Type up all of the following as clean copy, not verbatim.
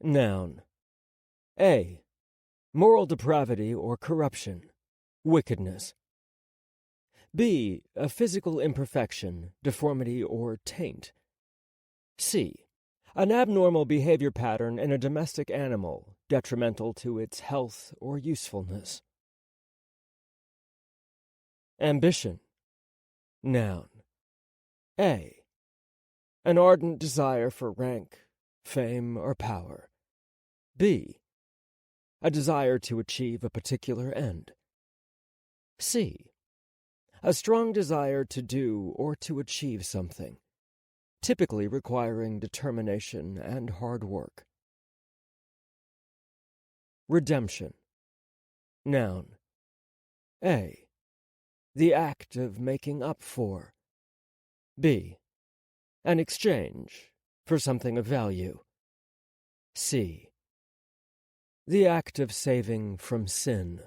Noun. A. Moral depravity or corruption, wickedness. B. A physical imperfection, deformity, or taint. C. An abnormal behavior pattern in a domestic animal, detrimental to its health or usefulness. Ambition. Noun. A. An ardent desire for rank, fame, or power. B. A desire to achieve a particular end. C. A strong desire to do or to achieve something, typically requiring determination and hard work. Redemption. Noun. A. The act of making up for. B. An exchange for something of value. C. The act of saving from sin.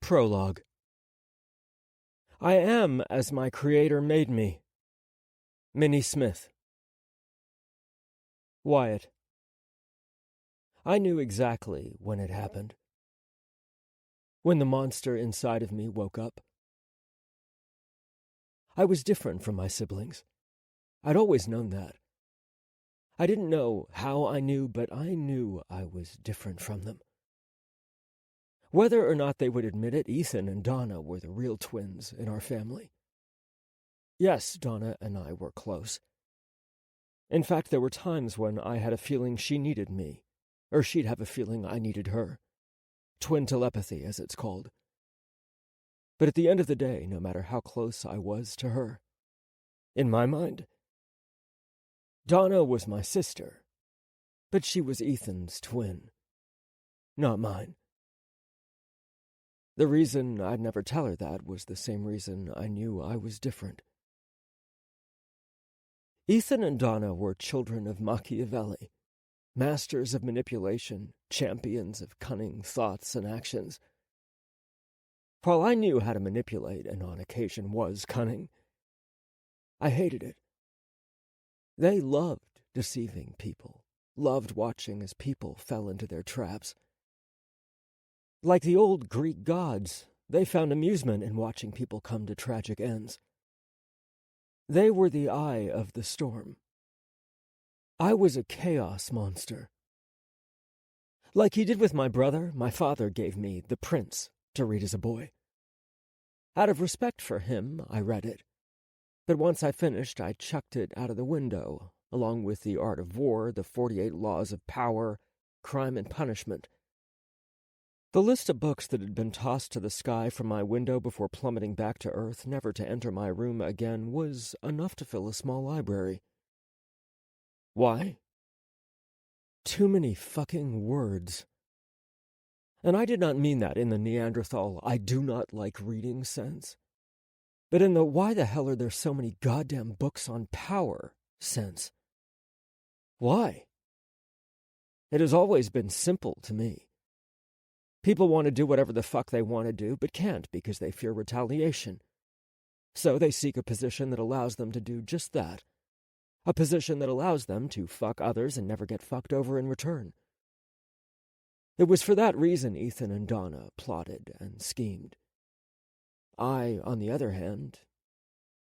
Prologue. I am as my Creator made me. Minnie Smith. Wyatt. I knew exactly when it happened. When the monster inside of me woke up. I was different from my siblings. I'd always known that. I didn't know how I knew, but I knew I was different from them. Whether or not they would admit it, Ethan and Donna were the real twins in our family. Yes, Donna and I were close. In fact, there were times when I had a feeling she needed me, or she'd have a feeling I needed her. Twin telepathy, as it's called. But at the end of the day, no matter how close I was to her, in my mind, Donna was my sister, but she was Ethan's twin, not mine. The reason I'd never tell her that was the same reason I knew I was different. Ethan and Donna were children of Machiavelli, masters of manipulation, champions of cunning thoughts and actions. While I knew how to manipulate, and on occasion was cunning, I hated it. They loved deceiving people, loved watching as people fell into their traps. Like the old Greek gods, they found amusement in watching people come to tragic ends. They were the eye of the storm. I was a chaos monster. Like he did with my brother, my father gave me The Prince to read as a boy. Out of respect for him, I read it. But once I finished, I chucked it out of the window, along with The Art of War, The 48 Laws of Power, Crime and Punishment. The list of books that had been tossed to the sky from my window before plummeting back to earth, never to enter my room again, was enough to fill a small library. Why? Too many fucking words. And I did not mean that in the Neanderthal I do not like reading sense, but in the why the hell are there so many goddamn books on power sense. Why? It has always been simple to me. People want to do whatever the fuck they want to do, but can't because they fear retaliation. So they seek a position that allows them to do just that. A position that allows them to fuck others and never get fucked over in return. It was for that reason Ethan and Donna plotted and schemed. I, on the other hand,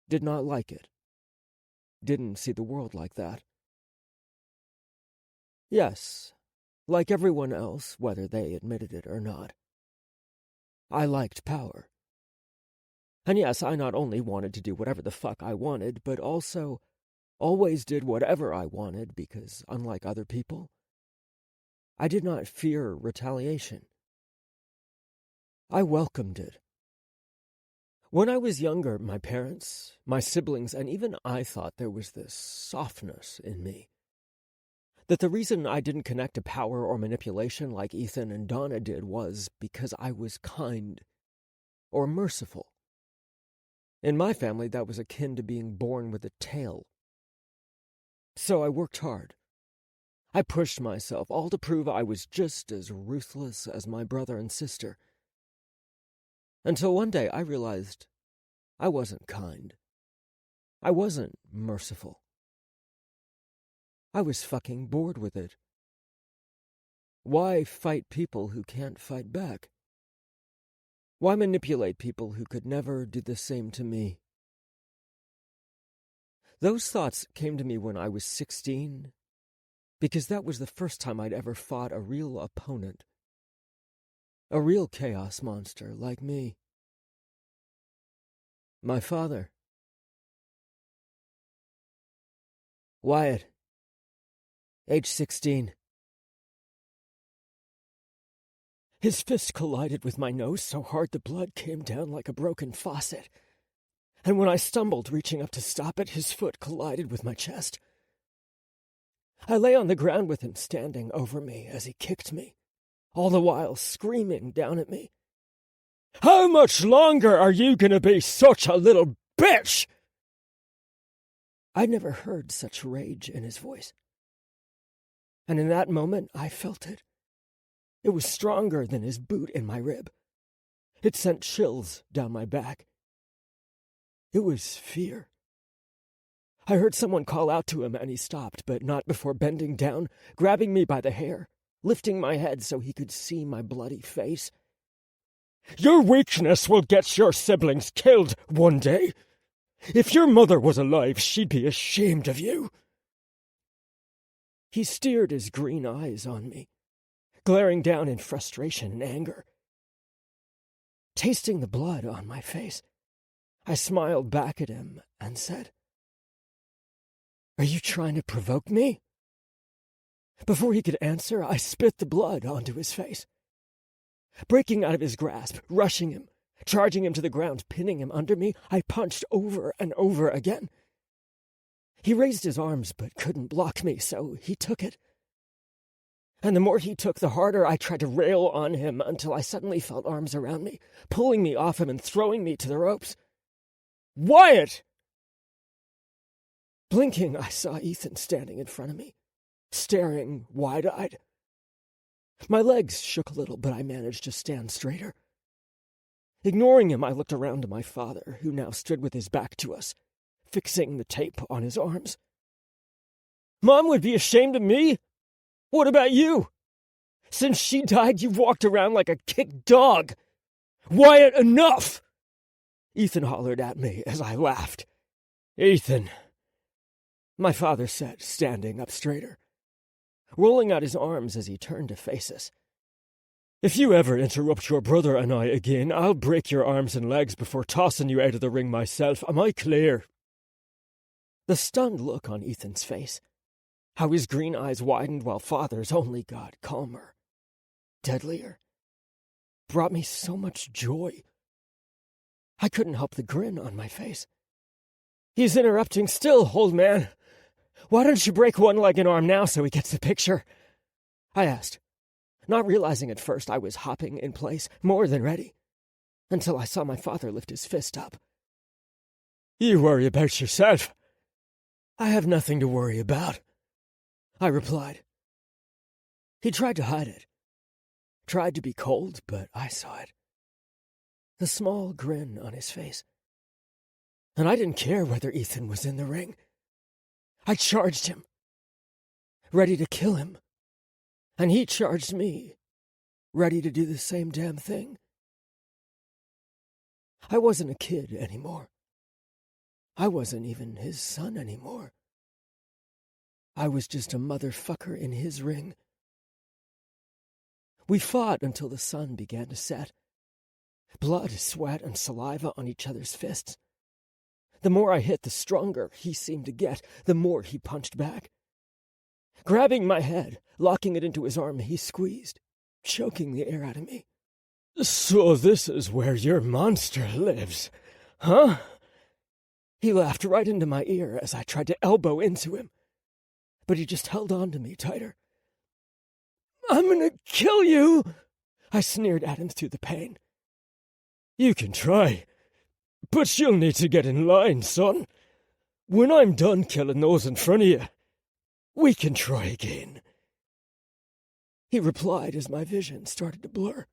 did not like it. Didn't see the world like that. Yes, like everyone else, whether they admitted it or not. I liked power. And yes, I not only wanted to do whatever the fuck I wanted, but also always did whatever I wanted because, unlike other people, I did not fear retaliation. I welcomed it. When I was younger, my parents, my siblings, and even I thought there was this softness in me. That the reason I didn't connect to power or manipulation like Ethan and Donna did was because I was kind or merciful. In my family, that was akin to being born with a tail. So I worked hard. I pushed myself, all to prove I was just as ruthless as my brother and sister. Until one day I realized I wasn't kind. I wasn't merciful. I was fucking bored with it. Why fight people who can't fight back? Why manipulate people who could never do the same to me? Those thoughts came to me when I was 16, because that was the first time I'd ever fought a real opponent. A real chaos monster like me. My father. Wyatt. Age 16. His fist collided with my nose so hard the blood came down like a broken faucet. And when I stumbled, reaching up to stop it, his foot collided with my chest. I lay on the ground with him standing over me as he kicked me, all the while screaming down at me. "How much longer are you gonna be such a little bitch?" I'd never heard such rage in his voice. And in that moment, I felt it. It was stronger than his boot in my rib. It sent chills down my back. It was fear. I heard someone call out to him and he stopped, but not before bending down, grabbing me by the hair, lifting my head so he could see my bloody face. "Your weakness will get your siblings killed one day. If your mother was alive, she'd be ashamed of you." He steered his green eyes on me, glaring down in frustration and anger. Tasting the blood on my face, I smiled back at him and said, "Are you trying to provoke me?" Before he could answer, I spit the blood onto his face. Breaking out of his grasp, rushing him, charging him to the ground, pinning him under me, I punched over and over again. He raised his arms but couldn't block me, so he took it. And the more he took, the harder I tried to rail on him until I suddenly felt arms around me, pulling me off him and throwing me to the ropes. "Wyatt!" Blinking, I saw Ethan standing in front of me, staring wide-eyed. My legs shook a little, but I managed to stand straighter. Ignoring him, I looked around to my father, who now stood with his back to us, fixing the tape on his arms. "Mom would be ashamed of me? What about you? Since she died, you've walked around like a kicked dog. Wyatt, enough!" Ethan hollered at me as I laughed. "Ethan," my father said, standing up straighter, rolling out his arms as he turned to face us. "If you ever interrupt your brother and I again, I'll break your arms and legs before tossing you out of the ring myself. Am I clear?" The stunned look on Ethan's face, how his green eyes widened while father's only got calmer, deadlier, brought me so much joy. I couldn't help the grin on my face. "He's interrupting still, old man. Why don't you break one leg and arm now so he gets the picture?" I asked, not realizing at first I was hopping in place, more than ready, until I saw my father lift his fist up. "You worry about yourself. I have nothing to worry about," I replied. He tried to hide it, tried to be cold, but I saw it. The small grin on his face. And I didn't care whether Ethan was in the ring. I charged him, ready to kill him. And he charged me, ready to do the same damn thing. I wasn't a kid anymore. I wasn't even his son anymore. I was just a motherfucker in his ring. We fought until the sun began to set. Blood, sweat, and saliva on each other's fists. The more I hit, the stronger he seemed to get, the more he punched back. Grabbing my head, locking it into his arm, he squeezed, choking the air out of me. "So this is where your monster lives, huh?" He laughed right into my ear as I tried to elbow into him, but he just held on to me tighter. "I'm gonna kill you," I sneered at him through the pain. "You can try, but you'll need to get in line, son. When I'm done killing those in front of you, we can try again," he replied as my vision started to blur.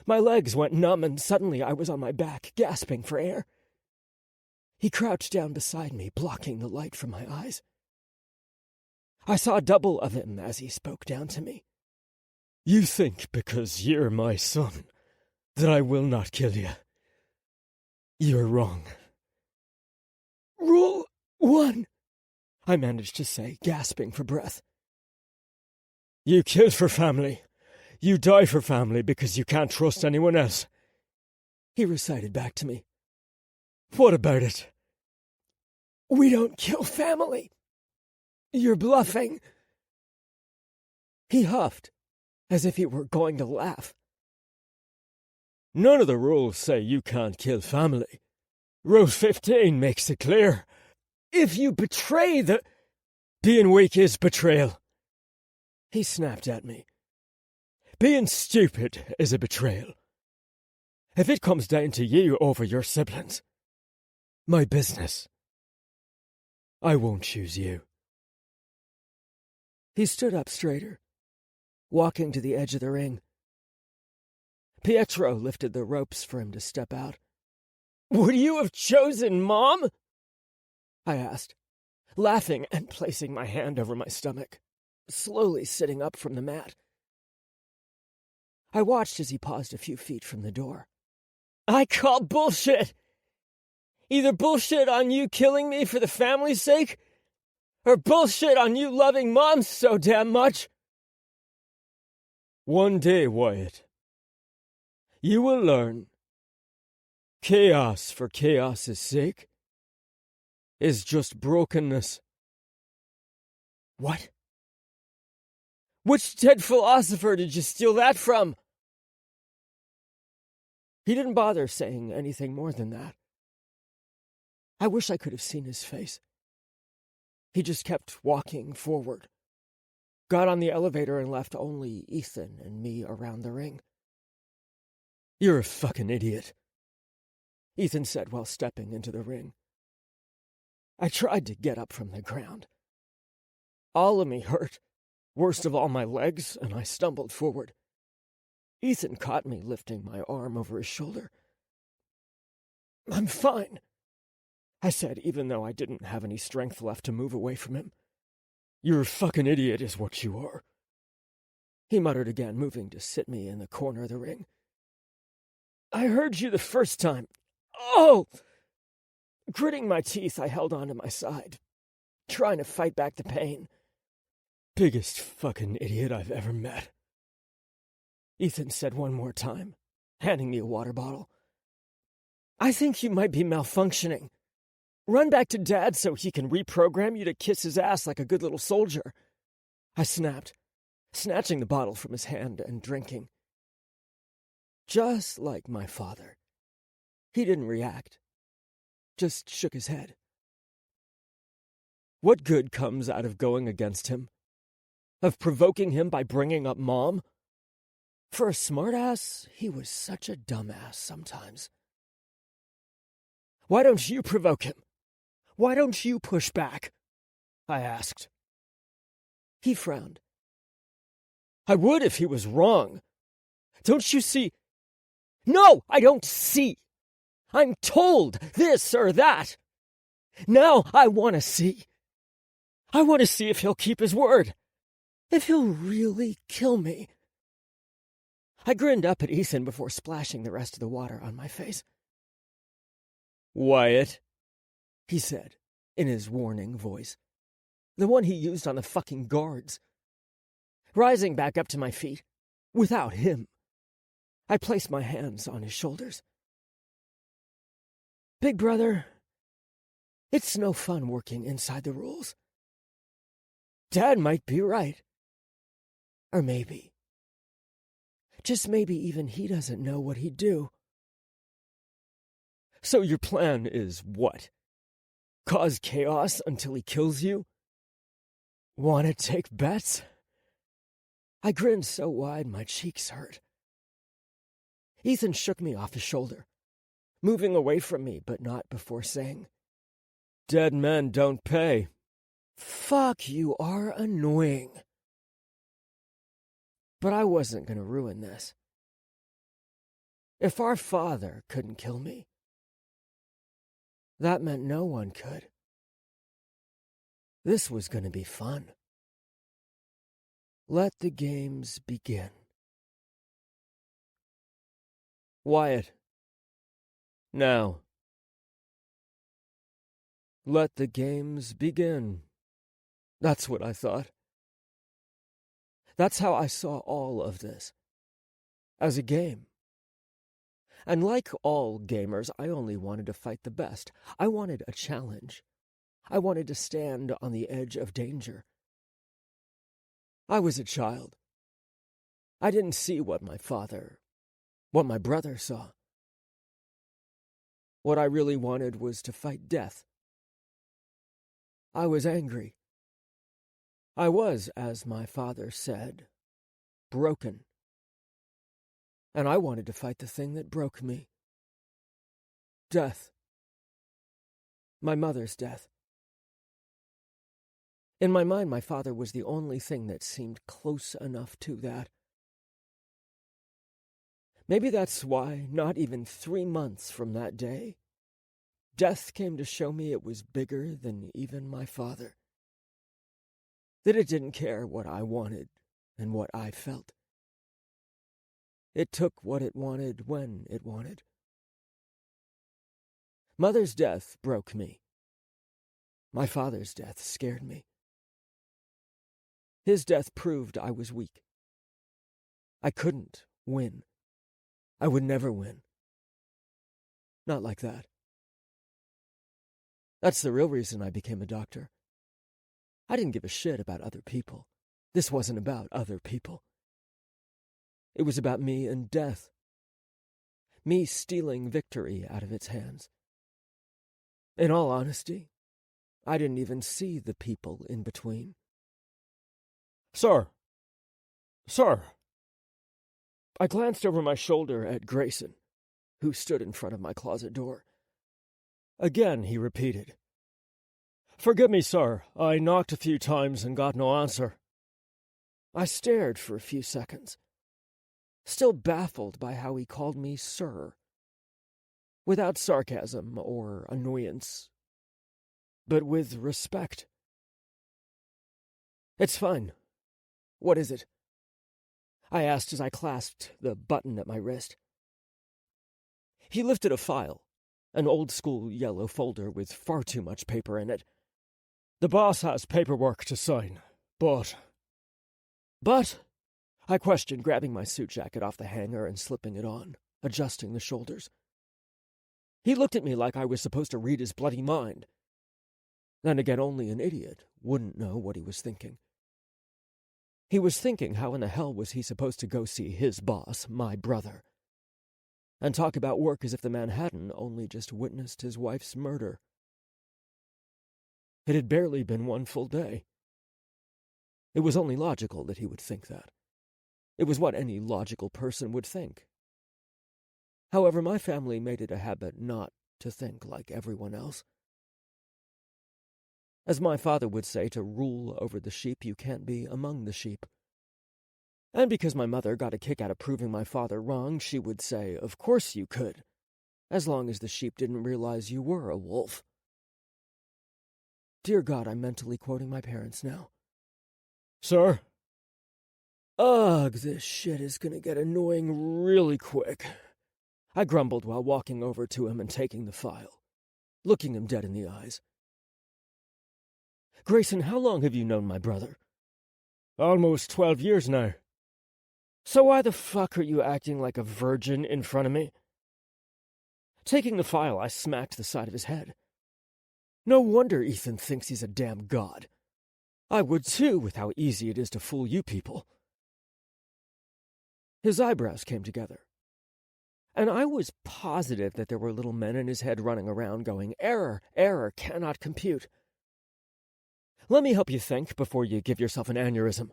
My legs went numb and suddenly I was on my back, gasping for air. He crouched down beside me, blocking the light from my eyes. I saw double of him as he spoke down to me. "You think because you're my son that I will not kill you. You're wrong." "Rule 1," I managed to say, gasping for breath. "You kill for family. You die for family because you can't trust anyone else," he recited back to me. "What about it?" "We don't kill family. You're bluffing." He huffed, as if he were going to laugh. "None of the rules say you can't kill family. Rule 15 makes it clear. If you betray the—" "Being weak is betrayal," he snapped at me. "Being stupid is a betrayal. If it comes down to you over your siblings, my business. I won't choose you." He stood up straighter, walking to the edge of the ring. Pietro lifted the ropes for him to step out. "Would you have chosen Mom?" I asked, laughing and placing my hand over my stomach, slowly sitting up from the mat. I watched as he paused a few feet from the door. "I call bullshit! Either bullshit on you killing me for the family's sake, or bullshit on you loving Mom so damn much." "One day, Wyatt, you will learn chaos for chaos's sake is just brokenness." "What? Which dead philosopher did you steal that from?" He didn't bother saying anything more than that. I wish I could have seen his face. He just kept walking forward, got on the elevator and left only Ethan and me around the ring. "You're a fucking idiot," Ethan said while stepping into the ring. I tried to get up from the ground. All of me hurt, worst of all my legs, and I stumbled forward. Ethan caught me, lifting my arm over his shoulder. "I'm fine," I said, even though I didn't have any strength left to move away from him. "You're a fucking idiot is what you are," he muttered again, moving to sit me in the corner of the ring. "I heard you the first time. Oh!" Gritting my teeth, I held onto my side, trying to fight back the pain. "Biggest fucking idiot I've ever met," Ethan said one more time, handing me a water bottle. "I think you might be malfunctioning. Run back to Dad so he can reprogram you to kiss his ass like a good little soldier," I snapped, snatching the bottle from his hand and drinking. Just like my father. He didn't react, just shook his head. What good comes out of going against him? Of provoking him by bringing up Mom? For a smartass, he was such a dumbass sometimes. "Why don't you provoke him? Why don't you push back?" I asked. He frowned. "I would if he was wrong. Don't you see?" "No, I don't see. I'm told this or that. Now I want to see. I want to see if he'll keep his word. If he'll really kill me." I grinned up at Ethan before splashing the rest of the water on my face. "Wyatt," he said, in his warning voice, the one he used on the fucking guards. Rising back up to my feet, without him, I placed my hands on his shoulders. "Big brother, it's no fun working inside the rules. Dad might be right. Or maybe, just maybe even he doesn't know what he'd do." "So your plan is what? Cause chaos until he kills you? Want to take bets?" I grinned so wide my cheeks hurt. Ethan shook me off his shoulder, moving away from me, but not before saying, "Dead men don't pay." Fuck, you are annoying. But I wasn't going to ruin this. If our father couldn't kill me, that meant no one could. This was going to be fun. Let the games begin. Wyatt. Now. Let the games begin. That's what I thought. That's how I saw all of this. As a game. And like all gamers, I only wanted to fight the best. I wanted a challenge. I wanted to stand on the edge of danger. I was a child. I didn't see what my brother saw. What I really wanted was to fight death. I was angry. I was, as my father said, broken. And I wanted to fight the thing that broke me. Death. My mother's death. In my mind, my father was the only thing that seemed close enough to that. Maybe that's why, not even 3 months from that day, death came to show me it was bigger than even my father. That it didn't care what I wanted and what I felt. It took what it wanted when it wanted. Mother's death broke me. My father's death scared me. His death proved I was weak. I couldn't win. I would never win. Not like that. That's the real reason I became a doctor. I didn't give a shit about other people. This wasn't about other people. It was about me and death. Me stealing victory out of its hands. In all honesty, I didn't even see the people in between. Sir! Sir! I glanced over my shoulder at Grayson, who stood in front of my closet door. Again he repeated, "Forgive me, sir. I knocked a few times and got no answer." I stared for a few seconds, still baffled by how he called me sir, without sarcasm or annoyance, but with respect. "It's fine. What is it?" I asked as I clasped the button at my wrist. He lifted a file, an old-school yellow folder with far too much paper in it. "The boss has paperwork to sign, but..." "But?" I questioned, grabbing my suit jacket off the hanger and slipping it on, adjusting the shoulders. He looked at me like I was supposed to read his bloody mind. Then again, only an idiot wouldn't know what he was thinking. He was thinking how in the hell was he supposed to go see his boss, my brother, and talk about work as if the man hadn't only just witnessed his wife's murder. It had barely been 1 full day. It was only logical that he would think that. It was what any logical person would think. However, my family made it a habit not to think like everyone else. As my father would say, to rule over the sheep, you can't be among the sheep. And because my mother got a kick out of proving my father wrong, she would say, of course you could, as long as the sheep didn't realize you were a wolf. Dear God, I'm mentally quoting my parents now. "Sir?" "Ugh, this shit is gonna get annoying really quick," I grumbled while walking over to him and taking the file, looking him dead in the eyes. "Grayson, how long have you known my brother?" "Almost 12 years now." "So why the fuck are you acting like a virgin in front of me?" Taking the file, I smacked the side of his head. "No wonder Ethan thinks he's a damn god. I would too, with how easy it is to fool you people." His eyebrows came together, and I was positive that there were little men in his head running around going, "Error, error, cannot compute." "Let me help you think before you give yourself an aneurysm.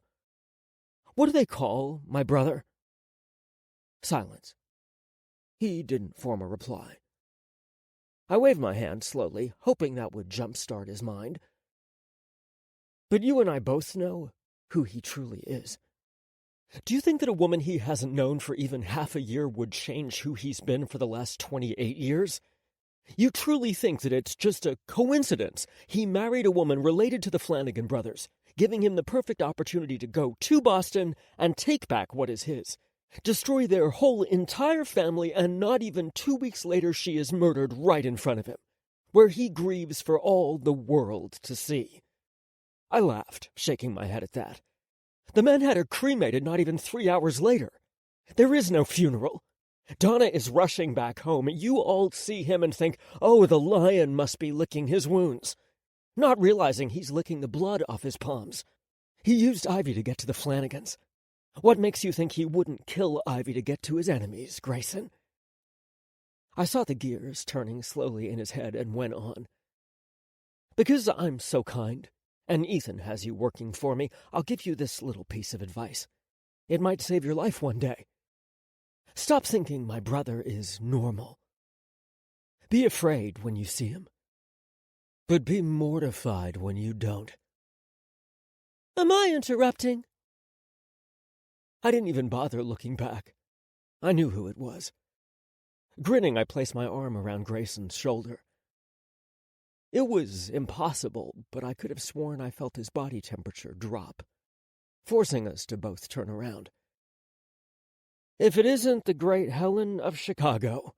What do they call my brother?" Silence. He didn't form a reply. I waved my hand slowly, hoping that would jumpstart his mind. "But you and I both know who he truly is. Do you think that a woman he hasn't known for even half a year would change who he's been for the last 28 years? You truly think that it's just a coincidence he married a woman related to the Flanagan brothers, giving him the perfect opportunity to go to Boston and take back what is his, destroy their whole entire family, and not even 2 weeks later she is murdered right in front of him, where he grieves for all the world to see. I laughed, shaking my head at that. The man had her cremated not even 3 hours later. There is no funeral. Donna is rushing back home. You all see him and think, oh, the lion must be licking his wounds, not realizing he's licking the blood off his palms. He used Ivy to get to the Flanagans. What makes you think he wouldn't kill Ivy to get to his enemies, Grayson? I saw the gears turning slowly in his head and went on. Because I'm so kind, and Ethan has you working for me, I'll give you this little piece of advice. It might save your life one day. Stop thinking my brother is normal. Be afraid when you see him, but be mortified when you don't. Am I interrupting? I didn't even bother looking back. I knew who it was. Grinning, I placed my arm around Grayson's shoulder. It was impossible, but I could have sworn I felt his body temperature drop, forcing us to both turn around. If it isn't the great Helen of Chicago.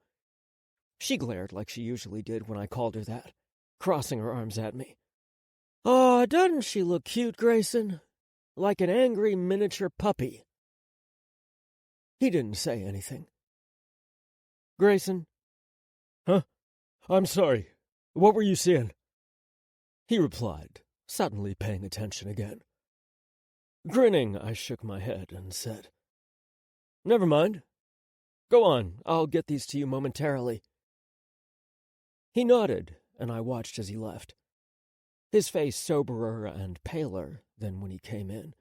She glared like she usually did when I called her that, crossing her arms at me. Oh, doesn't she look cute, Grayson? Like an angry miniature puppy. He didn't say anything. Grayson? Huh? I'm sorry. What were you seeing? He replied, suddenly paying attention again. Grinning, I shook my head and said, Never mind. Go on, I'll get these to you momentarily. He nodded, and I watched as he left, his face soberer and paler than when he came in.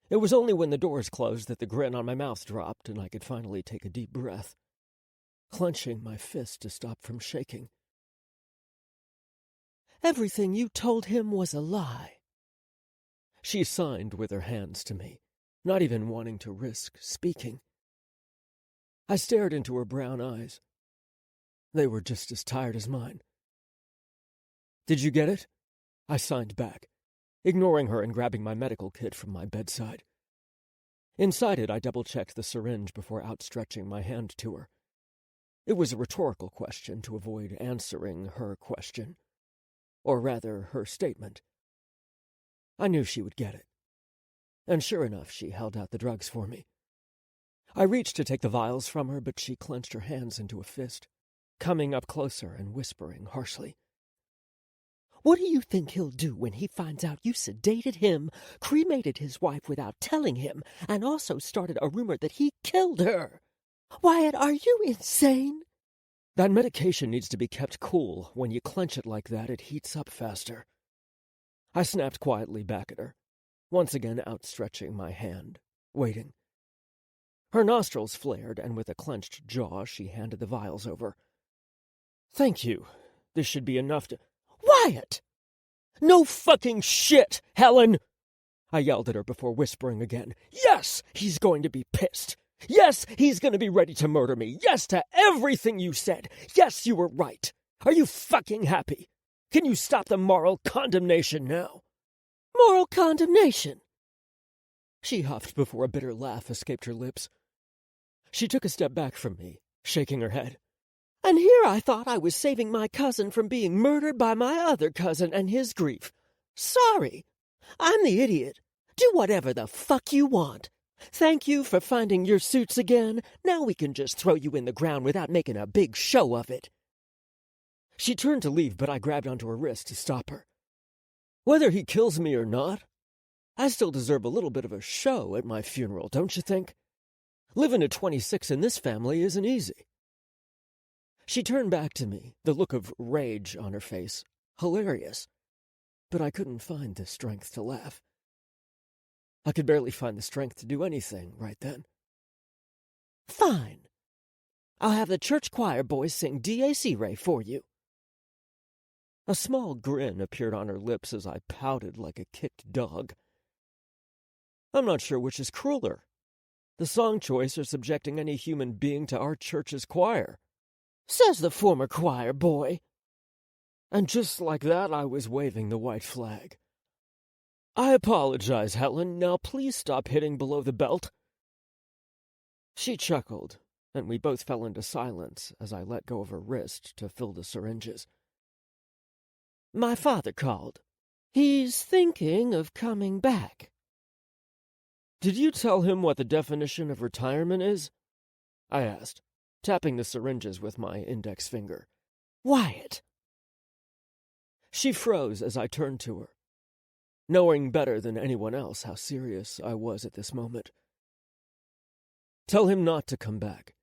It was only when the doors closed that the grin on my mouth dropped and I could finally take a deep breath, clenching my fist to stop from shaking. Everything you told him was a lie. She signed with her hands to me, not even wanting to risk speaking. I stared into her brown eyes. They were just as tired as mine. Did you get it? I signed back, ignoring her and grabbing my medical kit from my bedside. Inside it, I double-checked the syringe before outstretching my hand to her. It was a rhetorical question to avoid answering her question, or rather, her statement. I knew she would get it. And sure enough, she held out the drugs for me. I reached to take the vials from her, but she clenched her hands into a fist, coming up closer and whispering harshly. What do you think he'll do when he finds out you sedated him, cremated his wife without telling him, and also started a rumor that he killed her? Wyatt, are you insane? That medication needs to be kept cool. When you clench it like that, it heats up faster. I snapped quietly back at her, once again outstretching my hand, waiting. Her nostrils flared, and with a clenched jaw, she handed the vials over. Thank you. This should be enough to— Wyatt! No fucking shit, Helen! I yelled at her before whispering again. Yes, he's going to be pissed. Yes, he's going to be ready to murder me. Yes to everything you said. Yes, you were right. Are you fucking happy? Can you stop the moral condemnation now? Moral condemnation? She huffed before a bitter laugh escaped her lips. She took a step back from me, shaking her head. And here I thought I was saving my cousin from being murdered by my other cousin and his grief. Sorry. I'm the idiot. Do whatever the fuck you want. Thank you for finding your suits again. Now we can just throw you in the ground without making a big show of it. She turned to leave, but I grabbed onto her wrist to stop her. Whether he kills me or not, I still deserve a little bit of a show at my funeral, don't you think? Living to 26 in this family isn't easy. She turned back to me, the look of rage on her face, hilarious. But I couldn't find the strength to laugh. I could barely find the strength to do anything right then. Fine. I'll have the church choir boys sing D.A.C. Ray for you. A small grin appeared on her lips as I pouted like a kicked dog. I'm not sure which is crueler, the song choice or subjecting any human being to our church's choir. says the former choir boy. And just like that, I was waving the white flag. I apologize, Helen. Now please stop hitting below the belt. She chuckled, and we both fell into silence as I let go of her wrist to fill the syringes. My father called. He's thinking of coming back. Did you tell him what the definition of retirement is? I asked, tapping the syringes with my index finger. Wyatt. She froze as I turned to her, knowing better than anyone else how serious I was at this moment. Tell him not to come back.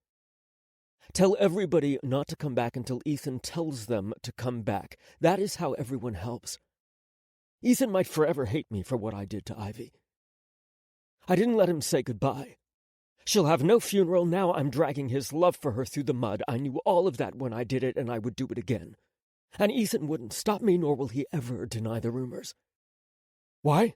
Tell everybody not to come back until Ethan tells them to come back. That is how everyone helps. Ethan might forever hate me for what I did to Ivy. I didn't let him say goodbye. She'll have no funeral. Now I'm dragging his love for her through the mud. I knew all of that when I did it, and I would do it again. And Ethan wouldn't stop me, nor will he ever deny the rumors. Why?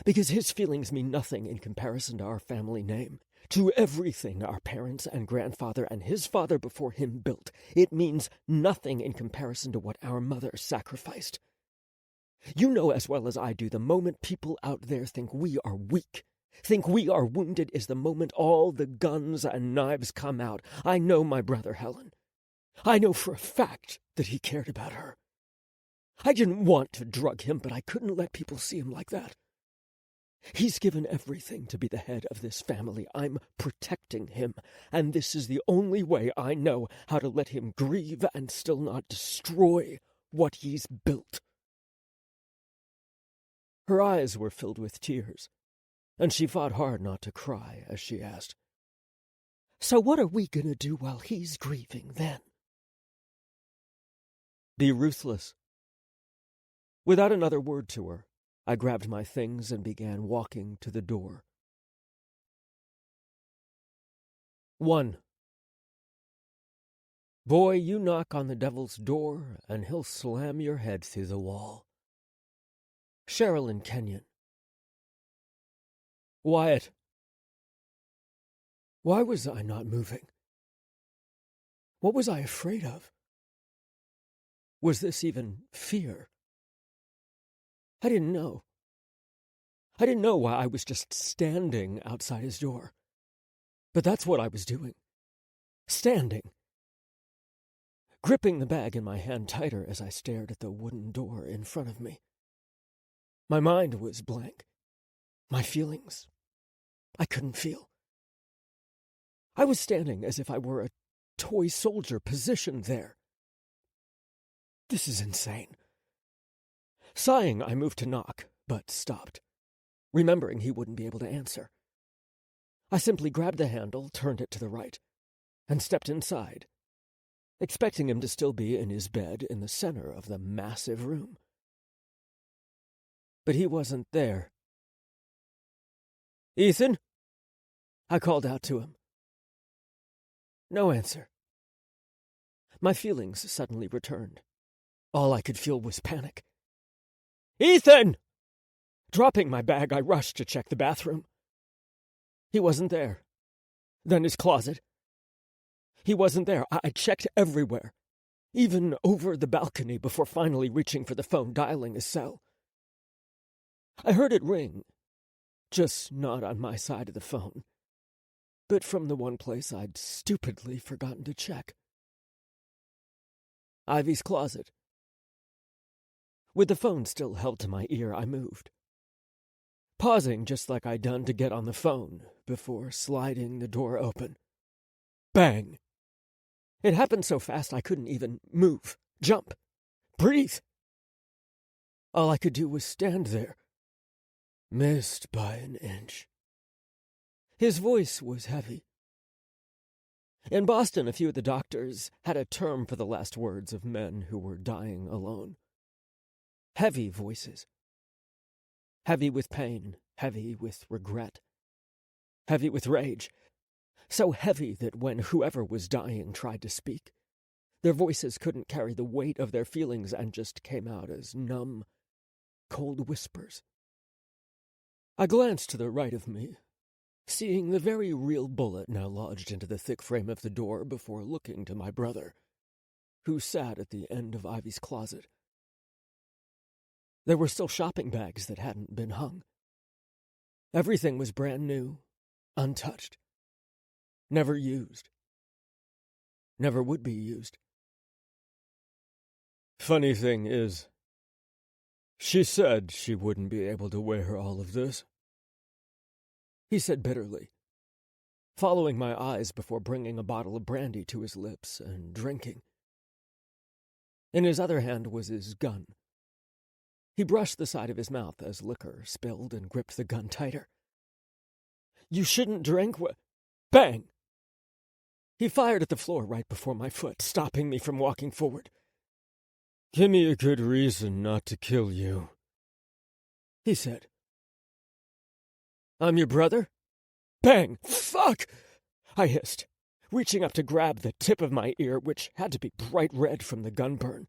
Because his feelings mean nothing in comparison to our family name, to everything our parents and grandfather and his father before him built. It means nothing in comparison to what our mother sacrificed. You know as well as I do, the moment people out there think we are weak, think we are wounded, is the moment all the guns and knives come out. I know my brother, Helen. I know for a fact that he cared about her. I didn't want to drug him, but I couldn't let people see him like that. He's given everything to be the head of this family. I'm protecting him, and this is the only way I know how to let him grieve and still not destroy what he's built. Her eyes were filled with tears, and she fought hard not to cry as she asked, So what are we going to do while he's grieving then? Be ruthless. Without another word to her, I grabbed my things and began walking to the door. 1. Boy, you knock on the devil's door, and he'll slam your head through the wall. Sherilyn Kenyon. Wyatt. Why was I not moving? What was I afraid of? Was this even fear? I didn't know. I didn't know why I was just standing outside his door. But that's what I was doing. Standing. Gripping the bag in my hand tighter as I stared at the wooden door in front of me. My mind was blank. My feelings, I couldn't feel. I was standing as if I were a toy soldier positioned there. This is insane. Sighing, I moved to knock, but stopped, remembering he wouldn't be able to answer. I simply grabbed the handle, turned it to the right, and stepped inside, expecting him to still be in his bed in the center of the massive room. But he wasn't there. Ethan? I called out to him. No answer. My feelings suddenly returned. All I could feel was panic. Ethan! Dropping my bag, I rushed to check the bathroom. He wasn't there. Then his closet. He wasn't there. I checked everywhere, even over the balcony before finally reaching for the phone, dialing his cell. I heard it ring, just not on my side of the phone, but from the one place I'd stupidly forgotten to check. Ivy's closet. With the phone still held to my ear, I moved, pausing just like I'd done to get on the phone before sliding the door open. Bang! It happened so fast I couldn't even move, jump, breathe. All I could do was stand there, missed by an inch. His voice was heavy. In Boston, a few of the doctors had a term for the last words of men who were dying alone. Heavy voices. Heavy with pain, heavy with regret, heavy with rage. So heavy that when whoever was dying tried to speak, their voices couldn't carry the weight of their feelings and just came out as numb, cold whispers. I glanced to the right of me, seeing the very real bullet now lodged into the thick frame of the door before looking to my brother, who sat at the end of Ivy's closet. There were still shopping bags that hadn't been hung. Everything was brand new, untouched, never used, never would be used. Funny thing is, she said she wouldn't be able to wear all of this, he said bitterly, following my eyes before bringing a bottle of brandy to his lips and drinking. In his other hand was his gun. He brushed the side of his mouth as liquor spilled and gripped the gun tighter. You shouldn't drink Bang! He fired at the floor right before my foot, stopping me from walking forward. Give me a good reason not to kill you, he said. I'm your brother? Bang! Fuck! I hissed, reaching up to grab the tip of my ear, which had to be bright red from the gun burn.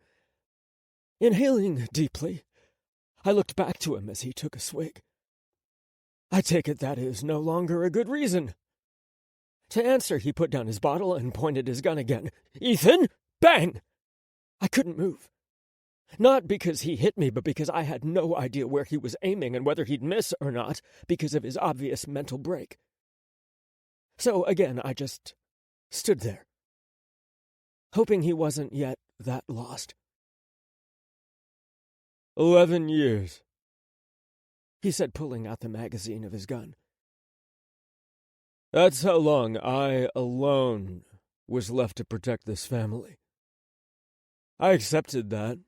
Inhaling deeply, I looked back to him as he took a swig. I take it that is no longer a good reason. To answer, he put down his bottle and pointed his gun again. Ethan! Bang! I couldn't move. Not because he hit me, but because I had no idea where he was aiming and whether he'd miss or not because of his obvious mental break. So again, I just stood there, hoping he wasn't yet that lost. 11 years, he said, pulling out the magazine of his gun. That's how long I alone was left to protect this family. I accepted that.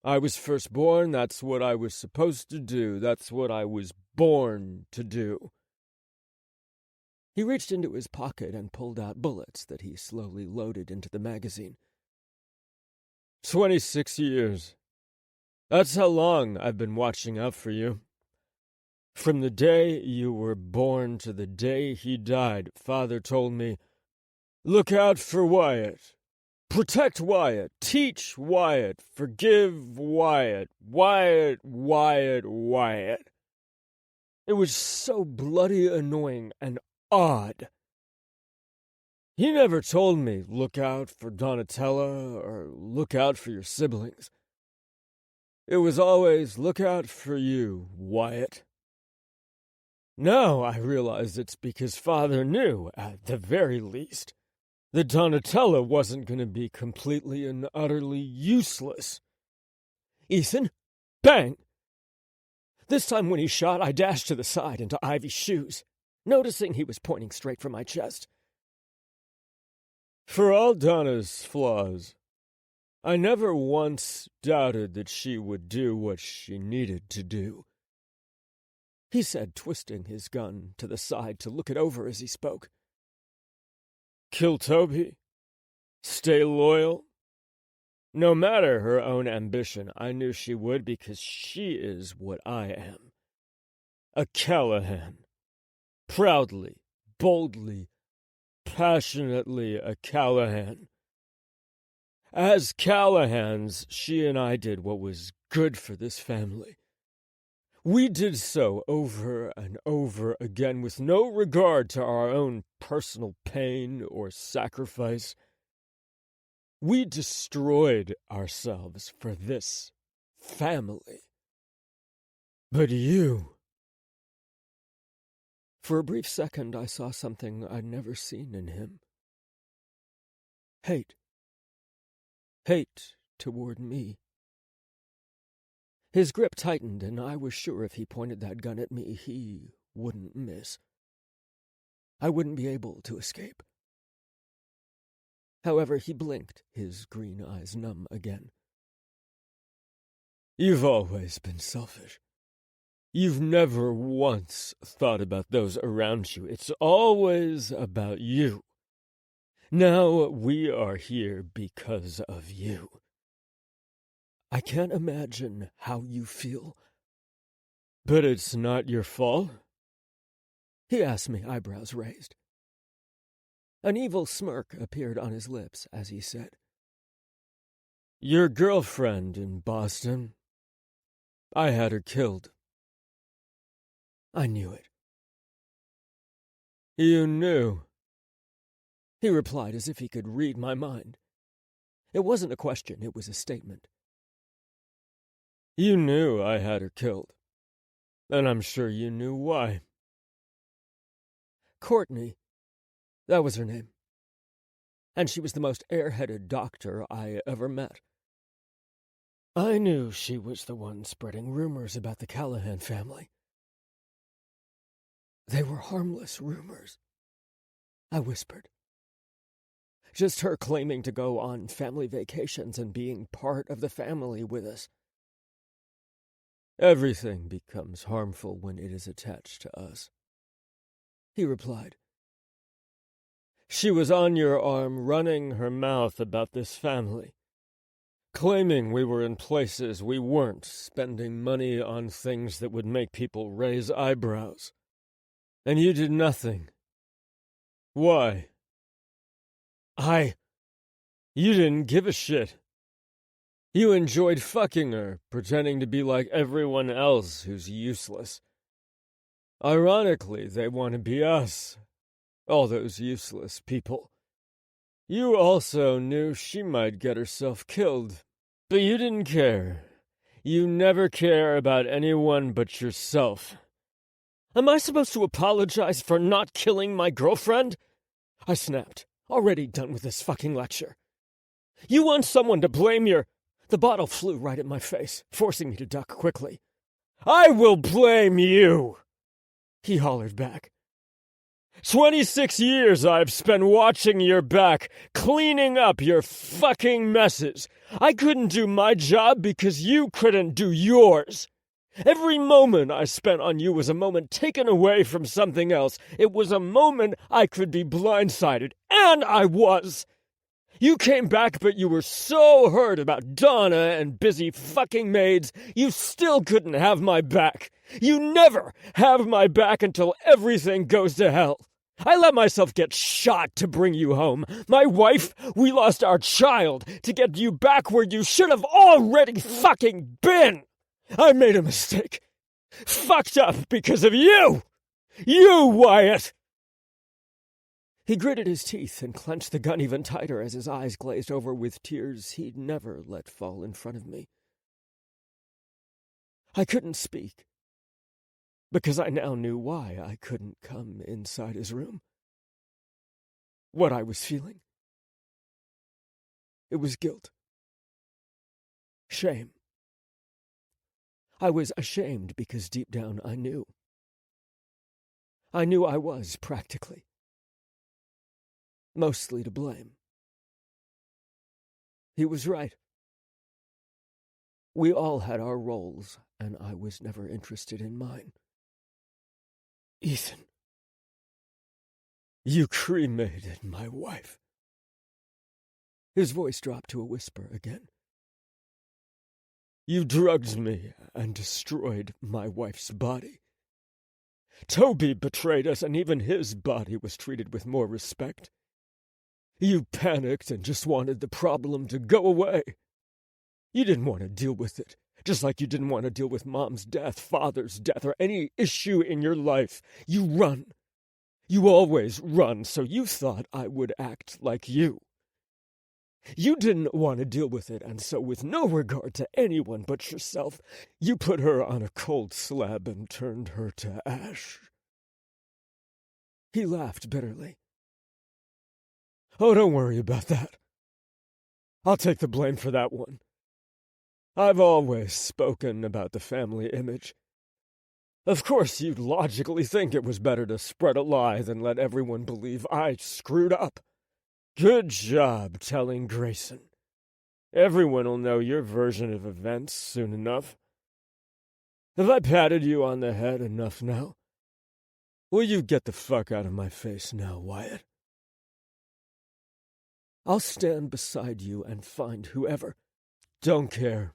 I was firstborn, that's what I was supposed to do, that's what I was born to do. He reached into his pocket and pulled out bullets that he slowly loaded into the magazine. 26 years. That's how long I've been watching out for you. From the day you were born to the day he died, Father told me, look out for Wyatt. Protect Wyatt. Teach Wyatt. Forgive Wyatt. Wyatt. It was so bloody annoying and odd. He never told me, look out for Donatella or look out for your siblings. It was always, look out for you, Wyatt. Now I realize it's because Father knew, at the very least, that Donatella wasn't going to be completely and utterly useless. Ethan, bang! This time when he shot, I dashed to the side into Ivy's shoes, noticing he was pointing straight for my chest. For all Donna's flaws, I never once doubted that she would do what she needed to do, he said, twisting his gun to the side to look it over as he spoke. Kill Toby. Stay loyal. No matter her own ambition, I knew she would because she is what I am. A Callahan. Proudly, boldly, passionately a Callahan. As Callahans, she and I did what was good for this family. We did so over and over again with no regard to our own personal pain or sacrifice. We destroyed ourselves for this family. But you... For a brief second, I saw something I'd never seen in him. Hate. Hate toward me. His grip tightened, and I was sure if he pointed that gun at me, he wouldn't miss. I wouldn't be able to escape. However, he blinked, his green eyes numb again. You've always been selfish. You've never once thought about those around you. It's always about you. Now we are here because of you. I can't imagine how you feel. But it's not your fault? He asked me, eyebrows raised. An evil smirk appeared on his lips as he said, Your girlfriend in Boston. I had her killed. I knew it. You knew, he replied as if he could read my mind. It wasn't a question, it was a statement. You knew I had her killed, and I'm sure you knew why. Courtney, that was her name. And she was the most airheaded doctor I ever met. I knew she was the one spreading rumors about the Callahan family. They were harmless rumors, I whispered. Just her claiming to go on family vacations and being part of the family with us. Everything becomes harmful when it is attached to us, he replied. She was on your arm running her mouth about this family, claiming we were in places we weren't, spending money on things that would make people raise eyebrows. And you did nothing. Why? You didn't give a shit. You enjoyed fucking her, pretending to be like everyone else who's useless. Ironically, they want to be us. All those useless people. You also knew she might get herself killed, but you didn't care. You never care about anyone but yourself. Am I supposed to apologize for not killing my girlfriend? I snapped, already done with this fucking lecture. You want someone to blame your... The bottle flew right at my face, forcing me to duck quickly. I will blame you, he hollered back. 26 years I've spent watching your back, cleaning up your fucking messes. I couldn't do my job because you couldn't do yours. Every moment I spent on you was a moment taken away from something else. It was a moment I could be blindsided, and I was. You came back, but you were so hurt about Donna and busy fucking maids, you still couldn't have my back. You never have my back until everything goes to hell. I let myself get shot to bring you home. My wife, we lost our child to get you back where you should have already fucking been. I made a mistake. Fucked up because of you! You, Wyatt! He gritted his teeth and clenched the gun even tighter as his eyes glazed over with tears he'd never let fall in front of me. I couldn't speak, because I now knew why I couldn't come inside his room. What I was feeling. It was guilt. Shame. I was ashamed because deep down I knew. I knew I was, practically. Mostly to blame. He was right. We all had our roles, and I was never interested in mine. Ethan, you cremated my wife. His voice dropped to a whisper again. You drugged me and destroyed my wife's body. Toby betrayed us, and even his body was treated with more respect. You panicked and just wanted the problem to go away. You didn't want to deal with it, just like you didn't want to deal with Mom's death, Father's death, or any issue in your life. You run. You always run, so you thought I would act like you. You didn't want to deal with it, and so with no regard to anyone but yourself, you put her on a cold slab and turned her to ash. He laughed bitterly. Oh, don't worry about that. I'll take the blame for that one. I've always spoken about the family image. Of course, you'd logically think it was better to spread a lie than let everyone believe I screwed up. Good job telling Grayson. Everyone will know your version of events soon enough. Have I patted you on the head enough now? Will you get the fuck out of my face now, Wyatt? I'll stand beside you and find whoever. Don't care,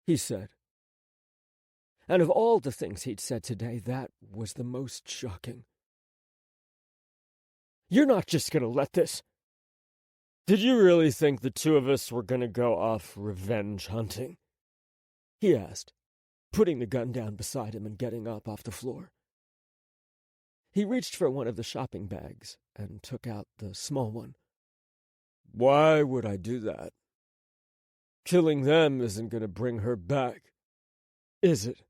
he said. And of all the things he'd said today, that was the most shocking. You're not just going to let this... Did you really think the two of us were going to go off revenge hunting? He asked, putting the gun down beside him and getting up off the floor. He reached for one of the shopping bags and took out the small one. Why would I do that? Killing them isn't going to bring her back, is it?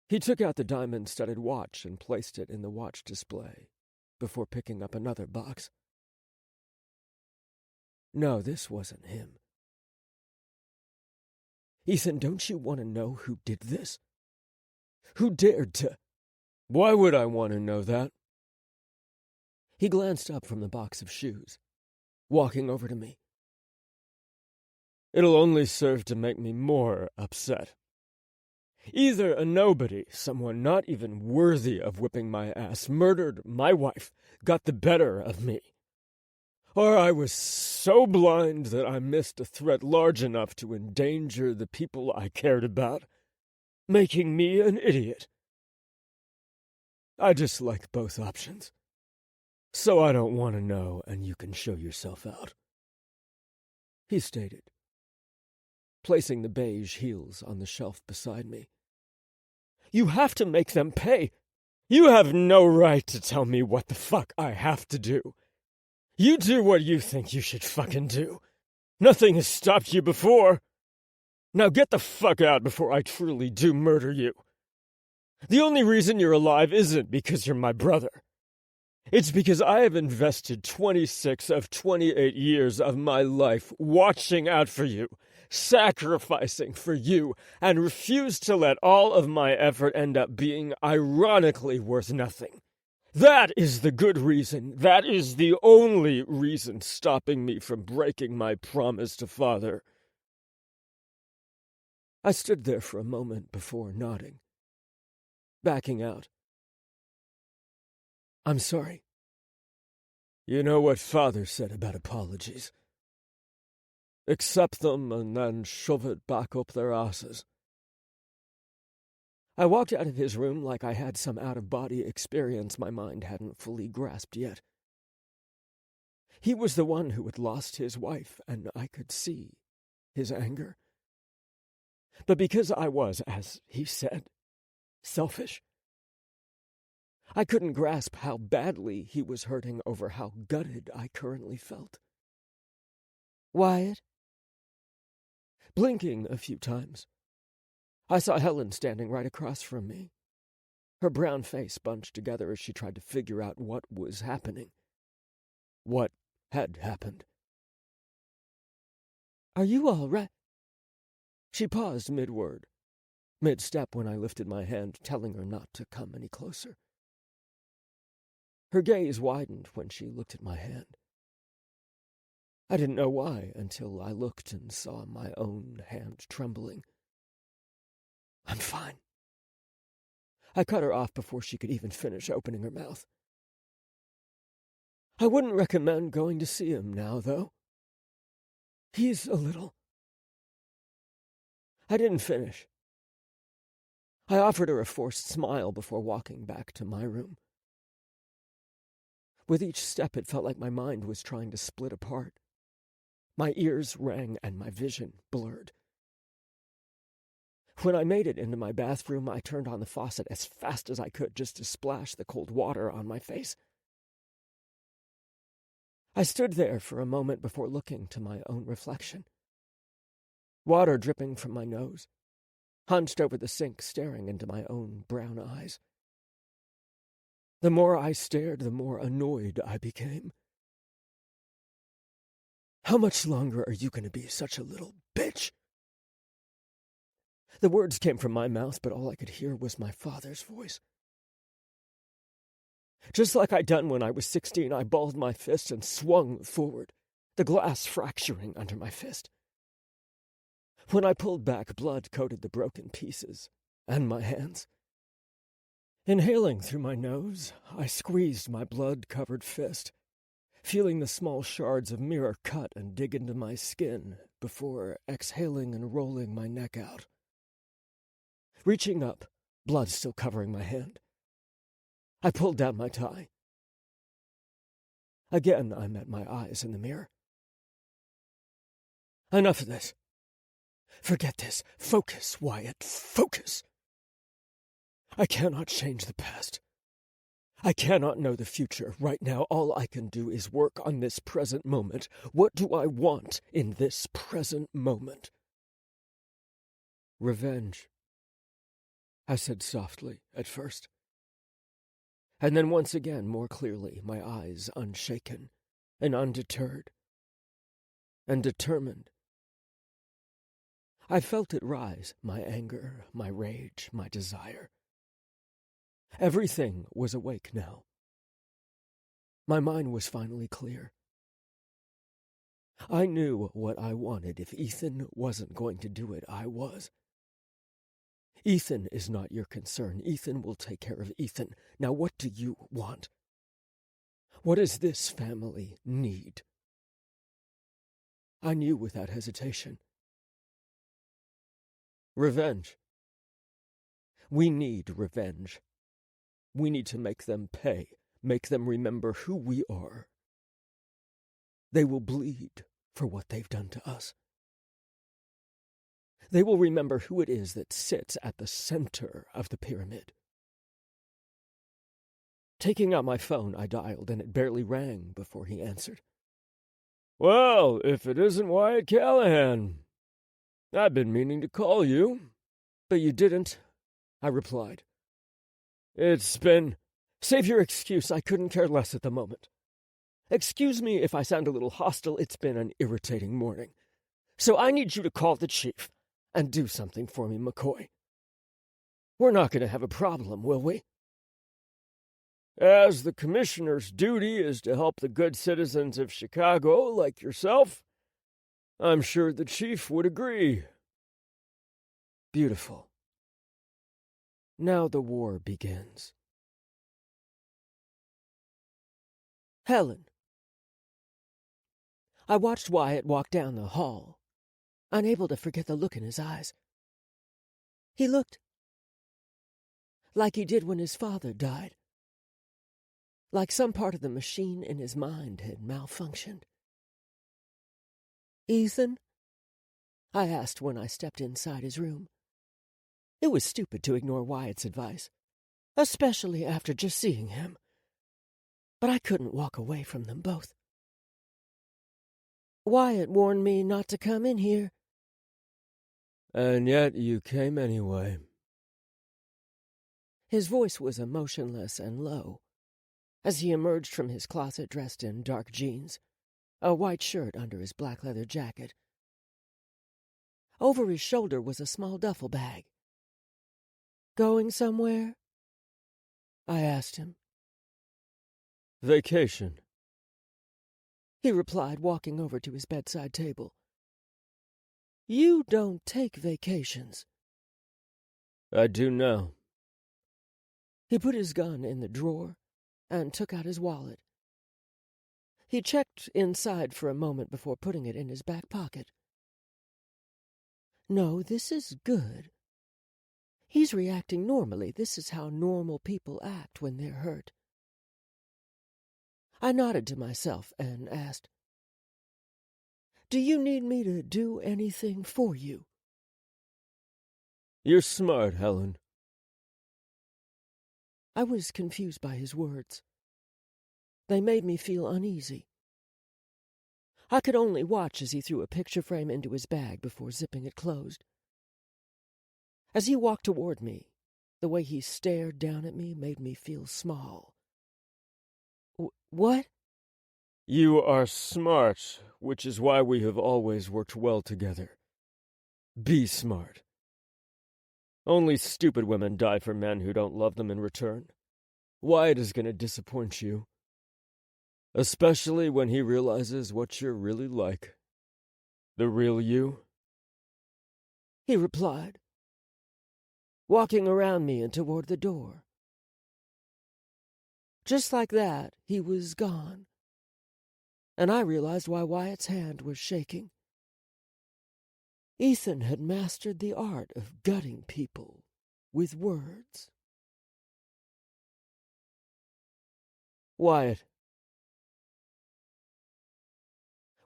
He took out the diamond-studded watch and placed it in the watch display before picking up another box. No, this wasn't him. Ethan, don't you want to know who did this? Who dared to? Why would I want to know that? He glanced up from the box of shoes, walking over to me. It'll only serve to make me more upset. Either a nobody, someone not even worthy of whipping my ass, murdered my wife, got the better of me, or I was so blind that I missed a threat large enough to endanger the people I cared about, making me an idiot. I dislike both options, so I don't want to know, and you can show yourself out. He stated, placing the beige heels on the shelf beside me. You have to make them pay. You have no right to tell me what the fuck I have to do. You do what you think you should fucking do. Nothing has stopped you before. Now get the fuck out before I truly do murder you. The only reason you're alive isn't because you're my brother. It's because I have invested 26 of 28 years of my life watching out for you, sacrificing for you, and refuse to let all of my effort end up being ironically worth nothing. That is the good reason. That is the only reason stopping me from breaking my promise to Father. I stood there for a moment before nodding, backing out. I'm sorry. You know what Father said about apologies. Accept them and then shove it back up their asses. I walked out of his room like I had some out-of-body experience my mind hadn't fully grasped yet. He was the one who had lost his wife, and I could see his anger. But because I was, as he said, selfish, I couldn't grasp how badly he was hurting over how gutted I currently felt. Wyatt? Blinking a few times, I saw Helen standing right across from me, her brown face bunched together as she tried to figure out what was happening. What had happened. Are you all right? She paused mid-word, mid-step when I lifted my hand, telling her not to come any closer. Her gaze widened when she looked at my hand. I didn't know why until I looked and saw my own hand trembling. I'm fine. I cut her off before she could even finish opening her mouth. I wouldn't recommend going to see him now, though. He's a little... I didn't finish. I offered her a forced smile before walking back to my room. With each step, it felt like my mind was trying to split apart. My ears rang and my vision blurred. When I made it into my bathroom, I turned on the faucet as fast as I could just to splash the cold water on my face. I stood there for a moment before looking to my own reflection. Water dripping from my nose, hunched over the sink staring into my own brown eyes. The more I stared, the more annoyed I became. How much longer are you going to be such a little bitch? The words came from my mouth, but all I could hear was my father's voice. Just like I'd done when I was 16, I balled my fist and swung forward, the glass fracturing under my fist. When I pulled back, blood coated the broken pieces and my hands. Inhaling through my nose, I squeezed my blood-covered fist, feeling the small shards of mirror cut and dig into my skin before exhaling and rolling my neck out. Reaching up, blood still covering my hand, I pulled down my tie. Again, I met my eyes in the mirror. Enough of this. Forget this. Focus, Wyatt, focus. I cannot change the past. I cannot know the future. Right now, all I can do is work on this present moment. What do I want in this present moment? Revenge, I said softly at first. And then once again, more clearly, my eyes unshaken and undeterred and determined. I felt it rise, my anger, my rage, my desire. Everything was awake now. My mind was finally clear. I knew what I wanted. If Ethan wasn't going to do it, I was. Ethan is not your concern. Ethan will take care of Ethan. Now what do you want? What does this family need? I knew without hesitation. Revenge. We need revenge. We need to make them pay, make them remember who we are. They will bleed for what they've done to us. They will remember who it is that sits at the center of the pyramid. Taking out my phone, I dialed, and it barely rang before he answered. Well, if it isn't Wyatt Callahan. I've been meaning to call you, but you didn't, I replied. It's been... Save your excuse, I couldn't care less at the moment. Excuse me if I sound a little hostile, it's been an irritating morning. So I need you to call the chief and do something for me, McCoy. We're not going to have a problem, will we? As the commissioner's duty is to help the good citizens of Chicago like yourself, I'm sure the chief would agree. Beautiful. Now the war begins. Helen. I watched Wyatt walk down the hall, unable to forget the look in his eyes. He looked like he did when his father died, like some part of the machine in his mind had malfunctioned. Ethan? I asked when I stepped inside his room. It was stupid to ignore Wyatt's advice, especially after just seeing him. But I couldn't walk away from them both. Wyatt warned me not to come in here. And yet you came anyway. His voice was emotionless and low, as he emerged from his closet dressed in dark jeans, a white shirt under his black leather jacket. Over his shoulder was a small duffel bag. Going somewhere? I asked him. Vacation, he replied, walking over to his bedside table. You don't take vacations. I do now. He put his gun in the drawer and took out his wallet. He checked inside for a moment before putting it in his back pocket. No, this is good. He's reacting normally. This is how normal people act when they're hurt. I nodded to myself and asked, Do you need me to do anything for you? You're smart, Helen. I was confused by his words. They made me feel uneasy. I could only watch as he threw a picture frame into his bag before zipping it closed. As he walked toward me, the way he stared down at me made me feel small. What? You are smart, which is why we have always worked well together. Be smart. Only stupid women die for men who don't love them in return. Wyatt is going to disappoint you. Especially when he realizes what you're really like. The real you. He replied, walking around me and toward the door. Just like that, he was gone. And I realized why Wyatt's hand was shaking. Ethan had mastered the art of gutting people with words. Wyatt.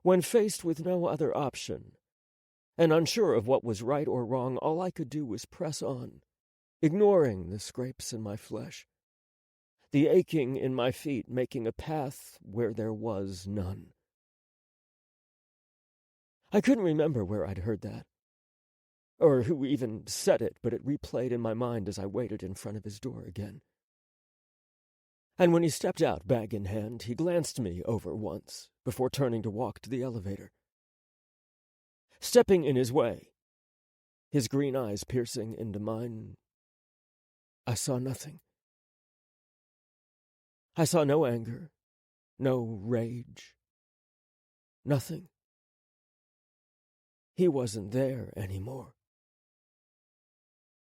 When faced with no other option, and unsure of what was right or wrong, all I could do was press on, ignoring the scrapes in my flesh, the aching in my feet making a path where there was none. I couldn't remember where I'd heard that, or who even said it, but it replayed in my mind as I waited in front of his door again. And when he stepped out, bag in hand, he glanced me over once, before turning to walk to the elevator. Stepping in his way, his green eyes piercing into mine, I saw nothing. I saw no anger, no rage, nothing. He wasn't there anymore.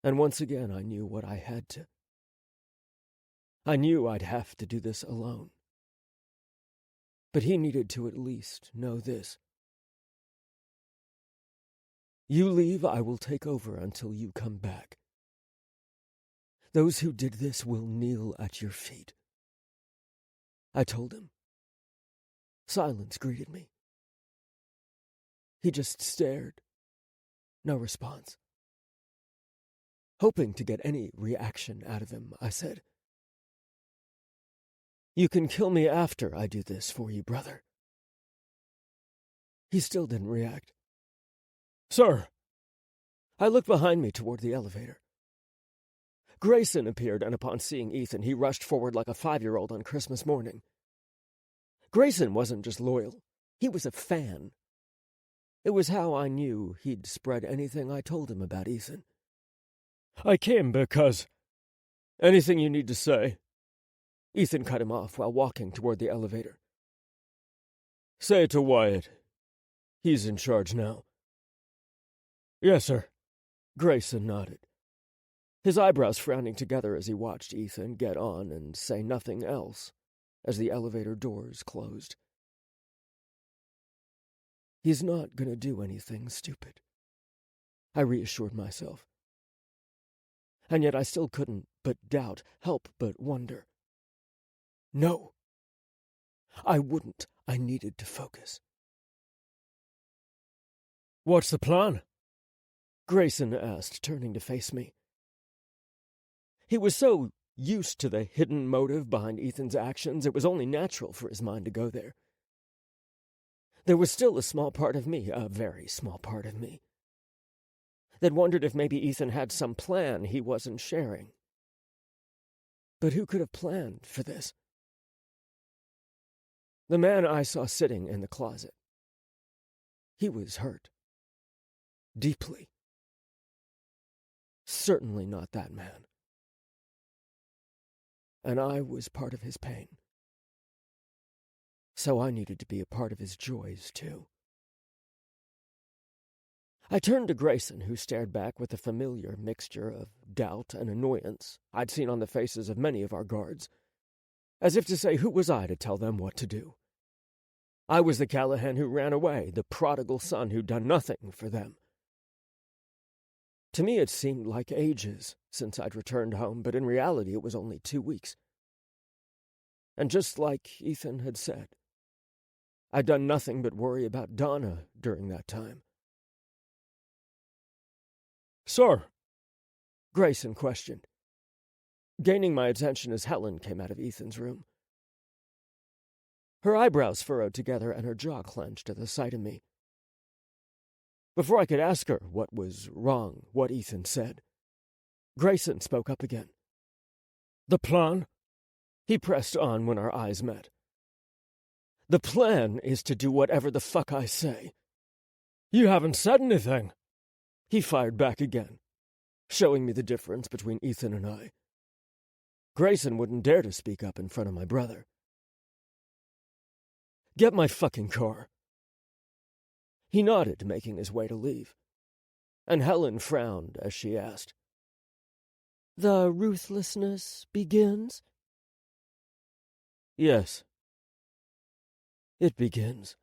And once again I knew what I had to. I knew I'd have to do this alone. But he needed to at least know this. You leave, I will take over until you come back. Those who did this will kneel at your feet. I told him. Silence greeted me. He just stared. No response. Hoping to get any reaction out of him, I said, You can kill me after I do this for you, brother. He still didn't react. Sir! I looked behind me toward the elevator. Grayson appeared, and upon seeing Ethan, he rushed forward like a 5-year-old on Christmas morning. Grayson wasn't just loyal. He was a fan. It was how I knew he'd spread anything I told him about Ethan. I came because... Anything you need to say? Ethan cut him off while walking toward the elevator. Say it to Wyatt. He's in charge now. Yes, sir. Grayson nodded, his eyebrows frowning together as he watched Ethan get on and say nothing else as the elevator doors closed. He's not going to do anything stupid, I reassured myself. And yet I still couldn't but doubt, help but wonder. No. I wouldn't. I needed to focus. What's the plan? Grayson asked, turning to face me. He was so used to the hidden motive behind Ethan's actions, it was only natural for his mind to go there. There was still a small part of me, a very small part of me, that wondered if maybe Ethan had some plan he wasn't sharing. But who could have planned for this? The man I saw sitting in the closet. He was hurt. Deeply. Certainly not that man. And I was part of his pain. So I needed to be a part of his joys, too. I turned to Grayson, who stared back with the familiar mixture of doubt and annoyance I'd seen on the faces of many of our guards, as if to say, who was I to tell them what to do? I was the Callahan who ran away, the prodigal son who'd done nothing for them. To me it seemed like ages since I'd returned home, but in reality it was only 2 weeks. And just like Ethan had said, I'd done nothing but worry about Donna during that time. Sir? Grayson questioned, gaining my attention as Helen came out of Ethan's room. Her eyebrows furrowed together and her jaw clenched at the sight of me. Before I could ask her what was wrong, what Ethan said, Grayson spoke up again. The plan? He pressed on when our eyes met. The plan is to do whatever the fuck I say. You haven't said anything. He fired back again, showing me the difference between Ethan and I. Grayson wouldn't dare to speak up in front of my brother. Get my fucking car. He nodded, making his way to leave. And Helen frowned as she asked, The ruthlessness begins? Yes. It begins.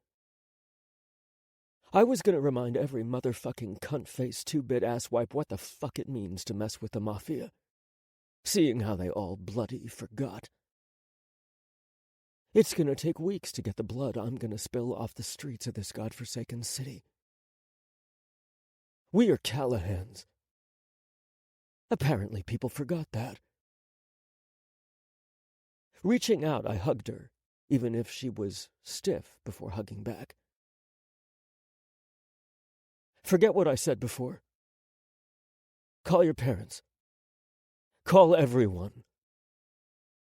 I was going to remind every motherfucking cunt-faced 2-bit asswipe what the fuck it means to mess with the Mafia, seeing how they all bloody forgot. It's going to take weeks to get the blood I'm going to spill off the streets of this godforsaken city. We are Callahans. Apparently people forgot that. Reaching out, I hugged her, even if she was stiff before hugging back. Forget what I said before. Call your parents. Call everyone.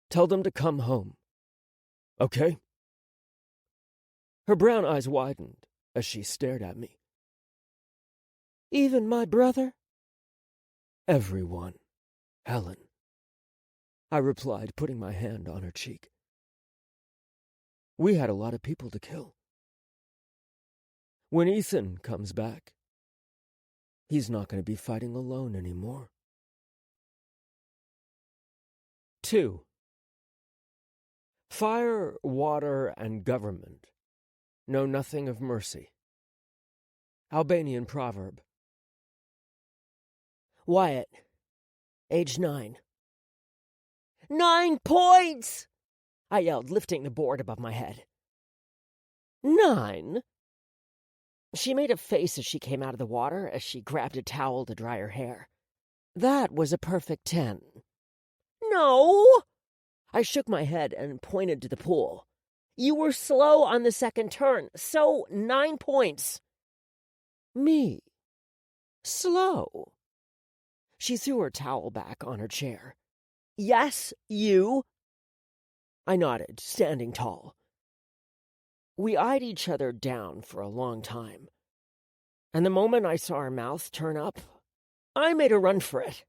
Tell them to come home. Okay? Her brown eyes widened as she stared at me. Even my brother? Everyone, Helen. I replied, putting my hand on her cheek. We had a lot of people to kill. When Ethan comes back, he's not going to be fighting alone anymore. 2. Fire, water, and government know nothing of mercy. Albanian proverb. Wyatt, age 9. 9 points! I yelled, lifting the board above my head. 9? She made a face as she came out of the water as she grabbed a towel to dry her hair. That was a perfect 10. No! I shook my head and pointed to the pool. You were slow on the second turn, so 9 points. Me? Slow? She threw her towel back on her chair. Yes, you. I nodded, standing tall. We eyed each other down for a long time, and the moment I saw her mouth turn up, I made a run for it.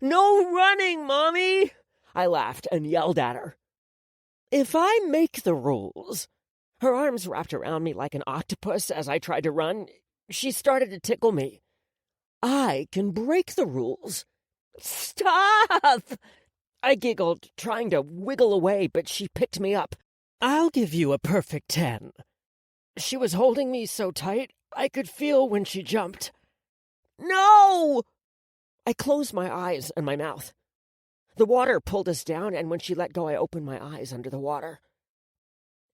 No running, Mommy! I laughed and yelled at her. If I make the rules... Her arms wrapped around me like an octopus as I tried to run. She started to tickle me. I can break the rules. Stop! I giggled, trying to wiggle away, but she picked me up. I'll give you a perfect 10. She was holding me so tight, I could feel when she jumped. No! I closed my eyes and my mouth. The water pulled us down, and when she let go, I opened my eyes under the water.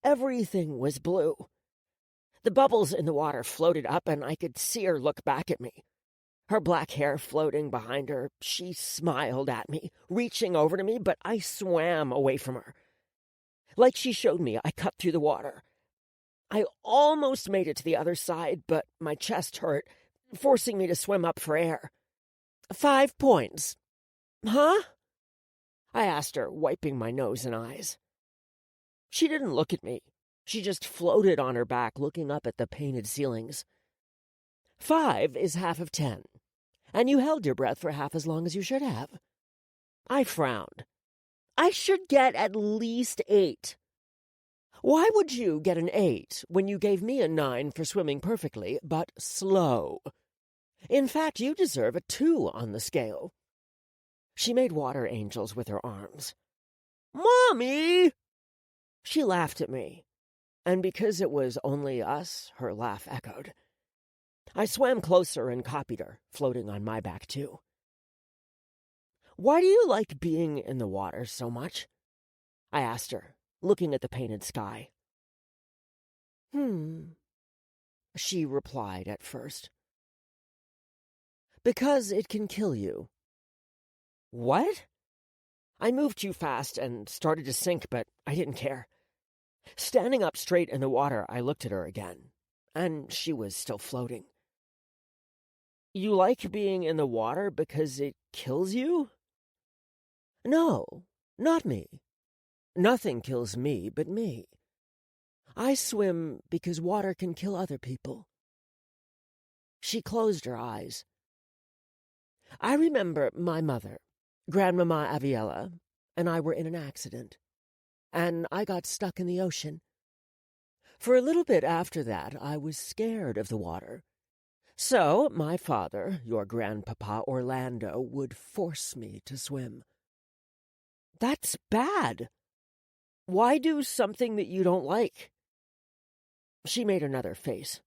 Everything was blue. The bubbles in the water floated up, and I could see her look back at me. Her black hair floating behind her, she smiled at me, reaching over to me, but I swam away from her. Like she showed me, I cut through the water. I almost made it to the other side, but my chest hurt, forcing me to swim up for air. 5 points. Huh? I asked her, wiping my nose and eyes. She didn't look at me. She just floated on her back, looking up at the painted ceilings. 5 is half of 10, and you held your breath for half as long as you should have. I frowned. I should get at least 8. Why would you get an 8 when you gave me a 9 for swimming perfectly, but slow? In fact, you deserve a 2 on the scale. She made water angels with her arms. Mommy! She laughed at me, and because it was only us, her laugh echoed. I swam closer and copied her, floating on my back too. Why do you like being in the water so much? I asked her, looking at the painted sky. She replied at first. Because it can kill you. What? I moved too fast and started to sink, but I didn't care. Standing up straight in the water, I looked at her again, and she was still floating. You like being in the water because it kills you? No, not me. Nothing kills me but me. I swim because water can kill other people. She closed her eyes. I remember my mother, Grandmama Aviella, and I were in an accident, and I got stuck in the ocean. For a little bit after that, I was scared of the water. So my father, your grandpapa Orlando, would force me to swim. That's bad. Why do something that you don't like? She made another face.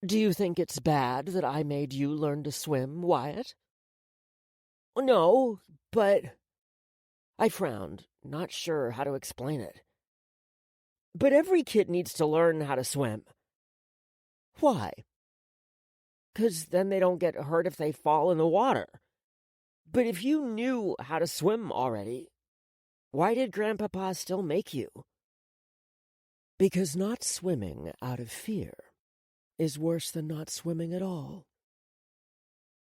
Do you think it's bad that I made you learn to swim, Wyatt? No, but... I frowned, not sure how to explain it. But every kid needs to learn how to swim. Why? 'Cause then they don't get hurt if they fall in the water. But if you knew how to swim already, why did Grandpapa still make you? Because not swimming out of fear is worse than not swimming at all,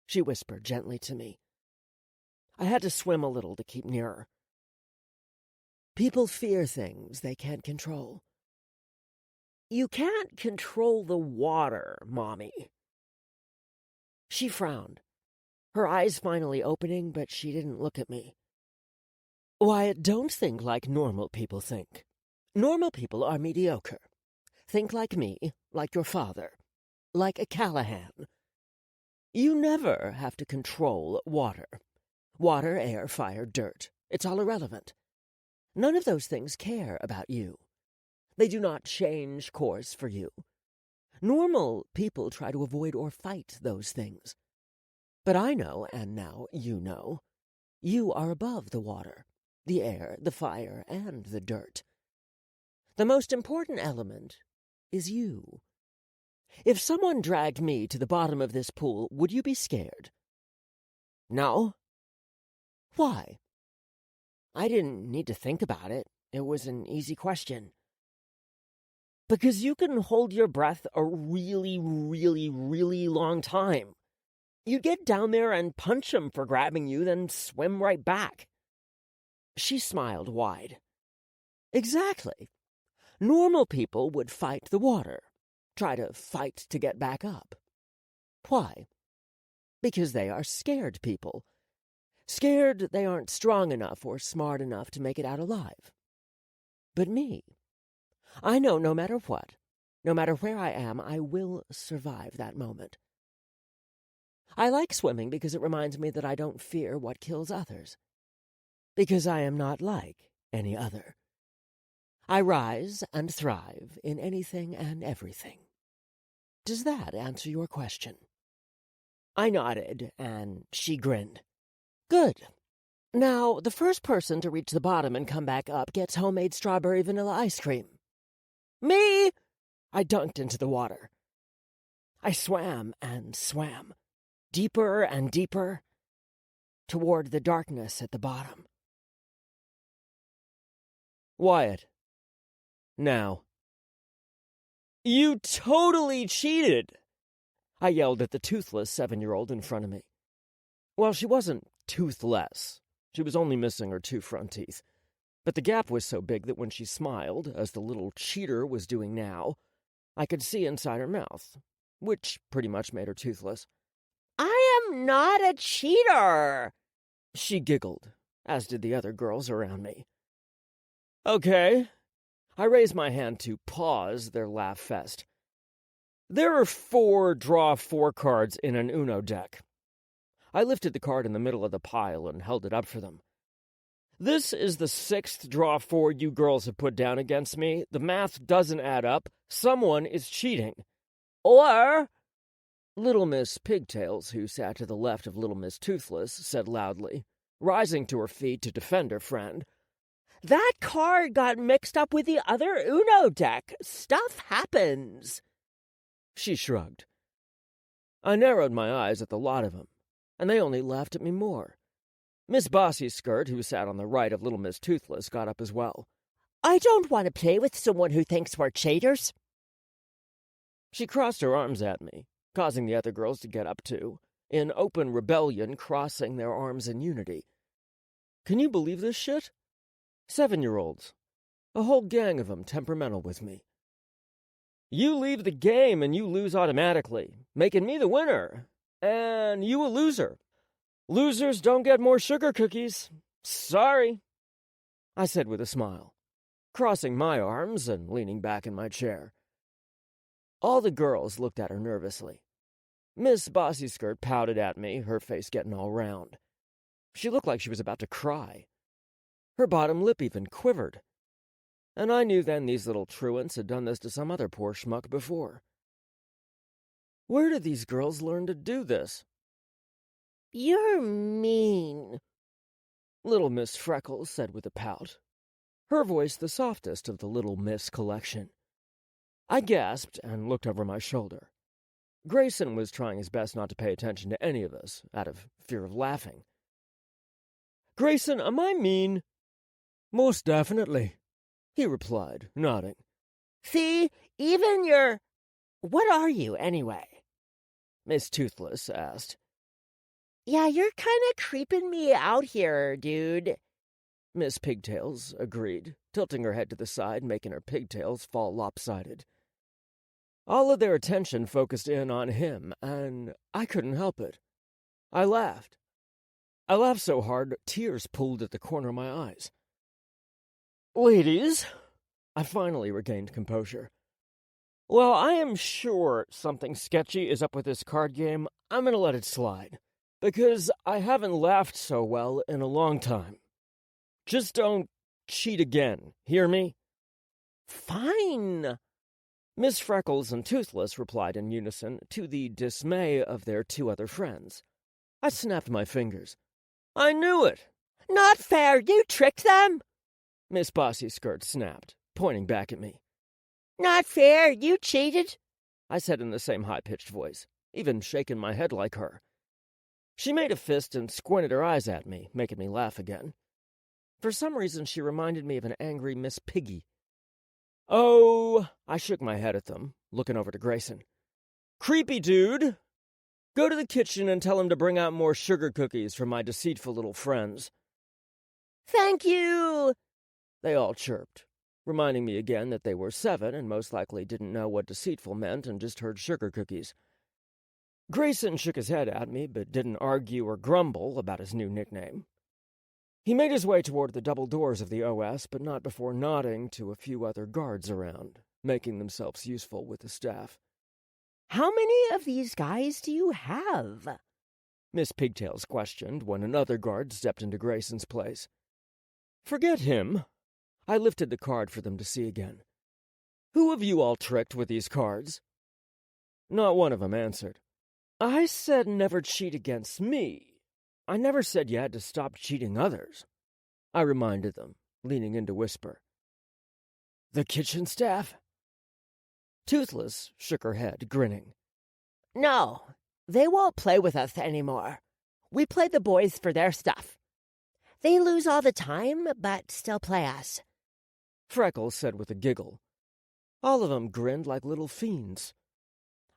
she whispered gently to me. I had to swim a little to keep nearer. People fear things they can't control. You can't control the water, Mommy. She frowned, her eyes finally opening, but she didn't look at me. Wyatt, don't think like normal people think. Normal people are mediocre. Think like me, like your father, like a Callahan. You never have to control water. Water, air, fire, dirt. It's all irrelevant. None of those things care about you. They do not change course for you. Normal people try to avoid or fight those things. But I know, and now you know, you are above the water, the air, the fire, and the dirt. The most important element is you. If someone dragged me to the bottom of this pool, would you be scared? No? Why? I didn't need to think about it. It was an easy question. Because you can hold your breath a really, really, really long time. You'd get down there and punch them for grabbing you, then swim right back. She smiled wide. Exactly. Normal people would fight the water, try to fight to get back up. Why? Because they are scared people. Scared they aren't strong enough or smart enough to make it out alive. But me, I know no matter what, no matter where I am, I will survive that moment. I like swimming because it reminds me that I don't fear what kills others. Because I am not like any other. I rise and thrive in anything and everything. Does that answer your question? I nodded, and she grinned. Good. Now, the first person to reach the bottom and come back up gets homemade strawberry vanilla ice cream. Me! I dunked into the water. I swam and swam, deeper and deeper, toward the darkness at the bottom. Wyatt. Now. You totally cheated! I yelled at the toothless 7-year-old in front of me. Well, she wasn't toothless. She was only missing her 2 front teeth. But the gap was so big that when she smiled, as the little cheater was doing now, I could see inside her mouth, which pretty much made her toothless. I am not a cheater! She giggled, as did the other girls around me. Okay. I raised my hand to pause their laugh fest. There are 4 draw 4 cards in an Uno deck. I lifted the card in the middle of the pile and held it up for them. This is the 6th draw 4 you girls have put down against me. The math doesn't add up. Someone is cheating. Or... Little Miss Pigtails, who sat to the left of Little Miss Toothless, said loudly, rising to her feet to defend her friend. That card got mixed up with the other Uno deck. Stuff happens. She shrugged. I narrowed my eyes at the lot of them, and they only laughed at me more. Miss Bossy Skirt, who sat on the right of Little Miss Toothless, got up as well. I don't want to play with someone who thinks we're cheaters. She crossed her arms at me, causing the other girls to get up too, in open rebellion, crossing their arms in unity. Can you believe this shit? 7-year-olds. A whole gang of them temperamental with me. You leave the game and you lose automatically, making me the winner, and you a loser. Losers don't get more sugar cookies. Sorry, I said with a smile, crossing my arms and leaning back in my chair. All the girls looked at her nervously. Miss Bossy Skirt pouted at me, her face getting all round. She looked like she was about to cry. Her bottom lip even quivered. And I knew then these little truants had done this to some other poor schmuck before. Where did these girls learn to do this? You're mean, Little Miss Freckles said with a pout, her voice the softest of the Little Miss collection. I gasped and looked over my shoulder. Grayson was trying his best not to pay attention to any of us, out of fear of laughing. Grayson, am I mean?" "Most definitely," he replied, nodding. See, even your... What are you, anyway?" Miss Toothless asked. "Yeah, you're kind of creeping me out here, dude." Miss Pigtails agreed, tilting her head to the side, making her pigtails fall lopsided. All of their attention focused in on him, and I couldn't help it. I laughed. I laughed so hard, tears pooled at the corner of my eyes. "Ladies," I finally regained composure. "Well, I am sure something sketchy is up with this card game. I'm going to let it slide, because I haven't laughed so well in a long time. Just don't cheat again, hear me?" "Fine." Miss Freckles and Toothless replied in unison, to the dismay of their two other friends. I snapped my fingers. "I knew it!" "Not fair, you tricked them." Miss Bossy Skirt snapped, pointing back at me. "Not fair, you cheated," I said in the same high-pitched voice, even shaking my head like her. She made a fist and squinted her eyes at me, making me laugh again. For some reason, she reminded me of an angry Miss Piggy. "Oh," I shook my head at them, looking over to Grayson. "Creepy dude! Go to the kitchen and tell him to bring out more sugar cookies for my deceitful little friends." "Thank you," they all chirped, reminding me again that they were 7 and most likely didn't know what deceitful meant and just heard sugar cookies. Grayson shook his head at me, but didn't argue or grumble about his new nickname. He made his way toward the double doors of the OS, but not before nodding to a few other guards around, making themselves useful with the staff. "How many of these guys do you have?" Miss Pigtails questioned when another guard stepped into Grayson's place. "Forget him." I lifted the card for them to see again. "Who have you all tricked with these cards?" Not one of them answered. "I said never cheat against me. I never said you had to stop cheating others," I reminded them, leaning in to whisper. "The kitchen staff?" Toothless shook her head, grinning. "No, they won't play with us anymore. We play the boys for their stuff. They lose all the time, but still play us," Freckles said with a giggle. All of them grinned like little fiends.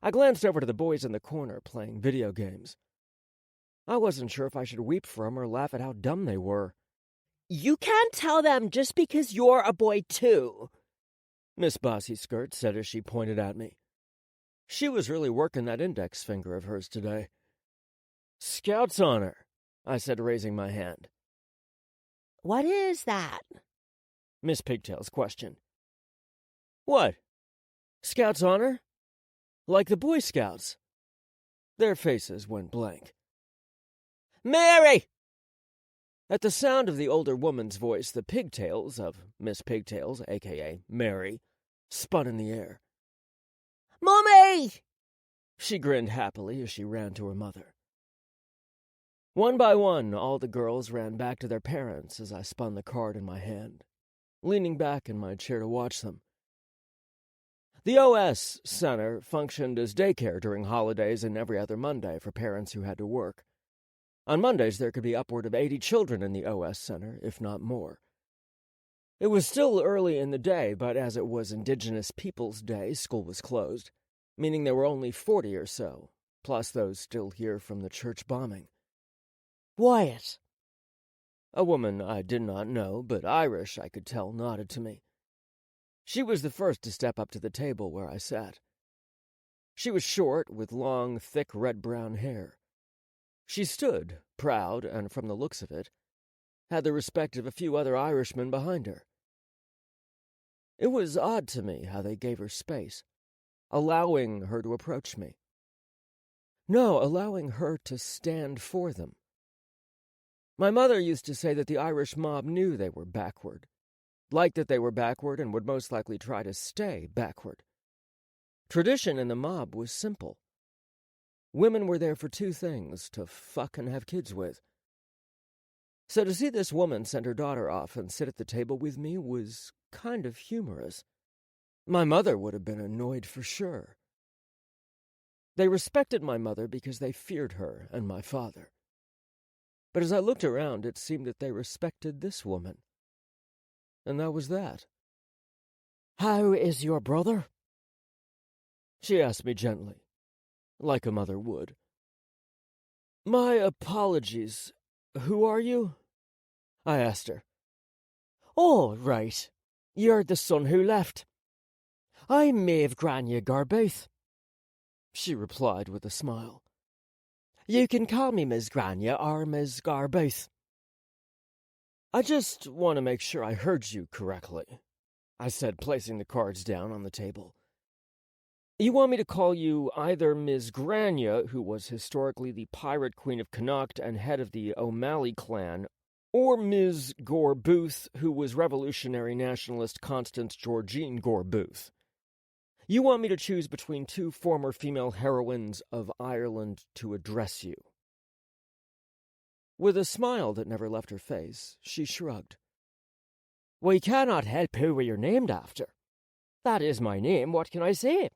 I glanced over to the boys in the corner playing video games. I wasn't sure if I should weep for them or laugh at how dumb they were. "You can't tell them just because you're a boy, too," Miss Bossy Skirt said as she pointed at me. She was really working that index finger of hers today. "Scout's honor," I said, raising my hand. "What is that?" Miss Pigtails questioned. "What? Scout's honor? Like the Boy Scouts?" Their faces went blank. "Mary!" At the sound of the older woman's voice, the pigtails of Miss Pigtails, a.k.a. Mary, spun in the air. "Mommy!" She grinned happily as she ran to her mother. One by one, all the girls ran back to their parents as I spun the card in my hand, leaning back in my chair to watch them. The OS Center functioned as daycare during holidays and every other Monday for parents who had to work. On Mondays, there could be upward of 80 children in the OS Center, if not more. It was still early in the day, but as it was Indigenous Peoples' Day, school was closed, meaning there were only 40 or so, plus those still here from the church bombing. "Wyatt." A woman I did not know, but Irish, I could tell, nodded to me. She was the first to step up to the table where I sat. She was short, with long, thick red-brown hair. She stood, proud, and from the looks of it, had the respect of a few other Irishmen behind her. It was odd to me how they gave her space, allowing her to approach me. No, allowing her to stand for them. My mother used to say that the Irish mob knew they were backward, liked that they were backward, and would most likely try to stay backward. Tradition in the mob was simple. Women were there for 2 things, to fuck and have kids with. So to see this woman send her daughter off and sit at the table with me was kind of humorous. My mother would have been annoyed for sure. They respected my mother because they feared her and my father. But as I looked around, it seemed that they respected this woman. And that was that. "How is your brother?" She asked me gently, like a mother would. "My apologies. Who are you?" I asked her. "Oh, right. You're the son who left. I'm Maeve Grania Garbooth," she replied with a smile. "You can call me Ms. Grania or Ms. Garbooth." "I just want to make sure I heard you correctly," I said, placing the cards down on the table. "You want me to call you either Ms. Grania, who was historically the pirate queen of Connacht and head of the O'Malley clan, or Ms. Gore-Booth, who was revolutionary nationalist Constance Georgine Gore-Booth. You want me to choose between two former female heroines of Ireland to address you." With a smile that never left her face, she shrugged. "We cannot help who we are named after. That is my name, what can I say?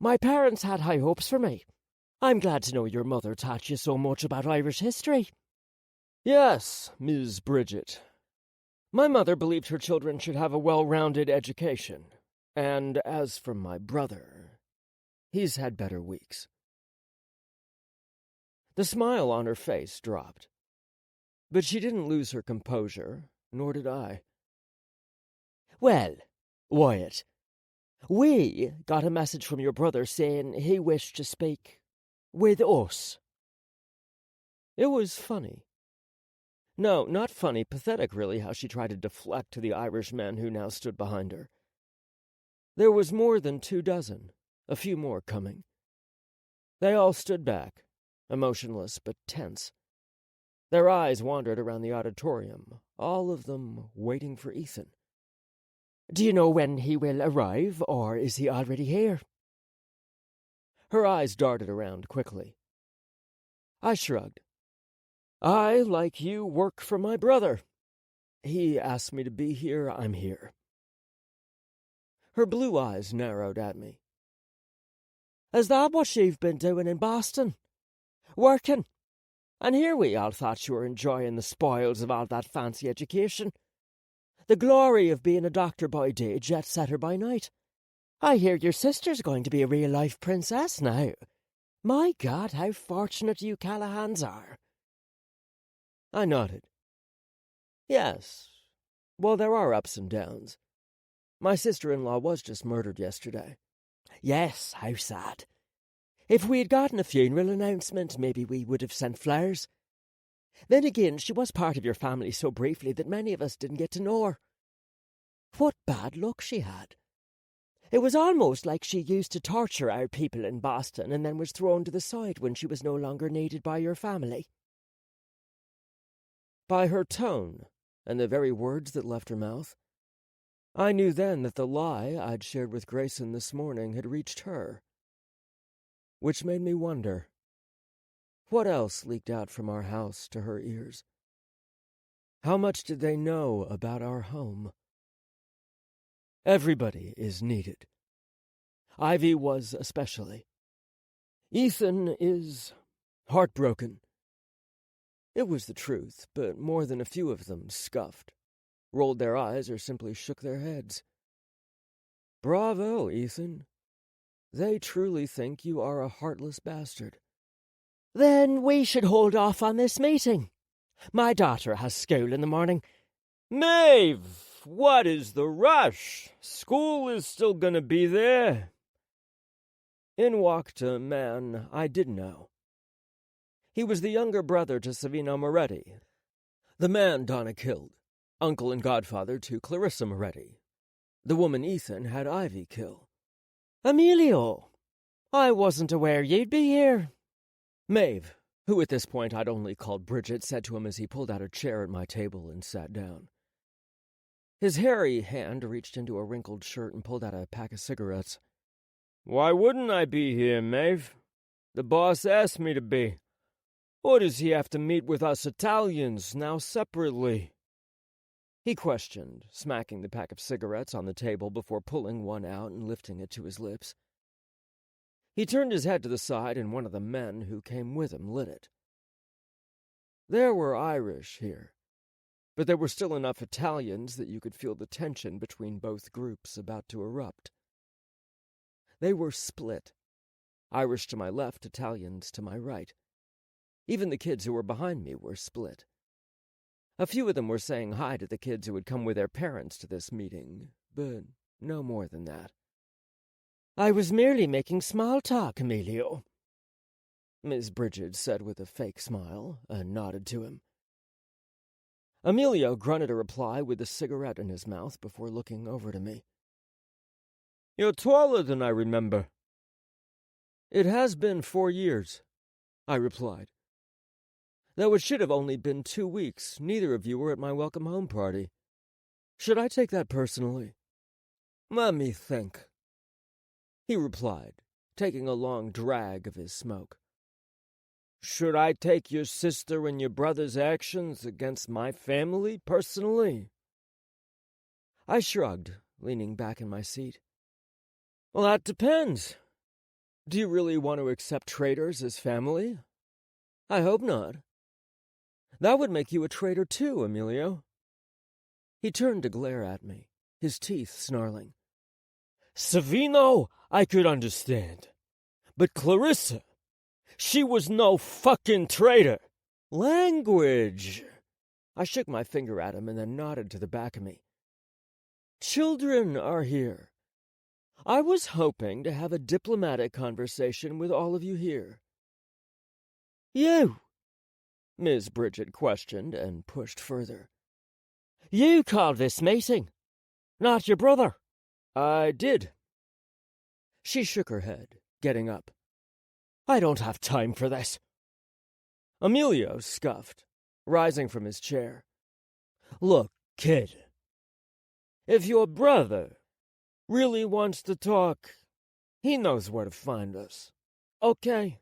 My parents had high hopes for me. I'm glad to know your mother taught you so much about Irish history." "Yes, Ms. Bridget. My mother believed her children should have a well-rounded education. And as for my brother, he's had better weeks." The smile on her face dropped. But she didn't lose her composure, nor did I. "Well, Wyatt, we got a message from your brother saying he wished to speak with us." It was funny. No, not funny, pathetic really, how she tried to deflect to the Irish men who now stood behind her. There was more than 24, a few more coming. They all stood back, emotionless but tense. Their eyes wandered around the auditorium, all of them waiting for Ethan. "Do you know when he will arrive, or is he already here?" Her eyes darted around quickly. I shrugged. "I, like you, work for my brother. He asked me to be here, I'm here." Her blue eyes narrowed at me. "Is that what you've been doing in Boston? Working? And here we all thought you were enjoying the spoils of all that fancy education. The glory of being a doctor by day, jet setter by night. I hear your sister's going to be a real-life princess now. My God, how fortunate you Callahans are." I nodded. "Yes. Well, there are ups and downs. My sister-in-law was just murdered yesterday." "Yes, how sad. If we had gotten a funeral announcement, maybe we would have sent flowers. Then again, she was part of your family so briefly that many of us didn't get to know her. What bad luck she had. It was almost like she used to torture our people in Boston and then was thrown to the side when she was no longer needed by your family." By her tone and the very words that left her mouth, I knew then that the lie I'd shared with Grayson this morning had reached her. Which made me wonder, what else leaked out from our house to her ears? How much did they know about our home? Everybody is needed. Ivy was especially. Ethan is heartbroken. It was the truth, but more than a few of them scuffed, rolled their eyes, or simply shook their heads. Bravo, Ethan. They truly think you are a heartless bastard. "Then we should hold off on this meeting. My daughter has school in the morning." "Maeve, what is the rush? School is still gonna be there." In walked a man I did know. He was the younger brother to Savino Moretti, the man Donna killed, uncle and godfather to Clarissa Moretti. The woman Ethan had Ivy kill. "Emilio, I wasn't aware you'd be here." Maeve, who at this point I'd only called Bridget, said to him as he pulled out a chair at my table and sat down. His hairy hand reached into a wrinkled shirt and pulled out a pack of cigarettes. "Why wouldn't I be here, Maeve? The boss asked me to be. Or does he have to meet with us Italians, now separately?" He questioned, smacking the pack of cigarettes on the table before pulling one out and lifting it to his lips. He turned his head to the side, and one of the men who came with him lit it. There were Irish here, but there were still enough Italians that you could feel the tension between both groups about to erupt. They were split. Irish to my left, Italians to my right. Even the kids who were behind me were split. A few of them were saying hi to the kids who had come with their parents to this meeting, but no more than that. "I was merely making small talk, Emilio," Miss Bridget said with a fake smile, and nodded to him. Emilio grunted a reply with a cigarette in his mouth before looking over to me. "You're taller than I remember." "It has been 4 years," I replied. "Though it should have only been 2 weeks. Neither of you were at my welcome home party. Should I take that personally?" "Let me think," he replied, taking a long drag of his smoke. "Should I take your sister and your brother's actions against my family personally?" I shrugged, leaning back in my seat. "Well, that depends. Do you really want to accept traitors as family? I hope not. That would make you a traitor too, Emilio." He turned to glare at me, his teeth snarling. "Savino, I could understand. But Clarissa, she was no fucking traitor." "Language!" I shook my finger at him and then nodded to the back of me. "Children are here. I was hoping to have a diplomatic conversation with all of you here." "You?" Ms. Bridget questioned and pushed further. "You called this meeting, not your brother." "I did." She shook her head, getting up. "I don't have time for this." Emilio scuffed, rising from his chair. "Look, kid, if your brother really wants to talk, he knows where to find us. Okay?"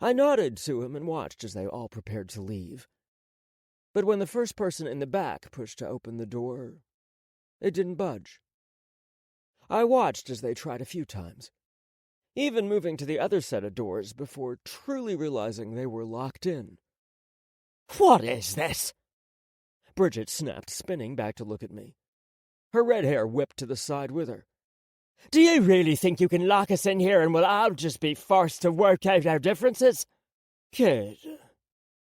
I nodded to him and watched as they all prepared to leave. But when the first person in the back pushed to open the door, it didn't budge. I watched as they tried a few times, even moving to the other set of doors before truly realizing they were locked in. "What is this?" Bridget snapped, spinning back to look at me. Her red hair whipped to the side with her. "Do you really think you can lock us in here and we'll all just be forced to work out our differences?" "Kid,"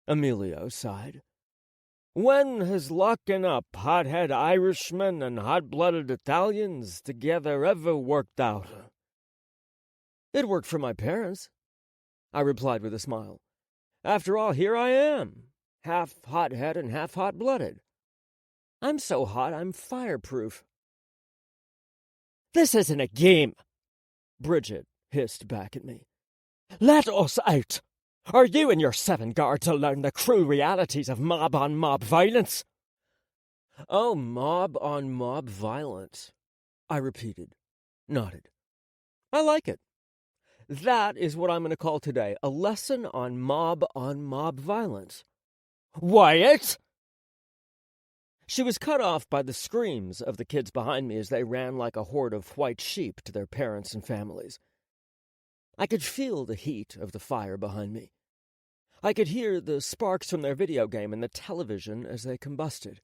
Emilio sighed. "When has locking up hothead Irishmen and hot-blooded Italians together ever worked out?" "It worked for my parents," I replied with a smile. "After all, here I am, half hothead and half hot-blooded. I'm so hot I'm fireproof." "This isn't a game," Bridget hissed back at me. "Let us out, or you and your 7 guards will learn the cruel realities of mob-on-mob violence." "Oh, mob-on-mob violence," I repeated, nodded. "I like it. That is what I'm going to call today, a lesson on mob-on-mob violence." "Wyatt!" She was cut off by the screams of the kids behind me as they ran like a horde of white sheep to their parents and families. I could feel the heat of the fire behind me. I could hear the sparks from their video game and the television as they combusted.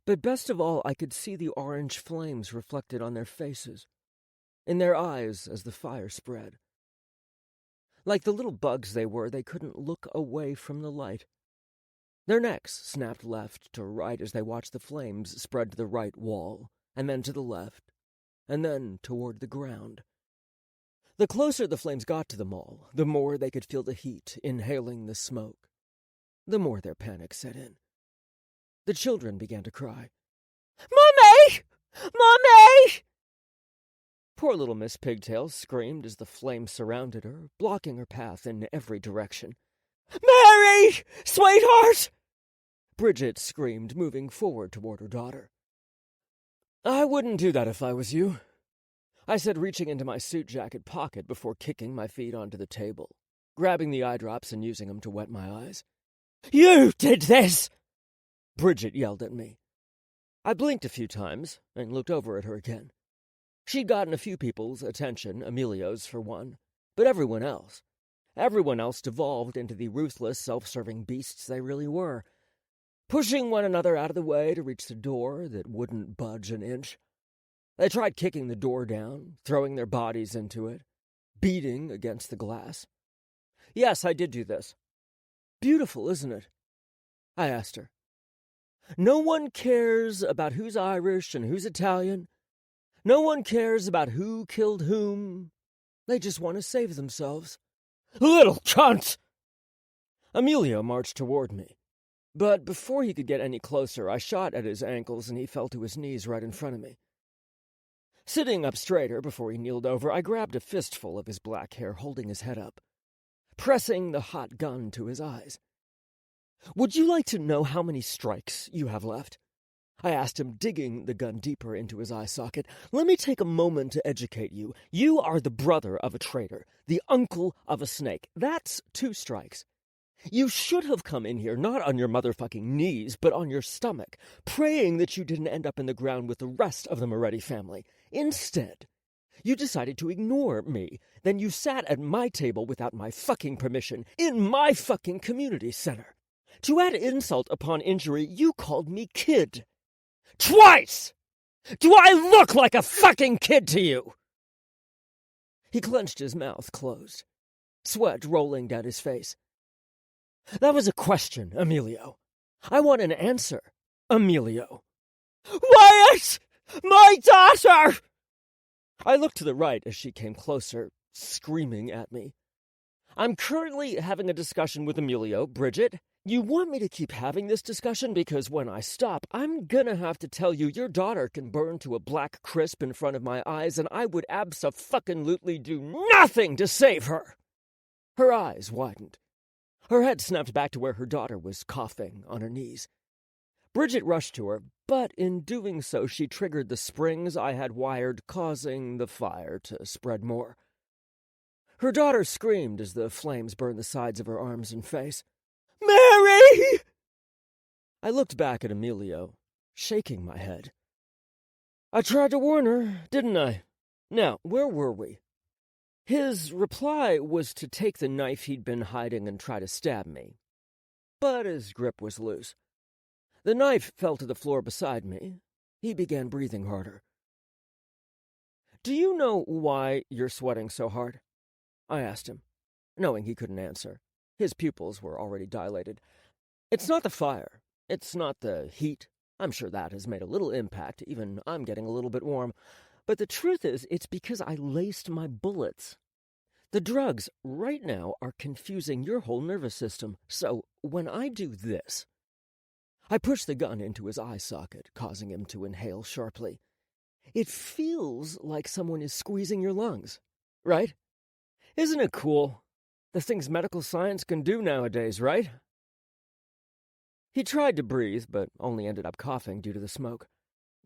But best of all, I could see the orange flames reflected on their faces, in their eyes as the fire spread. Like the little bugs they were, they couldn't look away from the light. Their necks snapped left to right as they watched the flames spread to the right wall, and then to the left, and then toward the ground. The closer the flames got to them all, the more they could feel the heat inhaling the smoke, the more their panic set in. The children began to cry. "Mommy! Mommy!" Poor little Miss Pigtail screamed as the flames surrounded her, blocking her path in every direction. "Mary! Sweetheart!" Bridget screamed, moving forward toward her daughter. "I wouldn't do that if I was you," I said, reaching into my suit jacket pocket before kicking my feet onto the table, grabbing the eye drops and using them to wet my eyes. "You did this!" Bridget yelled at me. I blinked a few times and looked over at her again. She'd gotten a few people's attention, Emilio's for one, but everyone else, Everyone else devolved into the ruthless, self-serving beasts they really were, pushing one another out of the way to reach the door that wouldn't budge an inch. They tried kicking the door down, throwing their bodies into it, beating against the glass. Yes, I did do this. Beautiful, isn't it? I asked her. No one cares about who's Irish and who's Italian. No one cares about who killed whom. They just want to save themselves. Little cunt! Emilio marched toward me. But before he could get any closer, I shot at his ankles and he fell to his knees right in front of me. Sitting up straighter before he kneeled over, I grabbed a fistful of his black hair, holding his head up, pressing the hot gun to his eyes. Would you like to know how many strikes you have left? I asked him, digging the gun deeper into his eye socket. Let me take a moment to educate you. You are the brother of a traitor, the uncle of a snake. That's 2 strikes. You should have come in here not on your motherfucking knees, but on your stomach, praying that you didn't end up in the ground with the rest of the Moretti family. Instead, you decided to ignore me. Then you sat at my table without my fucking permission, in my fucking community center. To add insult upon injury, you called me kid. Twice! Do I look like a fucking kid to you? He clenched his mouth closed, sweat rolling down his face. That was a question, Emilio. I want an answer, Emilio. Wyatt! My daughter! I looked to the right as she came closer, screaming at me. I'm currently having a discussion with Emilio, Bridget. You want me to keep having this discussion because when I stop, I'm gonna have to tell you your daughter can burn to a black crisp in front of my eyes and I would abso-fucking-lutely do nothing to save her. Her eyes widened. Her head snapped back to where her daughter was coughing on her knees. Bridget rushed to her, but in doing so she triggered the springs I had wired, causing the fire to spread more. Her daughter screamed as the flames burned the sides of her arms and face. Mary! I looked back at Emilio, shaking my head. I tried to warn her, didn't I? Now, where were we? His reply was to take the knife he'd been hiding and try to stab me. But his grip was loose. The knife fell to the floor beside me. He began breathing harder. Do you know why you're sweating so hard? I asked him, knowing he couldn't answer. His pupils were already dilated. It's not the fire. It's not the heat. I'm sure that has made a little impact. Even I'm getting a little bit warm. But the truth is, it's because I laced my bullets. The drugs right now are confusing your whole nervous system. So when I do this, I push the gun into his eye socket, causing him to inhale sharply. It feels like someone is squeezing your lungs, right? Isn't it cool? The things medical science can do nowadays, right? He tried to breathe, but only ended up coughing due to the smoke.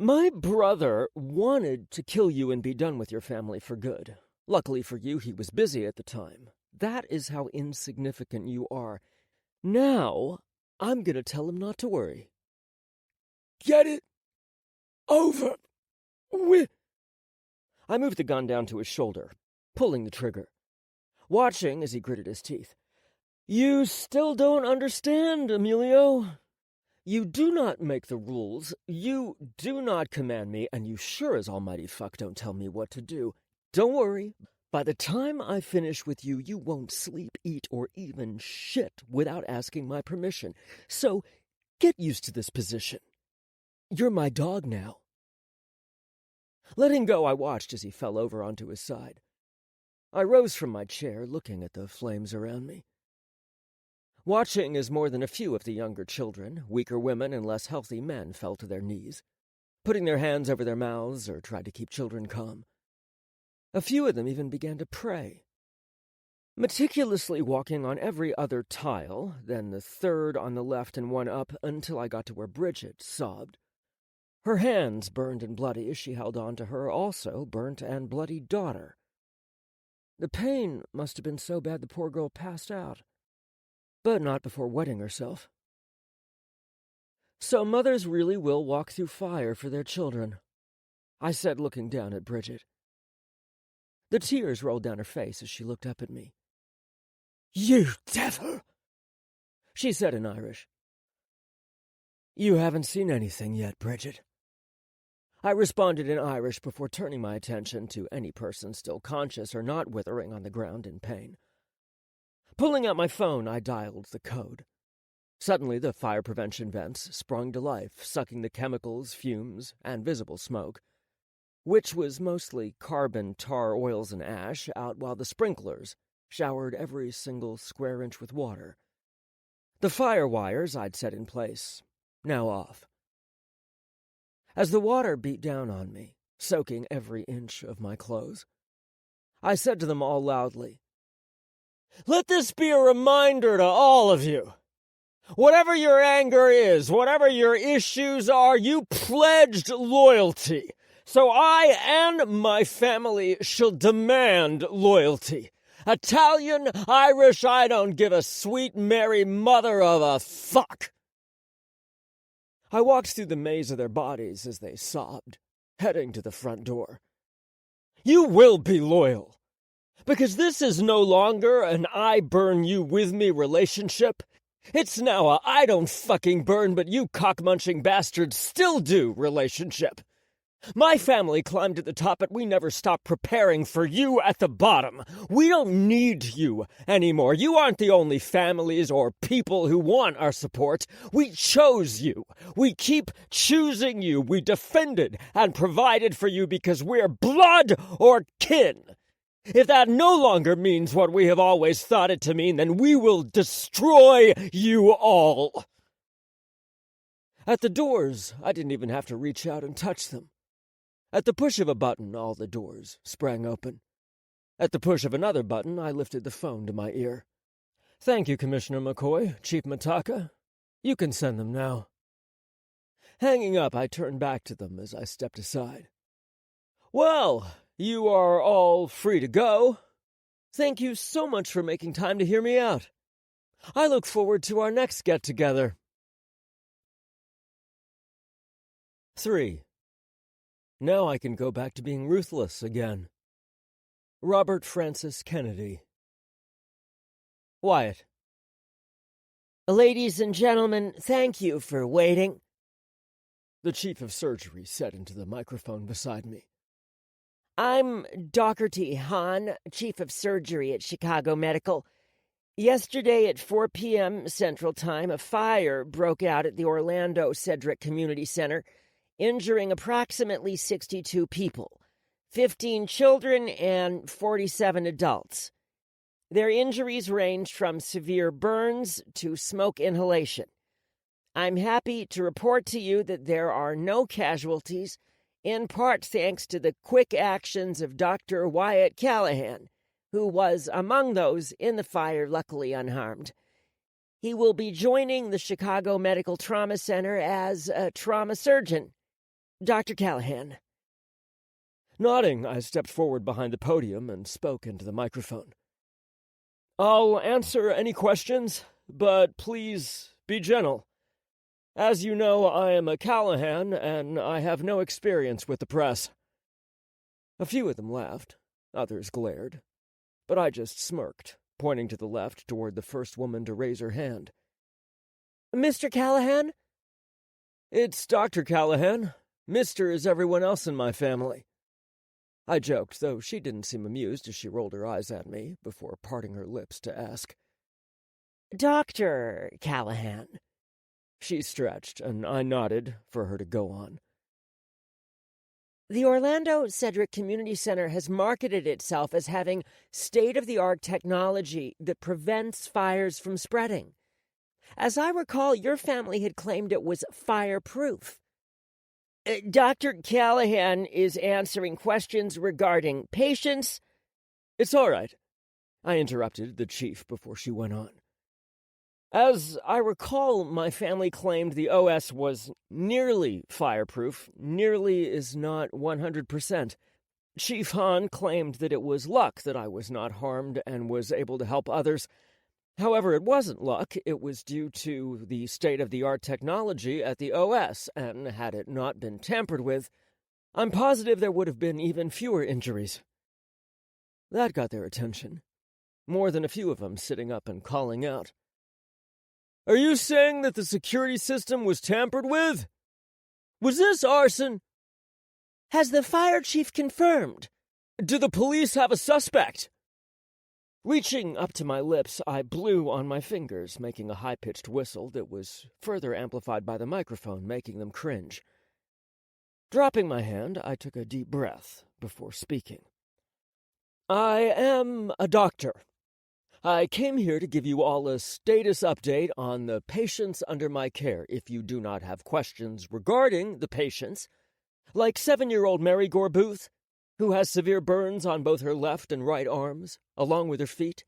My brother wanted to kill you and be done with your family for good. Luckily for you, he was busy at the time. That is how insignificant you are. Now, I'm gonna tell him not to worry. Get it over with. I moved the gun down to his shoulder, pulling the trigger, watching as he gritted his teeth. You still don't understand, Emilio. You do not make the rules, you do not command me, and you sure as almighty fuck don't tell me what to do. Don't worry, by the time I finish with you, you won't sleep, eat, or even shit without asking my permission. So, get used to this position. You're my dog now. Letting go, I watched as he fell over onto his side. I rose from my chair, looking at the flames around me. Watching as more than a few of the younger children, weaker women, and less healthy men fell to their knees, putting their hands over their mouths or tried to keep children calm. A few of them even began to pray, meticulously walking on every other tile, then the third on the left and one up until I got to where Bridget sobbed. Her hands burned and bloody as she held on to her also burnt and bloody daughter. The pain must have been so bad the poor girl passed out. But not before wetting herself. So mothers really will walk through fire for their children, I said, looking down at Bridget. The tears rolled down her face as she looked up at me. You devil! She said in Irish. You haven't seen anything yet, Bridget. I responded in Irish before turning my attention to any person still conscious or not withering on the ground in pain. Pulling out my phone, I dialed the code. Suddenly, the fire prevention vents sprung to life, sucking the chemicals, fumes, and visible smoke, which was mostly carbon, tar, oils, and ash, out while the sprinklers showered every single square inch with water. The fire wires I'd set in place, now off. As the water beat down on me, soaking every inch of my clothes, I said to them all loudly, "Let this be a reminder to all of you. Whatever your anger is, whatever your issues are, you pledged loyalty. So I and my family shall demand loyalty. Italian, Irish, I don't give a sweet Mary mother of a fuck." I walked through the maze of their bodies as they sobbed, heading to the front door. You will be loyal, because this is no longer an I burn you with me relationship. It's now a I don't fucking burn but you cock-munching bastards still do relationship. My family climbed to the top, but we never stopped preparing for you at the bottom. We don't need you anymore. You aren't the only families or people who want our support. We chose you. We keep choosing you. We defended and provided for you because we're blood or kin. If that no longer means what we have always thought it to mean, then we will destroy you all. At the doors, I didn't even have to reach out and touch them. At the push of a button, all the doors sprang open. At the push of another button, I lifted the phone to my ear. Thank you, Commissioner McCoy, Chief Mataka. You can send them now. Hanging up, I turned back to them as I stepped aside. Well, you are all free to go. Thank you so much for making time to hear me out. I look forward to our next get-together. 3. Now I can go back to being ruthless again. Robert Francis Kennedy. Wyatt. Ladies and gentlemen, thank you for waiting, The chief of surgery said into the microphone beside me. I'm Doherty Hahn, chief of surgery at Chicago Medical. Yesterday at 4 p.m. Central Time, a fire broke out at the Orlando Cedric Community Center, injuring approximately 62 people, 15 children and 47 adults. Their injuries ranged from severe burns to smoke inhalation. I'm happy to report to you that there are no casualties, in part thanks to the quick actions of Dr. Wyatt Callahan, who was among those in the fire, luckily unharmed. He will be joining the Chicago Medical Trauma Center as a trauma surgeon. Dr. Callahan. Nodding, I stepped forward behind the podium and spoke into the microphone. I'll answer any questions, but please be gentle. As you know, I am a Callahan, and I have no experience with the press. A few of them laughed, others glared, but I just smirked, pointing to the left toward the first woman to raise her hand. Mr. Callahan? It's Dr. Callahan. Mr. is everyone else in my family. I joked, though she didn't seem amused as she rolled her eyes at me before parting her lips to ask. Dr. Callahan. She stretched, and I nodded for her to go on. The Orlando Cedric Community Center has marketed itself as having state-of-the-art technology that prevents fires from spreading. As I recall, your family had claimed it was fireproof. Dr. Callahan is answering questions regarding patients. It's all right, I interrupted the chief before she went on. As I recall, my family claimed the OS was nearly fireproof. Nearly is not 100%. Chief Hahn claimed that it was luck that I was not harmed and was able to help others. However, it wasn't luck. It was due to the state-of-the-art technology at the OS, and had it not been tampered with, I'm positive there would have been even fewer injuries. That got their attention. more than a few of them sitting up and calling out. "Are you saying that the security system was tampered with? Was this arson? Has the fire chief confirmed? Do the police have a suspect?" Reaching up to my lips, I blew on my fingers, making a high-pitched whistle that was further amplified by the microphone, making them cringe. Dropping my hand, I took a deep breath before speaking. "I am a doctor. I came here to give you all a status update on the patients under my care. If you do not have questions regarding the patients, like 7-year-old Mary Gore Booth, who has severe burns on both her left and right arms, along with her feet.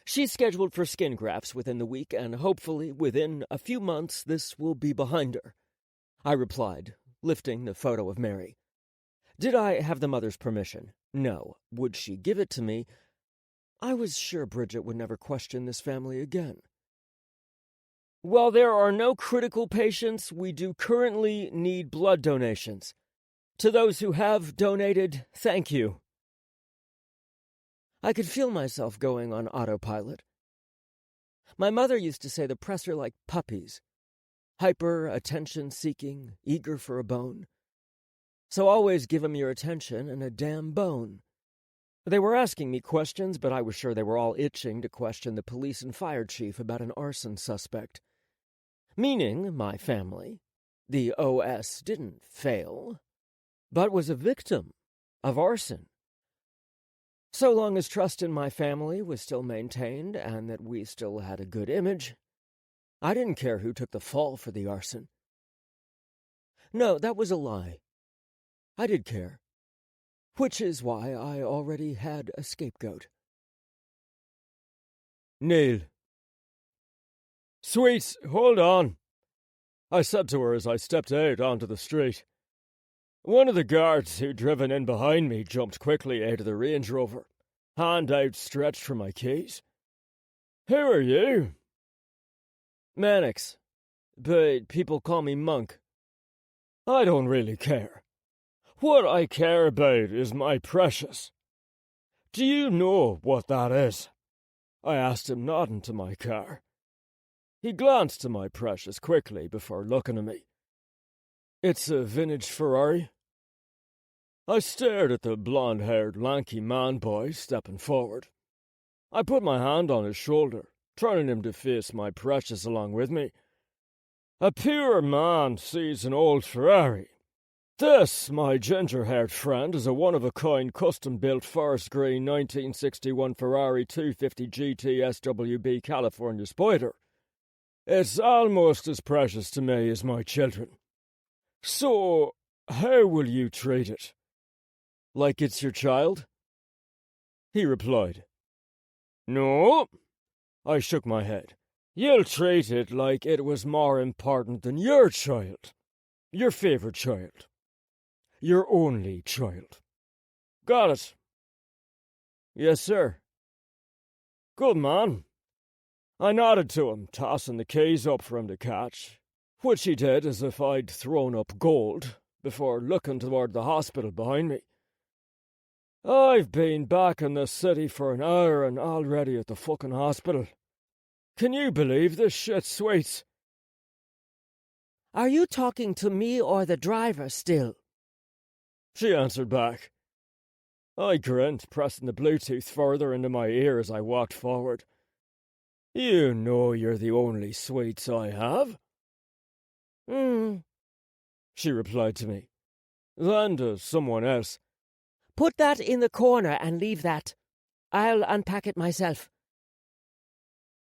She's scheduled for skin grafts within the week, and hopefully within a few months this will be behind her," I replied, lifting the photo of Mary. Did I have the mother's permission? No. Would she give it to me? I was sure Bridget would never question this family again. "While there are no critical patients, we do currently need blood donations. To those who have donated, thank you." I could feel myself going on autopilot. My mother used to say the press are like puppies, hyper, attention-seeking, eager for a bone. So always give 'em your attention and a damn bone. They were asking me questions, but I was sure they were all itching to question the police and fire chief about an arson suspect. Meaning my family, the OS, didn't fail, but was a victim of arson. So long as trust in my family was still maintained and that we still had a good image, I didn't care who took the fall for the arson. No, that was a lie. I did care. Which is why I already had a scapegoat. "Neil." "Sweet, hold on," I said to her as I stepped out onto the street. One of the guards who'd driven in behind me jumped quickly out of the Range Rover, hand outstretched for my keys. "Who are you?" "Mannix, but people call me Monk." "I don't really care. What I care about is my precious. Do you know what that is?" I asked him, nodding to my car. He glanced to my precious quickly before looking at me. "It's a vintage Ferrari." I stared at the blonde-haired, lanky man-boy stepping forward. I put my hand on his shoulder, turning him to face my precious along with me. A pure man sees an old Ferrari. This, my ginger-haired friend, is a one-of-a-kind custom-built forest green 1961 Ferrari 250 GT SWB California Spider. It's almost as precious to me as my children. So, how will you treat it? Like it's your child? He replied. No. I shook my head. You'll treat it like it was more important than your child. Your favorite child. Your only child. Got it? Yes, sir. Good man. I nodded to him, tossing the keys up for him to catch, which he did as if I'd thrown up gold, before looking toward the hospital behind me. I've been back in this city for an hour and already at the fucking hospital. Can you believe this shit, Sweets? Are you talking to me or the driver still? She answered back. I grinned, pressing the Bluetooth further into my ear as I walked forward. You know you're the only Sweets I have. She replied to me. Then to someone else. Put that in the corner and leave that. I'll unpack it myself.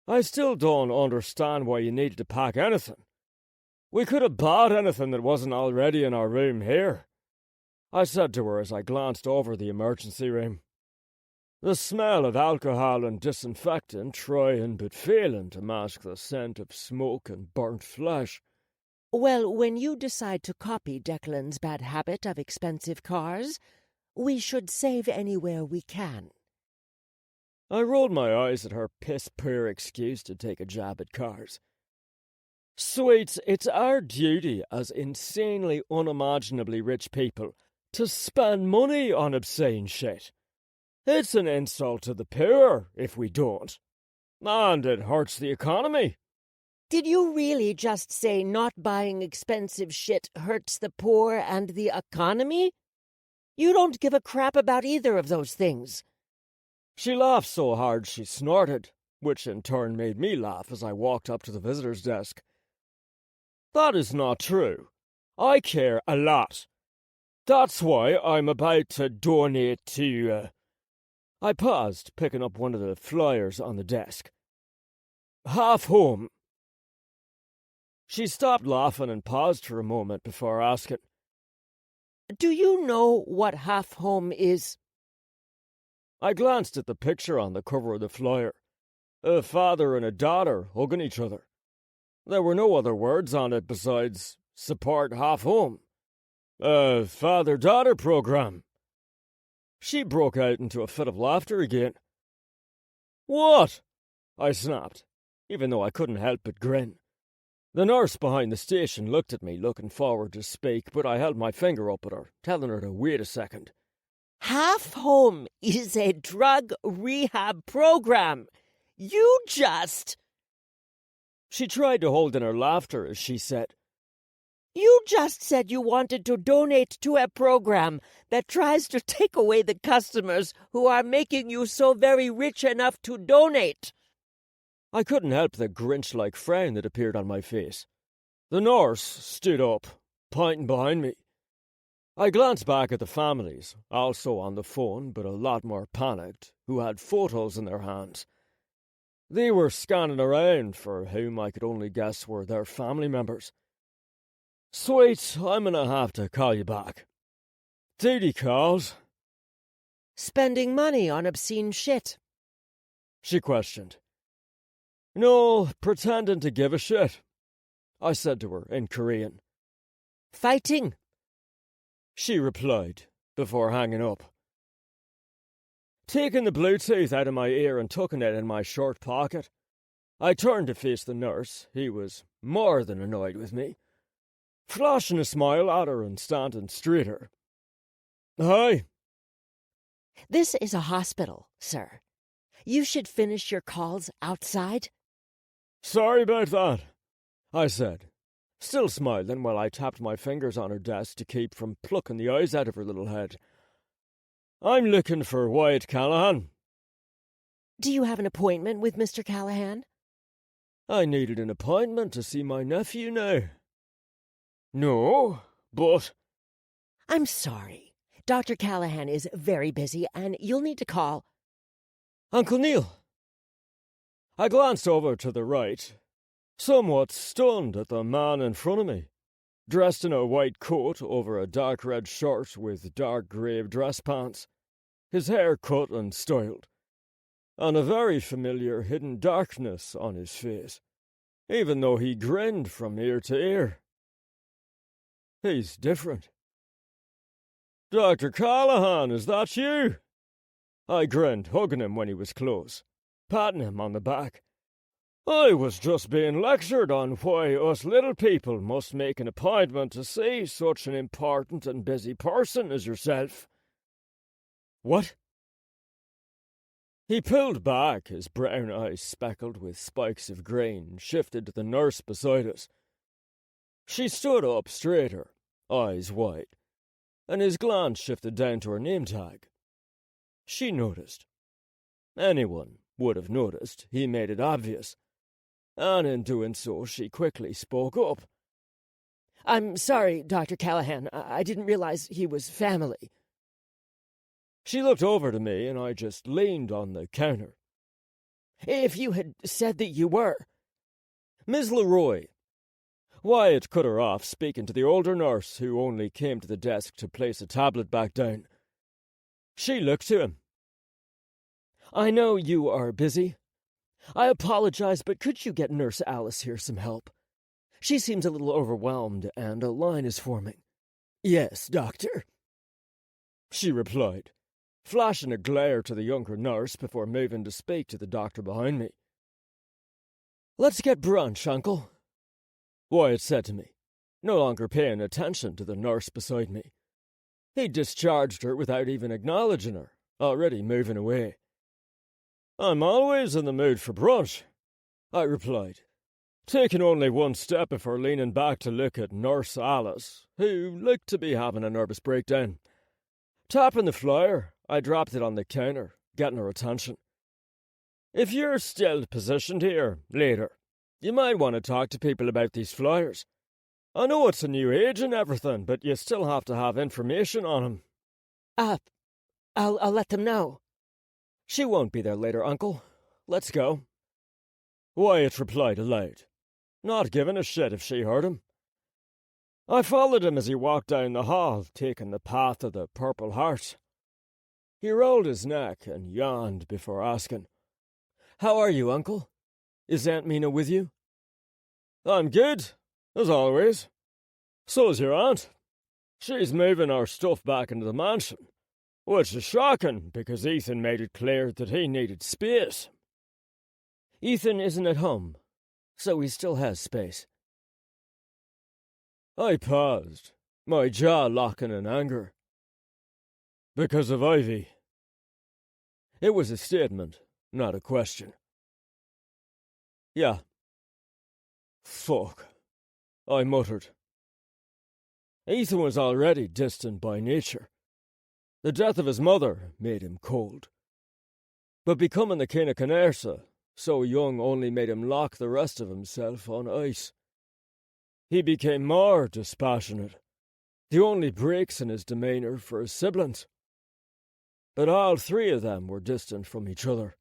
I still don't understand why you needed to pack anything. We could have bought anything that wasn't already in our room here, I said to her as I glanced over the emergency room. The smell of alcohol and disinfectant trying but failing to mask the scent of smoke and burnt flesh. Well, when you decide to copy Declan's bad habit of expensive cars, we should save anywhere we can. I rolled my eyes at her piss-poor excuse to take a jab at cars. Sweets, it's our duty as insanely unimaginably rich people to spend money on obscene shit. It's an insult to the poor if we don't. And it hurts the economy. Did you really just say not buying expensive shit hurts the poor and the economy? You don't give a crap about either of those things. She laughed so hard she snorted, which in turn made me laugh as I walked up to the visitor's desk. That is not true. I care a lot. That's why I'm about to donate to, I paused, picking up one of the flyers on the desk. Half Home. She stopped laughing and paused for a moment before asking, Do you know what Half Home is? I glanced at the picture on the cover of the flyer. A father and a daughter hugging each other. There were no other words on it besides support Half Home. A father-daughter program. She broke out into a fit of laughter again. What? I snapped, even though I couldn't help but grin. The nurse behind the station looked at me, looking forward to speak, but I held my finger up at her, telling her to wait a second. Half Home is a drug rehab program. You just... She tried to hold in her laughter as she said, You just said you wanted to donate to a program that tries to take away the customers who are making you so very rich enough to donate. I couldn't help the Grinch-like frown that appeared on my face. The nurse stood up, pointing behind me. I glanced back at the families, also on the phone but a lot more panicked, who had photos in their hands. They were scanning around for whom I could only guess were their family members. Sweet, I'm gonna have to call you back. Duty calls. Spending money on obscene shit? She questioned. No, pretending to give a shit, I said to her in Korean. Fighting? She replied, before hanging up. Taking the Bluetooth out of my ear and tucking it in my short pocket, I turned to face the nurse. He was more than annoyed with me, flashing a smile at her and standing straighter. Hi. This is a hospital, sir. You should finish your calls outside. Sorry about that, I said, still smiling while I tapped my fingers on her desk to keep from plucking the eyes out of her little head. I'm looking for Wyatt Callahan. Do you have an appointment with Mr. Callahan? I needed an appointment to see my nephew now. No, but... I'm sorry. Dr. Callahan is very busy, and you'll need to call... Uncle Neil. I glanced over to the right, somewhat stunned at the man in front of me, dressed in a white coat over a dark red shirt with dark grey dress pants, his hair cut and styled, and a very familiar hidden darkness on his face, even though he grinned from ear to ear. He's different. Dr. Callahan, is that you? I grinned, hugging him when he was close, patting him on the back. I was just being lectured on why us little people must make an appointment to see such an important and busy person as yourself. What? He pulled back, his brown eyes speckled with spikes of grain, shifted to the nurse beside us. She stood up straighter, eyes wide, and his glance shifted down to her name tag. She noticed. Anyone would have noticed. He made it obvious. And in doing so, she quickly spoke up. I'm sorry, Dr. Callahan. I didn't realize he was family. She looked over to me, and I just leaned on the counter. If you had said that you were... Miss Leroy. Wyatt cut her off, speaking to the older nurse, who only came to the desk to place a tablet back down. She looked to him. I know you are busy. I apologize, but could you get Nurse Alice here some help? She seems a little overwhelmed, and a line is forming. Yes, doctor, she replied, flashing a glare to the younger nurse before moving to speak to the doctor behind me. Let's get brunch, Uncle, Wyatt said to me, no longer paying attention to the nurse beside me. He discharged her without even acknowledging her, already moving away. "I'm always in the mood for brunch," I replied, taking only one step before leaning back to look at Nurse Alice, who looked to be having a nervous breakdown. Tapping the flyer, I dropped it on the counter, getting her attention. "If you're still positioned here later, you might want to talk to people about these flyers. I know it's a new age and everything, but you still have to have information on them." I'll let them know." "She won't be there later, Uncle. Let's go." Wyatt replied aloud, not giving a shit if she heard him. I followed him as he walked down the hall, taking the path of the Purple Heart. He rolled his neck and yawned before asking, "How are you, Uncle? Is Aunt Mina with you?" "I'm good, as always. So's your aunt. She's moving our stuff back into the mansion, which is shocking because Ethan made it clear that he needed space." "Ethan isn't at home, so he still has space." I paused, my jaw locking in anger. "Because of Ivy." It was a statement, not a question. "Yeah." "Fuck," I muttered. Ethan was already distant by nature. The death of his mother made him cold. But becoming the king of Canersa so young only made him lock the rest of himself on ice. He became more dispassionate, the only breaks in his demeanour for his siblings. But all three of them were distant from each other.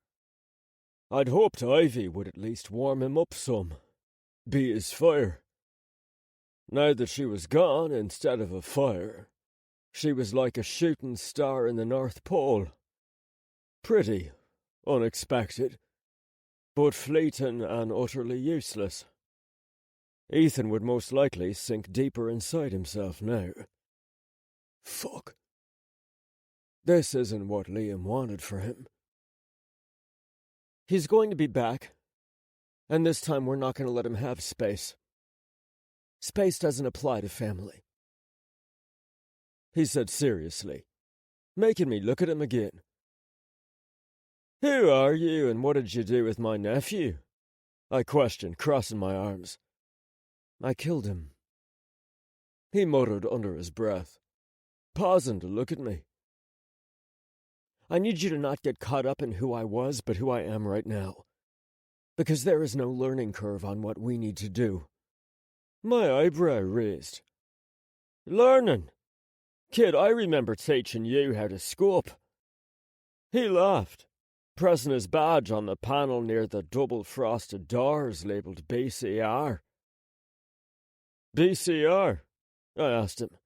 I'd hoped Ivy would at least warm him up some, be his fire. Now that she was gone instead of a fire, she was like a shooting star in the North Pole. Pretty, unexpected, but fleeting and utterly useless. Ethan would most likely sink deeper inside himself now. Fuck. This isn't what Liam wanted for him. He's going to be back, and this time we're not going to let him have space. Space doesn't apply to family," he said seriously, making me look at him again. "Who are you and what did you do with my nephew?" I questioned, crossing my arms. "I killed him," he muttered under his breath, pausing to look at me. "I need you to not get caught up in who I was, but who I am right now. Because there is no learning curve on what we need to do." My eyebrow raised. "Learning? Kid, I remember teaching you how to scope." He laughed, pressing his badge on the panel near the double-frosted doors labelled BCR. "BCR?" I asked him.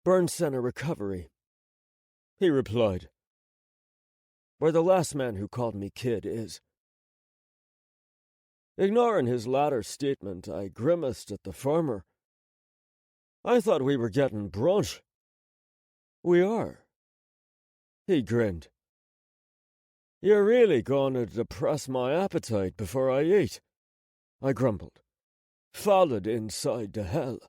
"Burn Center Recovery," he replied. "Where the last man who called me kid is." Ignoring his latter statement, I grimaced at the former. "I thought we were getting brunch." "We are." He grinned. "You're really going to depress my appetite before I eat," I grumbled, followed inside to hell.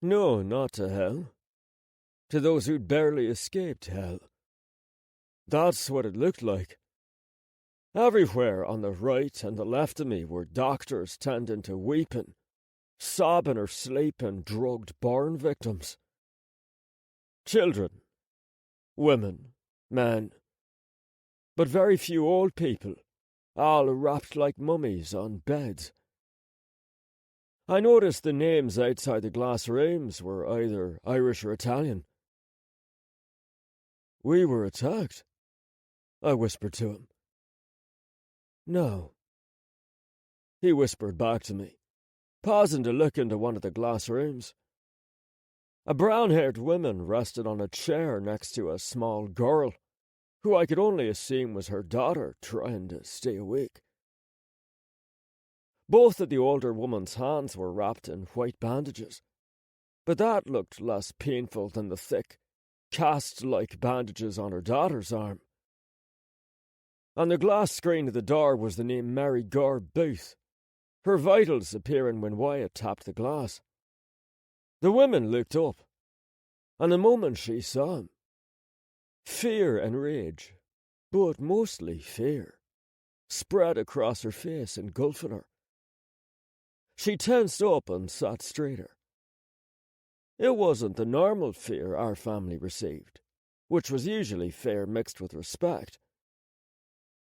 No, not to hell. To those who'd barely escaped hell. That's what it looked like. Everywhere on the right and the left of me were doctors tending to weeping, sobbing or sleeping drugged burn victims. Children, women, men, but very few old people, all wrapped like mummies on beds. I noticed the names outside the glass rooms were either Irish or Italian. "We were attacked," I whispered to him. "No," he whispered back to me, pausing to look into one of the glass rooms. A brown-haired woman rested on a chair next to a small girl, who I could only assume was her daughter trying to stay awake. Both of the older woman's hands were wrapped in white bandages, but that looked less painful than the thick, cast-like bandages on her daughter's arm. On the glass screen of the door was the name Mary Gore Booth, her vitals appearing when Wyatt tapped the glass. The woman looked up, and the moment she saw him, Fear and rage, but mostly fear, spread across her face, engulfing her. She tensed up and sat straighter. It wasn't the normal fear our family received, which was usually fear mixed with respect.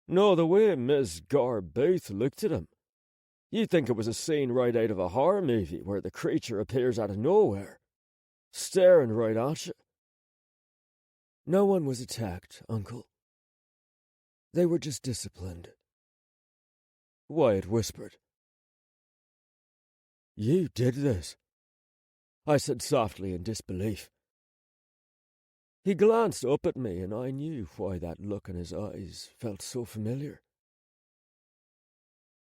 No, the way Miss Booth looked at him, you'd think it was a scene right out of a horror movie where the creature appears out of nowhere, staring right at you. No one was attacked, Uncle. They were just disciplined. Wyatt whispered. You did this, I said softly in disbelief. He glanced up at me, and I knew why that look in his eyes felt so familiar.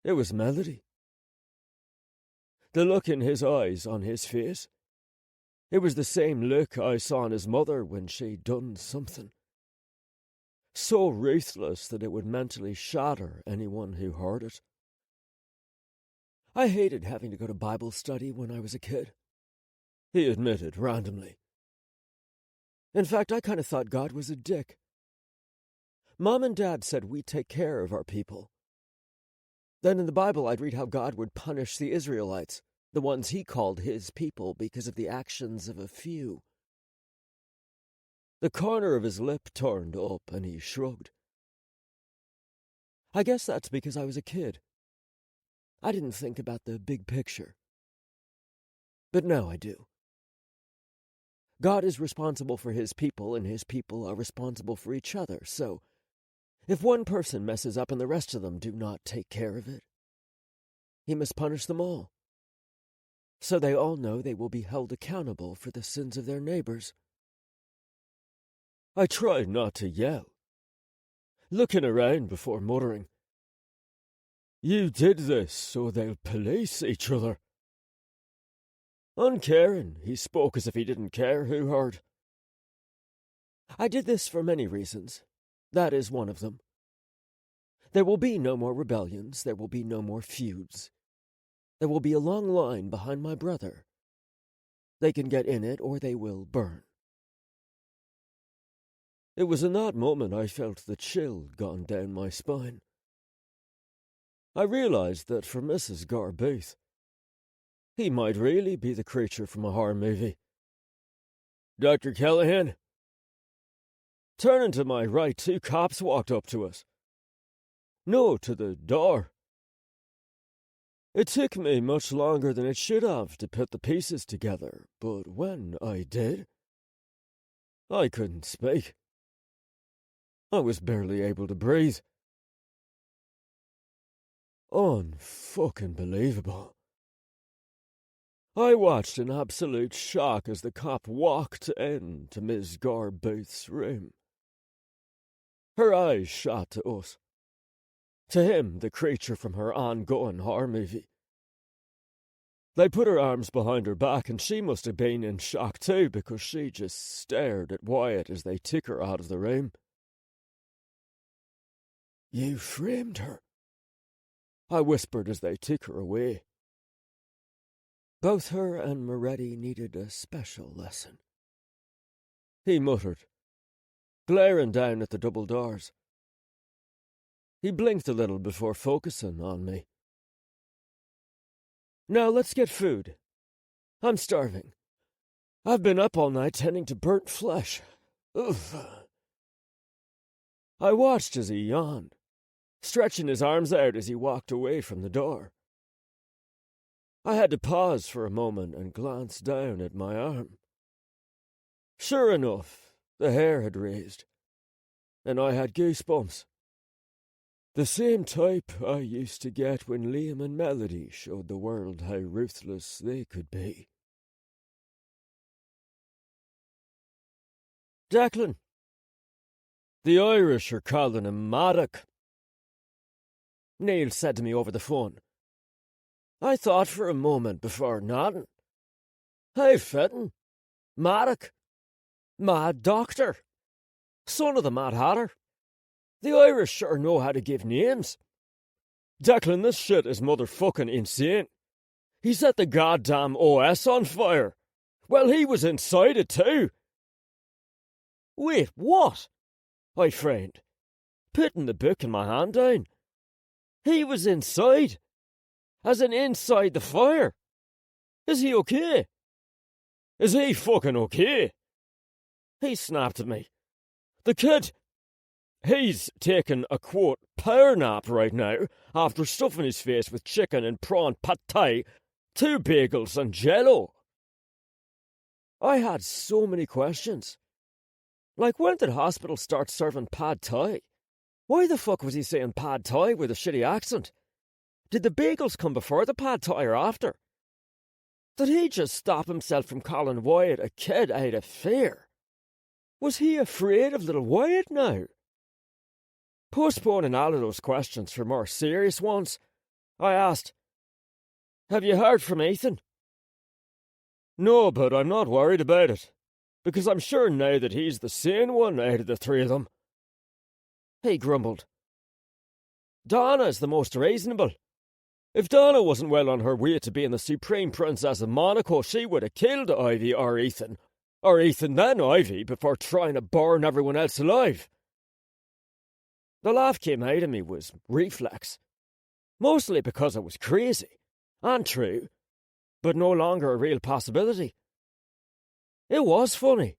It was Melody. The look in his eyes on his face. It was the same look I saw in his mother when she'd done something so ruthless that it would mentally shatter anyone who heard it. I hated having to go to Bible study when I was a kid, he admitted randomly. In fact, I kind of thought God was a dick. Mom and Dad said we'd take care of our people. Then in the Bible, I'd read how God would punish the Israelites, the ones he called his people, because of the actions of a few. The corner of his lip turned up, and he shrugged. I guess that's because I was a kid. I didn't think about the big picture. But now I do. God is responsible for his people, and his people are responsible for each other, so if one person messes up and the rest of them do not take care of it, he must punish them all, so they all know they will be held accountable for the sins of their neighbors. I tried not to yell, looking around before muttering, You did this so they'll police each other. Uncaring, he spoke as if he didn't care who heard. I did this for many reasons. That is one of them. There will be no more rebellions. There will be no more feuds. There will be a long line behind my brother. They can get in it or they will burn. It was in that moment I felt the chill gone down my spine. I realized that for Mrs. Booth, he might really be the creature from a horror movie. Dr. Callahan? Turning to my right, 2 cops walked up to us. No, to the door. It took me much longer than it should have to put the pieces together, but when I did, I couldn't speak. I was barely able to breathe. Unfucking believable. I watched in absolute shock as the cop walked into Ms. Booth's room. Her eyes shot to us. To him, the creature from her ongoing horror movie. They put her arms behind her back, and she must have been in shock too, because she just stared at Wyatt as they took her out of the room. You framed her, I whispered as they took her away. Both her and Moretti needed a special lesson, he muttered, glaring down at the double doors. He blinked a little before focusing on me. Now let's get food. I'm starving. I've been up all night tending to burnt flesh. Oof. I watched as he yawned, stretching his arms out as he walked away from the door. I had to pause for a moment and glance down at my arm. Sure enough, the hair had raised, and I had goosebumps. The same type I used to get when Liam and Melody showed the world how ruthless they could be. Declan. The Irish are calling him Maddock, Neil said to me over the phone. I thought for a moment before nodding. Hey, Fitton. Maddock. Mad Doctor. Son of the Mad Hatter. The Irish sure know how to give names. Declan, this shit is motherfucking insane. He set the goddamn OS on fire. Well, he was inside it too. Wait, what? I frowned, putting the book in my hand down. He was inside. As in inside the fire. Is he okay? Is he fucking okay? He snapped at me. The kid, he's taking a, quote, power nap right now after stuffing his face with chicken and prawn pad thai, 2 bagels and jello. I had so many questions. Like, when did hospitals start serving pad thai? Why the fuck was he saying pad thai with a shitty accent? Did the bagels come before the pad thai or after? Did he just stop himself from calling Wyatt a kid out of fear? Was he afraid of little Wyatt now? Postponing all of those questions for more serious ones, I asked, "Have you heard from Ethan?" "No, but I'm not worried about it, because I'm sure now that he's the sane one out of the 3 of them." He grumbled. "Donna's the most reasonable. If Donna wasn't well on her way to being the Supreme Princess of Monaco, she would have killed Ivy or Ethan then Ivy, before trying to burn everyone else alive." The laugh came out of me was reflex, mostly because it was crazy, and true, but no longer a real possibility. It was funny.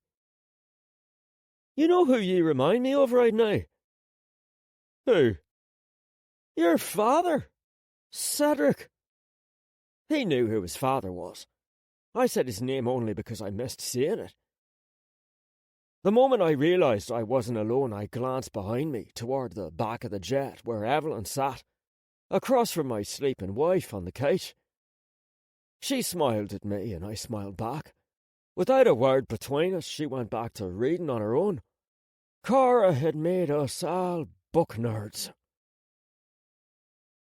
"You know who you remind me of right now?" "Who?" "Your father, Cedric." He knew who his father was. I said his name only because I missed seeing it. The moment I realised I wasn't alone, I glanced behind me toward the back of the jet where Evelyn sat, across from my sleeping wife on the couch. She smiled at me and I smiled back. Without a word between us, she went back to reading on her own. Cora had made us all book nerds.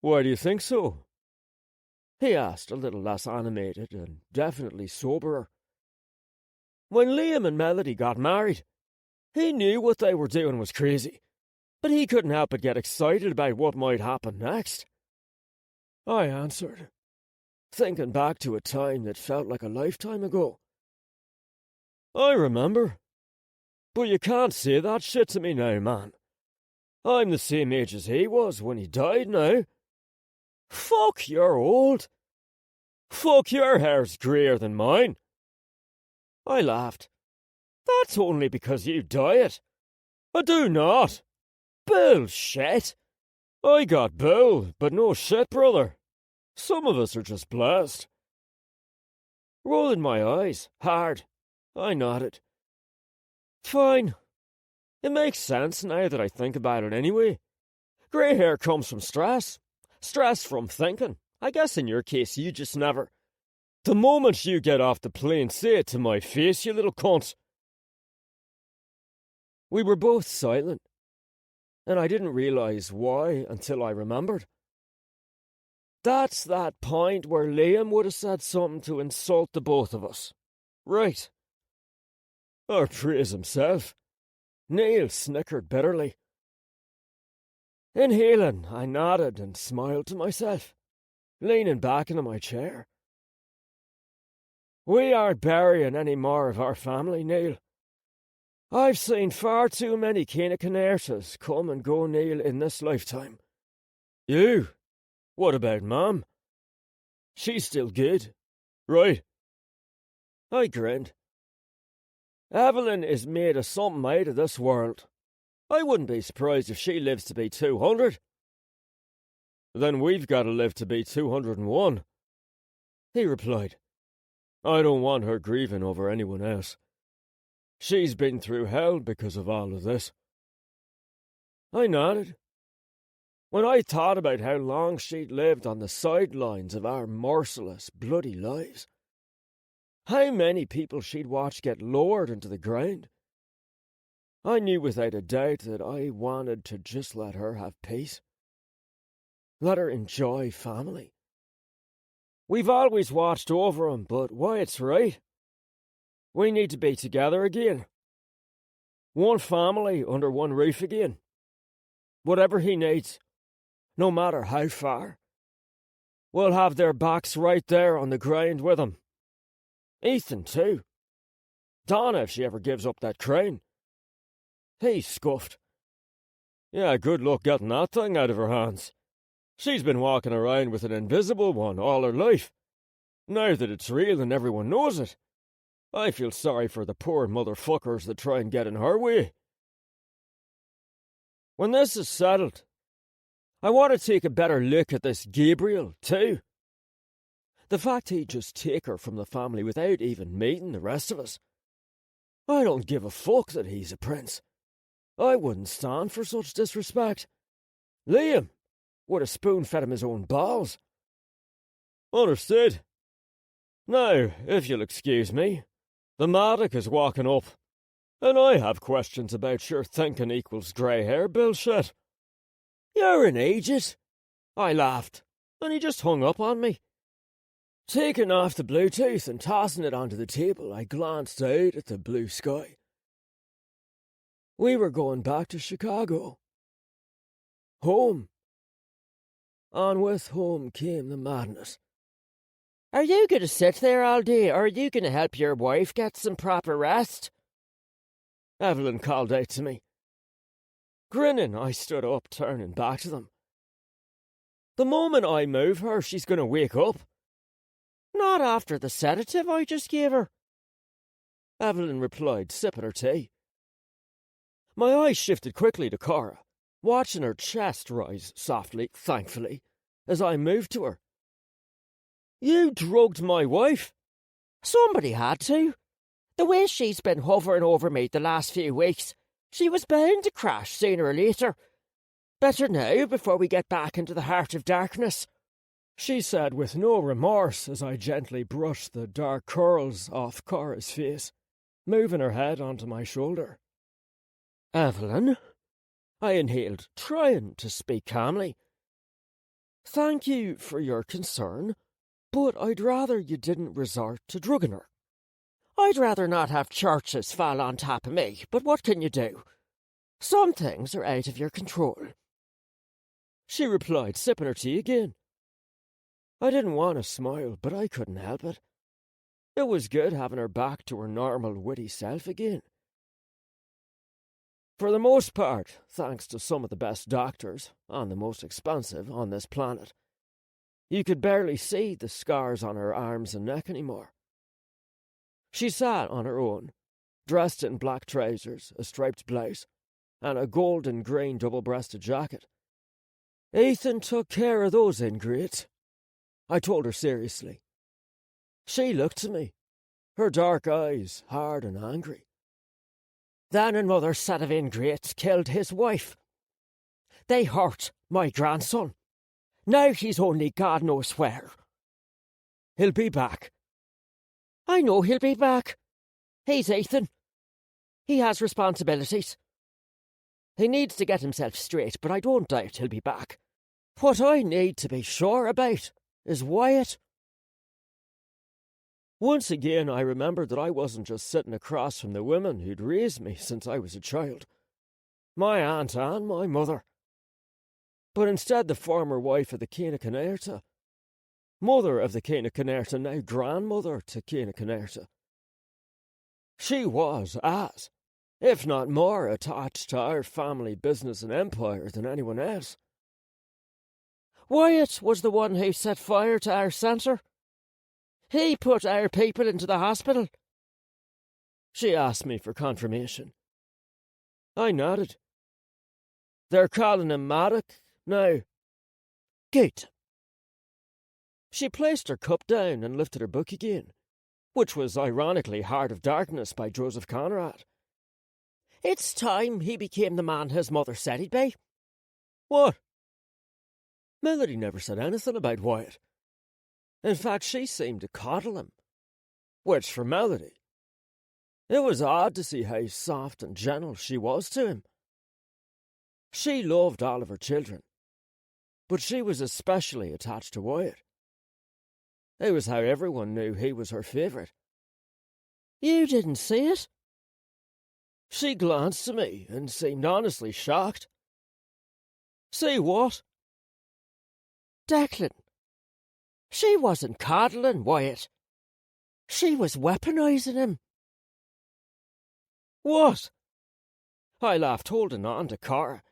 "Why do you think so?" he asked, a little less animated and definitely soberer. "When Liam and Melody got married, he knew what they were doing was crazy, but he couldn't help but get excited about what might happen next." I answered, thinking back to a time that felt like a lifetime ago. "I remember. But you can't say that shit to me now, man. I'm the same age as he was when he died now. Fuck, you're old. Fuck, your hair's greyer than mine." I laughed. "That's only because you dye it." "I do not." "Bullshit." "I got bull, but no shit, brother. Some of us are just blessed." Rolling my eyes, hard, I nodded. "Fine. It makes sense now that I think about it anyway. Grey hair comes from stress. Stress from thinking. I guess in your case you just never. The moment you get off the plane, say it to my face, you little cunt." We were both silent, and I didn't realise why until I remembered. That's that point where Liam would have said something to insult the both of us. Right. Or praise himself. Neil snickered bitterly. Inhaling, I nodded and smiled to myself, leaning back into my chair. "We aren't burying any more of our family, Neil. I've seen far too many Cainacanertas come and go, Neil, in this lifetime. You? What about Mum? She's still good, right?" I grinned. "Evelyn is made of something out of this world. I wouldn't be surprised if she lives to be 200. "Then we've got to live to be 201, he replied. "I don't want her grieving over anyone else. She's been through hell because of all of this." I nodded. When I thought about how long she'd lived on the sidelines of our merciless, bloody lives, how many people she'd watched get lowered into the ground, I knew without a doubt that I wanted to just let her have peace. Let her enjoy family. We've always watched over him, but Wyatt's right. We need to be together again. One family under one roof again. Whatever he needs, no matter how far, we'll have their backs right there on the ground with him. Ethan, too. Donna, if she ever gives up that crown. He scoffed. Yeah, good luck getting that thing out of her hands. She's been walking around with an invisible one all her life. Now that it's real and everyone knows it, I feel sorry for the poor motherfuckers that try and get in her way. When this is settled, I want to take a better look at this Gabriel, too. The fact he'd just take her from the family without even meeting the rest of us. I don't give a fuck that he's a prince. I wouldn't stand for such disrespect. Liam would have spoon-fed him his own balls. Understood. Now, if you'll excuse me, the Matic is walking up, and I have questions about your thinking equals grey hair bullshit. You're an idiot, I laughed, and he just hung up on me. Taking off the Bluetooth and tossing it onto the table, I glanced out at the blue sky. We were going back to Chicago. Home. And with home came the madness. Are you going to sit there all day, or are you going to help your wife get some proper rest? Evelyn called out to me. Grinning, I stood up, turning back to them. The moment I move her, she's going to wake up. Not after the sedative I just gave her. Evelyn replied, sipping her tea. My eyes shifted quickly to Cora, watching her chest rise softly, thankfully, as I moved to her. You drugged my wife? Somebody had to. The way she's been hovering over me the last few weeks, she was bound to crash sooner or later. Better now, before we get back into the heart of darkness, she said with no remorse as I gently brushed the dark curls off Cora's face, moving her head onto my shoulder. Evelyn? I inhaled, trying to speak calmly. Thank you for your concern, but I'd rather you didn't resort to drugging her. I'd rather not have churches fall on top of me, but what can you do? Some things are out of your control. She replied, sipping her tea again. I didn't want to smile, but I couldn't help it. It was good having her back to her normal, witty self again. For the most part, thanks to some of the best doctors, and the most expensive on this planet, you could barely see the scars on her arms and neck anymore. She sat on her own, dressed in black trousers, a striped blouse, and a gold-and-green double-breasted jacket. Ethan took care of those ingrates, I told her seriously. She looked at me, her dark eyes hard and angry. Then another set of ingrates killed his wife. They hurt my grandson. Now he's only God knows where. He'll be back. I know he'll be back. He's Ethan. He has responsibilities. He needs to get himself straight, but I don't doubt he'll be back. What I need to be sure about is Wyatt. Once again, I remembered that I wasn't just sitting across from the women who'd raised me since I was a child. My aunt and my mother. But instead the former wife of the Céine Connérta. Mother of the Céine Connérta, now grandmother to Céine Connérta. She was as, if not more, attached to our family business and empire than anyone else. Wyatt was the one who set fire to our centre. He put our people into the hospital. She asked me for confirmation. I nodded. They're calling him Matic now. Good. She placed her cup down and lifted her book again, which was ironically Heart of Darkness by Joseph Conrad. It's time he became the man his mother said he'd be. What? Melody never said anything about Wyatt. In fact, she seemed to coddle him. Which, for Melody, it was odd to see how soft and gentle she was to him. She loved all of her children, but she was especially attached to Wyatt. It was how everyone knew he was her favourite. You didn't see it? She glanced at me and seemed honestly shocked. See what? Declan. She wasn't coddling Wyatt. She was weaponising him. What? I laughed, holding on to Cora.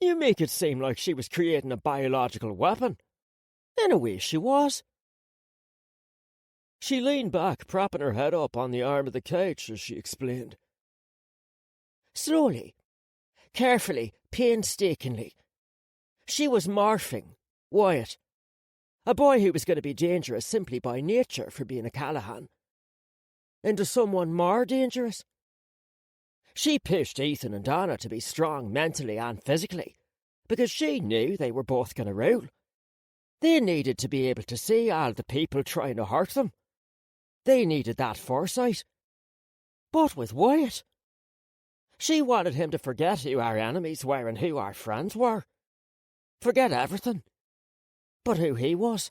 You make it seem like she was creating a biological weapon. In a way, she was. She leaned back, propping her head up on the arm of the couch as she explained. Slowly, carefully, painstakingly. She was morphing Wyatt, a boy who was going to be dangerous simply by nature for being a Callahan, into someone more dangerous. She pushed Ethan and Donna to be strong mentally and physically, because she knew they were both going to rule. They needed to be able to see all the people trying to hurt them. They needed that foresight. But with Wyatt, she wanted him to forget who our enemies were and who our friends were. Forget everything. But who he was.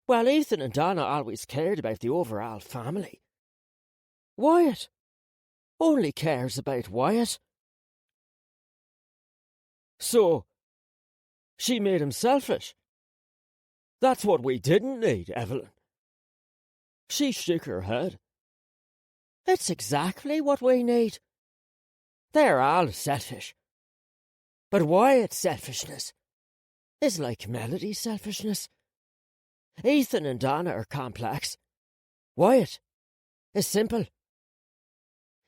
Well, Ethan and Donna always cared about the overall family. Wyatt only cares about Wyatt. So, she made him selfish. That's what we didn't need, Evelyn. She shook her head. It's exactly what we need. They're all selfish. But Wyatt's selfishness is like Melody's selfishness. Ethan and Donna are complex. Wyatt is simple.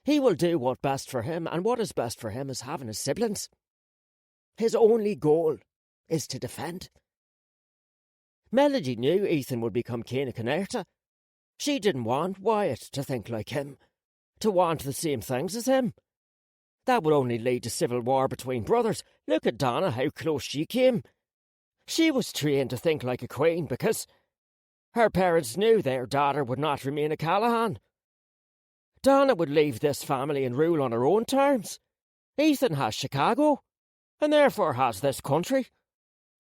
He will do what's best for him, and what is best for him is having his siblings. His only goal is to defend. Melody knew Ethan would become King of Canerta. She didn't want Wyatt to think like him, to want the same things as him. That would only lead to civil war between brothers. Look at Donna, how close she came. She was trained to think like a queen because her parents knew their daughter would not remain a Callahan. Donna would leave this family and rule on her own terms. Ethan has Chicago, and therefore has this country.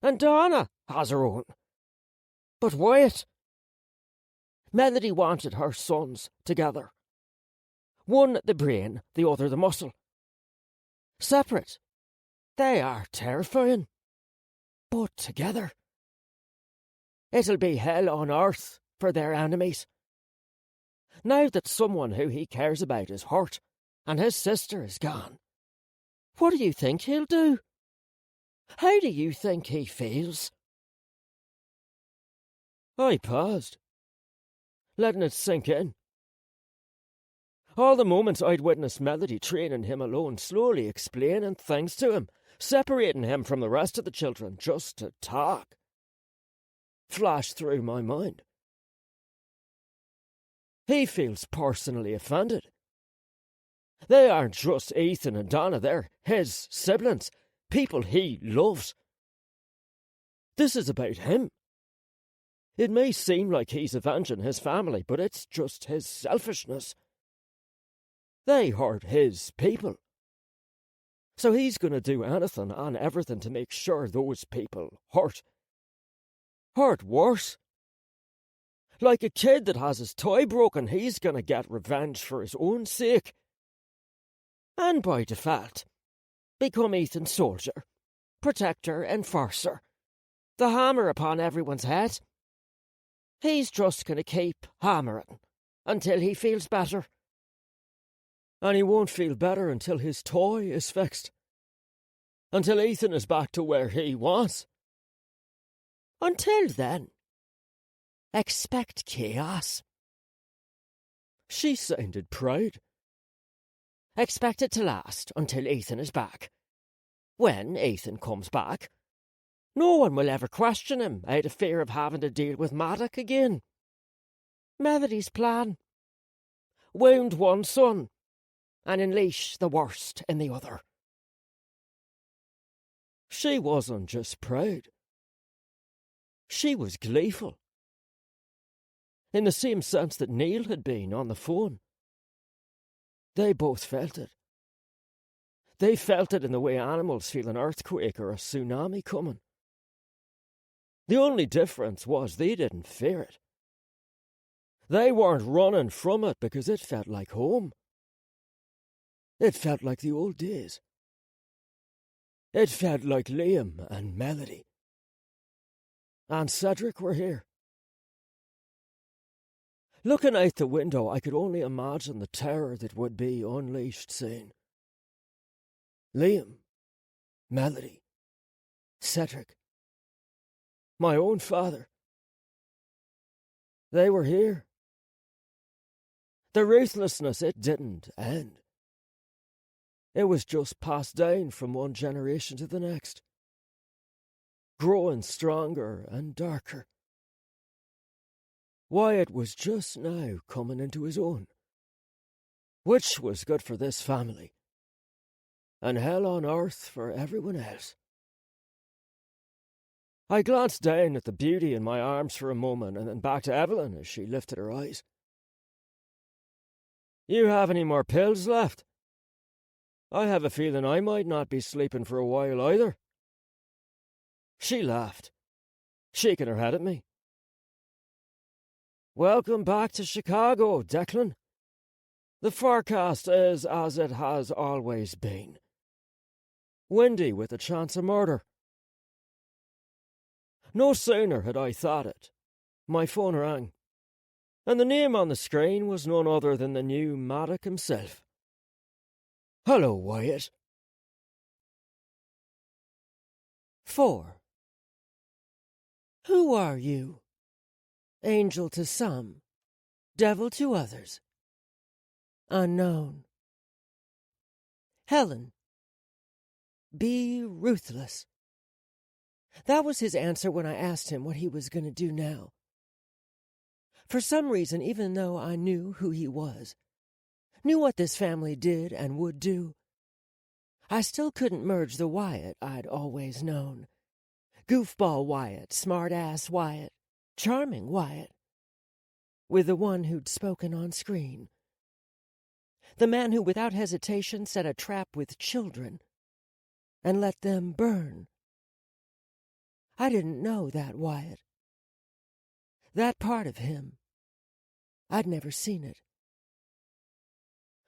And Donna has her own. But Wyatt, Melody wanted her sons together. One the brain, the other the muscle. Separate, they are terrifying. But together, it'll be hell on earth for their enemies. Now that someone who he cares about is hurt, and his sister is gone, what do you think he'll do? How do you think he feels? I paused, letting it sink in. All the moments I'd witnessed Melody training him alone, slowly explaining things to him, separating him from the rest of the children just to talk, flashed through my mind. He feels personally offended. They aren't just Ethan and Donna, they're his siblings, people he loves. This is about him. It may seem like he's avenging his family, but it's just his selfishness. They hurt his people. So he's going to do anything and everything to make sure those people hurt. Hurt worse. Like a kid that has his toy broken, he's going to get revenge for his own sake. And by default, become Ethan's soldier, protector, enforcer, the hammer upon everyone's head. He's just going to keep hammering until he feels better. And he won't feel better until his toy is fixed. Until Ethan is back to where he was. Until then, expect chaos. She sounded proud. Expect it to last until Ethan is back. When Ethan comes back, no one will ever question him out of fear of having to deal with Maddock again. Melody's plan. Wound one son and unleash the worst in the other. She wasn't just proud. She was gleeful. In the same sense that Neil had been on the phone. They both felt it. They felt it in the way animals feel an earthquake or a tsunami coming. The only difference was they didn't fear it. They weren't running from it because it felt like home. It felt like the old days. It felt like Liam and Melody. And Cedric were here. Looking out the window, I could only imagine the terror that would be unleashed soon. Liam, Melody, Cedric, my own father. They were here. The ruthlessness, it didn't end. It was just passed down from one generation to the next, growing stronger and darker. Wyatt was just now coming into his own, which was good for this family, and hell on earth for everyone else. I glanced down at the beauty in my arms for a moment and then back to Evelyn as she lifted her eyes. You have any more pills left? I have a feeling I might not be sleeping for a while either. She laughed, shaking her head at me. Welcome back to Chicago, Declan. The forecast is as it has always been. Windy with a chance of murder. No sooner had I thought it, my phone rang, and the name on the screen was none other than the new Maddock himself. Hello, Wyatt. 4. Who are you? Angel to some, devil to others. Unknown. Helen. Be ruthless. That was his answer when I asked him what he was going to do now. For some reason, even though I knew who he was, knew what this family did and would do, I still couldn't merge the Wyatt I'd always known. Goofball Wyatt, smart-ass Wyatt, charming Wyatt, with the one who'd spoken on screen. The man who without hesitation set a trap with children and let them burn. I didn't know that Wyatt. That part of him. I'd never seen it.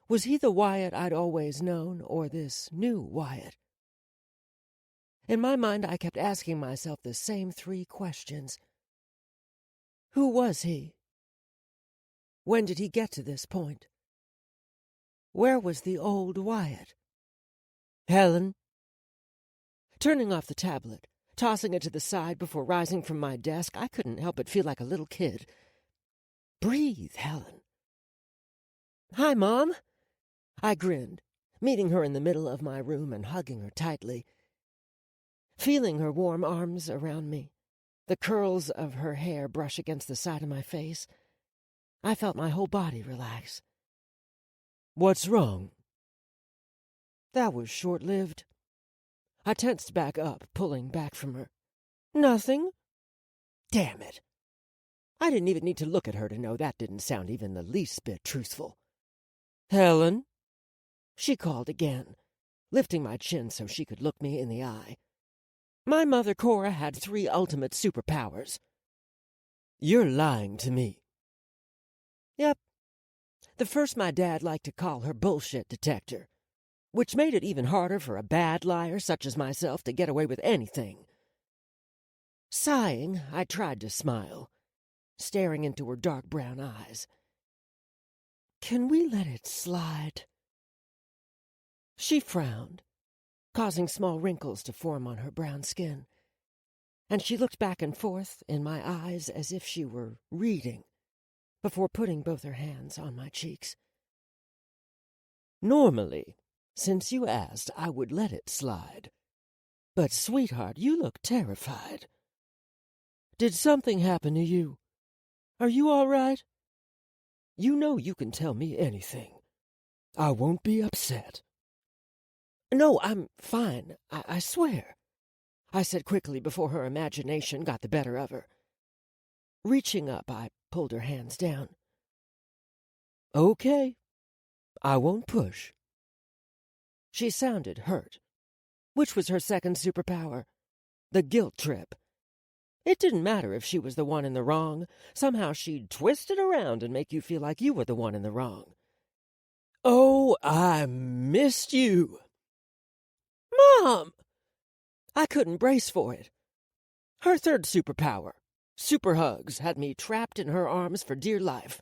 Was he the Wyatt I'd always known, or this new Wyatt? In my mind, I kept asking myself the same 3 questions. Who was he? When did he get to this point? Where was the old Wyatt? Helen. Turning off the tablet, tossing it to the side before rising from my desk, I couldn't help but feel like a little kid. Breathe, Helen. Hi, Mom. I grinned, meeting her in the middle of my room and hugging her tightly. Feeling her warm arms around me, the curls of her hair brush against the side of my face, I felt my whole body relax. What's wrong? That was short-lived. I tensed back up, pulling back from her. Nothing. Damn it. I didn't even need to look at her to know that didn't sound even the least bit truthful. Helen, she called again, lifting my chin so she could look me in the eye. My mother, Cora, had 3 ultimate superpowers. You're lying to me. Yep. The first my dad liked to call her bullshit detector, which made it even harder for a bad liar such as myself to get away with anything. Sighing, I tried to smile, staring into her dark brown eyes. Can we let it slide? She frowned, causing small wrinkles to form on her brown skin, and she looked back and forth in my eyes as if she were reading, before putting both her hands on my cheeks. Normally, since you asked, I would let it slide. But, sweetheart, you look terrified. Did something happen to you? Are you all right? You know you can tell me anything. I won't be upset. No, I'm fine, I swear, I said quickly before her imagination got the better of her. Reaching up, I pulled her hands down. Okay, I won't push. She sounded hurt. Which was her second superpower? The guilt trip. It didn't matter if she was the one in the wrong. Somehow she'd twist it around and make you feel like you were the one in the wrong. Oh, I missed you. Mom! I couldn't brace for it. Her third superpower, super hugs, had me trapped in her arms for dear life.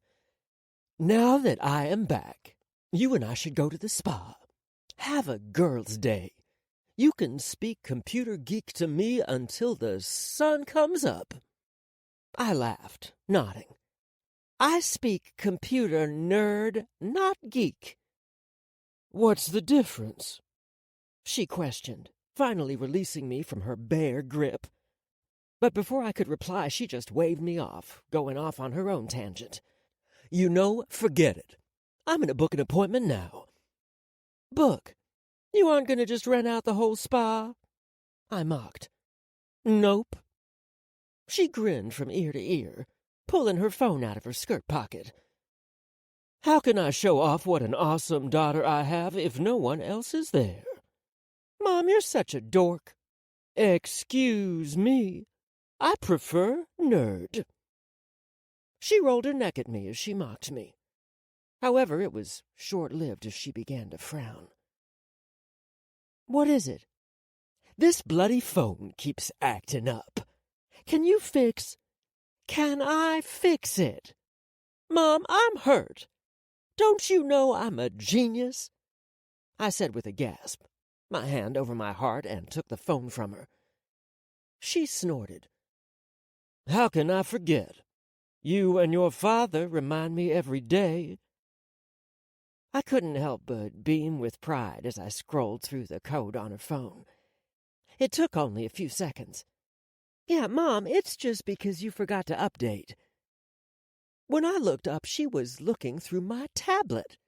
Now that I am back, you and I should go to the spa. Have a girl's day. You can speak computer geek to me until the sun comes up. I laughed, nodding. I speak computer nerd, not geek. What's the difference? She questioned, finally releasing me from her bear grip. But before I could reply, she just waved me off, going off on her own tangent. You know, forget it. I'm gonna book an appointment now. Book? You aren't gonna just rent out the whole spa? I mocked. Nope. She grinned from ear to ear, pulling her phone out of her skirt pocket. How can I show off what an awesome daughter I have if no one else is there? Mom, you're such a dork. Excuse me. I prefer nerd. She rolled her neck at me as she mocked me. However, it was short-lived as she began to frown. What is it? This bloody phone keeps acting up. Can you fix? Can I fix it? Mom, I'm hurt. Don't you know I'm a genius? I said with a gasp, my hand over my heart, and took the phone from her. She snorted. How can I forget? You and your father remind me every day. I couldn't help but beam with pride as I scrolled through the code on her phone. It took only a few seconds. Yeah, Mom, it's just because you forgot to update. When I looked up, she was looking through my tablet.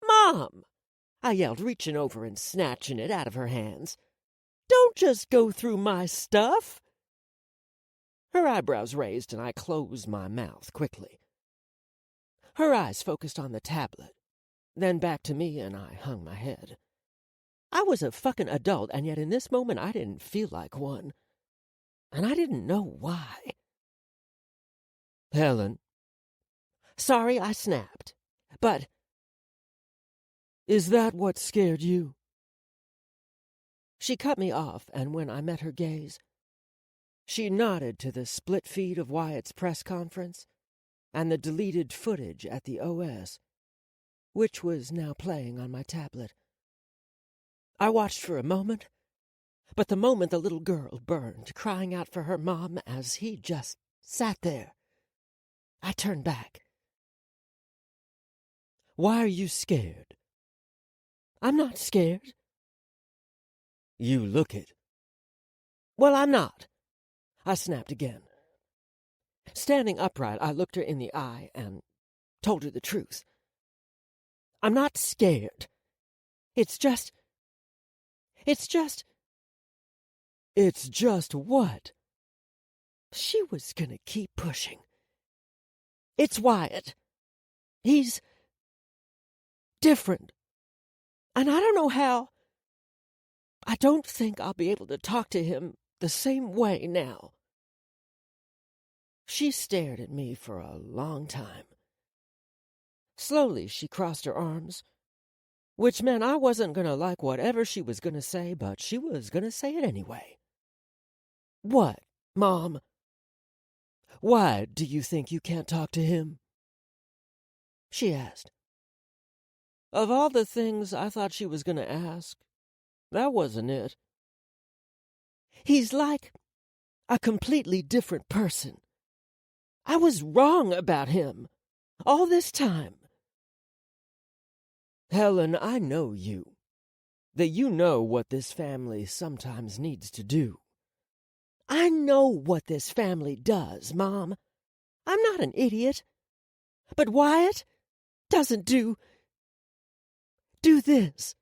Mom! I yelled, reaching over and snatching it out of her hands. Don't just go through my stuff! Her eyebrows raised, and I closed my mouth quickly. Her eyes focused on the tablet, then back to me, and I hung my head. I was a fucking adult, and yet in this moment I didn't feel like one. And I didn't know why. Helen. Sorry, I snapped. But... Is that what scared you? She cut me off, and when I met her gaze, she nodded to the split feed of Wyatt's press conference and the deleted footage at the OS, which was now playing on my tablet. I watched for a moment, but the moment the little girl burned, crying out for her mom as he just sat there, I turned back. Why are you scared? I'm not scared. You look it. Well, I'm not. I snapped again. Standing upright, I looked her in the eye and told her the truth. I'm not scared. It's just what? She was gonna keep pushing. It's Wyatt. He's different. And I don't know how. I don't think I'll be able to talk to him the same way now. She stared at me for a long time. Slowly, she crossed her arms, which meant I wasn't going to like whatever she was going to say, but she was going to say it anyway. What, Mom? Why do you think you can't talk to him? She asked. Of all the things I thought she was going to ask, that wasn't it. He's like a completely different person. I was wrong about him all this time. Helen, I know you. That you know what this family sometimes needs to do. I know what this family does, Mom. I'm not an idiot. But Wyatt doesn't do this.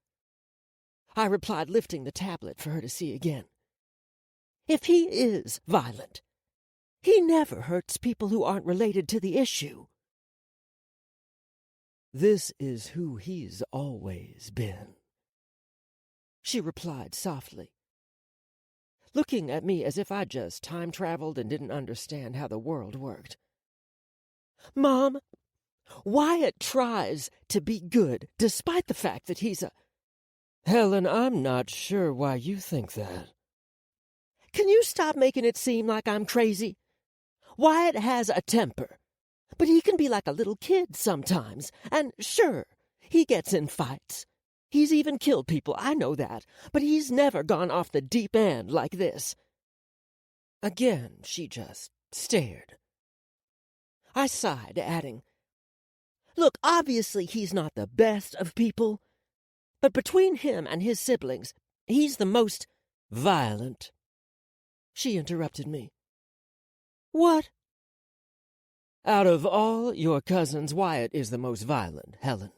I replied, lifting the tablet for her to see again. If he is violent, he never hurts people who aren't related to the issue. This is who he's always been, she replied softly, looking at me as if I just time-traveled and didn't understand how the world worked. Mom, Wyatt tries to be good despite the fact that he's a... Helen, I'm not sure why you think that. Can you stop making it seem like I'm crazy? Wyatt has a temper, but he can be like a little kid sometimes, and sure, he gets in fights. He's even killed people, I know that, but he's never gone off the deep end like this." Again, she just stared. I sighed, adding, "Look, obviously he's not the best of people, but between him and his siblings, he's the most violent." She interrupted me. "What?" "Out of all your cousins, Wyatt is the most violent, Helen.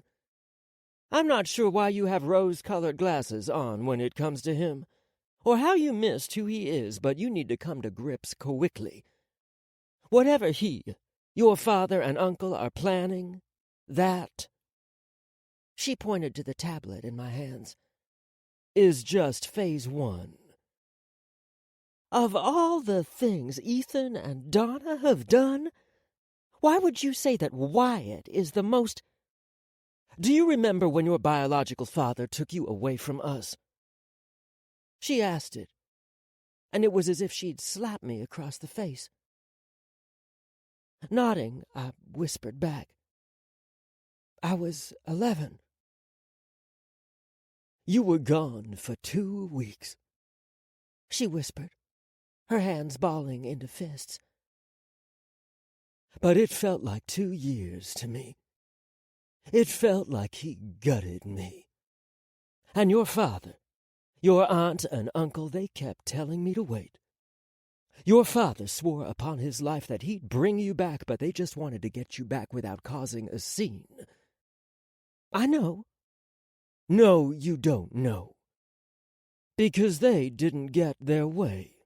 I'm not sure why you have rose-colored glasses on when it comes to him, or how you missed who he is, but you need to come to grips quickly. Whatever he, your father and uncle are planning, that," she pointed to the tablet in my hands, "is just phase 1. Of all the things Ethan and Donna have done, why would you say that Wyatt is the most... Do you remember when your biological father took you away from us?" She asked it, and it was as if she'd slapped me across the face. Nodding, I whispered back, "I was 11. "You were gone for 2 weeks," she whispered, her hands balling into fists. "But it felt like 2 years to me. It felt like he gutted me. And your father, your aunt and uncle, they kept telling me to wait. Your father swore upon his life that he'd bring you back, but they just wanted to get you back without causing a scene. I know. No, you don't know. Because they didn't get their way.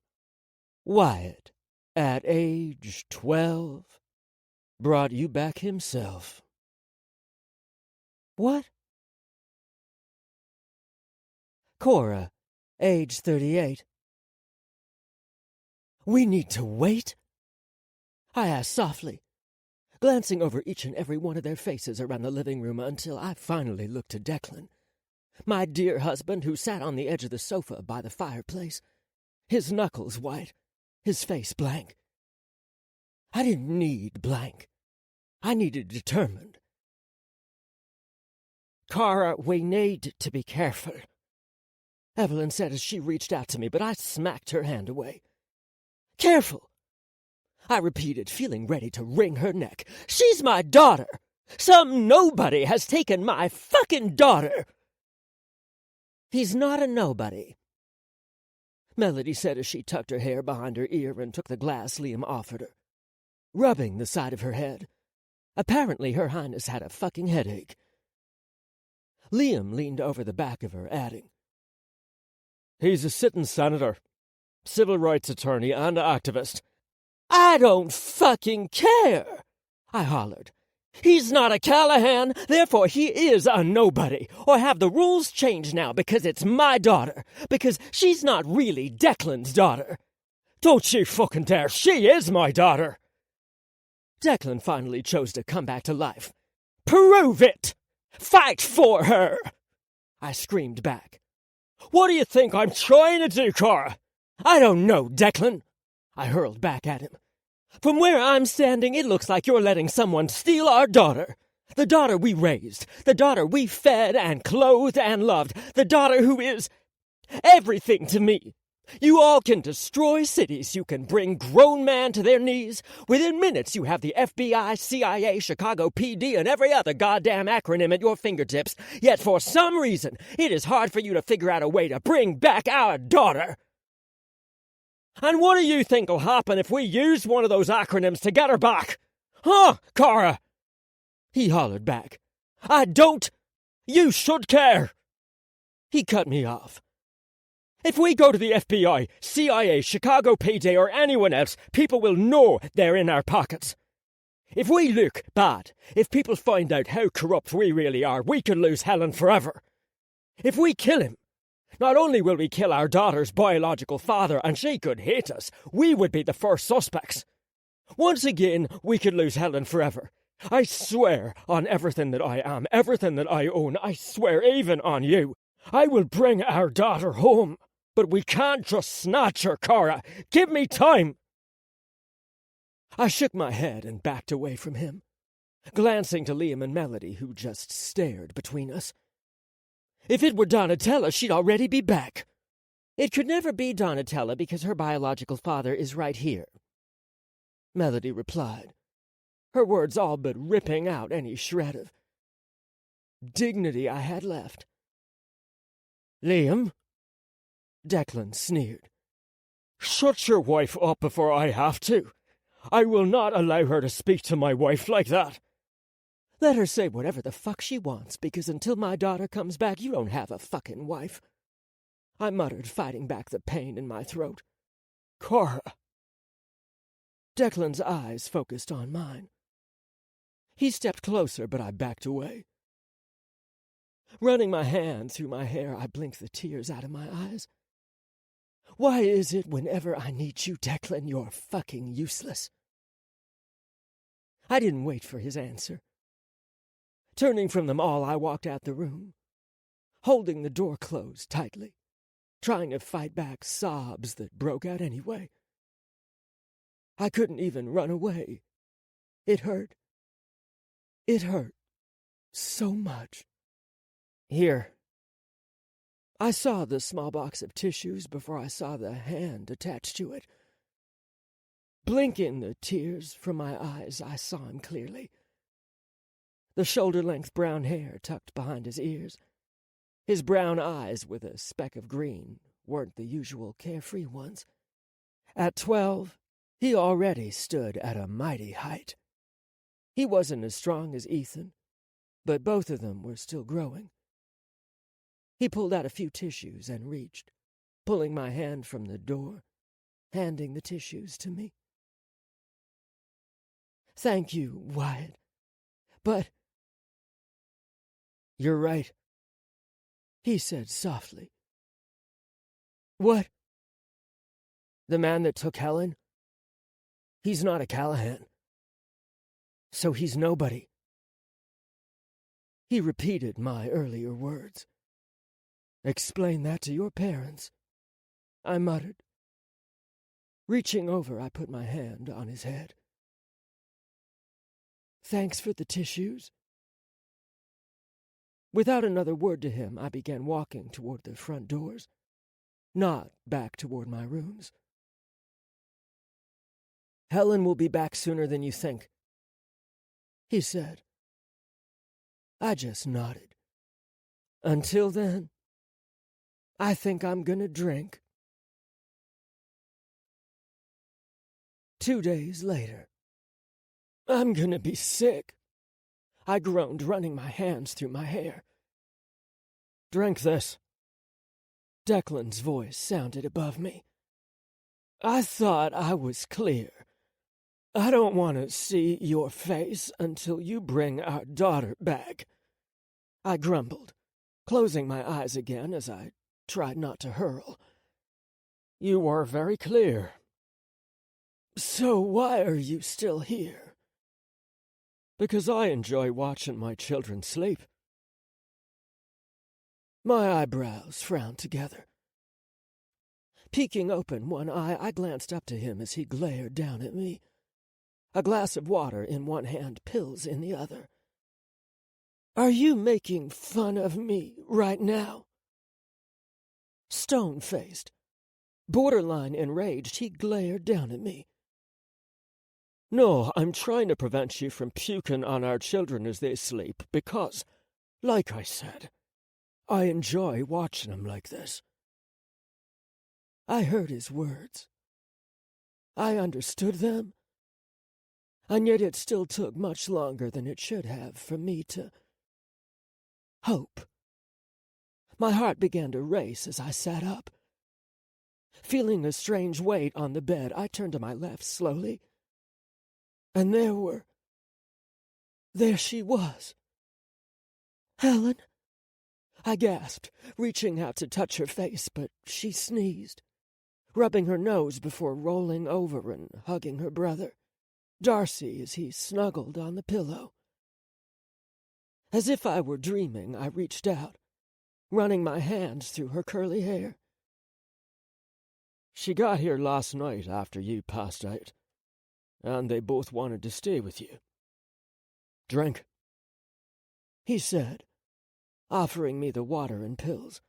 Wyatt, at age 12, brought you back himself." "What?" "Cora, age 38. "We need to wait?" I asked softly, glancing over each and every one of their faces around the living room until I finally looked to Declan, my dear husband who sat on the edge of the sofa by the fireplace, his knuckles white, his face blank. I didn't need blank. I needed determined. "Cora, we need to be careful," Evelyn said as she reached out to me, but I smacked her hand away. "Careful," I repeated, feeling ready to wring her neck. "She's my daughter. Some nobody has taken my fucking daughter." "He's not a nobody," Melody said as she tucked her hair behind her ear and took the glass Liam offered her, rubbing the side of her head. Apparently Her Highness had a fucking headache. Liam leaned over the back of her, adding, "He's a sitting senator, civil rights attorney and activist." "I don't fucking care," I hollered. "He's not a Callahan, therefore he is a nobody. Or have the rules changed now because it's my daughter, because she's not really Declan's daughter. Don't you fucking dare, she is my daughter." Declan finally chose to come back to life. "Prove it! Fight for her!" I screamed back. "What do you think I'm trying to do, Cora?" "I don't know, Declan," I hurled back at him. "From where I'm standing, it looks like you're letting someone steal our daughter. The daughter we raised, the daughter we fed and clothed and loved, the daughter who is everything to me. You all can destroy cities, you can bring grown men to their knees. Within minutes you have the FBI, CIA, Chicago PD, and every other goddamn acronym at your fingertips. Yet for some reason, it is hard for you to figure out a way to bring back our daughter. And what do you think will happen if we use one of those acronyms to get her back? Huh, Cora?" He hollered back. "I don't. You should care." He cut me off. "If we go to the FBI, CIA, Chicago PD, or anyone else, people will know they're in our pockets. If we look bad, if people find out how corrupt we really are, we could lose Helen forever. If we kill him, not only will we kill our daughter's biological father, and she could hate us, we would be the first suspects. Once again, we could lose Helen forever. I swear on everything that I am, everything that I own, I swear even on you, I will bring our daughter home. But we can't just snatch her, Cora. Give me time." I shook my head and backed away from him, glancing to Liam and Melody, who just stared between us. If it were Donatella, she'd already be back. It could never be Donatella because her biological father is right here, Melody replied, her words all but ripping out any shred of dignity I had left. Liam, Declan sneered. Shut your wife up before I have to. I will not allow her to speak to my wife like that. Let her say whatever the fuck she wants, because until my daughter comes back, you don't have a fucking wife. I muttered, fighting back the pain in my throat. Cora. Declan's eyes focused on mine. He stepped closer, but I backed away. Running my hand through my hair, I blinked the tears out of my eyes. Why is it whenever I need you, Declan, you're fucking useless? I didn't wait for his answer. Turning from them all, I walked out the room, holding the door closed tightly, trying to fight back sobs that broke out anyway. I couldn't even run away. It hurt. It hurt so much. Here. I saw the small box of tissues before I saw the hand attached to it. Blinking the tears from my eyes, I saw him clearly. The shoulder-length brown hair tucked behind his ears. His brown eyes with a speck of green weren't the usual carefree ones. At 12, he already stood at a mighty height. He wasn't as strong as Ethan, but both of them were still growing. He pulled out a few tissues and reached, pulling my hand from the door, handing the tissues to me. Thank you, Wyatt. But... You're right, he said softly. What? The man that took Helen? He's not a Callahan. So he's nobody. He repeated my earlier words. Explain that to your parents, I muttered. Reaching over, I put my hand on his head. Thanks for the tissues. Without another word to him, I began walking toward the front doors, not back toward my rooms. Helen will be back sooner than you think, he said. I just nodded. Until then, I think I'm gonna drink. 2 days later. I'm gonna be sick, I groaned, running my hands through my hair. Drink this. Declan's voice sounded above me. I thought I was clear. I don't want to see your face until you bring our daughter back, I grumbled, closing my eyes again as I tried not to hurl. You were very clear. So why are you still here? Because I enjoy watching my children sleep. My eyebrows frowned together. Peeking open one eye, I glanced up to him as he glared down at me. A glass of water in one hand, pills in the other. Are you making fun of me right now? Stone-faced, borderline enraged, he glared down at me. No, I'm trying to prevent you from puking on our children as they sleep because, like I said, I enjoy watching them like this. I heard his words. I understood them. And yet it still took much longer than it should have for me to hope. My heart began to race as I sat up. Feeling a strange weight on the bed, I turned to my left slowly. And there she was. Helen, I gasped, reaching out to touch her face, but she sneezed, rubbing her nose before rolling over and hugging her brother, Darcy, as he snuggled on the pillow. As if I were dreaming, I reached out, running my hands through her curly hair. She got here last night after you passed out, and they both wanted to stay with you. Drink, he said, offering me the water and pills.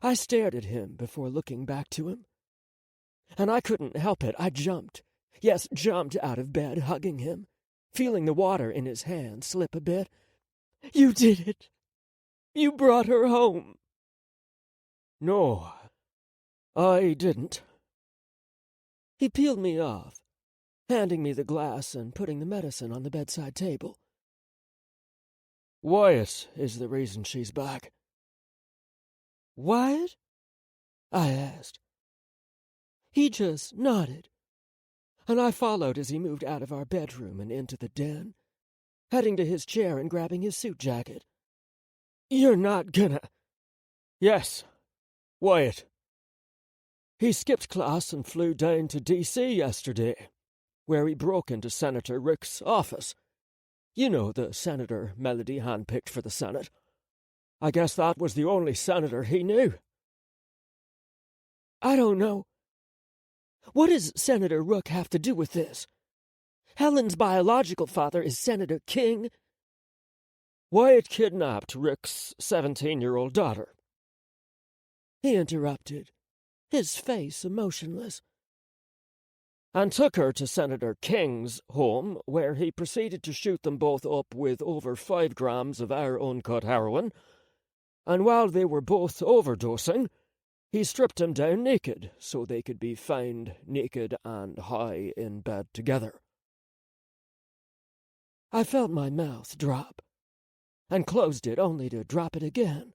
I stared at him before looking back to him, and I couldn't help it. I jumped. Yes, jumped out of bed, hugging him, feeling the water in his hand slip a bit. "You did it! You brought her home!" "No, I didn't." He peeled me off, handing me the glass and putting the medicine on the bedside table. "Wyatt is the reason she's back." "Wyatt?" I asked. He just nodded, and I followed as he moved out of our bedroom and into the den, heading to his chair and grabbing his suit jacket. "You're not gonna—" "Yes, Wyatt. He skipped class and flew down to D.C. yesterday, where he broke into Senator Rick's office. You know, the senator Melody handpicked for the Senate. I guess that was the only senator he knew." "I don't know. What does Senator Rook have to do with this? Helen's biological father is Senator King." "Wyatt kidnapped Rick's 17-year-old daughter," he interrupted, his face emotionless, "and took her to Senator King's home, where he proceeded to shoot them both up with over 5 grams of our uncut heroin, and while they were both overdosing, he stripped them down naked so they could be found naked and high in bed together." I felt my mouth drop, and closed it only to drop it again.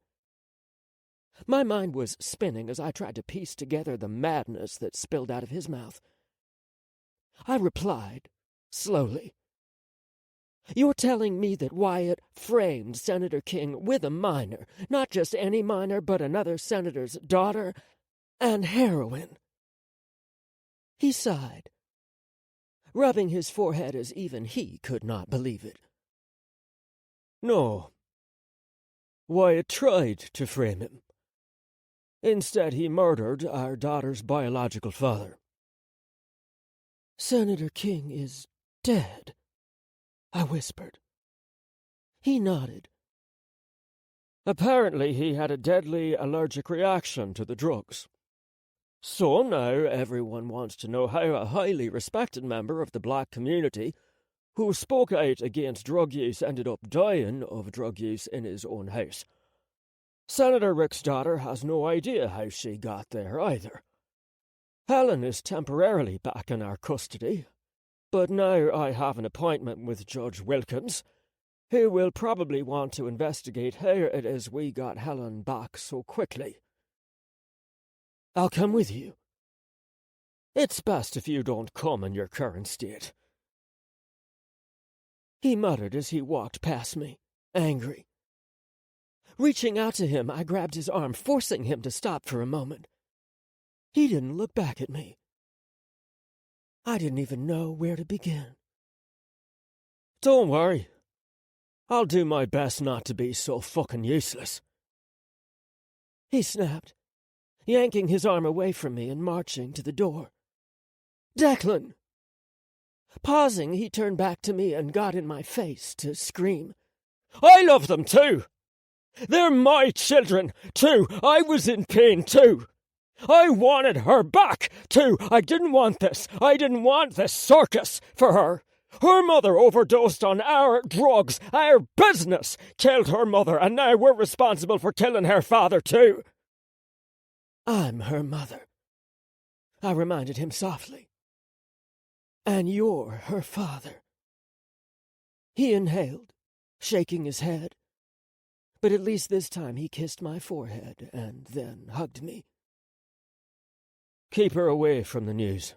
My mind was spinning as I tried to piece together the madness that spilled out of his mouth. I replied, slowly, "You're telling me that Wyatt framed Senator King with a minor, not just any minor, but another senator's daughter, and heroin?" He sighed, rubbing his forehead as even he could not believe it. "No. Wyatt tried to frame him. Instead, he murdered our daughter's biological father." "Senator King is dead," I whispered. He nodded. "Apparently he had a deadly allergic reaction to the drugs. So now everyone wants to know how a highly respected member of the black community who spoke out against drug use ended up dying of drug use in his own house. Senator Rick's daughter has no idea how she got there either. Helen is temporarily back in our custody, but now I have an appointment with Judge Wilkins, who will probably want to investigate how it is we got Helen back so quickly. I'll come with you. It's best if you don't come in your current state." He muttered as he walked past me, angry. Reaching out to him, I grabbed his arm, forcing him to stop for a moment. He didn't look back at me. I didn't even know where to begin. "Don't worry. I'll do my best not to be so fucking useless," he snapped, yanking his arm away from me and marching to the door. "Declan!" Pausing, he turned back to me and got in my face to scream. "I love them too! They're my children, too! I was in pain, too! I wanted her back, too! I didn't want this! I didn't want this circus for her! Her mother overdosed on our drugs! Our business killed her mother, and now we're responsible for killing her father, too!" "I'm her mother," I reminded him softly. "And you're her father." He inhaled, shaking his head, but at least this time he kissed my forehead and then hugged me. "Keep her away from the news.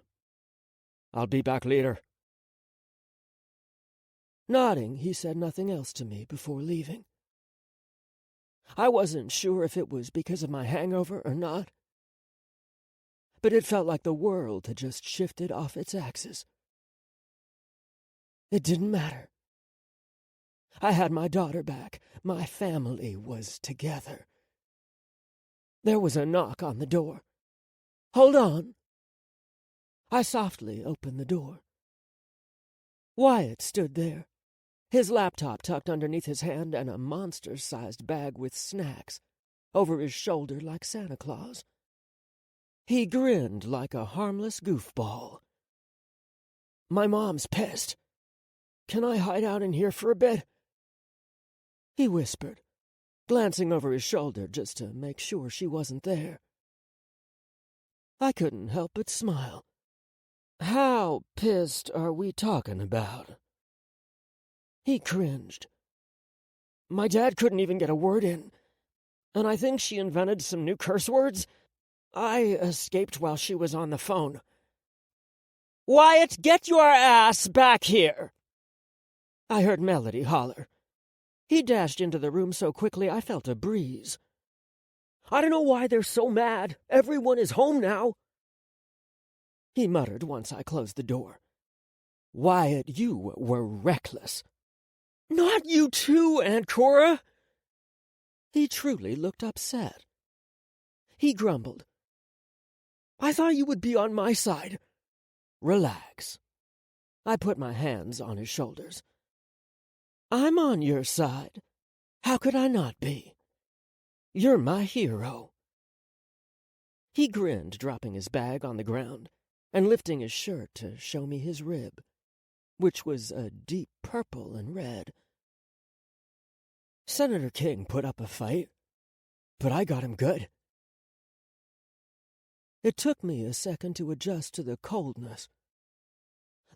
I'll be back later." Nodding, he said nothing else to me before leaving. I wasn't sure if it was because of my hangover or not, but it felt like the world had just shifted off its axis. It didn't matter. I had my daughter back. My family was together. There was a knock on the door. "Hold on." I softly opened the door. Wyatt stood there, his laptop tucked underneath his hand and a monster-sized bag with snacks over his shoulder like Santa Claus. He grinned like a harmless goofball. "My mom's pissed. Can I hide out in here for a bit?" he whispered, glancing over his shoulder just to make sure she wasn't there. I couldn't help but smile. "How pissed are we talking about?" He cringed. "My dad couldn't even get a word in, and I think she invented some new curse words. I escaped while she was on the phone." "Wyatt, get your ass back here!" I heard Melody holler. He dashed into the room so quickly I felt a breeze. "I don't know why they're so mad. Everyone is home now," he muttered once I closed the door. "Wyatt, you were reckless." "Not you too, Aunt Cora." He truly looked upset. He grumbled. "I thought you would be on my side." "Relax." I put my hands on his shoulders. "I'm on your side. How could I not be? You're my hero." He grinned, dropping his bag on the ground and lifting his shirt to show me his rib, which was a deep purple and red. "Senator King put up a fight, but I got him good." It took me a second to adjust to the coldness,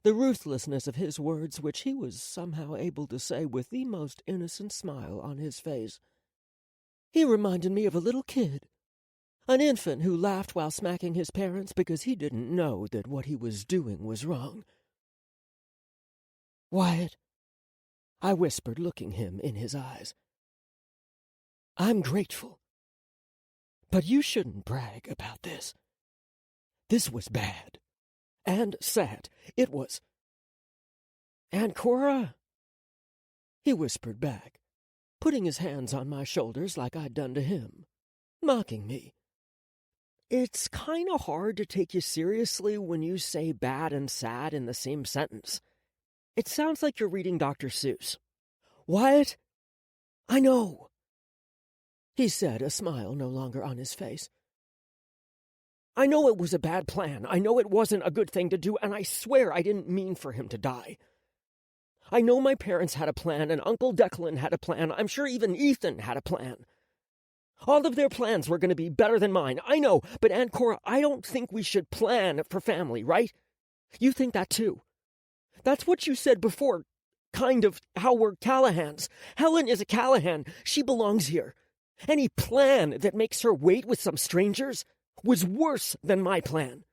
the ruthlessness of his words, which he was somehow able to say with the most innocent smile on his face. He reminded me of a little kid, an infant who laughed while smacking his parents because he didn't know that what he was doing was wrong. "Wyatt," I whispered, looking him in his eyes, "I'm grateful. But you shouldn't brag about this. This was bad. And sad. It was." "Aunt Cora," he whispered back, putting his hands on my shoulders like I'd done to him, mocking me. "It's kind of hard to take you seriously when you say bad and sad in the same sentence. It sounds like you're reading Dr. Seuss." "Wyatt, I know," he said, a smile no longer on his face. "I know it was a bad plan. I know it wasn't a good thing to do, and I swear I didn't mean for him to die. I know my parents had a plan, and Uncle Declan had a plan. I'm sure even Ethan had a plan. All of their plans were going to be better than mine. I know, but Aunt Cora, I don't think we should plan for family, right? You think that too. That's what you said before, kind of how we're Callahans. Helen is a Callahan. She belongs here. Any plan that makes her wait with some strangers was worse than my plan.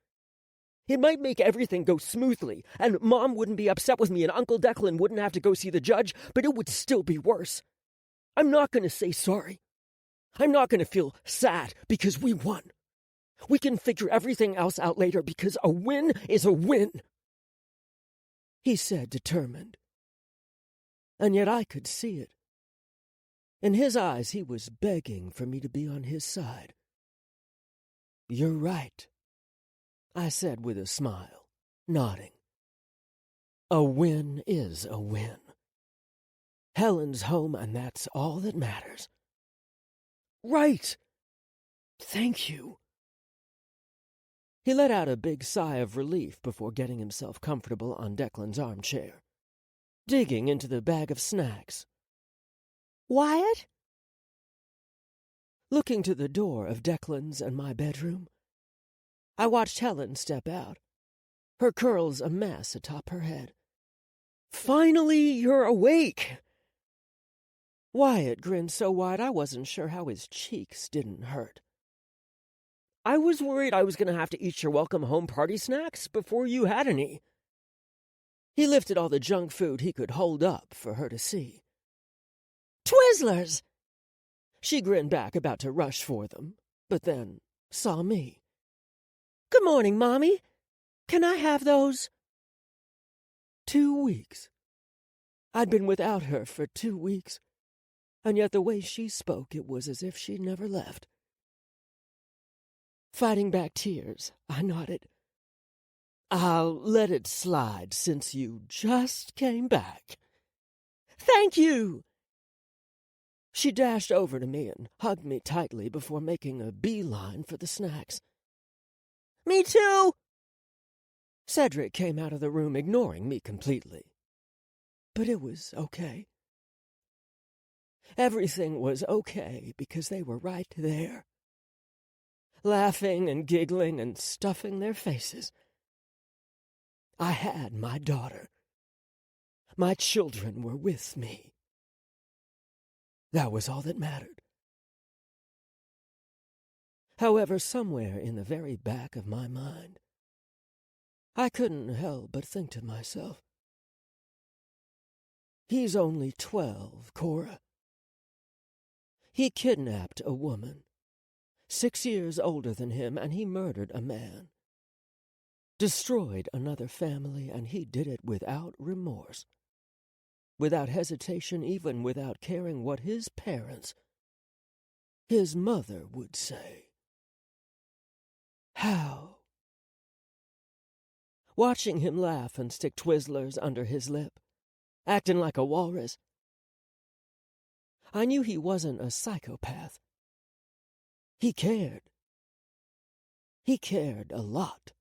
It might make everything go smoothly, and Mom wouldn't be upset with me, and Uncle Declan wouldn't have to go see the judge, but it would still be worse. I'm not going to say sorry. I'm not going to feel sad because we won. We can figure everything else out later because a win is a win," he said, determined. And yet I could see it. In his eyes, he was begging for me to be on his side. "You're right," I said with a smile, nodding. "A win is a win. Helen's home, and that's all that matters." "Right. Thank you." He let out a big sigh of relief before getting himself comfortable on Declan's armchair, digging into the bag of snacks. "Wyatt?" Looking to the door of Declan's and my bedroom, I watched Helen step out, her curls a mess atop her head. "Finally, you're awake." Wyatt grinned so wide I wasn't sure how his cheeks didn't hurt. "I was worried I was going to have to eat your welcome home party snacks before you had any." He lifted all the junk food he could hold up for her to see. "Twizzlers!" She grinned back, about to rush for them, but then saw me. "Good morning, Mommy. Can I have those?" 2 weeks. I'd been without her for 2 weeks, and yet the way she spoke, it was as if she'd never left. Fighting back tears, I nodded. "I'll let it slide since you just came back." Thank you! She dashed over to me and hugged me tightly before making a beeline for the snacks. Me too! Cedric came out of the room, ignoring me completely. But it was okay. Everything was okay because they were right there, laughing and giggling and stuffing their faces. I had my daughter. My children were with me. That was all that mattered. However, somewhere in the very back of my mind, I couldn't help but think to myself, he's only 12, Cora. He kidnapped a woman, 6 years older than him, and he murdered a man. Destroyed another family, and he did it without remorse. Without hesitation, even without caring what his parents, his mother, would say. How? Watching him laugh and stick Twizzlers under his lip, acting like a walrus, I knew he wasn't a psychopath. He cared. He cared a lot.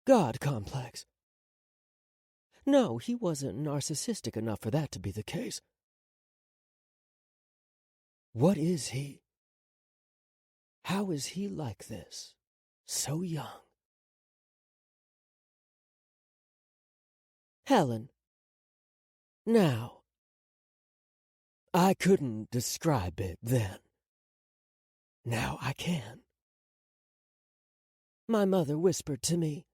God complex. No, he wasn't narcissistic enough for that to be the case. What is he? How is he like this, so young? Helen. Now. I couldn't describe it then. Now I can. My mother whispered to me,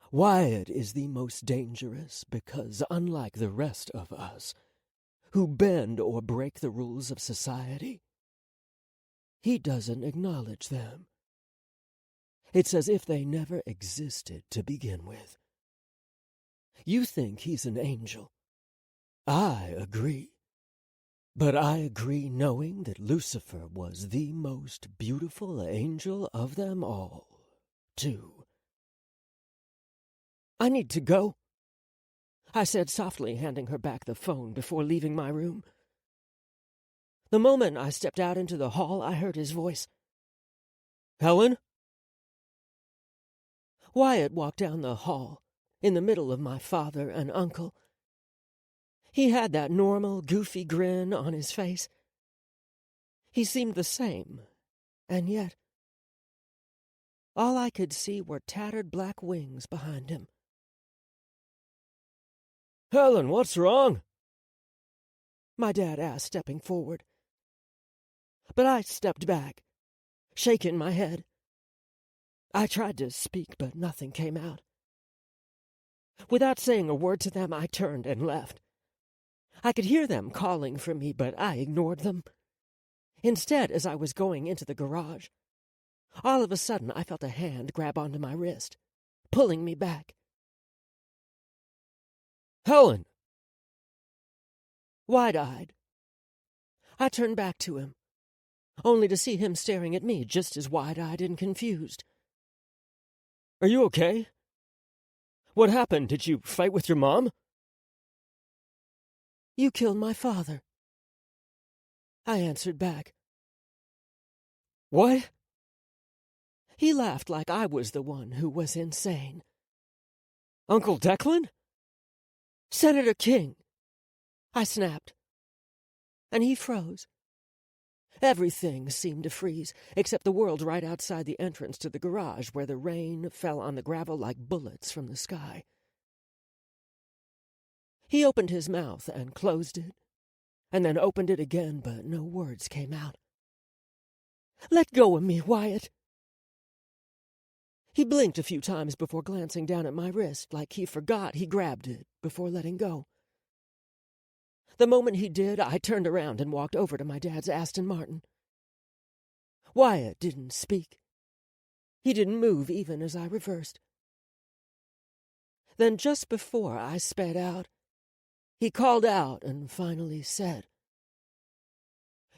Wyatt is the most dangerous because, unlike the rest of us, who bend or break the rules of society, he doesn't acknowledge them. It's as if they never existed to begin with. You think he's an angel. I agree. But I agree knowing that Lucifer was the most beautiful angel of them all, too. I need to go, I said softly, handing her back the phone before leaving my room. The moment I stepped out into the hall, I heard his voice. Helen? Wyatt walked down the hall, in the middle of my father and uncle. He had that normal, goofy grin on his face. He seemed the same, and yet all I could see were tattered black wings behind him. Helen, what's wrong? My dad asked, stepping forward. But I stepped back, shaking my head. I tried to speak, but nothing came out. Without saying a word to them, I turned and left. I could hear them calling for me, but I ignored them. Instead, as I was going into the garage, all of a sudden I felt a hand grab onto my wrist, pulling me back. Helen! Wide-eyed, I turned back to him, only to see him staring at me just as wide-eyed and confused. Are you okay? What happened? Did you fight with your mom? You killed my father, I answered back. What? He laughed like I was the one who was insane. Uncle Declan? Senator King, I snapped. And he froze. Everything seemed to freeze, except the world right outside the entrance to the garage, where the rain fell on the gravel like bullets from the sky. He opened his mouth and closed it, and then opened it again, but no words came out. Let go of me, Wyatt. He blinked a few times before glancing down at my wrist, like he forgot he grabbed it before letting go. The moment he did, I turned around and walked over to my dad's Aston Martin. Wyatt didn't speak. He didn't move even as I reversed. Then just before I sped out, he called out and finally said,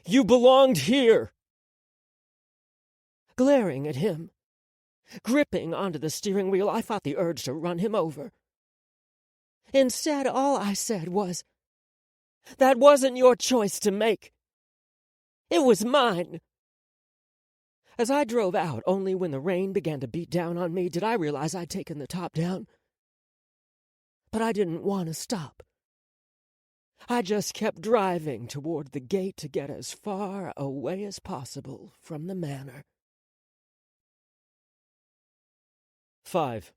You belonged here! Glaring at him, gripping onto the steering wheel, I fought the urge to run him over. Instead, all I said was, "That wasn't your choice to make. It was mine." As I drove out, only when the rain began to beat down on me did I realize I'd taken the top down. But I didn't want to stop. I just kept driving toward the gate to get as far away as possible from the manor. 5.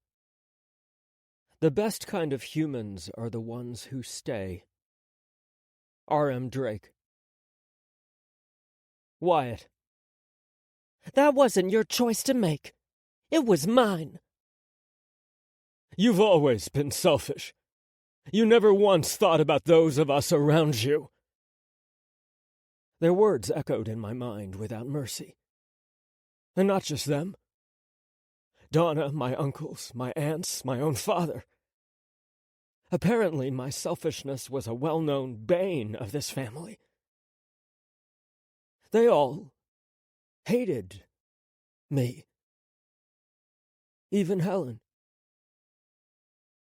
The best kind of humans are the ones who stay. R.M. Drake. Wyatt. That wasn't your choice to make. It was mine. You've always been selfish. You never once thought about those of us around you. Their words echoed in my mind without mercy. And not just them. Donna, my uncles, my aunts, my own father. Apparently, my selfishness was a well-known bane of this family. They all hated me. Even Helen.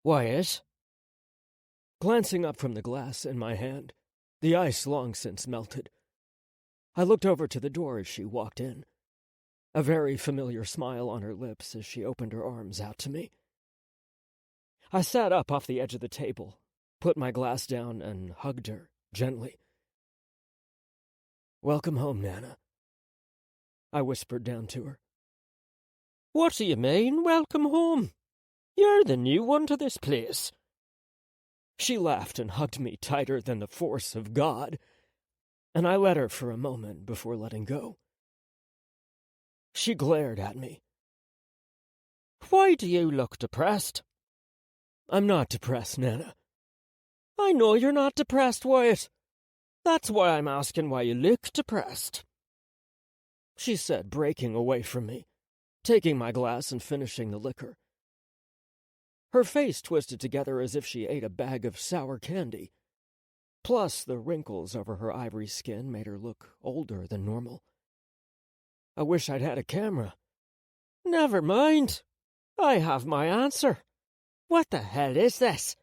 Wyatt? Glancing up from the glass in my hand, the ice long since melted, I looked over to the door as she walked in, a very familiar smile on her lips as she opened her arms out to me. I sat up off the edge of the table, put my glass down, and hugged her gently. "Welcome home, Nana," I whispered down to her. "What do you mean, welcome home? You're the new one to this place." She laughed and hugged me tighter than the force of God, and I let her for a moment before letting go. She glared at me. "Why do you look depressed?" "I'm not depressed, Nana." "I know you're not depressed, Wyatt. That's why I'm asking why you look depressed," she said, breaking away from me, taking my glass and finishing the liquor. Her face twisted together as if she ate a bag of sour candy. Plus, the wrinkles over her ivory skin made her look older than normal. I wish I'd had a camera. "Never mind. I have my answer. What the hell is this?"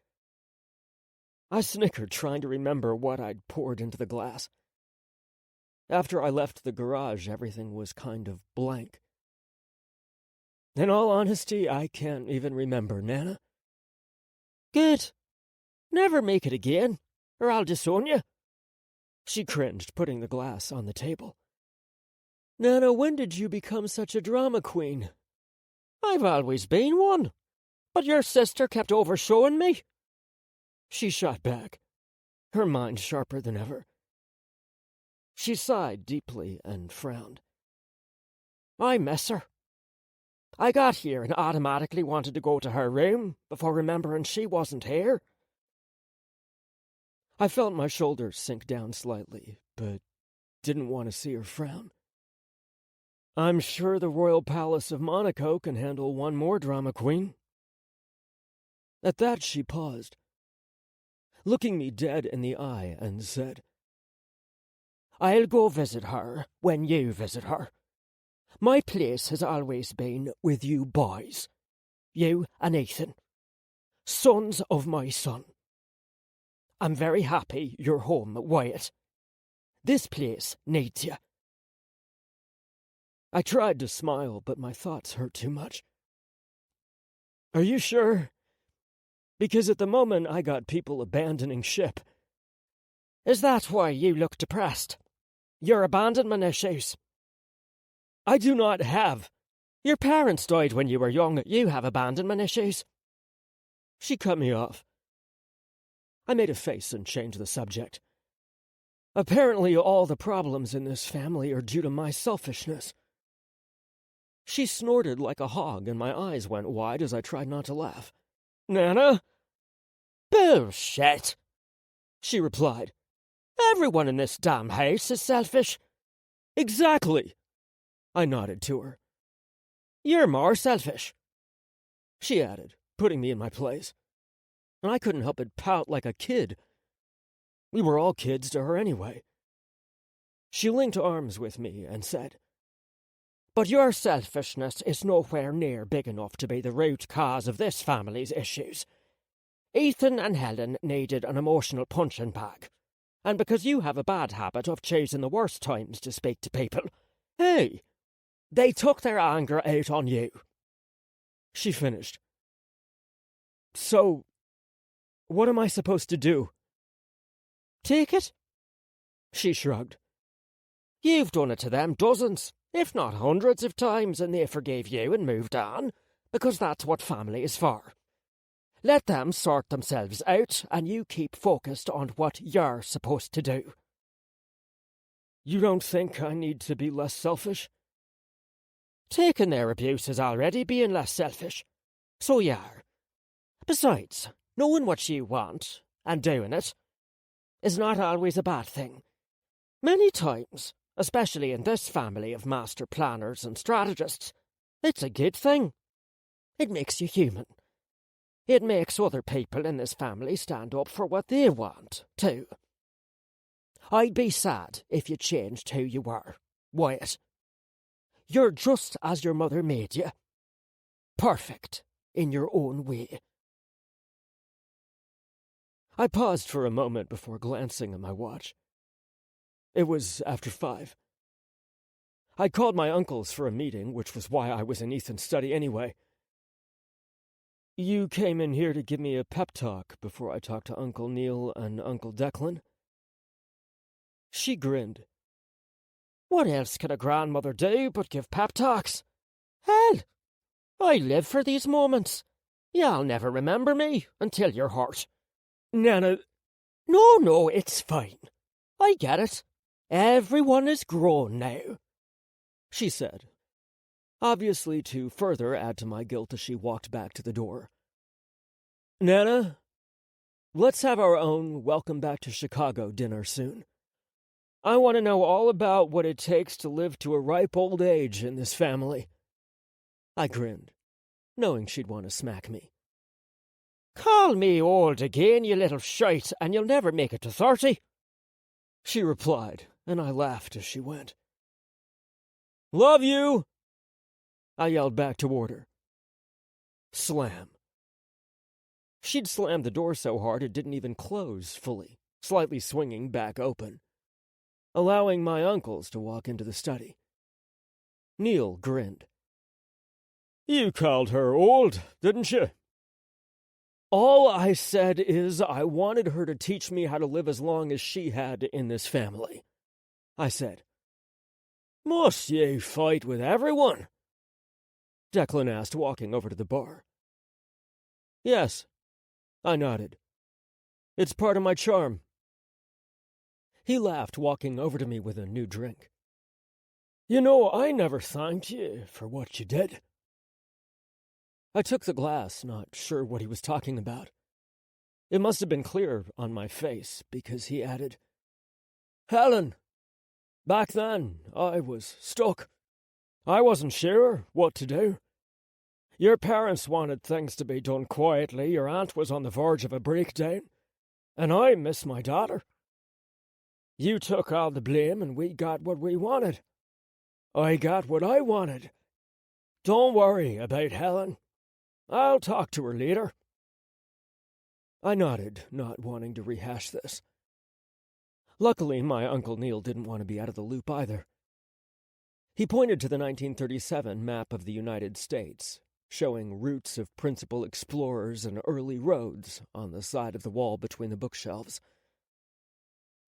I snickered, trying to remember what I'd poured into the glass. After I left the garage, everything was kind of blank. In all honesty, I can't even remember, Nana. "Good. Never make it again, or I'll disown you." She cringed, putting the glass on the table. "Nana, when did you become such a drama queen?" "I've always been one, but your sister kept overshowing me." She shot back, her mind sharper than ever. She sighed deeply and frowned. "I miss her. I got here and automatically wanted to go to her room before remembering she wasn't here." I felt my shoulders sink down slightly, but didn't want to see her frown. "I'm sure the Royal Palace of Monaco can handle one more drama queen." At that she paused, looking me dead in the eye, and said, "I'll go visit her when you visit her. My place has always been with you boys. You and Ethan, sons of my son. I'm very happy you're home, Wyatt. This place needs you." I tried to smile, but my thoughts hurt too much. "Are you sure? Because at the moment I got people abandoning ship." "Is that why you look depressed? Your abandonment issues?" "I do not have." "Your parents died when you were young. You have abandonment issues." She cut me off. I made a face and changed the subject. "Apparently all the problems in this family are due to my selfishness." She snorted like a hog, and my eyes went wide as I tried not to laugh. "Nana?" "Bullshit," she replied. "Everyone in this damn house is selfish." "Exactly," I nodded to her. "You're more selfish," she added, putting me in my place. And I couldn't help but pout like a kid. We were all kids to her anyway. She linked arms with me and said, "But your selfishness is nowhere near big enough to be the root cause of this family's issues. Ethan and Helen needed an emotional punching bag. And because you have a bad habit of choosing the worst times to speak to people, hey, they took their anger out on you. She finished. So, what am I supposed to do? Take it? She shrugged. You've done it to them dozens, if not hundreds of times, and they forgave you and moved on, because that's what family is for. Let them sort themselves out, and you keep focused on what you're supposed to do. You don't think I need to be less selfish? Taking their abuse is already being less selfish. So you are. Besides, knowing what you want, and doing it, is not always a bad thing. Many times, especially in this family of master planners and strategists, it's a good thing. It makes you human. It makes other people in this family stand up for what they want, too. I'd be sad if you changed who you were, Wyatt. You're just as your mother made you. Perfect, in your own way. I paused for a moment before glancing at my watch. It was after 5. I'd called my uncles for a meeting, which was why I was in Ethan's study anyway. You came in here to give me a pep talk before I talked to Uncle Neil and Uncle Declan? She grinned. What else can a grandmother do but give pep talks? Hell, I live for these moments. You'll never remember me until you're hurt. Nana... No, it's fine. I get it. Everyone is grown now, she said, obviously to further add to my guilt as she walked back to the door. Nana, let's have our own Welcome Back to Chicago dinner soon. I want to know all about what it takes to live to a ripe old age in this family. I grinned, knowing she'd want to smack me. Call me old again, you little shite, and you'll never make it to 30. She replied, and I laughed as she went. Love you! I yelled back toward her. Slam. She'd slammed the door so hard it didn't even close fully, slightly swinging back open, allowing my uncles to walk into the study. Neil grinned. You called her old, didn't you? All I said is I wanted her to teach me how to live as long as she had in this family, I said. Must you fight with everyone? Declan asked, walking over to the bar. Yes, I nodded. It's part of my charm. He laughed, walking over to me with a new drink. You know, I never thanked you for what you did. I took the glass, not sure what he was talking about. It must have been clear on my face, because he added, Helen, back then I was stuck. I wasn't sure what to do. Your parents wanted things to be done quietly, your aunt was on the verge of a breakdown, and I miss my daughter. You took all the blame and we got what we wanted. I got what I wanted. Don't worry about Helen. I'll talk to her later. I nodded, not wanting to rehash this. Luckily, my Uncle Neil didn't want to be out of the loop either. He pointed to the 1937 map of the United States, showing routes of principal explorers and early roads on the side of the wall between the bookshelves.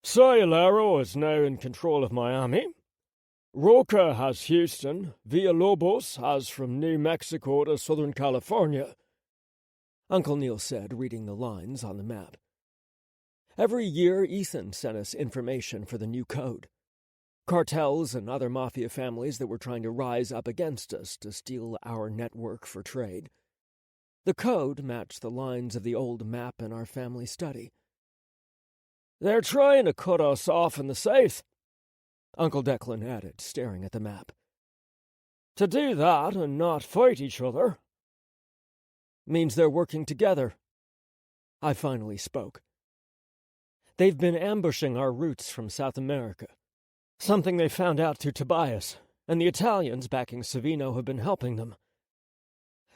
Sayularo is now in control of Miami. Roca has Houston. Villalobos has from New Mexico to Southern California, Uncle Neil said, reading the lines on the map. Every year, Ethan sent us information for the new code. Cartels and other Mafia families that were trying to rise up against us to steal our network for trade. The code matched the lines of the old map in our family study. They're trying to cut us off in the south, Uncle Declan added, staring at the map. To do that and not fight each other means they're working together. I finally spoke. They've been ambushing our routes from South America, something they found out through Tobias, and the Italians backing Savino have been helping them.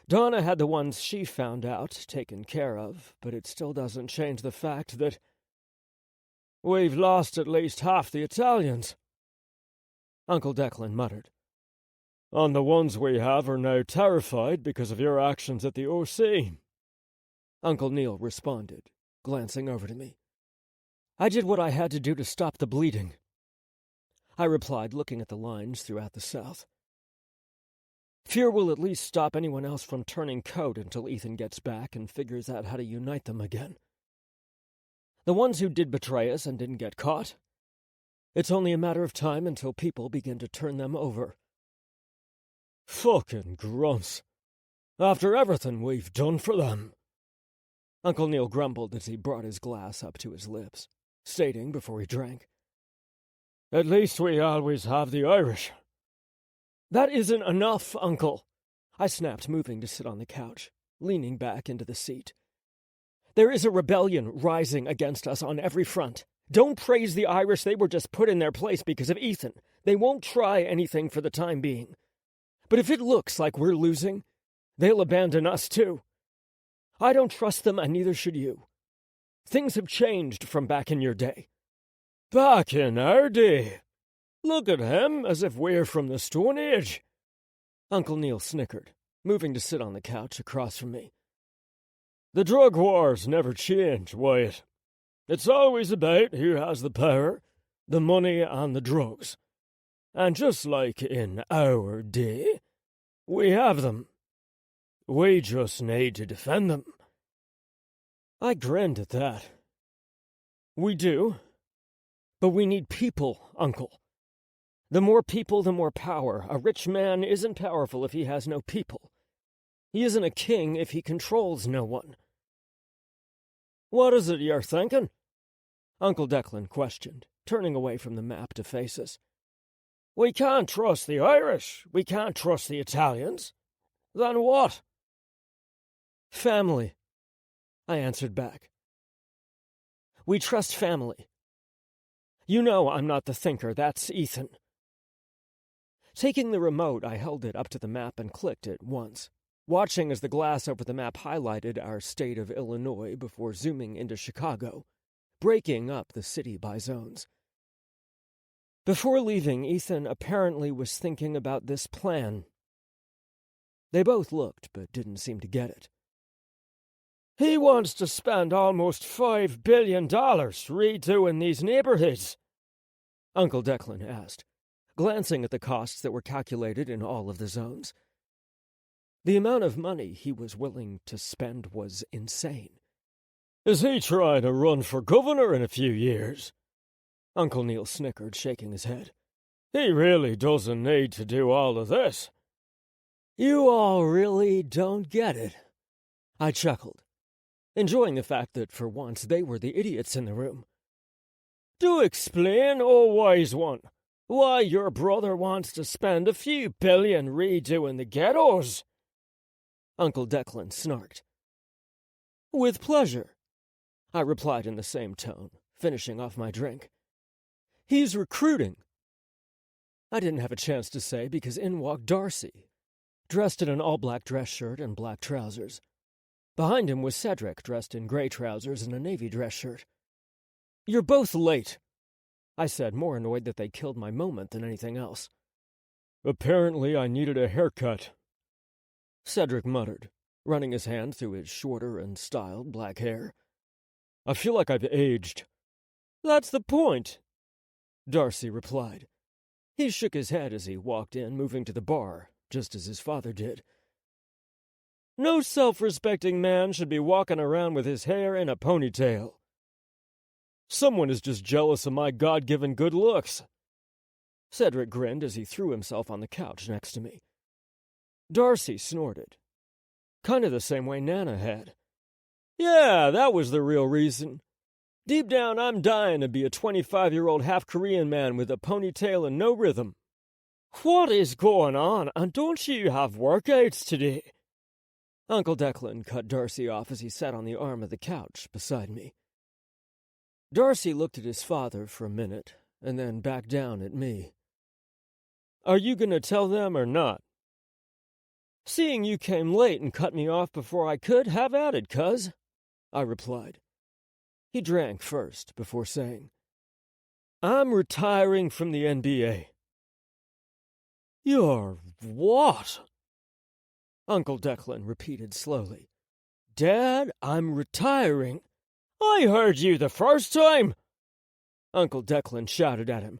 Donna had the ones she found out taken care of, but it still doesn't change the fact that we've lost at least half the Italians. Uncle Declan muttered. And the ones we have are now terrified because of your actions at the OC. Uncle Neil responded, glancing over to me. I did what I had to do to stop the bleeding, I replied, looking at the lines throughout the south. Fear will at least stop anyone else from turning coat until Ethan gets back and figures out how to unite them again. The ones who did betray us and didn't get caught, it's only a matter of time until people begin to turn them over. Fucking grunts. After everything we've done for them. Uncle Neil grumbled as he brought his glass up to his lips, stating before he drank, At least we always have the Irish. That isn't enough, Uncle, I snapped, moving to sit on the couch, leaning back into the seat. There is a rebellion rising against us on every front. Don't praise the Irish, they were just put in their place because of Ethan. They won't try anything for the time being. But if it looks like we're losing, they'll abandon us too. I don't trust them, and neither should you. Things have changed from back in your day. Back in our day? Look at him, as if we're from the Stone Age. Uncle Neil snickered, moving to sit on the couch across from me. The drug wars never change, Wyatt. It's always about who has the power, the money, and the drugs. And just like in our day, we have them. We just need to defend them. I grinned at that. We do. But we need people, Uncle. The more people, the more power. A rich man isn't powerful if he has no people. He isn't a king if he controls no one. What is it you're thinking? Uncle Declan questioned, turning away from the map to face us. We can't trust the Irish. We can't trust the Italians. Then what? Family, I answered back. We trust family. You know I'm not the thinker, that's Ethan. Taking the remote, I held it up to the map and clicked it once, watching as the glass over the map highlighted our state of Illinois before zooming into Chicago, breaking up the city by zones. Before leaving, Ethan apparently was thinking about this plan. They both looked, but didn't seem to get it. He wants to spend almost $5 billion redoing these neighborhoods, Uncle Declan asked, glancing at the costs that were calculated in all of the zones. The amount of money he was willing to spend was insane. Is he trying to run for governor in a few years? Uncle Neil snickered, shaking his head. He really doesn't need to do all of this. You all really don't get it, I chuckled, enjoying the fact that for once they were the idiots in the room. Do explain, oh wise one, why your brother wants to spend a few billion redoing the ghettos. Uncle Declan snarked. With pleasure, I replied in the same tone, finishing off my drink. He's recruiting. I didn't have a chance to say because in walked Darcy, dressed in an all-black dress shirt and black trousers. Behind him was Cedric, dressed in gray trousers and a navy dress shirt. You're both late, I said, more annoyed that they killed my moment than anything else. Apparently I needed a haircut, Cedric muttered, running his hand through his shorter and styled black hair. I feel like I've aged. That's the point, Darcy replied. He shook his head as he walked in, moving to the bar, just as his father did. No self-respecting man should be walking around with his hair in a ponytail. Someone is just jealous of my God-given good looks. Cedric grinned as he threw himself on the couch next to me. Darcy snorted. Kind of the same way Nana had. Yeah, that was the real reason. Deep down, I'm dying to be a 25-year-old half-Korean man with a ponytail and no rhythm. What is going on, and don't you have workouts today? Uncle Declan cut Darcy off as he sat on the arm of the couch beside me. Darcy looked at his father for a minute, and then back down at me. Are you going to tell them or not? Seeing you came late and cut me off before I could, have at it, cuz, I replied. He drank first before saying, I'm retiring from the NBA. You're what? Uncle Declan repeated slowly. Dad, I'm retiring. I heard you the first time. Uncle Declan shouted at him.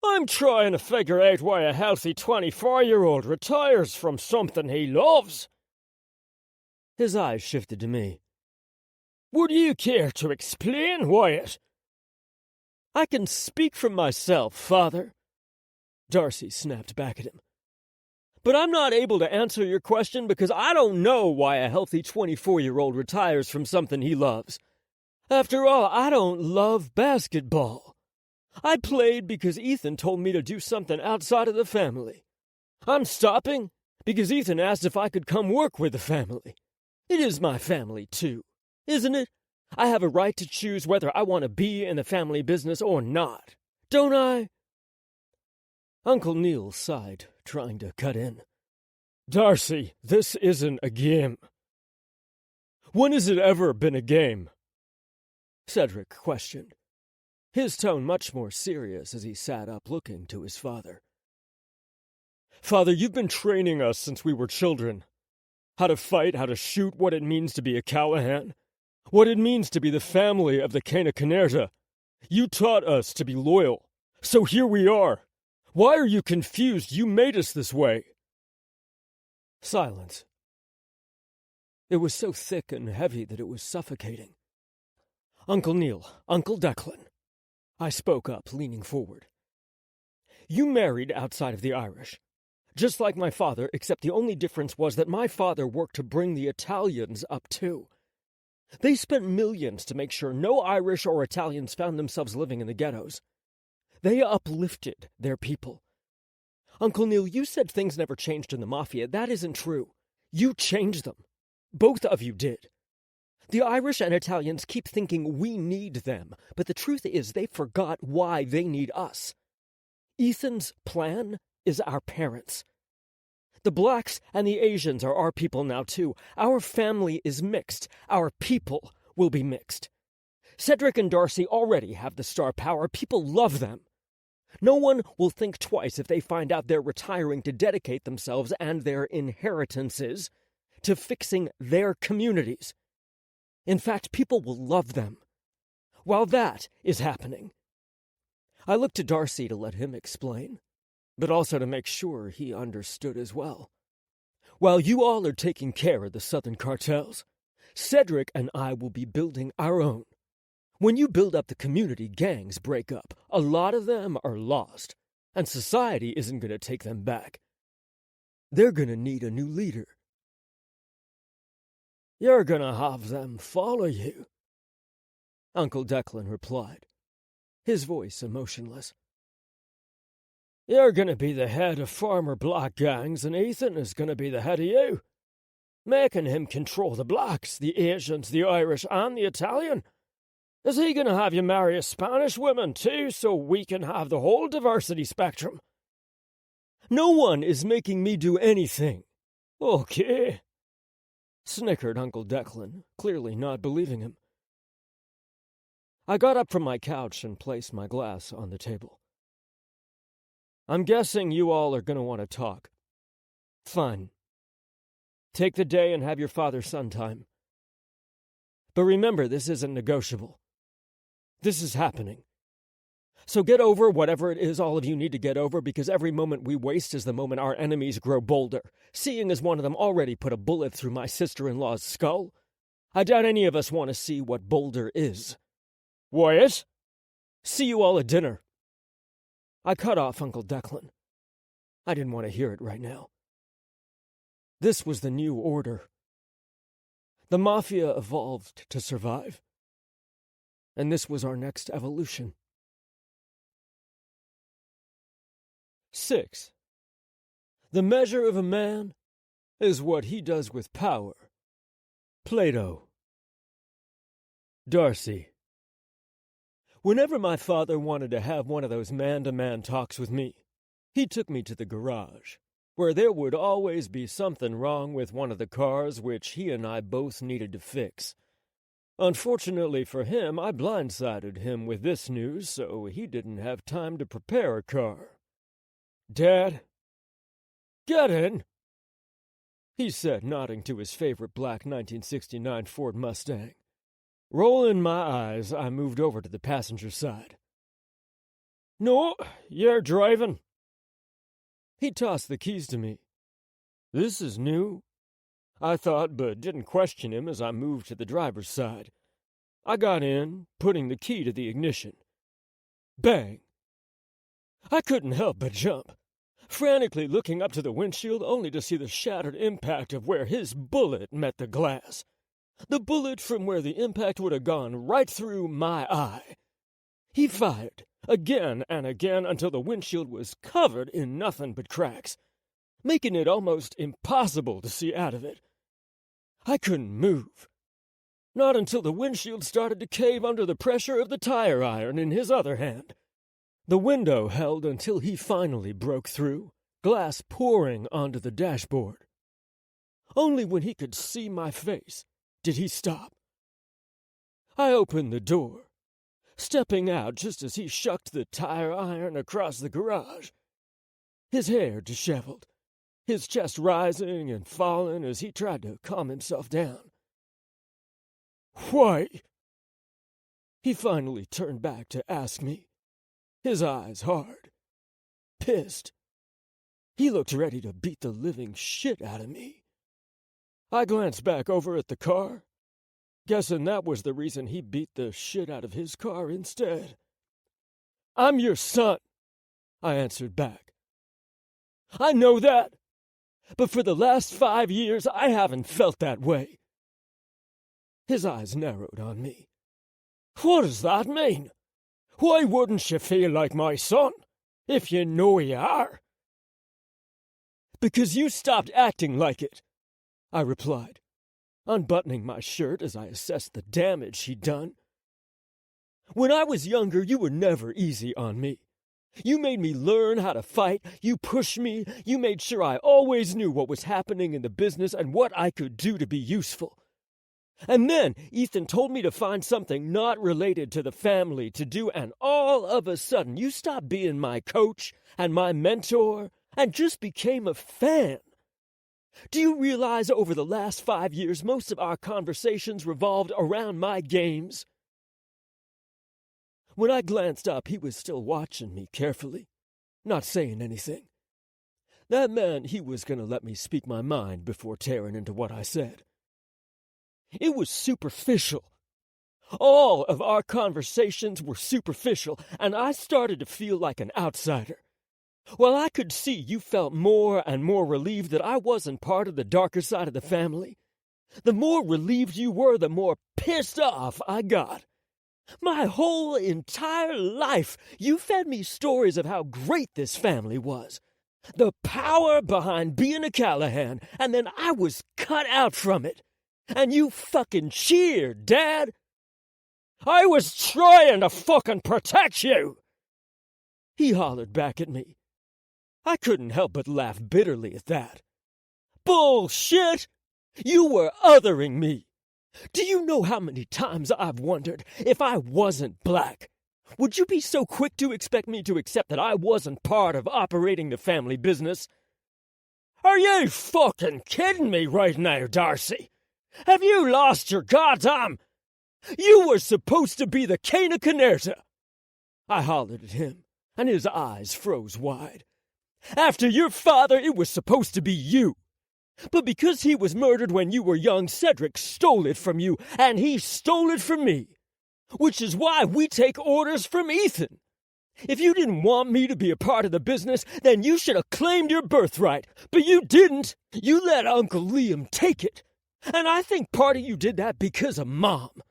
I'm trying to figure out why a healthy 24-year-old retires from something he loves. His eyes shifted to me. Would you care to explain, Wyatt? I can speak for myself, Father. Darcy snapped back at him. But I'm not able to answer your question because I don't know why a healthy 24-year-old retires from something he loves. After all, I don't love basketball. I played because Ethan told me to do something outside of the family. I'm stopping because Ethan asked if I could come work with the family. It is my family, too, isn't it? I have a right to choose whether I want to be in the family business or not, don't I? Uncle Neil sighed, trying to cut in. Darcy, this isn't a game. When has it ever been a game? Cedric questioned, his tone much more serious as he sat up looking to his father. Father, you've been training us since we were children. How to fight, how to shoot, what it means to be a Callahan. What it means to be the family of the Cana Canerta. You taught us to be loyal. So here we are. Why are you confused? You made us this way. Silence. It was so thick and heavy that it was suffocating. Uncle Neil, Uncle Declan. I spoke up, leaning forward. You married outside of the Irish. Just like my father, except the only difference was that my father worked to bring the Italians up too. They spent millions to make sure no Irish or Italians found themselves living in the ghettos. They uplifted their people. Uncle Neil, you said things never changed in the Mafia. That isn't true. You changed them. Both of you did. The Irish and Italians keep thinking we need them, but the truth is they forgot why they need us. Ethan's plan is our parents. The blacks and the Asians are our people now, too. Our family is mixed. Our people will be mixed. Cedric and Darcy already have the star power. People love them. No one will think twice if they find out they're retiring to dedicate themselves and their inheritances to fixing their communities. In fact, people will love them. While that is happening, I looked to Darcy to let him explain, but also to make sure he understood as well. While you all are taking care of the Southern cartels, Cedric and I will be building our own. When you build up the community, gangs break up. A lot of them are lost, and society isn't going to take them back. They're going to need a new leader. You're going to have them follow you, Uncle Declan replied, his voice emotionless. You're going to be the head of former black gangs, and Ethan is going to be the head of you, making him control the blacks, the Asians, the Irish, and the Italian. Is he going to have you marry a Spanish woman, too, so we can have the whole diversity spectrum? No one is making me do anything. Okay, snickered Uncle Declan, clearly not believing him. I got up from my couch and placed my glass on the table. I'm guessing you all are going to want to talk. Fine. Take the day and have your father-son time. But remember, this isn't negotiable. This is happening. So get over whatever it is all of you need to get over, because every moment we waste is the moment our enemies grow bolder. Seeing as one of them already put a bullet through my sister-in-law's skull, I doubt any of us want to see what bolder is. Wyatt? See you all at dinner. I cut off Uncle Declan. I didn't want to hear it right now. This was the new order. The Mafia evolved to survive. And this was our next evolution. 6. The measure of a man is what he does with power. Plato. Darcy. Whenever my father wanted to have one of those man-to-man talks with me, he took me to the garage. where there would always be something wrong with one of the cars which he and I both needed to fix. Unfortunately for him, I blindsided him with this news, so he didn't have time to prepare a car. "Dad, get in," he said, nodding to his favorite black 1969 Ford Mustang. Rolling my eyes, I moved over to the passenger side. "No, you're driving." He tossed the keys to me. "This is new," I thought, but didn't question him as I moved to the driver's side. I got in, putting the key to the ignition. Bang! I couldn't help but jump, frantically looking up to the windshield only to see the shattered impact of where his bullet met the glass. The bullet from where the impact would have gone right through my eye. He fired, again and again, until the windshield was covered in nothing but cracks, making it almost impossible to see out of it. I couldn't move. Not until the windshield started to cave under the pressure of the tire iron in his other hand. The window held until he finally broke through, glass pouring onto the dashboard. Only when he could see my face did he stop. I opened the door, stepping out just as he shucked the tire iron across the garage. His hair disheveled, his chest rising and falling as he tried to calm himself down. "Why?" He finally turned back to ask me, his eyes hard, pissed. He looked ready to beat the living shit out of me. I glanced back over at the car, guessing that was the reason he beat the shit out of his car instead. "I'm your son," I answered back. "I know that, but for the last 5 years I haven't felt that way." His eyes narrowed on me. "What does that mean? Why wouldn't you feel like my son, if you know you are?" "Because you stopped acting like it," I replied, unbuttoning my shirt as I assessed the damage he'd done. "When I was younger, you were never easy on me. You made me learn how to fight, you pushed me, you made sure I always knew what was happening in the business and what I could do to be useful. And then Ethan told me to find something not related to the family to do, and all of a sudden you stopped being my coach and my mentor and just became a fan. Do you realize over the last 5 years most of our conversations revolved around my games?" When I glanced up, he was still watching me carefully, not saying anything. That meant he was going to let me speak my mind before tearing into what I said. It was superficial. All of our conversations were superficial, and I started to feel like an outsider. While I could see you felt more and more relieved that I wasn't part of the darker side of the family, the more relieved you were, the more pissed off I got. My whole entire life, you fed me stories of how great this family was, the power behind being a Callahan, and then I was cut out from it. And you fucking cheered, Dad. "I was trying to fucking protect you," he hollered back at me. I couldn't help but laugh bitterly at that. "Bullshit! You were othering me. Do you know how many times I've wondered, if I wasn't black, would you be so quick to expect me to accept that I wasn't part of operating the family business? Are you fucking kidding me right now, Darcy? Have you lost your goddamn? You were supposed to be the King of Canerta." I hollered at him, and his eyes froze wide. "After your father, it was supposed to be you. But because he was murdered when you were young, Cedric stole it from you, and he stole it from me. Which is why we take orders from Ethan. If you didn't want me to be a part of the business, then you should have claimed your birthright. But you didn't. You let Uncle Liam take it. And I think part of you did that because of Mom.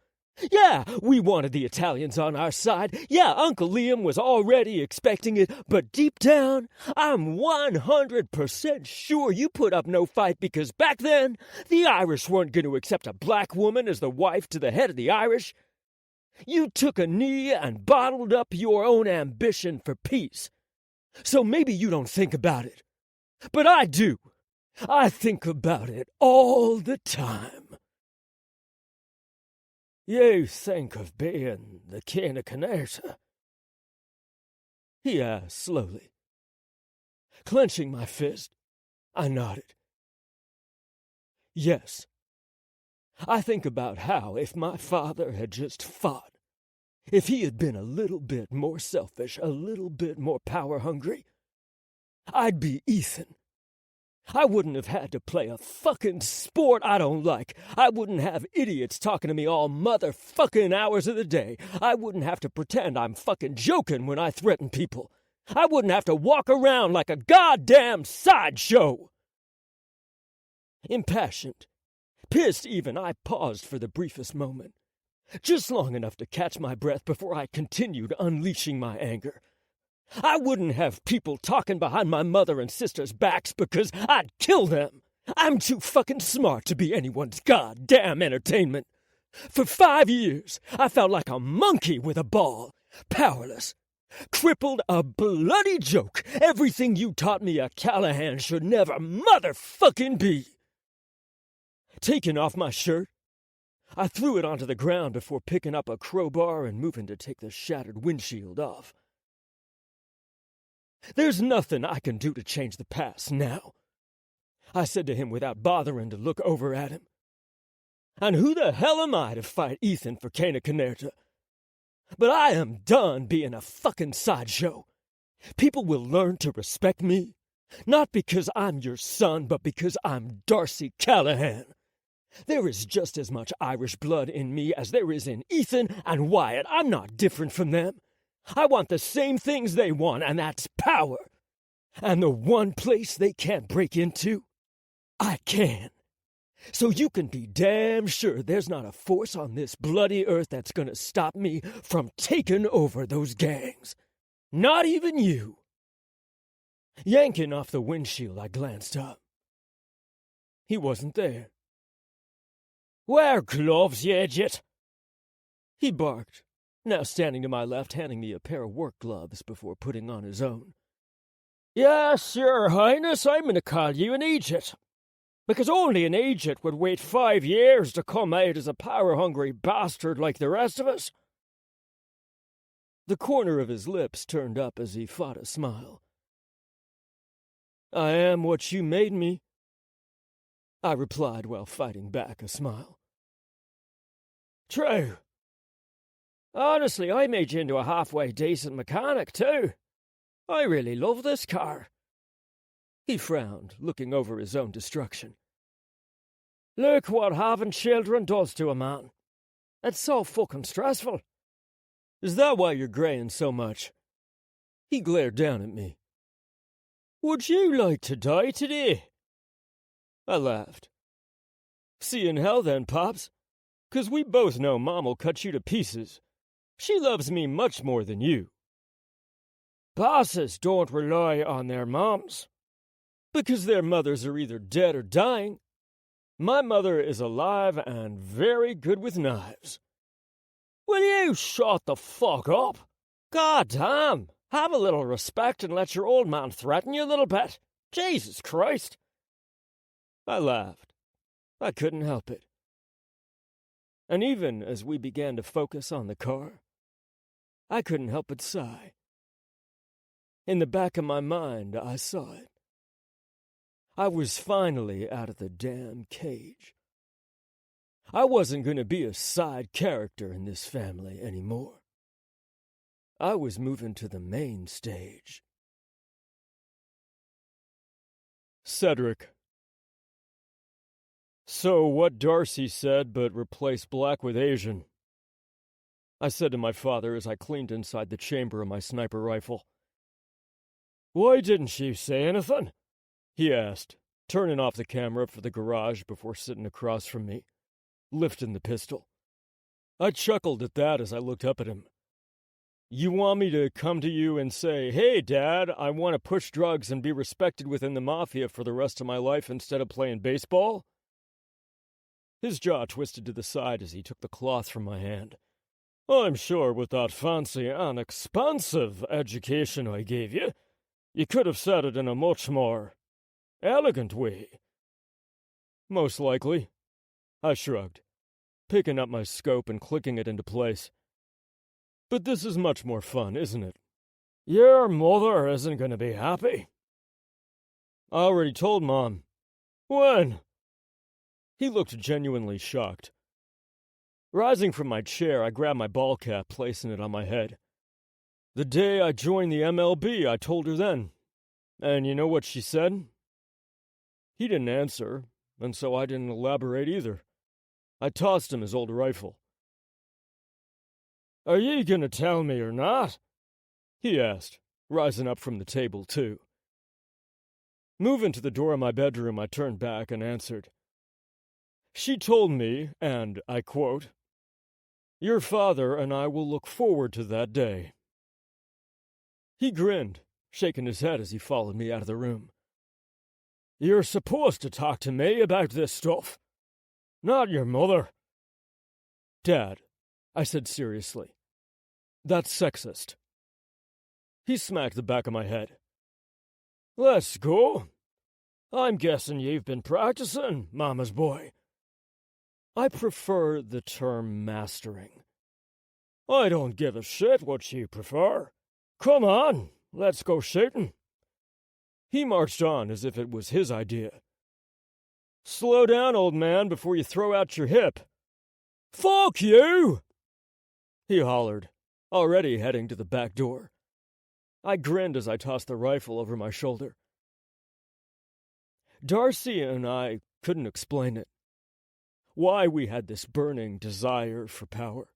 Yeah, we wanted the Italians on our side. Yeah, Uncle Liam was already expecting it. But deep down, I'm 100% sure you put up no fight because back then, the Irish weren't going to accept a black woman as the wife to the head of the Irish. You took a knee and bottled up your own ambition for peace. So maybe you don't think about it. But I do. I think about it all the time. You think of being the king of Canarta? He asked slowly. Clenching my fist, I nodded. Yes. I think about how if my father had just fought, if he had been a little bit more selfish, a little bit more power-hungry, I'd be Ethan. I wouldn't have had to play a fucking sport I don't like. I wouldn't have idiots talking to me all motherfucking hours of the day. I wouldn't have to pretend I'm fucking joking when I threaten people. I wouldn't have to walk around like a goddamn sideshow. Impassioned, pissed even, I paused for the briefest moment, just long enough to catch my breath before I continued unleashing my anger. I wouldn't have people talking behind my mother and sister's backs because I'd kill them. I'm too fucking smart to be anyone's goddamn entertainment. For 5 years, I felt like a monkey with a ball, powerless, crippled, a bloody joke. Everything you taught me a Callahan should never motherfucking be. Taking off my shirt, I threw it onto the ground before picking up a crowbar and moving to take the shattered windshield off. There's nothing I can do to change the past now, I said to him without bothering to look over at him. And who the hell am I to fight Ethan for Cana Canerta? But I am done being a fucking sideshow. People will learn to respect me, not because I'm your son, but because I'm Darcy Callahan. There is just as much Irish blood in me as there is in Ethan and Wyatt. I'm not different from them. I want the same things they want, and that's power. And the one place they can't break into, I can. So you can be damn sure there's not a force on this bloody earth that's gonna stop me from taking over those gangs. Not even you. Yanking off the windshield, I glanced up. He wasn't there. Wear gloves, you idiot! He barked, now standing to my left, handing me a pair of work gloves before putting on his own. Yes, Your Highness, I'm going to call you an idiot. Because only an idiot would wait 5 years to come out as a power-hungry bastard like the rest of us. The corner of his lips turned up as he fought a smile. I am what you made me, I replied while fighting back a smile. True. Honestly, I made you into a halfway decent mechanic, too. I really love this car. He frowned, looking over his own destruction. Look what having children does to a man. It's so fucking stressful. Is that why you're graying so much? He glared down at me. Would you like to die today? I laughed. See you in hell then, Pops. 'Cause we both know Mom'll cut you to pieces. She loves me much more than you. Bosses don't rely on their moms. Because their mothers are either dead or dying. My mother is alive and very good with knives. Will you shut the fuck up? God damn, have a little respect and let your old man threaten you a little bit. Jesus Christ. I laughed. I couldn't help it. And even as we began to focus on the car, I couldn't help but sigh. In the back of my mind, I saw it. I was finally out of the damn cage. I wasn't going to be a side character in this family anymore. I was moving to the main stage. Cedric. So what Darcy said, but replace black with Asian. I said to my father as I cleaned inside the chamber of my sniper rifle. Why didn't she say anything? He asked, turning off the camera for the garage before sitting across from me, lifting the pistol. I chuckled at that as I looked up at him. You want me to come to you and say, hey, Dad, I want to push drugs and be respected within the Mafia for the rest of my life instead of playing baseball? His jaw twisted to the side as he took the cloth from my hand. I'm sure with that fancy and expensive education I gave you, you could have said it in a much more elegant way. Most likely, I shrugged, picking up my scope and clicking it into place. But this is much more fun, isn't it? Your mother isn't going to be happy. I already told Mom. When? He looked genuinely shocked. Rising from my chair, I grabbed my ball cap, placing it on my head. The day I joined the MLB, I told her then. And you know what she said? He didn't answer, and so I didn't elaborate either. I tossed him his old rifle. Are ye gonna tell me or not? He asked, rising up from the table, too. Moving to the door of my bedroom, I turned back and answered. She told me, and I quote, "Your father and I will look forward to that day." He grinned, shaking his head as he followed me out of the room. You're supposed to talk to me about this stuff, not your mother. Dad, I said seriously, that's sexist. He smacked the back of my head. Let's go. I'm guessing you've been practicing, Mama's boy. I prefer the term mastering. I don't give a shit what you prefer. Come on, let's go shooting. He marched on as if it was his idea. Slow down, old man, before you throw out your hip. Fuck you! He hollered, already heading to the back door. I grinned as I tossed the rifle over my shoulder. Darcy and I couldn't explain it. Why we had this burning desire for power.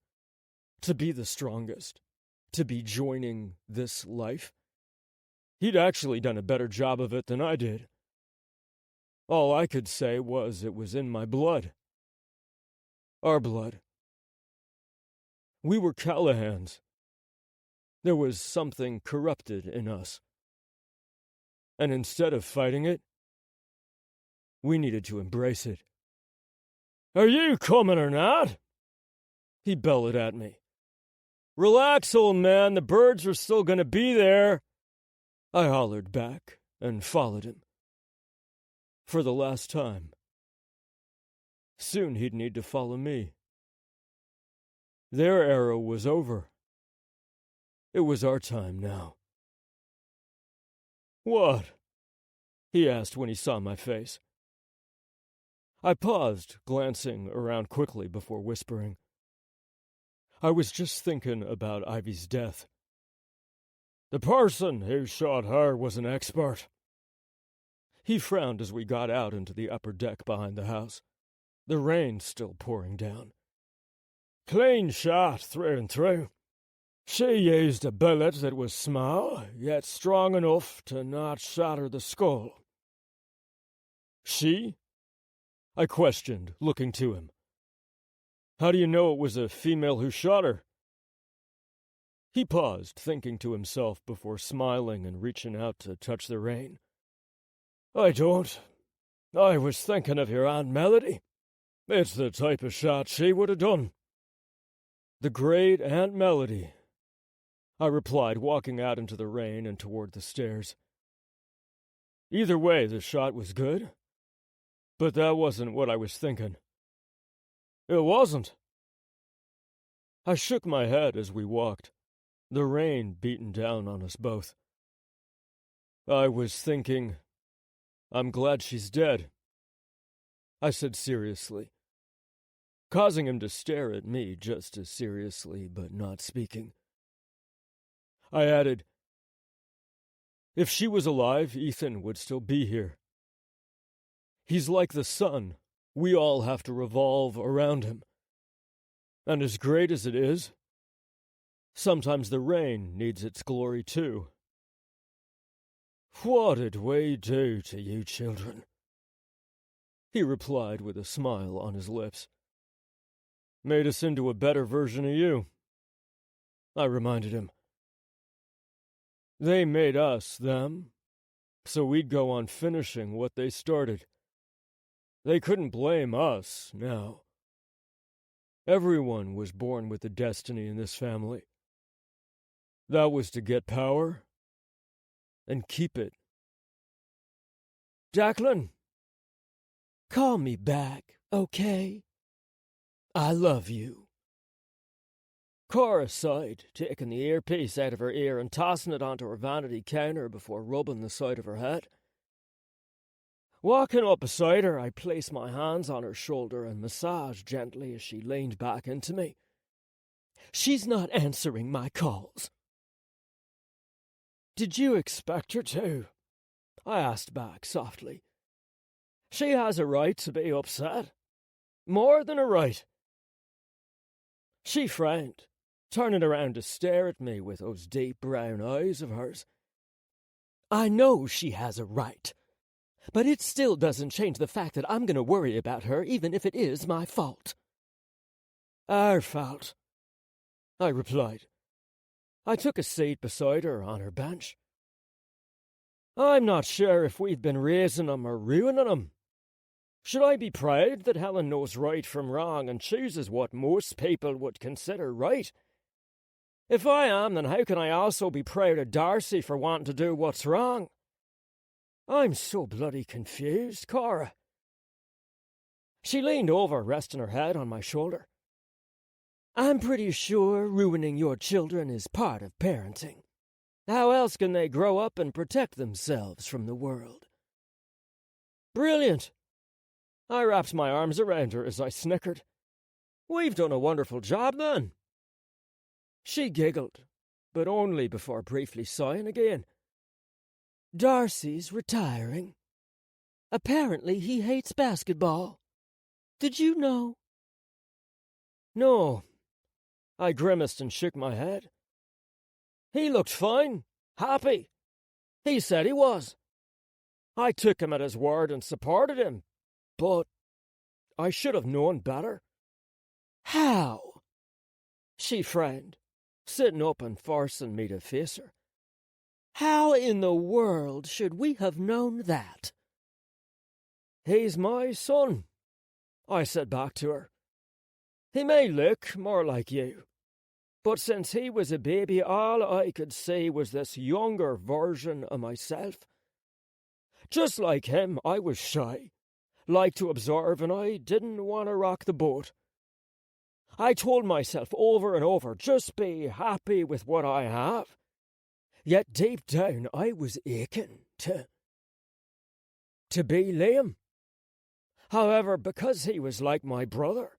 To be the strongest. To be joining this life. He'd actually done a better job of it than I did. All I could say was it was in my blood. Our blood. We were Callahans. There was something corrupted in us. And instead of fighting it, we needed to embrace it. Are you coming or not? He bellowed at me. Relax, old man, the birds are still going to be there. I hollered back and followed him. For the last time. Soon he'd need to follow me. Their era was over. It was our time now. What? He asked when he saw my face. I paused, glancing around quickly before whispering. I was just thinking about Ivy's death. The person who shot her was an expert. He frowned as we got out into the upper deck behind the house, the rain still pouring down. Clean shot through and through. She used a bullet that was small, yet strong enough to not shatter the skull. She? I questioned, looking to him. How do you know it was a female who shot her? He paused, thinking to himself before smiling and reaching out to touch the rain. I don't. I was thinking of your Aunt Melody. It's the type of shot she would have done. The great Aunt Melody, I replied, walking out into the rain and toward the stairs. Either way, the shot was good, but that wasn't what I was thinking. It wasn't. I shook my head as we walked, the rain beating down on us both. I was thinking, I'm glad she's dead, I said seriously, causing him to stare at me just as seriously but not speaking. I added, if she was alive, Ethan would still be here. He's like the sun. We all have to revolve around him. And as great as it is, sometimes the rain needs its glory too. What did we do to you children? He replied with a smile on his lips. Made us into a better version of you, I reminded him. They made us, them, so we'd go on finishing what they started. They couldn't blame us now. Everyone was born with a destiny in this family. That was to get power and keep it. Declan, call me back, okay? I love you. Cora sighed, taking the earpiece out of her ear and tossing it onto her vanity counter before rubbing the side of her head. Walking up beside her, I placed my hands on her shoulder and massaged gently as she leaned back into me. She's not answering my calls. Did you expect her to? I asked back softly. She has a right to be upset. More than a right. She frowned, turning around to stare at me with those deep brown eyes of hers. I know she has a right, but it still doesn't change the fact that I'm going to worry about her even if it is my fault. Our fault, I replied. I took a seat beside her on her bench. I'm not sure if we've been raising 'em or ruining 'em. Should I be proud that Helen knows right from wrong and chooses what most people would consider right? If I am, then how can I also be proud of Darcy for wanting to do what's wrong? I'm so bloody confused, Cora. She leaned over, resting her head on my shoulder. I'm pretty sure ruining your children is part of parenting. How else can they grow up and protect themselves from the world? Brilliant. I wrapped my arms around her as I snickered. We've done a wonderful job, then. She giggled, but only before briefly sighing again. Darcy's retiring. Apparently he hates basketball. Did you know? No. I grimaced and shook my head. He looked fine, happy. He said he was. I took him at his word and supported him, but I should have known better. How? She frowned, sitting up and forcing me to face her. How in the world should we have known that? He's my son, I said back to her. He may look more like you, but since he was a baby, all I could see was this younger version of myself. Just like him, I was shy, liked to observe, and I didn't want to rock the boat. I told myself over and over, just be happy with what I have. Yet deep down, I was aching to be Liam. However, because he was like my brother,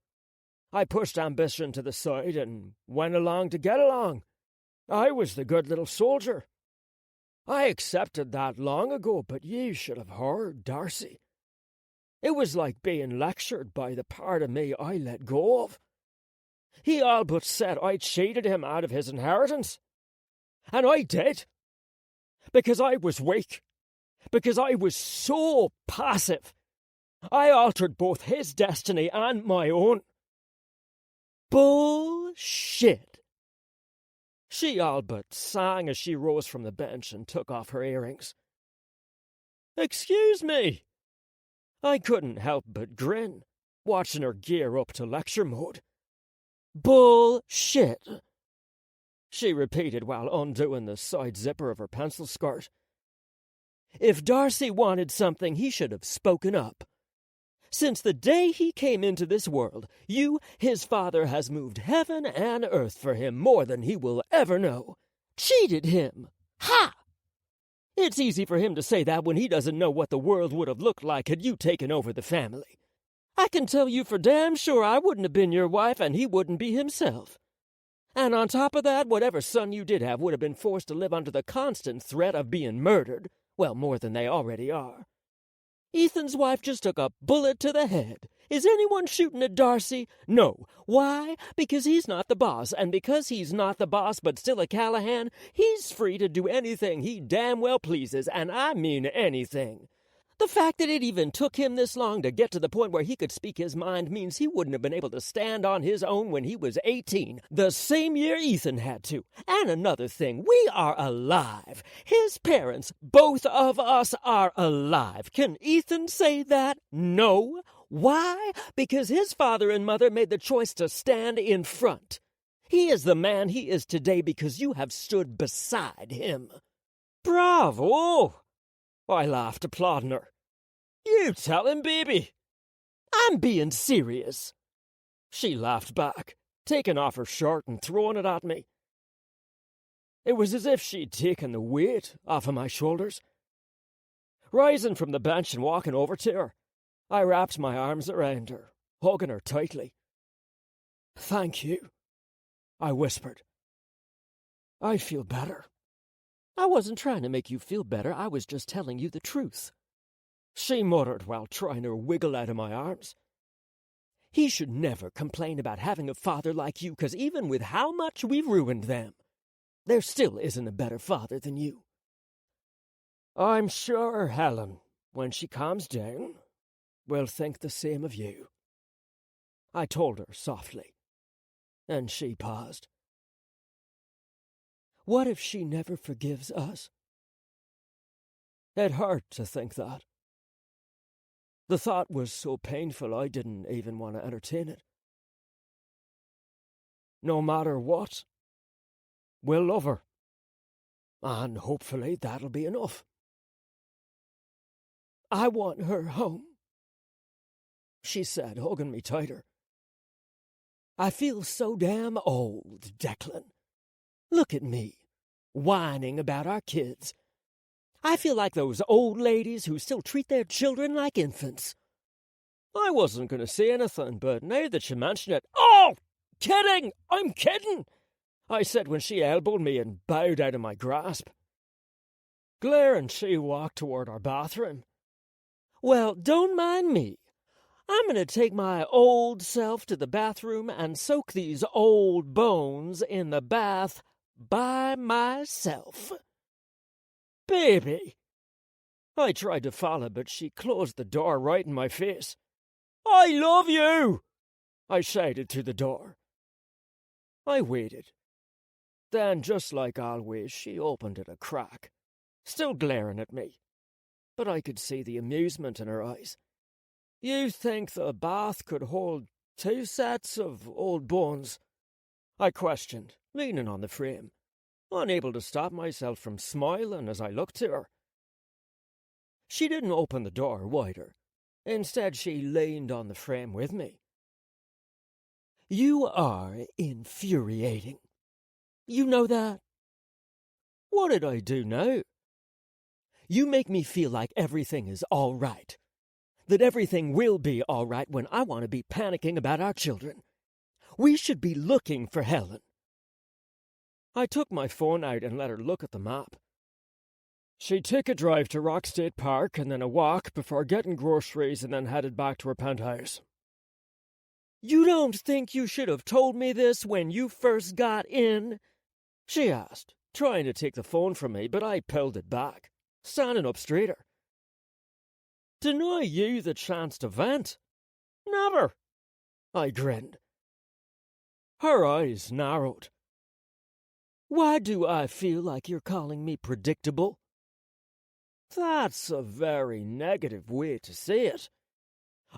I pushed ambition to the side and went along to get along. I was the good little soldier. I accepted that long ago, but you should have heard Darcy. It was like being lectured by the part of me I let go of. He all but said I cheated him out of his inheritance. And I did. Because I was weak. Because I was so passive. I altered both his destiny and my own. Bullshit. She all but sang as she rose from the bench and took off her earrings. Excuse me. I couldn't help but grin, watching her gear up to lecture mode. Bullshit, she repeated while undoing the side zipper of her pencil skirt. If Darcy wanted something, he should have spoken up. Since the day he came into this world, you, his father, has moved heaven and earth for him more than he will ever know. Cheated him. Ha! It's easy for him to say that when he doesn't know what the world would have looked like had you taken over the family. I can tell you for damn sure I wouldn't have been your wife and he wouldn't be himself. And on top of that, whatever son you did have would have been forced to live under the constant threat of being murdered. Well, more than they already are. Ethan's wife just took a bullet to the head. Is anyone shooting at Darcy? No. Why? Because he's not the boss, and because he's not the boss but still a Callahan, he's free to do anything he damn well pleases, and I mean anything. The fact that it even took him this long to get to the point where he could speak his mind means he wouldn't have been able to stand on his own when he was 18, the same year Ethan had to. And another thing, we are alive. His parents, both of us, are alive. Can Ethan say that? No. Why? Because his father and mother made the choice to stand in front. He is the man he is today because you have stood beside him. Bravo! I laughed, applauding her. You tell him, baby. I'm being serious. She laughed back, taking off her shirt and throwing it at me. It was as if she'd taken the weight off of my shoulders. Rising from the bench and walking over to her, I wrapped my arms around her, hugging her tightly. "Thank you," I whispered. "I feel better." "I wasn't trying to make you feel better. I was just telling you the truth," she muttered while trying to wiggle out of my arms. "He should never complain about having a father like you, 'cause even with how much we've ruined them, there still isn't a better father than you." "I'm sure Helen, when she calms down, will think the same of you," I told her softly, and she paused. "What if she never forgives us?" It hurt to think that. The thought was so painful I didn't even want to entertain it. No matter what, we'll love her, and hopefully that'll be enough. "I want her home," she said, hugging me tighter. "I feel so damn old, Declan. Look at me, whining about our kids. I feel like those old ladies who still treat their children like infants." I wasn't going to say anything, but now that you mention it... "Oh, kidding! I'm kidding!" I said when she elbowed me and bowed out of my grasp. Glaring, she walked toward our bathroom. "Well, don't mind me. I'm going to take my old self to the bathroom and soak these old bones in the bath by myself." "Baby!" I tried to follow, but she closed the door right in my face. "I love you!" I shouted through the door. I waited. Then, just like always, she opened it a crack, still glaring at me, but I could see the amusement in her eyes. "You think the bath could hold 2 sets of old bones?" I questioned, leaning on the frame, unable to stop myself from smiling as I looked to her. She didn't open the door wider. Instead, she leaned on the frame with me. "You are infuriating. You know that?" "What did I do now?" "You make me feel like everything is all right. That everything will be all right when I want to be panicking about our children. We should be looking for Helen." I took my phone out and let her look at the map. She took a drive to Rock State Park and then a walk before getting groceries and then headed back to her penthouse. "You don't think you should have told me this when you first got in?" she asked, trying to take the phone from me, but I pulled it back, standing up straighter. "Deny you the chance to vent? Never!" I grinned. Her eyes narrowed. "Why do I feel like you're calling me predictable?" "That's a very negative way to say it,"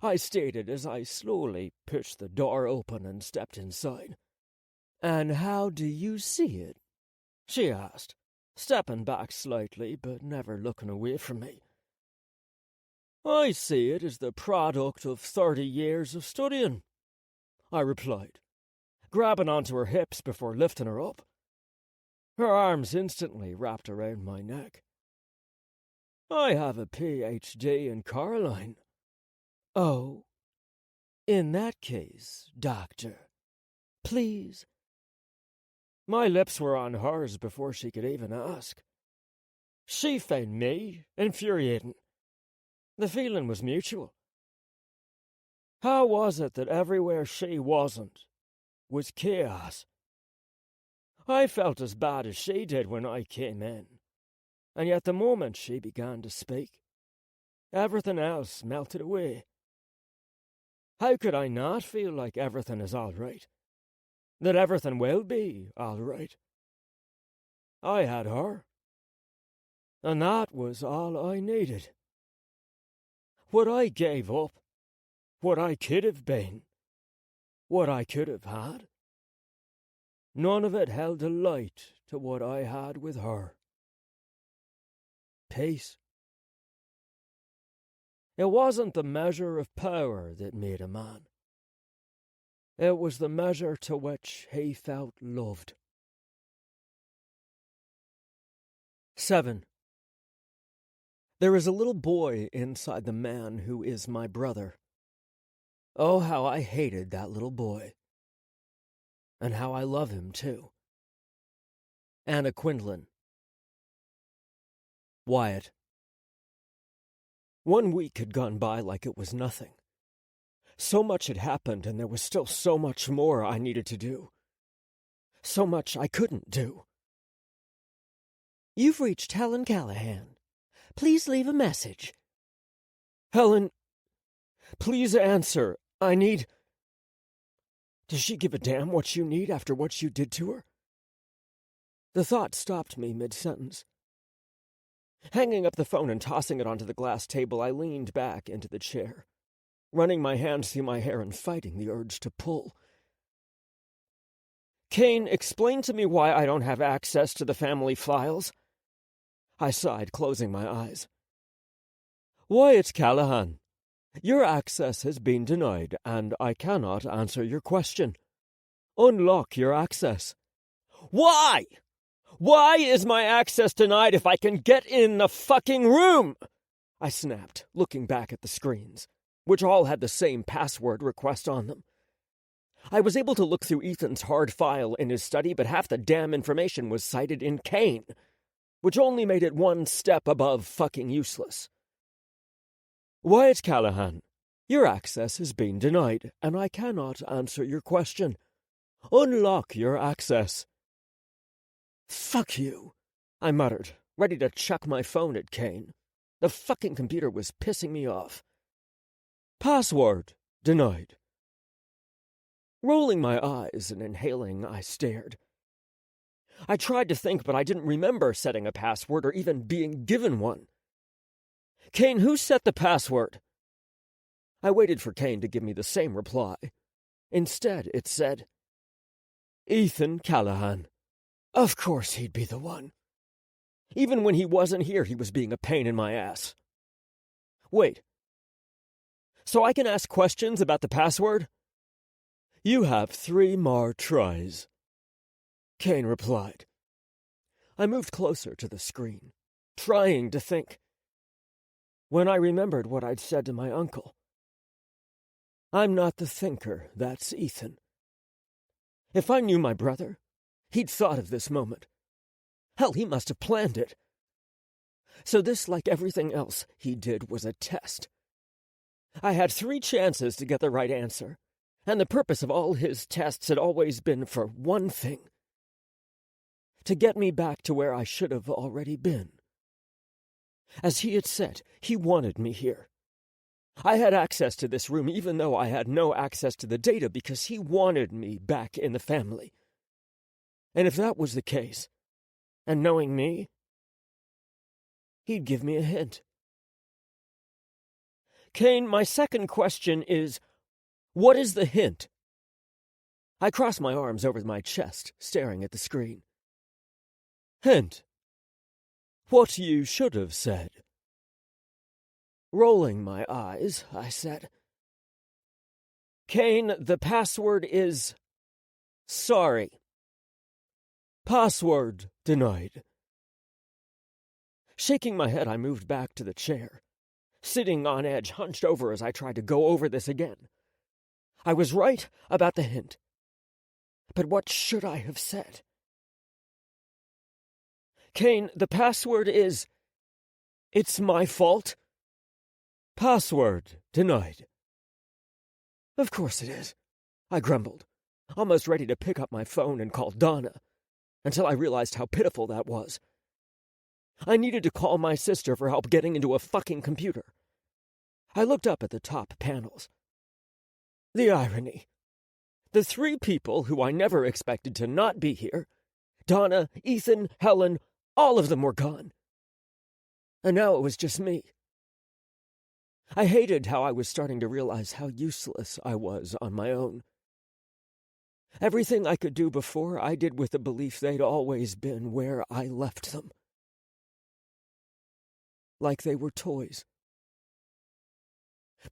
I stated as I slowly pushed the door open and stepped inside. "And how do you see it?" she asked, stepping back slightly but never looking away from me. "I see it as the product of 30 years of studying," I replied, grabbing onto her hips before lifting her up. Her arms instantly wrapped around my neck. "I have a PhD in Caroline." "Oh, in that case, doctor, please." My lips were on hers before she could even ask. She found me infuriating. The feeling was mutual. How was it that everywhere she wasn't was chaos? I felt as bad as she did when I came in, and yet the moment she began to speak, everything else melted away. How could I not feel like everything is all right? That everything will be all right? I had her, and that was all I needed. What I gave up, what I could have been, what I could have had, none of it held a light to what I had with her. Peace. It wasn't the measure of power that made a man. It was the measure to which he felt loved. 7. There is a little boy inside the man who is my brother. Oh, how I hated that little boy. And how I love him, too. Anna Quindlen. Wyatt. 1 week had gone by like it was nothing. So much had happened, and there was still so much more I needed to do. So much I couldn't do. You've reached Helen Callahan. Please leave a message. Helen, please answer. I need... Does she give a damn what you need after what you did to her? The thought stopped me mid-sentence. Hanging up the phone and tossing it onto the glass table, I leaned back into the chair, running my hands through my hair and fighting the urge to pull. Kane, explain to me why I don't have access to the family files. I sighed, closing my eyes. Wyatt Callahan, your access has been denied, and I cannot answer your question. Unlock your access. Why? Why is my access denied if I can get in the fucking room? I snapped, looking back at the screens, which all had the same password request on them. I was able to look through Ethan's hard file in his study, but half the damn information was cited in Kane, which only made it one step above fucking useless. Wyatt Callahan, your access has been denied, and I cannot answer your question. Unlock your access. Fuck you, I muttered, ready to chuck my phone at Kane. The fucking computer was pissing me off. Password denied. Rolling my eyes and inhaling, I stared. I tried to think, but I didn't remember setting a password or even being given one. Kane, who set the password? I waited for Kane to give me the same reply. Instead, it said, Ethan Callahan. Of course he'd be the one. Even when he wasn't here, he was being a pain in my ass. Wait. So I can ask questions about the password? You have 3 more tries, Kane replied. I moved closer to the screen, trying to think. When I remembered what I'd said to my uncle. I'm not the thinker, that's Ethan. If I knew my brother, he'd thought of this moment. Hell, he must have planned it. So this, like everything else he did, was a test. I had 3 chances to get the right answer, and the purpose of all his tests had always been for one thing. To get me back to where I should have already been. As he had said, he wanted me here. I had access to this room even though I had no access to the data because he wanted me back in the family. And if that was the case, and knowing me, he'd give me a hint. Kane, my second question is, what is the hint? I crossed my arms over my chest, staring at the screen. Hint. What you should have said. Rolling my eyes, I said, Kane, the password is sorry. Password denied. Shaking my head, I moved back to the chair, sitting on edge, hunched over as I tried to go over this again. I was right about the hint. But what should I have said? Kane, the password is... It's my fault? Password denied. Of course it is, I grumbled, almost ready to pick up my phone and call Donna, until I realized how pitiful that was. I needed to call my sister for help getting into a fucking computer. I looked up at the top panels. The irony. The 3 people who I never expected to not be here, Donna, Ethan, Helen, all of them were gone. And now it was just me. I hated how I was starting to realize how useless I was on my own. Everything I could do before I did with the belief they'd always been where I left them. Like they were toys.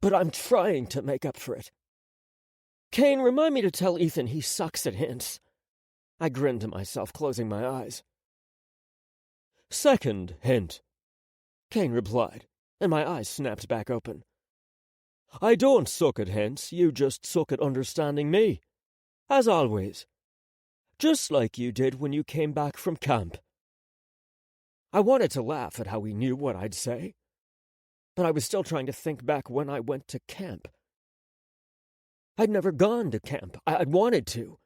but I'm trying to make up for it. Kane, remind me to tell Ethan he sucks at hints. I grinned to myself, closing my eyes. Second hint, Kane replied, and my eyes snapped back open. I don't suck at hints, you just suck at understanding me. As always. Just like you did when you came back from camp. I wanted to laugh at how he knew what I'd say, but I was still trying to think back when I went to camp. I'd never gone to camp. I'd wanted to.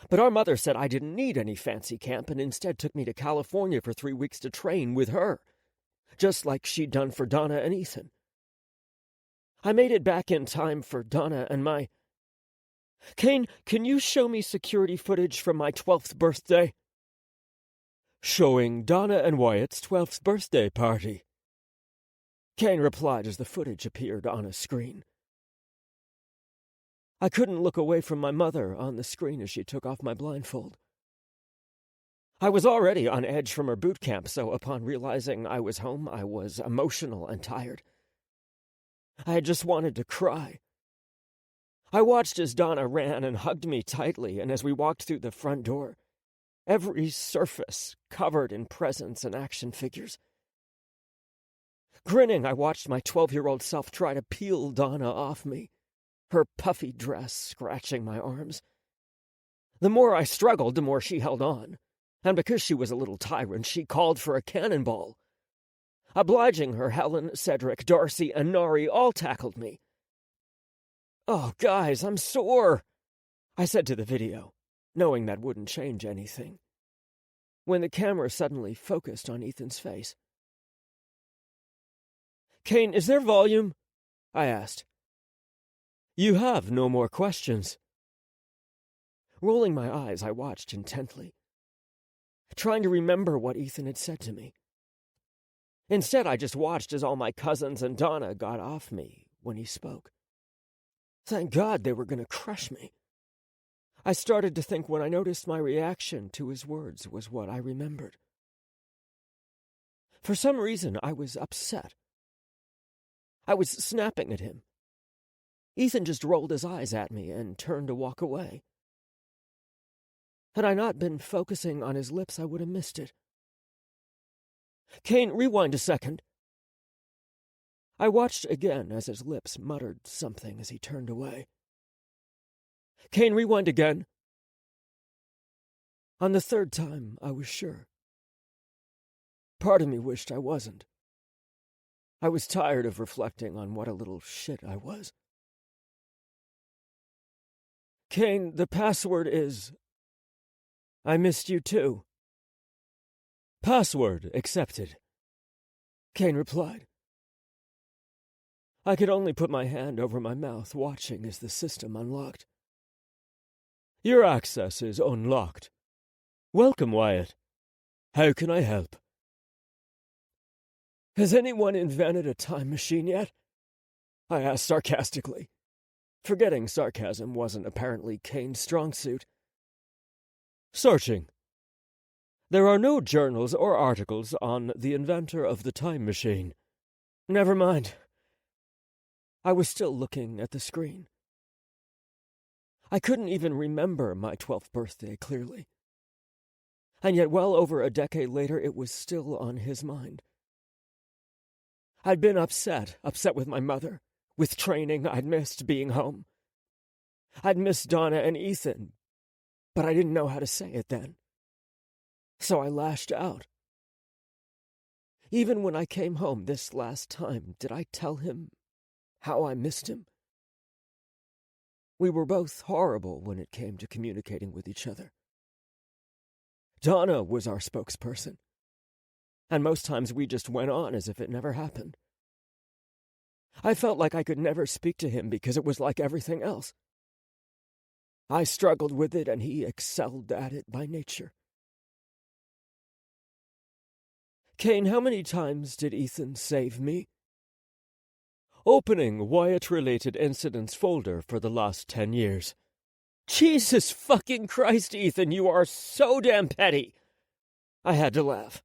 But our mother said I didn't need any fancy camp and instead took me to California for 3 weeks to train with her, just like she'd done for Donna and Ethan. I made it back in time for Donna and my... Kane, can you show me security footage from my 12th birthday? Showing Donna and Wyatt's 12th birthday party. Kane replied as the footage appeared on a screen. I couldn't look away from my mother on the screen as she took off my blindfold. I was already on edge from her boot camp, so upon realizing I was home, I was emotional and tired. I had just wanted to cry. I watched as Donna ran and hugged me tightly, and as we walked through the front door, every surface covered in presents and action figures. Grinning, I watched my 12-year-old self try to peel Donna off me, her puffy dress scratching my arms. The more I struggled, the more she held on, and because she was a little tyrant, she called for a cannonball. Obliging her, Helen, Cedric, Darcy, and Nari all tackled me. Oh, guys, I'm sore, I said to the video, knowing that wouldn't change anything, when the camera suddenly focused on Ethan's face. Kane, is there volume? I asked. You have no more questions. Rolling my eyes, I watched intently, trying to remember what Ethan had said to me. Instead, I just watched as all my cousins and Donna got off me when he spoke. Thank God they were going to crush me. I started to think when I noticed my reaction to his words was what I remembered. For some reason, I was upset. I was snapping at him. Ethan just rolled his eyes at me and turned to walk away. Had I not been focusing on his lips, I would have missed it. Kane, rewind a second. I watched again as his lips muttered something as he turned away. Kane, rewind again. On the third time, I was sure. Part of me wished I wasn't. I was tired of reflecting on what a little shit I was. Kane, the password is... I missed you too. Password accepted, Kane replied. I could only put my hand over my mouth, watching as the system unlocked. Your access is unlocked. Welcome, Wyatt. How can I help? Has anyone invented a time machine yet? I asked sarcastically, forgetting sarcasm wasn't apparently Kane's strong suit. Searching. There are no journals or articles on the inventor of the time machine. Never mind. I was still looking at the screen. I couldn't even remember my 12th birthday clearly. And yet well over a decade later, it was still on his mind. I'd been upset with my mother, with training. I'd missed being home. I'd missed Donna and Ethan, but I didn't know how to say it then. So I lashed out. Even when I came home this last time, did I tell him how I missed him? We were both horrible when it came to communicating with each other. Donna was our spokesperson, and most times we just went on as if it never happened. I felt like I could never speak to him because it was like everything else. I struggled with it, and he excelled at it by nature. Kane, how many times did Ethan save me? Opening Wyatt-related incidents folder for the last 10 years. Jesus fucking Christ, Ethan, you are so damn petty. I had to laugh.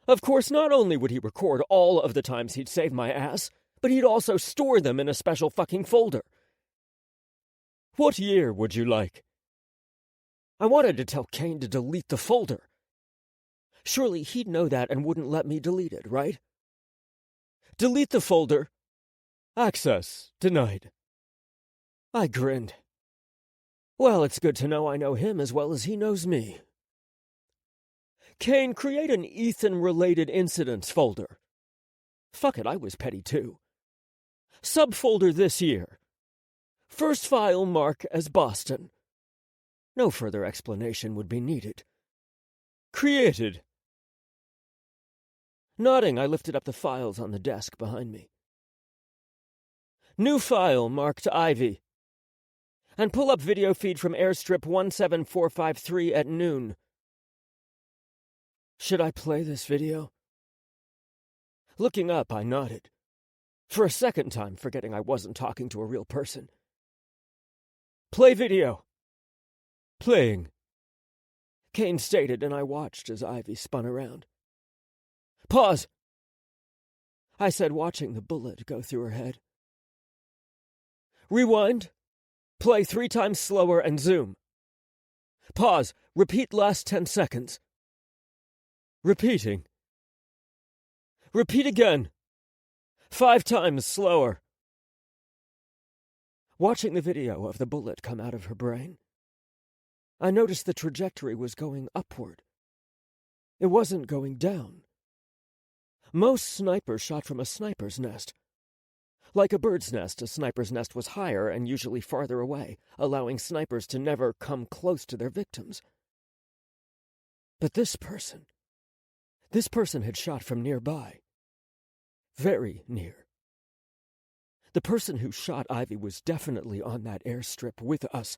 Of course, not only would he record all of the times he'd saved my ass, but he'd also store them in a special fucking folder. What year would you like? I wanted to tell Kane to delete the folder. Surely he'd know that and wouldn't let me delete it, right? Delete the folder. Access denied. I grinned. Well, it's good to know I know him as well as he knows me. Kane, create an Ethan-related incidents folder. Fuck it, I was petty too. Subfolder this year. First file mark as Boston. No further explanation would be needed. Created. Nodding, I lifted up the files on the desk behind me. New file marked Ivy. And pull up video feed from airstrip 17453 at noon. Should I play this video? Looking up, I nodded. For a second time, forgetting I wasn't talking to a real person. Play video. Playing. Kane stated, and I watched as Ivy spun around. Pause, I said, watching the bullet go through her head. Rewind. Play 3 times slower and zoom. Pause. Repeat last 10 seconds. Repeating. Repeat again. 5 times slower. Watching the video of the bullet come out of her brain, I noticed the trajectory was going upward. It wasn't going down. Most snipers shot from a sniper's nest. Like a bird's nest, a sniper's nest was higher and usually farther away, allowing snipers to never come close to their victims. But this person had shot from nearby. Very near. The person who shot Ivy was definitely on that airstrip with us.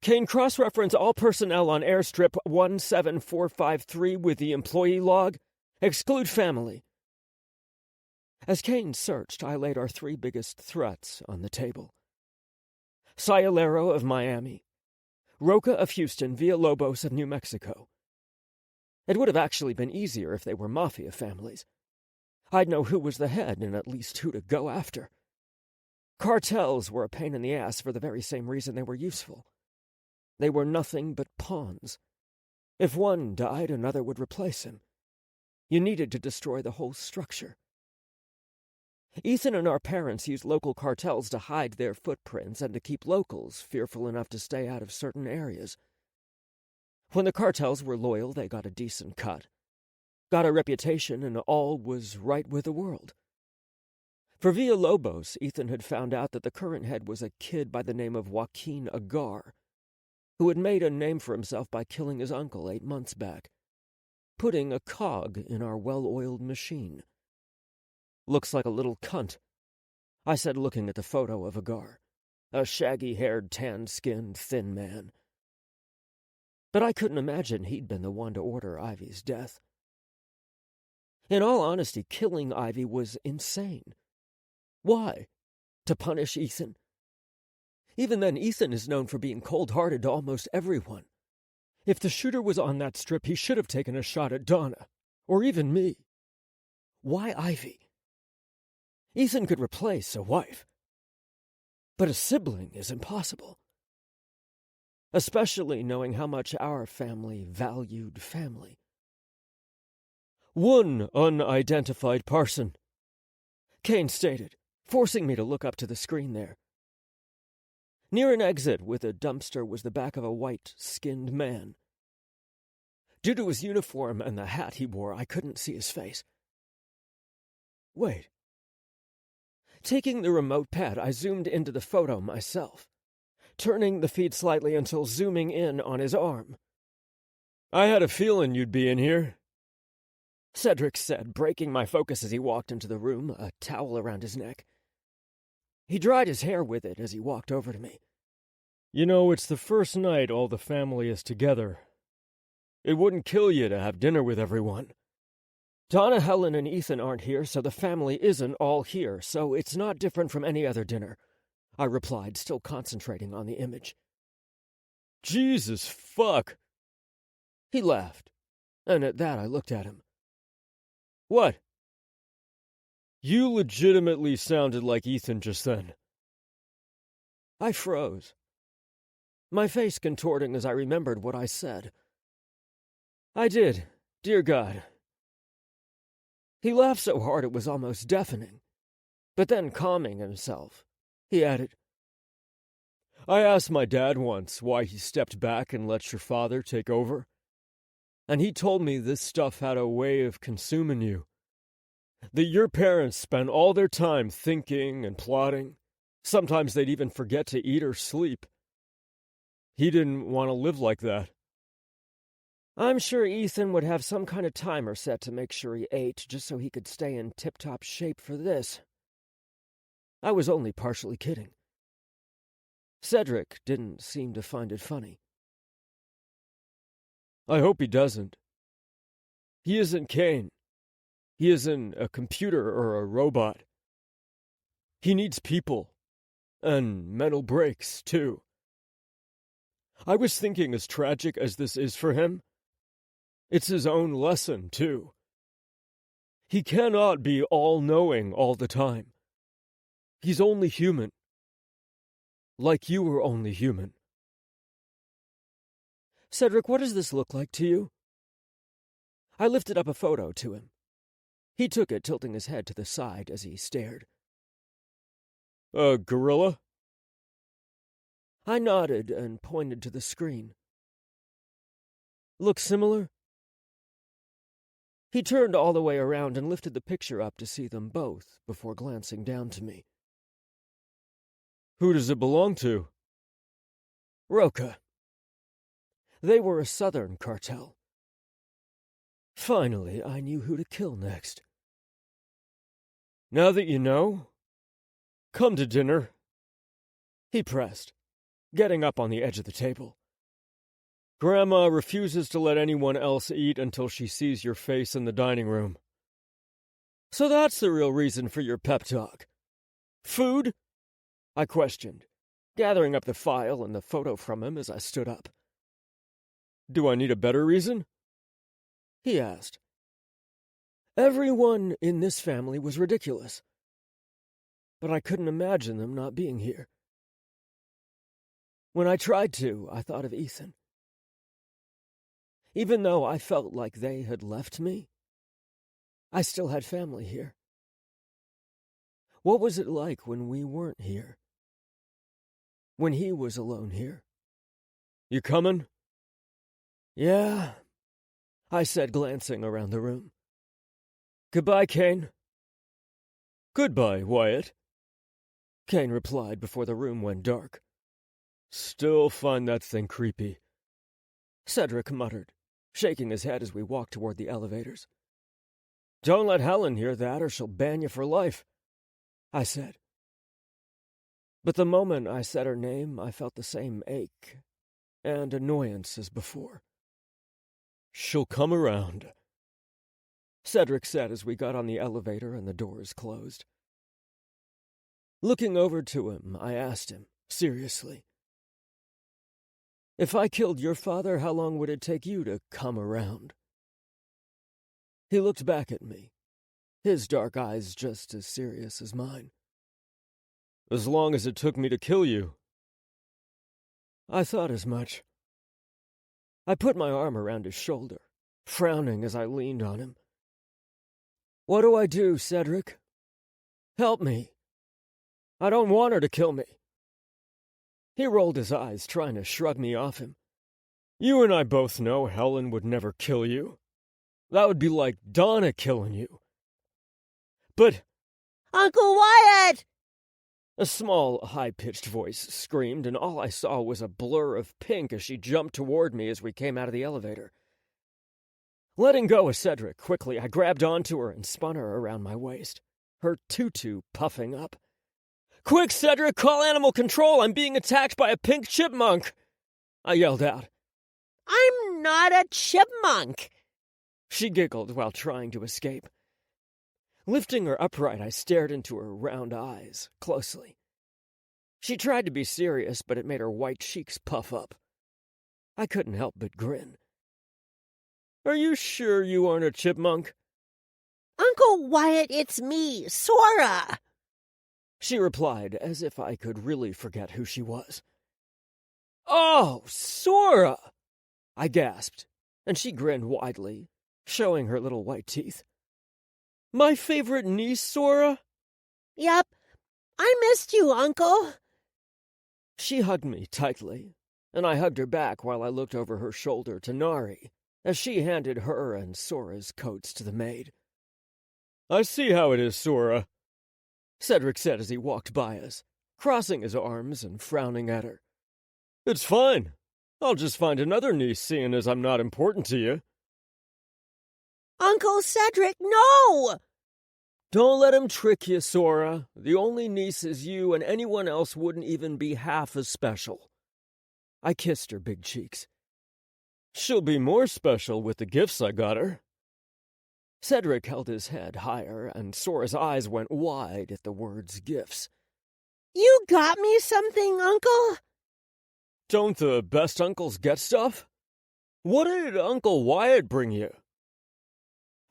Kane, cross-reference all personnel on airstrip 17453 with the employee log. Exclude family. As Kane searched, I laid our 3 biggest threats on the table. Sayalero of Miami, Roca of Houston, Villalobos of New Mexico. It would have actually been easier if they were Mafia families. I'd know who was the head and at least who to go after. Cartels were a pain in the ass for the very same reason they were useful. They were nothing but pawns. If one died, another would replace him. You needed to destroy the whole structure. Ethan and our parents used local cartels to hide their footprints and to keep locals fearful enough to stay out of certain areas. When the cartels were loyal, they got a decent cut, got a reputation, and all was right with the world. For Villalobos, Ethan had found out that the current head was a kid by the name of Joaquin Agar, who had made a name for himself by killing his uncle 8 months back, putting a cog in our well-oiled machine. Looks like a little cunt, I said, looking at the photo of Agar, a shaggy-haired, tan-skinned, thin man. But I couldn't imagine he'd been the one to order Ivy's death. In all honesty, killing Ivy was insane. Why? To punish Ethan? Even then, Ethan is known for being cold-hearted to almost everyone. If the shooter was on that strip, he should have taken a shot at Donna, or even me. Why Ivy? Ethan could replace a wife, but a sibling is impossible. Especially knowing how much our family valued family. One unidentified person, Kane stated, forcing me to look up to the screen there. Near an exit with a dumpster was the back of a white-skinned man. Due to his uniform and the hat he wore, I couldn't see his face. Wait. Taking the remote pad, I zoomed into the photo myself, turning the feed slightly until zooming in on his arm. I had a feeling you'd be in here, Cedric said, breaking my focus as he walked into the room, a towel around his neck. He dried his hair with it as he walked over to me. You know, it's the first night all the family is together. It wouldn't kill you to have dinner with everyone. Donna, Helen, and Ethan aren't here, so the family isn't all here, so it's not different from any other dinner, I replied, still concentrating on the image. Jesus fuck! He laughed, and at that I looked at him. What? You legitimately sounded like Ethan just then. I froze, my face contorting as I remembered what I said. I did, dear God. He laughed so hard it was almost deafening. But then, calming himself, he added, I asked my dad once why he stepped back and let your father take over. And he told me this stuff had a way of consuming you. That your parents spent all their time thinking and plotting. Sometimes they'd even forget to eat or sleep. He didn't want to live like that. I'm sure Ethan would have some kind of timer set to make sure he ate, just so he could stay in tip-top shape for this. I was only partially kidding. Cedric didn't seem to find it funny. I hope he doesn't. He isn't Kane. He isn't a computer or a robot. He needs people. And mental breaks, too. I was thinking, as tragic as this is for him, it's his own lesson, too. He cannot be all-knowing all the time. He's only human. Like you were only human. Cedric, what does this look like to you? I lifted up a photo to him. He took it, tilting his head to the side as he stared. A gorilla? I nodded and pointed to the screen. Look similar? He turned all the way around and lifted the picture up to see them both before glancing down to me. Who does it belong to? Roca. They were a southern cartel. Finally, I knew who to kill next. Now that you know, come to dinner. He pressed, getting up on the edge of the table. Grandma refuses to let anyone else eat until she sees your face in the dining room. So that's the real reason for your pep talk. Food? I questioned, gathering up the file and the photo from him as I stood up. Do I need a better reason? He asked. Everyone in this family was ridiculous, but I couldn't imagine them not being here. When I tried to, I thought of Ethan. Even though I felt like they had left me, I still had family here. What was it like when we weren't here? When he was alone here? You coming? Yeah, I said, glancing around the room. Goodbye, Kane. Goodbye, Wyatt. Kane replied before the room went dark. Still find that thing creepy, Cedric muttered, shaking his head as we walked toward the elevators. Don't let Helen hear that or she'll ban you for life, I said. But the moment I said her name, I felt the same ache and annoyance as before. She'll come around, Cedric said as we got on the elevator and the doors closed. Looking over to him, I asked him, seriously, if I killed your father, how long would it take you to come around? He looked back at me, his dark eyes just as serious as mine. As long as it took me to kill you. I thought as much. I put my arm around his shoulder, frowning as I leaned on him. What do I do, Cedric? Help me. I don't want her to kill me. He rolled his eyes, trying to shrug me off him. You and I both know Helen would never kill you. That would be like Donna killing you. But... Uncle Wyatt! A small, high-pitched voice screamed, and all I saw was a blur of pink as she jumped toward me as we came out of the elevator. Letting go of Cedric quickly, I grabbed onto her and spun her around my waist, her tutu puffing up. "Quick, Cedric, call animal control! I'm being attacked by a pink chipmunk!" I yelled out. I'm not a chipmunk! She giggled while trying to escape. Lifting her upright, I stared into her round eyes, closely. She tried to be serious, but it made her white cheeks puff up. I couldn't help but grin. "Are you sure you aren't a chipmunk?" Uncle Wyatt, it's me, Sora. She replied as if I could really forget who she was. "Oh, Sora!" I gasped, and she grinned widely, showing her little white teeth. "My favorite niece, Sora?" Yep, I missed you, Uncle. She hugged me tightly, and I hugged her back while I looked over her shoulder to Nari, as she handed her and Sora's coats to the maid. "I see how it is, Sora," Cedric said as he walked by us, crossing his arms and frowning at her. "It's fine. I'll just find another niece, seeing as I'm not important to you." Uncle Cedric, no! "Don't let him trick you, Sora. The only niece is you, and anyone else wouldn't even be half as special." I kissed her big cheeks. "She'll be more special with the gifts I got her." Cedric held his head higher, and Sora's eyes went wide at the words gifts. You got me something, Uncle? "Don't the best uncles get stuff? What did Uncle Wyatt bring you?"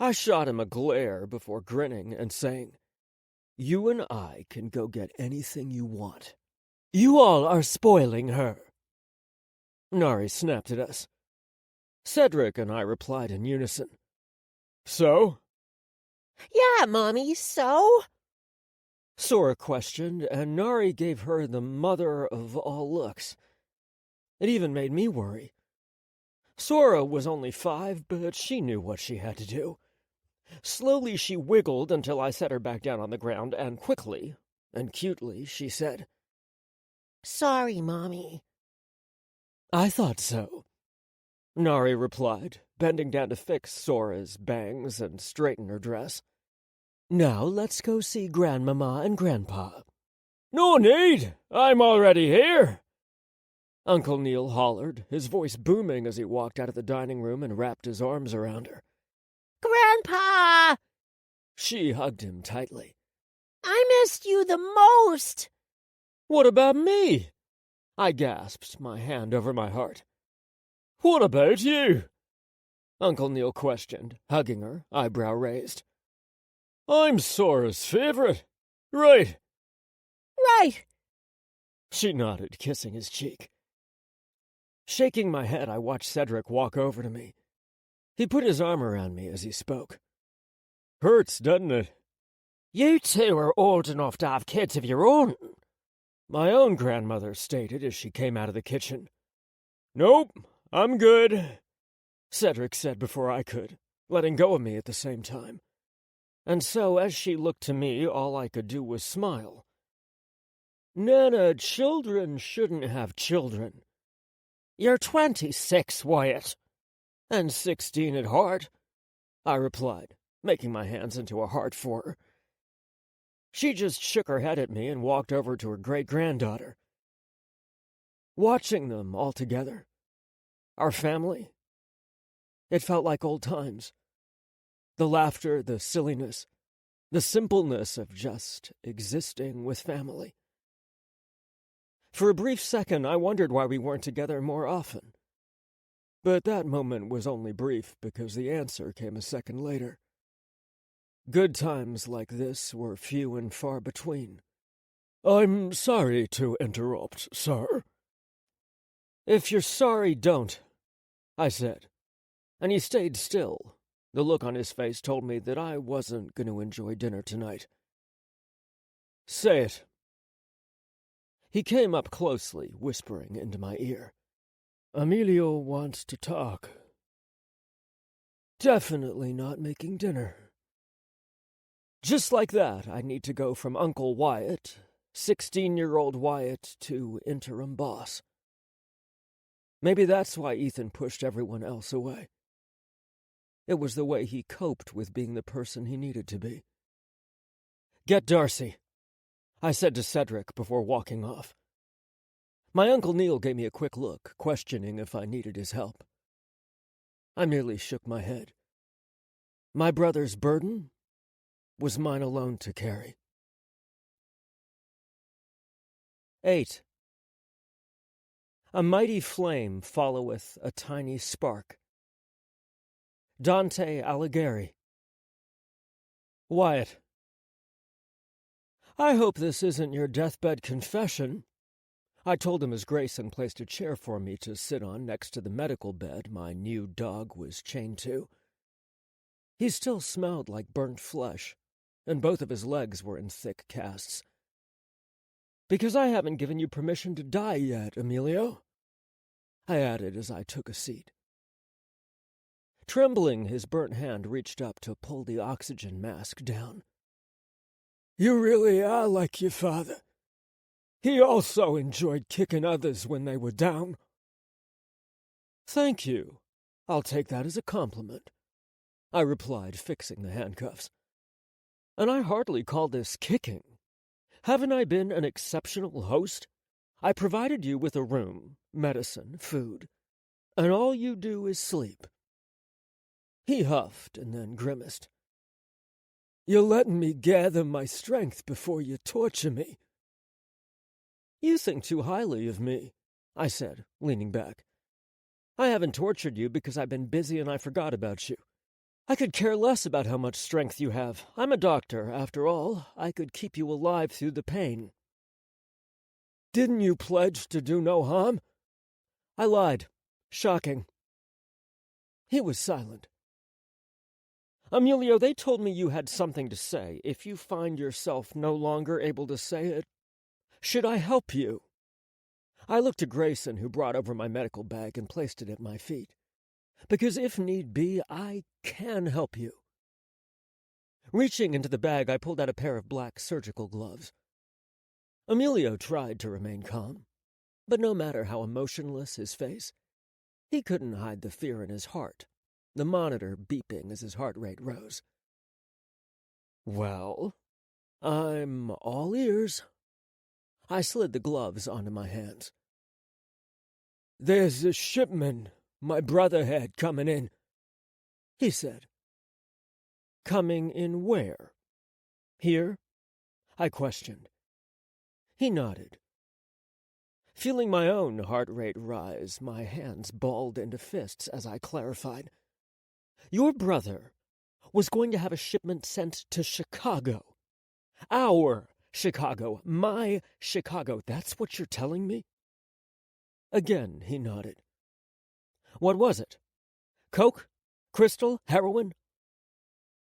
I shot him a glare before grinning and saying, "You and I can go get anything you want." "You all are spoiling her." Nari snapped at us. Cedric and I replied in unison. "So?" Yeah, Mommy, so? Sora questioned, and Nari gave her the mother of all looks. It even made me worry. Sora was only 5, but she knew what she had to do. Slowly she wiggled until I set her back down on the ground, and quickly and cutely she said, Sorry, Mommy. "I thought so," Nari replied, bending down to fix Sora's bangs and straighten her dress. "Now let's go see Grandmama and Grandpa." "No need! I'm already here!" Uncle Neil hollered, his voice booming as he walked out of the dining room and wrapped his arms around her. Grandpa! She hugged him tightly. I missed you the most! "What about me?" I gasped, my hand over my heart. "What about you?" Uncle Neil questioned, hugging her, eyebrow raised. "I'm Sora's favorite. Right." Right. She nodded, kissing his cheek. Shaking my head, I watched Cedric walk over to me. He put his arm around me as he spoke. "Hurts, doesn't it?" You two are old enough to have kids of your own," my own grandmother stated as she came out of the kitchen. "Nope, I'm good," Cedric said before I could, letting go of me at the same time. And so, as she looked to me, all I could do was smile. "Nana, children shouldn't have children." You're 26, Wyatt. "And 16 at heart," I replied, making my hands into a heart for her. She just shook her head at me and walked over to her great-granddaughter. Watching them all together, our family, it felt like old times. The laughter, the silliness, the simpleness of just existing with family. For a brief second, I wondered why we weren't together more often. But that moment was only brief because the answer came a second later. Good times like this were few and far between. "I'm sorry to interrupt, sir." "If you're sorry, don't," I said. And he stayed still. The look on his face told me that I wasn't going to enjoy dinner tonight. "Say it." He came up closely, whispering into my ear. "Emilio wants to talk." Definitely not making dinner. Just like that, I need to go from Uncle Wyatt, 16-year-old Wyatt, to interim boss. Maybe that's why Ethan pushed everyone else away. It was the way he coped with being the person he needed to be. "Get Darcy," I said to Cedric before walking off. My Uncle Neil gave me a quick look, questioning if I needed his help. I merely shook my head. My brother's burden was mine alone to carry. 8. A mighty flame followeth a tiny spark. Dante Alighieri. Wyatt, I hope this isn't your deathbed confession. I told him as Grayson placed a chair for me to sit on next to the medical bed my new dog was chained to. He still smelled like burnt flesh, and both of his legs were in thick casts. Because I haven't given you permission to die yet, Emilio, I added as I took a seat. Trembling, his burnt hand reached up to pull the oxygen mask down. You really are like your father. He also enjoyed kicking others when they were down. Thank you. I'll take that as a compliment, I replied, fixing the handcuffs. And I hardly call this kicking. Haven't I been an exceptional host? I provided you with a room, medicine, food, and all you do is sleep. He huffed and then grimaced. You're letting me gather my strength before you torture me. You think too highly of me, I said, leaning back. I haven't tortured you because I've been busy and I forgot about you. I could care less about how much strength you have. I'm a doctor, after all. I could keep you alive through the pain. Didn't you pledge to do no harm? I lied. Shocking. He was silent. Emilio, they told me you had something to say. If you find yourself no longer able to say it, should I help you? I looked to Grayson, who brought over my medical bag and placed it at my feet. Because if need be, I can help you. Reaching into the bag, I pulled out a pair of black surgical gloves. Emilio tried to remain calm, but no matter how emotionless his face, he couldn't hide the fear in his heart, the monitor beeping as his heart rate rose. Well, I'm all ears. I slid the gloves onto my hands. There's a shipment my brother had coming in, he said. Coming in where? Here? I questioned. He nodded. Feeling my own heart rate rise, my hands balled into fists as I clarified. Your brother was going to have a shipment sent to Chicago. Our Chicago. My Chicago. That's what you're telling me? Again, he nodded. What was it? Coke? Crystal? Heroin?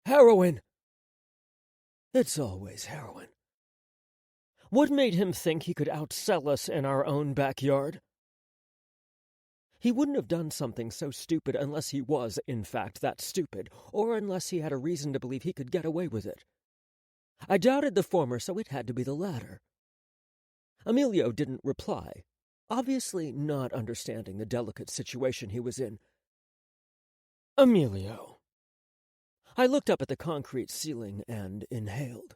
Heroin! It's always heroin. What made him think he could outsell us in our own backyard? He wouldn't have done something so stupid unless he was, in fact, that stupid, or unless he had a reason to believe he could get away with it. I doubted the former, so it had to be the latter. Emilio didn't reply, obviously not understanding the delicate situation he was in. Emilio. I looked up at the concrete ceiling and inhaled.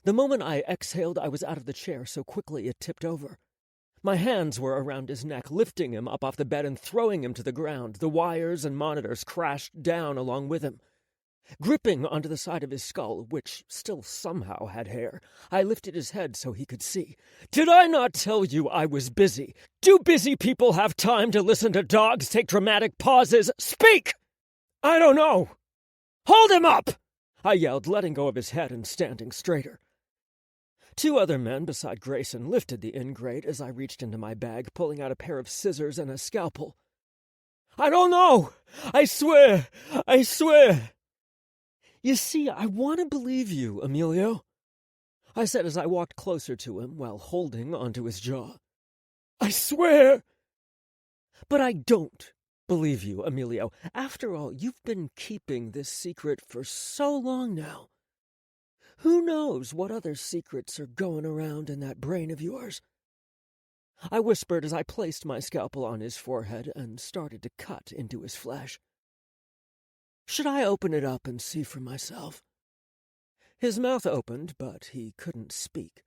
The moment I exhaled, I was out of the chair so quickly it tipped over. My hands were around his neck, lifting him up off the bed and throwing him to the ground. The wires and monitors crashed down along with him. Gripping onto the side of his skull, which still somehow had hair, I lifted his head so he could see. Did I not tell you I was busy? Do busy people have time to listen to dogs take dramatic pauses? Speak! I don't know. Hold him up! I yelled, letting go of his head and standing straighter. Two other men beside Grayson lifted the ingrate as I reached into my bag, pulling out a pair of scissors and a scalpel. I don't know! I swear! I swear! You see, I want to believe you, Emilio, I said as I walked closer to him while holding onto his jaw. I swear! But I don't believe you, Emilio. After all, you've been keeping this secret for so long now. Who knows what other secrets are going around in that brain of yours? I whispered as I placed my scalpel on his forehead and started to cut into his flesh. Should I open it up and see for myself? His mouth opened, but he couldn't speak.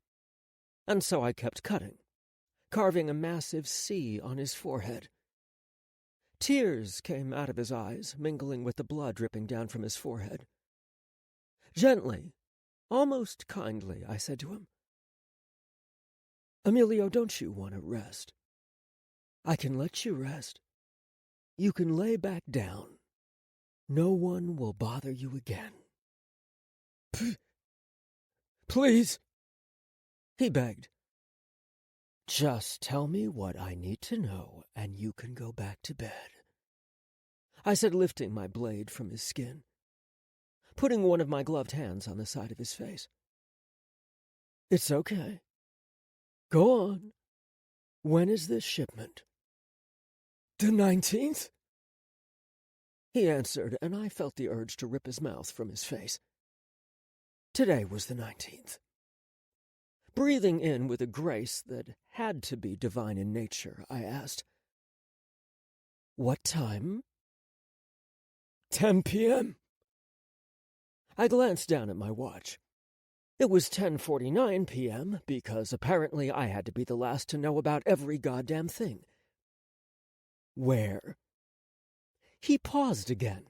And so I kept cutting, carving a massive C on his forehead. Tears came out of his eyes, mingling with the blood dripping down from his forehead. Gently, almost kindly, I said to him, Emilio, don't you want to rest? I can let you rest. You can lay back down. No one will bother you again. Please, he begged. Just tell me what I need to know, and you can go back to bed, I said, lifting my blade from his skin, putting one of my gloved hands on the side of his face. It's okay. Go on. When is this shipment? The 19th? He answered, and I felt the urge to rip his mouth from his face. Today was the 19th. Breathing in with a grace that had to be divine in nature, I asked, What time? 10 p.m. I glanced down at my watch. It was 10:49 p.m. because apparently I had to be the last to know about every goddamn thing. Where? He paused again,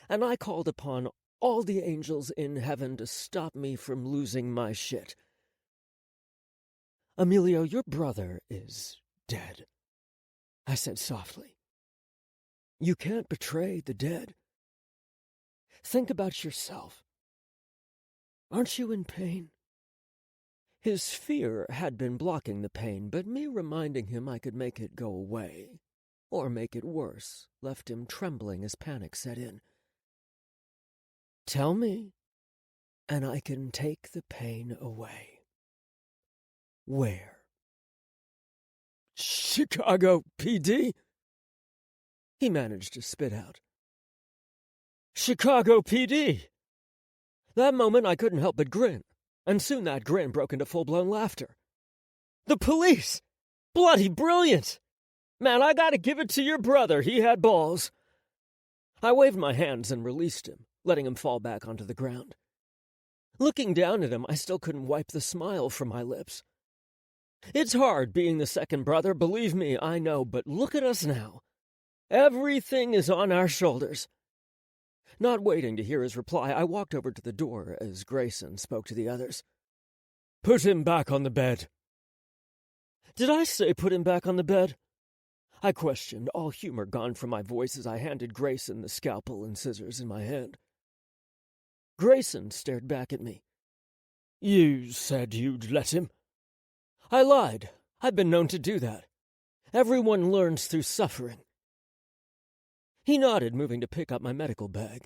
and I called upon all the angels in heaven to stop me from losing my shit. Emilio, your brother is dead, I said softly. You can't betray the dead. Think about yourself. Aren't you in pain? His fear had been blocking the pain, but me reminding him I could make it go away, or make it worse, left him trembling as panic set in. Tell me, and I can take the pain away. Where? Chicago PD? He managed to spit out. Chicago PD! That moment I couldn't help but grin, and soon that grin broke into full-blown laughter. The police! Bloody brilliant! Man, I gotta give it to your brother, he had balls. I waved my hands and released him, letting him fall back onto the ground. Looking down at him, I still couldn't wipe the smile from my lips. It's hard being the second brother, believe me, I know, but look at us now. Everything is on our shoulders. Not waiting to hear his reply, I walked over to the door as Grayson spoke to the others. Put him back on the bed. Did I say put him back on the bed? I questioned, all humor gone from my voice as I handed Grayson the scalpel and scissors in my hand. Grayson stared back at me. You said you'd let him. I lied. I've been known to do that. Everyone learns through suffering. He nodded, moving to pick up my medical bag.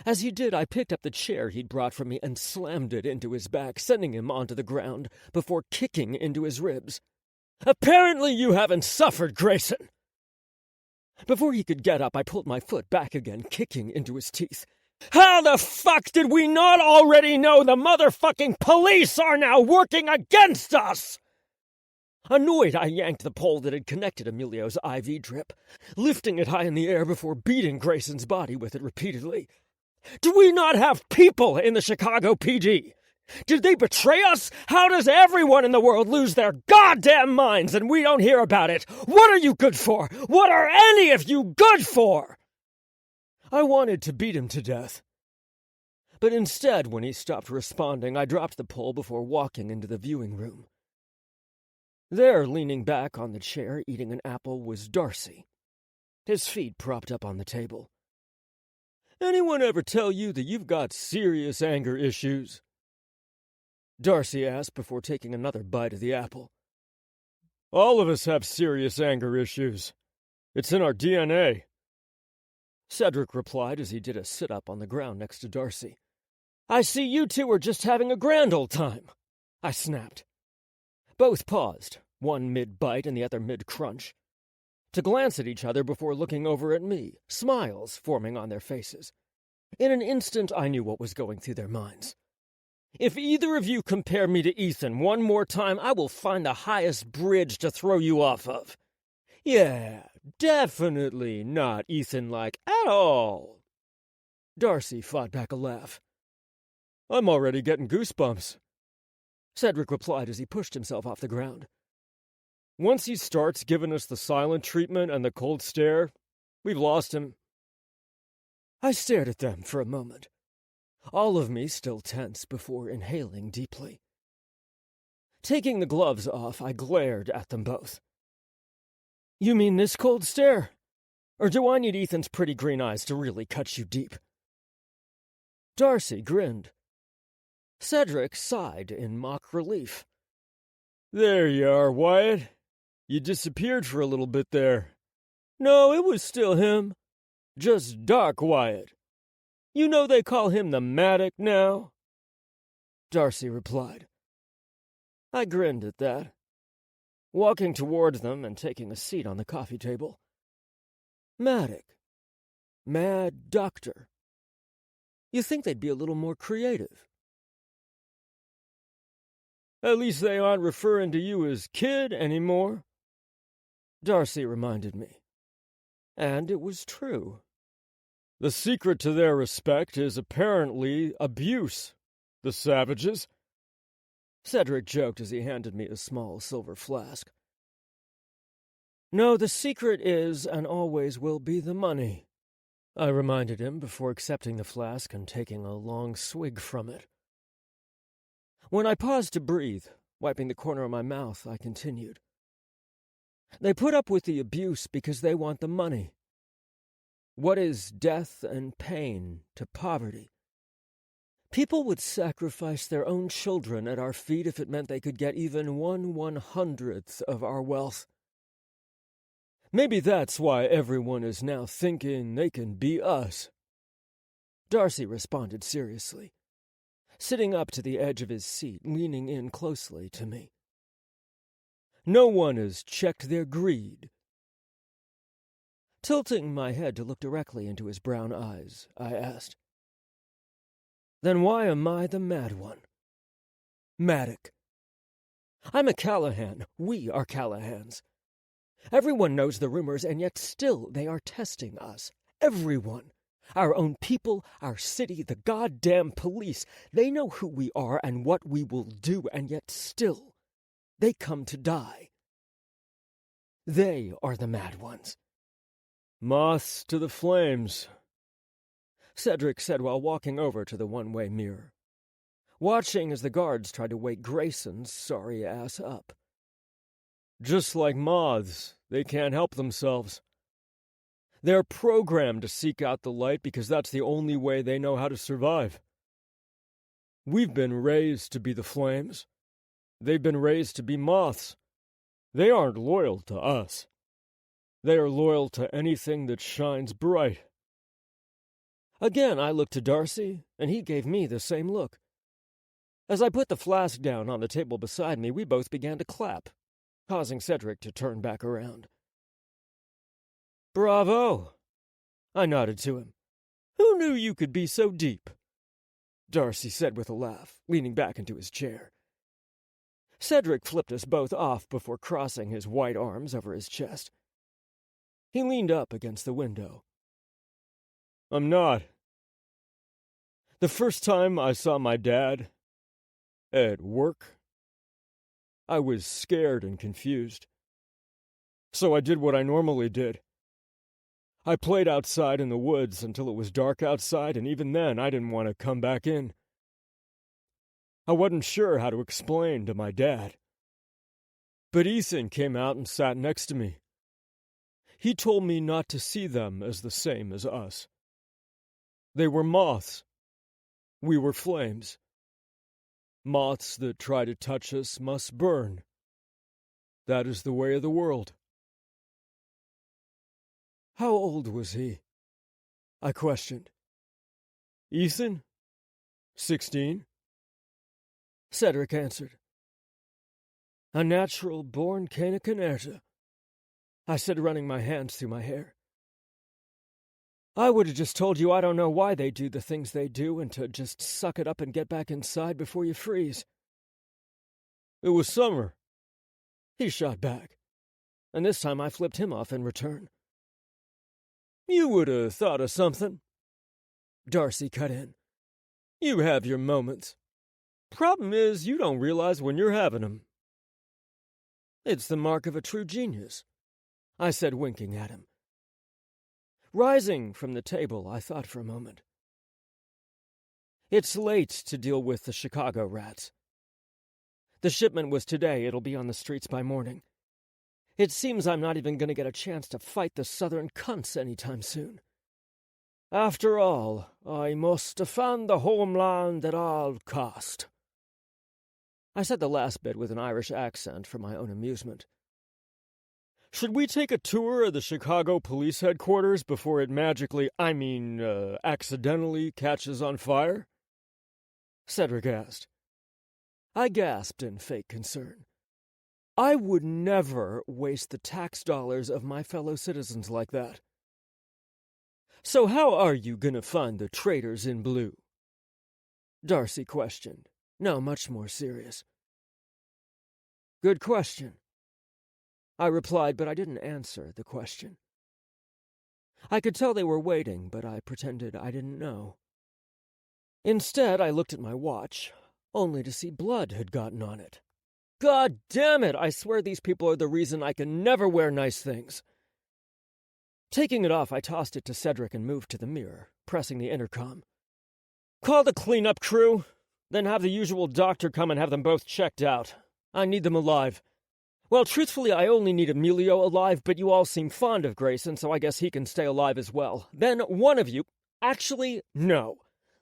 As he did, I picked up the chair he'd brought for me and slammed it into his back, sending him onto the ground before kicking into his ribs. Apparently you haven't suffered, Grayson! Before he could get up, I pulled my foot back again, kicking into his teeth. How the fuck did we not already know the motherfucking police are now working against us? Annoyed, I yanked the pole that had connected Emilio's IV drip, lifting it high in the air before beating Grayson's body with it repeatedly. Do we not have people in the Chicago PD? Did they betray us? How does everyone in the world lose their goddamn minds and we don't hear about it? What are you good for? What are any of you good for? I wanted to beat him to death. But instead, when he stopped responding, I dropped the pole before walking into the viewing room. There, leaning back on the chair, eating an apple, was Darcy, his feet propped up on the table. Anyone ever tell you that you've got serious anger issues? Darcy asked before taking another bite of the apple. All of us have serious anger issues. It's in our DNA. Cedric replied as he did a sit-up on the ground next to Darcy. I see you two are just having a grand old time, I snapped. Both paused, one mid-bite and the other mid-crunch, to glance at each other before looking over at me, smiles forming on their faces. In an instant, I knew what was going through their minds. If either of you compare me to Ethan one more time, I will find the highest bridge to throw you off of. Yeah, definitely not Ethan-like at all. Darcy fought back a laugh. I'm already getting goosebumps, Cedric replied as he pushed himself off the ground. Once he starts giving us the silent treatment and the cold stare, we've lost him. I stared at them for a moment, all of me still tense before inhaling deeply. Taking the gloves off, I glared at them both. You mean this cold stare? Or do I need Ethan's pretty green eyes to really cut you deep? Darcy grinned. Cedric sighed in mock relief. "There you are, Wyatt. You disappeared for a little bit there. No, it was still him. Just Dark Wyatt. You know they call him the Matic now?" Darcy replied. I grinned at that, walking toward them and taking a seat on the coffee table. Matic. Mad Doctor. You think they'd be a little more creative. "At least they aren't referring to you as Kid anymore," Darcy reminded me. And it was true. "The secret to their respect is apparently abuse, the savages," Cedric joked as he handed me a small silver flask. "No, the secret is and always will be the money," I reminded him before accepting the flask and taking a long swig from it. When I paused to breathe, wiping the corner of my mouth, I continued. "They put up with the abuse because they want the money. What is death and pain to poverty? People would sacrifice their own children at our feet if it meant they could get even 1/100th of our wealth. Maybe that's why everyone is now thinking they can be us." Darcy responded seriously, sitting up to the edge of his seat, leaning in closely to me. "No one has checked their greed." Tilting my head to look directly into his brown eyes, I asked, "Then why am I the mad one?" "Matic. I'm a Callahan. We are Callahans. Everyone knows the rumors, and yet still they are testing us. Everyone. Our own people, our city, the goddamn police. They know who we are and what we will do, and yet still they come to die. They are the mad ones." "Moths to the flames," Cedric said while walking over to the one-way mirror, watching as the guards tried to wake Grayson's sorry ass up. "Just like moths, they can't help themselves. They're programmed to seek out the light because that's the only way they know how to survive. We've been raised to be the flames. They've been raised to be moths. They aren't loyal to us. They are loyal to anything that shines bright." Again, I looked to Darcy, and he gave me the same look. As I put the flask down on the table beside me, we both began to clap, causing Cedric to turn back around. "Bravo!" I nodded to him. "Who knew you could be so deep?" Darcy said with a laugh, leaning back into his chair. Cedric flipped us both off before crossing his white arms over his chest. He leaned up against the window. "I'm not. The first time I saw my dad at work, I was scared and confused. So I did what I normally did. I played outside in the woods until it was dark outside, and even then I didn't want to come back in. I wasn't sure how to explain to my dad. But Ethan came out and sat next to me. He told me not to see them as the same as us. They were moths. We were flames. Moths that try to touch us must burn. That is the way of the world." "How old was he?" I questioned. "Ethan? 16. Cedric answered. "A natural-born Canica, I said, running my hands through my hair. "I would have just told you I don't know why they do the things they do and to just suck it up and get back inside before you freeze." "It was summer," he shot back, and this time I flipped him off in return. "You would have thought of something," Darcy cut in. "You have your moments. Problem is, you don't realize when you're having them." "It's the mark of a true genius," I said, winking at him. Rising from the table, I thought for a moment. It's late to deal with the Chicago rats. The shipment was today. It'll be on the streets by morning. It seems I'm not even going to get a chance to fight the southern cunts anytime soon. After all, I must defend the homeland at all cost. I said the last bit with an Irish accent for my own amusement. Should we take a tour of the Chicago police headquarters before it accidentally catches on fire? Cedric asked. I gasped in fake concern. I would never waste the tax dollars of my fellow citizens like that. So how are you gonna find the traitors in blue? Darcy questioned, now much more serious. Good question, I replied, but I didn't answer the question. I could tell they were waiting, but I pretended I didn't know. Instead, I looked at my watch, only to see blood had gotten on it. God damn it! I swear these people are the reason I can never wear nice things. Taking it off, I tossed it to Cedric and moved to the mirror, pressing the intercom. Call the cleanup crew, then have the usual doctor come and have them both checked out. I need them alive. Well, truthfully, I only need Emilio alive, but you all seem fond of Grayson, so I guess he can stay alive as well. Then one of you... Actually, no.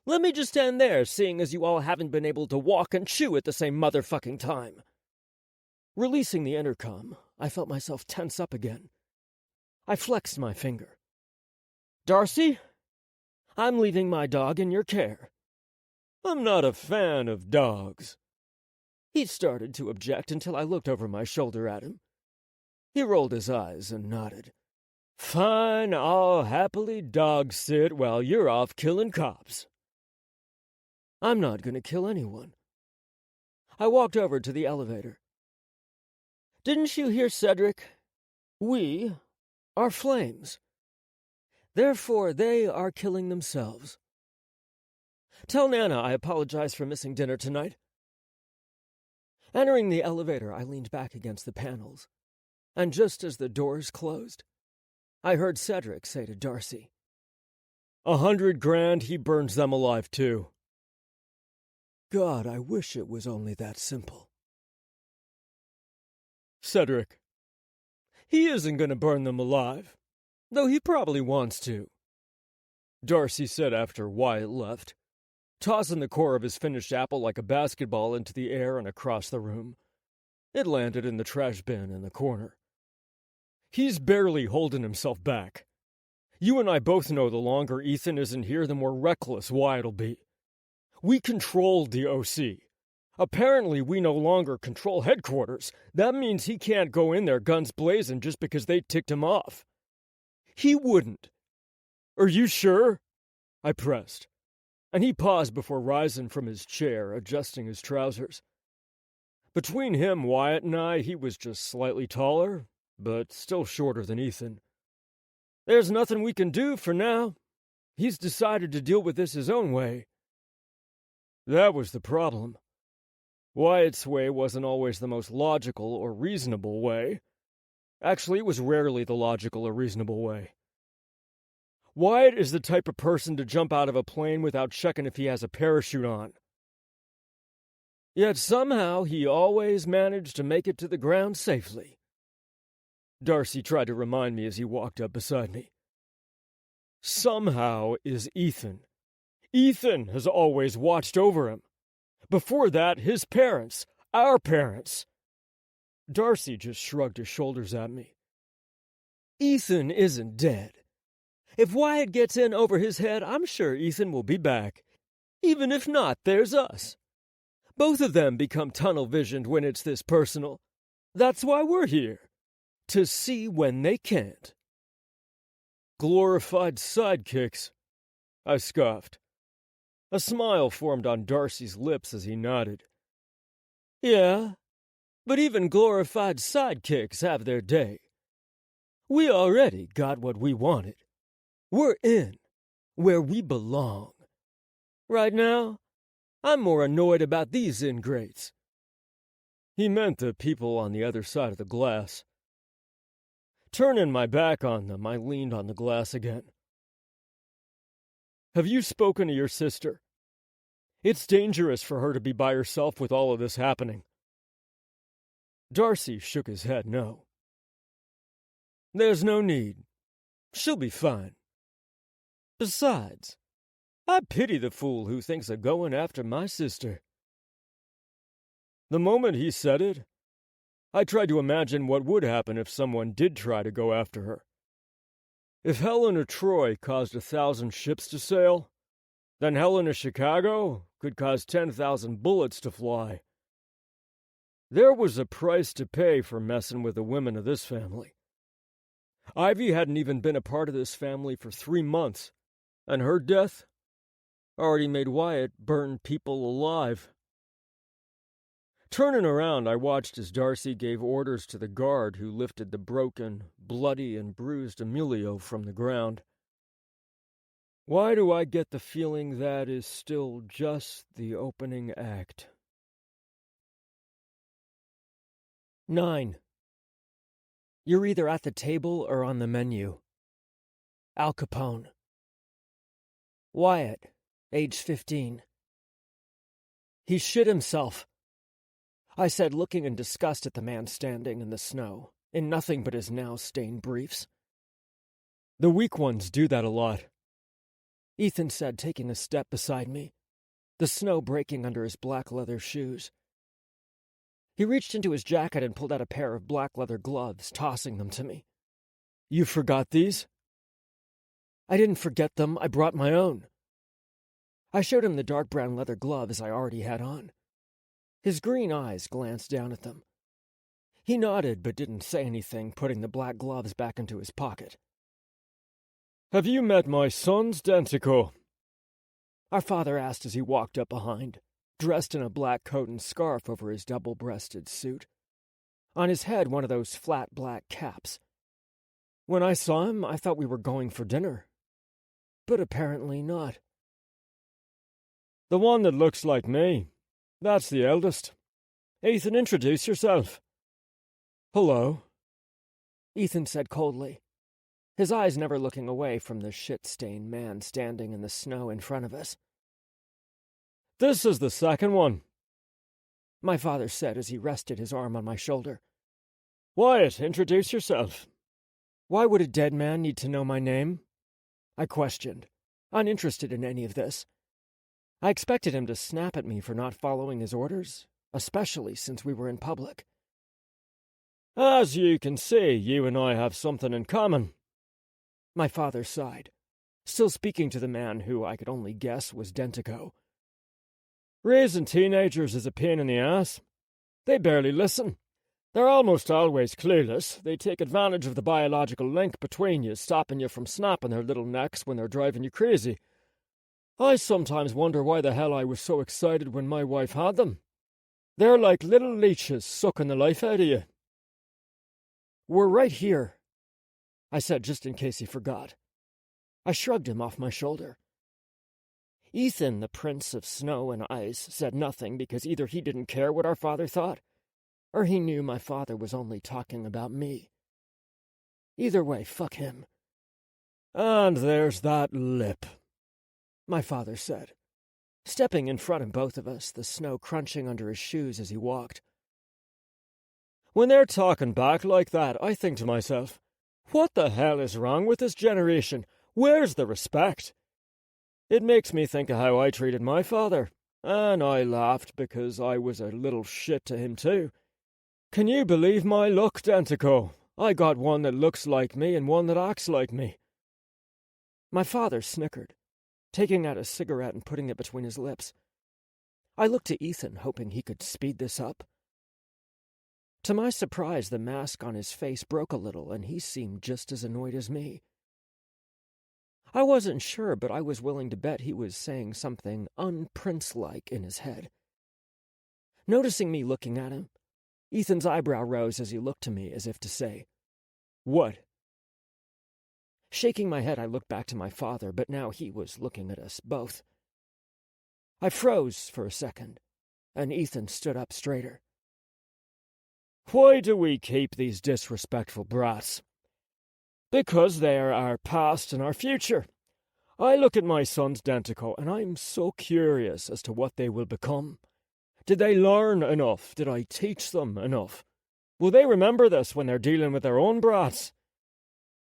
Let me just end there, seeing as you all haven't been able to walk and chew at the same motherfucking time. Releasing the intercom, I felt myself tense up again. I flexed my finger. Darcy, I'm leaving my dog in your care. I'm not a fan of dogs. He started to object until I looked over my shoulder at him. He rolled his eyes and nodded. Fine, I'll happily dog sit while you're off killing cops. I'm not going to kill anyone. I walked over to the elevator. Didn't you hear Cedric? We are flames. Therefore, they are killing themselves. Tell Nana I apologize for missing dinner tonight. Entering the elevator, I leaned back against the panels, and just as the doors closed, I heard Cedric say to Darcy, 100 grand, he burns them alive too. God, I wish it was only that simple. Cedric, he isn't going to burn them alive, though he probably wants to, Darcy said after Wyatt left, tossing the core of his finished apple like a basketball into the air and across the room. It landed in the trash bin in the corner. He's barely holding himself back. You and I both know the longer Ethan isn't here, the more reckless Wyatt'll be. We controlled the OC. Apparently, we no longer control headquarters. That means he can't go in there guns blazing just because they ticked him off. He wouldn't. Are you sure? I pressed, and he paused before rising from his chair, adjusting his trousers. Between him, Wyatt, and I, he was just slightly taller, but still shorter than Ethan. There's nothing we can do for now. He's decided to deal with this his own way. That was the problem. Wyatt's way wasn't always the most logical or reasonable way. Actually, it was rarely the logical or reasonable way. Wyatt is the type of person to jump out of a plane without checking if he has a parachute on. Yet somehow he always managed to make it to the ground safely. Darcy tried to remind me as he walked up beside me. Somehow is Ethan. Ethan has always watched over him. Before that, his parents, our parents. Darcy just shrugged his shoulders at me. Ethan isn't dead. If Wyatt gets in over his head, I'm sure Ethan will be back. Even if not, there's us. Both of them become tunnel-visioned when it's this personal. That's why we're here. To see when they can't. Glorified sidekicks, I scoffed. A smile formed on Darcy's lips as he nodded. Yeah, but even glorified sidekicks have their day. We already got what we wanted. We're in, where we belong. Right now, I'm more annoyed about these ingrates. He meant the people on the other side of the glass. Turning my back on them, I leaned on the glass again. Have you spoken to your sister? It's dangerous for her to be by herself with all of this happening. Darcy shook his head no. There's no need. She'll be fine. Besides, I pity the fool who thinks of going after my sister. The moment he said it, I tried to imagine what would happen if someone did try to go after her. If Helen of Troy caused 1,000 ships to sail, then Helen of Chicago could cause 10,000 bullets to fly. There was a price to pay for messing with the women of this family. Ivy hadn't even been a part of this family for 3 months, and her death already made Wyatt burn people alive. Turning around, I watched as Darcy gave orders to the guard who lifted the broken, bloody, and bruised Emilio from the ground. Why do I get the feeling that is still just the opening act? 9. You're either at the table or on the menu. Al Capone. Wyatt, age 15. He shit himself, I said, looking in disgust at the man standing in the snow, in nothing but his now-stained briefs. The weak ones do that a lot, Ethan said, taking a step beside me, the snow breaking under his black leather shoes. He reached into his jacket and pulled out a pair of black leather gloves, tossing them to me. You forgot these? I didn't forget them. I brought my own. I showed him the dark brown leather gloves I already had on. His green eyes glanced down at them. He nodded but didn't say anything, putting the black gloves back into his pocket. Have you met my sons, Dentico? Our father asked as he walked up behind, dressed in a black coat and scarf over his double-breasted suit. On his head, one of those flat black caps. When I saw him, I thought we were going for dinner. But apparently not. The one that looks like me. That's the eldest. Ethan, introduce yourself. Hello, Ethan said coldly, his eyes never looking away from the shit-stained man standing in the snow in front of us. This is the second one, my father said as he rested his arm on my shoulder. Wyatt, introduce yourself. Why would a dead man need to know my name? I questioned, uninterested in any of this. I expected him to snap at me for not following his orders, especially since we were in public. As you can see, you and I have something in common. My father sighed, still speaking to the man who I could only guess was Dentico. Raising teenagers is a pain in the ass. They barely listen. They're almost always clueless. They take advantage of the biological link between you, stopping you from snapping their little necks when they're driving you crazy. I sometimes wonder why the hell I was so excited when my wife had them. They're like little leeches sucking the life out of you. We're right here, I said, just in case he forgot. I shrugged him off my shoulder. Ethan, the prince of snow and ice, said nothing because either he didn't care what our father thought, or he knew my father was only talking about me. Either way, fuck him. And there's that lip, my father said, stepping in front of both of us, the snow crunching under his shoes as he walked. When they're talking back like that, I think to myself, what the hell is wrong with this generation? Where's the respect? It makes me think of how I treated my father, and I laughed because I was a little shit to him too. Can you believe my luck, Dentico? I got one that looks like me and one that acts like me. My father snickered, taking out a cigarette and putting it between his lips. I looked to Ethan, hoping he could speed this up. To my surprise, the mask on his face broke a little, and he seemed just as annoyed as me. I wasn't sure, but I was willing to bet he was saying something un-prince-like in his head. Noticing me looking at him, Ethan's eyebrow rose as he looked to me as if to say, "What?" Shaking my head, I looked back to my father, but now he was looking at us both. I froze for a second, and Ethan stood up straighter. Why do we keep these disrespectful brats? Because they are our past and our future. I look at my sons, Dentico, and I'm so curious as to what they will become. Did they learn enough? Did I teach them enough? Will they remember this when they're dealing with their own brats?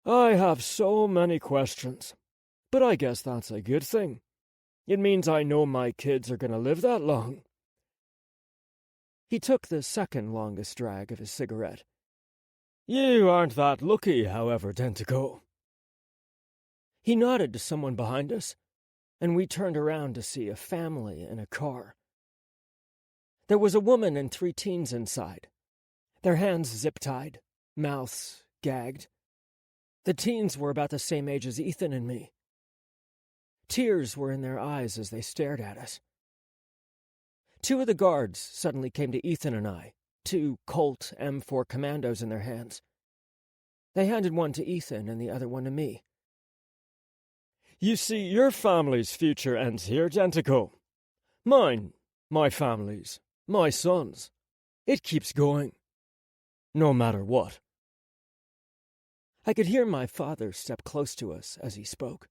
I have so many questions. But I guess that's a good thing. It means I know my kids are going to live that long. He took the second longest drag of his cigarette. You aren't that lucky, however, Dentico. He nodded to someone behind us, and we turned around to see a family in a car. There was a woman and 3 teens inside, their hands zip-tied, mouths gagged. The teens were about the same age as Ethan and me. Tears were in their eyes as they stared at us. 2 of the guards suddenly came to Ethan and I, 2 Colt M4 Commandos in their hands. They handed one to Ethan and the other one to me. You see, your family's future ends here, Dentico. Mine, my family's, my son's. It keeps going. No matter what. I could hear my father step close to us as he spoke.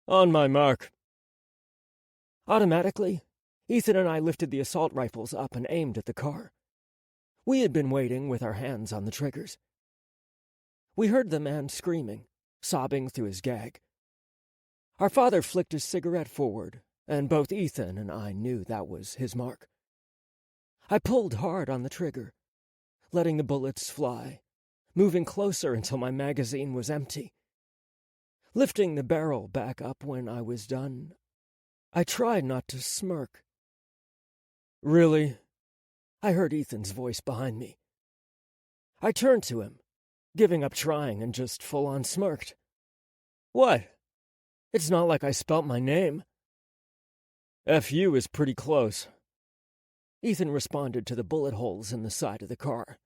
On my mark. Automatically, Ethan and I lifted the assault rifles up and aimed at the car. We had been waiting with our hands on the triggers. We heard the man screaming, sobbing through his gag. Our father flicked his cigarette forward, and both Ethan and I knew that was his mark. I pulled hard on the trigger, letting the bullets fly, moving closer until my magazine was empty. Lifting the barrel back up when I was done, I tried not to smirk. Really? I heard Ethan's voice behind me. I turned to him, giving up trying, and just full-on smirked. What? It's not like I spelt my name. FU is pretty close. Ethan responded to the bullet holes in the side of the car.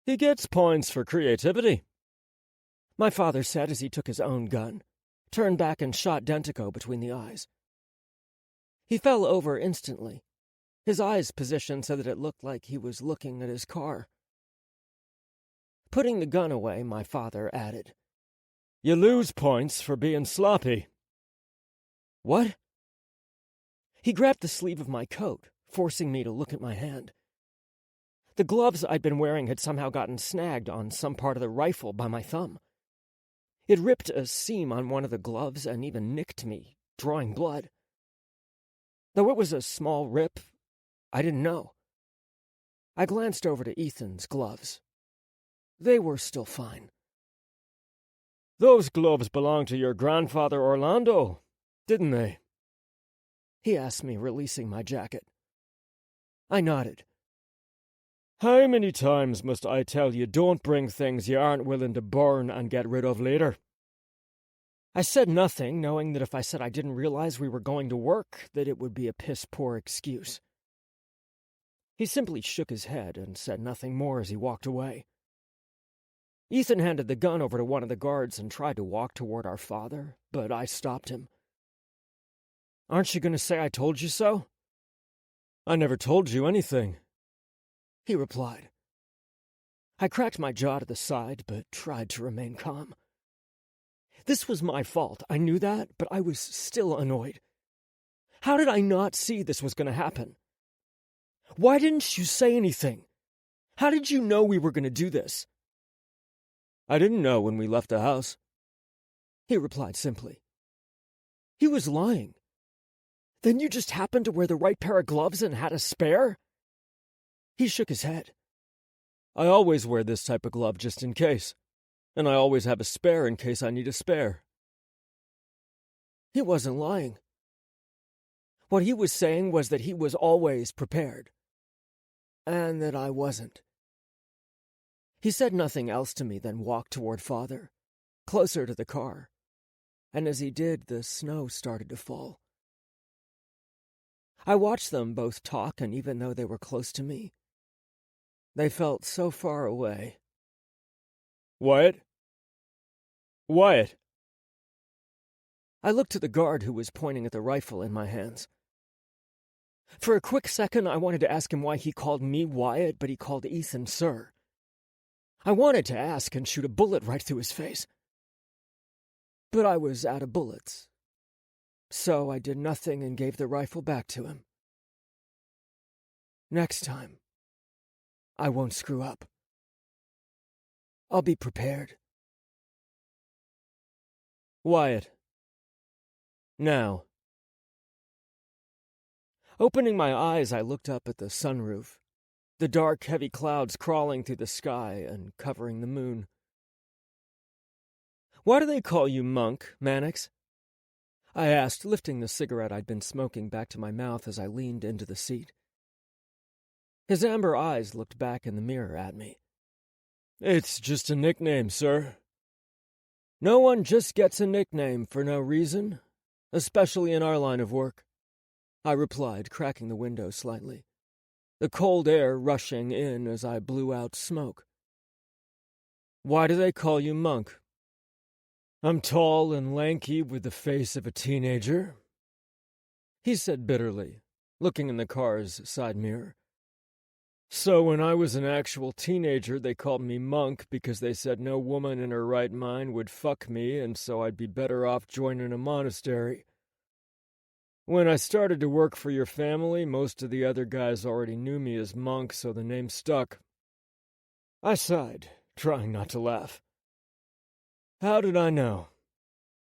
He gets points for creativity. My father said as he took his own gun, turned back and shot Dentico between the eyes. He fell over instantly, his eyes positioned so that it looked like he was looking at his car. Putting the gun away, my father added, You lose points for being sloppy. What? He grabbed the sleeve of my coat, forcing me to look at my hand. The gloves I'd been wearing had somehow gotten snagged on some part of the rifle by my thumb. It ripped a seam on one of the gloves and even nicked me, drawing blood. Though it was a small rip, I didn't know. I glanced over to Ethan's gloves. They were still fine. Those gloves belonged to your grandfather Orlando, didn't they? He asked me, releasing my jacket. I nodded. How many times must I tell you don't bring things you aren't willing to burn and get rid of later? I said nothing, knowing that if I said I didn't realize we were going to work, that it would be a piss-poor excuse. He simply shook his head and said nothing more as he walked away. Ethan handed the gun over to one of the guards and tried to walk toward our father, but I stopped him. Aren't you going to say I told you so? I never told you anything, he replied. I cracked my jaw to the side, but tried to remain calm. This was my fault, I knew that, but I was still annoyed. How did I not see this was going to happen? Why didn't you say anything? How did you know we were going to do this? I didn't know when we left the house, he replied simply. He was lying. Then you just happened to wear the right pair of gloves and had a spare? He shook his head. I always wear this type of glove just in case, and I always have a spare in case I need a spare. He wasn't lying. What he was saying was that he was always prepared, and that I wasn't. He said nothing else to me than walked toward Father, closer to the car, and as he did, the snow started to fall. I watched them both talk, and even though they were close to me, they felt so far away. Wyatt? Wyatt! I looked to the guard who was pointing at the rifle in my hands. For a quick second, I wanted to ask him why he called me Wyatt, but he called Ethan Sir. I wanted to ask and shoot a bullet right through his face. But I was out of bullets, so I did nothing and gave the rifle back to him. Next time, I won't screw up. I'll be prepared. Wyatt. Now. Opening my eyes, I looked up at the sunroof, the dark, heavy clouds crawling through the sky and covering the moon. Why do they call you Monk, Mannix? I asked, lifting the cigarette I'd been smoking back to my mouth as I leaned into the seat. His amber eyes looked back in the mirror at me. It's just a nickname, sir. No one just gets a nickname for no reason, especially in our line of work, I replied, cracking the window slightly, the cold air rushing in as I blew out smoke. Why do they call you Monk? I'm tall and lanky with the face of a teenager, he said bitterly, looking in the car's side mirror. So when I was an actual teenager, they called me Monk because they said no woman in her right mind would fuck me, and so I'd be better off joining a monastery. When I started to work for your family, most of the other guys already knew me as Monk, so the name stuck. I sighed, trying not to laugh. How did I know?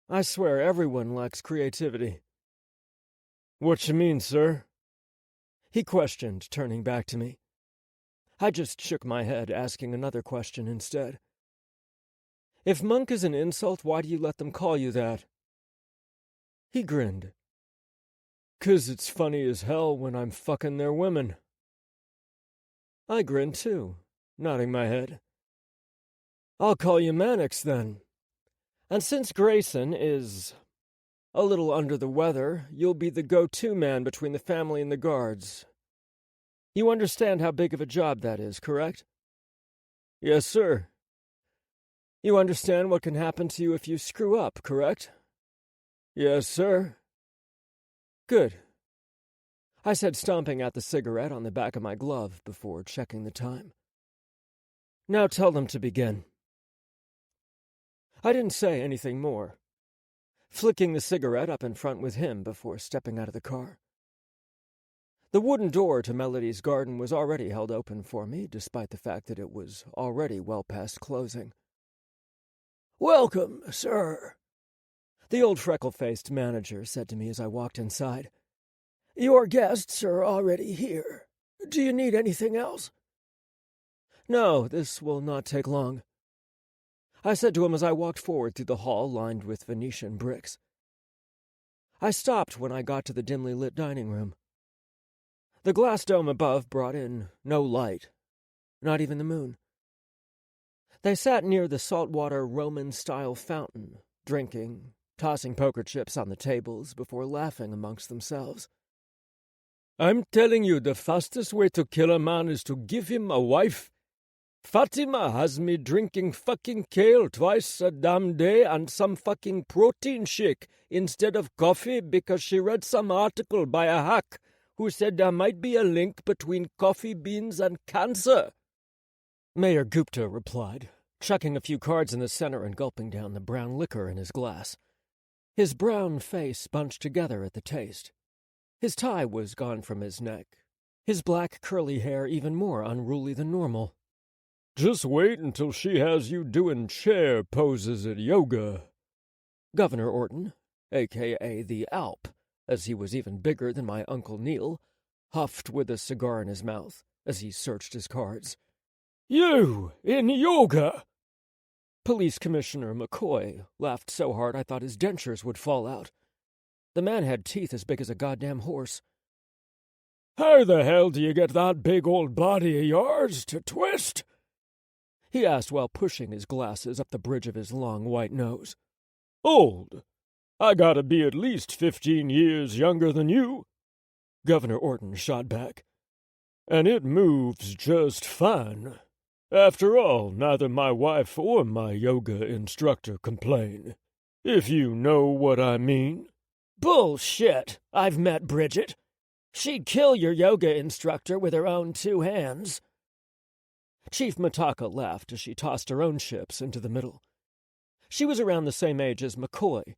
I swear everyone lacks creativity. What you mean, sir? He questioned, turning back to me. I just shook my head, asking another question instead. If Monk is an insult, why do you let them call you that? He grinned. 'Cause it's funny as hell when I'm fucking their women. I grinned too, nodding my head. I'll call you Mannix then. And since Grayson is a little under the weather, you'll be the go-to man between the family and the guards. You understand how big of a job that is, correct? Yes, sir. You understand what can happen to you if you screw up, correct? Yes, sir. Good. I said, stomping out the cigarette on the back of my glove before checking the time. Now tell them to begin. I didn't say anything more, flicking the cigarette up in front with him before stepping out of the car. The wooden door to Melody's garden was already held open for me, despite the fact that it was already well past closing. Welcome, sir, the old freckle-faced manager said to me as I walked inside. Your guests are already here. Do you need anything else? No, this will not take long, I said to him as I walked forward through the hall lined with Venetian bricks. I stopped when I got to the dimly lit dining room. The glass dome above brought in no light, not even the moon. They sat near the saltwater Roman-style fountain, drinking, tossing poker chips on the tables before laughing amongst themselves. I'm telling you, the fastest way to kill a man is to give him a wife. Fatima has me drinking fucking kale twice a damn day and some fucking protein shake instead of coffee because she read some article by a hack who said there might be a link between coffee beans and cancer. Mayor Gupta replied, chucking a few cards in the center and gulping down the brown liquor in his glass. His brown face bunched together at the taste. His tie was gone from his neck, his black curly hair even more unruly than normal. Just wait until she has you doing chair poses at yoga. Governor Orton, a.k.a. the Alp, as he was even bigger than my Uncle Neil, huffed with a cigar in his mouth as he searched his cards. You, in yoga? Police Commissioner McCoy laughed so hard I thought his dentures would fall out. The man had teeth as big as a goddamn horse. How the hell do you get that big old body of yours to twist? He asked while pushing his glasses up the bridge of his long white nose. Old? I gotta be at least 15 years younger than you, Governor Orton shot back. And it moves just fine. After all, neither my wife or my yoga instructor complain, if you know what I mean. Bullshit! I've met Bridget. She'd kill your yoga instructor with her own 2 hands. Chief Mataka laughed as she tossed her own chips into the middle. She was around the same age as McCoy.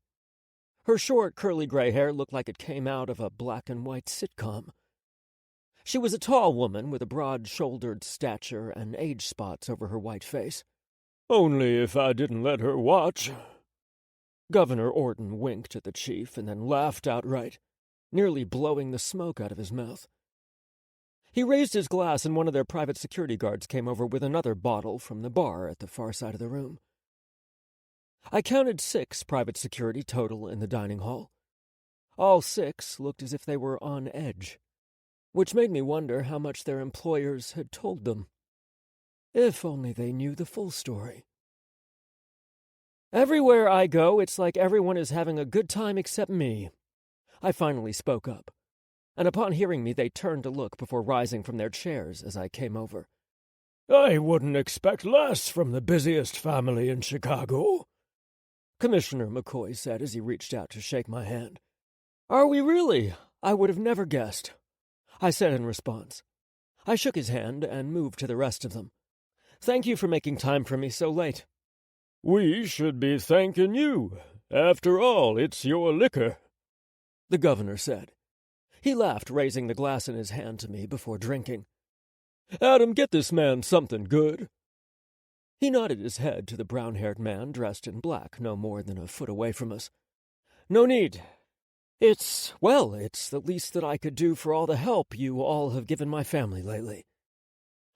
Her short, curly gray hair looked like it came out of a black and white sitcom. She was a tall woman with a broad-shouldered stature and age spots over her white face. Only if I didn't let her watch. Governor Orton winked at the chief and then laughed outright, nearly blowing the smoke out of his mouth. He raised his glass, and one of their private security guards came over with another bottle from the bar at the far side of the room. I counted 6 private security total in the dining hall. All 6 looked as if they were on edge, which made me wonder how much their employers had told them. If only they knew the full story. Everywhere I go, it's like everyone is having a good time except me. I finally spoke up, and upon hearing me, they turned to look before rising from their chairs as I came over. I wouldn't expect less from the busiest family in Chicago, Commissioner McCoy said as he reached out to shake my hand. Are we really? I would have never guessed, I said in response. I shook his hand and moved to the rest of them. Thank you for making time for me so late. We should be thanking you. After all, it's your liquor, the governor said. He laughed, raising the glass in his hand to me before drinking. Adam, get this man something good. He nodded his head to the brown-haired man dressed in black no more than a foot away from us. No need. It's the least that I could do for all the help you all have given my family lately,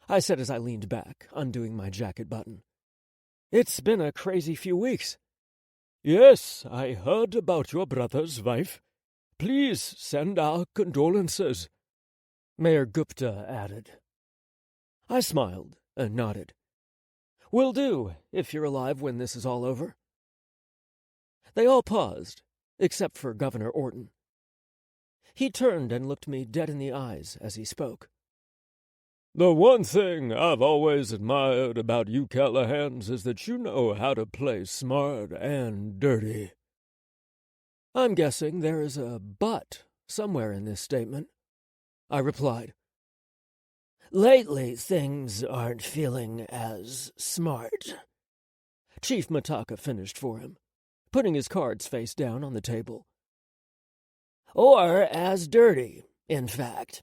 I said as I leaned back, undoing my jacket button. It's been a crazy few weeks. Yes, I heard about your brother's wife. Please send our condolences, Mayor Gupta added. I smiled and nodded. Will do, if you're alive when this is all over. They all paused, except for Governor Orton. He turned and looked me dead in the eyes as he spoke. The one thing I've always admired about you Callahans is that you know how to play smart and dirty. I'm guessing there is a but somewhere in this statement, I replied. Lately, things aren't feeling as smart, Chief Mataka finished for him, putting his cards face down on the table. Or as dirty, in fact.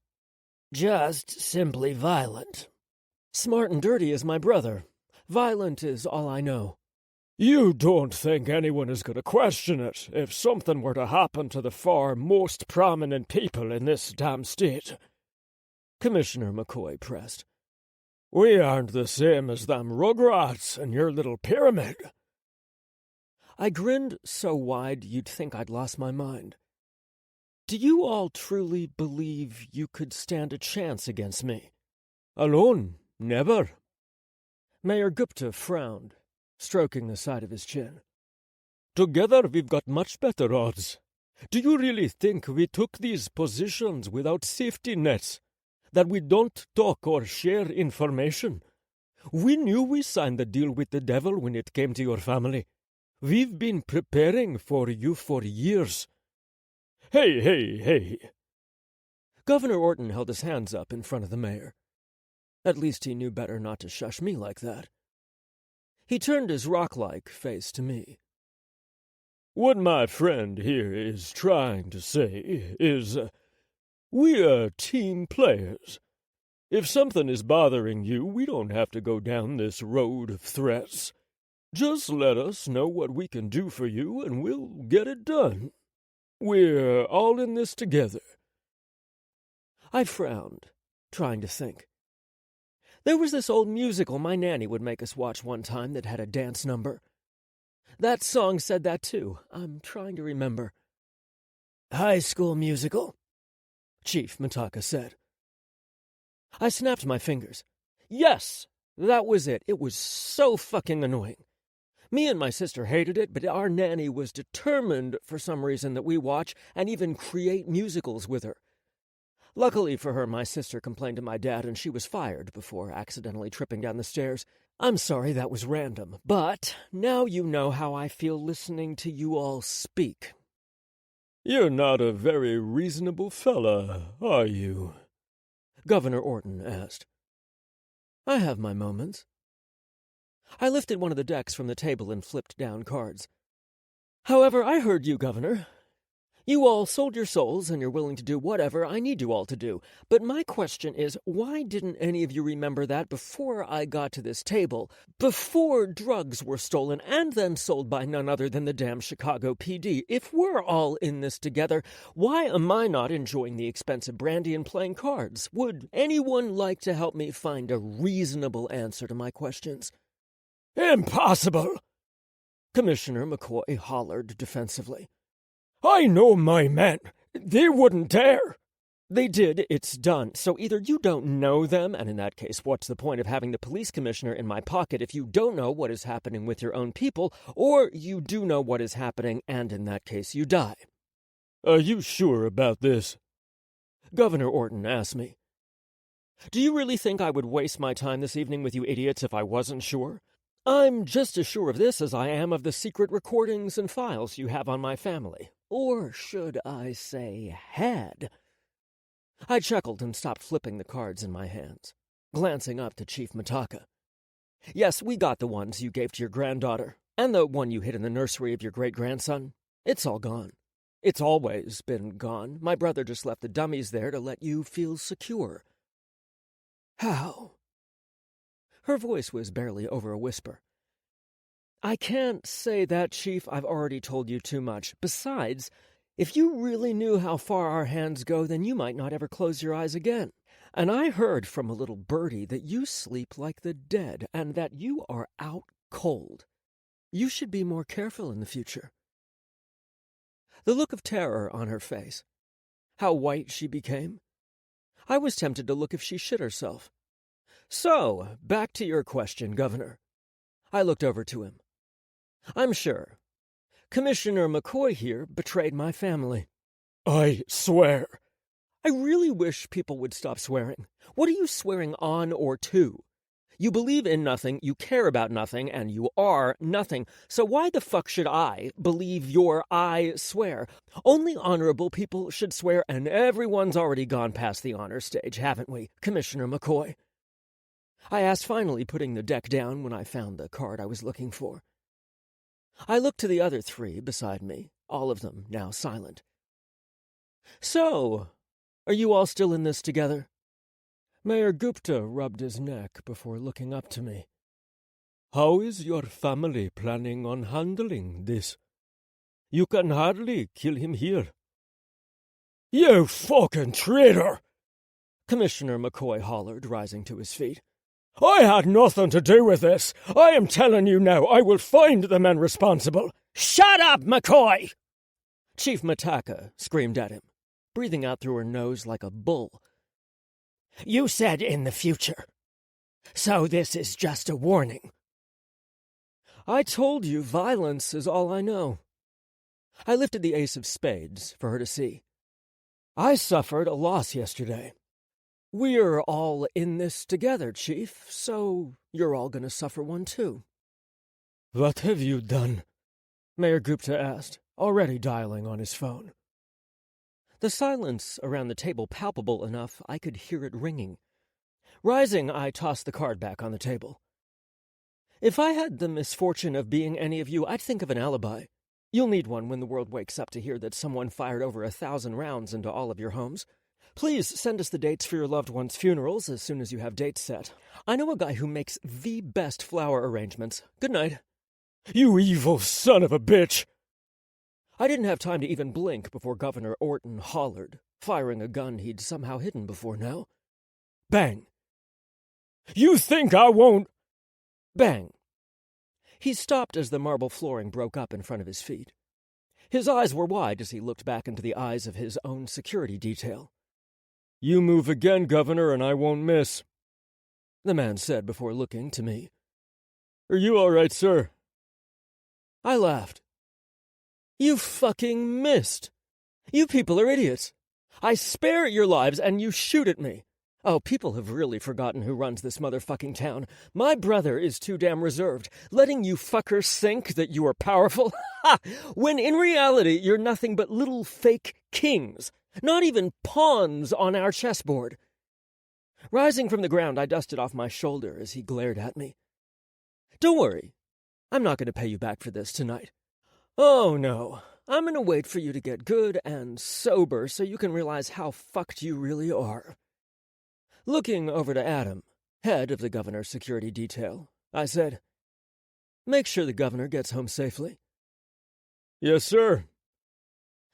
Just simply violent. Smart and dirty is my brother. Violent is all I know. You don't think anyone is going to question it if something were to happen to the far most prominent people in this damn state? Commissioner McCoy pressed. We aren't the same as them rugrats in your little pyramid. I grinned so wide you'd think I'd lost my mind. Do you all truly believe you could stand a chance against me? Alone, never. Mayor Gupta frowned, stroking the side of his chin. Together we've got much better odds. Do you really think we took these positions without safety nets? That we don't talk or share information? We knew we signed the deal with the devil when it came to your family. We've been preparing for you for years. Hey. Governor Orton held his hands up in front of the mayor. At least he knew better not to shush me like that. He turned his rock-like face to me. What my friend here is trying to say is, we are team players. If something is bothering you, we don't have to go down this road of threats. Just let us know what we can do for you, and we'll get it done. We're all in this together. I frowned, trying to think. There was this old musical my nanny would make us watch one time that had a dance number. That song said that too. I'm trying to remember. High School Musical, Chief Mataka said. I snapped my fingers. Yes, that was it. It was so fucking annoying. Me and my sister hated it, but our nanny was determined for some reason that we watch and even create musicals with her. Luckily for her, my sister complained to my dad and she was fired before accidentally tripping down the stairs. I'm sorry that was random, but now you know how I feel listening to you all speak. You're not a very reasonable fella, are you? Governor Orton asked. I have my moments. I lifted one of the decks from the table and flipped down cards. However, I heard you, Governor. You all sold your souls, and you're willing to do whatever I need you all to do. But my question is, why didn't any of you remember that before I got to this table, before drugs were stolen and then sold by none other than the damn Chicago PD? If we're all in this together, why am I not enjoying the expensive brandy and playing cards? Would anyone like to help me find a reasonable answer to my questions? Impossible! Commissioner McCoy hollered defensively. I know my men. They wouldn't dare. They did. It's done. So either you don't know them, and in that case, what's the point of having the police commissioner in my pocket if you don't know what is happening with your own people, or you do know what is happening, and in that case, you die. Are you sure about this? Governor Orton asked me. Do you really think I would waste my time this evening with you idiots if I wasn't sure? I'm just as sure of this as I am of the secret recordings and files you have on my family. Or should I say had? I chuckled and stopped flipping the cards in my hands, glancing up to Chief Mitaka. Yes, we got the ones you gave to your granddaughter, and the one you hid in the nursery of your great-grandson. It's all gone. It's always been gone. My brother just left the dummies there to let you feel secure. How? Her voice was barely over a whisper. I can't say that, Chief. I've already told you too much. Besides, if you really knew how far our hands go, then you might not ever close your eyes again. And I heard from a little birdie that you sleep like the dead, and that you are out cold. You should be more careful in the future. The look of terror on her face. How white she became. I was tempted to look if she shit herself. So, back to your question, Governor. I looked over to him. I'm sure. Commissioner McCoy here betrayed my family. I swear. I really wish people would stop swearing. What are you swearing on or to? You believe in nothing, you care about nothing, and you are nothing. So why the fuck should I believe your I swear? Only honorable people should swear, and everyone's already gone past the honor stage, haven't we, Commissioner McCoy? I asked, finally putting the deck down when I found the card I was looking for. I looked to the other three beside me, all of them now silent. So, are you all still in this together? Mayor Gupta rubbed his neck before looking up to me. How is your family planning on handling this? You can hardly kill him here. You fucking traitor! Commissioner McCoy hollered, rising to his feet. I had nothing to do with this. I am telling you now, I will find the men responsible. Shut up, McCoy! Chief Mitaka screamed at him, breathing out through her nose like a bull. You said in the future. So this is just a warning. I told you violence is all I know. I lifted the ace of spades for her to see. I suffered a loss yesterday. We're all in this together, Chief, so you're all going to suffer one too. What have you done? Mayor Gupta asked, already dialing on his phone. The silence around the table palpable enough I could hear it ringing. Rising, I tossed the card back on the table. If I had the misfortune of being any of you, I'd think of an alibi. You'll need one when the world wakes up to hear that someone fired over 1,000 rounds into all of your homes. Please send us the dates for your loved ones' funerals as soon as you have dates set. I know a guy who makes the best flower arrangements. Good night. You evil son of a bitch! I didn't have time to even blink before Governor Orton hollered, firing a gun he'd somehow hidden before now. Bang! You think I won't? Bang! He stopped as the marble flooring broke up in front of his feet. His eyes were wide as he looked back into the eyes of his own security detail. You move again, Governor, and I won't miss, the man said before looking to me. Are you all right, sir? I laughed. You fucking missed. You people are idiots. I spare your lives and you shoot at me. Oh, people have really forgotten who runs this motherfucking town. My brother is too damn reserved, letting you fuckers think that you are powerful. Ha! When in reality, you're nothing but little fake kings. Not even pawns on our chessboard. Rising from the ground, I dusted off my shoulder as he glared at me. Don't worry. I'm not going to pay you back for this tonight. Oh, no. I'm gonna wait for you to get good and sober so you can realize how fucked you really are. Looking over to Adam, head of the governor's security detail, I said, "Make sure the governor gets home safely." "Yes, sir."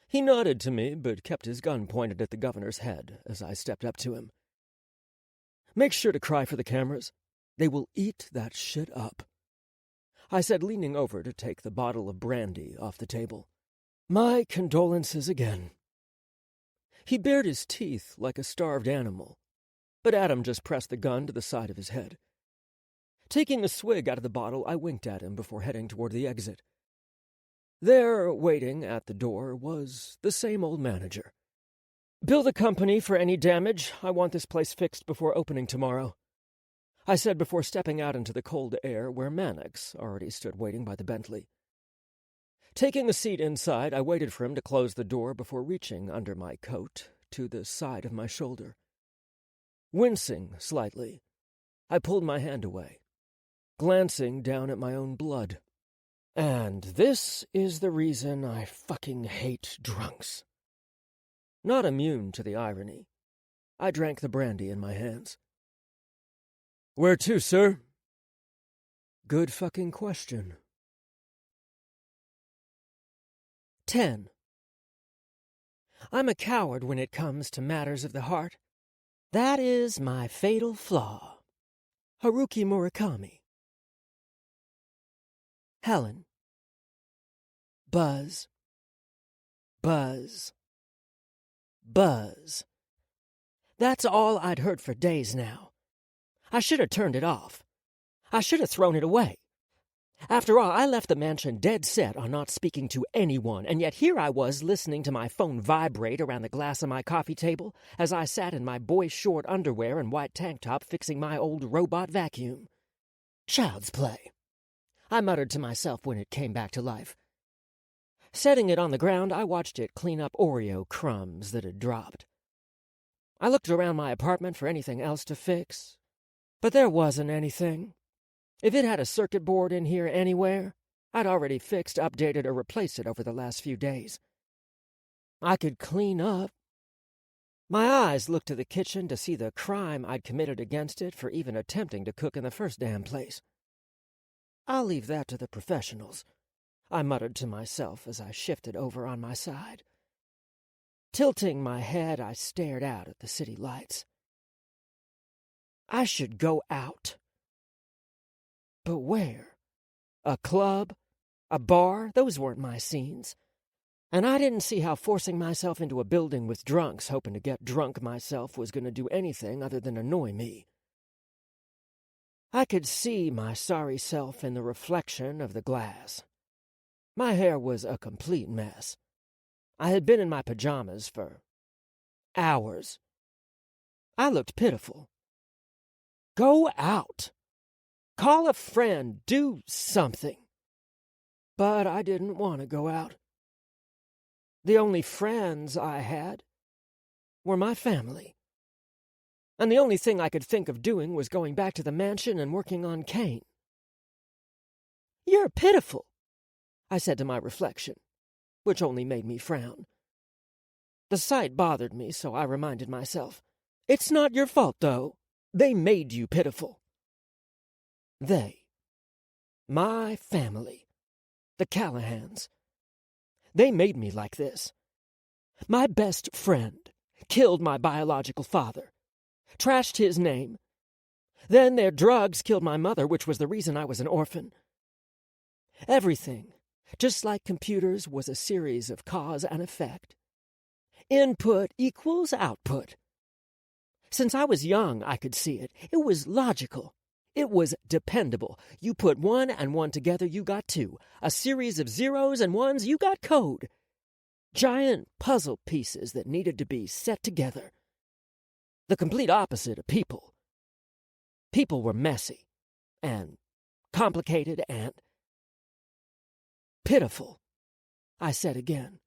He nodded to me, but kept his gun pointed at the governor's head as I stepped up to him. "Make sure to cry for the cameras. They will eat that shit up," I said, leaning over to take the bottle of brandy off the table. "My condolences again." He bared his teeth like a starved animal, but Adam just pressed the gun to the side of his head. Taking a swig out of the bottle, I winked at him before heading toward the exit. There, waiting at the door, was the same old manager. "Bill the company for any damage. I want this place fixed before opening tomorrow," I said before stepping out into the cold air where Mannix already stood waiting by the Bentley. Taking a seat inside, I waited for him to close the door before reaching under my coat to the side of my shoulder. Wincing slightly, I pulled my hand away, glancing down at my own blood. And this is the reason I fucking hate drunks. Not immune to the irony, I drank the brandy in my hands. "Where to, sir?" Good fucking question. 10. I'm a coward when it comes to matters of the heart. That is my fatal flaw. Haruki Murakami. Helen. Buzz. Buzz. Buzz. That's all I'd heard for days now. I should have turned it off. I should have thrown it away. After all, I left the mansion dead set on not speaking to anyone, and yet here I was listening to my phone vibrate around the glass of my coffee table as I sat in my boy short underwear and white tank top fixing my old robot vacuum. Child's play, I muttered to myself when it came back to life. Setting it on the ground, I watched it clean up Oreo crumbs that had dropped. I looked around my apartment for anything else to fix, but there wasn't anything. If it had a circuit board in here anywhere, I'd already fixed, updated, or replaced it over the last few days. I could clean up. My eyes looked to the kitchen to see the crime I'd committed against it for even attempting to cook in the first damn place. I'll leave that to the professionals, I muttered to myself as I shifted over on my side. Tilting my head, I stared out at the city lights. I should go out. But where? A club? A bar? Those weren't my scenes. And I didn't see how forcing myself into a building with drunks, hoping to get drunk myself, was going to do anything other than annoy me. I could see my sorry self in the reflection of the glass. My hair was a complete mess. I had been in my pajamas for hours. I looked pitiful. Go out. Call a friend. Do something. But I didn't want to go out. The only friends I had were my family. And the only thing I could think of doing was going back to the mansion and working on Kane. You're pitiful, I said to my reflection, which only made me frown. The sight bothered me, so I reminded myself, it's not your fault, though. They made you pitiful. They. My family. The Callahans. They made me like this. My best friend killed my biological father, trashed his name. Then their drugs killed my mother, which was the reason I was an orphan. Everything, just like computers, was a series of cause and effect. Input equals output. Since I was young, I could see it. It was logical. It was dependable. You put 1 and 1 together, you got 2. A series of zeros and ones, you got code. Giant puzzle pieces that needed to be set together. The complete opposite of people. People were messy and complicated and pitiful, I said again.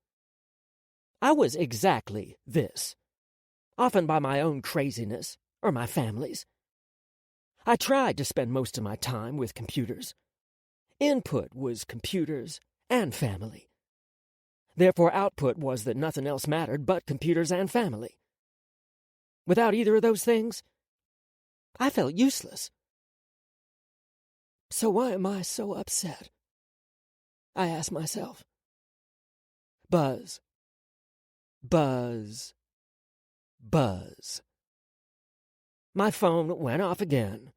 I was exactly this, often by my own craziness or my family's. I tried to spend most of my time with computers. Input was computers and family. Therefore, output was that nothing else mattered but computers and family. Without either of those things, I felt useless. So why am I so upset? I asked myself. Buzz. Buzz. Buzz. My phone went off again.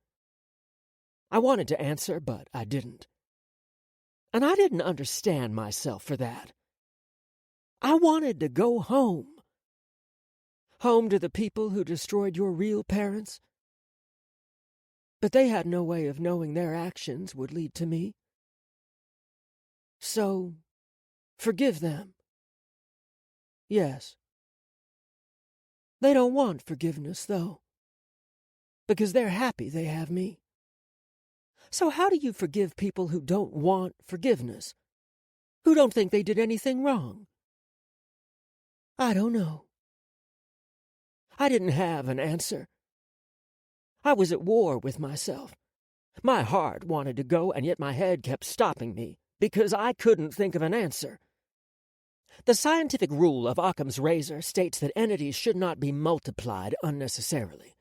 I wanted to answer, but I didn't. And I didn't understand myself for that. I wanted to go home. Home to the people who destroyed your real parents. But they had no way of knowing their actions would lead to me. So, forgive them. Yes. They don't want forgiveness, though, because they're happy they have me. So how do you forgive people who don't want forgiveness, who don't think they did anything wrong? I don't know. I didn't have an answer. I was at war with myself. My heart wanted to go, and yet my head kept stopping me, because I couldn't think of an answer. The scientific rule of Occam's razor states that entities should not be multiplied unnecessarily,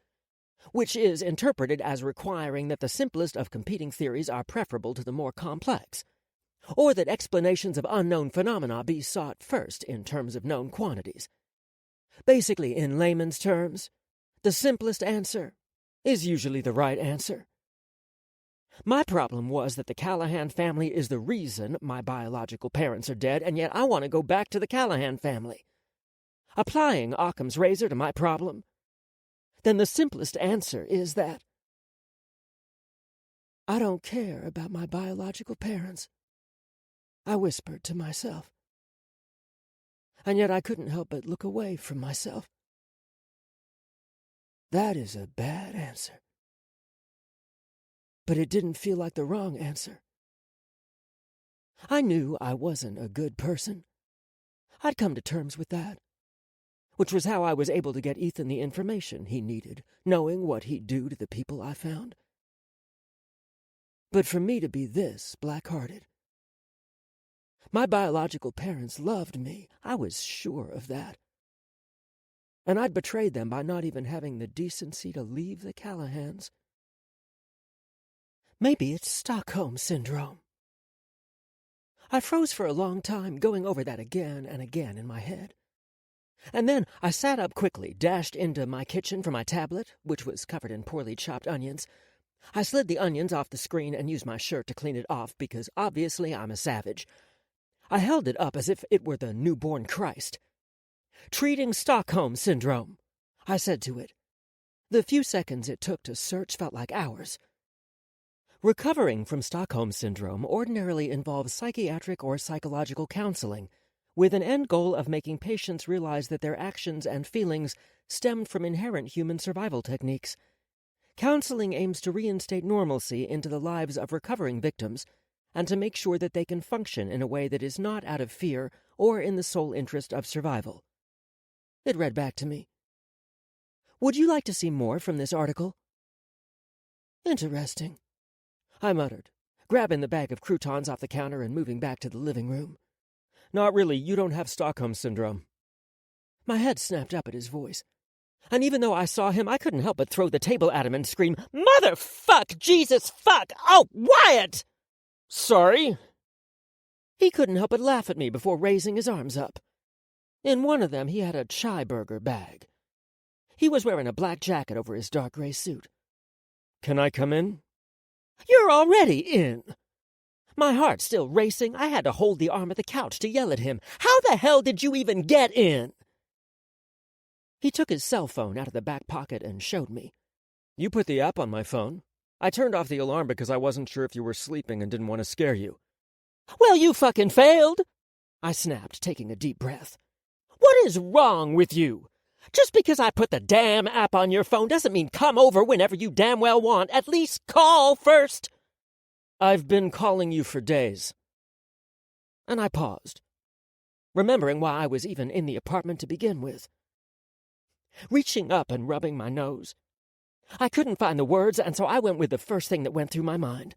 which is interpreted as requiring that the simplest of competing theories are preferable to the more complex, or that explanations of unknown phenomena be sought first in terms of known quantities. Basically, in layman's terms, the simplest answer is usually the right answer. My problem was that the Callahan family is the reason my biological parents are dead, and yet I want to go back to the Callahan family. Applying Occam's razor to my problem, then the simplest answer is that I don't care about my biological parents, I whispered to myself. And yet I couldn't help but look away from myself. That is a bad answer. But it didn't feel like the wrong answer. I knew I wasn't a good person. I'd come to terms with that, which was how I was able to get Ethan the information he needed, knowing what he'd do to the people I found. But for me to be this black-hearted, my biological parents loved me. I was sure of that. And I'd betrayed them by not even having the decency to leave the Callahans. Maybe it's Stockholm Syndrome. I froze for a long time, going over that again and again in my head. And then I sat up quickly, dashed into my kitchen for my tablet, which was covered in poorly chopped onions. I slid the onions off the screen and used my shirt to clean it off because obviously I'm a savage. I held it up as if it were the newborn Christ. "Treating Stockholm Syndrome," I said to it. The few seconds it took to search felt like hours. Recovering from Stockholm Syndrome ordinarily involves psychiatric or psychological counseling, with an end goal of making patients realize that their actions and feelings stemmed from inherent human survival techniques. Counseling aims to reinstate normalcy into the lives of recovering victims and to make sure that they can function in a way that is not out of fear or in the sole interest of survival. It read back to me. "Would you like to see more from this article?" "Interesting," I muttered, grabbing the bag of croutons off the counter and moving back to the living room. "Not really, you don't have Stockholm Syndrome." My head snapped up at his voice, and even though I saw him, I couldn't help but throw the table at him and scream, "Motherfuck! Jesus fuck! Oh, Wyatt!" "Sorry?" He couldn't help but laugh at me before raising his arms up. In one of them he had a chai burger bag. He was wearing a black jacket over his dark gray suit. "Can I come in?" "You're already in." My heart still racing, I had to hold the arm of the couch to yell at him. "How the hell did you even get in?" He took his cell phone out of the back pocket and showed me. "You put the app on my phone. I turned off the alarm because I wasn't sure if you were sleeping and didn't want to scare you." "Well, you fucking failed," I snapped, taking a deep breath. "What is wrong with you? Just because I put the damn app on your phone doesn't mean come over whenever you damn well want. At least call first." "I've been calling you for days." And I paused, remembering why I was even in the apartment to begin with. Reaching up and rubbing my nose, I couldn't find the words, and so I went with the first thing that went through my mind.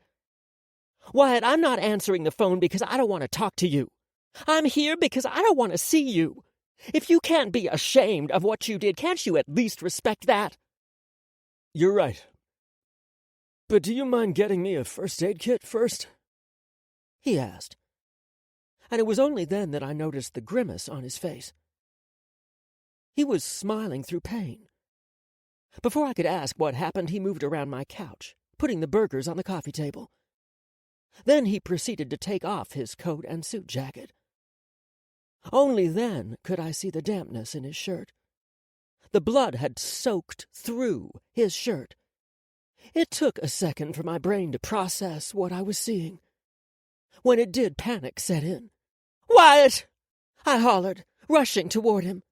"Wyatt, I'm not answering the phone because I don't want to talk to you. I'm here because I don't want to see you. If you can't be ashamed of what you did, can't you at least respect that? You're right. But do you mind getting me a first aid kit first? He asked. And it was only then that I noticed the grimace on his face. He was smiling through pain. Before I could ask what happened, he moved around my couch, putting the burgers on the coffee table. Then he proceeded to take off his coat and suit jacket. Only then could I see the dampness in his shirt. The blood had soaked through his shirt. It took a second for my brain to process what I was seeing. When it did, panic set in. "Wyatt!" I hollered, rushing toward him.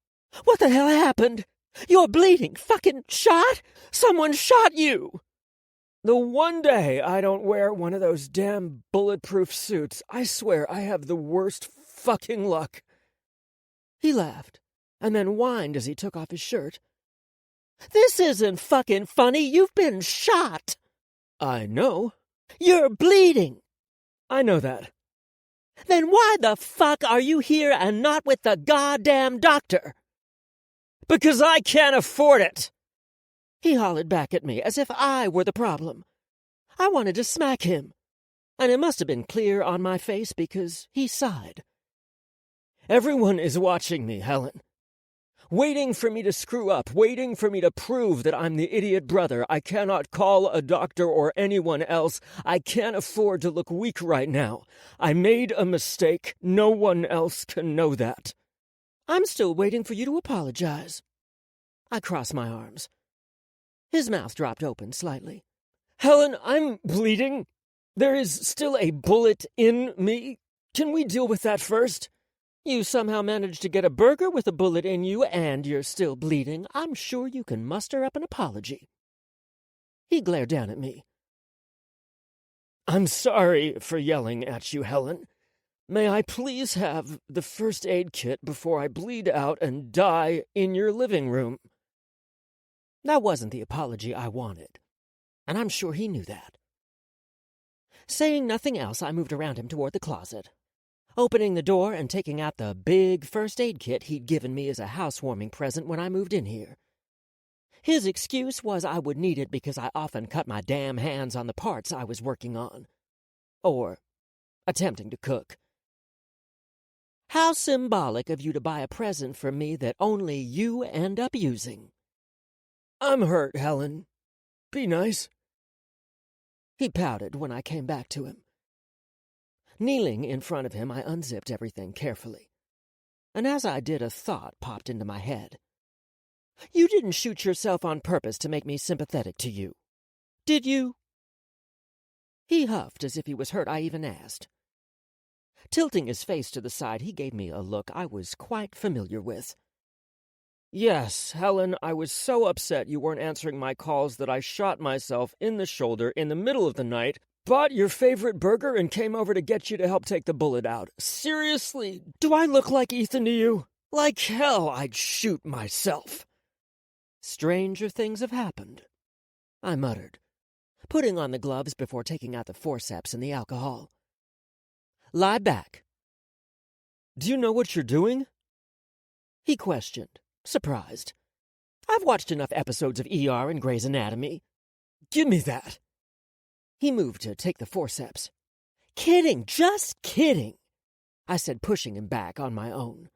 "What the hell happened? You're bleeding. Fucking shot? Someone shot you!" The one day I don't wear one of those damn bulletproof suits, I swear I have the worst fucking luck. He laughed, and then whined as he took off his shirt. "This isn't fucking funny. You've been shot." I know. "You're bleeding." I know that. "Then why the fuck are you here and not with the goddamn doctor?" Because I can't afford it. He hollered back at me as if I were the problem. I wanted to smack him, and it must have been clear on my face because he sighed. Everyone is watching me, Helen. Waiting for me to screw up, waiting for me to prove that I'm the idiot brother. I cannot call a doctor or anyone else. I can't afford to look weak right now. I made a mistake. No one else can know that. I'm still waiting for you to apologize. I crossed my arms. His mouth dropped open slightly. Helen, I'm bleeding. There is still a bullet in me. Can we deal with that first? You somehow managed to get a burger with a bullet in you, and you're still bleeding. I'm sure you can muster up an apology. He glared down at me. I'm sorry for yelling at you, Helen. May I please have the first aid kit before I bleed out and die in your living room? That wasn't the apology I wanted, and I'm sure he knew that. Saying nothing else, I moved around him toward the closet, opening the door and taking out the big first aid kit he'd given me as a housewarming present when I moved in here. His excuse was I would need it because I often cut my damn hands on the parts I was working on. Or attempting to cook. How symbolic of you to buy a present for me that only you end up using. I'm hurt, Helen. Be nice. He pouted when I came back to him. Kneeling in front of him, I unzipped everything carefully. And as I did, a thought popped into my head. You didn't shoot yourself on purpose to make me sympathetic to you, did you? He huffed as if he was hurt I even asked. Tilting his face to the side, he gave me a look I was quite familiar with. Yes, Helen, I was so upset you weren't answering my calls that I shot myself in the shoulder in the middle of the night, bought your favorite burger, and came over to get you to help take the bullet out. Seriously, do I look like Ethan to you? Like hell, I'd shoot myself. Stranger things have happened, I muttered, putting on the gloves before taking out the forceps and the alcohol. Lie back. Do you know what you're doing? He questioned, surprised. I've watched enough episodes of ER and Grey's Anatomy. Give me that. He moved to take the forceps. Kidding, just kidding, I said, pushing him back on my own.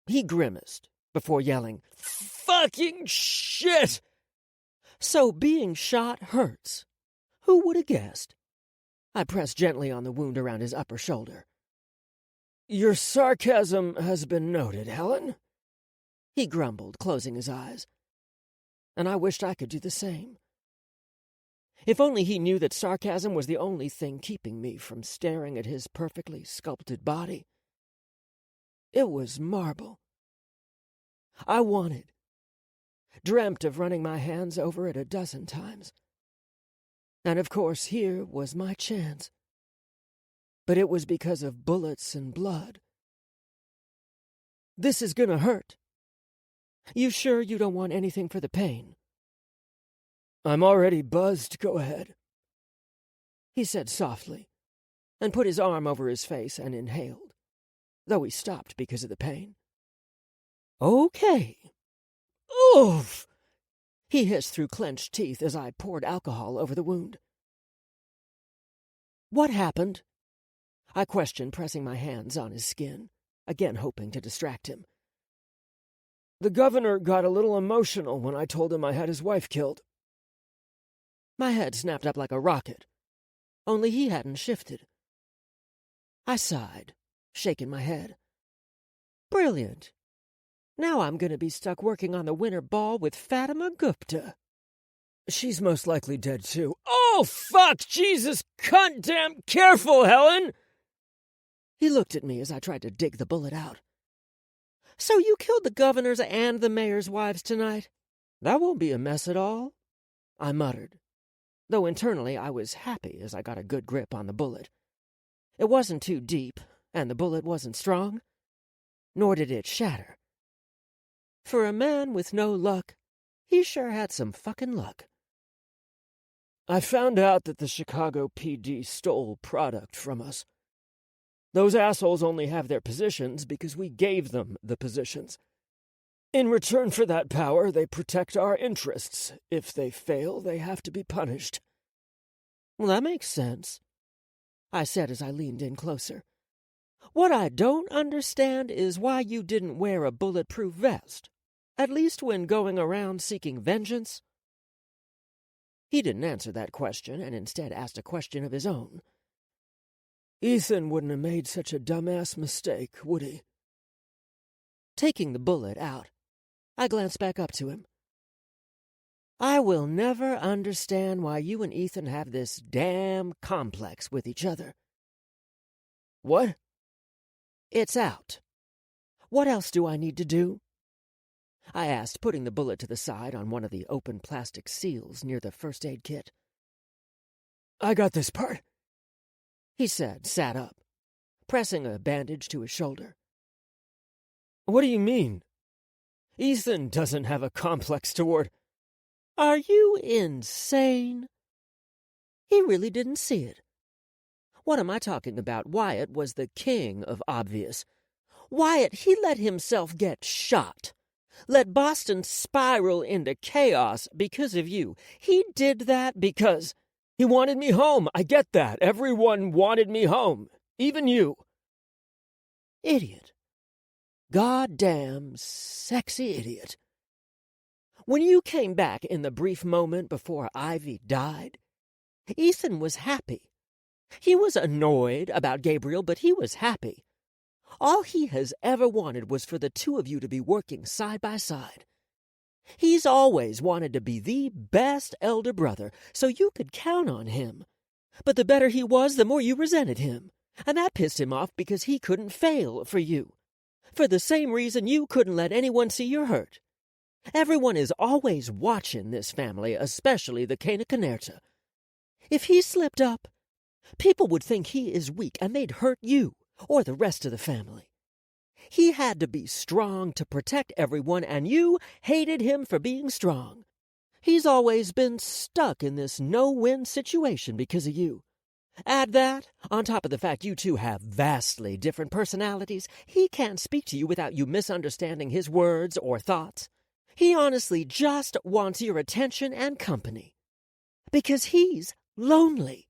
He grimaced before yelling, Fucking shit! So being shot hurts. Who would have guessed? I pressed gently on the wound around his upper shoulder. Your sarcasm has been noted, Helen. He grumbled, closing his eyes. And I wished I could do the same. If only he knew that sarcasm was the only thing keeping me from staring at his perfectly sculpted body. It was marble. I wanted, dreamt of running my hands over it 12 times. And of course, here was my chance. But it was because of bullets and blood. This is gonna hurt. You sure you don't want anything for the pain? I'm already buzzed. Go ahead. He said softly, and put his arm over his face and inhaled. though he stopped because of the pain. Okay. Oof! He hissed through clenched teeth as I poured alcohol over the wound. What happened? I questioned, pressing my hands on his skin, again hoping to distract him. The governor got a little emotional when I told him I had his wife killed. My head snapped up like a rocket, only he hadn't shifted. I sighed, shaking my head. Brilliant. Now I'm going to be stuck working on the winter ball with Fatima Gupta. She's most likely dead, too. Oh, fuck! Jesus, cunt damn careful, Helen! He looked at me as I tried to dig the bullet out. So you killed the governor's and the mayor's wives tonight? That won't be a mess at all, I muttered, though internally I was happy as I got a good grip on the bullet. It wasn't too deep, and the bullet wasn't strong, nor did it shatter. For a man with no luck, he sure had some fucking luck. I found out that the Chicago PD stole product from us. Those assholes only have their positions because we gave them the positions. In return for that power, they protect our interests. If they fail, they have to be punished. Well, that makes sense, I said as I leaned in closer. What I don't understand is why you didn't wear a bulletproof vest, at least when going around seeking vengeance. He didn't answer that question and instead asked a question of his own. Ethan wouldn't have made such a dumbass mistake, would he? Taking the bullet out, I glanced back up to him. I will never understand why you and Ethan have this damn complex with each other. What? It's out. What else do I need to do? I asked, putting the bullet to the side on one of the open plastic seals near the first aid kit. I got this part, he said, sat up, pressing a bandage to his shoulder. What do you mean? Ethan doesn't have a complex toward... Are you insane? He really didn't see it. What am I talking about? Wyatt was the king of obvious. Wyatt, he let himself get shot. Let Boston spiral into chaos because of you. He did that because... He wanted me home. I get that. Everyone wanted me home. Even you. Idiot. Goddamn sexy idiot. When you came back in the brief moment before Ivy died, Ethan was happy. He was annoyed about Gabriel, but he was happy. All he has ever wanted was for the two of you to be working side by side. He's always wanted to be the best elder brother, so you could count on him. But the better he was, the more you resented him. And that pissed him off because he couldn't fail for you. For the same reason you couldn't let anyone see your hurt. Everyone is always watching this family, especially the Cana Canerta. If he slipped up, people would think he is weak and they'd hurt you or the rest of the family. He had to be strong to protect everyone, and you hated him for being strong. He's always been stuck in this no-win situation because of you. Add that, on top of the fact you two have vastly different personalities, he can't speak to you without you misunderstanding his words or thoughts. He honestly just wants your attention and company. Because he's lonely.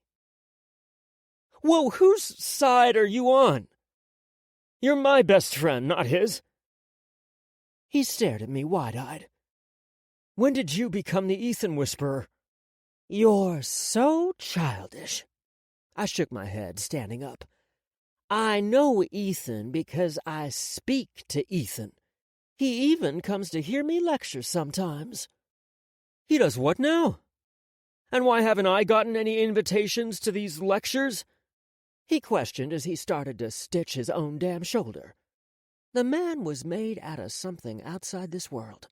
Whoa, whose side are you on? You're my best friend, not his. He stared at me wide-eyed. When did you become the Ethan Whisperer? You're so childish. I shook my head, standing up. I know Ethan because I speak to Ethan. He even comes to hear me lecture sometimes. He does what now? And why haven't I gotten any invitations to these lectures? He questioned as he started to stitch his own damn shoulder. The man was made out of something outside this world.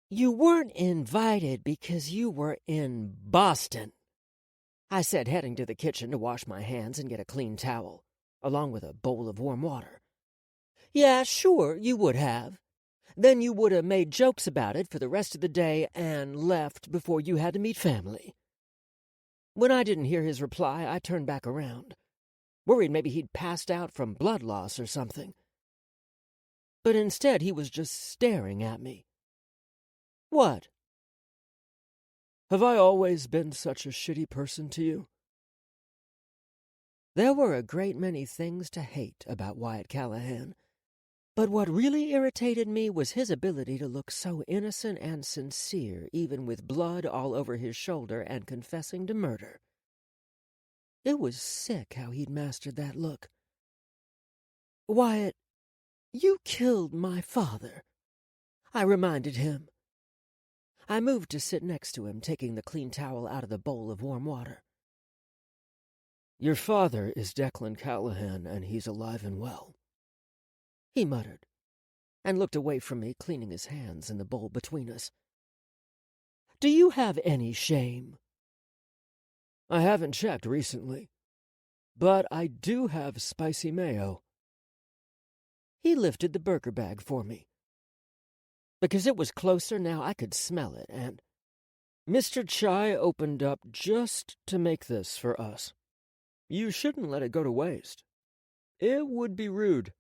You weren't invited because you were in Boston, I said, heading to the kitchen to wash my hands and get a clean towel, along with a bowl of warm water. Yeah, sure, you would have. Then you would have made jokes about it for the rest of the day and left before you had to meet family. When I didn't hear his reply, I turned back around. worried maybe he'd passed out from blood loss or something. But instead he was just staring at me. What? Have I always been such a shitty person to you? There were a great many things to hate about Wyatt Callahan, but what really irritated me was his ability to look so innocent and sincere, even with blood all over his shoulder and confessing to murder. It was sick how he'd mastered that look. "Wyatt, you killed my father," I reminded him. I moved to sit next to him, taking the clean towel out of the bowl of warm water. Your father is Declan Callahan, and he's alive and well," he muttered, and looked away from me, cleaning his hands in the bowl between us. "Do you have any shame?" "I haven't checked recently, but I do have spicy mayo." He lifted the burger bag for me. Because it was closer now, I could smell it, and "Mr. Chai opened up just to make this for us. You shouldn't let it go to waste. It would be rude,"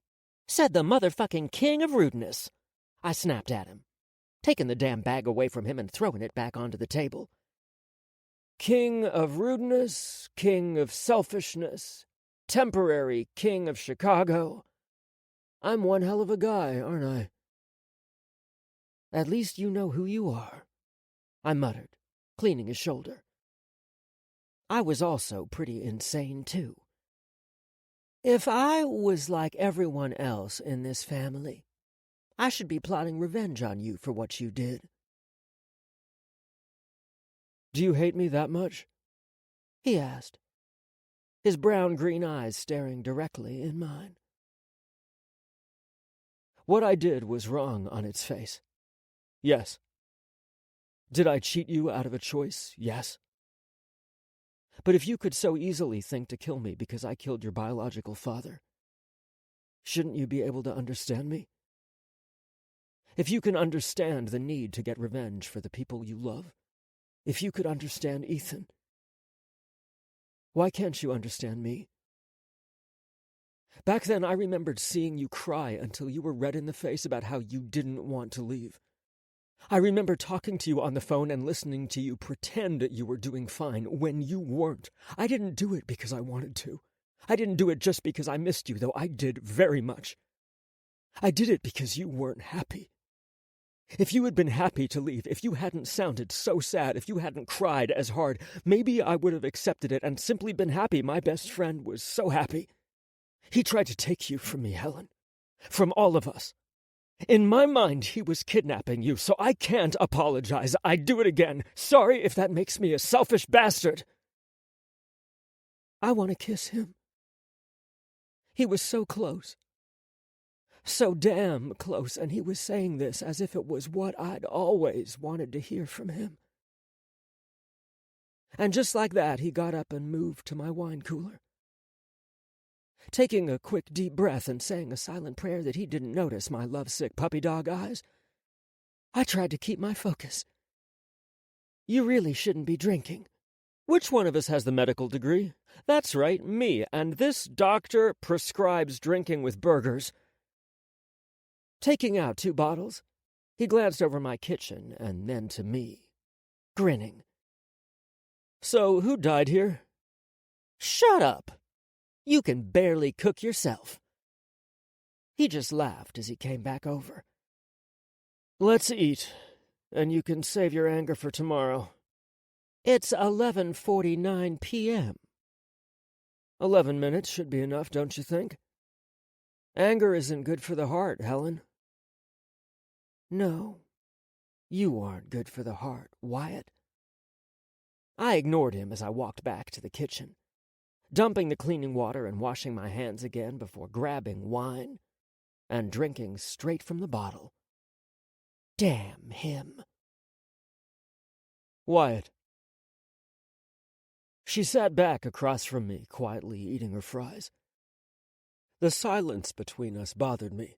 said the motherfucking king of rudeness. I snapped at him, taking the damn bag away from him and throwing it back onto the table. "King of rudeness, king of selfishness, temporary king of Chicago. I'm one hell of a guy, aren't I?" "At least you know who you are," I muttered, cleaning his shoulder. I was also pretty insane, too. If I was like everyone else in this family, I should be plotting revenge on you for what you did. "Do you hate me that much?" he asked, his brown-green eyes staring directly in mine. "What I did was wrong on its face. Yes. Did I cheat you out of a choice? Yes. But if you could so easily think to kill me because I killed your biological father, shouldn't you be able to understand me? If you can understand the need to get revenge for the people you love, if you could understand Ethan, why can't you understand me? Back then, I remembered seeing you cry until you were red in the face about how you didn't want to leave. I remember talking to you on the phone and listening to you pretend you were doing fine when you weren't. I didn't do it because I wanted to. I didn't do it just because I missed you, though I did very much. I did it because you weren't happy. If you had been happy to leave, if you hadn't sounded so sad, if you hadn't cried as hard, maybe I would have accepted it and simply been happy. My best friend was so happy. He tried to take you from me, Helen. From all of us. In my mind, he was kidnapping you, so I can't apologize. I'd do it again. Sorry if that makes me a selfish bastard." I want to kiss him. He was so close. So damn close, and he was saying this as if it was what I'd always wanted to hear from him. And just like that, he got up and moved to my wine cooler. Taking a quick deep breath and saying a silent prayer that he didn't notice my lovesick puppy dog eyes, I tried to keep my focus. "You really shouldn't be drinking." "Which one of us has the medical degree?" "That's right, me, and this doctor prescribes drinking with burgers." Taking out 2 bottles, he glanced over my kitchen and then to me, grinning. "So who died here?" "Shut up! You can barely cook yourself." He just laughed as he came back over. "Let's eat, and you can save your anger for tomorrow." "It's 11:49 p.m. 11 minutes should be enough, don't you think? Anger isn't good for the heart, Helen." "No, you aren't good for the heart, Wyatt." I ignored him as I walked back to the kitchen, dumping the cleaning water and washing my hands again before grabbing wine and drinking straight from the bottle. Damn him. "Wyatt." She sat back across from me, quietly eating her fries. The silence between us bothered me.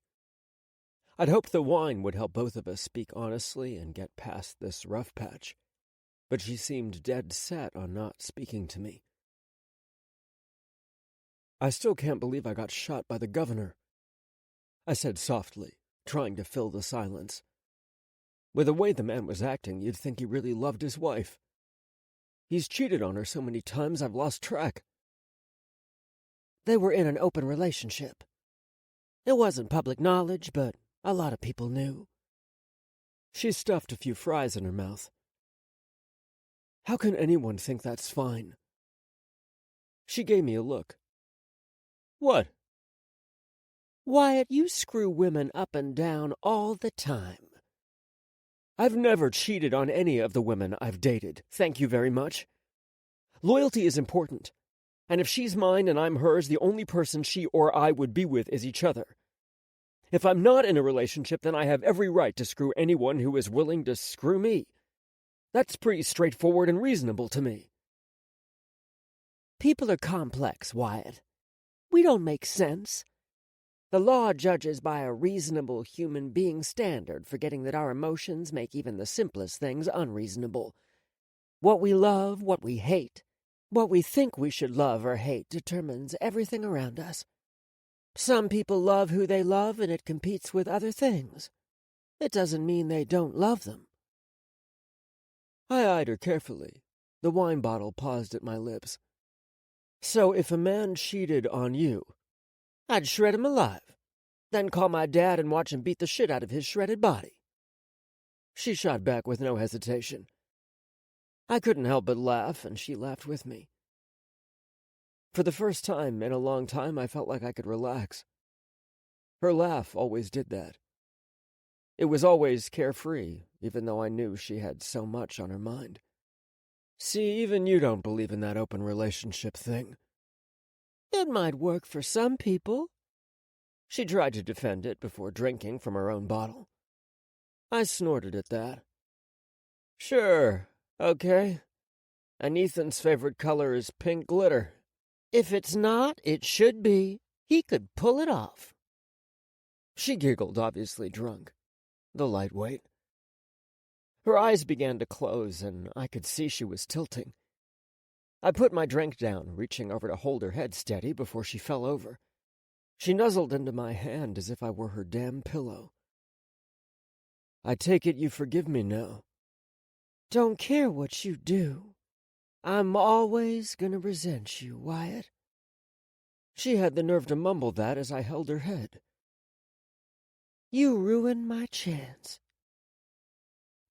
I'd hoped the wine would help both of us speak honestly and get past this rough patch, but she seemed dead set on not speaking to me. I still can't believe I got shot by the governor, I said softly, trying to fill the silence. With the way the man was acting, you'd think he really loved his wife. He's cheated on her so many times I've lost track. They were in an open relationship. It wasn't public knowledge, but a lot of people knew. She stuffed a few fries in her mouth. How can anyone think that's fine? She gave me a look. What? Wyatt, you screw women up and down all the time. I've never cheated on any of the women I've dated, thank you very much. Loyalty is important, and if she's mine and I'm hers, the only person she or I would be with is each other. If I'm not in a relationship, then I have every right to screw anyone who is willing to screw me. That's pretty straightforward and reasonable to me. People are complex, Wyatt. We don't make sense. The law judges by a reasonable human being standard, forgetting that our emotions make even the simplest things unreasonable. What we love, what we hate, what we think we should love or hate determines everything around us. Some people love who they love, and it competes with other things. It doesn't mean they don't love them. I eyed her carefully. The wine bottle paused at my lips. So if a man cheated on you, I'd shred him alive, then call my dad and watch him beat the shit out of his shredded body. She shot back with no hesitation. I couldn't help but laugh, and she laughed with me. For the first time in a long time, I felt like I could relax. Her laugh always did that. It was always carefree, even though I knew she had so much on her mind. See, even you don't believe in that open relationship thing. It might work for some people. She tried to defend it before drinking from her own bottle. I snorted at that. Sure, okay. And Ethan's favorite color is pink glitter. If it's not, it should be. He could pull it off. She giggled, obviously drunk. The lightweight. Her eyes began to close, and I could see she was tilting. I put my drink down, reaching over to hold her head steady before she fell over. She nuzzled into my hand as if I were her damn pillow. I take it you forgive me now. Don't care what you do. I'm always gonna resent you, Wyatt. She had the nerve to mumble that as I held her head. You ruined my chance.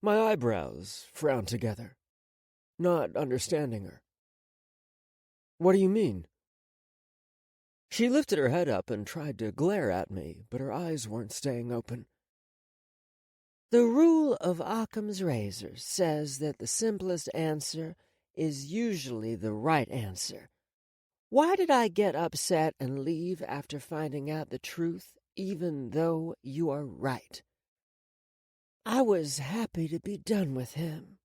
My eyebrows frowned together, not understanding her. What do you mean? She lifted her head up and tried to glare at me, but her eyes weren't staying open. The rule of Occam's razor says that the simplest answer is usually the right answer. Why did I get upset and leave after finding out the truth, even though you are right? I was happy to be done with him.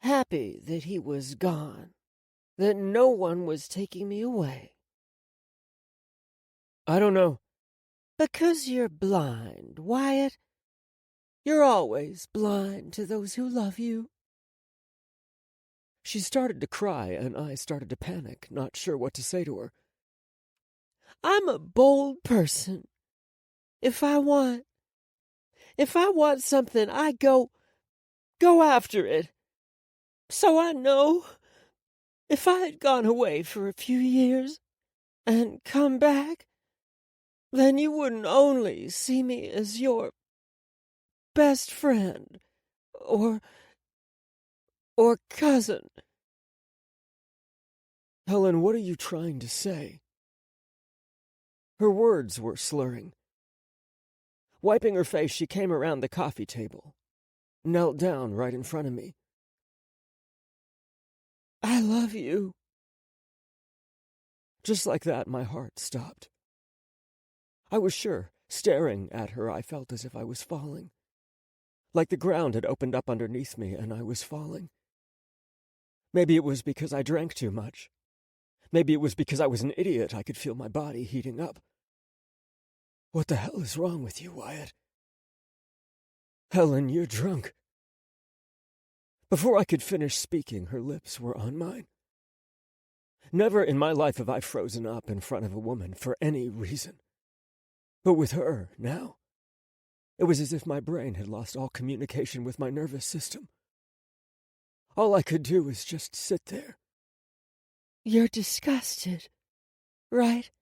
Happy that he was gone, that no one was taking me away. I don't know. Because you're blind, Wyatt. You're always blind to those who love you. She started to cry, and I started to panic, not sure what to say to her. I'm a bold person. If I want something, I go after it. So I know if I had gone away for a few years and come back, then you wouldn't only see me as your best friend or cousin. Helen, what are you trying to say? Her words were slurring. Wiping her face, she came around the coffee table, knelt down right in front of me. I love you. Just like that, my heart stopped. I was sure, staring at her, I felt as if I was falling. Like the ground had opened up underneath me and I was falling. Maybe it was because I drank too much. Maybe it was because I was an idiot. I could feel my body heating up. What the hell is wrong with you, Wyatt? Helen, you're drunk. Before I could finish speaking, her lips were on mine. Never in my life have I frozen up in front of a woman for any reason. But with her, now, it was as if my brain had lost all communication with my nervous system. All I could do was just sit there. You're disgusted, right?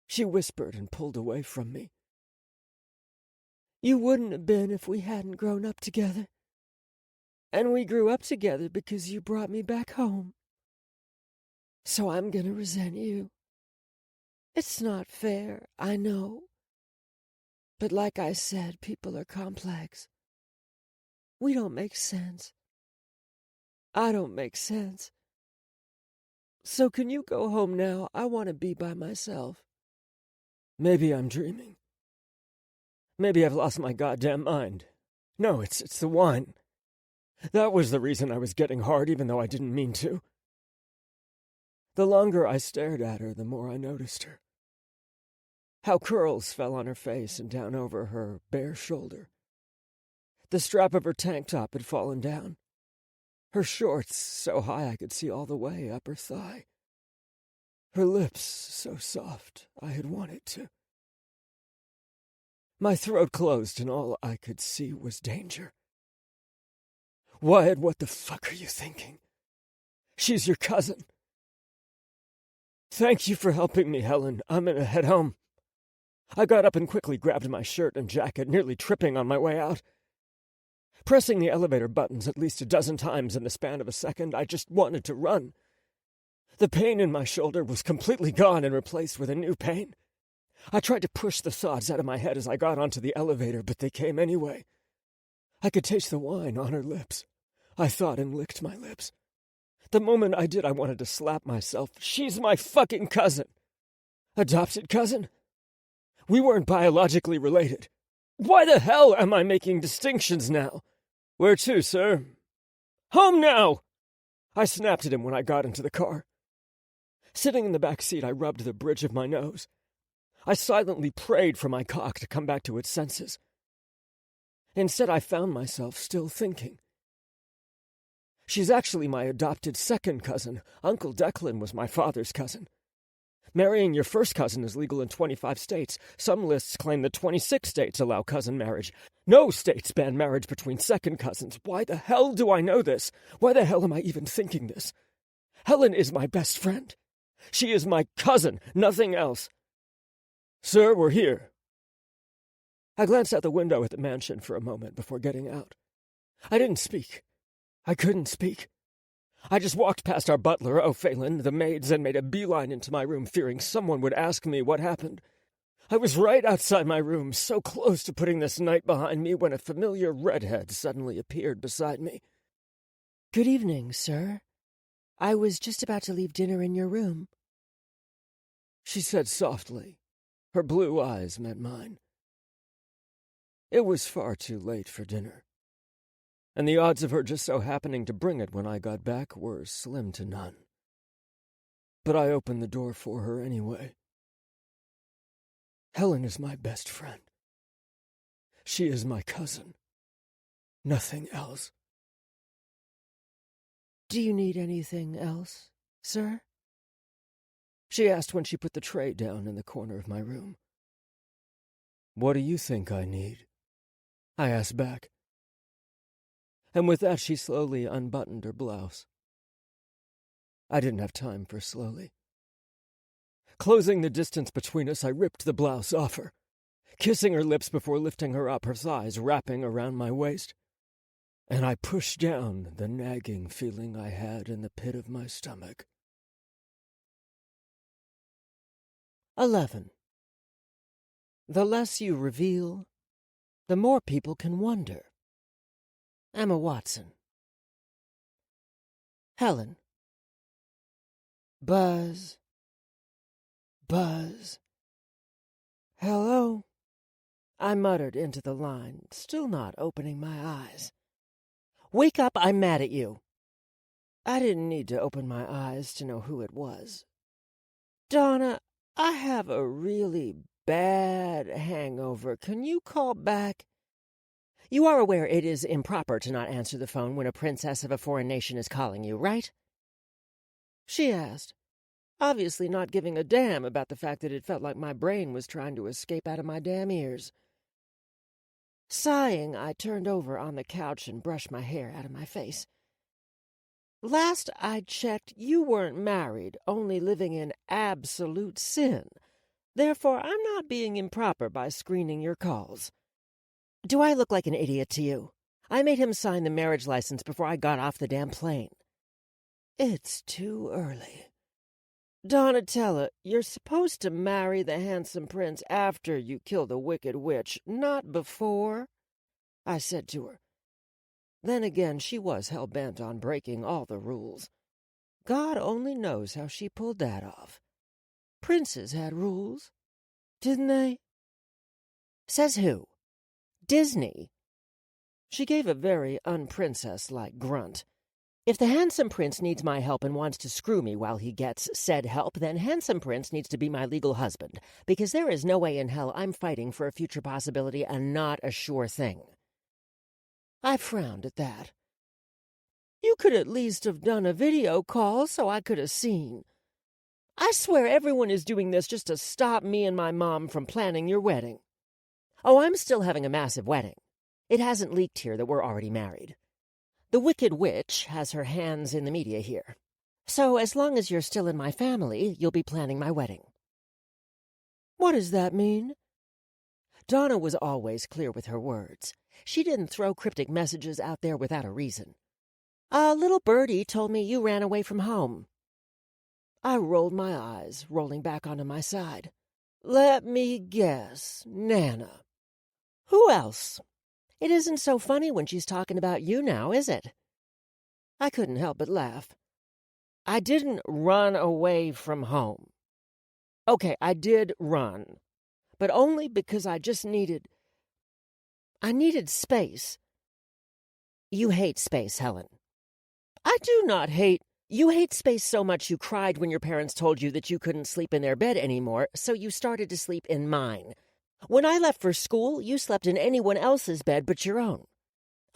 She whispered and pulled away from me. You wouldn't have been if we hadn't grown up together. And we grew up together because you brought me back home. So I'm gonna resent you. It's not fair, I know. But like I said, people are complex. We don't make sense. I don't make sense. So can you go home now? I want to be by myself. Maybe I'm dreaming. Maybe I've lost my goddamn mind. No, it's the wine. That was the reason I was getting hard, even though I didn't mean to. The longer I stared at her, the more I noticed her. How curls fell on her face and down over her bare shoulder. The strap of her tank top had fallen down. Her shorts so high I could see all the way up her thigh. Her lips so soft I had wanted to. My throat closed and all I could see was danger. Wyatt, what the fuck are you thinking? She's your cousin. Thank you for helping me, Helen. I'm gonna head home. I got up and quickly grabbed my shirt and jacket, nearly tripping on my way out. Pressing the elevator buttons at least a dozen times in the span of a second, I just wanted to run. The pain in my shoulder was completely gone and replaced with a new pain. I tried to push the thoughts out of my head as I got onto the elevator, but they came anyway. I could taste the wine on her lips. I thought and licked my lips. The moment I did, I wanted to slap myself. She's my fucking cousin. Adopted cousin? We weren't biologically related. Why the hell am I making distinctions now? Where to, sir? Home now! I snapped at him when I got into the car. Sitting in the back seat, I rubbed the bridge of my nose. I silently prayed for my cock to come back to its senses. Instead, I found myself still thinking. She's actually my adopted second cousin. Uncle Declan was my father's cousin. Marrying your first cousin is legal in 25 states. Some lists claim that 26 states allow cousin marriage. No states ban marriage between second cousins. Why the hell do I know this? Why the hell am I even thinking this? Helen is my best friend. She is my cousin, nothing else. Sir, we're here. I glanced out the window at the mansion for a moment before getting out. I didn't speak. I couldn't speak. I just walked past our butler, O'Phelan, the maids, and made a beeline into my room, fearing someone would ask me what happened. I was right outside my room, so close to putting this night behind me, when a familiar redhead suddenly appeared beside me. Good evening, sir. I was just about to leave dinner in your room. She said softly. Her blue eyes met mine. It was far too late for dinner, and the odds of her just so happening to bring it when I got back were slim to none. But I opened the door for her anyway. Helen is my best friend. She is my cousin. Nothing else. Do you need anything else, sir? She asked when she put the tray down in the corner of my room. What do you think I need? I asked back. And with that, she slowly unbuttoned her blouse. I didn't have time for slowly. Closing the distance between us, I ripped the blouse off her, kissing her lips before lifting her up, her thighs wrapping around my waist. And I pushed down the nagging feeling I had in the pit of my stomach. 11. The less you reveal, the more people can wonder. Emma Watson. Helen. Buzz. Buzz. Hello? I muttered into the line, still not opening my eyes. Wake up, I'm mad at you. I didn't need to open my eyes to know who it was. Donna, I have a really bad hangover. Can you call back? You are aware it is improper to not answer the phone when a princess of a foreign nation is calling you, right? she asked, obviously not giving a damn about the fact that it felt like my brain was trying to escape out of my damn ears. Sighing, I turned over on the couch and brushed my hair out of my face. Last I checked, you weren't married, only living in absolute sin. Therefore, I'm not being improper by screening your calls. Do I look like an idiot to you? I made him sign the marriage license before I got off the damn plane. It's too early. Donatella, you're supposed to marry the handsome prince after you kill the wicked witch, not before, I said to her. Then again, she was hell-bent on breaking all the rules. God only knows how she pulled that off. Princes had rules, didn't they? Says who? Disney. She gave a very unprincess-like grunt. If the handsome prince needs my help and wants to screw me while he gets said help, then handsome prince needs to be my legal husband, because there is no way in hell I'm fighting for a future possibility and not a sure thing. I frowned at that. You could at least have done a video call so I could have seen. I swear everyone is doing this just to stop me and my mom from planning your wedding. Oh, I'm still having a massive wedding. It hasn't leaked here that we're already married. The Wicked Witch has her hands in the media here. So as long as you're still in my family, you'll be planning my wedding. What does that mean? Donna was always clear with her words. She didn't throw cryptic messages out there without a reason. A little birdie told me you ran away from home. I rolled my eyes, rolling back onto my side. Let me guess, Nana. Who else? It isn't so funny when she's talking about you now, is it? I couldn't help but laugh. I didn't run away from home. Okay, I did run, but only because I needed space. You hate space, Helen. I do not hate. You hate space so much you cried when your parents told you that you couldn't sleep in their bed anymore, so you started to sleep in mine. When I left for school, you slept in anyone else's bed but your own.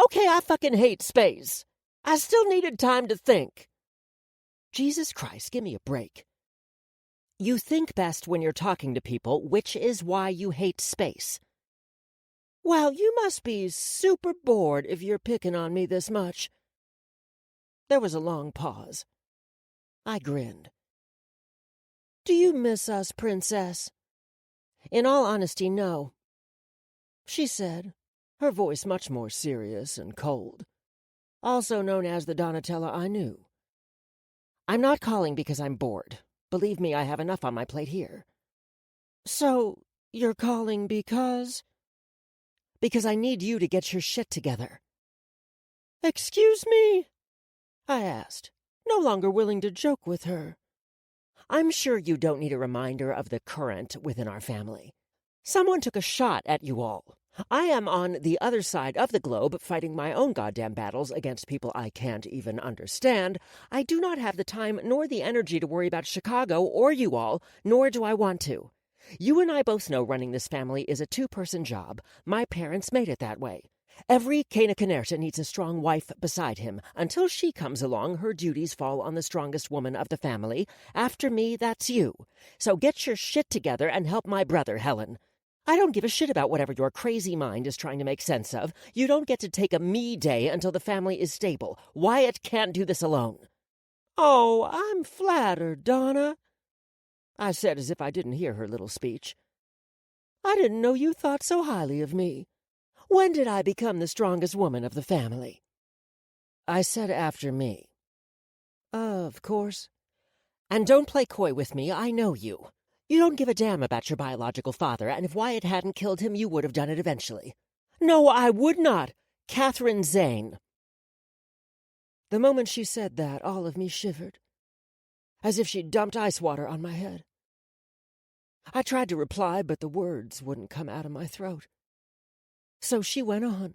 Okay, I fucking hate space. I still needed time to think. Jesus Christ, give me a break. You think best when you're talking to people, which is why you hate space. Well, you must be super bored if you're picking on me this much. There was a long pause. I grinned. Do you miss us, Princess? In all honesty, no, she said, her voice much more serious and cold, also known as the Donatella I knew. I'm not calling because I'm bored. Believe me, I have enough on my plate here. So, you're calling because? Because I need you to get your shit together. Excuse me? I asked, no longer willing to joke with her. I'm sure you don't need a reminder of the current within our family. Someone took a shot at you all. I am on the other side of the globe fighting my own goddamn battles against people I can't even understand. I do not have the time nor the energy to worry about Chicago or you all, nor do I want to. You and I both know running this family is a two-person job. My parents made it that way. Every Cana Canerta needs a strong wife beside him. Until she comes along, her duties fall on the strongest woman of the family. After me, that's you. So get your shit together and help my brother, Helen. I don't give a shit about whatever your crazy mind is trying to make sense of. You don't get to take a me day until the family is stable. Wyatt can't do this alone. Oh, I'm flattered, Donna, I said as if I didn't hear her little speech. I didn't know you thought so highly of me. When did I become the strongest woman of the family? I said after me. Of course. And don't play coy with me, I know you. You don't give a damn about your biological father, and if Wyatt hadn't killed him, you would have done it eventually. No, I would not. Catherine Zane. The moment she said that, all of me shivered, as if she'd dumped ice water on my head. I tried to reply, but the words wouldn't come out of my throat. So she went on.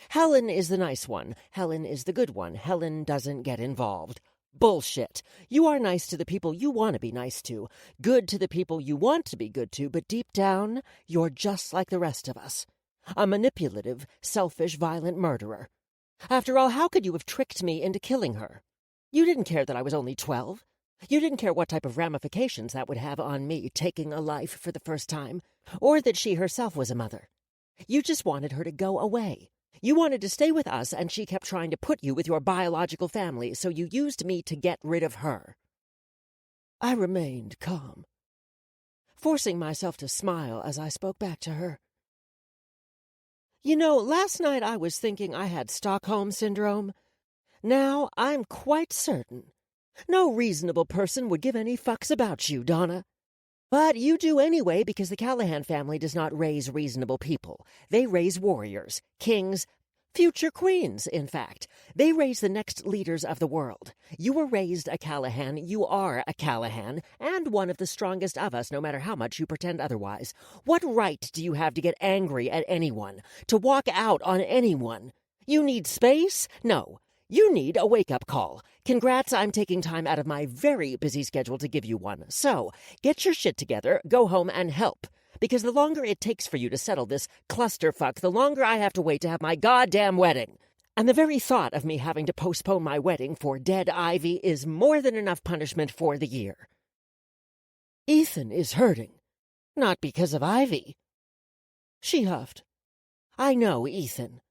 Helen is the nice one. Helen is the good one. Helen doesn't get involved. Bullshit. You are nice to the people you want to be nice to, good to the people you want to be good to, but deep down, you're just like the rest of us. A manipulative, selfish, violent murderer. After all, how could you have tricked me into killing her? You didn't care that I was only 12. You didn't care what type of ramifications that would have on me taking a life for the first time, or that she herself was a mother. You just wanted her to go away. You wanted to stay with us, and she kept trying to put you with your biological family, so you used me to get rid of her. I remained calm, forcing myself to smile as I spoke back to her. You know, last night I was thinking I had Stockholm Syndrome. Now I'm quite certain. No reasonable person would give any fucks about you, Donna. But you do anyway because the Callahan family does not raise reasonable people. They raise warriors, kings, future queens, in fact. They raise the next leaders of the world. You were raised a Callahan, you are a Callahan, and one of the strongest of us, no matter how much you pretend otherwise. What right do you have to get angry at anyone, to walk out on anyone? You need space? No. You need a wake-up call. Congrats, I'm taking time out of my very busy schedule to give you one. So, get your shit together, go home, and help. Because the longer it takes for you to settle this clusterfuck, the longer I have to wait to have my goddamn wedding. And the very thought of me having to postpone my wedding for dead Ivy is more than enough punishment for the year. Ethan is hurting. Not because of Ivy. She huffed. I know Ethan.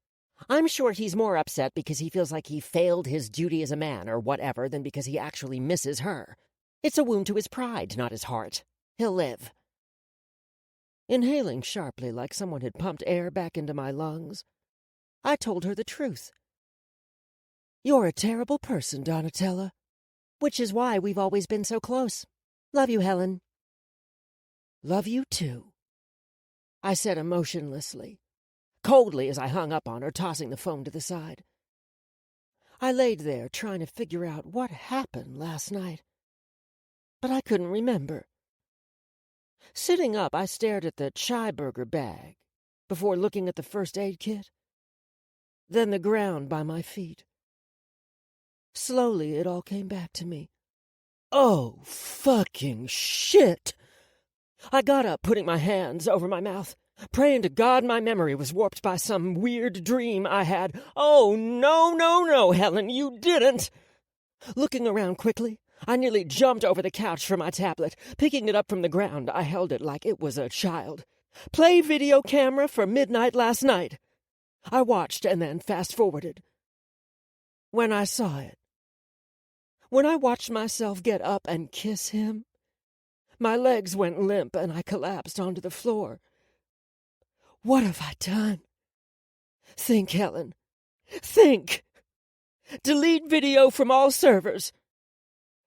I'm sure he's more upset because he feels like he failed his duty as a man or whatever than because he actually misses her. It's a wound to his pride, not his heart. He'll live. Inhaling sharply like someone had pumped air back into my lungs, I told her the truth. You're a terrible person, Donatella. Which is why we've always been so close. Love you, Helen. Love you, too, I said emotionlessly, coldly as I hung up on her, tossing the phone to the side. I laid there trying to figure out what happened last night, but I couldn't remember. Sitting up, I stared at the chai burger bag before looking at the first aid kit, then the ground by my feet. Slowly, it all came back to me. Oh, fucking shit! I got up, putting my hands over my mouth, praying to God my memory was warped by some weird dream I had. Oh, no, Helen, you didn't! Looking around quickly, I nearly jumped over the couch for my tablet. Picking it up from the ground, I held it like it was a child. Play video camera for midnight last night. I watched and then fast-forwarded. When I saw it, when I watched myself get up and kiss him, my legs went limp and I collapsed onto the floor. What have I done? Think, Helen. Think! Delete video from all servers.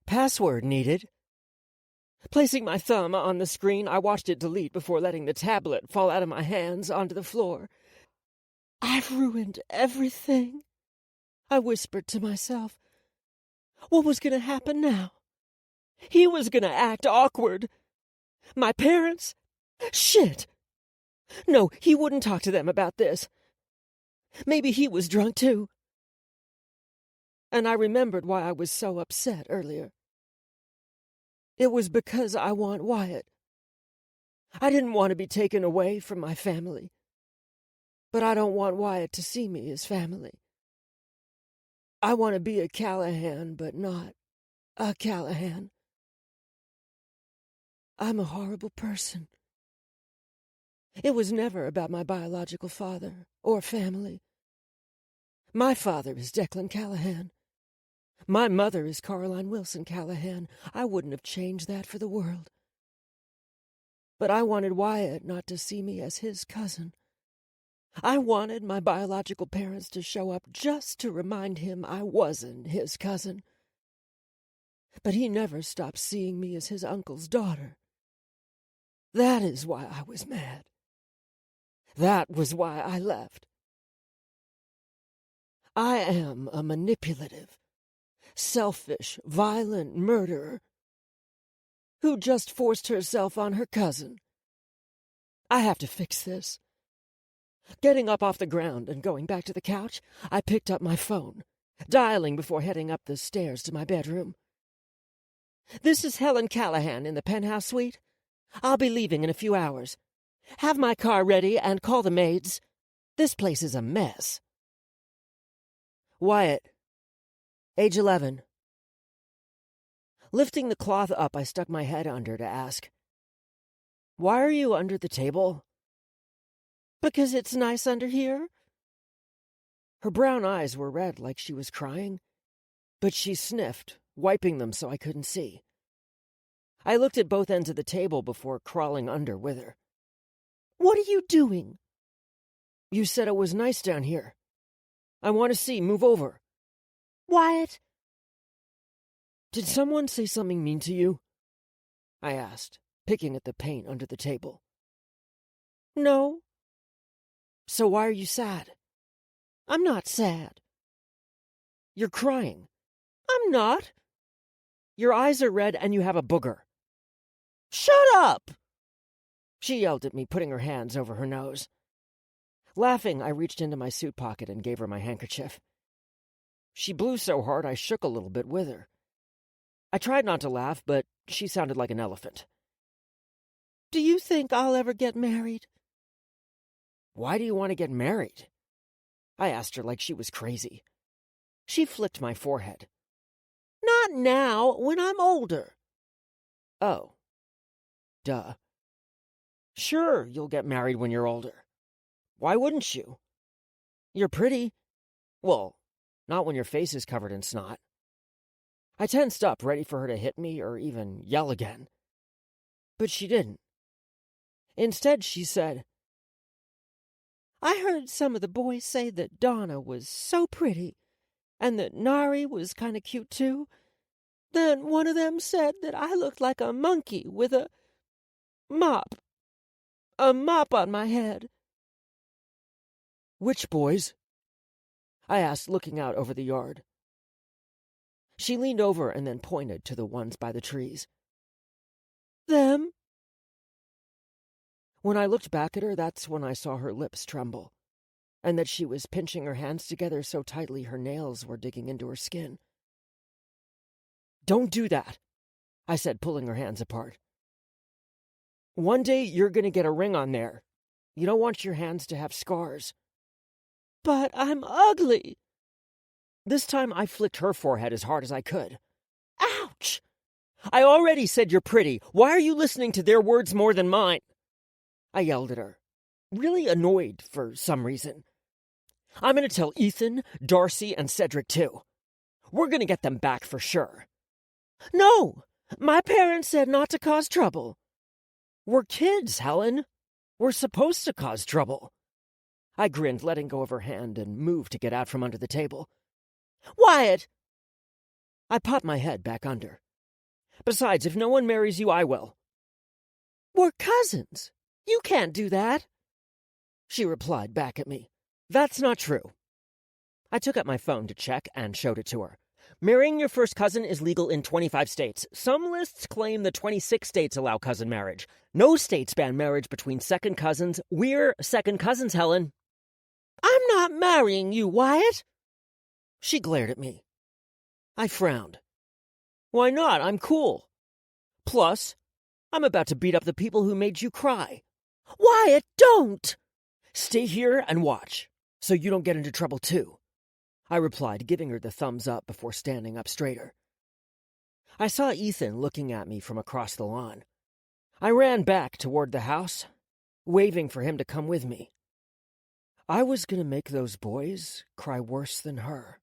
Password needed. Placing my thumb on the screen, I watched it delete before letting the tablet fall out of my hands onto the floor. I've ruined everything, I whispered to myself. What was going to happen now? He was going to act awkward. My parents? Shit! No, he wouldn't talk to them about this. Maybe he was drunk too. And I remembered why I was so upset earlier. It was because I want Wyatt. I didn't want to be taken away from my family. But I don't want Wyatt to see me as family. I want to be a Callahan, but not a Callahan. I'm a horrible person. It was never about my biological father or family. My father is Declan Callahan. My mother is Caroline Wilson Callahan. I wouldn't have changed that for the world. But I wanted Wyatt not to see me as his cousin. I wanted my biological parents to show up just to remind him I wasn't his cousin. But he never stopped seeing me as his uncle's daughter. That is why I was mad. That was why I left. I am a manipulative, selfish, violent murderer who just forced herself on her cousin. I have to fix this. Getting up off the ground and going back to the couch, I picked up my phone, dialing before heading up the stairs to my bedroom. This is Helen Callahan in the penthouse suite. I'll be leaving in a few hours. Have my car ready and call the maids. This place is a mess. Wyatt, age 11, Lifting the cloth up, I stuck my head under to ask, "Why are you under the table?" "Because it's nice under here." Her brown eyes were red like she was crying, but she sniffed, wiping them so I couldn't see. I looked at both ends of the table before crawling under with her. "What are you doing?" "You said it was nice down here. I want to see. Move over." "Wyatt." "Did someone say something mean to you?" I asked, picking at the paint under the table. "No." "So why are you sad?" "I'm not sad." "You're crying." "I'm not." "Your eyes are red and you have a booger." "Shut up!" she yelled at me, putting her hands over her nose. Laughing, I reached into my suit pocket and gave her my handkerchief. She blew so hard I shook a little bit with her. I tried not to laugh, but she sounded like an elephant. "Do you think I'll ever get married?" "Why do you want to get married?" I asked her like she was crazy. She flicked my forehead. "Not now, when I'm older." "Oh. Duh. Sure, you'll get married when you're older. Why wouldn't you? You're pretty. Well, not when your face is covered in snot." I tensed up, ready for her to hit me or even yell again. But she didn't. Instead, she said, "I heard some of the boys say that Donna was so pretty, and that Nari was kind of cute too. Then one of them said that I looked like a monkey with a mop on my head." "Which boys?" I asked, looking out over the yard. She leaned over and then pointed to the ones by the trees. "Them." When I looked back at her, that's when I saw her lips tremble, and that she was pinching her hands together so tightly her nails were digging into her skin. "Don't do that," I said, pulling her hands apart. "One day you're going to get a ring on there. You don't want your hands to have scars." "But I'm ugly." This time I flicked her forehead as hard as I could. "Ouch! I already said you're pretty. Why are you listening to their words more than mine?" I yelled at her, really annoyed for some reason. "I'm going to tell Ethan, Darcy, and Cedric too. We're going to get them back for sure." "No! My parents said not to cause trouble." "We're kids, Helen. We're supposed to cause trouble." I grinned, letting go of her hand, and moved to get out from under the table. "Wyatt!" I popped my head back under. "Besides, if no one marries you, I will." "We're cousins. You can't do that." She replied back at me. "That's not true." I took out my phone to check and showed it to her. "Marrying your first cousin is legal in 25 states. Some lists claim that 26 states allow cousin marriage. No states ban marriage between second cousins. We're second cousins, Helen." "I'm not marrying you, Wyatt." She glared at me. I frowned. "Why not? I'm cool. Plus, I'm about to beat up the people who made you cry." "Wyatt, don't!" "Stay here and watch, so you don't get into trouble too," I replied, giving her the thumbs up before standing up straighter. I saw Ethan looking at me from across the lawn. I ran back toward the house, waving for him to come with me. I was going to make those boys cry worse than her.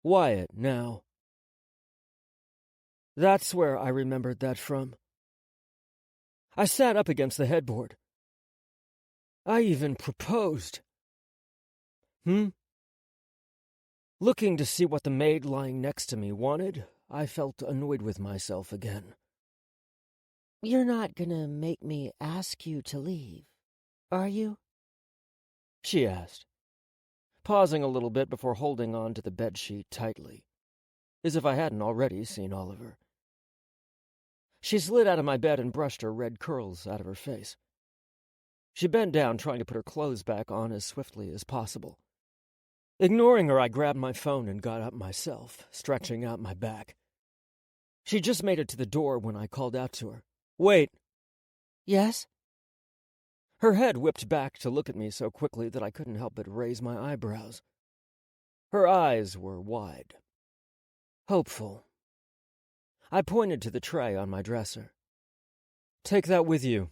Wyatt, now. That's where I remembered that from. I sat up against the headboard. I even proposed. Looking to see what the maid lying next to me wanted, I felt annoyed with myself again. "You're not gonna make me ask you to leave, are you?" she asked, pausing a little bit before holding on to the bedsheet tightly, as if I hadn't already seen Oliver. She slid out of my bed and brushed her red curls out of her face. She bent down, trying to put her clothes back on as swiftly as possible. Ignoring her, I grabbed my phone and got up myself, stretching out my back. She just made it to the door when I called out to her. "Wait." "Yes?" Her head whipped back to look at me so quickly that I couldn't help but raise my eyebrows. Her eyes were wide, hopeful, I pointed to the tray on my dresser. "Take that with you."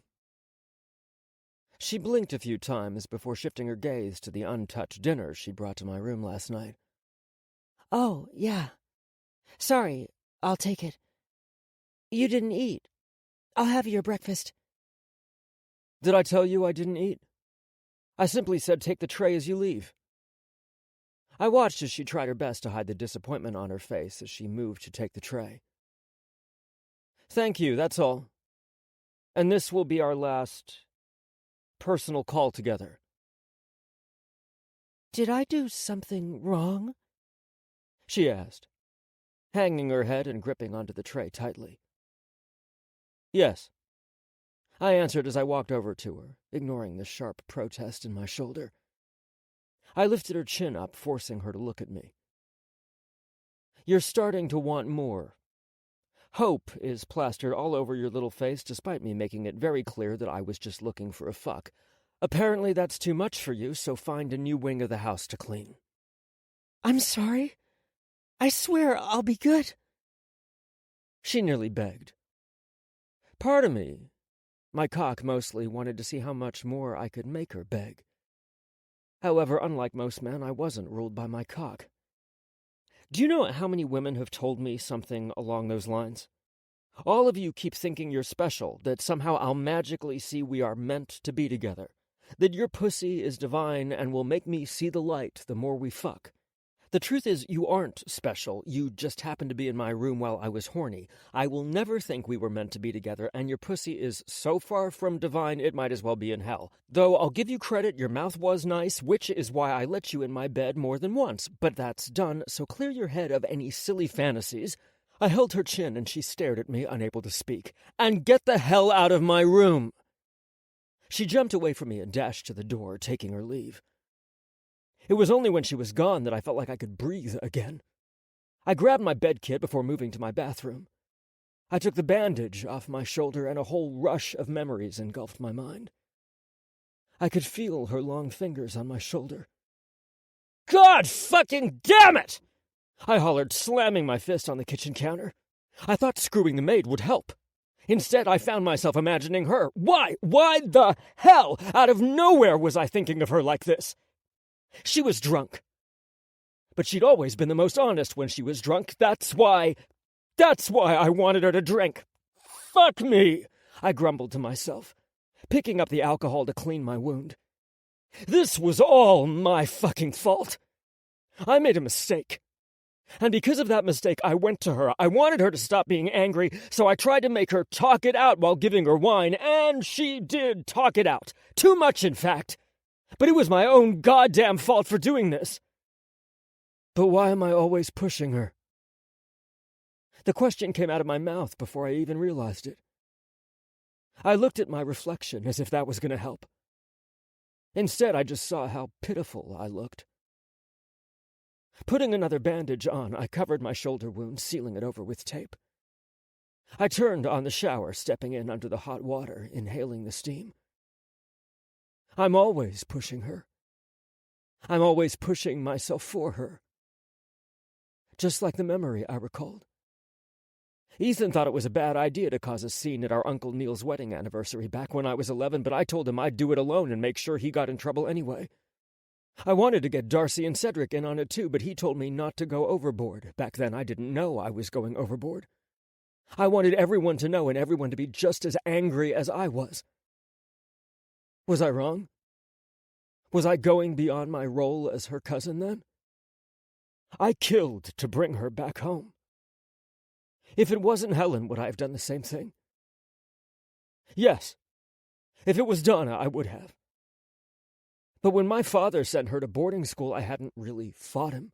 She blinked a few times before shifting her gaze to the untouched dinner she brought to my room last night. "Oh, yeah. Sorry, I'll take it. You didn't eat. I'll have your breakfast." "Did I tell you I didn't eat? I simply said take the tray as you leave." I watched as she tried her best to hide the disappointment on her face as she moved to take the tray. "Thank you, that's all. And this will be our last personal call together." "Did I do something wrong?" she asked, hanging her head and gripping onto the tray tightly. "Yes," I answered as I walked over to her, ignoring the sharp protest in my shoulder. I lifted her chin up, forcing her to look at me. "You're starting to want more. Hope is plastered all over your little face, despite me making it very clear that I was just looking for a fuck. Apparently that's too much for you, so find a new wing of the house to clean." "I'm sorry. I swear I'll be good," she nearly begged. Part of me, my cock mostly, wanted to see how much more I could make her beg. However, unlike most men, I wasn't ruled by my cock. Do you know how many women have told me something along those lines? All of you keep thinking you're special, that somehow I'll magically see we are meant to be together, that your pussy is divine and will make me see the light the more we fuck. The truth is, you aren't special. You just happened to be in my room while I was horny. I will never think we were meant to be together, and your pussy is so far from divine it might as well be in hell. Though I'll give you credit, your mouth was nice, which is why I let you in my bed more than once. But that's done, so clear your head of any silly fantasies. I held her chin, and she stared at me, unable to speak. "And get the hell out of my room!" She jumped away from me and dashed to the door, taking her leave. It was only when she was gone that I felt like I could breathe again. I grabbed my bed kit before moving to my bathroom. I took the bandage off my shoulder, and a whole rush of memories engulfed my mind. I could feel her long fingers on my shoulder. "God fucking damn it!" I hollered, slamming my fist on the kitchen counter. I thought screwing the maid would help. Instead, I found myself imagining her. Why the hell, out of nowhere, was I thinking of her like this? She was drunk. But she'd always been the most honest when she was drunk. That's why I wanted her to drink. Fuck me, I grumbled to myself, picking up the alcohol to clean my wound. This was all my fucking fault. I made a mistake. And because of that mistake, I went to her. I wanted her to stop being angry, so I tried to make her talk it out while giving her wine, and she did talk it out. Too much, in fact. But it was my own goddamn fault for doing this. But why am I always pushing her? The question came out of my mouth before I even realized it. I looked at my reflection as if that was going to help. Instead, I just saw how pitiful I looked. Putting another bandage on, I covered my shoulder wound, sealing it over with tape. I turned on the shower, stepping in under the hot water, inhaling the steam. I'm always pushing her. I'm always pushing myself for her. Just like the memory I recalled. Ethan thought it was a bad idea to cause a scene at our Uncle Neil's wedding anniversary back when I was 11, but I told him I'd do it alone and make sure he got in trouble anyway. I wanted to get Darcy and Cedric in on it too, but he told me not to go overboard. Back then, I didn't know I was going overboard. I wanted everyone to know and everyone to be just as angry as I was. Was I wrong? Was I going beyond my role as her cousin then? I killed to bring her back home. If it wasn't Helen, would I have done the same thing? Yes. If it was Donna, I would have. But when my father sent her to boarding school, I hadn't really fought him.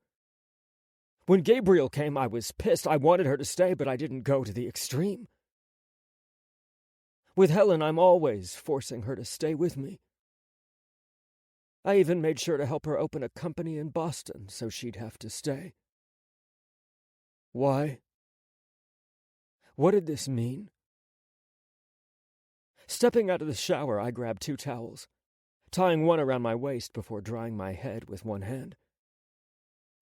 When Gabriel came, I was pissed. I wanted her to stay, but I didn't go to the extreme. With Helen, I'm always forcing her to stay with me. I even made sure to help her open a company in Boston so she'd have to stay. Why? What did this mean? Stepping out of the shower, I grabbed 2 towels, tying one around my waist before drying my head with one hand.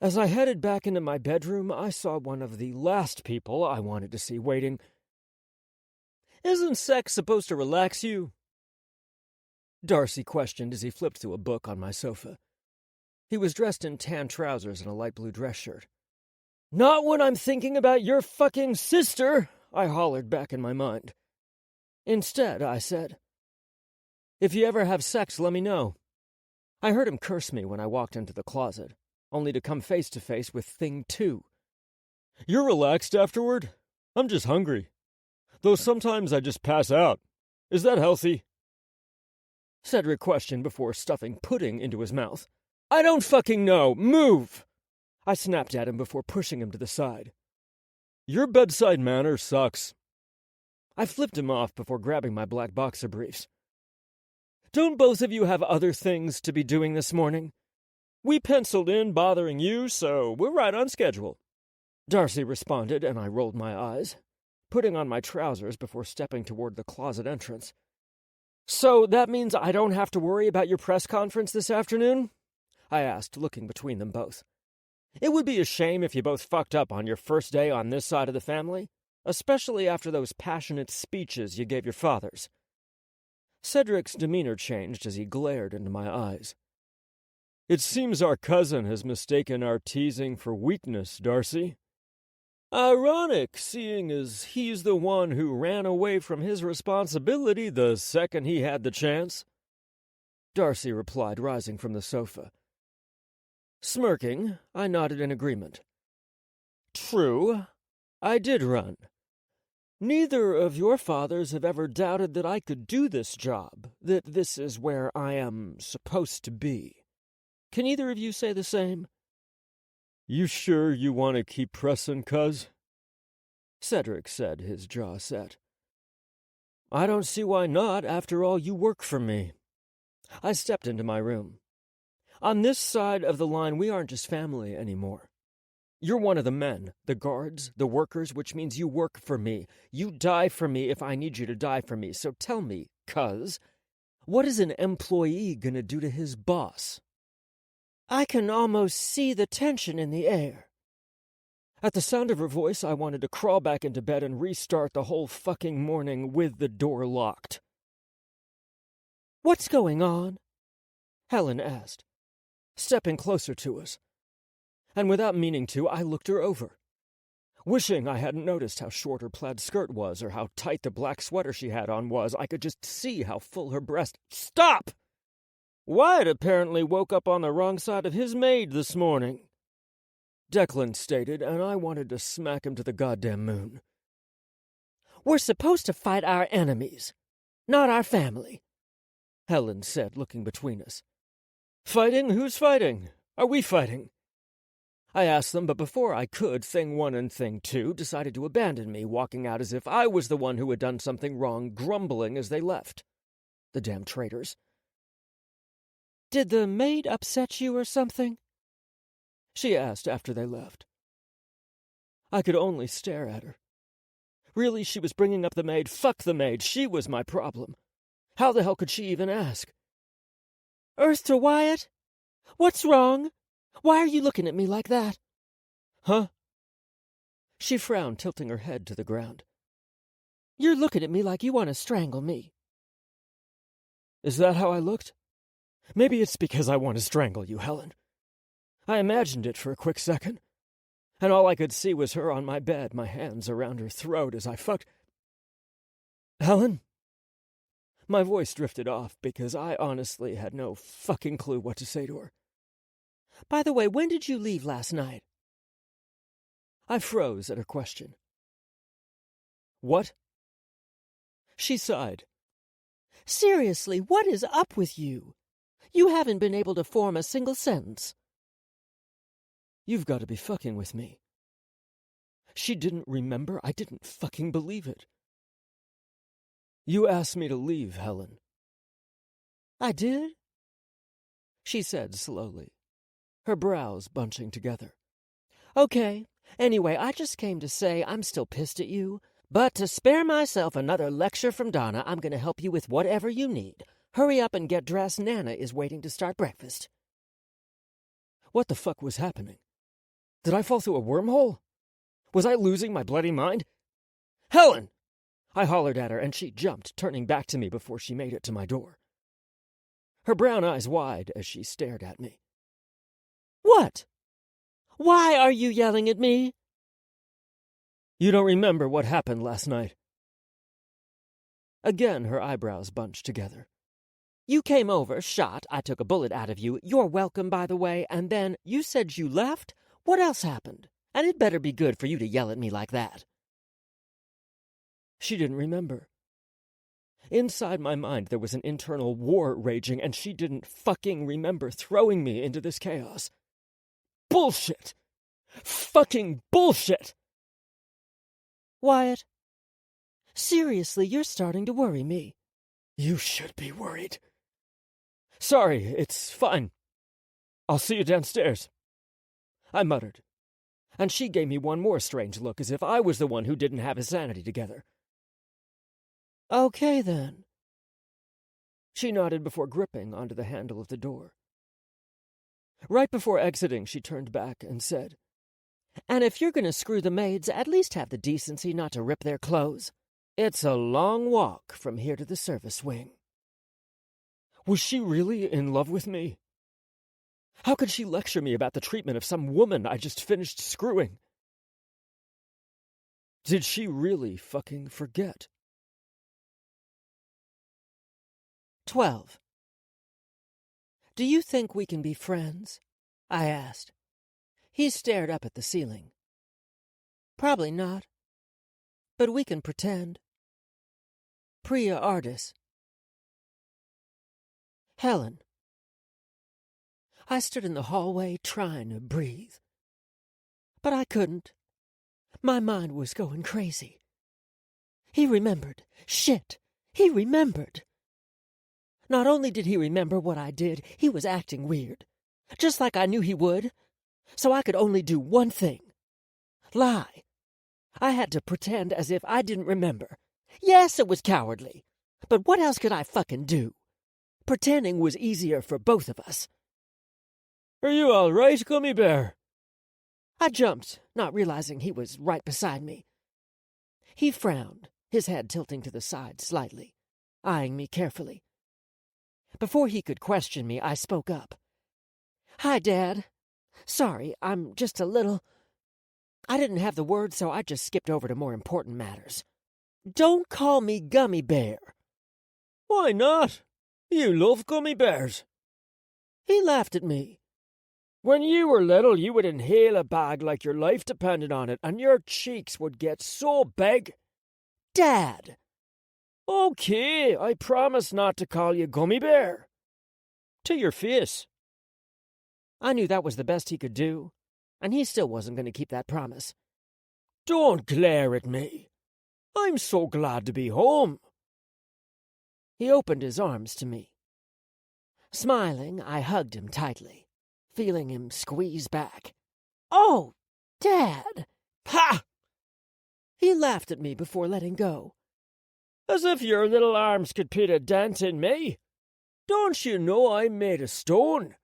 As I headed back into my bedroom, I saw one of the last people I wanted to see waiting. "Isn't sex supposed to relax you?" Darcy questioned as he flipped through a book on my sofa. He was dressed in tan trousers and a light blue dress shirt. "Not when I'm thinking about your fucking sister," I hollered back in my mind. Instead, I said, "If you ever have sex, let me know." I heard him curse me when I walked into the closet, only to come face to face with Thing 2. "You're relaxed afterward? I'm just hungry. Though sometimes I just pass out. Is that healthy?" Cedric questioned before stuffing pudding into his mouth. "I don't fucking know. Move!" I snapped at him before pushing him to the side. "Your bedside manner sucks." I flipped him off before grabbing my black boxer briefs. "Don't both of you have other things to be doing this morning?" "We penciled in bothering you, so we're right on schedule," Darcy responded, and I rolled my eyes, putting on my trousers before stepping toward the closet entrance. "So that means I don't have to worry about your press conference this afternoon?" I asked, looking between them both. "It would be a shame if you both fucked up on your first day on this side of the family, especially after those passionate speeches you gave your fathers." Cedric's demeanor changed as he glared into my eyes. "It seems our cousin has mistaken our teasing for weakness, Darcy. Ironic, seeing as he's the one who ran away from his responsibility the second he had the chance." Darcy replied, rising from the sofa. Smirking, I nodded in agreement. "True, I did run. Neither of your fathers have ever doubted that I could do this job, that this is where I am supposed to be. Can either of you say the same?" "You sure you want to keep pressing, cuz?" Cedric said, his jaw set. "I don't see why not. After all, you work for me." I stepped into my room. "On this side of the line, we aren't just family anymore. You're one of the men, the guards, the workers, which means you work for me. You die for me if I need you to die for me. So tell me, cuz, what is an employee gonna do to his boss?" I can almost see the tension in the air. At the sound of her voice, I wanted to crawl back into bed and restart the whole fucking morning with the door locked. "What's going on?" Helen asked, stepping closer to us. And without meaning to, I looked her over. Wishing I hadn't noticed how short her plaid skirt was or how tight the black sweater she had on was, I could just see how full her breast— "Stop! Wyatt apparently woke up on the wrong side of his maid this morning," Declan stated, and I wanted to smack him to the goddamn moon. "We're supposed to fight our enemies, not our family," Helen said, looking between us. "Fighting? Who's fighting? Are we fighting?" I asked them, but before I could, Thing 1 and Thing 2 decided to abandon me, walking out as if I was the one who had done something wrong, grumbling as they left. The damn traitors. "Did the maid upset you or something?" she asked after they left. I could only stare at her. Really, she was bringing up the maid. Fuck the maid. She was my problem. How the hell could she even ask? "Earth to Wyatt? What's wrong? Why are you looking at me like that?" "Huh?" She frowned, tilting her head to the ground. "You're looking at me like you want to strangle me." Is that how I looked? Maybe it's because I want to strangle you, Helen. I imagined it for a quick second, and all I could see was her on my bed, my hands around her throat as I fucked. "Helen?" My voice drifted off because I honestly had no fucking clue what to say to her. "By the way, when did you leave last night?" I froze at her question. "What?" She sighed. "Seriously, what is up with you? You haven't been able to form a single sentence." You've got to be fucking with me. She didn't remember. I didn't fucking believe it. You asked me to leave, Helen. I did? She said slowly, her brows bunching together. Okay. Anyway, I just came to say I'm still pissed at you, but to spare myself another lecture from Donna, I'm going to help you with whatever you need. Hurry up and get dressed. Nana is waiting to start breakfast. What the fuck was happening? Did I fall through a wormhole? Was I losing my bloody mind? Helen! I hollered at her, and she jumped, turning back to me before she made it to my door. Her brown eyes wide as she stared at me. What? Why are you yelling at me? You don't remember what happened last night? Again, her eyebrows bunched together. You came over, shot, I took a bullet out of you. You're welcome, by the way, and then you said you left? What else happened? And it better be good for you to yell at me like that. She didn't remember. Inside my mind, there was an internal war raging, and she didn't fucking remember throwing me into this chaos. Bullshit! Fucking bullshit! Wyatt, seriously, you're starting to worry me. You should be worried. Sorry, it's fine. I'll see you downstairs, I muttered, and she gave me one more strange look, as if I was the one who didn't have his sanity together. Okay, then. She nodded before gripping onto the handle of the door. Right before exiting, she turned back and said, And if you're going to screw the maids, at least have the decency not to rip their clothes. It's a long walk from here to the service wing. Was she really in love with me? How could she lecture me about the treatment of some woman I just finished screwing? Did she really fucking forget? 12. Do you think we can be friends? I asked. He stared up at the ceiling. Probably not. But we can pretend. Priya Ardis. Helen. I stood in the hallway trying to breathe. But I couldn't. My mind was going crazy. He remembered. Shit! He remembered. Not only did he remember what I did, he was acting weird. Just like I knew he would. So I could only do one thing. Lie. I had to pretend as if I didn't remember. Yes, it was cowardly. But what else could I fucking do? Pretending was easier for both of us. Are you all right, Gummy Bear? I jumped, not realizing he was right beside me. He frowned, his head tilting to the side slightly, eyeing me carefully. Before he could question me, I spoke up. Hi, Dad. Sorry, I'm just a little... I didn't have the words, so I just skipped over to more important matters. Don't call me Gummy Bear. Why not? You love gummy bears. He laughed at me. When you were little, you would inhale a bag like your life depended on it, and your cheeks would get so big. Dad! Okay, I promise not to call you Gummy Bear. To your face. I knew that was the best he could do, and he still wasn't going to keep that promise. Don't glare at me. I'm so glad to be home. He opened his arms to me. Smiling, I hugged him tightly, feeling him squeeze back. Oh, Dad! Ha! He laughed at me before letting go. As if your little arms could put a dent in me. Don't you know I'm made of stone?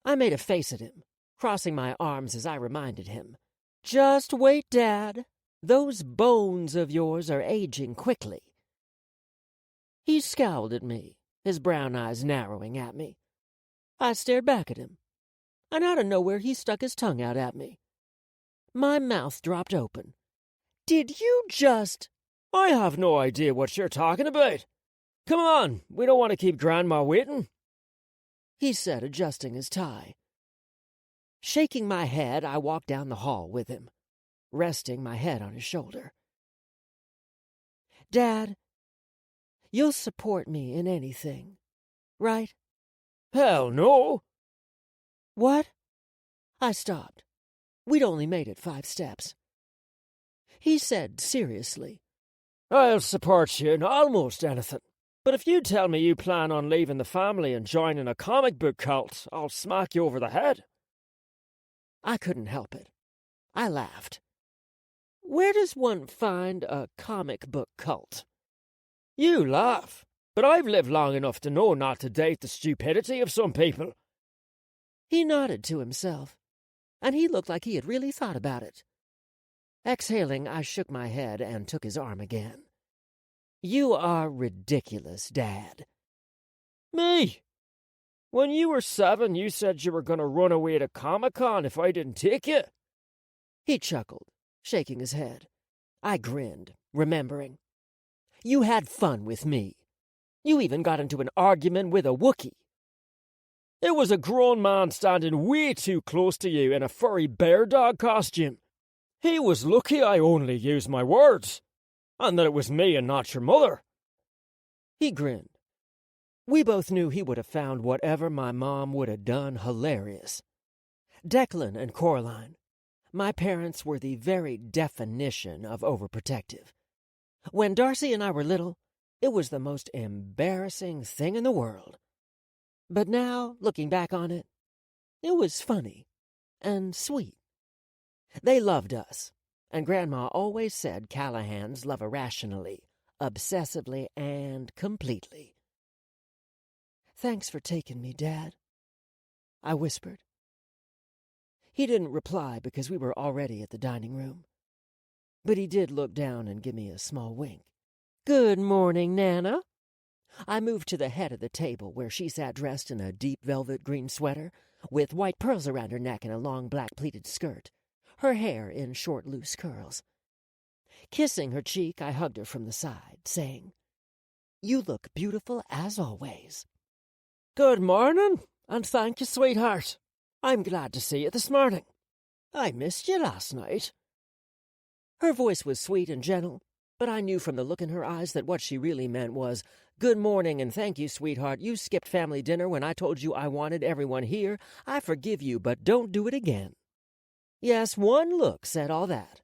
I made a face at him, crossing my arms as I reminded him. Just wait, Dad. Those bones of yours are aging quickly. He scowled at me, his brown eyes narrowing at me. I stared back at him, and out of nowhere he stuck his tongue out at me. My mouth dropped open. Did you just... I have no idea what you're talking about. Come on, we don't want to keep Grandma waiting, he said, adjusting his tie. Shaking my head, I walked down the hall with him, resting my head on his shoulder. Dad, you'll support me in anything, right? Hell no. What? I stopped. We'd only made it 5 steps. He said seriously, I'll support you in almost anything. But if you tell me you plan on leaving the family and joining a comic book cult, I'll smack you over the head. I couldn't help it. I laughed. Where does one find a comic book cult? You laugh, but I've lived long enough to know not to date the stupidity of some people. He nodded to himself, and he looked like he had really thought about it. Exhaling, I shook my head and took his arm again. "You are ridiculous, Dad." Me? When you were 7, you said you were going to run away to Comic-Con if I didn't take you. He chuckled, shaking his head. I grinned, remembering. "You had fun with me. You even got into an argument with a Wookiee." It was a grown man standing way too close to you in a furry bear dog costume. He was lucky I only used my words, and that it was me and not your mother. He grinned. We both knew he would have found whatever my mom would have done hilarious. Declan and Coraline, my parents were the very definition of overprotective. When Darcy and I were little, it was the most embarrassing thing in the world. But now, looking back on it, it was funny and sweet. They loved us, and Grandma always said Callahans love irrationally, obsessively, and completely. "Thanks for taking me, Dad," I whispered. He didn't reply because we were already at the dining room, but he did look down and give me a small wink. "Good morning, Nana." I moved to the head of the table where she sat dressed in a deep velvet green sweater with white pearls around her neck and a long black pleated skirt, her hair in short loose curls. Kissing her cheek, I hugged her from the side, saying, "You look beautiful as always." Good morning, and thank you, sweetheart. I'm glad to see you this morning. I missed you last night. Her voice was sweet and gentle, but I knew from the look in her eyes that what she really meant was, "Good morning and thank you, sweetheart. You skipped family dinner when I told you I wanted everyone here. I forgive you, but don't do it again." Yes, one look said all that.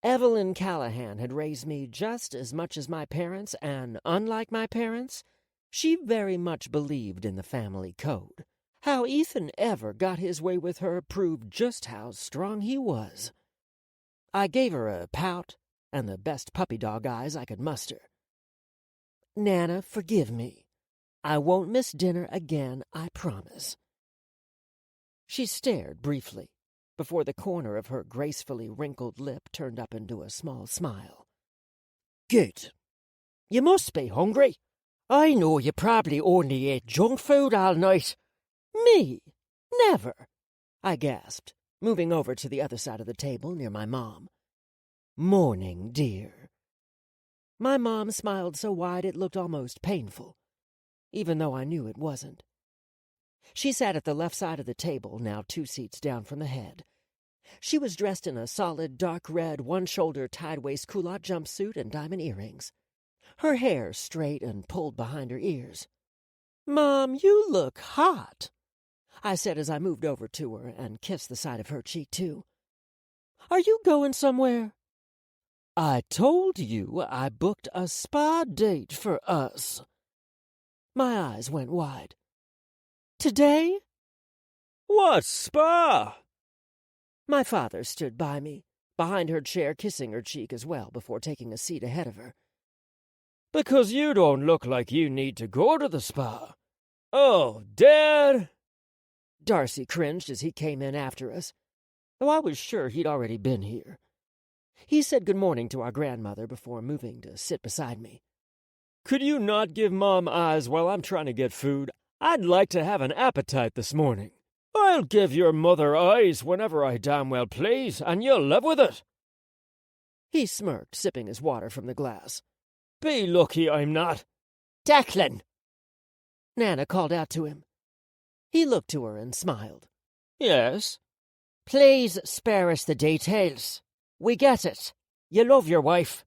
Evelyn Callahan had raised me just as much as my parents, and unlike my parents, she very much believed in the family code. How Ethan ever got his way with her proved just how strong he was. I gave her a pout and the best puppy dog eyes I could muster. "Nana, forgive me. I won't miss dinner again, I promise." She stared briefly before the corner of her gracefully wrinkled lip turned up into a small smile. "Good. You must be hungry. I know you probably only ate junk food all night." "Me? Never," I gasped, moving over to the other side of the table near my mom. "Morning, dear." My mom smiled so wide it looked almost painful, even though I knew it wasn't. She sat at the left side of the table, now 2 seats down from the head. She was dressed in a solid dark red one-shoulder tied-waist culotte jumpsuit and diamond earrings. Her hair straight and pulled behind her ears. "Mom, you look hot," I said as I moved over to her and kissed the side of her cheek, too. "Are you going somewhere?" "I told you I booked a spa date for us." My eyes went wide. "Today?" What spa? My father stood by me, behind her chair, kissing her cheek as well before taking a seat ahead of her. Because you don't look like you need to go to the spa. Oh, Dad! Darcy cringed as he came in after us, though I was sure he'd already been here. He said good morning to our grandmother before moving to sit beside me. Could you not give Mom eyes while I'm trying to get food? I'd like to have an appetite this morning. I'll give your mother eyes whenever I damn well please, and you'll live with it. He smirked, sipping his water from the glass. Be lucky I'm not. "Declan!" Nana called out to him. He looked to her and smiled. Yes? "Please spare us the details. We get it. You love your wife."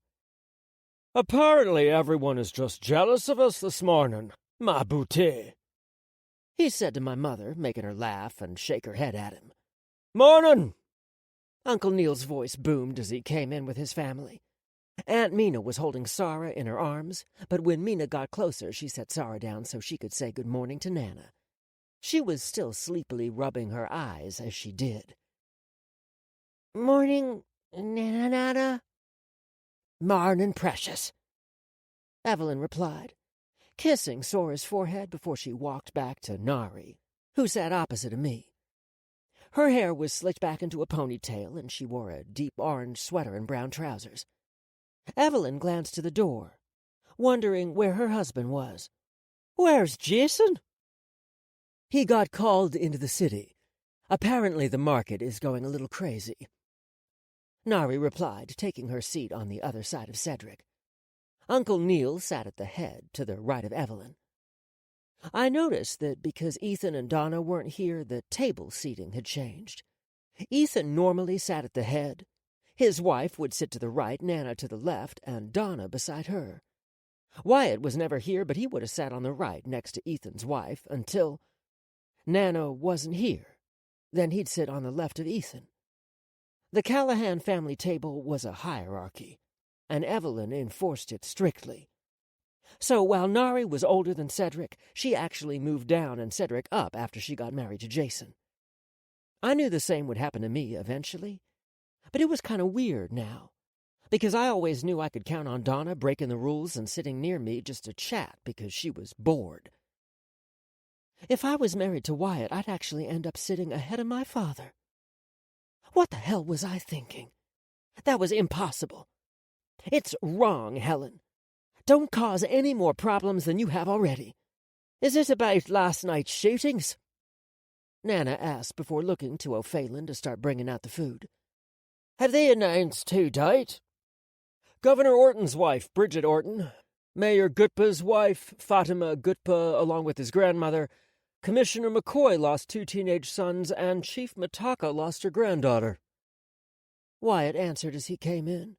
Apparently everyone is just jealous of us this morning, ma beauté. He said to my mother, making her laugh and shake her head at him. Morning! Uncle Neil's voice boomed as he came in with his family. Aunt Mina was holding Sarah in her arms, but when Mina got closer, she set Sarah down so she could say good morning to Nana. She was still sleepily rubbing her eyes as she did. "Morning, Nana." "Marnin', precious," Evelyn replied, kissing Sora's forehead before she walked back to Nari, who sat opposite of me. Her hair was slicked back into a ponytail, and she wore a deep orange sweater and brown trousers. Evelyn glanced to the door, wondering where her husband was. "Where's Jason?" "He got called into the city. Apparently the market is going a little crazy," Nari replied, taking her seat on the other side of Cedric. Uncle Neil sat at the head, to the right of Evelyn. I noticed that because Ethan and Donna weren't here, the table seating had changed. Ethan normally sat at the head. His wife would sit to the right, Nana to the left, and Donna beside her. Wyatt was never here, but he would have sat on the right next to Ethan's wife until Nana wasn't here. Then he'd sit on the left of Ethan. The Callahan family table was a hierarchy, and Evelyn enforced it strictly. So while Nari was older than Cedric, she actually moved down and Cedric up after she got married to Jason. I knew the same would happen to me eventually, but it was kind of weird now, because I always knew I could count on Donna breaking the rules and sitting near me just to chat because she was bored. If I was married to Wyatt, I'd actually end up sitting ahead of my father. What the hell was I thinking? That was impossible. It's wrong, Helen. Don't cause any more problems than you have already. "Is it about last night's shootings?" Nana asked before looking to O'Phelan to start bringing out the food. "Have they announced who died?" Governor Orton's wife, Bridget Orton, Mayor Gutpa's wife, Fatima Gutpa, along with his grandmother, Commissioner McCoy lost 2 teenage sons, and Chief Mataka lost her granddaughter. Wyatt answered as he came in,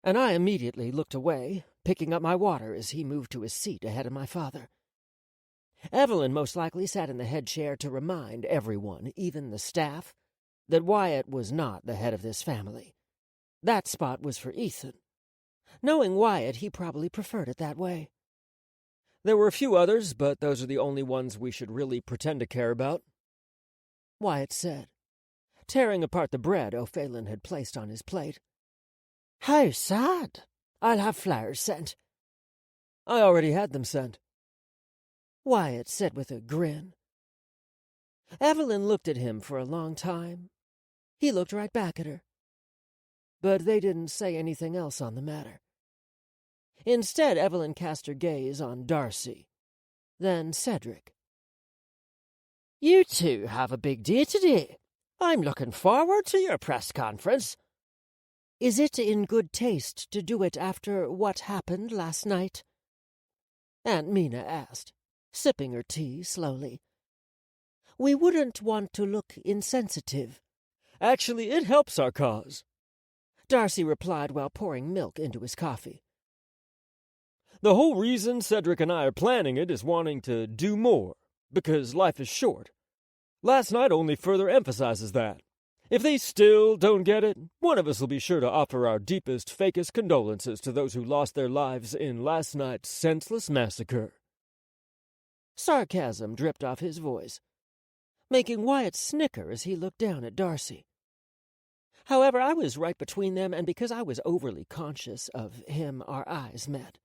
and I immediately looked away, picking up my water as he moved to his seat ahead of my father. Evelyn most likely sat in the head chair to remind everyone, even the staff, that Wyatt was not the head of this family. That spot was for Ethan. Knowing Wyatt, he probably preferred it that way. There were a few others, but those are the only ones we should really pretend to care about, Wyatt said, tearing apart the bread O'Phelan had placed on his plate. "How sad. I'll have flowers sent." "I already had them sent," Wyatt said with a grin. Evelyn looked at him for a long time. He looked right back at her. But they didn't say anything else on the matter. Instead, Evelyn cast her gaze on Darcy, then Cedric. "You two have a big day today. I'm looking forward to your press conference." "Is it in good taste to do it after what happened last night?" Aunt Mina asked, sipping her tea slowly. "We wouldn't want to look insensitive." "Actually, it helps our cause," Darcy replied while pouring milk into his coffee. "The whole reason Cedric and I are planning it is wanting to do more, because life is short. Last night only further emphasizes that. If they still don't get it, one of us will be sure to offer our deepest, fakest condolences to those who lost their lives in last night's senseless massacre." Sarcasm dripped off his voice, making Wyatt snicker as he looked down at Darcy. However, I was right between them, and because I was overly conscious of him, our eyes met.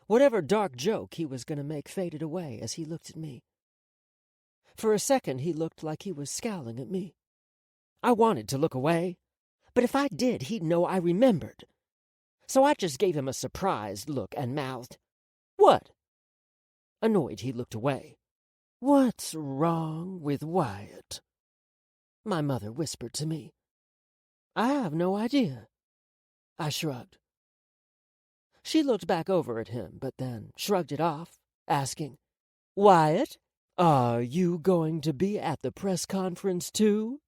Whatever dark joke he was going to make faded away as he looked at me. For a second, he looked like he was scowling at me. I wanted to look away, but if I did, he'd know I remembered. So I just gave him a surprised look and mouthed, "What?" Annoyed, he looked away. "What's wrong with Wyatt?" my mother whispered to me. "I have no idea." I shrugged. She looked back over at him, but then shrugged it off, asking, "Wyatt, are you going to be at the press conference too?"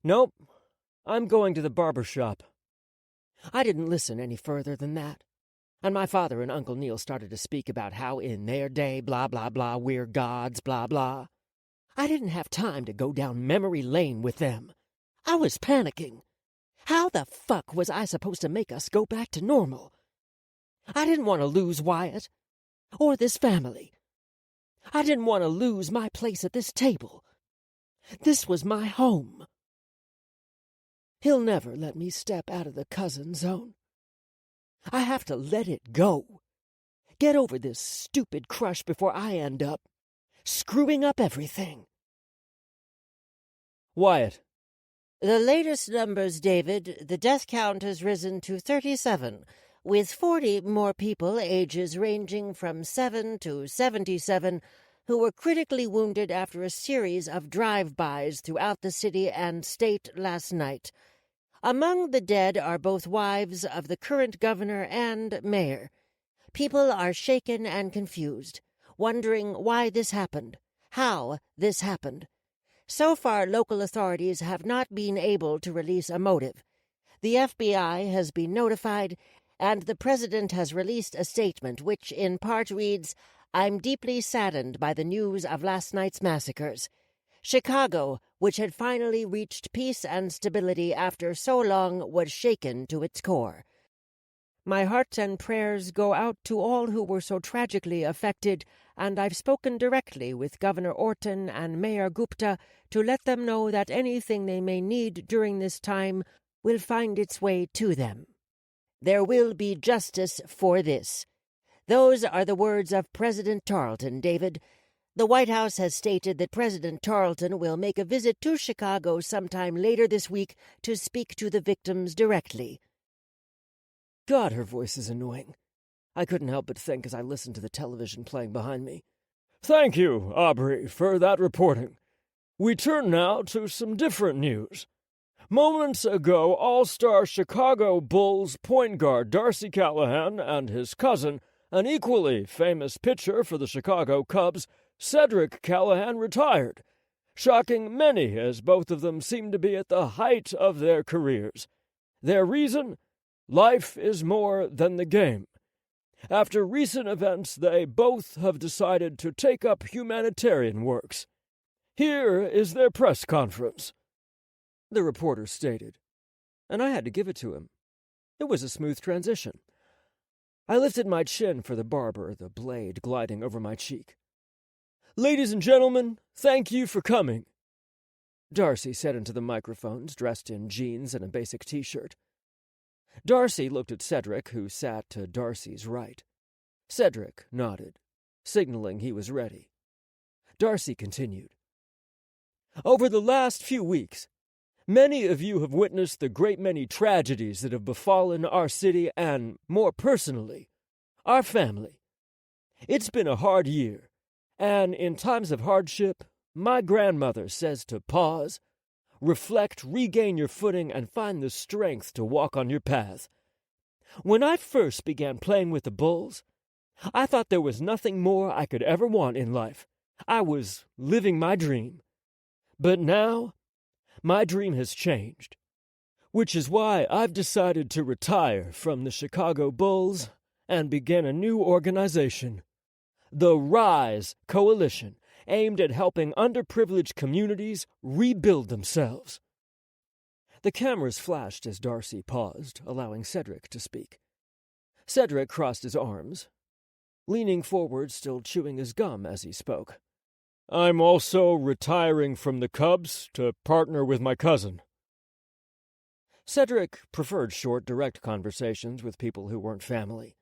"Nope. I'm going to the barber shop." I didn't listen any further than that, and my father and Uncle Neil started to speak about how in their day, blah, blah, blah, we're gods, blah, blah. I didn't have time to go down memory lane with them. I was panicking. How the fuck was I supposed to make us go back to normal? I didn't want to lose Wyatt, or this family. I didn't want to lose my place at this table. This was my home. He'll never let me step out of the cousin zone. I have to let it go. Get over this stupid crush before I end up screwing up everything. Wyatt. The latest numbers, David, the death count has risen to 37, with 40 more people ages ranging from 7 to 77 who were critically wounded after a series of drive-bys throughout the city and state last night. Among the dead are both wives of the current governor and mayor. People are shaken and confused, wondering why this happened, how this happened. So far, local authorities have not been able to release a motive. The FBI has been notified, and the president has released a statement which in part reads, "I'm deeply saddened by the news of last night's massacres. Chicago, which had finally reached peace and stability after so long, was shaken to its core. My heart and prayers go out to all who were so tragically affected, and I've spoken directly with Governor Orton and Mayor Gupta to let them know that anything they may need during this time will find its way to them. There will be justice for this." Those are the words of President Tarleton, David. The White House has stated that President Tarleton will make a visit to Chicago sometime later this week to speak to the victims directly. God, her voice is annoying. I couldn't help but think as I listened to the television playing behind me. Thank you, Aubrey, for that reporting. We turn now to some different news. Moments ago, all-star Chicago Bulls point guard Darcy Callahan and his cousin, an equally famous pitcher for the Chicago Cubs, Cedric Callahan, retired, shocking many as both of them seem to be at the height of their careers. Their reason? Life is more than the game. After recent events, they both have decided to take up humanitarian works. Here is their press conference. The reporter stated, and I had to give it to him. It was a smooth transition. I lifted my chin for the barber, the blade gliding over my cheek. "Ladies and gentlemen, thank you for coming," Darcy said into the microphones, dressed in jeans and a basic T-shirt. Darcy looked at Cedric, who sat to Darcy's right. Cedric nodded, signaling he was ready. Darcy continued. "Over the last few weeks, many of you have witnessed the great many tragedies that have befallen our city and, more personally, our family. It's been a hard year, and in times of hardship, my grandmother says to pause, reflect, regain your footing, and find the strength to walk on your path. When I first began playing with the Bulls, I thought there was nothing more I could ever want in life. I was living my dream. But now, my dream has changed, which is why I've decided to retire from the Chicago Bulls and begin a new organization, the RISE Coalition, aimed at helping underprivileged communities rebuild themselves." The cameras flashed as Darcy paused, allowing Cedric to speak. Cedric crossed his arms, leaning forward, still chewing his gum as he spoke. "I'm also retiring from the Cubs to partner with my cousin." Cedric preferred short, direct conversations with people who weren't family.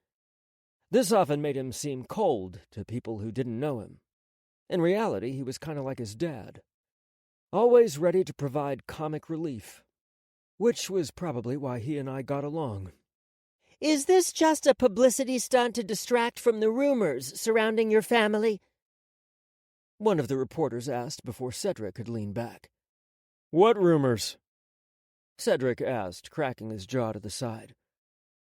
This often made him seem cold to people who didn't know him. In reality, he was kind of like his dad, always ready to provide comic relief, which was probably why he and I got along. Is this just a publicity stunt to distract from the rumors surrounding your family? One of the reporters asked before Cedric could lean back. "What rumors?" Cedric asked, cracking his jaw to the side.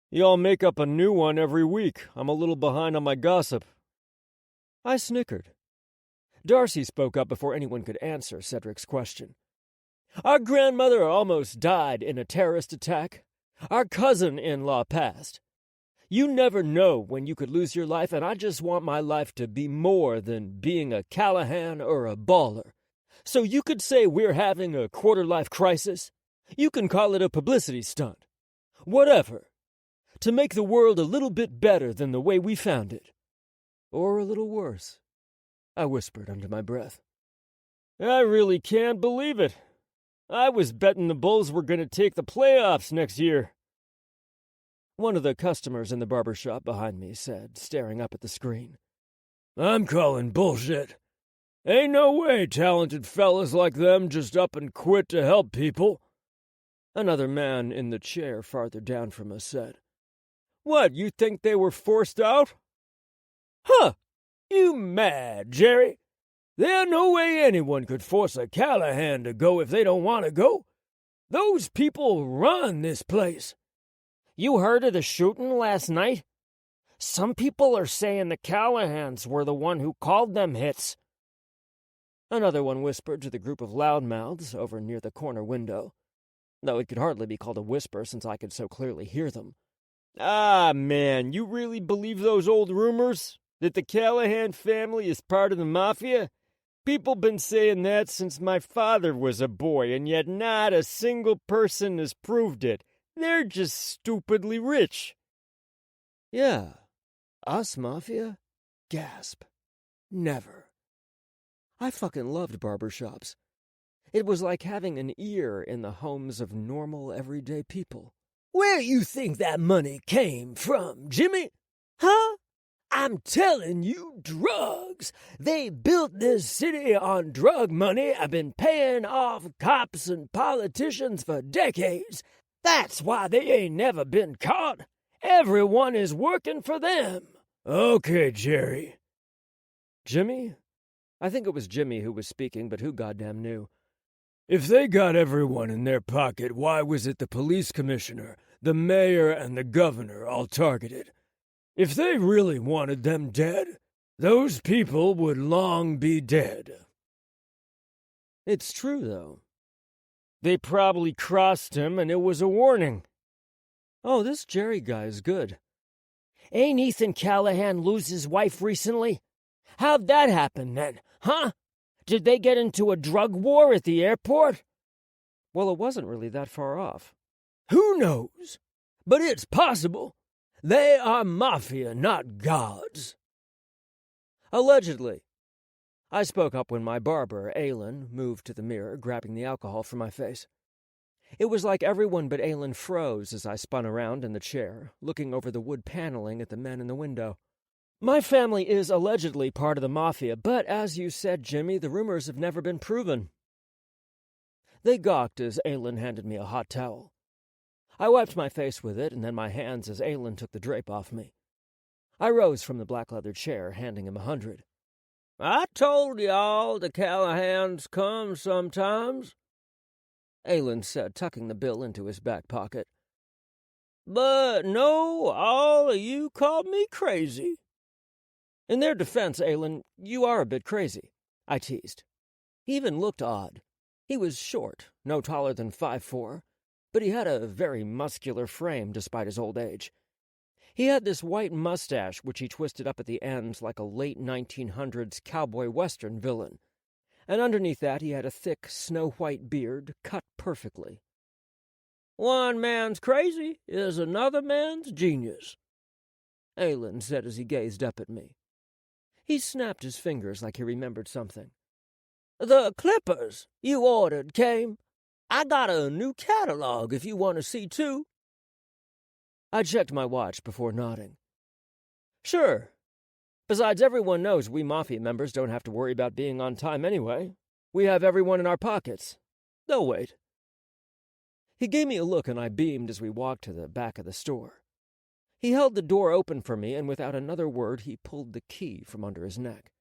"Y'all make up a new one every week. I'm a little behind on my gossip." I snickered. Darcy spoke up before anyone could answer Cedric's question. "Our grandmother almost died in a terrorist attack. Our cousin-in-law passed. You never know when you could lose your life, and I just want my life to be more than being a Callahan or a baller. So you could say we're having a quarter-life crisis. You can call it a publicity stunt. Whatever. To make the world a little bit better than the way we found it." "Or a little worse," I whispered under my breath. "I really can't believe it. I was betting the Bulls were going to take the playoffs next year." One of the customers in the barber shop behind me said, staring up at the screen. "I'm calling bullshit. Ain't no way talented fellas like them just up and quit to help people. Another man in the chair farther down from us said. What, you think they were forced out? Huh! You mad, Jerry? There's no way anyone could force a Callahan to go if they don't want to go. Those people run this place. You heard of the shooting last night? Some people are saying the Callahans were the one who called them hits. Another one whispered to the group of loudmouths over near the corner window, though it could hardly be called a whisper since I could so clearly hear them. Ah, man, you really believe those old rumors? That the Callahan family is part of the Mafia? People been saying that since my father was a boy, and yet not a single person has proved it. They're just stupidly rich. Yeah. Us, Mafia? Gasp. Never. I fucking loved barbershops. It was like having an ear in the homes of normal, everyday people. Where you think that money came from, Jimmy? Huh? I'm telling you, drugs. They built this city on drug money. I've been paying off cops and politicians for decades. That's why they ain't never been caught. Everyone is working for them. Okay, Jerry. Jimmy? I think it was Jimmy who was speaking, but who goddamn knew? If they got everyone in their pocket, why was it the police commissioner, the mayor, and the governor all targeted? If they really wanted them dead, those people would long be dead. It's true, though. They probably crossed him, and it was a warning. Oh, this Jerry guy is good. Ain't Ethan Callahan lose his wife recently? How'd that happen, then, huh? Did they get into a drug war at the airport? Well, it wasn't really that far off. Who knows? But it's possible. They are Mafia, not gods. Allegedly. I spoke up when my barber, Aylin, moved to the mirror, grabbing the alcohol from my face. It was like everyone but Aylin froze as I spun around in the chair, looking over the wood paneling at the men in the window. My family is allegedly part of the Mafia, but as you said, Jimmy, the rumors have never been proven. They gawked as Aylin handed me a hot towel. I wiped my face with it, and then my hands as Aylin took the drape off me. I rose from the black leather chair, handing him 100. I told y'all the Callahans come sometimes, Aylin said, tucking the bill into his back pocket. But no, all of you called me crazy. In their defense, Aylin, you are a bit crazy, I teased. He even looked odd. He was short, no taller than 5'4", but he had a very muscular frame despite his old age. He had this white mustache which he twisted up at the ends like a late 1900s cowboy western villain, and underneath that he had a thick, snow-white beard cut perfectly. One man's crazy is another man's genius, Aylin said as he gazed up at me. He snapped his fingers like he remembered something. The clippers you ordered came. I got a new catalog if you want to see, too. I checked my watch before nodding. Sure. Besides, everyone knows we Mafia members don't have to worry about being on time anyway. We have everyone in our pockets. They'll wait. He gave me a look and I beamed as we walked to the back of the store. He held the door open for me, and without another word, he pulled the key from under his neck.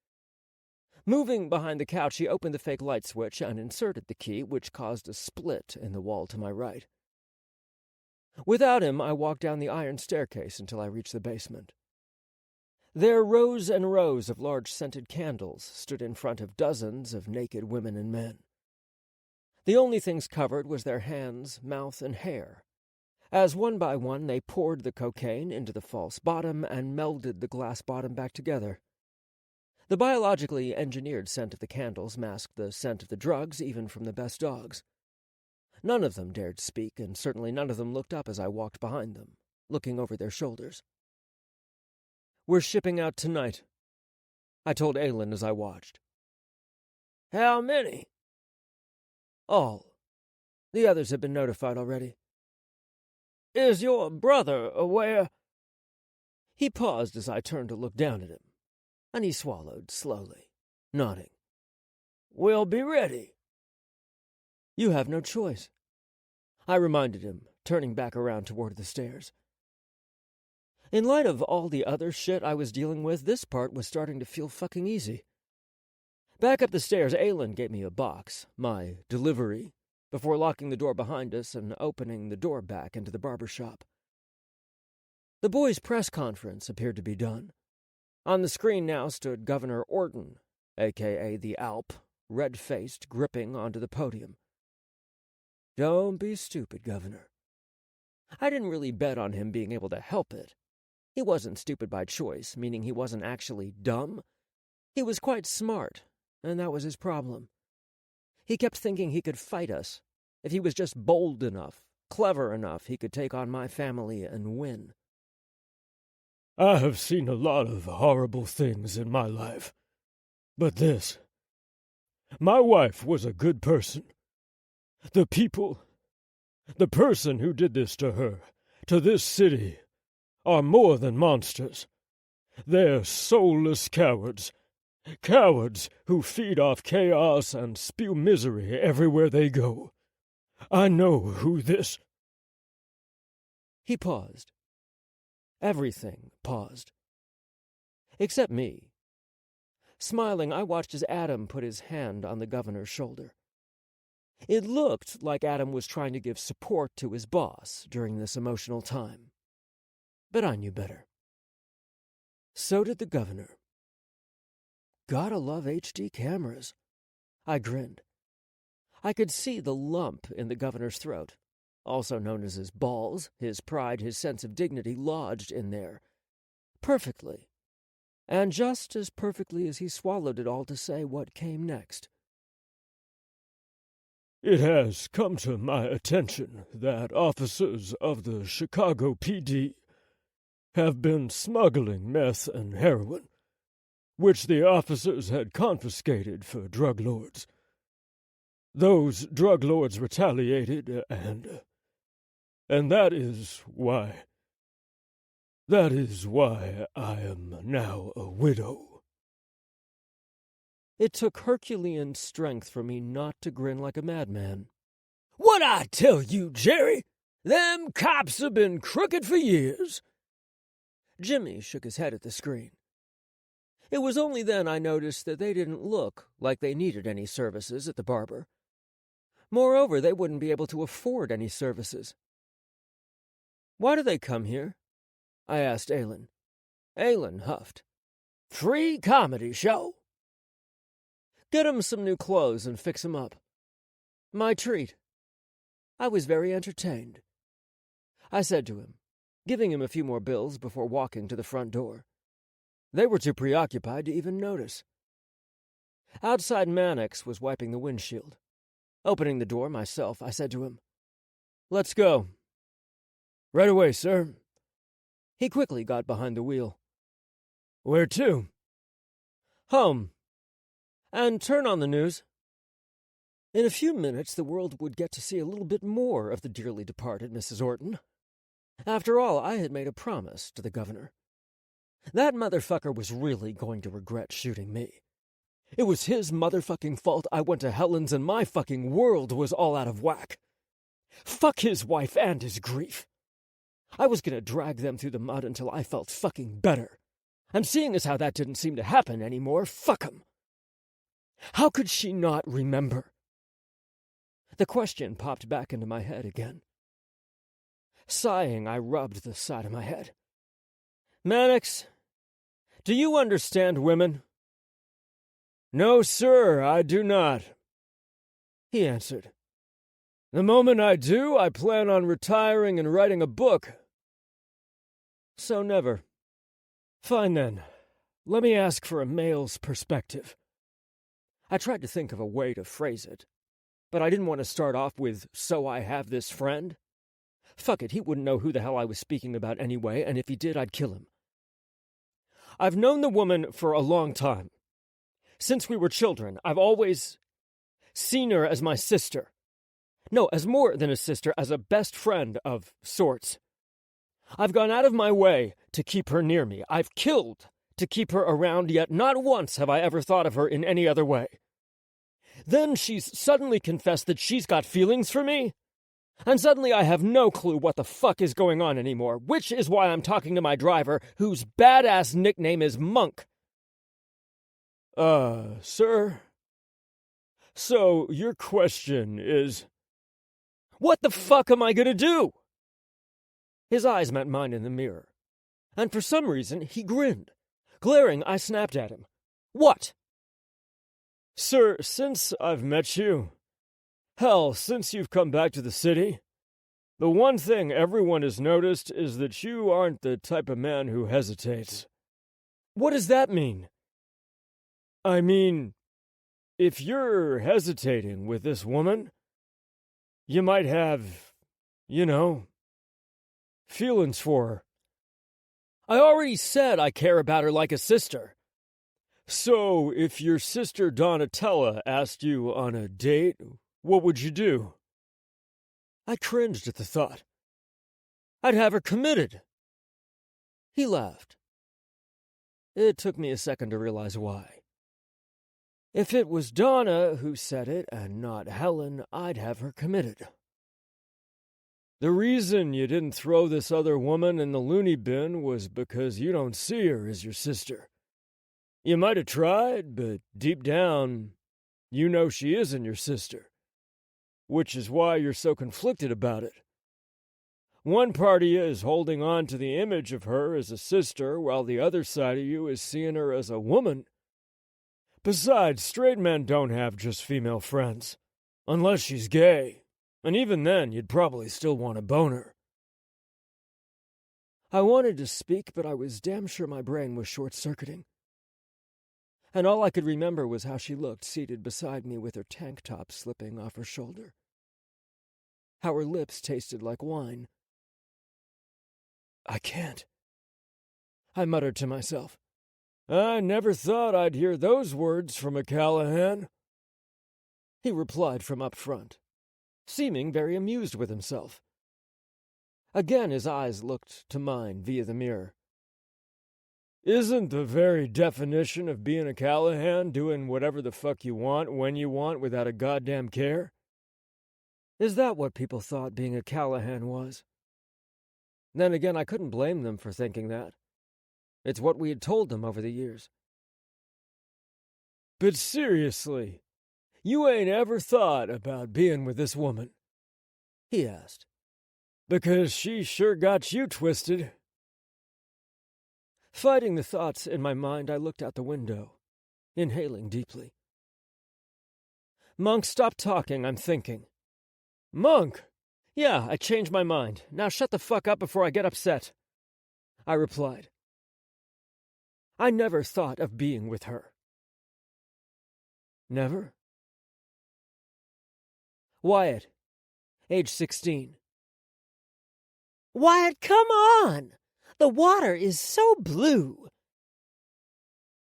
Moving behind the couch, he opened the fake light switch and inserted the key, which caused a split in the wall to my right. Without him, I walked down the iron staircase until I reached the basement. There, rows and rows of large scented candles stood in front of dozens of naked women and men. The only things covered was their hands, mouth, and hair, as one by one they poured the cocaine into the false bottom and melded the glass bottom back together. The biologically engineered scent of the candles masked the scent of the drugs even from the best dogs. None of them dared speak, and certainly none of them looked up as I walked behind them, looking over their shoulders. We're shipping out tonight, I told Aylin as I watched. How many? All. The others have been notified already. Is your brother aware? He paused as I turned to look down at him, and he swallowed slowly, nodding. We'll be ready. You have no choice, I reminded him, turning back around toward the stairs. In light of all the other shit I was dealing with, this part was starting to feel fucking easy. Back up the stairs, Aylin gave me a box, my delivery, before locking the door behind us and opening the door back into the barber shop. The boys' press conference appeared to be done. On the screen now stood Governor Orton, a.k.a. the Alp, red-faced, gripping onto the podium. Don't be stupid, Governor. I didn't really bet on him being able to help it. He wasn't stupid by choice, meaning he wasn't actually dumb. He was quite smart, and that was his problem. He kept thinking he could fight us. If he was just bold enough, clever enough, he could take on my family and win. I have seen a lot of horrible things in my life. But this... My wife was a good person. The people, the person who did this to her, to this city, are more than monsters. They're soulless cowards. Cowards who feed off chaos and spew misery everywhere they go. I know who this... He paused. Everything paused. Except me. Smiling, I watched as Adam put his hand on the governor's shoulder. It looked like Adam was trying to give support to his boss during this emotional time. But I knew better. So did the governor. Gotta love HD cameras. I grinned. I could see the lump in the governor's throat, also known as his balls, his pride, his sense of dignity lodged in there. Perfectly. And just as perfectly as he swallowed it all to say what came next. It has come to my attention that officers of the Chicago PD have been smuggling meth and heroin, which the officers had confiscated for drug lords. Those drug lords retaliated, and that is why I am now a widow. It took Herculean strength for me not to grin like a madman. What I tell you, Jerry? Them cops have been crooked for years. Jimmy shook his head at the screen. It was only then I noticed that they didn't look like they needed any services at the barber. Moreover, they wouldn't be able to afford any services. Why do they come here? I asked Aylin. Aylin huffed. Free comedy show. Get him some new clothes and fix him up. My treat. I was very entertained. I said to him, giving him a few more bills before walking to the front door. They were too preoccupied to even notice. Outside, Mannix was wiping the windshield. Opening the door myself, I said to him, "Let's go." Right away, sir. He quickly got behind the wheel. Where to? Home. And turn on the news. In a few minutes, the world would get to see a little bit more of the dearly departed Mrs. Orton. After all, I had made a promise to the governor. That motherfucker was really going to regret shooting me. It was his motherfucking fault I went to Helen's and my fucking world was all out of whack. Fuck his wife and his grief. I was gonna drag them through the mud until I felt fucking better. And seeing as how that didn't seem to happen anymore, fuck him. How could she not remember? The question popped back into my head again. Sighing, I rubbed the side of my head. Mannix, do you understand women? No, sir, I do not. He answered. The moment I do, I plan on retiring and writing a book. So never. Fine then. Let me ask for a male's perspective. I tried to think of a way to phrase it, but I didn't want to start off with, "So I have this friend." Fuck it, he wouldn't know who the hell I was speaking about anyway, and if he did, I'd kill him. I've known the woman for a long time. Since we were children, I've always seen her as my sister. No, as more than a sister, as a best friend of sorts. I've gone out of my way to keep her near me. I've killed to keep her around, yet not once have I ever thought of her in any other way. Then she's suddenly confessed that she's got feelings for me? And suddenly I have no clue what the fuck is going on anymore, which is why I'm talking to my driver, whose badass nickname is Monk. Sir? So your question is, what the fuck am I gonna do? His eyes met mine in the mirror, and for some reason he grinned. Glaring, I snapped at him. What? Sir, since I've met you, hell, since you've come back to the city, the one thing everyone has noticed is that you aren't the type of man who hesitates. What does that mean? I mean, if you're hesitating with this woman, you might have, feelings for her. I already said I care about her like a sister. So, if your sister Donatella asked you on a date, what would you do? I cringed at the thought. I'd have her committed. He laughed. It took me a second to realize why. If it was Donna who said it and not Helen, I'd have her committed. The reason you didn't throw this other woman in the loony bin was because you don't see her as your sister. You might have tried, but deep down, you know she isn't your sister. Which is why you're so conflicted about it. One part of you is holding on to the image of her as a sister, while the other side of you is seeing her as a woman. Besides, straight men don't have just female friends. Unless she's gay. And even then, you'd probably still want to bone her. I wanted to speak, but I was damn sure my brain was short-circuiting. And all I could remember was how she looked seated beside me with her tank top slipping off her shoulder. How her lips tasted like wine. I can't, I muttered to myself. I never thought I'd hear those words from a Callahan. He replied from up front, seeming very amused with himself. Again his eyes looked to mine via the mirror. Isn't the very definition of being a Callahan doing whatever the fuck you want when you want without a goddamn care? Is that what people thought being a Callahan was? Then again, I couldn't blame them for thinking that. It's what we had told them over the years. But seriously, you ain't ever thought about being with this woman? He asked. Because she sure got you twisted. Fighting the thoughts in my mind, I looked out the window, inhaling deeply. Monk, stop talking, I'm thinking. Monk! Yeah, I changed my mind. Now shut the fuck up before I get upset. I replied. I never thought of being with her. Never? Wyatt, age 16. Wyatt, come on! The water is so blue.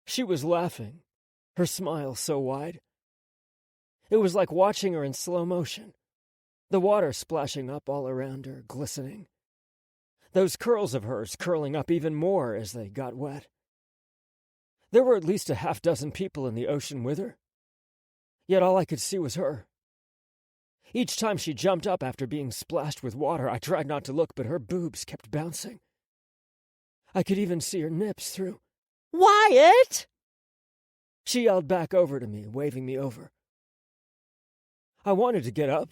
She was laughing, her smile so wide. It was like watching her in slow motion, the water splashing up all around her, glistening. Those curls of hers curling up even more as they got wet. There were at least a half-dozen people in the ocean with her. Yet all I could see was her. Each time she jumped up after being splashed with water, I tried not to look, but her boobs kept bouncing. I could even see her nips through. Wyatt! She yelled back over to me, waving me over. I wanted to get up,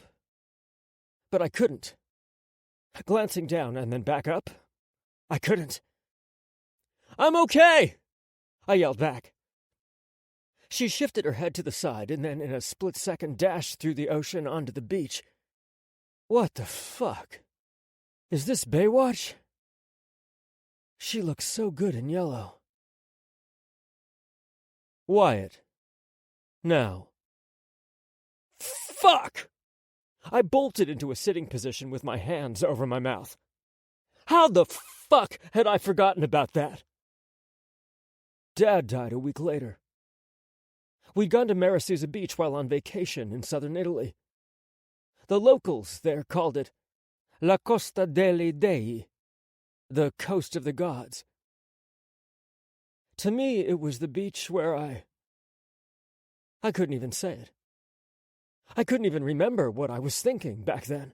but I couldn't. Glancing down and then back up, I couldn't. I'm okay! I yelled back. She shifted her head to the side and then in a split second dashed through the ocean onto the beach. What the fuck? Is this Baywatch? She looks so good in yellow. Wyatt. Now. Fuck! I bolted into a sitting position with my hands over my mouth. How the fuck had I forgotten about that? Dad died a week later. We'd gone to Marisusa Beach while on vacation in southern Italy. The locals there called it La Costa dei Dei, the coast of the gods. To me, it was the beach where I couldn't even say it. I couldn't even remember what I was thinking back then.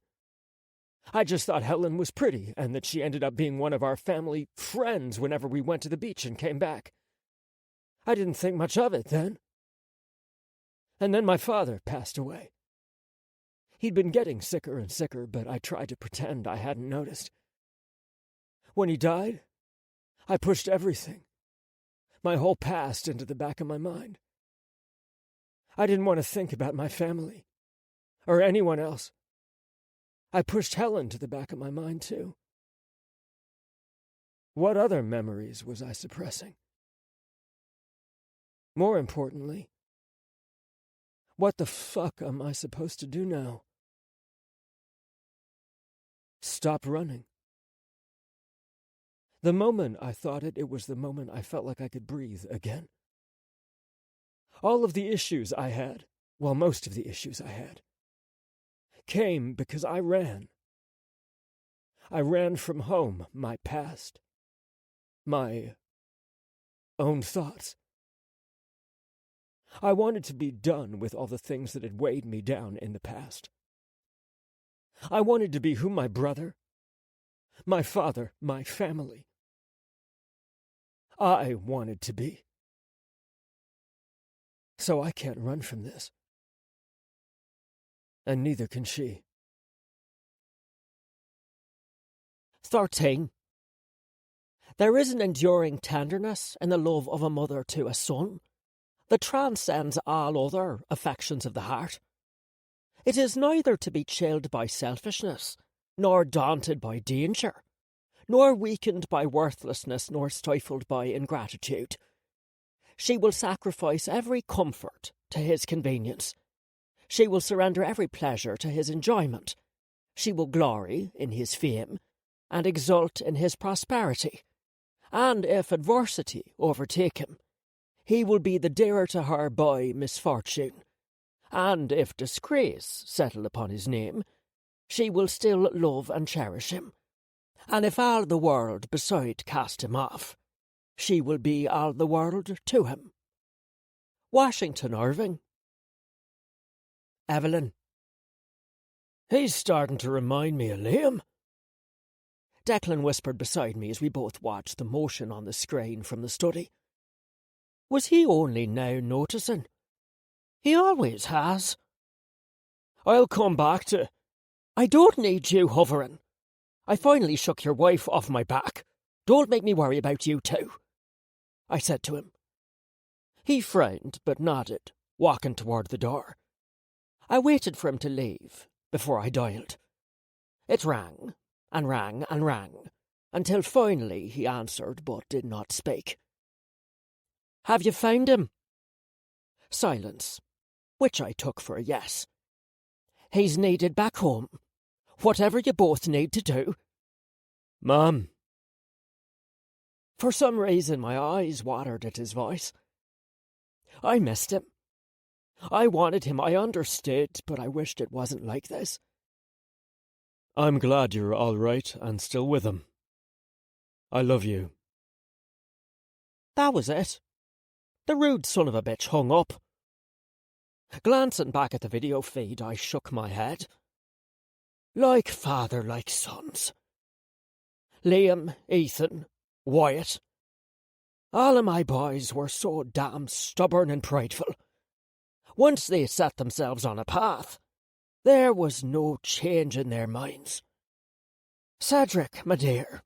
I just thought Helen was pretty, and that she ended up being one of our family friends whenever we went to the beach and came back. I didn't think much of it then. And then my father passed away. He'd been getting sicker and sicker, but I tried to pretend I hadn't noticed. When he died, I pushed everything, my whole past, into the back of my mind. I didn't want to think about my family, or anyone else. I pushed Helen to the back of my mind, too. What other memories was I suppressing? More importantly, what the fuck am I supposed to do now? Stop running. The moment I thought it was the moment I felt like I could breathe again. All of the issues I had, well, most of the issues I had, came because I ran. I ran from home, my past, my own thoughts. I wanted to be done with all the things that had weighed me down in the past. I wanted to be who my brother, my father, my family, I wanted to be. So I can't run from this. And neither can she. 13. There is an enduring tenderness in the love of a mother to a son that transcends all other affections of the heart. It is neither to be chilled by selfishness, nor daunted by danger, nor weakened by worthlessness, nor stifled by ingratitude. She will sacrifice every comfort to his convenience. She will surrender every pleasure to his enjoyment. She will glory in his fame and exult in his prosperity. And if adversity overtake him, he will be the dearer to her by misfortune. And if disgrace settle upon his name, she will still love and cherish him. And if all the world beside cast him off, she will be all the world to him. Washington Irving. Evelyn. He's starting to remind me of Liam. Declan whispered beside me as we both watched the motion on the screen from the study. Was he only now noticing? He always has. I'll come back to... I don't need you hovering. I finally shook your wife off my back. Don't make me worry about you too, I said to him. He frowned but nodded, walking toward the door. I waited for him to leave before I dialed. It rang, and rang, and rang, until finally he answered but did not speak. Have you found him? Silence, which I took for a yes. He's needed back home. Whatever you both need to do. Mom. For some reason my eyes watered at his voice. I missed him. I wanted him, I understood, but I wished it wasn't like this. I'm glad you're all right and still with him. I love you. That was it. The rude son of a bitch hung up. Glancing back at the video feed, I shook my head. Like father, like sons. Liam, Ethan, Wyatt. All of my boys were so damn stubborn and prideful. Once they set themselves on a path, there was no change in their minds. Cedric, my dear,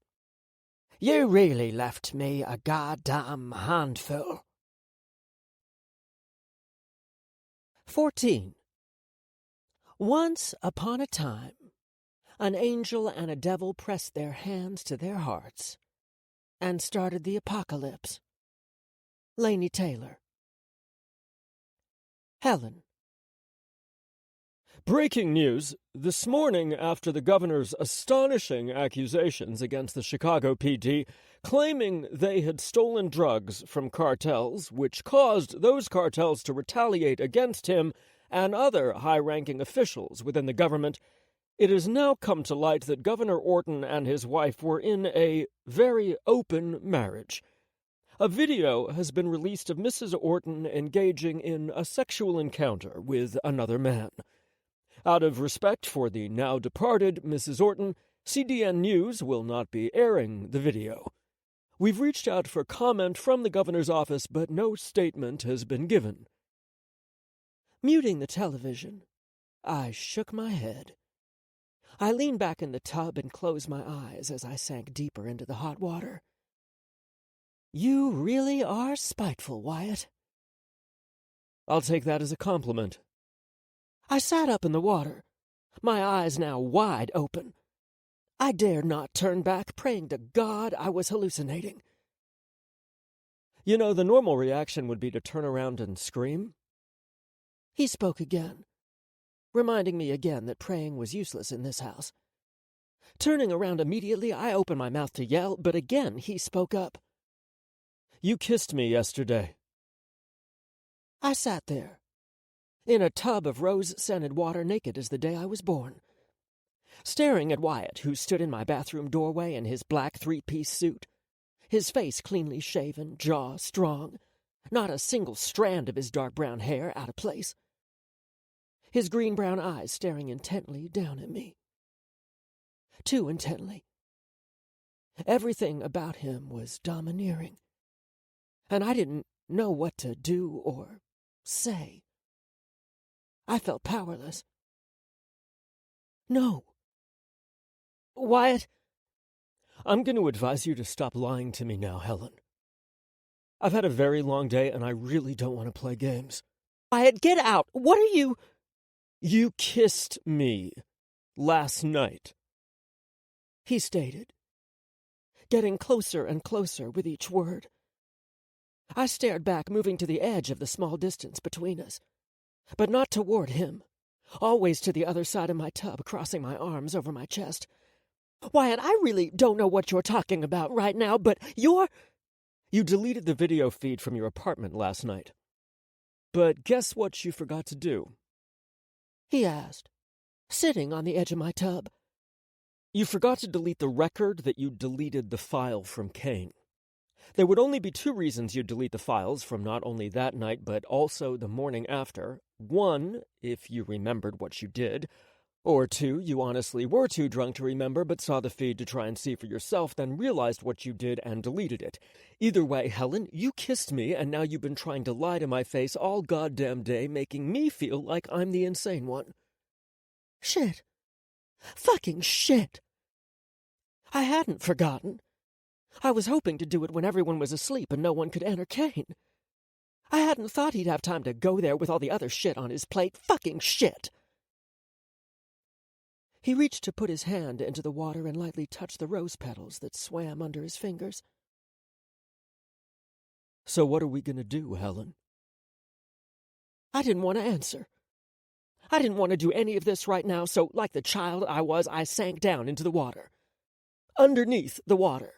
you really left me a goddamn handful. 14. Once upon a time, an angel and a devil pressed their hands to their hearts and started the apocalypse. Laini Taylor. Helen. Breaking news. This morning, after the governor's astonishing accusations against the Chicago PD, claiming they had stolen drugs from cartels, which caused those cartels to retaliate against him and other high-ranking officials within the government, it has now come to light that Governor Orton and his wife were in a very open marriage. A video has been released of Mrs. Orton engaging in a sexual encounter with another man. Out of respect for the now-departed Mrs. Orton, CDN News will not be airing the video. We've reached out for comment from the governor's office, but no statement has been given. Muting the television, I shook my head. I leaned back in the tub and closed my eyes as I sank deeper into the hot water. You really are spiteful, Wyatt. I'll take that as a compliment. I sat up in the water, my eyes now wide open. I dared not turn back, praying to God I was hallucinating. You know, the normal reaction would be to turn around and scream. He spoke again, reminding me again that praying was useless in this house. Turning around immediately, I opened my mouth to yell, but again he spoke up. You kissed me yesterday. I sat there, in a tub of rose-scented water, naked as the day I was born, staring at Wyatt, who stood in my bathroom doorway in his black three-piece suit, his face cleanly shaven, jaw strong, not a single strand of his dark brown hair out of place. His green-brown eyes staring intently down at me. Too intently. Everything about him was domineering, and I didn't know what to do or say. I felt powerless. No. Wyatt, I'm going to advise you to stop lying to me now, Helen. I've had a very long day, and I really don't want to play games. Wyatt, get out! What are you... You kissed me last night, he stated, getting closer and closer with each word. I stared back, moving to the edge of the small distance between us, but not toward him, always to the other side of my tub, crossing my arms over my chest. Wyatt, I really don't know what you're talking about right now, but You deleted the video feed from your apartment last night. But guess what you forgot to do? He asked, sitting on the edge of my tub. You forgot to delete the record that you deleted the file from Kane. There would only be two reasons you'd delete the files from not only that night, but also the morning after. One, if you remembered what you did. Or two, you honestly were too drunk to remember, but saw the feed to try and see for yourself, then realized what you did and deleted it. Either way, Helen, you kissed me, and now you've been trying to lie to my face all goddamn day, making me feel like I'm the insane one. Shit. Fucking shit. I hadn't forgotten. I was hoping to do it when everyone was asleep and no one could enter Kane. I hadn't thought he'd have time to go there with all the other shit on his plate. Fucking shit. He reached to put his hand into the water and lightly touched the rose petals that swam under his fingers. So what are we going to do, Helen? I didn't want to answer. I didn't want to do any of this right now, so like the child I was, I sank down into the water. Underneath the water.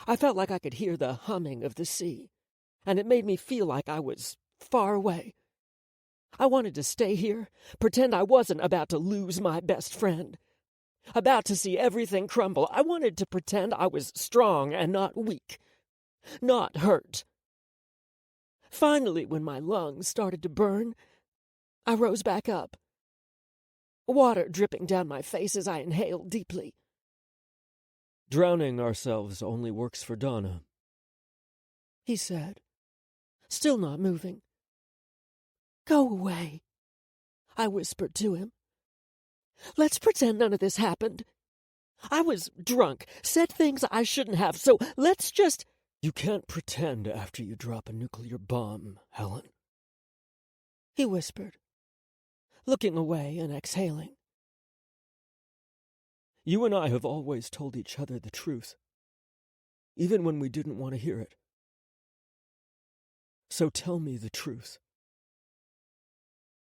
I felt like I could hear the humming of the sea, and it made me feel like I was far away. I wanted to stay here, pretend I wasn't about to lose my best friend, about to see everything crumble. I wanted to pretend I was strong and not weak, not hurt. Finally, when my lungs started to burn, I rose back up, water dripping down my face as I inhaled deeply. Drowning ourselves only works for Donna, he said, still not moving. Go away, I whispered to him. Let's pretend none of this happened. I was drunk, said things I shouldn't have, so let's just... You can't pretend after you drop a nuclear bomb, Helen, he whispered, looking away and exhaling. You and I have always told each other the truth, even when we didn't want to hear it. So tell me the truth.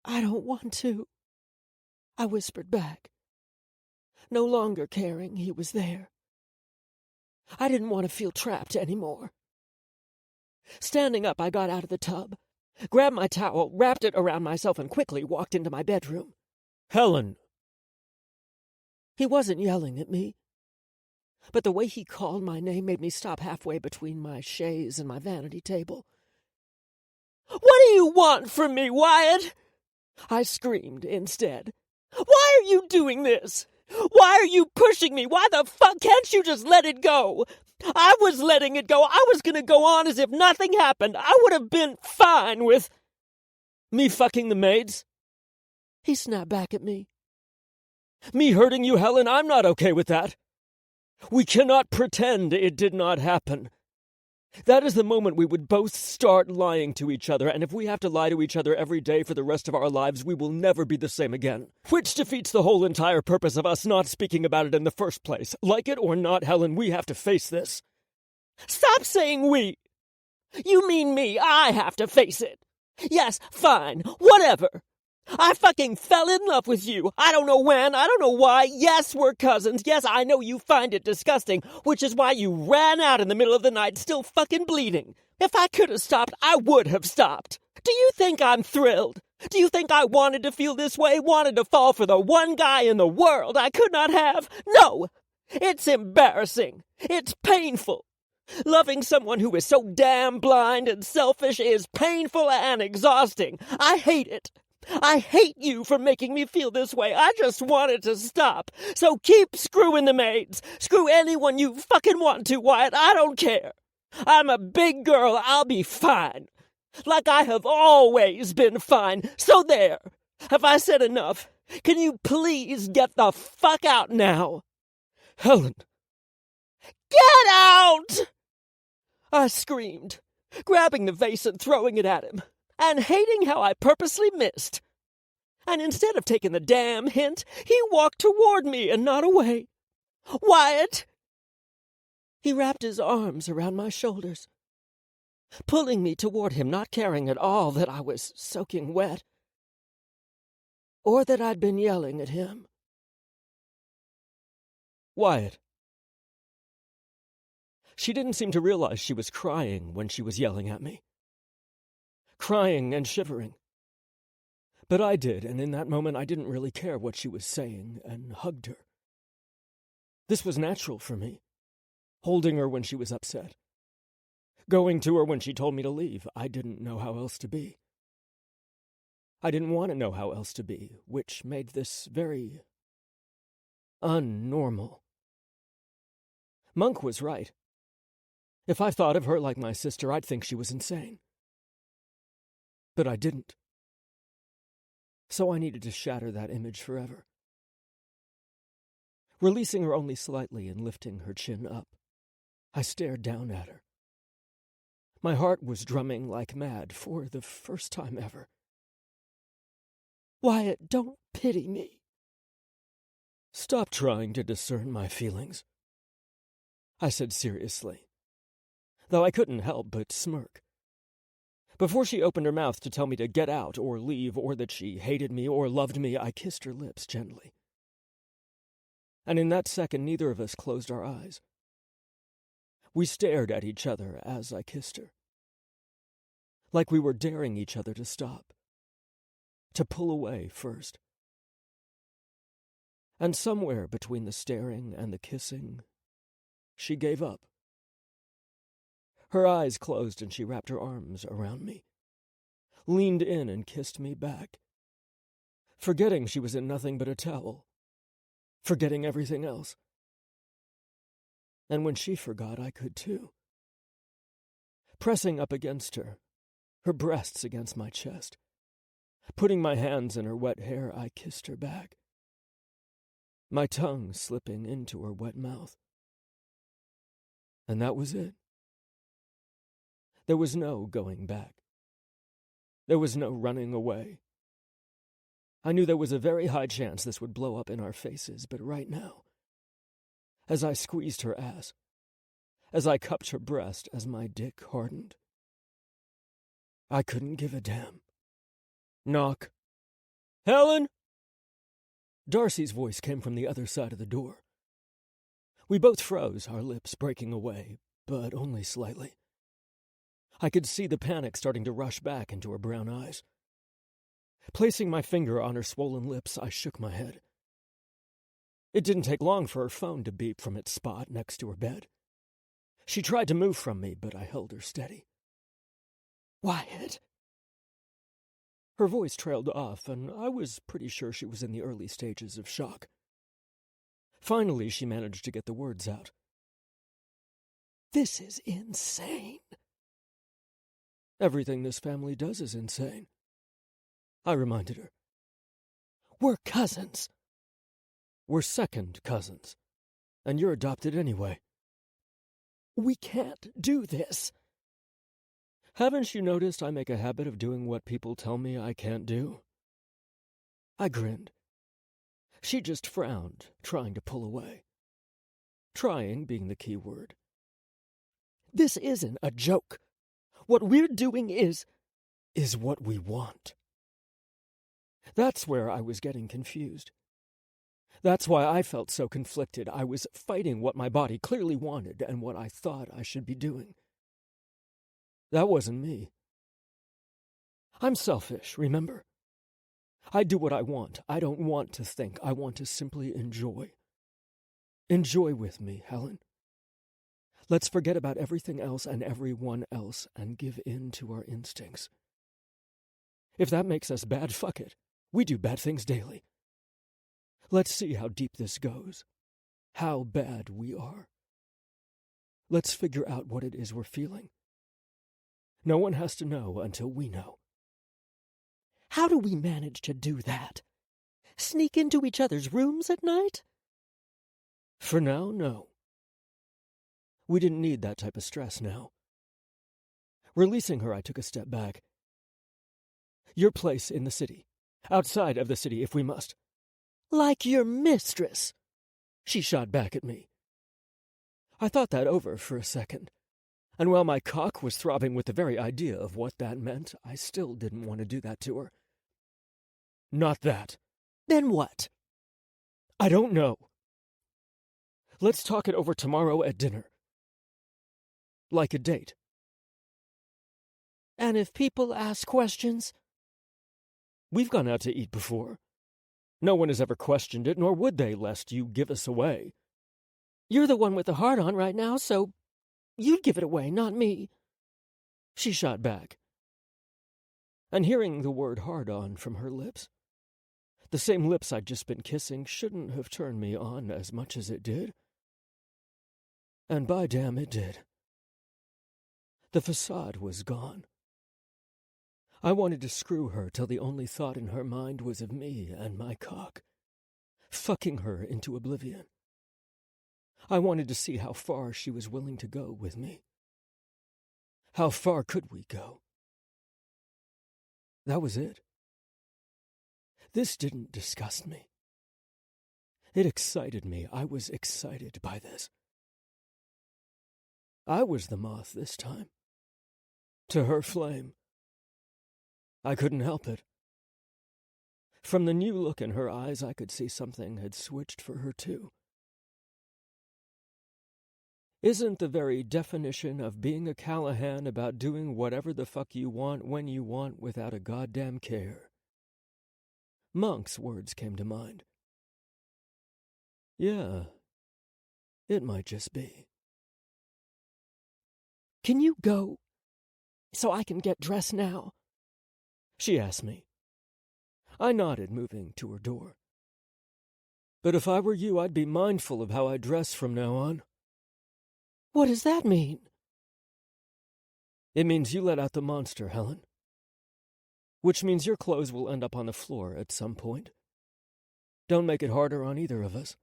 I don't want to, I whispered back, no longer caring he was there. I didn't want to feel trapped anymore. Standing up, I got out of the tub, grabbed my towel, wrapped it around myself, and quickly walked into my bedroom. Helen! He wasn't yelling at me, but the way he called my name made me stop halfway between my chaise and my vanity table. What do you want from me, Wyatt? I screamed instead. Why are you doing this? Why are you pushing me? Why the fuck can't you just let it go? I was letting it go. I was gonna go on as if nothing happened. I would have been fine with me fucking the maids. He snapped back at me. Me hurting you, Helen, I'm not okay with that. We cannot pretend it did not happen. That is the moment we would both start lying to each other, and if we have to lie to each other every day for the rest of our lives, we will never be the same again. Which defeats the whole entire purpose of us not speaking about it in the first place. Like it or not, Helen, we have to face this. Stop saying we. You mean me. I have to face it. Yes, fine, whatever. I fucking fell in love with you. I don't know when, I don't know why. Yes, we're cousins. Yes, I know you find it disgusting, which is why you ran out in the middle of the night still fucking bleeding. If I could have stopped, I would have stopped. Do you think I'm thrilled? Do you think I wanted to feel this way, wanted to fall for the one guy in the world I could not have? No! It's embarrassing. It's painful. Loving someone who is so damn blind and selfish is painful and exhausting. I hate it. I hate you for making me feel this way. I just want it to stop. So keep screwing the maids. Screw anyone you fucking want to, Wyatt. I don't care. I'm a big girl. I'll be fine. Like I have always been fine. So there. Have I said enough? Can you please get the fuck out now? Helen. Get out! I screamed, grabbing the vase and throwing it at him, and hating how I purposely missed. And instead of taking the damn hint, he walked toward me and not away. Wyatt! He wrapped his arms around my shoulders, pulling me toward him, not caring at all that I was soaking wet, or that I'd been yelling at him. Wyatt. She didn't seem to realize she was crying when she was yelling at me. Crying and shivering. But I did, and in that moment I didn't really care what she was saying, and hugged her. This was natural for me, holding her when she was upset. Going to her when she told me to leave. I didn't know how else to be. I didn't want to know how else to be, which made this very unnormal. Monk was right. If I thought of her like my sister, I'd think she was insane. But I didn't. So I needed to shatter that image forever. Releasing her only slightly and lifting her chin up, I stared down at her. My heart was drumming like mad for the first time ever. Wyatt, don't pity me. Stop trying to discern my feelings, I said seriously, though I couldn't help but smirk. Before she opened her mouth to tell me to get out or leave or that she hated me or loved me, I kissed her lips gently. And in that second, neither of us closed our eyes. We stared at each other as I kissed her, like we were daring each other to stop, to pull away first. And somewhere between the staring and the kissing, she gave up. Her eyes closed and she wrapped her arms around me, leaned in and kissed me back, forgetting she was in nothing but a towel, forgetting everything else. And when she forgot, I could too. Pressing up against her, her breasts against my chest, putting my hands in her wet hair, I kissed her back, my tongue slipping into her wet mouth. And that was it. There was no going back. There was no running away. I knew there was a very high chance this would blow up in our faces, but right now, as I squeezed her ass, as I cupped her breast, as my dick hardened, I couldn't give a damn. Knock. Helen? Darcy's voice came from the other side of the door. We both froze, our lips breaking away, but only slightly. I could see the panic starting to rush back into her brown eyes. Placing my finger on her swollen lips, I shook my head. It didn't take long for her phone to beep from its spot next to her bed. She tried to move from me, but I held her steady. Wyatt. Her voice trailed off, and I was pretty sure she was in the early stages of shock. Finally, she managed to get the words out. This is insane. Everything this family does is insane, I reminded her. We're cousins. We're second cousins, and you're adopted anyway. We can't do this. Haven't you noticed I make a habit of doing what people tell me I can't do? I grinned. She just frowned, trying to pull away. Trying being the key word. This isn't a joke. What we're doing is what we want. That's where I was getting confused. That's why I felt so conflicted. I was fighting what my body clearly wanted and what I thought I should be doing. That wasn't me. I'm selfish, remember? I do what I want. I don't want to think. I want to simply enjoy. Enjoy with me, Helen. Let's forget about everything else and everyone else and give in to our instincts. If that makes us bad, fuck it. We do bad things daily. Let's see how deep this goes. How bad we are. Let's figure out what it is we're feeling. No one has to know until we know. How do we manage to do that? Sneak into each other's rooms at night? For now, no. We didn't need that type of stress now. Releasing her, I took a step back. Your place in the city. Outside of the city, if we must. Like your mistress, she shot back at me. I thought that over for a second, and while my cock was throbbing with the very idea of what that meant, I still didn't want to do that to her. Not that. Then what? I don't know. Let's talk it over tomorrow at dinner. Like a date. And if people ask questions? We've gone out to eat before. No one has ever questioned it, nor would they, lest you give us away. You're the one with the heart on right now, so you'd give it away, not me. She shot back. And hearing the word hard on from her lips, the same lips I'd just been kissing, shouldn't have turned me on as much as it did. And by damn, it did. The facade was gone. I wanted to screw her till the only thought in her mind was of me and my cock, fucking her into oblivion. I wanted to see how far she was willing to go with me. How far could we go? That was it. This didn't disgust me. It excited me. I was excited by this. I was the moth this time. To her flame. I couldn't help it. From the new look in her eyes, I could see something had switched for her, too. Isn't the very definition of being a Callahan about doing whatever the fuck you want when you want without a goddamn care? Monk's words came to mind. Yeah, it might just be. Can you go so I can get dressed now? She asked me. I nodded, moving to her door. But if I were you, I'd be mindful of how I dress from now on. What does that mean? It means you let out the monster, Helen. Which means your clothes will end up on the floor at some point. Don't make it harder on either of us.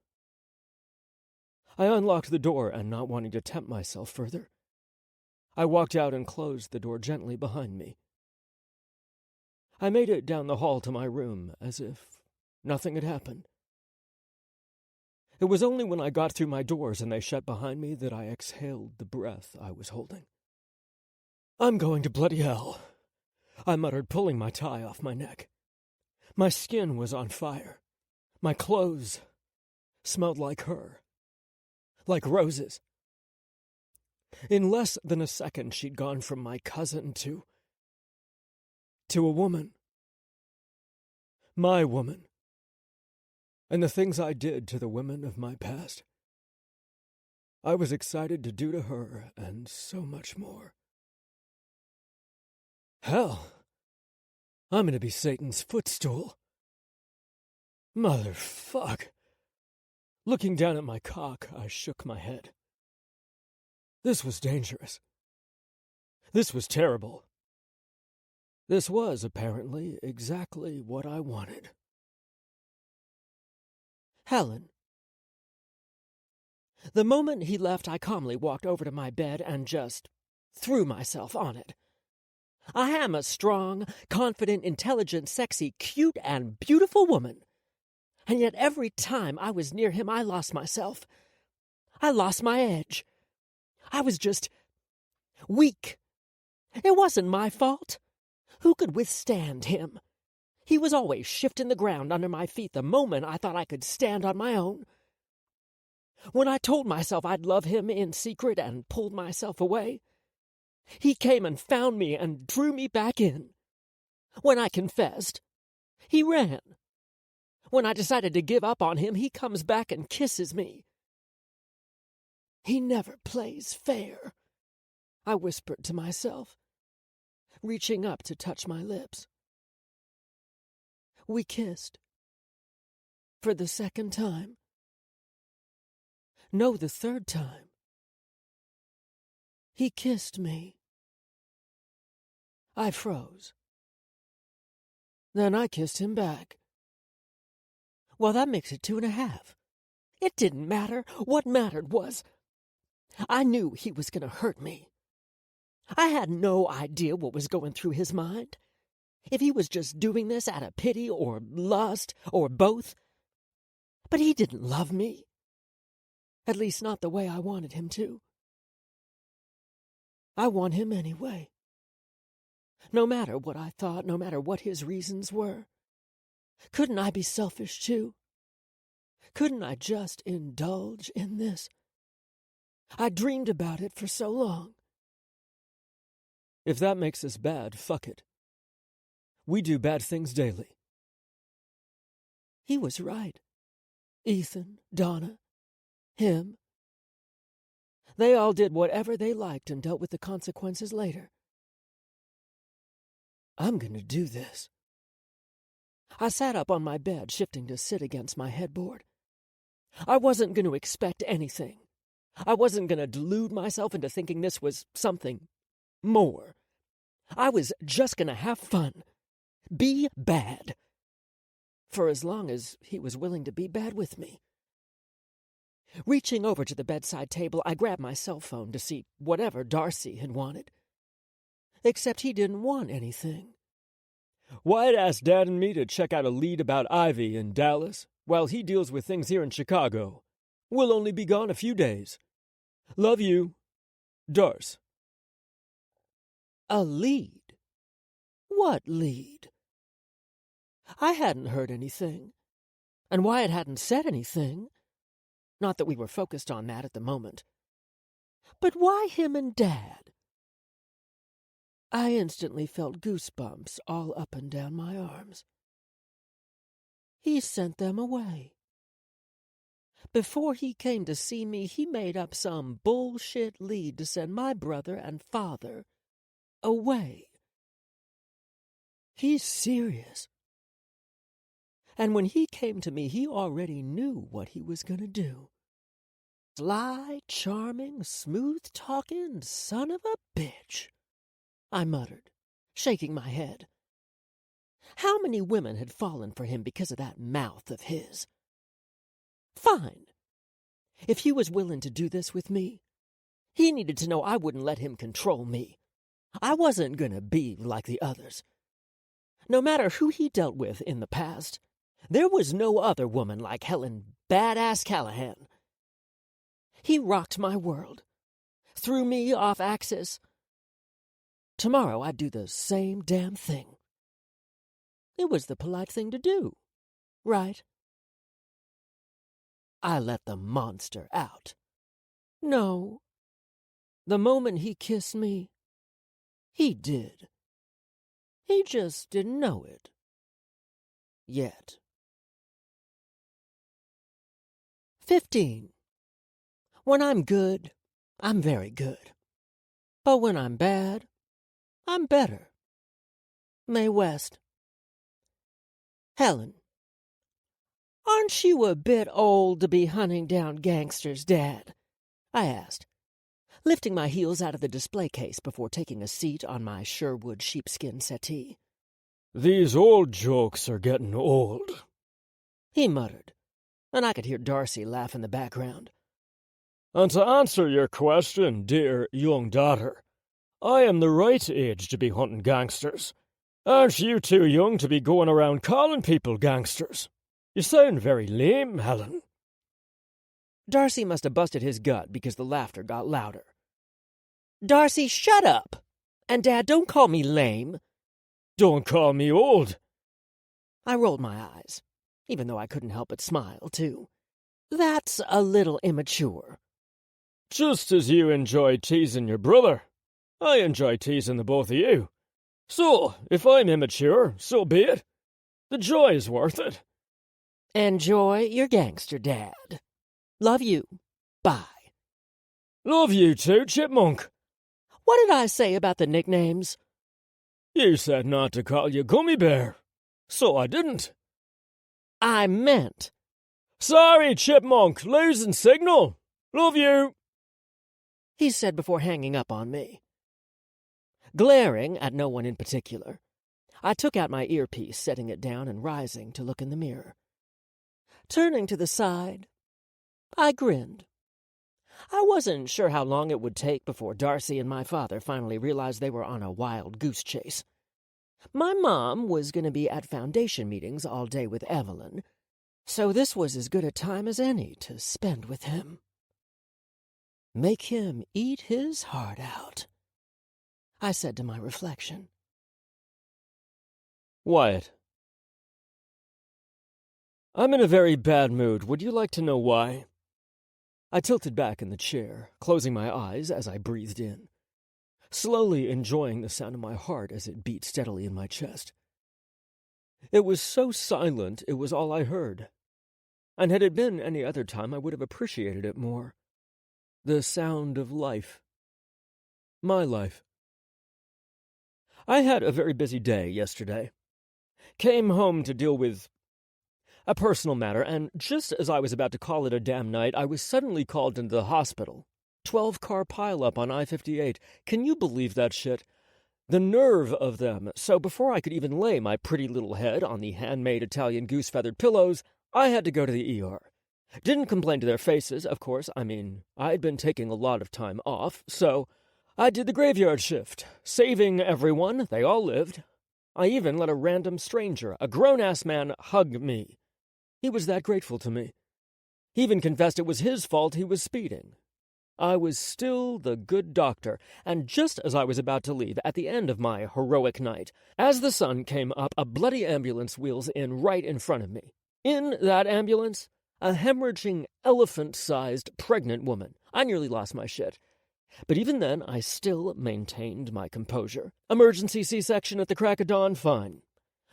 I unlocked the door and, not wanting to tempt myself further, I walked out and closed the door gently behind me. I made it down the hall to my room as if nothing had happened. It was only when I got through my doors and they shut behind me that I exhaled the breath I was holding. I'm going to bloody hell, I muttered, pulling my tie off my neck. My skin was on fire. My clothes smelled like her. Like roses. In less than a second, she'd gone from my cousin to a woman. My woman. And the things I did to the women of my past, I was excited to do to her, and so much more. Hell, I'm gonna be Satan's footstool. Motherfuck. Looking down at my cock, I shook my head. This was dangerous. This was terrible. This was, apparently, exactly what I wanted. Helen. The moment he left, I calmly walked over to my bed and just threw myself on it. I am a strong, confident, intelligent, sexy, cute, and beautiful woman. And yet every time I was near him, I lost myself. I lost my edge. I was just weak. It wasn't my fault. Who could withstand him? He was always shifting the ground under my feet the moment I thought I could stand on my own. When I told myself I'd love him in secret and pulled myself away, he came and found me and drew me back in. When I confessed, he ran. When I decided to give up on him, he comes back and kisses me. He never plays fair, I whispered to myself, reaching up to touch my lips. We kissed. For the second time. No, the third time. He kissed me. I froze. Then I kissed him back. Well, that makes it 2.5. It didn't matter. What mattered was I knew he was going to hurt me. I had no idea what was going through his mind. If he was just doing this out of pity or lust or both. But he didn't love me. At least not the way I wanted him to. I want him anyway. No matter what I thought, no matter what his reasons were. Couldn't I be selfish too? Couldn't I just indulge in this? I dreamed about it for so long. If that makes us bad, fuck it. We do bad things daily. He was right. Ethan, Donna, him. They all did whatever they liked and dealt with the consequences later. I'm going to do this. I sat up on my bed, shifting to sit against my headboard. I wasn't going to expect anything. I wasn't going to delude myself into thinking this was something more. I was just going to have fun. Be bad. For as long as he was willing to be bad with me. Reaching over to the bedside table, I grabbed my cell phone to see whatever Darcy had wanted. Except he didn't want anything. Wyatt asked Dad and me to check out a lead about Ivy in Dallas while he deals with things here in Chicago. We'll only be gone a few days. Love you, Darce. A lead? What lead? I hadn't heard anything, and Wyatt hadn't said anything. Not that we were focused on that at the moment. But why him and Dad? I instantly felt goosebumps all up and down my arms. He sent them away. Before he came to see me, he made up some bullshit lead to send my brother and father away. He's serious. And when he came to me, he already knew what he was going to do. Sly, charming, smooth-talking son of a bitch, I muttered, shaking my head. How many women had fallen for him because of that mouth of his? Fine. If he was willing to do this with me, he needed to know I wouldn't let him control me. I wasn't going to be like the others. No matter who he dealt with in the past, there was no other woman like Helen Badass Callahan. He rocked my world, threw me off axis. Tomorrow I'd do the same damn thing. It was the polite thing to do, right? I let the monster out. No. The moment he kissed me, he did. He just didn't know it. Yet. 15. When I'm good, I'm very good. But when I'm bad, I'm better. Mae West. Helen, aren't you a bit old to be hunting down gangsters, Dad? I asked, lifting my heels out of the display case before taking a seat on my Sherwood sheepskin settee. These old jokes are getting old, he muttered, and I could hear Darcy laugh in the background. And to answer your question, dear young daughter, I am the right age to be hunting gangsters. Aren't you too young to be going around calling people gangsters? You sound very lame, Helen. Darcy must have busted his gut because the laughter got louder. Darcy, shut up! And Dad, don't call me lame. Don't call me old. I rolled my eyes, even though I couldn't help but smile, too. That's a little immature. Just as you enjoy teasing your brother, I enjoy teasing the both of you. So, if I'm immature, so be it. The joy is worth it. Enjoy your gangster, Dad. Love you. Bye. Love you too, Chipmunk. What did I say about the nicknames? You said not to call you Gummy Bear, so I didn't. I meant. Sorry, Chipmunk, losing signal. Love you, he said before hanging up on me. Glaring at no one in particular, I took out my earpiece, setting it down and rising to look in the mirror. Turning to the side, I grinned. I wasn't sure how long it would take before Darcy and my father finally realized they were on a wild goose chase. My mom was going to be at foundation meetings all day with Evelyn, so this was as good a time as any to spend with him. Make him eat his heart out, I said to my reflection. Wyatt. I'm in a very bad mood. Would you like to know why? I tilted back in the chair, closing my eyes as I breathed in, slowly enjoying the sound of my heart as it beat steadily in my chest. It was so silent it was all I heard, and had it been any other time I would have appreciated it more. The sound of life. My life. I had a very busy day yesterday. Came home to deal with a personal matter, and just as I was about to call it a damn night, I was suddenly called into the hospital. 12-car pileup on I-58. Can you believe that shit? The nerve of them. So before I could even lay my pretty little head on the handmade Italian goose-feathered pillows, I had to go to the ER. Didn't complain to their faces, of course. I mean, I'd been taking a lot of time off, so I did the graveyard shift, saving everyone. They all lived. I even let a random stranger, a grown-ass man, hug me. He was that grateful to me. He even confessed it was his fault he was speeding. I was still the good doctor, and just as I was about to leave, at the end of my heroic night, as the sun came up, a bloody ambulance wheels in right in front of me. In that ambulance, a hemorrhaging, elephant-sized pregnant woman. I nearly lost my shit. But even then, I still maintained my composure. Emergency C-section at the crack of dawn, fine.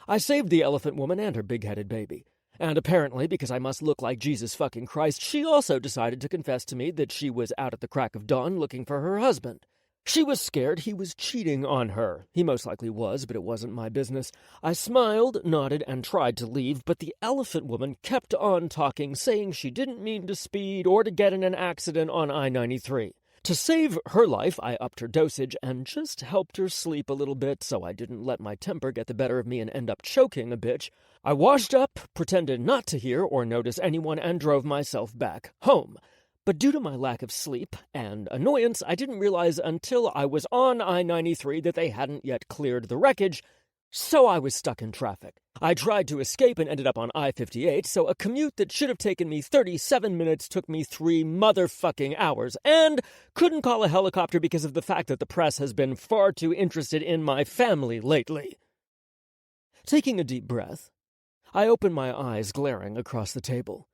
I saved the elephant woman and her big-headed baby. And apparently, because I must look like Jesus fucking Christ, she also decided to confess to me that she was out at the crack of dawn looking for her husband. She was scared he was cheating on her. He most likely was, but it wasn't my business. I smiled, nodded, and tried to leave, but the elephant woman kept on talking, saying she didn't mean to speed or to get in an accident on I-93. To save her life, I upped her dosage and just helped her sleep a little bit so I didn't let my temper get the better of me and end up choking a bitch. I washed up, pretended not to hear or notice anyone, and drove myself back home. But due to my lack of sleep and annoyance, I didn't realize until I was on I-93 that they hadn't yet cleared the wreckage, so I was stuck in traffic. I tried to escape and ended up on I-58, so a commute that should have taken me 37 minutes took me 3 motherfucking hours, and couldn't call a helicopter because of the fact that the press has been far too interested in my family lately. Taking a deep breath, I open my eyes, glaring across the table.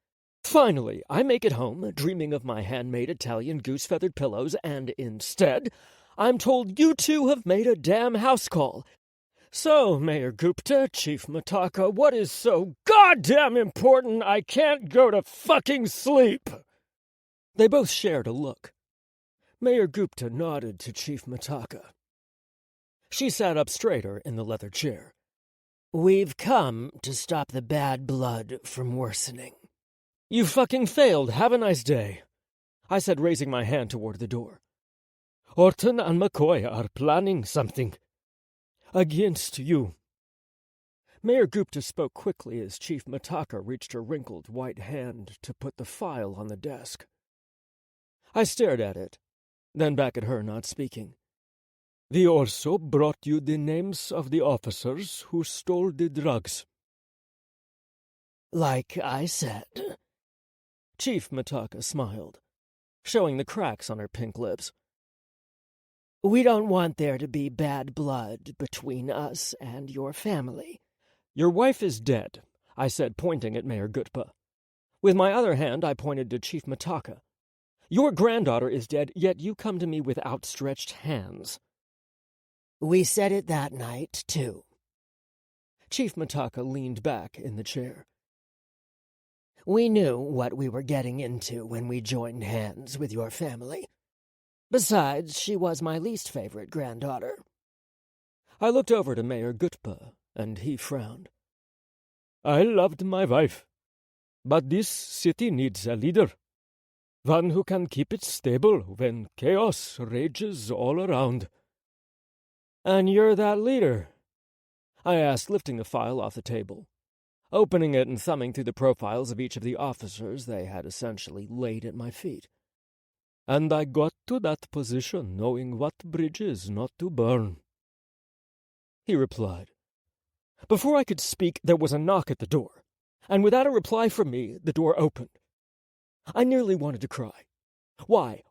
Finally, I make it home, dreaming of my handmade Italian goose-feathered pillows, and instead, I'm told you two have made a damn house call. So, Mayor Gupta, Chief Mataka, what is so goddamn important I can't go to fucking sleep? They both shared a look. Mayor Gupta nodded to Chief Mataka. She sat up straighter in the leather chair. We've come to stop the bad blood from worsening. You fucking failed. Have a nice day, I said, raising my hand toward the door. Orton and McCoy are planning something. Against you. Mayor Gupta spoke quickly as Chief Mataka reached her wrinkled white hand to put the file on the desk. I stared at it, then back at her, not speaking. We also brought you the names of the officers who stole the drugs. Like I said. Chief Mataka smiled, showing the cracks on her pink lips. We don't want there to be bad blood between us and your family. Your wife is dead, I said, pointing at Mayor Gupta. With my other hand, I pointed to Chief Mataka. Your granddaughter is dead, yet you come to me with outstretched hands. We said it that night, too. Chief Mataka leaned back in the chair. We knew what we were getting into when we joined hands with your family. Besides, she was my least favorite granddaughter. I looked over to Mayor Gupta, and he frowned. I loved my wife, but this city needs a leader. One who can keep it stable when chaos rages all around. And you're that leader? I asked, lifting the file off the table, opening it and thumbing through the profiles of each of the officers they had essentially laid at my feet. And I got to that position knowing what bridges not to burn. He replied. Before I could speak, there was a knock at the door, and without a reply from me, the door opened. I nearly wanted to cry. Why?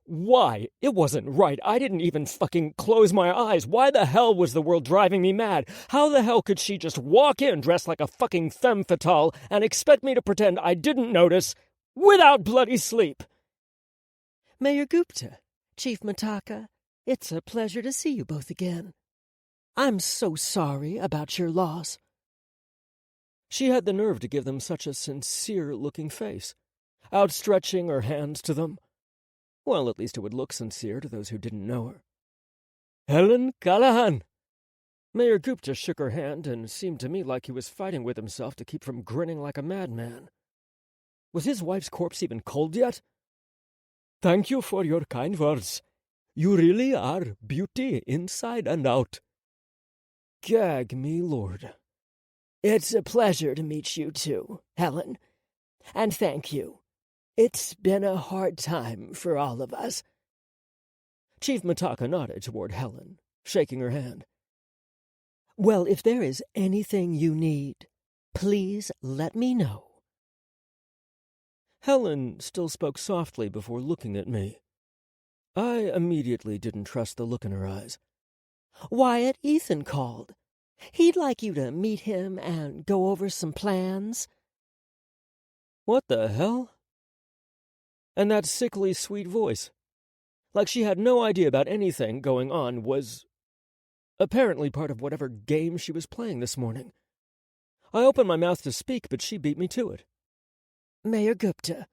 It wasn't right. I didn't even fucking close my eyes. Why the hell was the world driving me mad? How the hell could she just walk in dressed like a fucking femme fatale and expect me to pretend I didn't notice without bloody sleep? Mayor Gupta, Chief Mataka, it's a pleasure to see you both again. I'm so sorry about your loss. She had the nerve to give them such a sincere-looking face, outstretching her hands to them. Well, at least it would look sincere to those who didn't know her. Helen Callahan! Mayor Gupta shook her hand and seemed to me like he was fighting with himself to keep from grinning like a madman. Was his wife's corpse even cold yet? Thank you for your kind words. You really are beauty inside and out. Gag me, Lord. It's a pleasure to meet you too, Helen. And thank you. It's been a hard time for all of us. Chief Mataka nodded toward Helen, shaking her hand. Well, if there is anything you need, please let me know. Helen still spoke softly before looking at me. I immediately didn't trust the look in her eyes. Wyatt, Ethan called. He'd like you to meet him and go over some plans. What the hell? And that sickly sweet voice, like she had no idea about anything going on, was apparently part of whatever game she was playing this morning. I opened my mouth to speak, but she beat me to it. Mayor Gupta,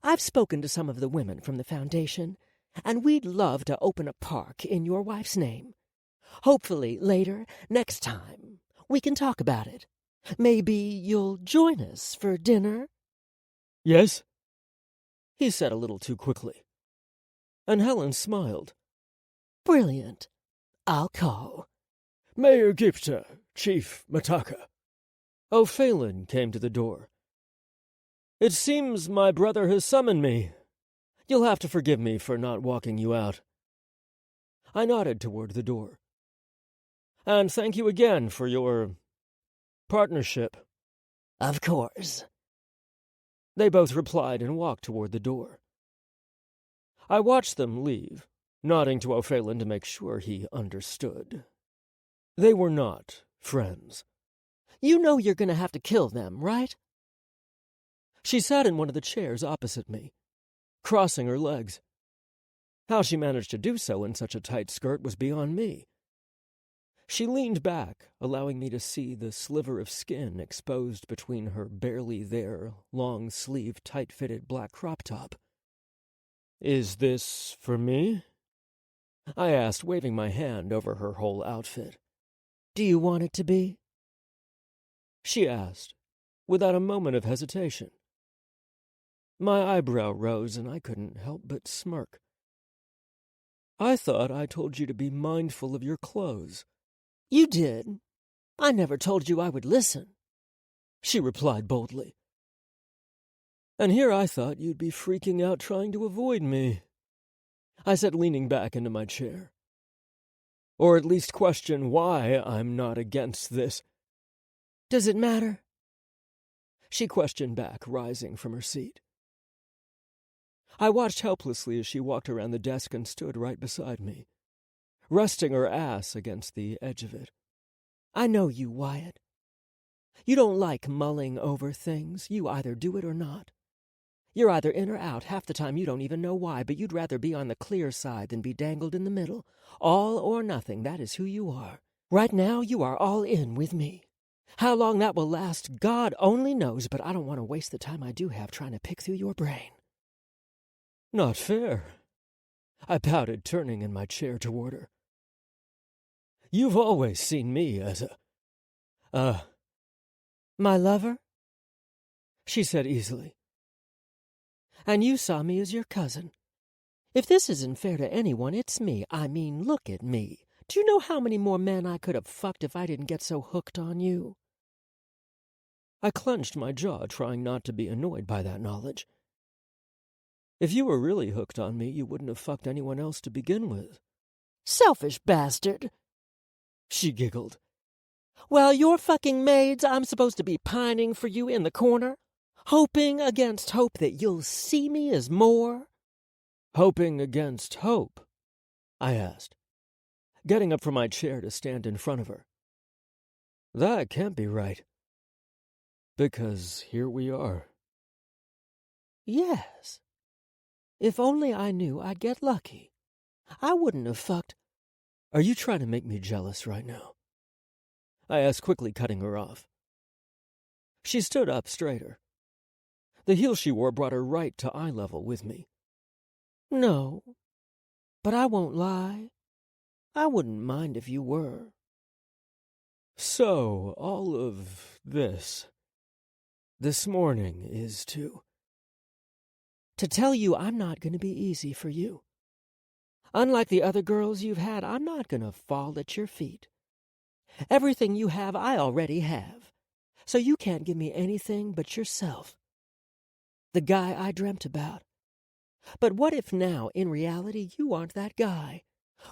I've spoken to some of the women from the Foundation, and we'd love to open a park in your wife's name. Hopefully later, next time, we can talk about it. Maybe you'll join us for dinner? Yes? He said a little too quickly. And Helen smiled. Brilliant. I'll call. Mayor Gupta, Chief Mataka. O'Phelan came to the door. It seems my brother has summoned me. You'll have to forgive me for not walking you out. I nodded toward the door. And thank you again for your partnership. Of course. They both replied and walked toward the door. I watched them leave, nodding to O'Phelan to make sure he understood. They were not friends. You know you're going to have to kill them, right? She sat in one of the chairs opposite me, crossing her legs. How she managed to do so in such a tight skirt was beyond me. She leaned back, allowing me to see the sliver of skin exposed between her barely there, long-sleeved, tight-fitted black crop top. "Is this for me?" I asked, waving my hand over her whole outfit. Do you want it to be? she asked, without a moment of hesitation. My eyebrow rose, and I couldn't help but smirk. I thought I told you to be mindful of your clothes. You did. I never told you I would listen, she replied boldly. And here I thought you'd be freaking out trying to avoid me, I said, leaning back into my chair. Or at least question why I'm not against this. Does it matter? She questioned back, rising from her seat. I watched helplessly as she walked around the desk and stood right beside me, resting her ass against the edge of it. I know you, Wyatt. You don't like mulling over things. You either do it or not. You're either in or out. Half the time you don't even know why, but you'd rather be on the clear side than be dangled in the middle. All or nothing, that is who you are. Right now, you are all in with me. How long that will last, God only knows, but I don't want to waste the time I do have trying to pick through your brain. Not fair, I pouted, turning in my chair toward her. You've always seen me as my lover? She said easily. And you saw me as your cousin. If this isn't fair to anyone, it's me. I mean, look at me. Do you know how many more men I could have fucked if I didn't get so hooked on you? I clenched my jaw, trying not to be annoyed by that knowledge. If you were really hooked on me, you wouldn't have fucked anyone else to begin with. Selfish bastard, she giggled. Well, you're fucking maids. I'm supposed to be pining for you in the corner, hoping against hope that you'll see me as more. Hoping against hope? I asked, getting up from my chair to stand in front of her. That can't be right. Because here we are. Yes. If only I knew I'd get lucky. I wouldn't have fucked. Are you trying to make me jealous right now? I asked, quickly cutting her off. She stood up straighter. The heel she wore brought her right to eye level with me. No, but I won't lie. I wouldn't mind if you were. So, all of this morning is to tell you I'm not going to be easy for you. Unlike the other girls you've had, I'm not going to fall at your feet. Everything you have, I already have. So you can't give me anything but yourself. The guy I dreamt about. But what if now, in reality, you aren't that guy?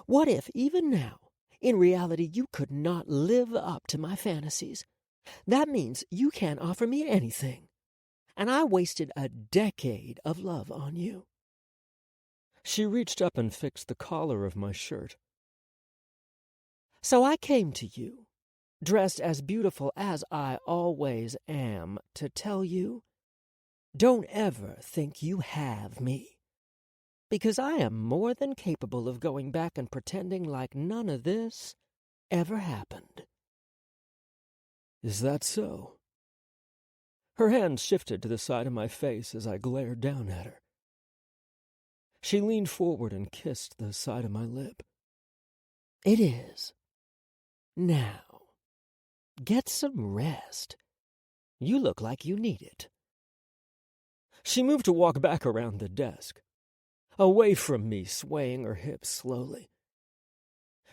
What if, even now, in reality, you could not live up to my fantasies? That means you can't offer me anything. And I wasted a decade of love on you. She reached up and fixed the collar of my shirt. So I came to you, dressed as beautiful as I always am, to tell you, don't ever think you have me. Because I am more than capable of going back and pretending like none of this ever happened. Is that so? Her hand shifted to the side of my face as I glared down at her. She leaned forward and kissed the side of my lip. It is. Now, get some rest. You look like you need it. She moved to walk back around the desk, away from me, swaying her hips slowly.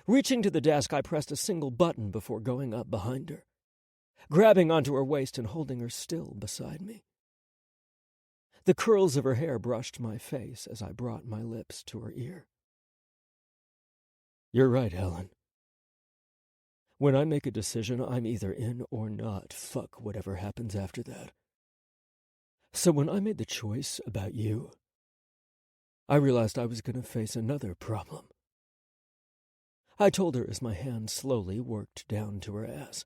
Reaching to the desk, I pressed a single button before going up behind her, grabbing onto her waist and holding her still beside me. The curls of her hair brushed my face as I brought my lips to her ear. You're right, Helen. When I make a decision, I'm either in or not. Fuck whatever happens after that. So when I made the choice about you, I realized I was going to face another problem. I told her as my hand slowly worked down to her ass.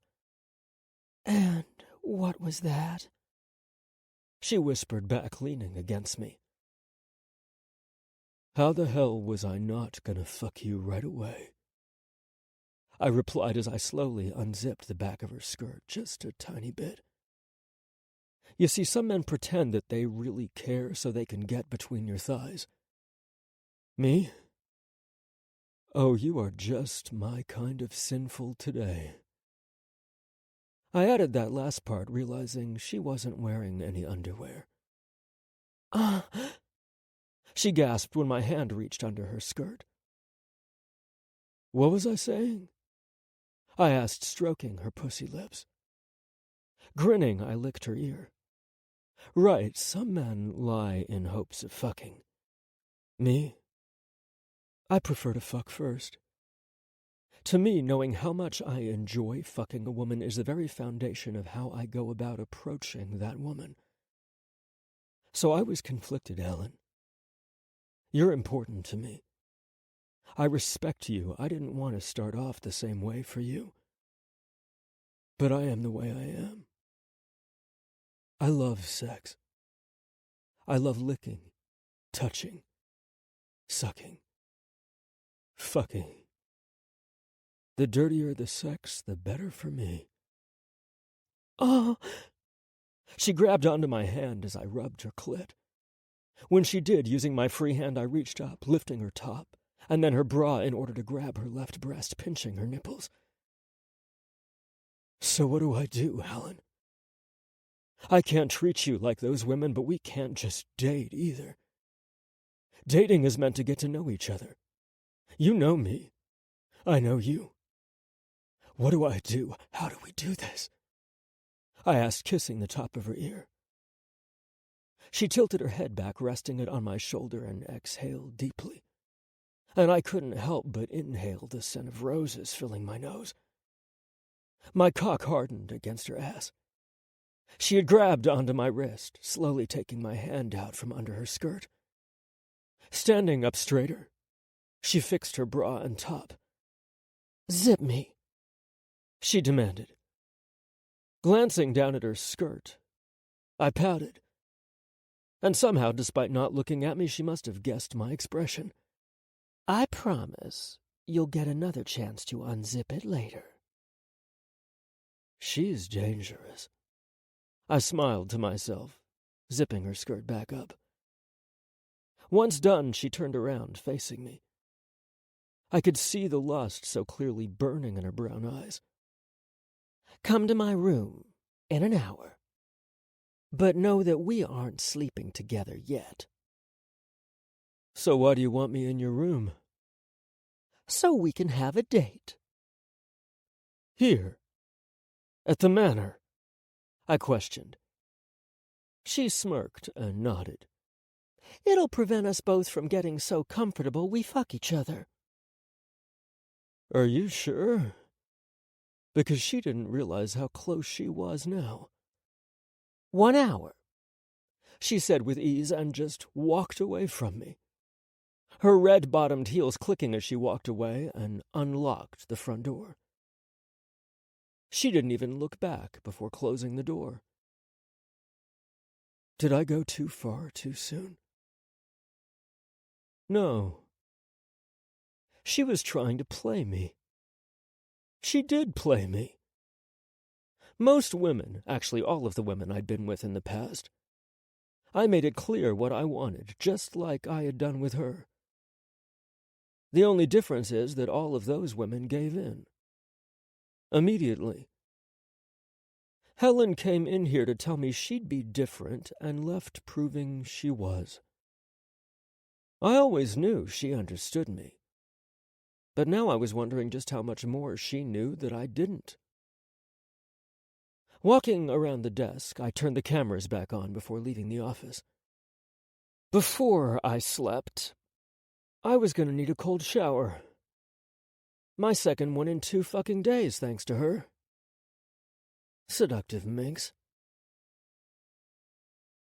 And what was that? She whispered back, leaning against me. How the hell was I not gonna fuck you right away? I replied as I slowly unzipped the back of her skirt just a tiny bit. You see, some men pretend that they really care so they can get between your thighs. Me? Oh, you are just my kind of sinful today. I added that last part, realizing she wasn't wearing any underwear. She gasped when my hand reached under her skirt. What was I saying? I asked, stroking her pussy lips. Grinning, I licked her ear. Right, some men lie in hopes of fucking. Me? I prefer to fuck first. To me, knowing how much I enjoy fucking a woman is the very foundation of how I go about approaching that woman. So I was conflicted, Helen. You're important to me. I respect you. I didn't want to start off the same way for you. But I am the way I am. I love sex. I love licking, touching, sucking, fucking. The dirtier the sex, the better for me. Oh! She grabbed onto my hand as I rubbed her clit. When she did, using my free hand, I reached up, lifting her top, and then her bra in order to grab her left breast, pinching her nipples. So what do I do, Helen? I can't treat you like those women, but we can't just date either. Dating is meant to get to know each other. You know me. I know you. What do I do? How do we do this? I asked, kissing the top of her ear. She tilted her head back, resting it on my shoulder, and exhaled deeply. And I couldn't help but inhale the scent of roses filling my nose. My cock hardened against her ass. She had grabbed onto my wrist, slowly taking my hand out from under her skirt. Standing up straighter, she fixed her bra and top. "Zip me," she demanded. Glancing down at her skirt, I pouted. And somehow, despite not looking at me, she must have guessed my expression. "I promise you'll get another chance to unzip it later." She's dangerous. I smiled to myself, zipping her skirt back up. Once done, she turned around, facing me. I could see the lust so clearly burning in her brown eyes. "Come to my room in an hour. But know that we aren't sleeping together yet." "So why do you want me in your room?" "So we can have a date." "Here? At the manor?" I questioned. She smirked and nodded. "It'll prevent us both from getting so comfortable we fuck each other." "Are you sure?" Because she didn't realize how close she was now. 1 hour, she said with ease, and just walked away from me. Her red-bottomed heels clicking as she walked away and unlocked the front door. She didn't even look back before closing the door. Did I go too far too soon? No. She was trying to play me. She did play me. Most women, actually all of the women I'd been with in the past, I made it clear what I wanted, just like I had done with her. The only difference is that all of those women gave in. Immediately. Helen came in here to tell me she'd be different and left proving she was. I always knew she understood me. But now I was wondering just how much more she knew that I didn't. Walking around the desk, I turned the cameras back on before leaving the office. Before I slept, I was going to need a cold shower. My second one in 2 fucking days, thanks to her. Seductive minx.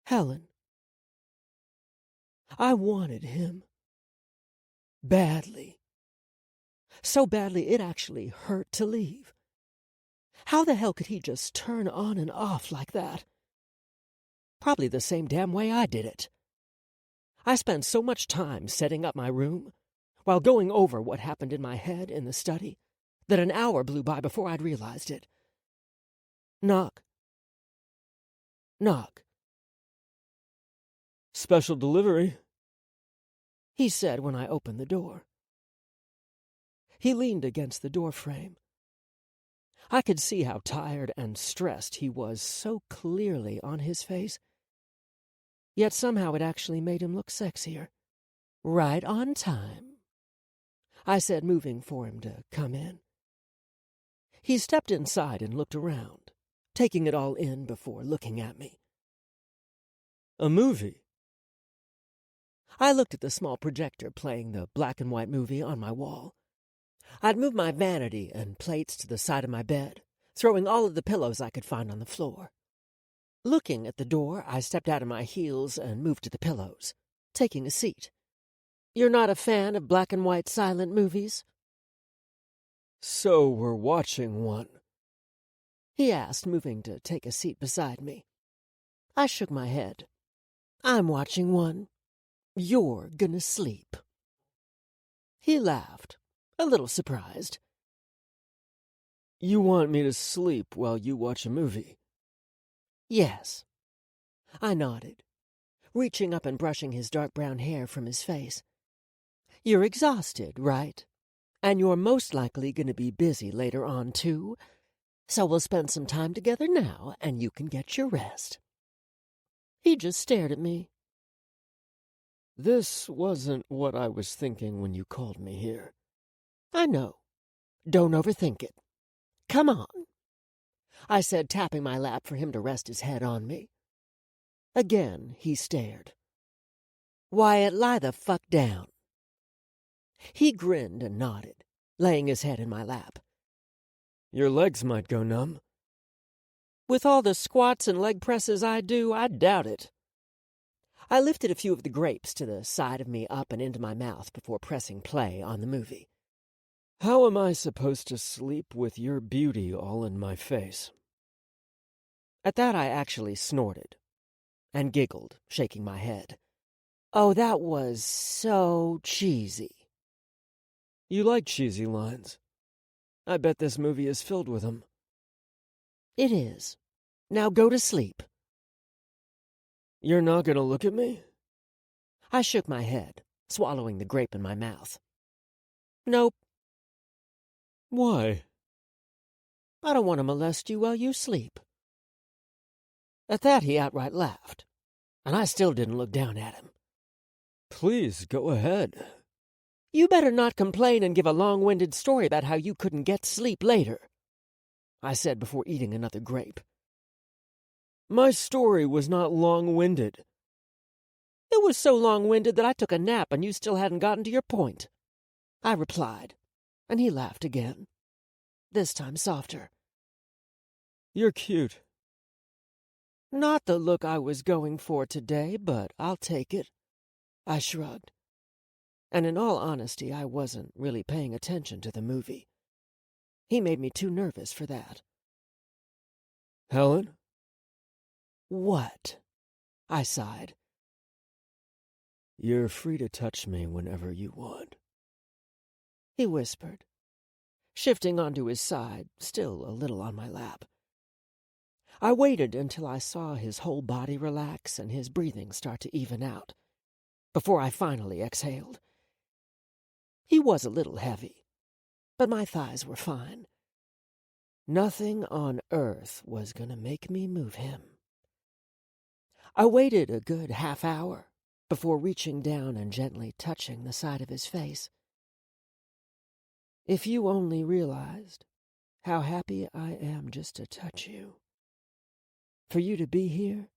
Helen. I wanted him. Badly. So badly it actually hurt to leave. How the hell could he just turn on and off like that? Probably the same damn way I did it. I spent so much time setting up my room, while going over what happened in my head in the study, that an hour blew by before I'd realized it. Knock. Knock. "Special delivery," he said when I opened the door. He leaned against the door frame. I could see how tired and stressed he was so clearly on his face. Yet somehow it actually made him look sexier. "Right on time," I said, moving for him to come in. He stepped inside and looked around, taking it all in before looking at me. "A movie?" I looked at the small projector playing the black-and-white movie on my wall. I'd moved my vanity and plates to the side of my bed, throwing all of the pillows I could find on the floor. Looking at the door, I stepped out of my heels and moved to the pillows, taking a seat. "You're not a fan of black-and-white silent movies?" "So we're watching one?" he asked, moving to take a seat beside me. I shook my head. "I'm watching one. You're gonna sleep." He laughed, a little surprised. "You want me to sleep while you watch a movie?" "Yes." I nodded, reaching up and brushing his dark brown hair from his face. "You're exhausted, right? And you're most likely going to be busy later on, too. So we'll spend some time together now, and you can get your rest." He just stared at me. "This wasn't what I was thinking when you called me here." "I know. Don't overthink it. Come on," I said, tapping my lap for him to rest his head on me. Again, he stared. "Wyatt, lie the fuck down." He grinned and nodded, laying his head in my lap. "Your legs might go numb." "With all the squats and leg presses I do, I doubt it." I lifted a few of the grapes to the side of me, up and into my mouth before pressing play on the movie. "How am I supposed to sleep with your beauty all in my face?" At that I actually snorted and giggled, shaking my head. "Oh, that was so cheesy." "You like cheesy lines. I bet this movie is filled with them." "It is. Now go to sleep." "You're not going to look at me?" I shook my head, swallowing the grape in my mouth. "Nope." "Why?" "I don't want to molest you while you sleep." At that he outright laughed, and I still didn't look down at him. "Please, go ahead." "You better not complain and give a long-winded story about how you couldn't get sleep later," I said before eating another grape. "My story was not long-winded." "It was so long-winded that I took a nap and you still hadn't gotten to your point," I replied, and he laughed again, this time softer. "You're cute." "Not the look I was going for today, but I'll take it," I shrugged. And in all honesty, I wasn't really paying attention to the movie. He made me too nervous for that. "Helen?" "What?" I sighed. "You're free to touch me whenever you want," he whispered, shifting onto his side, still a little on my lap. I waited until I saw his whole body relax and his breathing start to even out, before I finally exhaled. He was a little heavy, but my thighs were fine. Nothing on earth was going to make me move him. I waited a good half hour before reaching down and gently touching the side of his face. "If you only realized how happy I am just to touch you, for you to be here.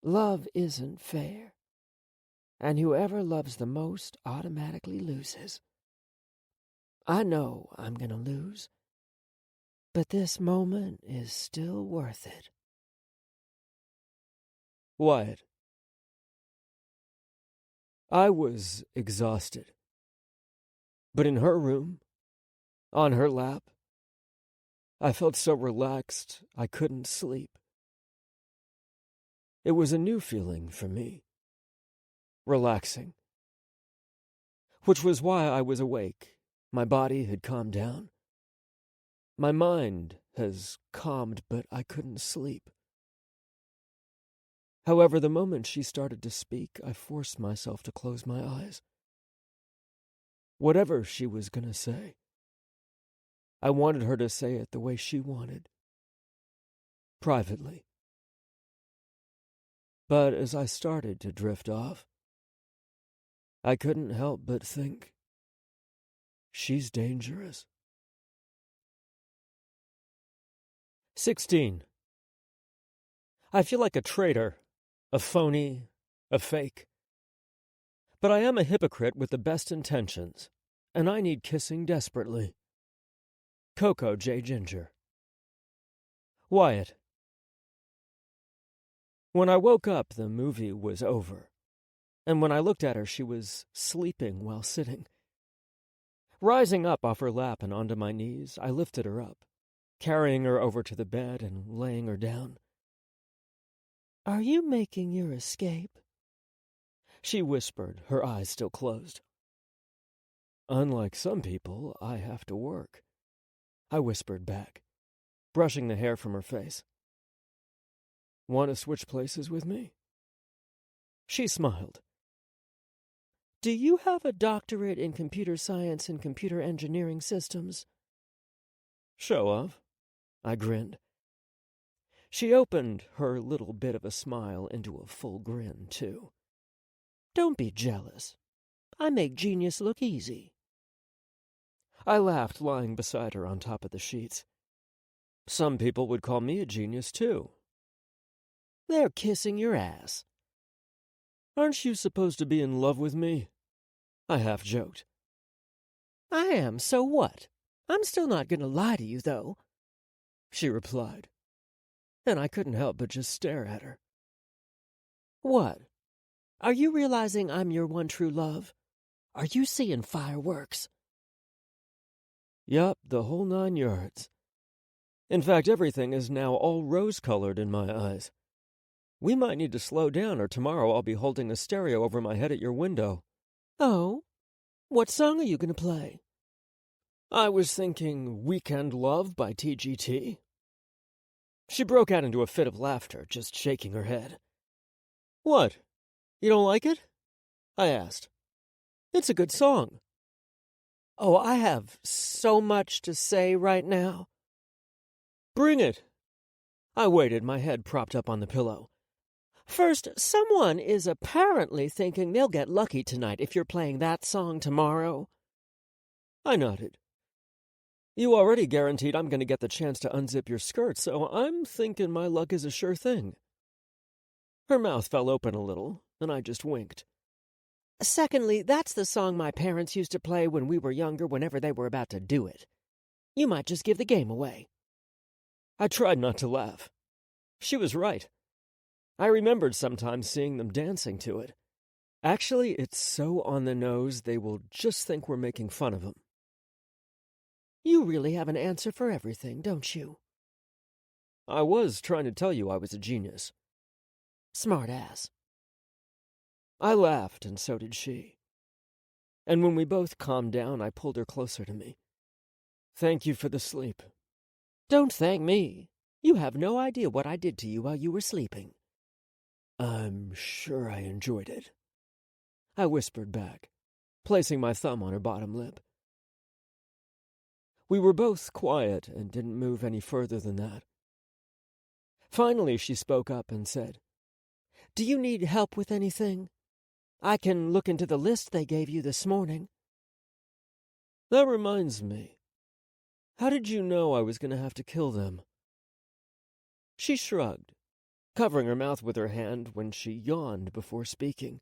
Love isn't fair, and whoever loves the most automatically loses. I know I'm going to lose, but this moment is still worth it." "Wyatt." I was exhausted. But in her room, on her lap, I felt so relaxed I couldn't sleep. It was a new feeling for me. Relaxing. Which was why I was awake. My body had calmed down. My mind has calmed, but I couldn't sleep. However, the moment she started to speak, I forced myself to close my eyes. Whatever she was going to say, I wanted her to say it the way she wanted. Privately. But as I started to drift off, I couldn't help but think, she's dangerous. 16. I feel like a traitor, a phony, a fake. But I am a hypocrite with the best intentions, and I need kissing desperately. Coco J. Ginger. Wyatt. When I woke up, the movie was over, and when I looked at her, she was sleeping while sitting. Rising up off her lap and onto my knees, I lifted her up, carrying her over to the bed and laying her down. "Are you making your escape?" She whispered, her eyes still closed. "Unlike some people, I have to work," I whispered back, brushing the hair from her face. "Want to switch places with me?" She smiled. "Do you have a doctorate in computer science and computer engineering systems?" "Show off," I grinned. She opened her little bit of a smile into a full grin, too. "Don't be jealous. I make genius look easy." I laughed, lying beside her on top of the sheets. Some people would call me a genius, too. "They're kissing your ass." "Aren't you supposed to be in love with me?" I half joked. "I am, so what? I'm still not going to lie to you, though," she replied, and I couldn't help but just stare at her. "What? Are you realizing I'm your one true love? Are you seeing fireworks?" Yup, the whole 9 yards. In fact, everything is now all rose-colored in my eyes. We might need to slow down, or tomorrow I'll be holding a stereo over my head at your window. "Oh? What song are you going to play?" I was thinking Weekend Love by TGT. She broke out into a fit of laughter, just shaking her head. "What? You don't like it?" I asked. "It's a good song." "Oh, I have so much to say right now." "Bring it." I waited, my head propped up on the pillow. "First, someone is apparently thinking they'll get lucky tonight if you're playing that song tomorrow." I nodded. "You already guaranteed I'm going to get the chance to unzip your skirt, so I'm thinking my luck is a sure thing." Her mouth fell open a little, and I just winked. "Secondly, that's the song my parents used to play when we were younger whenever they were about to do it. You might just give the game away." I tried not to laugh. She was right. I remembered sometimes seeing them dancing to it. Actually, it's so on the nose they will just think we're making fun of them. "You really have an answer for everything, don't you?" I was trying to tell you I was a genius. "Smart ass." I laughed, and so did she. And when we both calmed down, I pulled her closer to me. "Thank you for the sleep." "Don't thank me. You have no idea what I did to you while you were sleeping." "I'm sure I enjoyed it," I whispered back, placing my thumb on her bottom lip. We were both quiet and didn't move any further than that. Finally, she spoke up and said, "Do you need help with anything? I can look into the list they gave you this morning." "That reminds me. How did you know I was going to have to kill them?" She shrugged, covering her mouth with her hand when she yawned before speaking.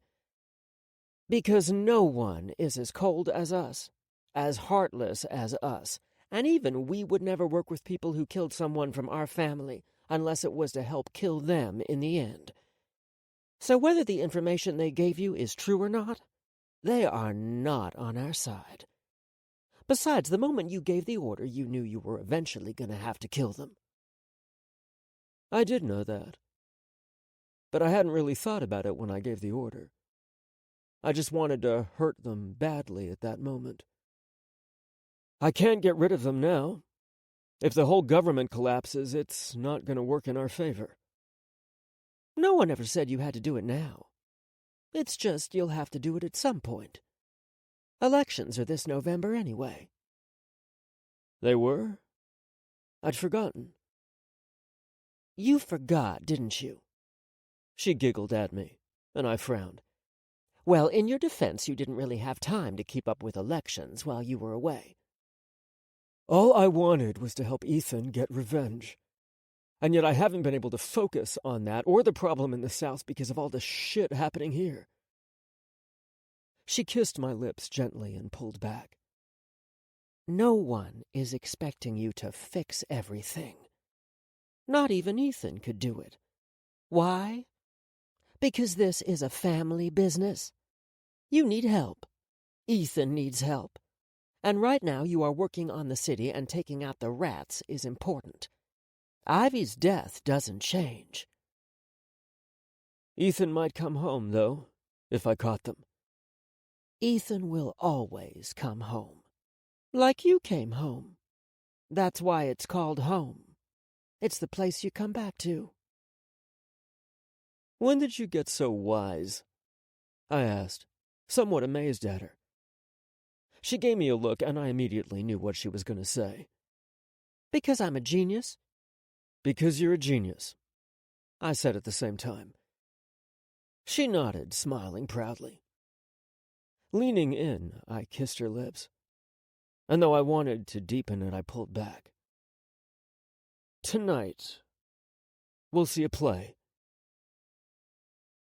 "Because no one is as cold as us, as heartless as us, and even we would never work with people who killed someone from our family unless it was to help kill them in the end. So whether the information they gave you is true or not, they are not on our side. Besides, the moment you gave the order, you knew you were eventually going to have to kill them." I did know that. But I hadn't really thought about it when I gave the order. I just wanted to hurt them badly at that moment. I can't get rid of them now. If the whole government collapses, it's not going to work in our favor. "No one ever said you had to do it now. It's just you'll have to do it at some point. Elections are this November anyway." They were? I'd forgotten. You forgot, didn't you? She giggled at me, and I frowned. Well, in your defense, you didn't really have time to keep up with elections while you were away. All I wanted was to help Ethan get revenge. And yet I haven't been able to focus on that or the problem in the South because of all the shit happening here. She kissed my lips gently and pulled back. No one is expecting you to fix everything. Not even Ethan could do it. Why? Because this is a family business. You need help. Ethan needs help. And right now you are working on the city, and taking out the rats is important. Ivy's death doesn't change. Ethan might come home, though, if I caught them. Ethan will always come home. Like you came home. That's why it's called home. It's the place you come back to. When did you get so wise? I asked, somewhat amazed at her. She gave me a look, and I immediately knew what she was going to say. Because I'm a genius? Because you're a genius, I said at the same time. She nodded, smiling proudly. Leaning in, I kissed her lips. And though I wanted to deepen it, I pulled back. Tonight, we'll see a play.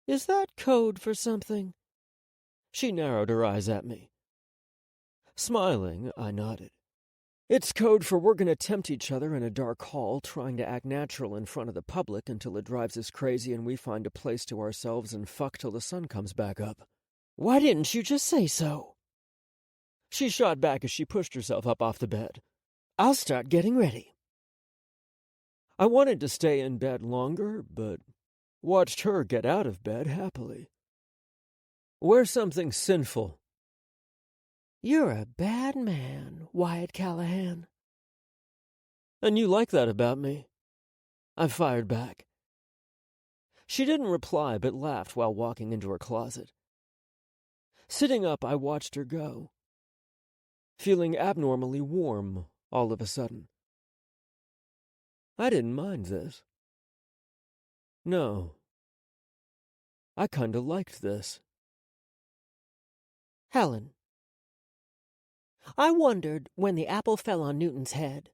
Is that code for something? She narrowed her eyes at me. Smiling, I nodded. It's code for we're going to tempt each other in a dark hall, trying to act natural in front of the public until it drives us crazy and we find a place to ourselves and fuck till the sun comes back up. Why didn't you just say so? She shot back as she pushed herself up off the bed. I'll start getting ready. I wanted to stay in bed longer, but watched her get out of bed happily. Wear something sinful. You're a bad man, Wyatt Callahan. And you like that about me? I fired back. She didn't reply, but laughed while walking into her closet. Sitting up, I watched her go, feeling abnormally warm all of a sudden. I didn't mind this. No. I kinda liked this. Helen. I wondered, when the apple fell on Newton's head,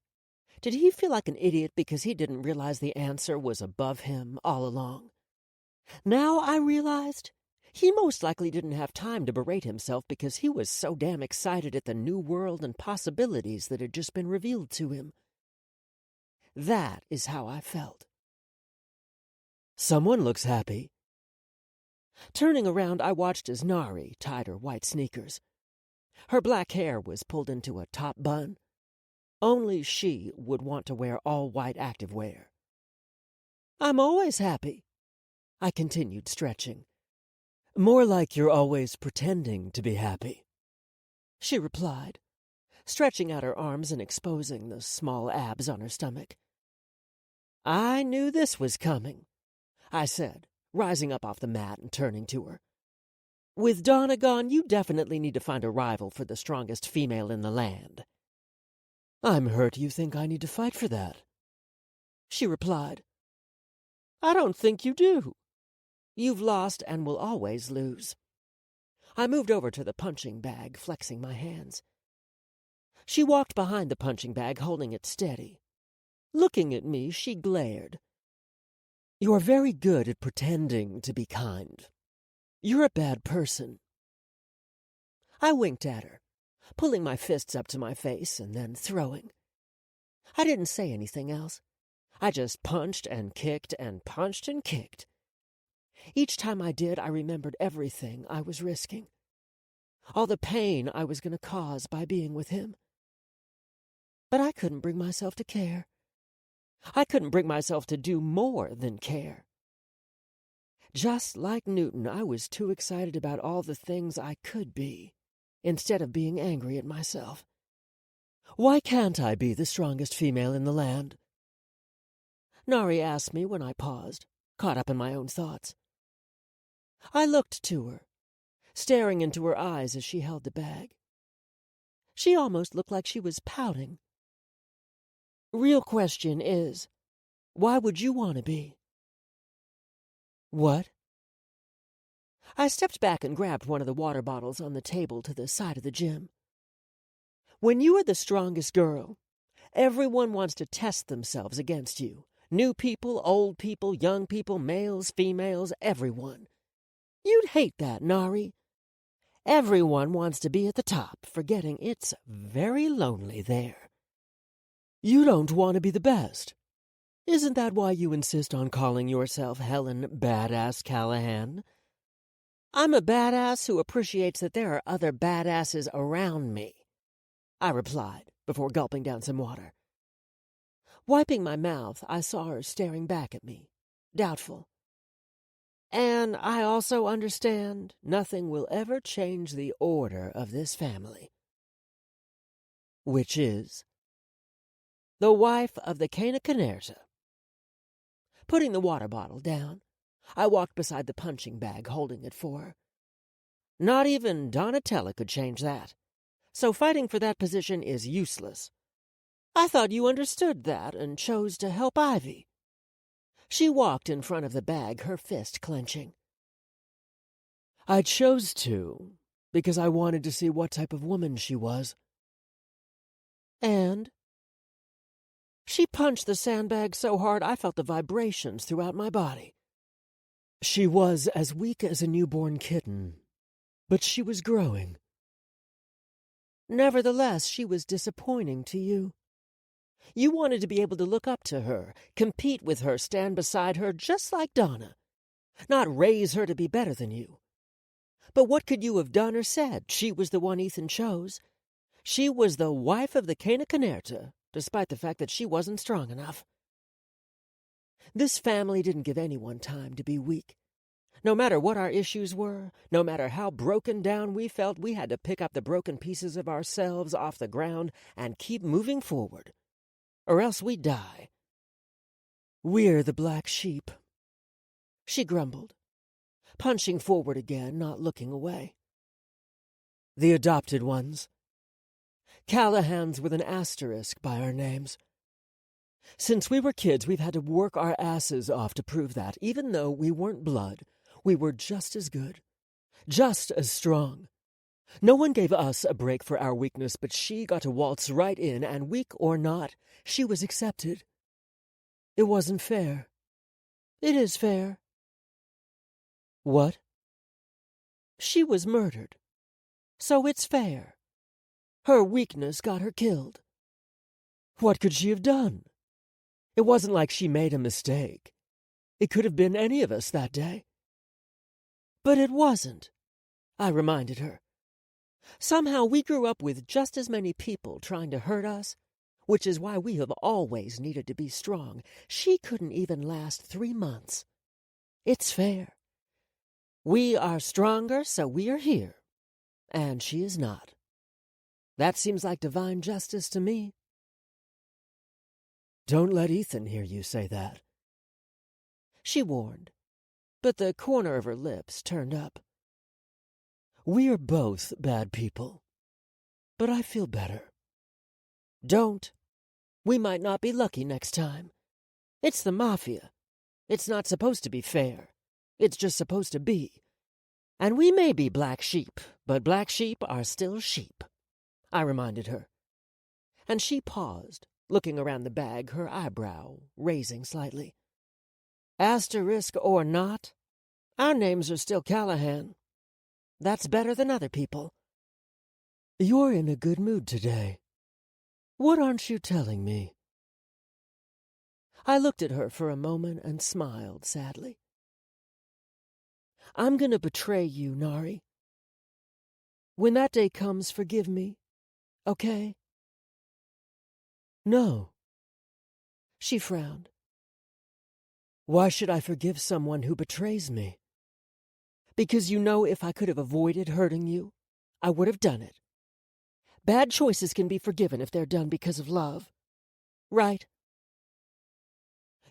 did he feel like an idiot because he didn't realize the answer was above him all along? Now I realized he most likely didn't have time to berate himself because he was so damn excited at the new world and possibilities that had just been revealed to him. That is how I felt. Someone looks happy. Turning around, I watched as Nari tied her white sneakers. Her black hair was pulled into a top bun. Only she would want to wear all white activewear. I'm always happy, I continued, stretching. More like you're always pretending to be happy, she replied, stretching out her arms and exposing the small abs on her stomach. I knew this was coming, I said, rising up off the mat and turning to her. With Donna gone, you definitely need to find a rival for the strongest female in the land. I'm hurt you think I need to fight for that, she replied. I don't think you do. You've lost and will always lose. I moved over to the punching bag, flexing my hands. She walked behind the punching bag, holding it steady. Looking at me, she glared. You're very good at pretending to be kind. You're a bad person. I winked at her, pulling my fists up to my face and then throwing. I didn't say anything else. I just punched and kicked and punched and kicked. Each time I did, I remembered everything I was risking. All the pain I was going to cause by being with him. But I couldn't bring myself to care. I couldn't bring myself to do more than care. Just like Newton, I was too excited about all the things I could be, instead of being angry at myself. Why can't I be the strongest female in the land? Nari asked me when I paused, caught up in my own thoughts. I looked to her, staring into her eyes as she held the bag. She almost looked like she was pouting, Real question is, why would you want to be? What? I stepped back and grabbed one of the water bottles on the table to the side of the gym. When you are the strongest girl, everyone wants to test themselves against you. New people, old people, young people, males, females, everyone. You'd hate that, Nari. Everyone wants to be at the top, forgetting it's very lonely there. You don't want to be the best. Isn't that why you insist on calling yourself Helen Badass Callahan? I'm a badass who appreciates that there are other badasses around me, I replied before gulping down some water. Wiping my mouth, I saw her staring back at me, doubtful. And I also understand nothing will ever change the order of this family. Which is the wife of the Canerta. Putting the water bottle down, I walked beside the punching bag, holding it for her. Not even Donatella could change that, so fighting for that position is useless. I thought you understood that and chose to help Ivy. She walked in front of the bag, her fist clenching. I chose to because I wanted to see what type of woman she was. And? She punched the sandbag so hard I felt the vibrations throughout my body. She was as weak as a newborn kitten, but she was growing. Nevertheless, she was disappointing to you. You wanted to be able to look up to her, compete with her, stand beside her just like Donna, not raise her to be better than you. But what could you have done or said? She was the one Ethan chose. She was the wife of the Canerta, despite the fact that she wasn't strong enough. This family didn't give anyone time to be weak. No matter what our issues were, no matter how broken down we felt, we had to pick up the broken pieces of ourselves off the ground and keep moving forward, or else we'd die. We're the black sheep, she grumbled, punching forward again, not looking away. The adopted ones. Callahans with an asterisk by our names. Since we were kids, we've had to work our asses off to prove that, even though we weren't blood, we were just as good, just as strong. No one gave us a break for our weakness, but she got to waltz right in, and weak or not, she was accepted. It wasn't fair. It is fair. What? She was murdered. So it's fair. Her weakness got her killed. What could she have done? It wasn't like she made a mistake. It could have been any of us that day. But it wasn't, I reminded her. Somehow we grew up with just as many people trying to hurt us, which is why we have always needed to be strong. She couldn't even last 3 months. It's fair. We are stronger, so we are here, and she is not. That seems like divine justice to me. Don't let Ethan hear you say that, she warned, but the corner of her lips turned up. We're both bad people, but I feel better. Don't. We might not be lucky next time. It's the Mafia. It's not supposed to be fair. It's just supposed to be. And we may be black sheep, but black sheep are still sheep, I reminded her. And she paused, looking around the bag, her eyebrow raising slightly. Asterisk or not, our names are still Callahan. That's better than other people. You're in a good mood today. What aren't you telling me? I looked at her for a moment and smiled sadly. I'm going to betray you, Nari. When that day comes, forgive me, okay? No. She frowned. Why should I forgive someone who betrays me? Because you know if I could have avoided hurting you, I would have done it. Bad choices can be forgiven if they're done because of love. Right?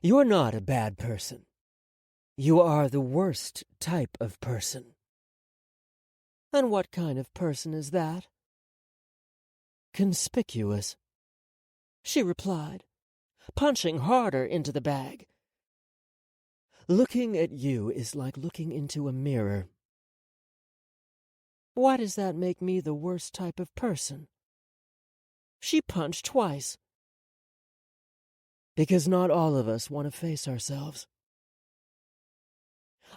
You're not a bad person. You are the worst type of person. And what kind of person is that? Conspicuous, she replied, punching harder into the bag. Looking at you is like looking into a mirror. Why does that make me the worst type of person? She punched twice. Because not all of us want to face ourselves.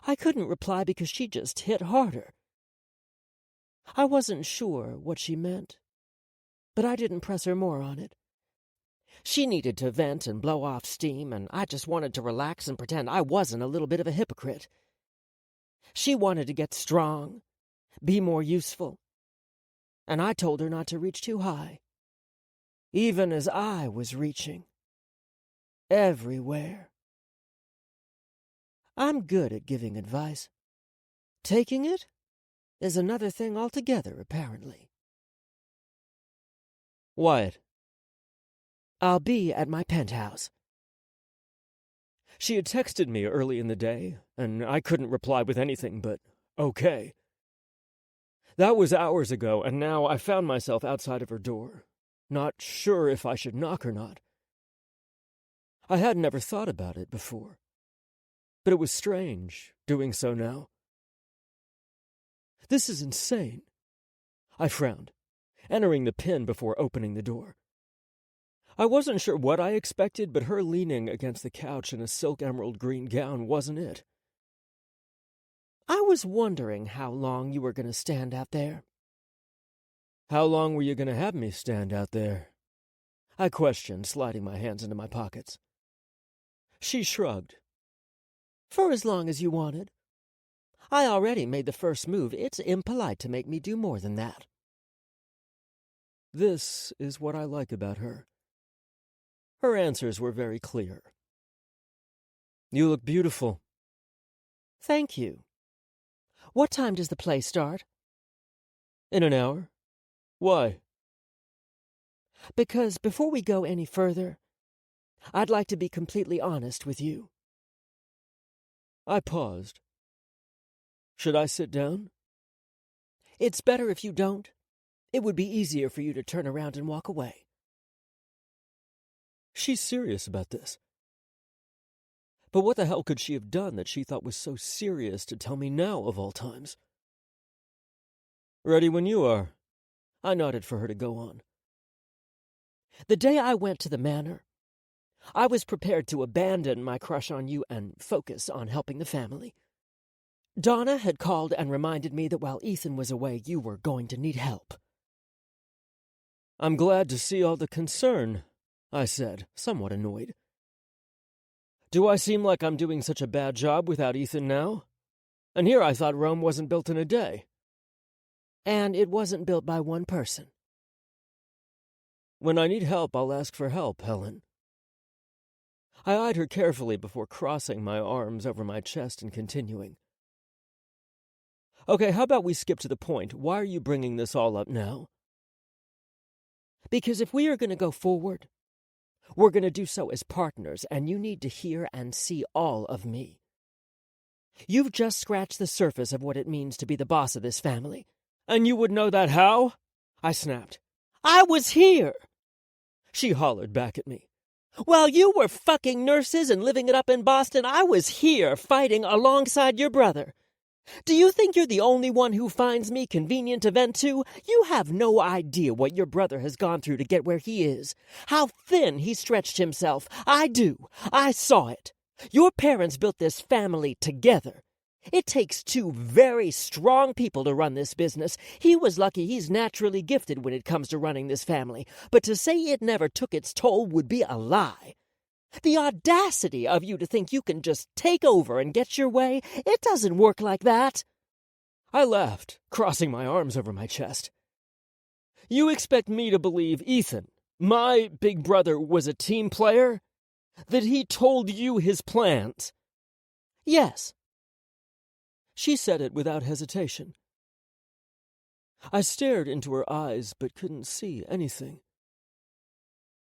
I couldn't reply because she just hit harder. I wasn't sure what she meant, but I didn't press her more on it. She needed to vent and blow off steam, and I just wanted to relax and pretend I wasn't a little bit of a hypocrite. She wanted to get strong, be more useful, and I told her not to reach too high, even as I was reaching. Everywhere. I'm good at giving advice. Taking it is another thing altogether, apparently. Wyatt, I'll be at my penthouse. She had texted me early in the day, and I couldn't reply with anything but, okay. That was hours ago, and now I found myself outside of her door, not sure if I should knock or not. I had never thought about it before, but it was strange doing so now. This is insane. I frowned, entering the pin before opening the door. I wasn't sure what I expected, but her leaning against the couch in a silk emerald green gown wasn't it. I was wondering how long you were going to stand out there. How long were you going to have me stand out there? I questioned, sliding my hands into my pockets. She shrugged. For as long as you wanted. I already made the first move. It's impolite to make me do more than that. This is what I like about her. Her answers were very clear. You look beautiful. Thank you. What time does the play start? In an hour. Why? Because before we go any further, I'd like to be completely honest with you. I paused. Should I sit down? It's better if you don't. It would be easier for you to turn around and walk away. She's serious about this. But what the hell could she have done that she thought was so serious to tell me now of all times? Ready when you are. I nodded for her to go on. The day I went to the manor, I was prepared to abandon my crush on you and focus on helping the family. Donna had called and reminded me that while Ethan was away, you were going to need help. I'm glad to see all the concern, I said, somewhat annoyed. Do I seem like I'm doing such a bad job without Ethan now? And here I thought Rome wasn't built in a day. And it wasn't built by one person. When I need help, I'll ask for help, Helen. I eyed her carefully before crossing my arms over my chest and continuing. Okay, how about we skip to the point? Why are you bringing this all up now? Because if we are going to go forward, we're going to do so as partners, and you need to hear and see all of me. You've just scratched the surface of what it means to be the boss of this family. And you would know that how? I snapped. I was here! She hollered back at me. While you were fucking nurses and living it up in Boston, I was here fighting alongside your brother. Do you think you're the only one who finds me convenient to vent to? You have no idea what your brother has gone through to get where he is. How thin he stretched himself. I do. I saw it. Your parents built this family together. It takes two very strong people to run this business. He was lucky he's naturally gifted when it comes to running this family. But to say it never took its toll would be a lie. The audacity of you to think you can just take over and get your way, it doesn't work like that. I laughed, crossing my arms over my chest. You expect me to believe Ethan, my big brother, was a team player? That he told you his plans? Yes. She said it without hesitation. I stared into her eyes but couldn't see anything.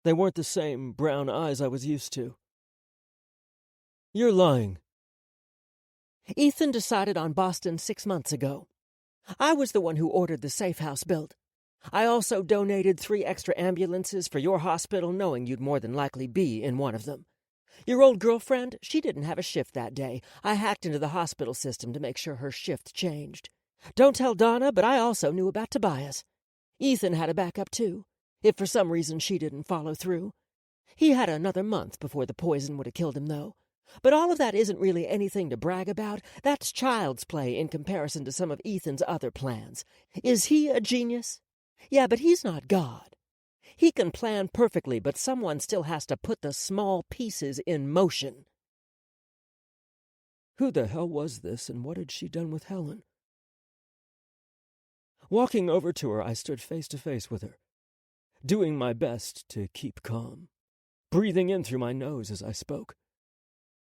They weren't the same brown eyes I was used to. You're lying. Ethan decided on Boston 6 months ago. I was the one who ordered the safe house built. I also donated 3 extra ambulances for your hospital, knowing you'd more than likely be in one of them. Your old girlfriend, she didn't have a shift that day. I hacked into the hospital system to make sure her shift changed. Don't tell Donna, but I also knew about Tobias. Ethan had a backup too, if for some reason she didn't follow through. He had another month before the poison would have killed him, though. But all of that isn't really anything to brag about. That's child's play in comparison to some of Ethan's other plans. Is he a genius? Yeah, but he's not God. He can plan perfectly, but someone still has to put the small pieces in motion. Who the hell was this, and what had she done with Helen? Walking over to her, I stood face to face with her, doing my best to keep calm, breathing in through my nose as I spoke.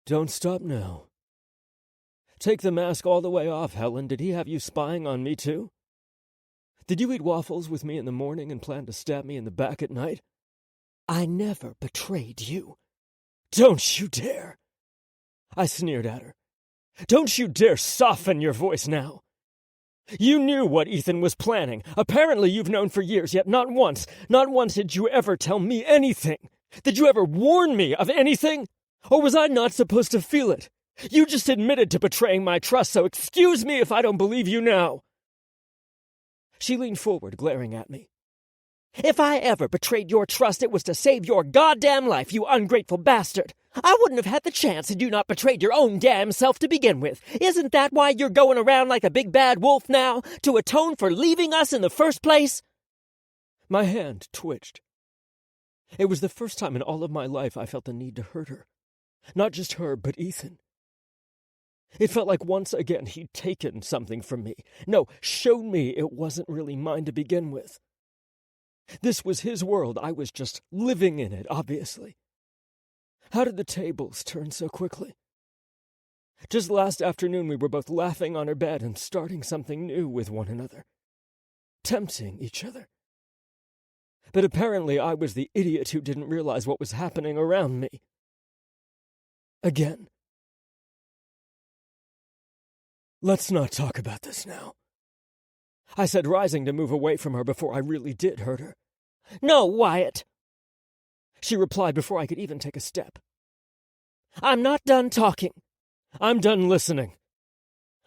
Don't stop now. Take the mask all the way off, Helen. Did he have you spying on me, too? Did you eat waffles with me in the morning and plan to stab me in the back at night? I never betrayed you. Don't you dare! I sneered at her. Don't you dare soften your voice now! You knew what Ethan was planning. Apparently you've known for years, yet not once did you ever tell me anything. Did you ever warn me of anything? Or was I not supposed to feel it? You just admitted to betraying my trust, so excuse me if I don't believe you now. She leaned forward, glaring at me. If I ever betrayed your trust, it was to save your goddamn life, you ungrateful bastard. I wouldn't have had the chance had you not betrayed your own damn self to begin with. Isn't that why you're going around like a big bad wolf now? To atone for leaving us in the first place? My hand twitched. It was the first time in all of my life I felt the need to hurt her. Not just her, but Ethan. It felt like once again he'd taken something from me. No, showed me it wasn't really mine to begin with. This was his world. I was just living in it, obviously. How did the tables turn so quickly? Just last afternoon we were both laughing on her bed and starting something new with one another. Tempting each other. But apparently I was the idiot who didn't realize what was happening around me. Again. Let's not talk about this now, I said, rising to move away from her before I really did hurt her. No, Wyatt, she replied before I could even take a step. I'm not done talking. I'm done listening.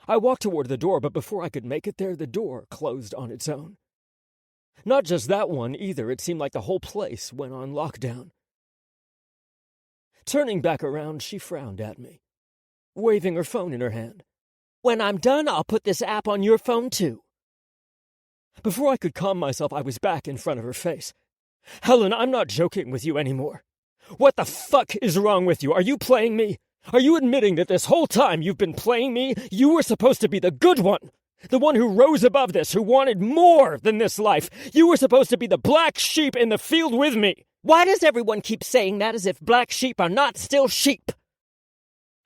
I walked toward the door, but before I could make it there, the door closed on its own. Not just that one, either. It seemed like the whole place went on lockdown. Turning back around, she frowned at me, waving her phone in her hand. When I'm done, I'll put this app on your phone, too. Before I could calm myself, I was back in front of her face. Helen, I'm not joking with you anymore. What the fuck is wrong with you? Are you playing me? Are you admitting that this whole time you've been playing me? You were supposed to be the good one. The one who rose above this, who wanted more than this life. You were supposed to be the black sheep in the field with me. Why does everyone keep saying that as if black sheep are not still sheep?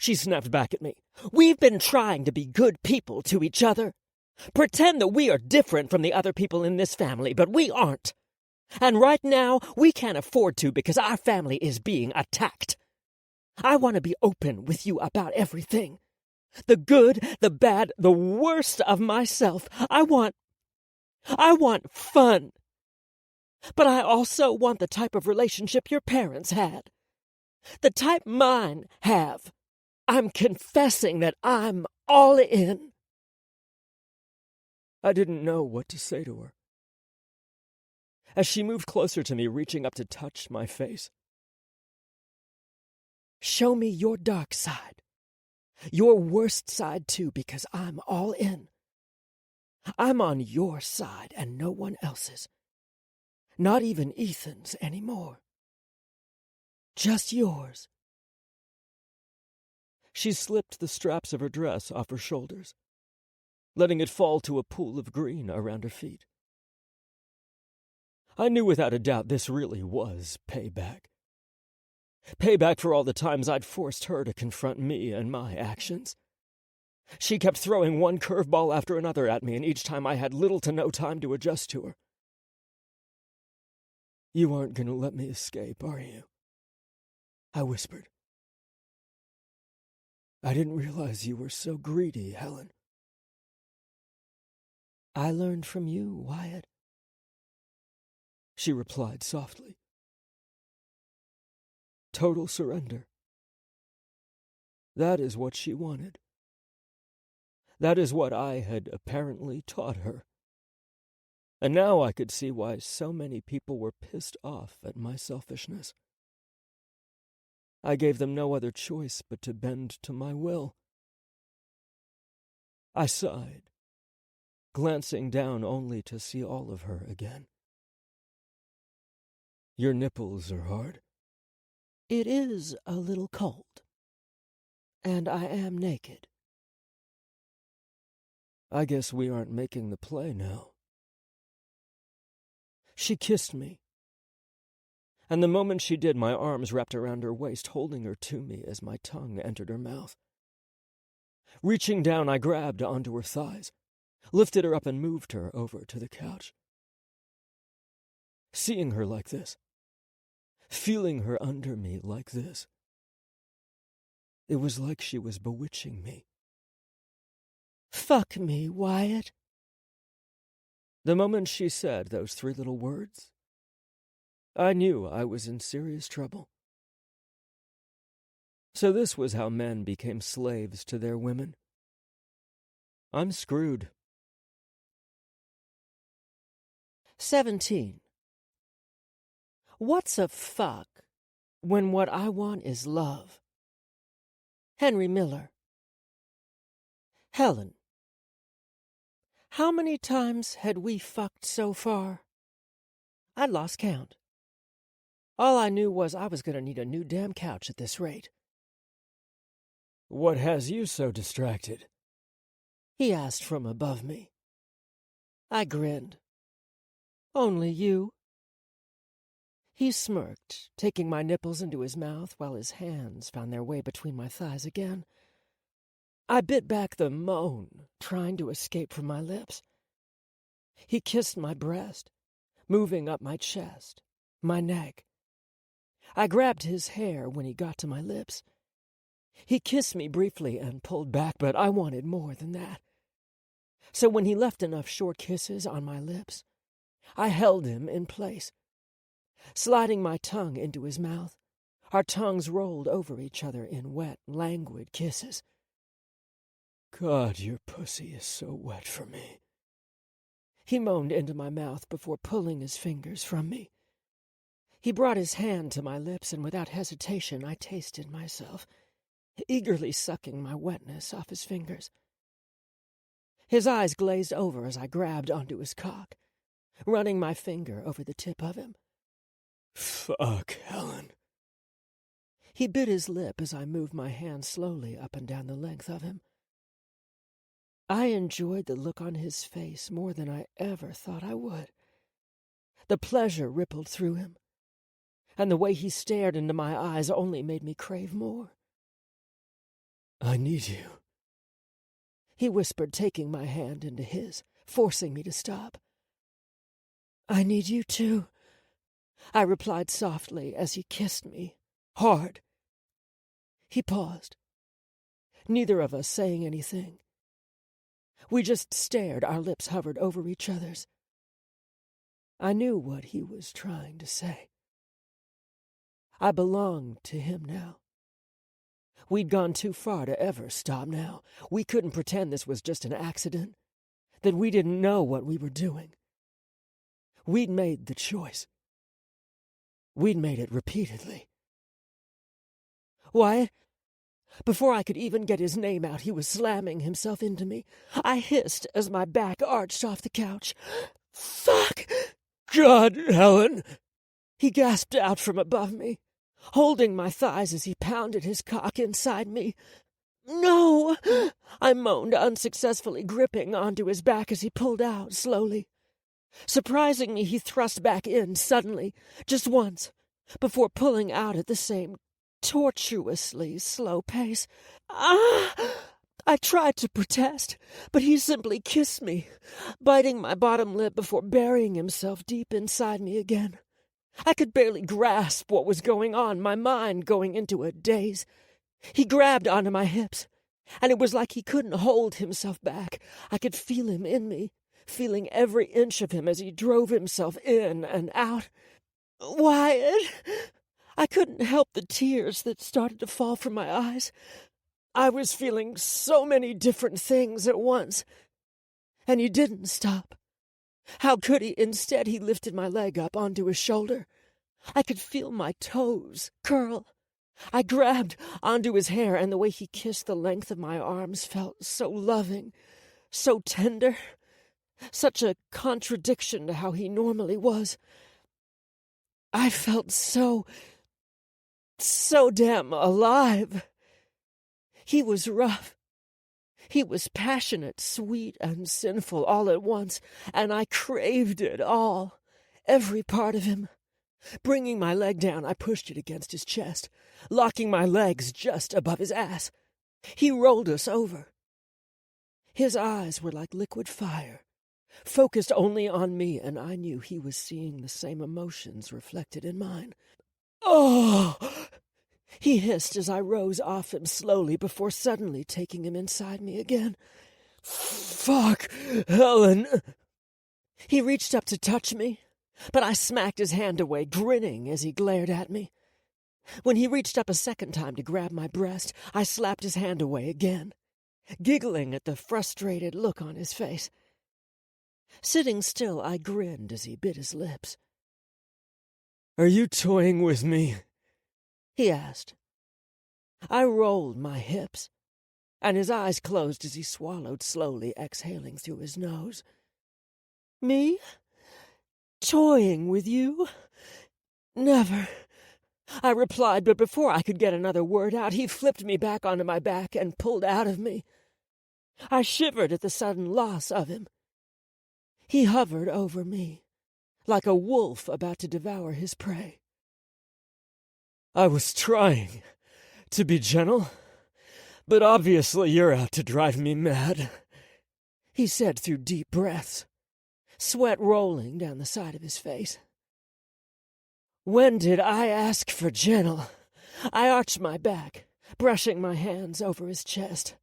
She snapped back at me. We've been trying to be good people to each other. Pretend that we are different from the other people in this family, but we aren't. And right now, we can't afford to because our family is being attacked. I want to be open with you about everything. The good, the bad, the worst of myself. I want fun. But I also want the type of relationship your parents had. The type mine have. I'm confessing that I'm all in. I didn't know what to say to her. As she moved closer to me, reaching up to touch my face. Show me your dark side. Your worst side, too, because I'm all in. I'm on your side and no one else's. Not even Ethan's anymore. Just yours. She slipped the straps of her dress off her shoulders, letting it fall to a pool of green around her feet. I knew without a doubt this really was payback. Payback for all the times I'd forced her to confront me and my actions. She kept throwing one curveball after another at me, and each time I had little to no time to adjust to her. You aren't going to let me escape, are you? I whispered. I didn't realize you were so greedy, Helen. I learned from you, Wyatt. she replied softly. Total surrender. That is what she wanted. That is what I had apparently taught her. And now I could see why so many people were pissed off at my selfishness. I gave them no other choice but to bend to my will. I sighed, glancing down only to see all of her again. Your nipples are hard. It is a little cold. And I am naked. I guess we aren't making the play now. She kissed me. And the moment she did, my arms wrapped around her waist, holding her to me as my tongue entered her mouth. Reaching down, I grabbed onto her thighs, lifted her up and moved her over to the couch. Seeing her like this, feeling her under me like this, it was like she was bewitching me. Fuck me, Wyatt. The moment she said those 3 little words, I knew I was in serious trouble. So this was how men became slaves to their women. I'm screwed. 17. What's a fuck when what I want is love? Henry Miller. Helen. How many times had we fucked so far? I'd lost count. All I knew was I was going to need a new damn couch at this rate. What has you so distracted? He asked from above me. I grinned. Only you. He smirked, taking my nipples into his mouth while his hands found their way between my thighs again. I bit back the moan, trying to escape from my lips. He kissed my breast, moving up my chest, my neck. I grabbed his hair when he got to my lips. He kissed me briefly and pulled back, but I wanted more than that. So when he left enough short kisses on my lips, I held him in place. Sliding my tongue into his mouth, our tongues rolled over each other in wet, languid kisses. God, your pussy is so wet for me. He moaned into my mouth before pulling his fingers from me. He brought his hand to my lips, and without hesitation I tasted myself, eagerly sucking my wetness off his fingers. His eyes glazed over as I grabbed onto his cock, running my finger over the tip of him. Fuck, Helen. He bit his lip as I moved my hand slowly up and down the length of him. I enjoyed the look on his face more than I ever thought I would. The pleasure rippled through him, and the way he stared into my eyes only made me crave more. I need you, he whispered, taking my hand into his, forcing me to stop. I need you too, I replied softly as he kissed me, hard. He paused, neither of us saying anything. We just stared, our lips hovered over each other's. I knew what he was trying to say. I belonged to him now. We'd gone too far to ever stop now. We couldn't pretend this was just an accident, that we didn't know what we were doing. We'd made the choice. We'd made it repeatedly. Wyatt, before I could even get his name out, he was slamming himself into me. I hissed as my back arched off the couch. Fuck! God, Helen! He gasped out from above me, holding my thighs as he pounded his cock inside me. No! I moaned, unsuccessfully gripping onto his back as he pulled out slowly. Surprising me, he thrust back in suddenly, just once, before pulling out at the same tortuously slow pace. Ah! I tried to protest, but he simply kissed me, biting my bottom lip before burying himself deep inside me again. I could barely grasp what was going on, my mind going into a daze. He grabbed onto my hips, and it was like he couldn't hold himself back. I could feel him in me, feeling every inch of him as he drove himself in and out. Wyatt! I couldn't help the tears that started to fall from my eyes. I was feeling so many different things at once. And he didn't stop. How could he? Instead, he lifted my leg up onto his shoulder. I could feel my toes curl. I grabbed onto his hair, and the way he kissed the length of my arms felt so loving, so tender, such a contradiction to how he normally was. I felt so damn alive. He was rough. He was passionate, sweet, and sinful all at once, and I craved it all, every part of him. Bringing my leg down, I pushed it against his chest, locking my legs just above his ass. He rolled us over. His eyes were like liquid fire, focused only on me, and I knew he was seeing the same emotions reflected in mine. "Oh!" he hissed as I rose off him slowly before suddenly taking him inside me again. "Fuck, Helen!" He reached up to touch me, but I smacked his hand away, grinning as he glared at me. When he reached up a second time to grab my breast, I slapped his hand away again, giggling at the frustrated look on his face. Sitting still, I grinned as he bit his lips. "Are you toying with me?" he asked. I rolled my hips, and his eyes closed as he swallowed slowly, exhaling through his nose. "Me? Toying with you? Never," I replied, but before I could get another word out, he flipped me back onto my back and pulled out of me. I shivered at the sudden loss of him. He hovered over me, like a wolf about to devour his prey. "I was trying to be gentle, but obviously you're out to drive me mad," he said through deep breaths, sweat rolling down the side of his face. "When did I ask for gentle?" I arched my back, brushing my hands over his chest.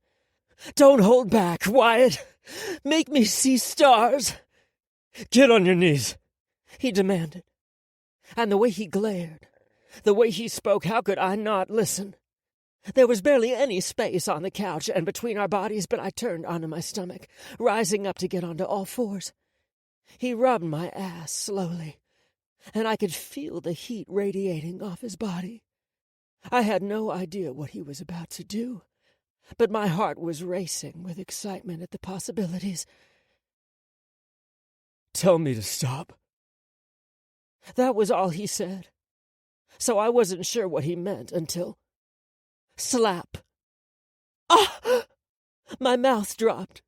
"Don't hold back, Wyatt. Make me see stars." "Get on your knees," he demanded. And the way he glared, the way he spoke, how could I not listen? There was barely any space on the couch and between our bodies, but I turned onto my stomach, rising up to get onto all fours. He rubbed my ass slowly, and I could feel the heat radiating off his body. I had no idea what he was about to do, but my heart was racing with excitement at the possibilities. "Tell me to stop." That was all he said, so I wasn't sure what he meant until... slap. Ah! My mouth dropped,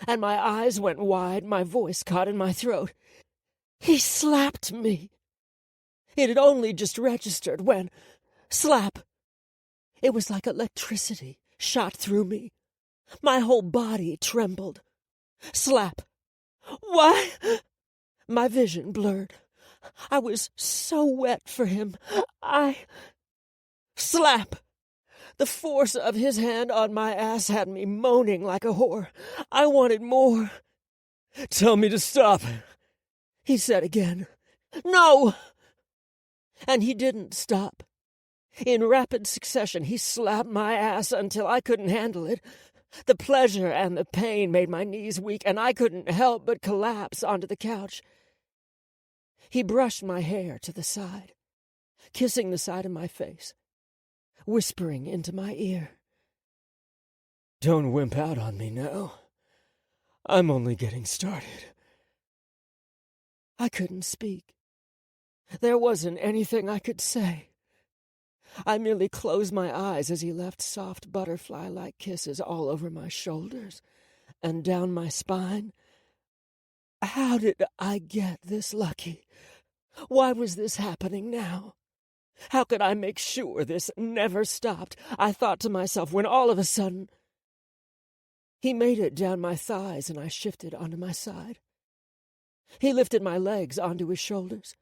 and my eyes went wide, my voice caught in my throat. He slapped me. It had only just registered when... slap. It was like electricity shot through me. My whole body trembled. Slap. Why? My vision blurred. I was so wet for him. Slap. The force of his hand on my ass had me moaning like a whore. I wanted more. "Tell me to stop," he said again. "No!" And he didn't stop. In rapid succession, he slapped my ass until I couldn't handle it. The pleasure and the pain made my knees weak, and I couldn't help but collapse onto the couch. He brushed my hair to the side, kissing the side of my face, whispering into my ear. "Don't wimp out on me now. I'm only getting started." I couldn't speak. There wasn't anything I could say. I merely closed my eyes as he left soft butterfly-like kisses all over my shoulders and down my spine. How did I get this lucky? Why was this happening now? How could I make sure this never stopped? I thought to myself when all of a sudden... He made it down my thighs and I shifted onto my side. He lifted my legs onto his shoulders,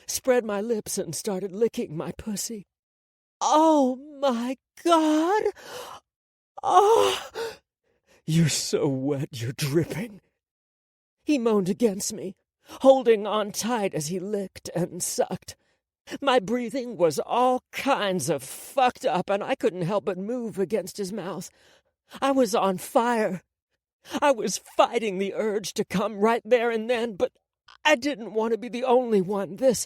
spread my lips and started licking my pussy. Oh my God! Oh! "You're so wet, you're dripping," He moaned against me, holding on tight as he licked and sucked. My breathing was all kinds of fucked up, and I couldn't help but move against his mouth. I was on fire. I was fighting the urge to come right there and then, but I didn't want to be the only one. This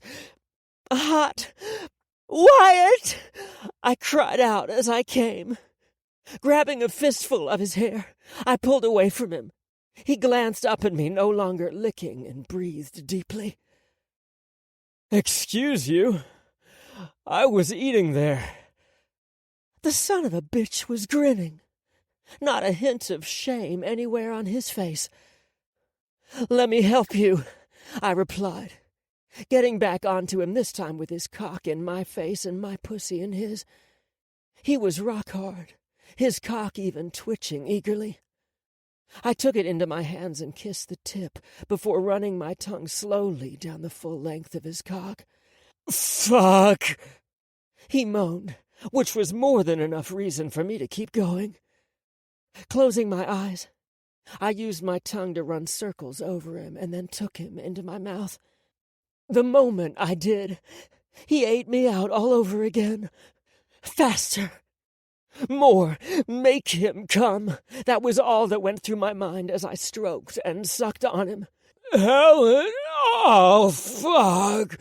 hot Wyatt! I cried out as I came. Grabbing a fistful of his hair, I pulled away from him. He glanced up at me, no longer licking, and breathed deeply. Excuse you. I was eating there. The son of a bitch was grinning. Not a hint of shame anywhere on his face. "Let me help you," I replied, getting back onto him, this time with his cock in my face and my pussy in his. He was rock hard, his cock even twitching eagerly. I took it into my hands and kissed the tip before running my tongue slowly down the full length of his cock. "Fuck!" he moaned, which was more than enough reason for me to keep going. Closing my eyes, I used my tongue to run circles over him and then took him into my mouth. The moment I did, he ate me out all over again. Faster! More! Make him come! That was all that went through my mind as I stroked and sucked on him. "Helen! Oh, fuck!"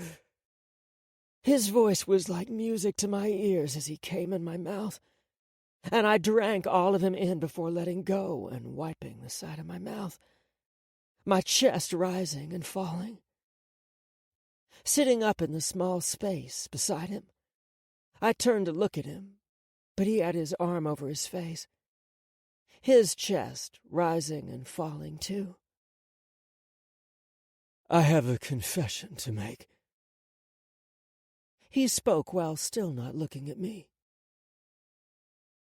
His voice was like music to my ears as he came in my mouth, and I drank all of him in before letting go and wiping the side of my mouth, my chest rising and falling. Sitting up in the small space beside him, I turned to look at him, but he had his arm over his face, his chest rising and falling too. "I have a confession to make." He spoke while still not looking at me.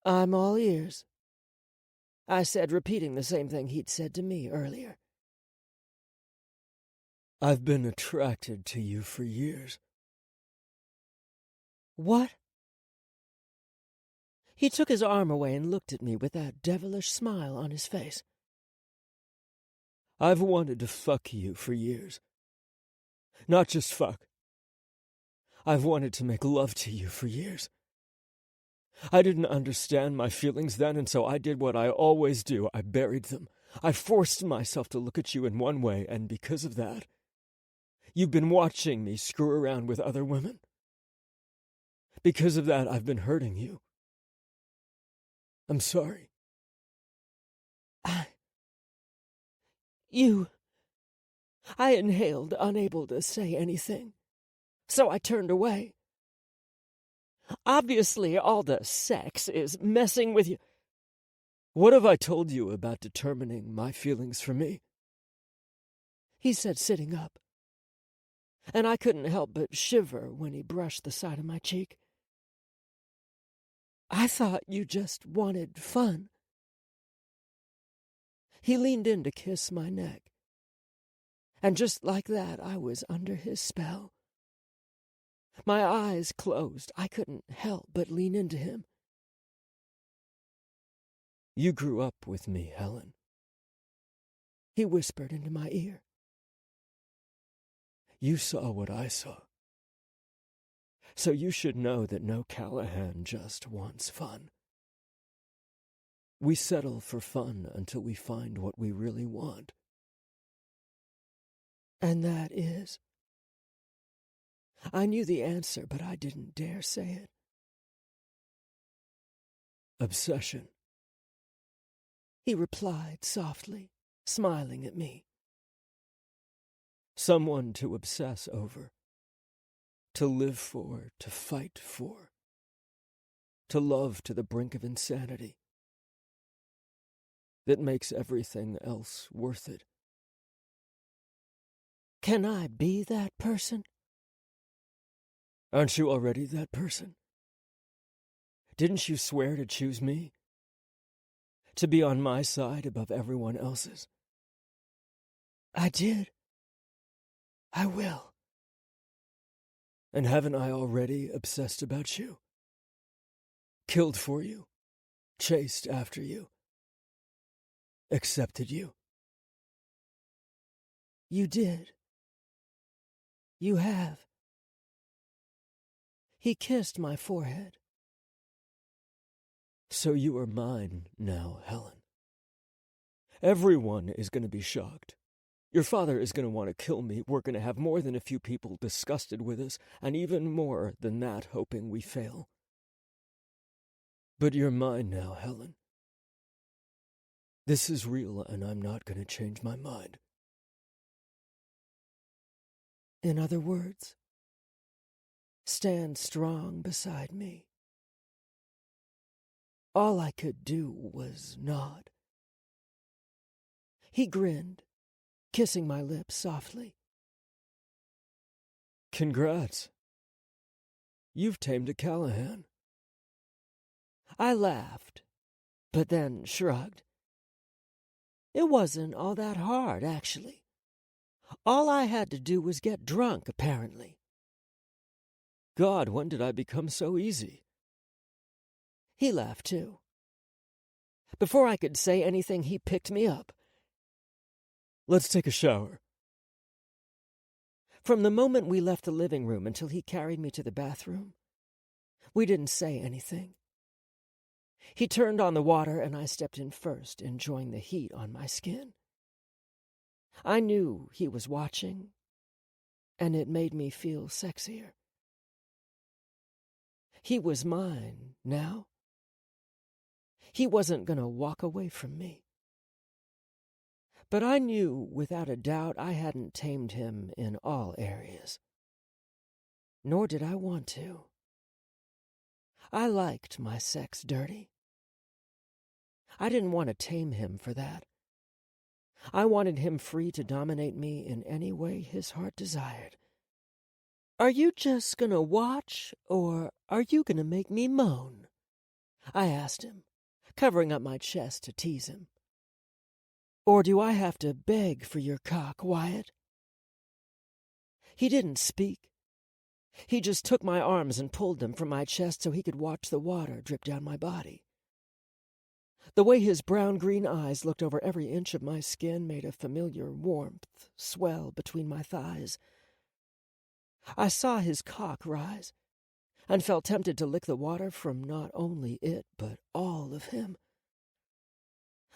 "I'm all ears," I said, repeating the same thing he'd said to me earlier. "I've been attracted to you for years." "What?" He took his arm away and looked at me with that devilish smile on his face. "I've wanted to fuck you for years. Not just fuck. I've wanted to make love to you for years. I didn't understand my feelings then, and so I did what I always do. I buried them. I forced myself to look at you in one way, and because of that, you've been watching me screw around with other women. Because of that, I've been hurting you. I'm sorry." I inhaled, unable to say anything, so I turned away. Obviously, all the sex is messing with you. "What have I told you about determining my feelings for me?" he said, sitting up, and I couldn't help but shiver when he brushed the side of my cheek. "I thought you just wanted fun." He leaned in to kiss my neck, and just like that, I was under his spell. My eyes closed. I couldn't help but lean into him. "You grew up with me, Helen," he whispered into my ear. "You saw what I saw. So you should know that no Callahan just wants fun. We settle for fun until we find what we really want." "And that is?" I knew the answer, but I didn't dare say it. "Obsession," he replied softly, smiling at me. "Someone to obsess over, to live for, to fight for, to love to the brink of insanity, that makes everything else worth it." "Can I be that person?" "Aren't you already that person? Didn't you swear to choose me? To be on my side above everyone else's?" "I did. I will." "And haven't I already obsessed about you? Killed for you, chased after you, accepted you?" You did. You have. He kissed my forehead. So you are mine now, Helen. Everyone is going to be shocked. Your father is going to want to kill me. We're going to have more than a few people disgusted with us, and even more than that hoping we fail. But you're mine now, Helen. This is real, and I'm not going to change my mind. In other words, stand strong beside me. All I could do was nod. He grinned, kissing my lips softly. Congrats. You've tamed a Callahan. I laughed, but then shrugged. It wasn't all that hard, actually. All I had to do was get drunk, apparently. God, when did I become so easy? He laughed, too. Before I could say anything, he picked me up. Let's take a shower. From the moment we left the living room until he carried me to the bathroom, we didn't say anything. He turned on the water, and I stepped in first, enjoying the heat on my skin. I knew he was watching, and it made me feel sexier. He was mine now. He wasn't going to walk away from me. But I knew without a doubt I hadn't tamed him in all areas. Nor did I want to. I liked my sex dirty. I didn't want to tame him for that. I wanted him free to dominate me in any way his heart desired. Are you just going to watch, or are you going to make me moan? I asked him, covering up my chest to tease him. Or do I have to beg for your cock, Wyatt? He didn't speak. He just took my arms and pulled them from my chest so he could watch the water drip down my body. The way his brown-green eyes looked over every inch of my skin made a familiar warmth swell between my thighs. I saw his cock rise, and felt tempted to lick the water from not only it, but all of him.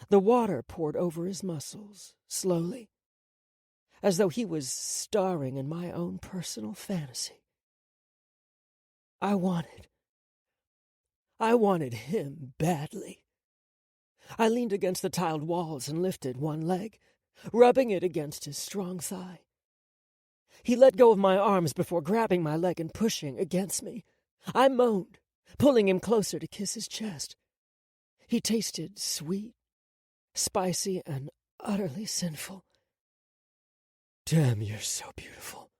The water poured over his muscles, slowly, as though he was starring in my own personal fantasy. I wanted him badly. I leaned against the tiled walls and lifted one leg, rubbing it against his strong thigh. He let go of my arms before grabbing my leg and pushing against me. I moaned, pulling him closer to kiss his chest. He tasted sweet, spicy, and utterly sinful. Damn, you're so beautiful,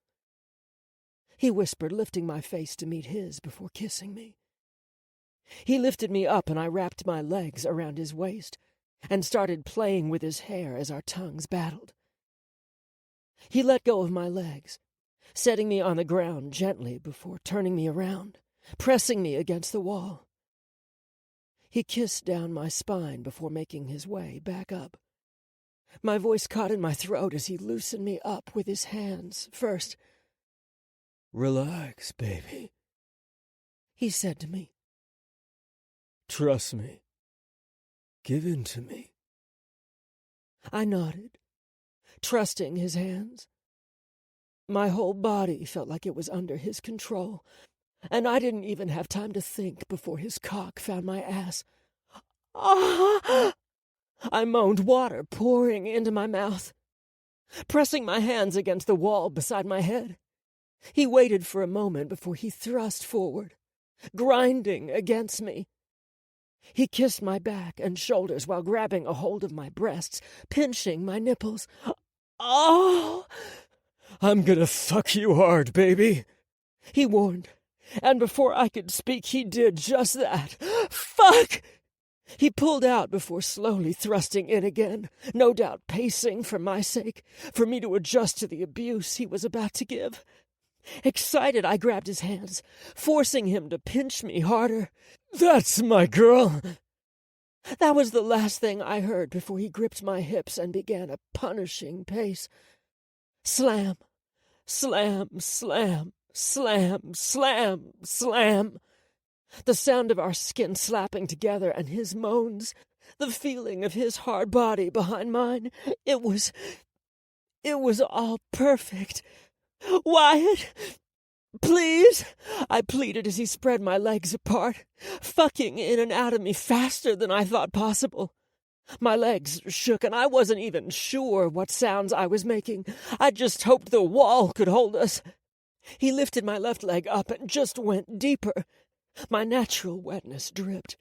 he whispered, lifting my face to meet his before kissing me. He lifted me up, and I wrapped my legs around his waist and started playing with his hair as our tongues battled. He let go of my legs, setting me on the ground gently before turning me around, pressing me against the wall. He kissed down my spine before making his way back up. My voice caught in my throat as he loosened me up with his hands first. Relax, baby, he said to me. Trust me. Give in to me. I nodded, trusting his hands. My whole body felt like it was under his control, and I didn't even have time to think before his cock found my ass. Ah! I moaned, water pouring into my mouth. Pressing my hands against the wall beside my head, he waited for a moment before he thrust forward, grinding against me. He kissed my back and shoulders while grabbing a hold of my breasts, pinching my nipples. Oh! I'm gonna fuck you hard, baby, he warned, and before I could speak, he did just that. Fuck! He pulled out before slowly thrusting in again, no doubt pacing for my sake, for me to adjust to the abuse he was about to give. Excited, I grabbed his hands, forcing him to pinch me harder. That's my girl! That was the last thing I heard before he gripped my hips and began a punishing pace. Slam, slam, slam, slam, slam, slam. The sound of our skin slapping together and his moans, the feeling of his hard body behind mine, it was all perfect. Wyatt, please, I pleaded as he spread my legs apart, fucking in and out of me faster than I thought possible. My legs shook, and I wasn't even sure what sounds I was making. I just hoped the wall could hold us. He lifted my left leg up and just went deeper. My natural wetness dripped,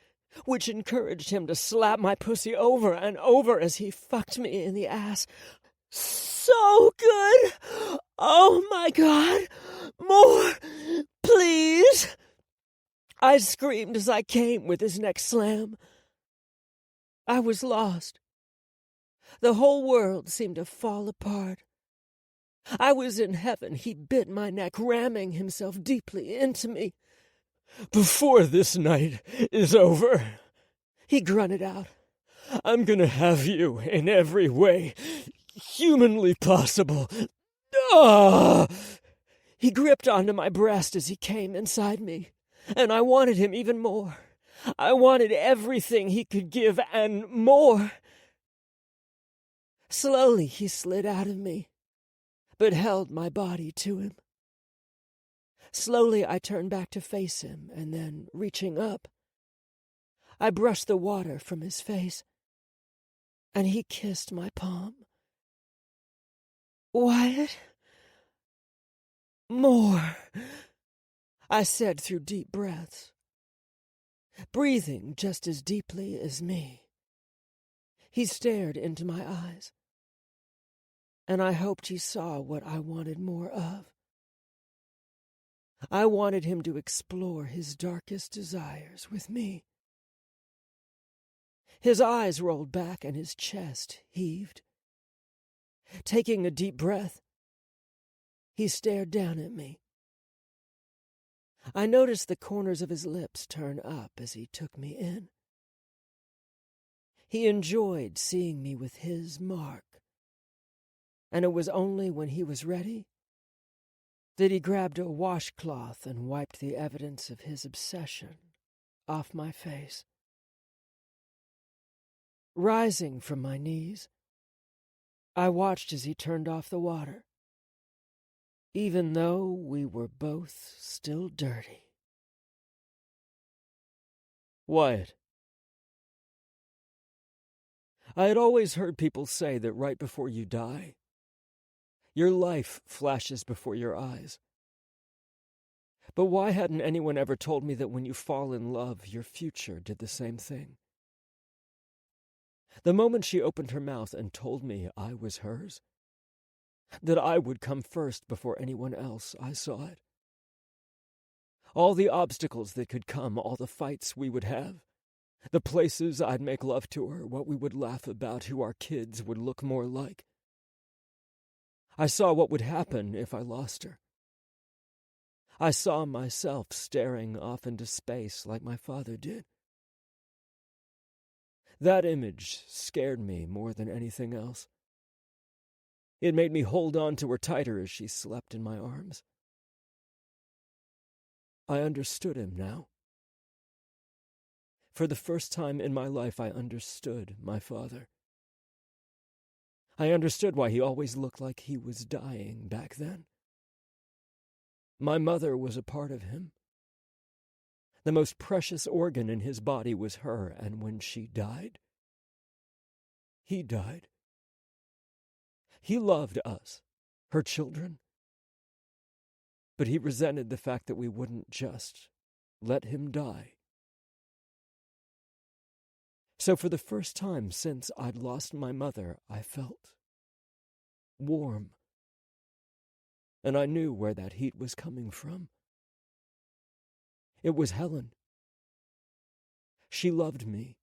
which encouraged him to slap my pussy over and over as he fucked me in the ass. So good! Oh my God! More! Please! I screamed as I came with his next slam. I was lost. The whole world seemed to fall apart. I was in heaven. He bit my neck, ramming himself deeply into me. Before this night is over, he grunted out, I'm gonna have you in every way humanly possible. Ah! He gripped onto my breast as he came inside me, and I wanted him even more. I wanted everything he could give and more. Slowly he slid out of me, but held my body to him. Slowly I turned back to face him, and then, reaching up, I brushed the water from his face, and he kissed my palm. Wyatt? More, I said through deep breaths, breathing just as deeply as me. He stared into my eyes, and I hoped he saw what I wanted more of. I wanted him to explore his darkest desires with me. His eyes rolled back and his chest heaved. Taking a deep breath, he stared down at me. I noticed the corners of his lips turn up as he took me in. He enjoyed seeing me with his mark, and it was only when he was ready that he grabbed a washcloth and wiped the evidence of his obsession off my face. Rising from my knees, I watched as he turned off the water, even though we were both still dirty. Wyatt, I had always heard people say that right before you die, your life flashes before your eyes. But why hadn't anyone ever told me that when you fall in love, your future did the same thing? The moment she opened her mouth and told me I was hers, that I would come first before anyone else, I saw it. All the obstacles that could come, all the fights we would have, the places I'd make love to her, what we would laugh about, who our kids would look more like. I saw what would happen if I lost her. I saw myself staring off into space like my father did. That image scared me more than anything else. It made me hold on to her tighter as she slept in my arms. I understood him now. For the first time in my life, I understood my father. I understood why he always looked like he was dying back then. My mother was a part of him. The most precious organ in his body was her, and when she died, he died. He loved us, her children, but he resented the fact that we wouldn't just let him die. So for the first time since I'd lost my mother, I felt warm. And I knew where that heat was coming from. It was Helen. She loved me.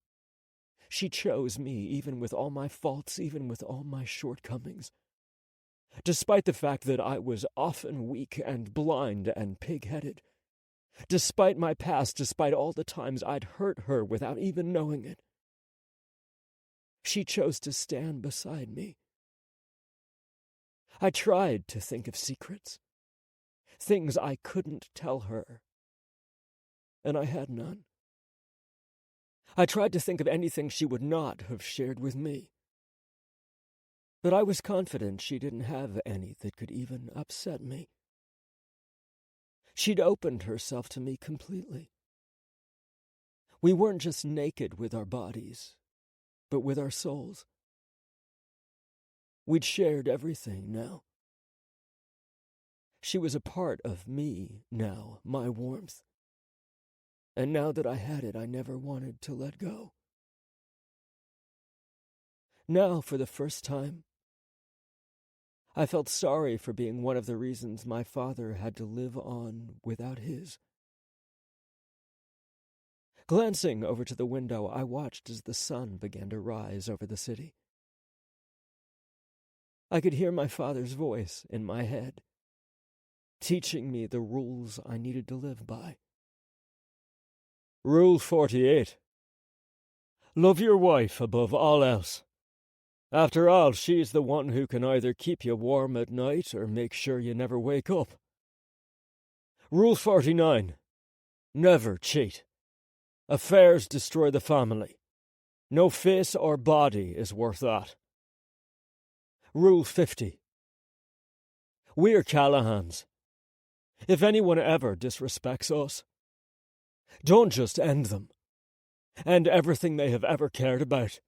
She chose me, even with all my faults, even with all my shortcomings. Despite the fact that I was often weak and blind and pig-headed. Despite my past, despite all the times I'd hurt her without even knowing it. She chose to stand beside me. I tried to think of secrets, things I couldn't tell her, and I had none. I tried to think of anything she would not have shared with me, but I was confident she didn't have any that could even upset me. She'd opened herself to me completely. We weren't just naked with our bodies, but with our souls. We'd shared everything now. She was a part of me now, my warmth. And now that I had it, I never wanted to let go. Now, for the first time, I felt sorry for being one of the reasons my father had to live on without his. Glancing over to the window, I watched as the sun began to rise over the city. I could hear my father's voice in my head, teaching me the rules I needed to live by. Rule 48. Love your wife above all else. After all, she's the one who can either keep you warm at night or make sure you never wake up. Rule 49. Never cheat. Affairs destroy the family. No face or body is worth that. Rule 50. We're Callahans. If anyone ever disrespects us, don't just end them. End everything they have ever cared about,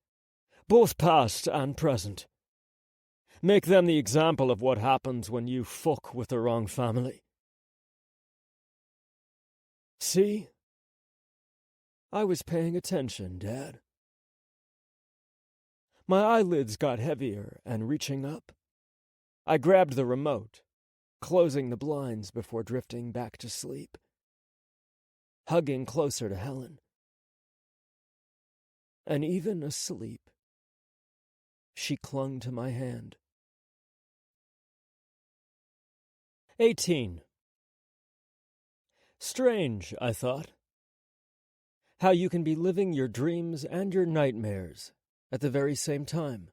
both past and present. Make them the example of what happens when you fuck with the wrong family. See? I was paying attention, Dad. My eyelids got heavier and reaching up. I grabbed the remote, closing the blinds before drifting back to sleep, hugging closer to Helen. And even asleep, she clung to my hand. 18. Strange, I thought, how you can be living your dreams and your nightmares at the very same time.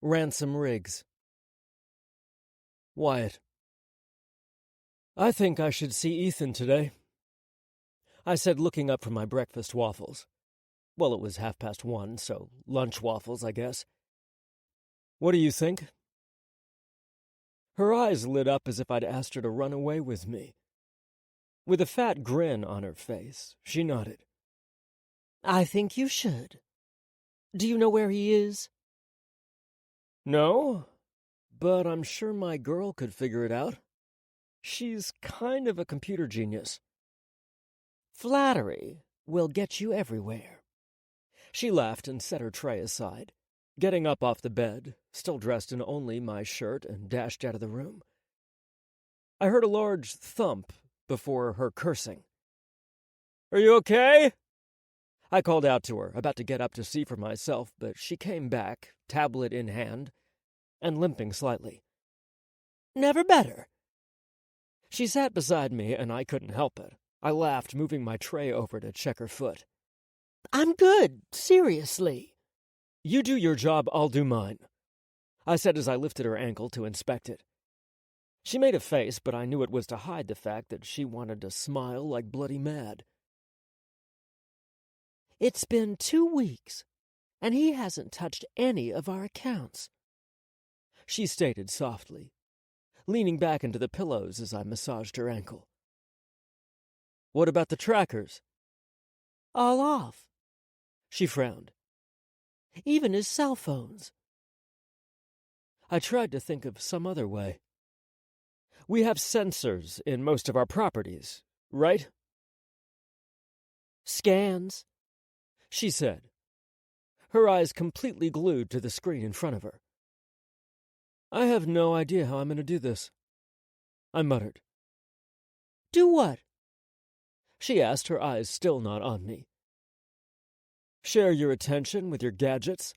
Ransom Riggs. Wyatt. I think I should see Ethan today, I said, looking up from my breakfast waffles. Well, it was 1:30, so lunch waffles, I guess. What do you think? Her eyes lit up as if I'd asked her to run away with me. With a fat grin on her face, she nodded. I think you should. Do you know where he is? No, but I'm sure my girl could figure it out. She's kind of a computer genius. Flattery will get you everywhere. She laughed and set her tray aside, getting up off the bed, still dressed in only my shirt, and dashed out of the room. I heard a large thump before her cursing. Are you okay? I called out to her, about to get up to see for myself, but she came back, tablet in hand, and limping slightly. Never better. She sat beside me, and I couldn't help it. I laughed, moving my tray over to check her foot. I'm good, seriously. You do your job, I'll do mine, I said as I lifted her ankle to inspect it. She made a face, but I knew it was to hide the fact that she wanted to smile like bloody mad. It's been 2 weeks, and he hasn't touched any of our accounts, she stated softly, leaning back into the pillows as I massaged her ankle. What about the trackers? All off. She frowned. Even his cell phones. I tried to think of some other way. We have sensors in most of our properties, right? Scans, she said, her eyes completely glued to the screen in front of her. I have no idea how I'm going to do this, I muttered. Do what? She asked, her eyes still not on me. Share your attention with your gadgets?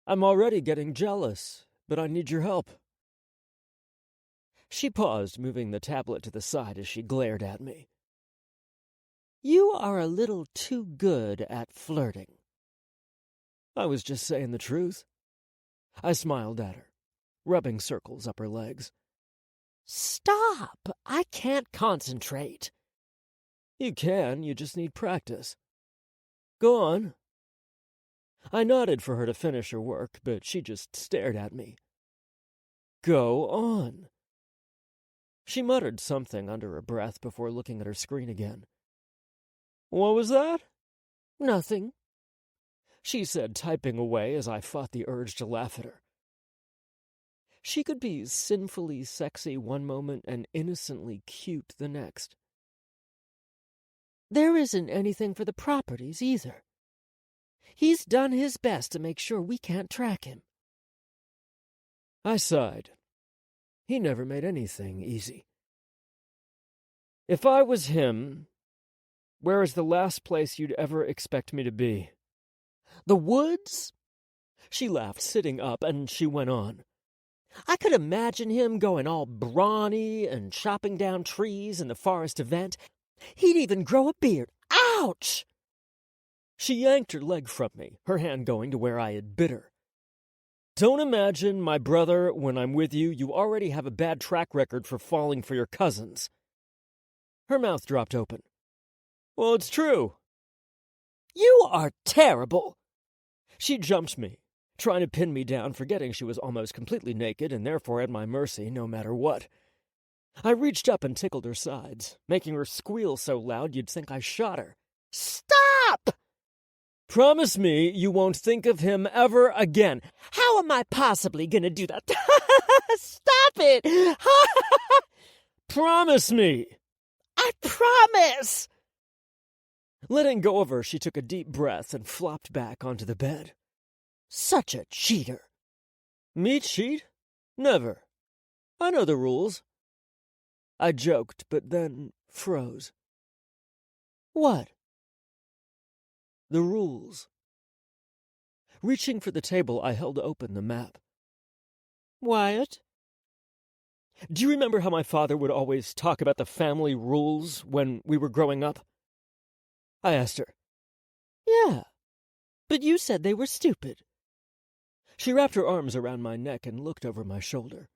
I'm already getting jealous, but I need your help. She paused, moving the tablet to the side as she glared at me. You are a little too good at flirting. I was just saying the truth. I smiled at her, rubbing circles up her legs. Stop! I can't concentrate. You can, you just need practice. Go on. I nodded for her to finish her work, but she just stared at me. Go on. She muttered something under her breath before looking at her screen again. What was that? Nothing, she said, typing away as I fought the urge to laugh at her. She could be sinfully sexy one moment and innocently cute the next. There isn't anything for the properties either. He's done his best to make sure we can't track him. I sighed. He never made anything easy. If I was him, where is the last place you'd ever expect me to be? The woods? She laughed, sitting up, and she went on. I could imagine him going all brawny and chopping down trees in the forest event. He'd even grow a beard. Ouch! She yanked her leg from me, her hand going to where I had bit her. Don't imagine, my brother, when I'm with you, you already have a bad track record for falling for your cousins. Her mouth dropped open. Well, it's true. You are terrible. She jumped me, trying to pin me down, forgetting she was almost completely naked and therefore at my mercy no matter what. I reached up and tickled her sides, making her squeal so loud you'd think I shot her. Stop! Promise me you won't think of him ever again. How am I possibly going to do that? Stop it! Promise me! I promise! Letting go of her, she took a deep breath and flopped back onto the bed. Such a cheater. Me cheat? Never. I know the rules. I joked, but then froze. What? The rules. Reaching for the table, I held open the map. Wyatt? Do you remember how my father would always talk about the family rules when we were growing up? I asked her. Yeah, but you said they were stupid. She wrapped her arms around my neck and looked over my shoulder.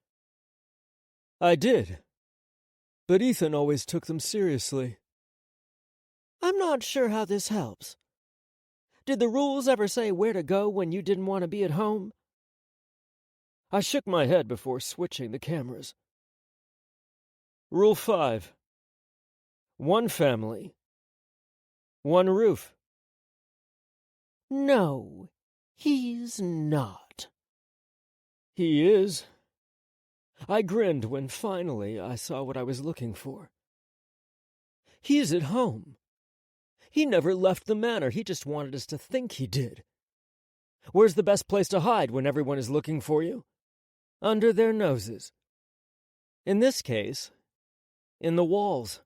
I did, but Ethan always took them seriously. I'm not sure how this helps. Did the rules ever say where to go when you didn't want to be at home? I shook my head before switching the cameras. Rule 5. One family. One roof. No, he's not. He is. I grinned when finally I saw what I was looking for. He's at home. He never left the manor, he just wanted us to think he did. Where's the best place to hide when everyone is looking for you? Under their noses. In this case, in the walls.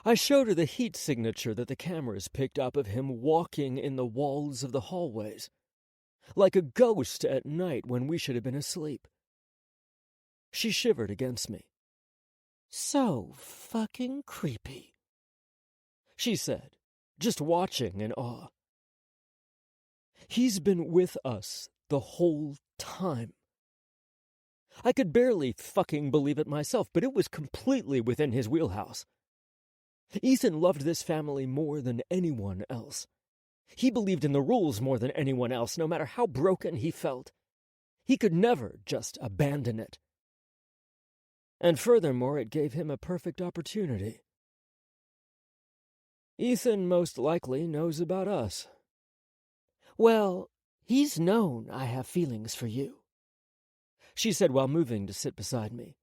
I showed her the heat signature that the cameras picked up of him walking in the walls of the hallways, like a ghost at night when we should have been asleep. She shivered against me. So fucking creepy, she said, just watching in awe. He's been with us the whole time. I could barely fucking believe it myself, but it was completely within his wheelhouse. Ethan loved this family more than anyone else. He believed in the rules more than anyone else, no matter how broken he felt. He could never just abandon it. And furthermore, it gave him a perfect opportunity. Ethan most likely knows about us. Well, he's known I have feelings for you, she said while moving to sit beside me.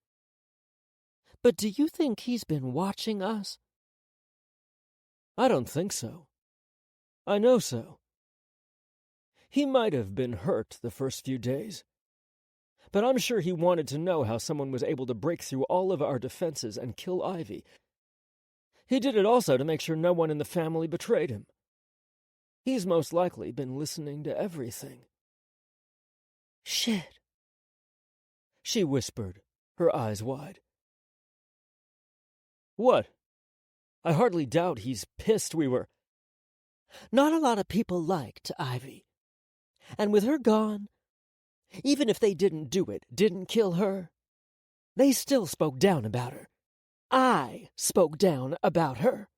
But do you think he's been watching us? I don't think so. I know so. He might have been hurt the first few days, but I'm sure he wanted to know how someone was able to break through all of our defenses and kill Ivy. He did it also to make sure no one in the family betrayed him. He's most likely been listening to everything. Shit, she whispered, her eyes wide. What? I hardly doubt he's pissed we were. Not a lot of people liked Ivy. And with her gone, Even if they didn't do it, didn't kill her, they still spoke down about her. I spoke down about her.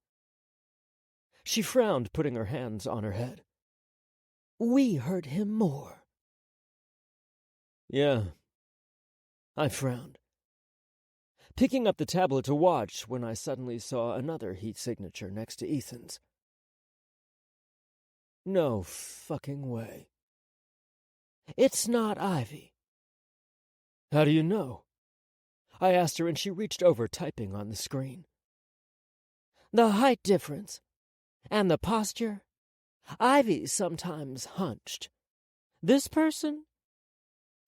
She frowned, putting her hands on her head. We hurt him more. Yeah. I frowned, picking up the tablet to watch when I suddenly saw another heat signature next to Ethan's. No fucking way. It's not Ivy. How do you know? I asked her, and she reached over, typing on the screen. The height difference. And the posture. Ivy's sometimes hunched. This person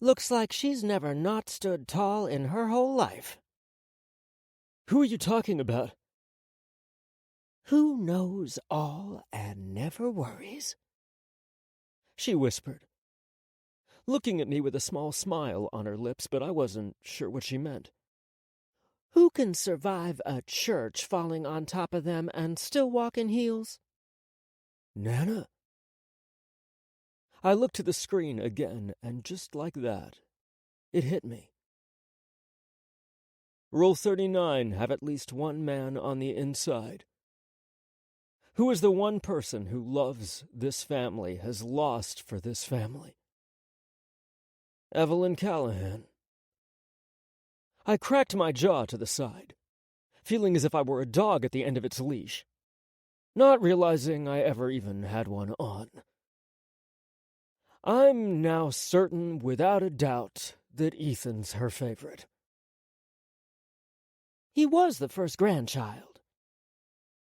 looks like she's never not stood tall in her whole life. Who are you talking about? Who knows all and never worries? She whispered, looking at me with a small smile on her lips, but I wasn't sure what she meant. Who can survive a church falling on top of them and still walk in heels? Nana? I looked to the screen again, and just like that, it hit me. Rule 39, have at least one man on the inside. Who is the one person who loves this family, has lost for this family? Evelyn Callahan. I cracked my jaw to the side, feeling as if I were a dog at the end of its leash, not realizing I ever even had one on. I'm now certain, without a doubt, that Ethan's her favorite. He was the first grandchild.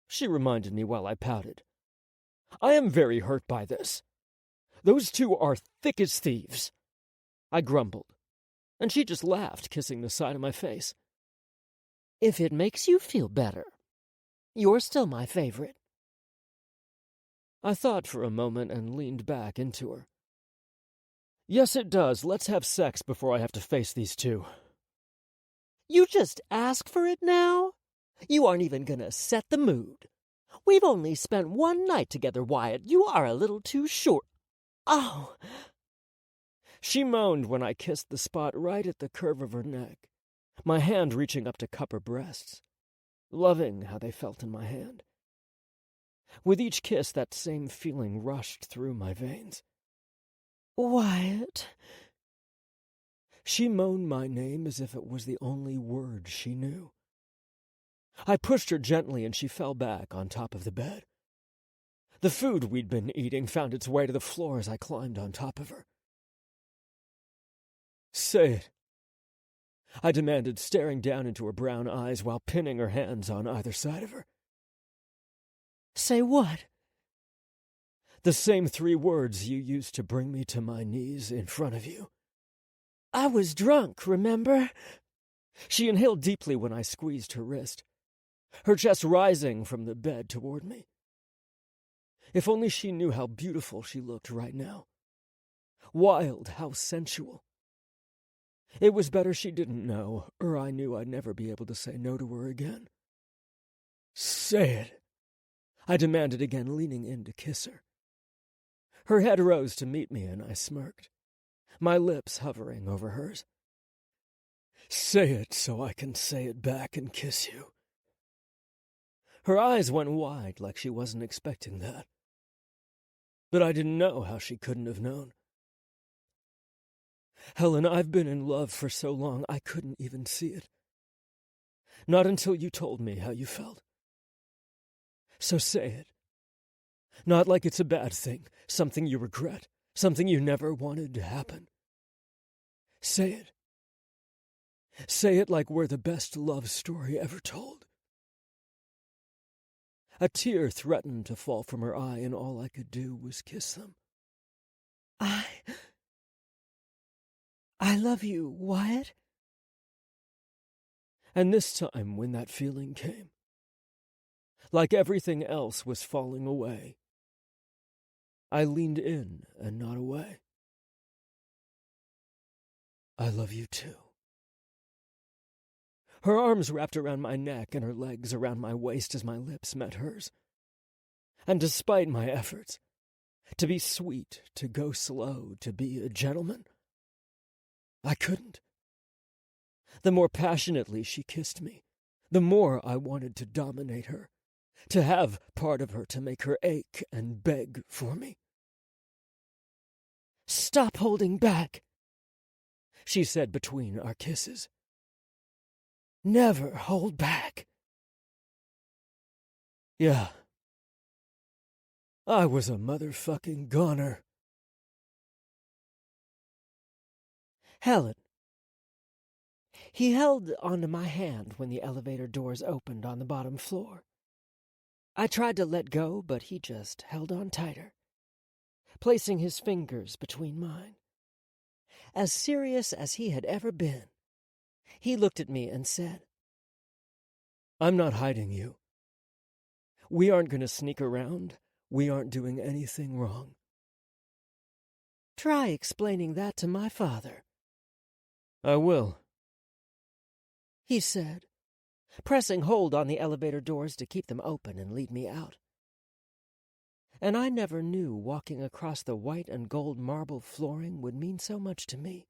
She reminded me while I pouted. I am very hurt by this. Those two are thick as thieves. I grumbled, and she just laughed, kissing the side of my face. If it makes you feel better, you're still my favorite. I thought for a moment and leaned back into her. Yes, it does. Let's have sex before I have to face these two. You just ask for it now? You aren't even gonna set the mood. We've only spent one night together, Wyatt. You are a little too short. Oh! She moaned when I kissed the spot right at the curve of her neck, my hand reaching up to cup her breasts, loving how they felt in my hand. With each kiss, that same feeling rushed through my veins. Wyatt. She moaned my name as if it was the only word she knew. I pushed her gently, and she fell back on top of the bed. The food we'd been eating found its way to the floor as I climbed on top of her. Say it, I demanded, staring down into her brown eyes while pinning her hands on either side of her. Say what? The same 3 words you used to bring me to my knees in front of you. I was drunk, remember? She inhaled deeply when I squeezed her wrist, her chest rising from the bed toward me. If only she knew how beautiful she looked right now. Wild, how sensual. It was better she didn't know, or I knew I'd never be able to say no to her again. Say it, I demanded again, leaning in to kiss her. Her head rose to meet me, and I smirked, my lips hovering over hers. Say it so I can say it back and kiss you. Her eyes went wide like she wasn't expecting that. But I didn't know how she couldn't have known. Helen, I've been in love for so long I couldn't even see it. Not until you told me how you felt. So say it. Not like it's a bad thing, something you regret, something you never wanted to happen. Say it. Say it like we're the best love story ever told. A tear threatened to fall from her eye, and all I could do was kiss them. I love you, Wyatt. And this time, when that feeling came, like everything else was falling away, I leaned in and not away. I love you too. Her arms wrapped around my neck and her legs around my waist as my lips met hers. And despite my efforts, to be sweet, to go slow, to be a gentleman, I couldn't. The more passionately she kissed me, the more I wanted to dominate her, to have part of her to make her ache and beg for me. "Stop holding back," she said between our kisses. "Never hold back." Yeah. I was a motherfucking goner. "Helen." He held onto my hand when the elevator doors opened on the bottom floor. I tried to let go, but he just held on tighter, placing his fingers between mine. As serious as he had ever been, he looked at me and said, I'm not hiding you. We aren't going to sneak around. We aren't doing anything wrong. "Try explaining that to my father." I will, he said, pressing hold on the elevator doors to keep them open and lead me out. And I never knew walking across the white and gold marble flooring would mean so much to me.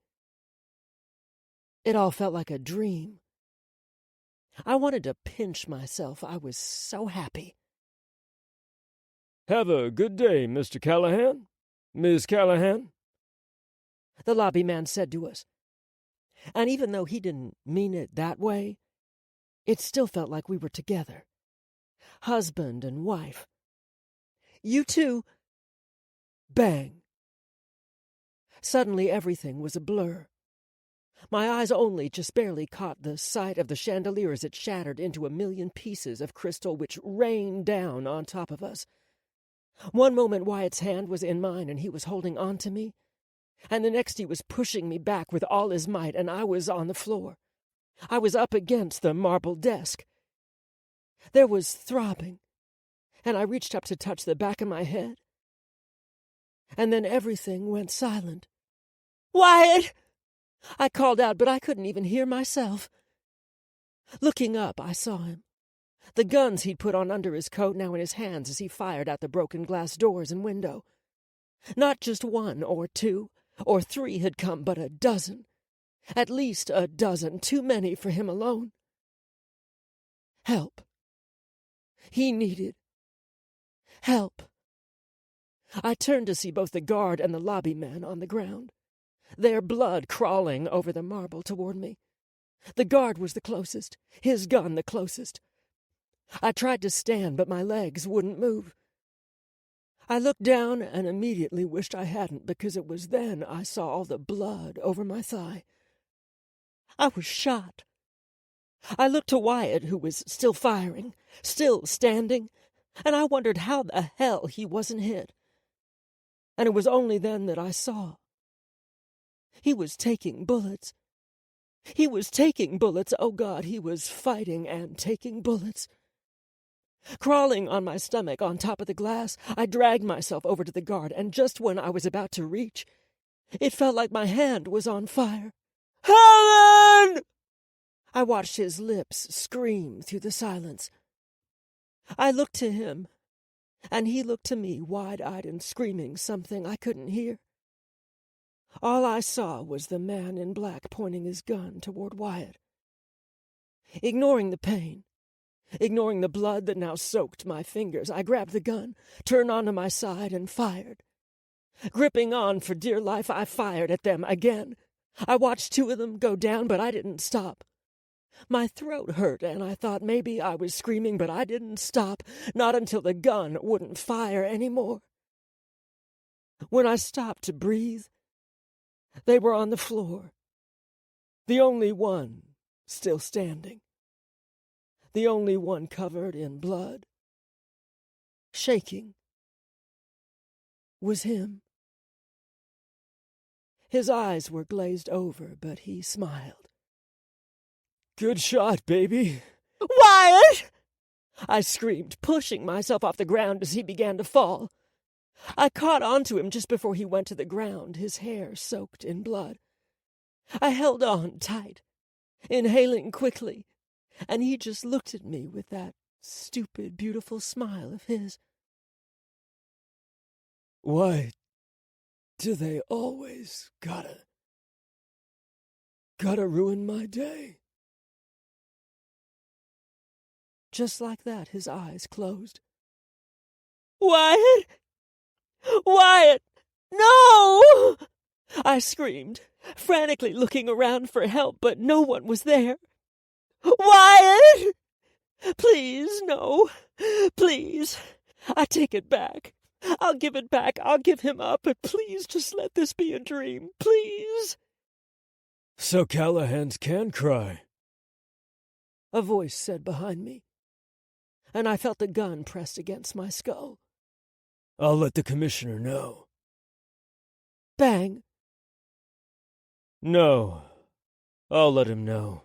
It all felt like a dream. I wanted to pinch myself. I was so happy. Have a good day, Mr. Callahan. Miss Callahan. The lobby man said to us. And even though he didn't mean it that way, it still felt like we were together. Husband and wife. "You too." Bang. Suddenly everything was a blur. My eyes only just barely caught the sight of the chandelier as it shattered into a million pieces of crystal which rained down on top of us. One moment Wyatt's hand was in mine and he was holding on to me, and the next he was pushing me back with all his might, and I was on the floor. I was up against the marble desk. There was throbbing, and I reached up to touch the back of my head. And then everything went silent. "Wyatt!" I called out, but I couldn't even hear myself. Looking up, I saw him. The guns he'd put on under his coat now in his hands as he fired at the broken glass doors and window. Not just one or two or three had come, but a dozen. At least a dozen, too many for him alone. Help. He needed help. I turned to see both the guard and the lobby man on the ground, their blood crawling over the marble toward me. The guard was the closest, his gun the closest. I tried to stand, but my legs wouldn't move. I looked down and immediately wished I hadn't, because it was then I saw all the blood over my thigh. I was shot. I looked to Wyatt, who was still firing, still standing, and I wondered how the hell he wasn't hit. And it was only then that I saw. He was taking bullets. He was taking bullets. Oh, God, he was fighting and taking bullets. Crawling on my stomach on top of the glass, I dragged myself over to the guard, and just when I was about to reach, it felt like my hand was on fire. "Helen!" I watched his lips scream through the silence. I looked to him, and he looked to me, wide-eyed and screaming something I couldn't hear. All I saw was the man in black pointing his gun toward Wyatt. Ignoring the pain, ignoring the blood that now soaked my fingers, I grabbed the gun, turned onto my side, and fired. Gripping on for dear life, I fired at them again. I watched two of them go down, but I didn't stop. My throat hurt, and I thought maybe I was screaming, but I didn't stop, not until the gun wouldn't fire anymore. When I stopped to breathe, they were on the floor. The only one still standing. The only one covered in blood, shaking, was him. His eyes were glazed over, but he smiled. Good shot, baby. "Wyatt!" I screamed, pushing myself off the ground as he began to fall. I caught onto him just before he went to the ground, his hair soaked in blood. I held on tight, inhaling quickly, and he just looked at me with that stupid, beautiful smile of his. Why do they always gotta Gotta ruin my day. Just like that, his eyes closed. Wyatt! Wyatt! No! I screamed, frantically looking around for help, but no one was there. Wyatt! Please, no. Please. I take it back. I'll give it back. I'll give him up, but please just let this be a dream. Please. So Callahans can cry, a voice said behind me, and I felt the gun pressed against my skull. I'll let the commissioner know. Bang! No, I'll let him know.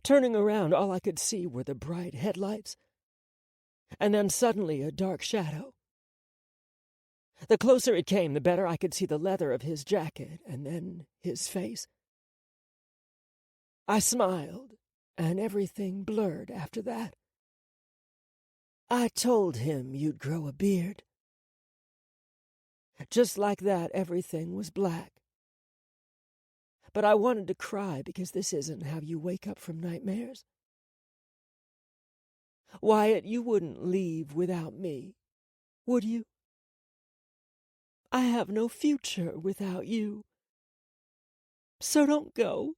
Turning around, all I could see were the bright headlights, and then suddenly a dark shadow. The closer it came, the better I could see the leather of his jacket, and then his face. I smiled, and everything blurred after that. I told him you'd grow a beard. Just like that, everything was black. But I wanted to cry because this isn't how you wake up from nightmares. Wyatt, you wouldn't leave without me, would you? I have no future without you. So don't go.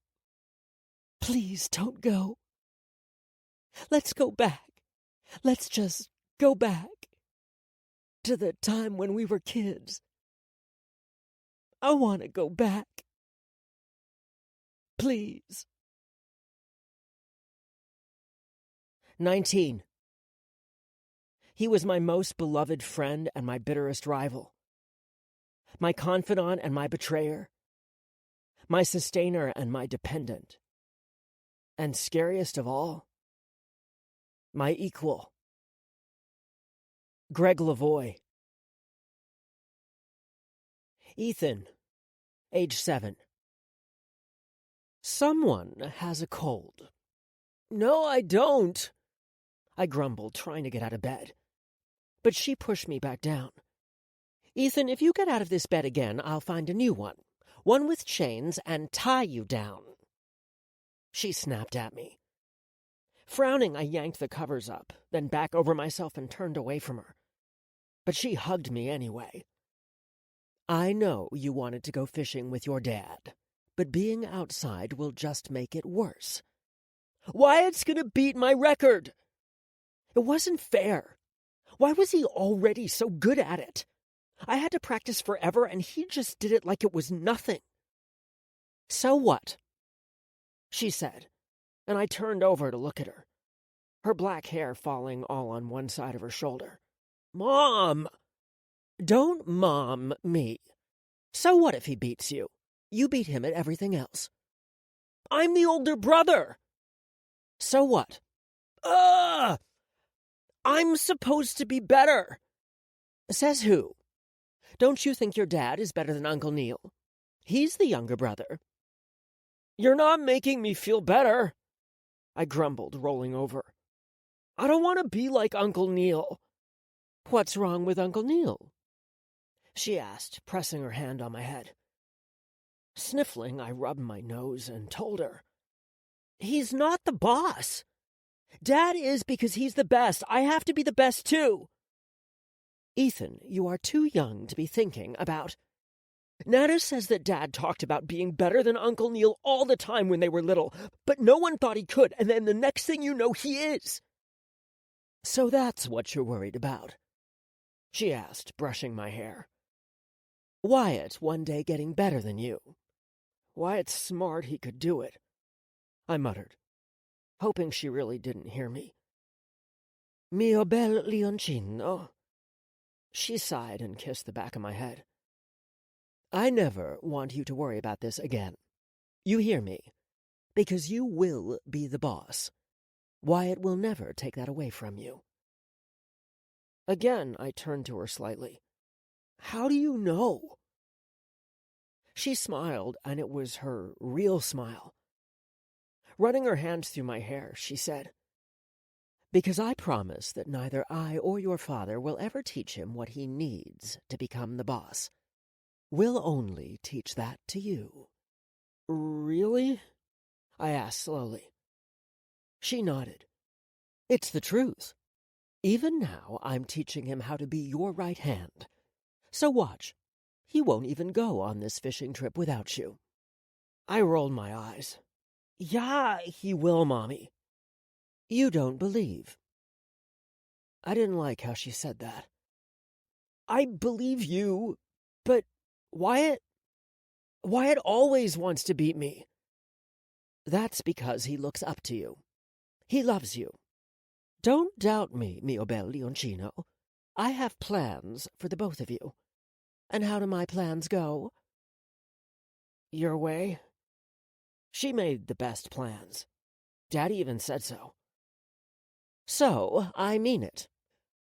Please don't go. Let's go back. Let's just go back to the time when we were kids. I want to go back. Please. 19. He was my most beloved friend and my bitterest rival. My confidant and my betrayer. My sustainer and my dependent. And scariest of all, my equal. Greg Lavoie. Ethan, age 7. Someone has a cold. No, I don't, I grumbled, trying to get out of bed. But she pushed me back down. Ethan, if you get out of this bed again, I'll find a new one. One with chains and tie you down. She snapped at me. Frowning, I yanked the covers up, then back over myself and turned away from her. But she hugged me anyway. I know you wanted to go fishing with your dad, but being outside will just make it worse. Wyatt's gonna beat my record! It wasn't fair. Why was he already so good at it? I had to practice forever, and he just did it like it was nothing. So what? She said, and I turned over to look at her, her black hair falling all on one side of her shoulder. Mom! Don't mom me. So what if he beats you? You beat him at everything else. I'm the older brother. So what? I'm supposed to be better. Says who? Don't you think your dad is better than Uncle Neil? He's the younger brother. You're not making me feel better, I grumbled, rolling over. I don't want to be like Uncle Neil. What's wrong with Uncle Neil? She asked, pressing her hand on my head. Sniffling, I rubbed my nose and told her. He's not the boss. Dad is because he's the best. I have to be the best too. Ethan, you are too young to be thinking about... Nana says that Dad talked about being better than Uncle Neil all the time when they were little, but no one thought he could, and then the next thing you know, he is. So that's what you're worried about? She asked, brushing my hair. Wyatt one day getting better than you. Wyatt's smart, he could do it, I muttered, hoping she really didn't hear me. Mio bel leoncino. She sighed and kissed the back of my head. I never want you to worry about this again. You hear me? Because you will be the boss. Wyatt will never take that away from you. Again, I turned to her slightly. How do you know? She smiled, and it was her real smile. Running her hands through my hair, she said, Because I promise that neither I or your father will ever teach him what he needs to become the boss. We'll only teach that to you. Really? I asked slowly. She nodded. It's the truth. Even now, I'm teaching him how to be your right hand. So watch. He won't even go on this fishing trip without you. I rolled my eyes. Yeah, he will, Mommy. You don't believe. I didn't like how she said that. I believe you, but Wyatt always wants to beat me. That's because he looks up to you. He loves you. Don't doubt me, mio bel leoncino. I have plans for the both of you. And how do my plans go? Your way? She made the best plans. Daddy even said so. So, I mean it.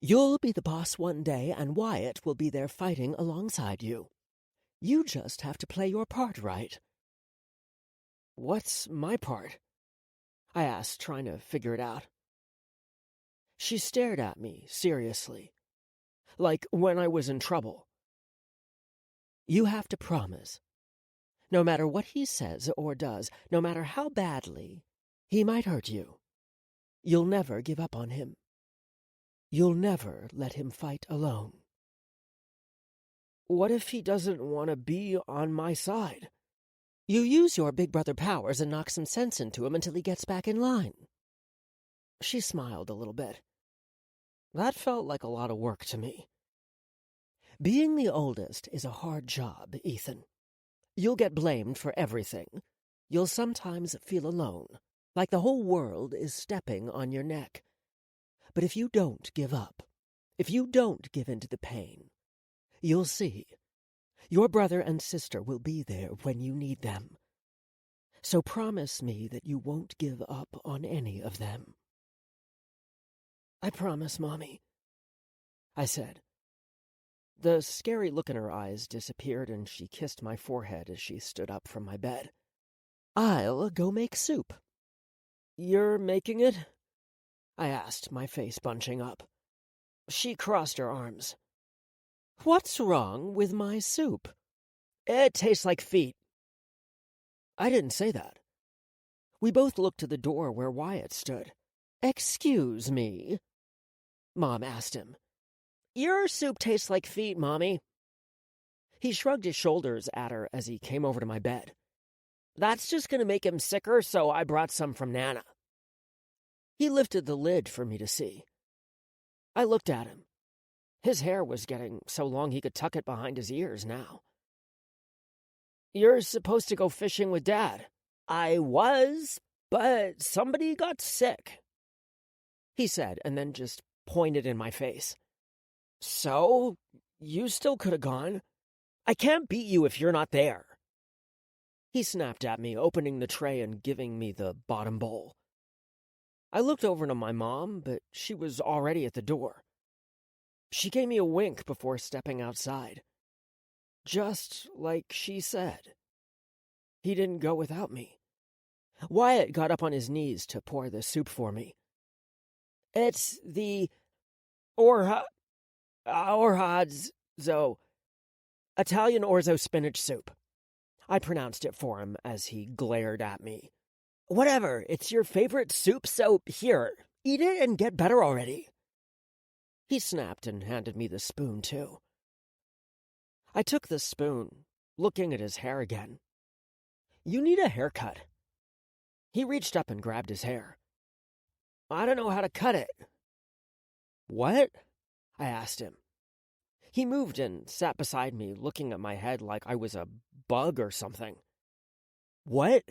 You'll be the boss one day, and Wyatt will be there fighting alongside you. You just have to play your part right. What's my part? I asked, trying to figure it out. She stared at me seriously, like when I was in trouble. You have to promise. No matter what he says or does, no matter how badly he might hurt you, you'll never give up on him. You'll never let him fight alone. What if he doesn't want to be on my side? You use your big brother powers and knock some sense into him until he gets back in line. She smiled a little bit. That felt like a lot of work to me. Being the oldest is a hard job, Ethan. You'll get blamed for everything. You'll sometimes feel alone, like the whole world is stepping on your neck. But if you don't give up, if you don't give in to the pain, you'll see. Your brother and sister will be there when you need them. So promise me that you won't give up on any of them. I promise, Mommy, I said. The scary look in her eyes disappeared, and she kissed my forehead as she stood up from my bed. I'll go make soup. You're making it? I asked, my face bunching up. She crossed her arms. What's wrong with my soup? It tastes like feet. I didn't say that. We both looked to the door where Wyatt stood. Excuse me? Mom asked him. Your soup tastes like feet, Mommy. He shrugged his shoulders at her as he came over to my bed. That's just going to make him sicker, so I brought some from Nana. He lifted the lid for me to see. I looked at him. His hair was getting so long he could tuck it behind his ears now. You're supposed to go fishing with Dad. I was, but somebody got sick, he said, and then just pointed in my face. So, you still could have gone. I can't beat you if you're not there. He snapped at me, opening the tray and giving me the bottom bowl. I looked over to my mom, but she was already at the door. She gave me a wink before stepping outside. Just like she said. He didn't go without me. Wyatt got up on his knees to pour the soup for me. It's the orzo Italian orzo spinach soup. I pronounced it for him as he glared at me. Whatever, it's your favorite soup, so here, eat it and get better already. He snapped and handed me the spoon, too. I took the spoon, looking at his hair again. You need a haircut. He reached up and grabbed his hair. I don't know how to cut it. What? I asked him. He moved and sat beside me, looking at my head like I was a bug or something. What?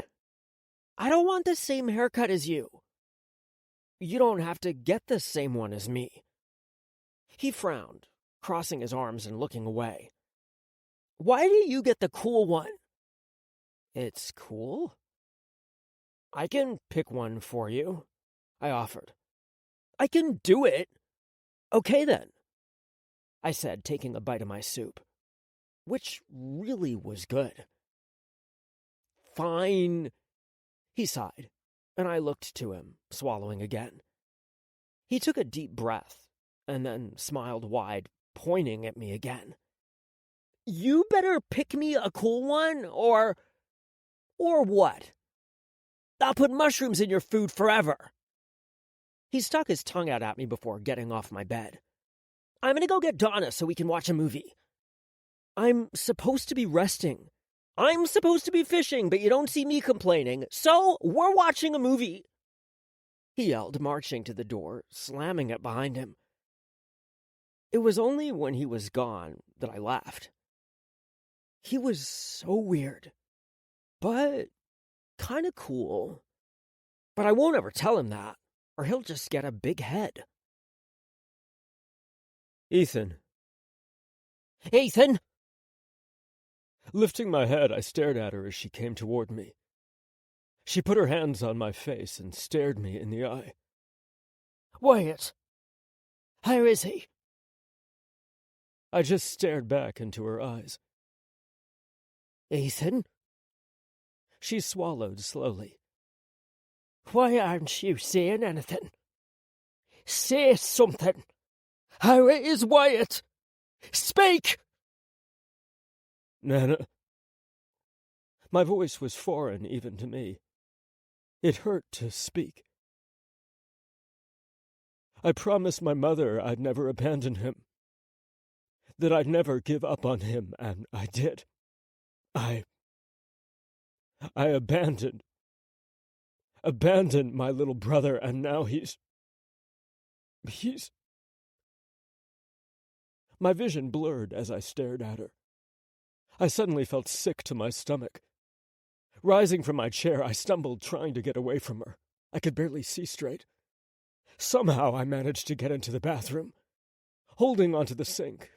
I don't want the same haircut as you. You don't have to get the same one as me. He frowned, crossing his arms and looking away. Why do you get the cool one? It's cool? I can pick one for you, I offered. I can do it. Okay then, I said, taking a bite of my soup, which really was good. Fine, he sighed, and I looked to him, swallowing again. He took a deep breath, and then smiled wide, pointing at me again. You better pick me a cool one, or... Or what? I'll put mushrooms in your food forever. He stuck his tongue out at me before getting off my bed. I'm gonna go get Donna so we can watch a movie. I'm supposed to be resting. I'm supposed to be fishing, but you don't see me complaining, so we're watching a movie. He yelled, marching to the door, slamming it behind him. It was only when he was gone that I laughed. He was so weird, but kind of cool. But I won't ever tell him that, or he'll just get a big head. Ethan. Ethan! Lifting my head, I stared at her as she came toward me. She put her hands on my face and stared me in the eye. Wyatt! How is he? I just stared back into her eyes. Ethan? She swallowed slowly. Why aren't you saying anything? Say something. How is Wyatt? Speak! Nana. My voice was foreign even to me. It hurt to speak. I promised my mother I'd never abandon him, that I'd never give up on him, and I did. I abandoned my little brother, and now he's... My vision blurred as I stared at her. I suddenly felt sick to my stomach. Rising from my chair, I stumbled, trying to get away from her. I could barely see straight. Somehow I managed to get into the bathroom. Holding onto the sink,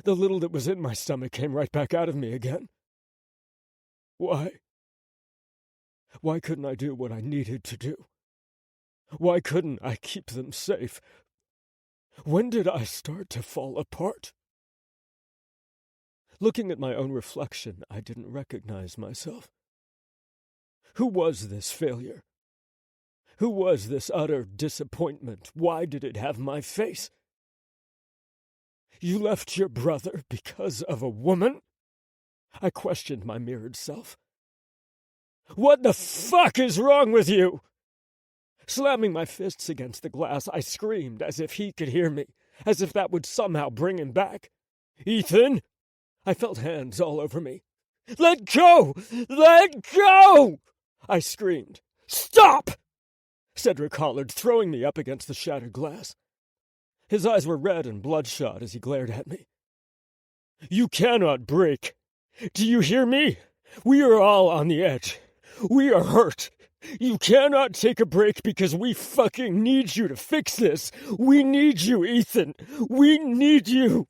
the little that was in my stomach came right back out of me again. Why? Why couldn't I do what I needed to do? Why couldn't I keep them safe? When did I start to fall apart? Looking at my own reflection, I didn't recognize myself. Who was this failure? Who was this utter disappointment? Why did it have my face? You left your brother because of a woman? I questioned my mirrored self. What the fuck is wrong with you? Slamming my fists against the glass, I screamed as if he could hear me, as if that would somehow bring him back. Ethan! I felt hands all over me. Let go! Let go! I screamed. Stop! Cedric hollered, throwing me up against the shattered glass. His eyes were red and bloodshot as he glared at me. You cannot break. Do you hear me? We are all on the edge. We are hurt. You cannot take a break because we fucking need you to fix this. We need you, Ethan. We need you.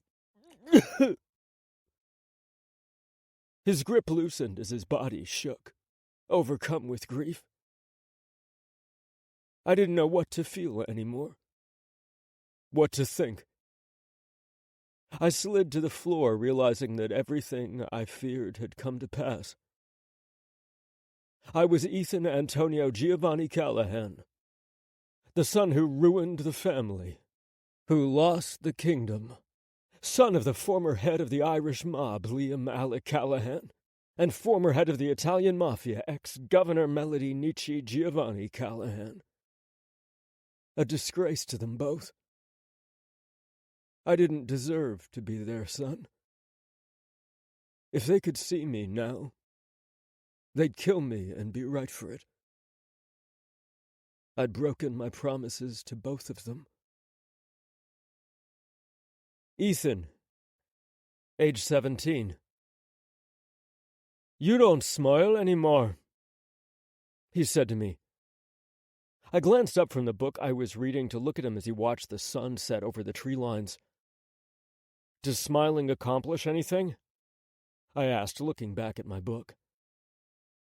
His grip loosened as his body shook, overcome with grief. I didn't know what to feel anymore. What to think. I slid to the floor, realizing that everything I feared had come to pass. I was Ethan Antonio Giovanni Callahan, the son who ruined the family, who lost the kingdom, son of the former head of the Irish mob, Liam Alec Callahan, and former head of the Italian Mafia, ex-Governor Melody Nietzsche Giovanni Callahan. A disgrace to them both. I didn't deserve to be their son. If they could see me now, they'd kill me and be right for it. I'd broken my promises to both of them. Ethan, age 17. You don't smile anymore, he said to me. I glanced up from the book I was reading to look at him as he watched the sun set over the tree lines. Does smiling accomplish anything? I asked, looking back at my book.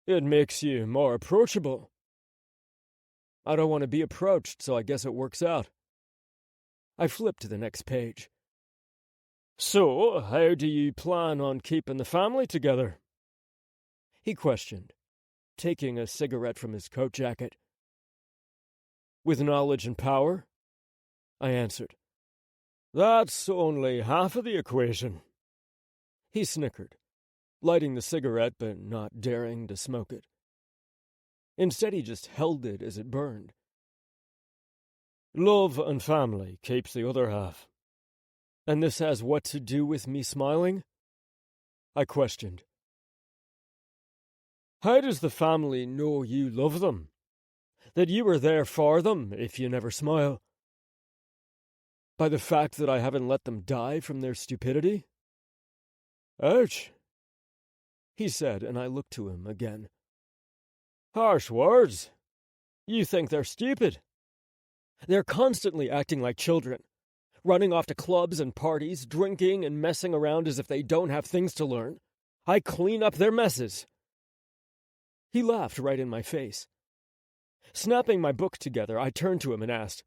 It makes you more approachable. I don't want to be approached, so I guess it works out. I flipped to the next page. So, how do you plan on keeping the family together? He questioned, taking a cigarette from his coat jacket. With knowledge and power? I answered. That's only half of the equation. He snickered, lighting the cigarette but not daring to smoke it. Instead, he just held it as it burned. Love and family keeps the other half. And this has what to do with me smiling? I questioned. How does the family know you love them? That you are there for them if you never smile? By the fact that I haven't let them die from their stupidity? Ouch, he said, and I looked to him again. Harsh words. You think they're stupid? They're constantly acting like children, running off to clubs and parties, drinking and messing around as if they don't have things to learn. I clean up their messes. He laughed right in my face. Snapping my book together, I turned to him and asked,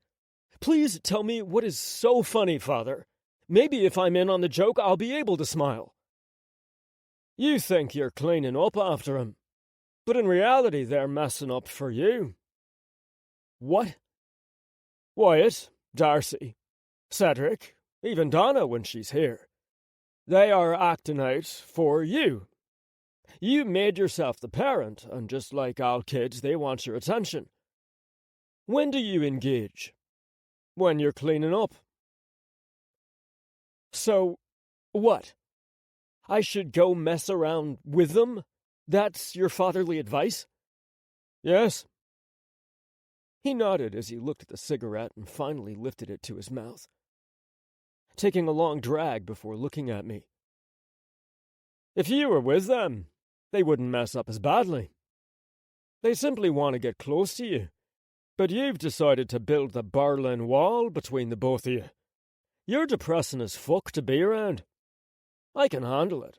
"Please tell me what is so funny, Father. Maybe if I'm in on the joke, I'll be able to smile." You think you're cleaning up after him, but in reality they're messing up for you. What? Wyatt, Darcy, Cedric, even Donna when she's here. They are acting out for you. You made yourself the parent, and just like all kids, they want your attention. When do you engage? When you're cleaning up. So, what? I should go mess around with them? That's your fatherly advice? Yes. He nodded as he looked at the cigarette and finally lifted it to his mouth, taking a long drag before looking at me. If you were with them, they wouldn't mess up as badly. They simply want to get close to you, but you've decided to build the Berlin Wall between the both of you. You're depressing as fuck to be around. I can handle it.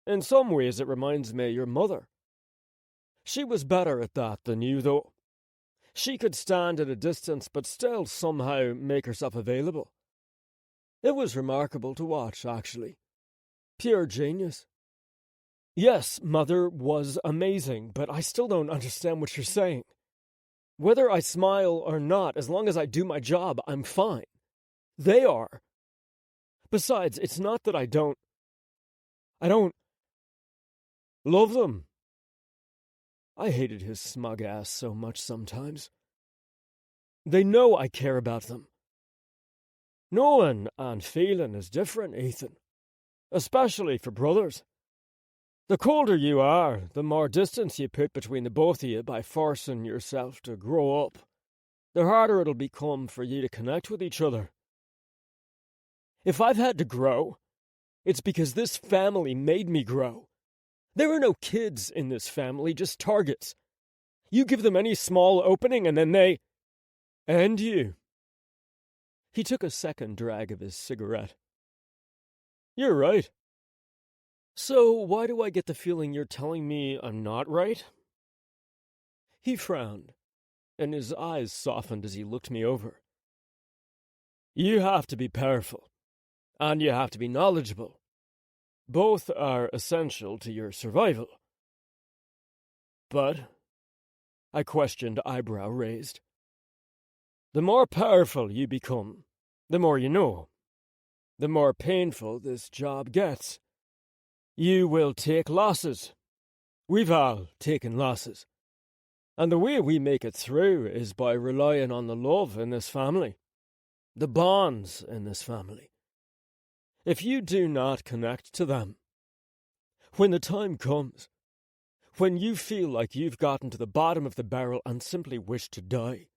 In some ways it reminds me of your mother. She was better at that than you, though. She could stand at a distance but still somehow make herself available. It was remarkable to watch, actually. Pure genius. Yes, Mother was amazing, but I still don't understand what you're saying. Whether I smile or not, as long as I do my job, I'm fine. They are. Besides, it's not that I don't love them. I hated his smug ass so much sometimes. They know I care about them. Knowing and feeling is different, Ethan. Especially for brothers. The colder you are, the more distance you put between the both of you by forcing yourself to grow up. The harder it'll become for you to connect with each other. If I've had to grow, it's because this family made me grow. There are no kids in this family, just targets. You give them any small opening and then they end you. He took a second drag of his cigarette. You're right. So why do I get the feeling you're telling me I'm not right? He frowned, and his eyes softened as he looked me over. You have to be powerful, and you have to be knowledgeable. Both are essential to your survival. But, I questioned, eyebrow raised. The more powerful you become, the more you know. The more painful this job gets. You will take losses. We've all taken losses. And the way we make it through is by relying on the love in this family. The bonds in this family. If you do not connect to them, when the time comes, when you feel like you've gotten to the bottom of the barrel and simply wish to die,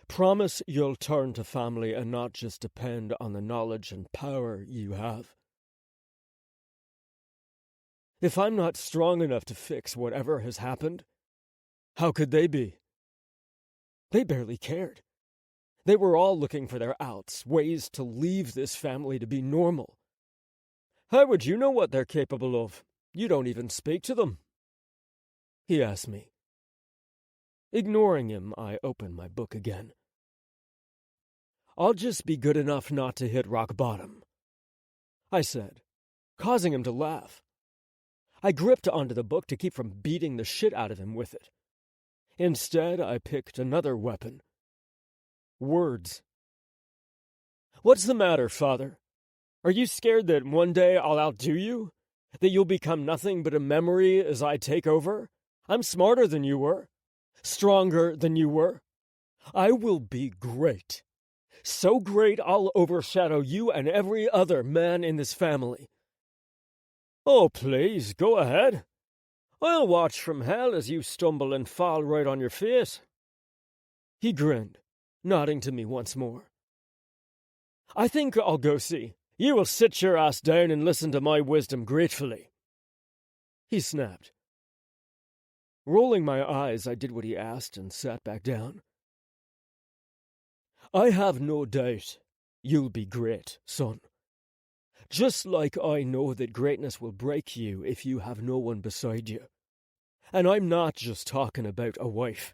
promise you'll turn to family and not just depend on the knowledge and power you have. If I'm not strong enough to fix whatever has happened, how could they be? They barely cared. They were all looking for their outs, ways to leave this family to be normal. How would you know what they're capable of? You don't even speak to them. He asked me. Ignoring him, I opened my book again. I'll just be good enough not to hit rock bottom, I said, causing him to laugh. I gripped onto the book to keep from beating the shit out of him with it. Instead, I picked another weapon. Words. What's the matter, Father? Are you scared that one day I'll outdo you? That you'll become nothing but a memory as I take over? I'm smarter than you were. Stronger than you were? I will be great. So great I'll overshadow you and every other man in this family. Oh, please, go ahead. I'll watch from hell as you stumble and fall right on your face. He grinned, nodding to me once more. I think I'll go see. You will sit your ass down and listen to my wisdom gratefully. He snapped. Rolling my eyes, I did what he asked and sat back down. I have no doubt you'll be great, son. Just like I know that greatness will break you if you have no one beside you. And I'm not just talking about a wife.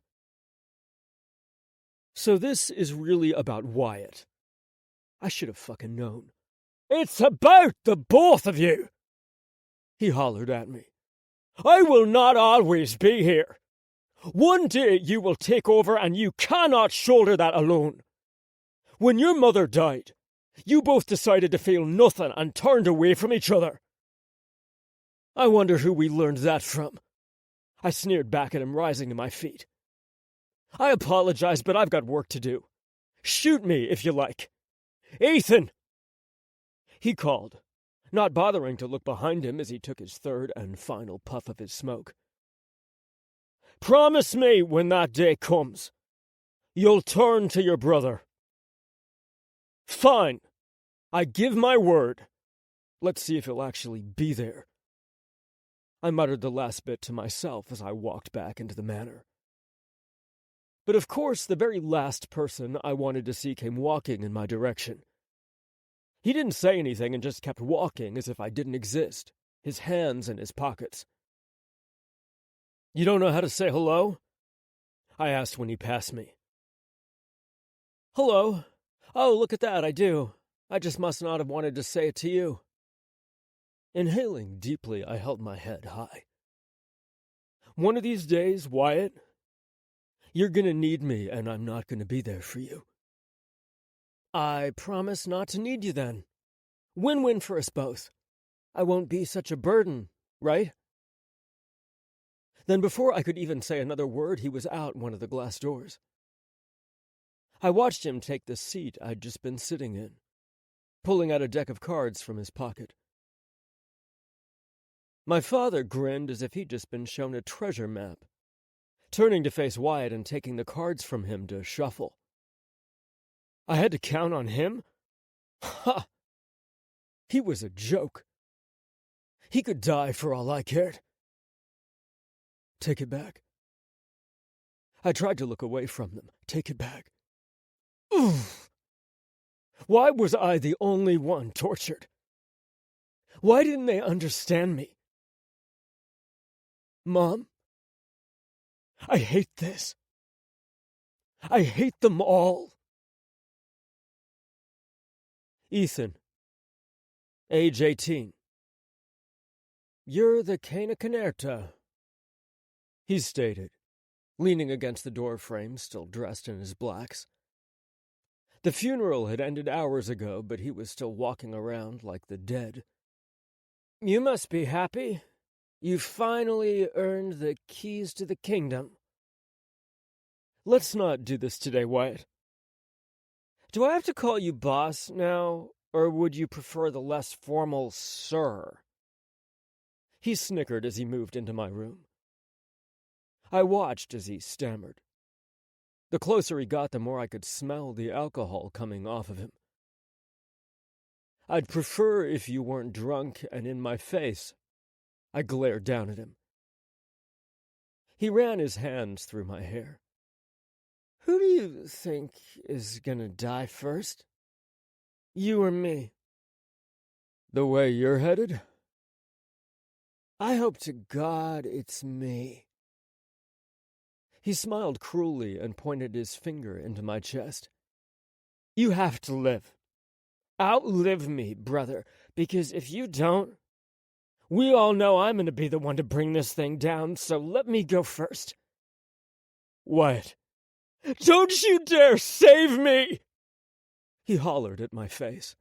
So this is really about Wyatt. I should have fucking known. It's about the both of you! He hollered at me. I will not always be here. One day you will take over and you cannot shoulder that alone. When your mother died, you both decided to feel nothing and turned away from each other. I wonder who we learned that from. I sneered back at him, rising to my feet. I apologize, but I've got work to do. Shoot me if you like. Ethan! He called, not bothering to look behind him as he took his third and final puff of his smoke. Promise me when that day comes, you'll turn to your brother. Fine. I give my word. Let's see if he'll actually be there. I muttered the last bit to myself as I walked back into the manor. But of course, the very last person I wanted to see came walking in my direction. He didn't say anything and just kept walking as if I didn't exist, his hands in his pockets. You don't know how to say hello? I asked when he passed me. Hello. Oh, look at that, I do. I just must not have wanted to say it to you. Inhaling deeply, I held my head high. One of these days, Wyatt, you're gonna need me and I'm not gonna be there for you. I promise not to need you then. Win-win for us both. I won't be such a burden, right? Then before I could even say another word, he was out one of the glass doors. I watched him take the seat I'd just been sitting in, pulling out a deck of cards from his pocket. My father grinned as if he'd just been shown a treasure map, turning to face Wyatt and taking the cards from him to shuffle. I had to count on him? Ha! He was a joke. He could die for all I cared. Take it back. I tried to look away from them. Take it back. Oof! Why was I the only one tortured? Why didn't they understand me? Mom, I hate this. I hate them all. Ethan, age 18. You're the Cana Canerta, he stated, leaning against the door frame, still dressed in his blacks. The funeral had ended hours ago, but he was still walking around like the dead. You must be happy. You finally earned the keys to the kingdom. Let's not do this today, Wyatt. Do I have to call you boss now, or would you prefer the less formal sir? He snickered as he moved into my room. I watched as he stammered. The closer he got, the more I could smell the alcohol coming off of him. I'd prefer if you weren't drunk and in my face. I glared down at him. He ran his hands through my hair. Who do you think is gonna die first? You or me? The way you're headed? I hope to God it's me. He smiled cruelly and pointed his finger into my chest. You have to live. Outlive me, brother, because if you don't, we all know I'm going to be the one to bring this thing down, so let me go first. What? Don't you dare save me! He hollered at my face.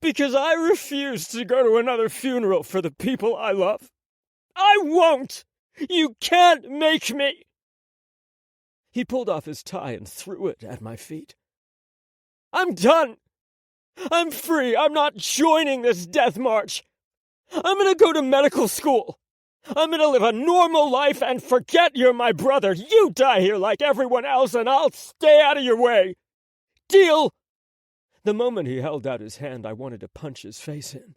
Because I refuse to go to another funeral for the people I love. I won't! You can't make me! He pulled off his tie and threw it at my feet. "I'm done! I'm free! I'm not joining this death march! I'm gonna go to medical school! I'm gonna live a normal life and forget you're my brother! You die here like everyone else and I'll stay out of your way! Deal?" The moment he held out his hand, I wanted to punch his face in.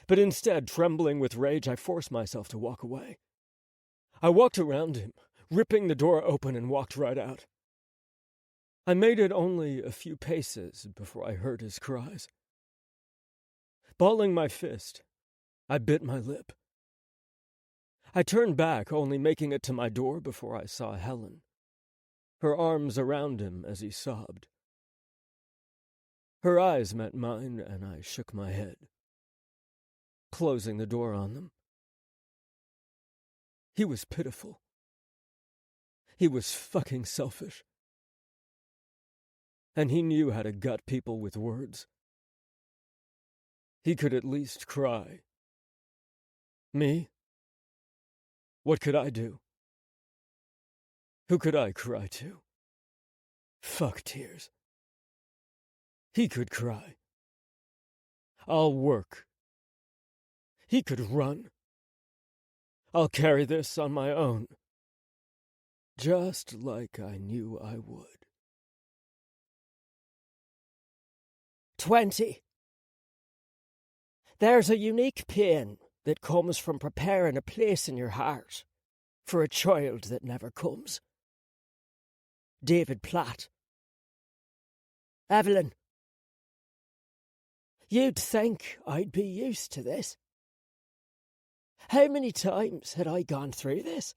But instead, trembling with rage, I forced myself to walk away. I walked around him, ripping the door open, and walked right out. I made it only a few paces before I heard his cries. Balling my fist, I bit my lip. I turned back, only making it to my door before I saw Helen, her arms around him as he sobbed. Her eyes met mine, and I shook my head, closing the door on them. He was pitiful. He was fucking selfish. And he knew how to gut people with words. He could at least cry. Me? What could I do? Who could I cry to? Fuck tears. He could cry. I'll work. He could run. I'll carry this on my own. Just like I knew I would. 20. There's a unique pain that comes from preparing a place in your heart for a child that never comes. David Platt. Evelyn. You'd think I'd be used to this. How many times had I gone through this?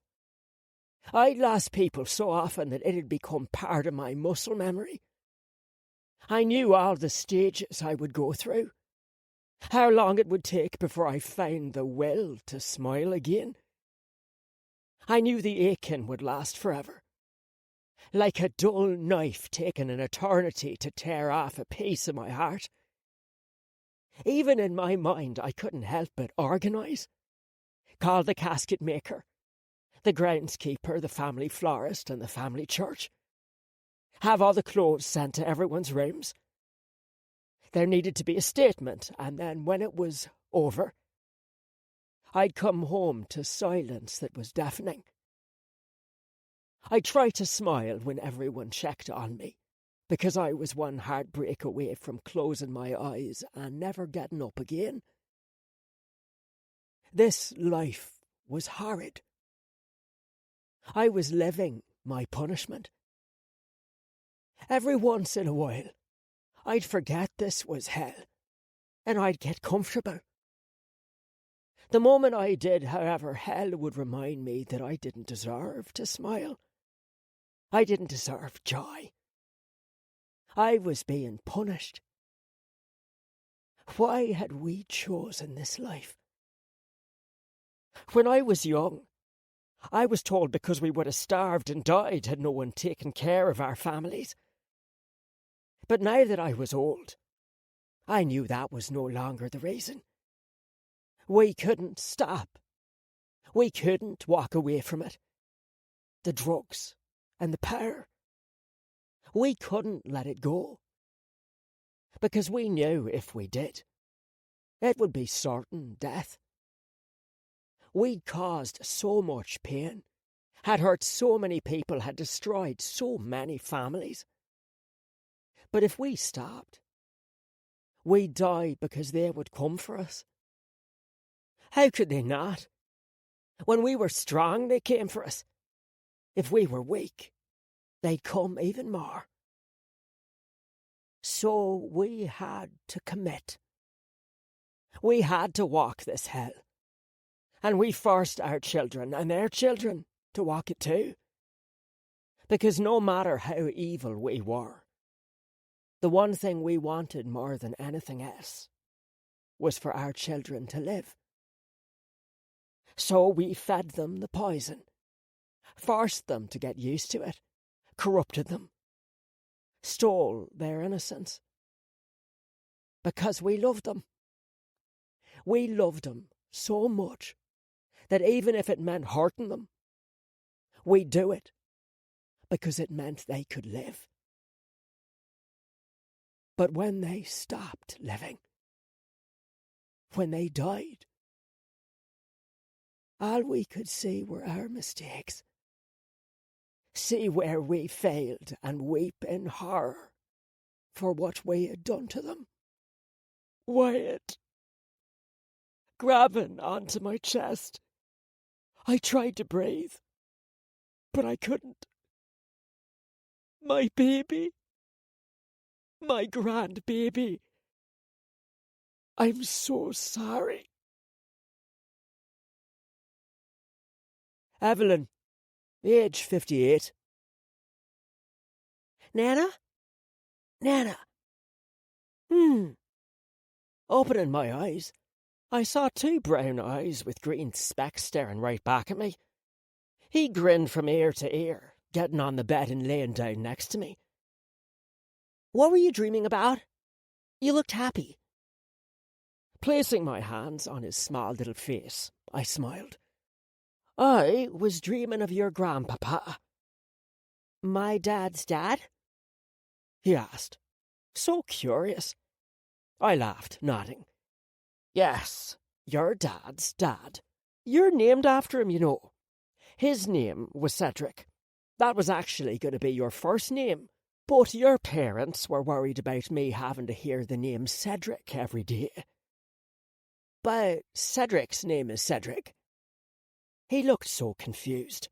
I'd lost people so often that it had become part of my muscle memory. I knew all the stages I would go through, how long it would take before I found the will to smile again. I knew the aching would last forever, like a dull knife taking an eternity to tear off a piece of my heart. Even in my mind, I couldn't help but organise. Call the casket maker, the groundskeeper, the family florist, and the family church. Have all the clothes sent to everyone's rooms. There needed to be a statement, and then when it was over, I'd come home to silence that was deafening. I tried to smile when everyone checked on me, because I was one heartbreak away from closing my eyes and never getting up again. This life was horrid. I was living my punishment. Every once in a while, I'd forget this was hell, and I'd get comfortable. The moment I did, however, hell would remind me that I didn't deserve to smile. I didn't deserve joy. I was being punished. Why had we chosen this life? When I was young, I was told because we would have starved and died had no one taken care of our families. But now that I was old, I knew that was no longer the reason. We couldn't stop. We couldn't walk away from it. The drugs and the power. We couldn't let it go. Because we knew if we did, it would be certain death. We'd caused so much pain, had hurt so many people, had destroyed so many families. But if we stopped, we'd die because they would come for us. How could they not? When we were strong, they came for us. If we were weak, they'd come even more. So we had to commit. We had to walk this hell. And we forced our children and their children to walk it too. Because no matter how evil we were, the one thing we wanted more than anything else was for our children to live. So we fed them the poison, forced them to get used to it, corrupted them, stole their innocence. Because we loved them. We loved them so much that even if it meant hurting them, we'd do it. because it meant they could live. But when they stopped living, when they died, all we could see were our mistakes. See where we failed and weep in horror for what we had done to them. Wyatt, grabbing onto my chest, I tried to breathe, but I couldn't. My baby, my grandbaby. I'm so sorry. Evelyn, age 58. Nana? Nana. Opening my eyes, I saw two brown eyes with green specks staring right back at me. He grinned from ear to ear, getting on the bed and laying down next to me. What were you dreaming about? You looked happy. Placing my hands on his small little face, I smiled. I was dreaming of your grandpapa. My dad's dad? He asked, so curious. I laughed, nodding. Yes, your dad's dad. You're named after him, you know. His name was Cedric. That was actually going to be your first name, but your parents were worried about me having to hear the name Cedric every day. But Cedric's name is Cedric. He looked so confused.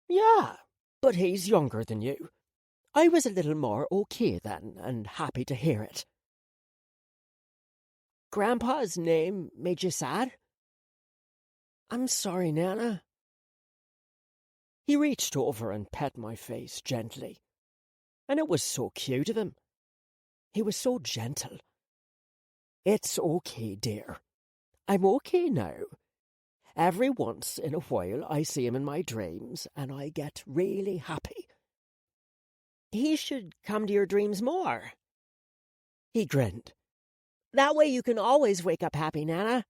Yeah, but he's younger than you. I was a little more okay then, and happy to hear it. Grandpa's name made you sad? I'm sorry, Nana. He reached over and pet my face gently, and it was so cute of him. He was so gentle. It's okay, dear. I'm okay now. Every once in a while I see him in my dreams, and I get really happy. He should come to your dreams more. He grinned. That way you can always wake up happy, Nana.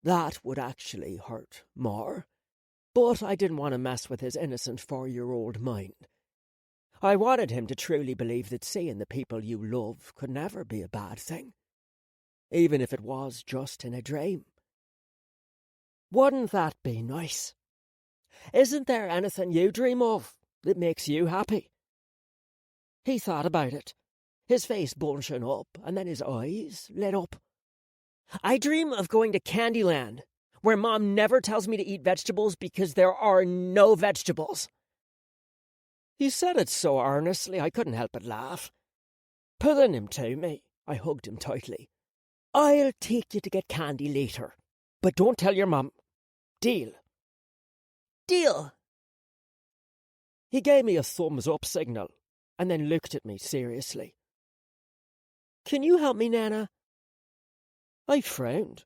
That would actually hurt more, but I didn't want to mess with his innocent 4-year-old mind. I wanted him to truly believe that seeing the people you love could never be a bad thing, even if it was just in a dream. Wouldn't that be nice? Isn't there anything you dream of that makes you happy? He thought about it, his face bunching up, and then his eyes lit up. I dream of going to Candyland, where Mom never tells me to eat vegetables because there are no vegetables. He said it so earnestly I couldn't help but laugh. Pulling him to me, I hugged him tightly. I'll take you to get candy later, but don't tell your mum. Deal? Deal. He gave me a thumbs-up signal and then looked at me seriously. Can you help me, Nana? I frowned,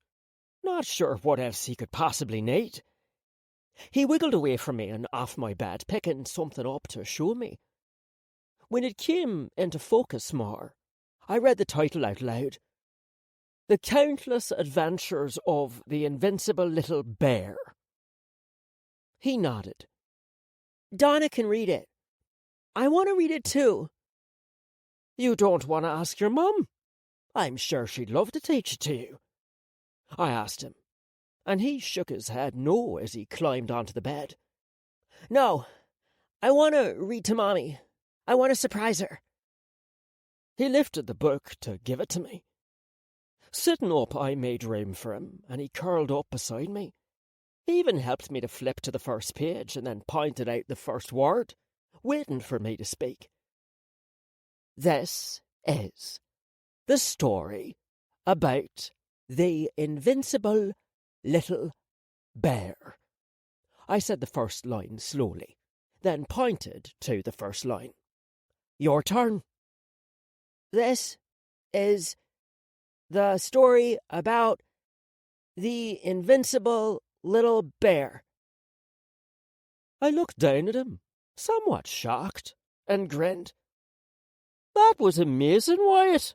not sure what else he could possibly need. He wiggled away from me and off my bed, picking something up to show me. When it came into focus more, I read the title out loud. The Countless Adventures of the Invincible Little Bear. He nodded. Donna can read it. I want to read it too. You don't want to ask your mum? I'm sure she'd love to teach it to you. I asked him, and he shook his head no as he climbed onto the bed. No, I want to read to Mommy. I want to surprise her. He lifted the book to give it to me. Sitting up, I made room for him, and he curled up beside me. He even helped me to flip to the first page and then pointed out the first word, waiting for me to speak. This is the story about the invincible little bear. I said the first line slowly, then pointed to the first line. Your turn. This is the story about the invincible little bear. I looked down at him, somewhat shocked, and grinned. That was amazing, Wyatt.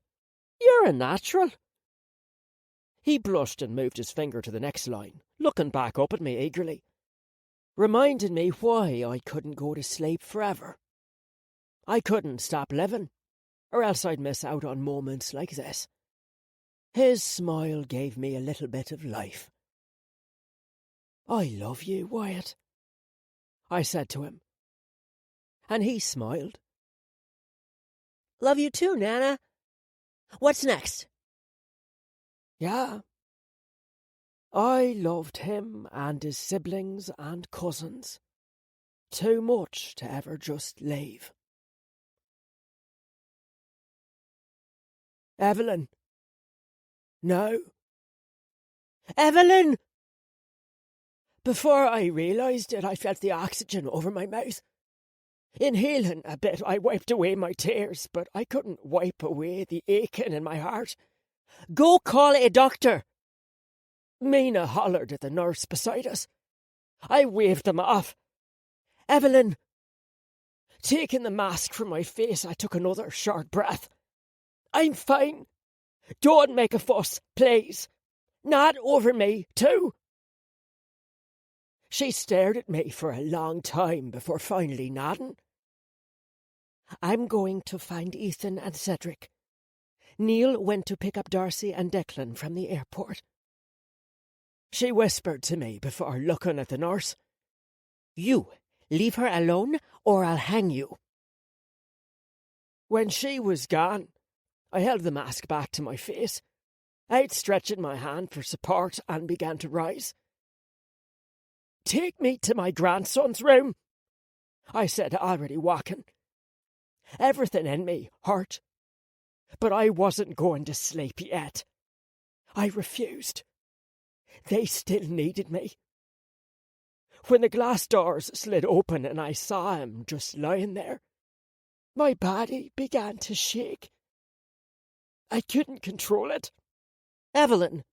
You're a natural. He blushed and moved his finger to the next line, looking back up at me eagerly. reminding me why I couldn't go to sleep forever. I couldn't stop living, or else I'd miss out on moments like this. His smile gave me a little bit of life. "I love you, Wyatt," I said to him, and he smiled. "Love you too, Nana. What's next?" Yeah. I loved him and his siblings and cousins too much to ever just leave. "Evelyn." "No." "Evelyn!" Before I realised it, I felt the oxygen over my mouth. Inhaling a bit, I wiped away my tears, but I couldn't wipe away the aching in my heart. "Go call a doctor!" Mina hollered at the nurse beside us. I waved them off. "Evelyn!" Taking the mask from my face, I took another short breath. "I'm fine. Don't make a fuss, please. Not over me, too." She stared at me for a long time before finally nodding. "I'm going to find Ethan and Cedric. Neil went to pick up Darcy and Declan from the airport." She whispered to me before looking at the nurse. "You leave her alone or I'll hang you." When she was gone, I held the mask back to my face, outstretching my hand for support, and began to rise. "Take me to my grandson's room," I said, already walking. Everything in me hurt, but I wasn't going to sleep yet. I refused. They still needed me. When the glass doors slid open and I saw him just lying there, my body began to shake. I couldn't control it. "Evelyn!"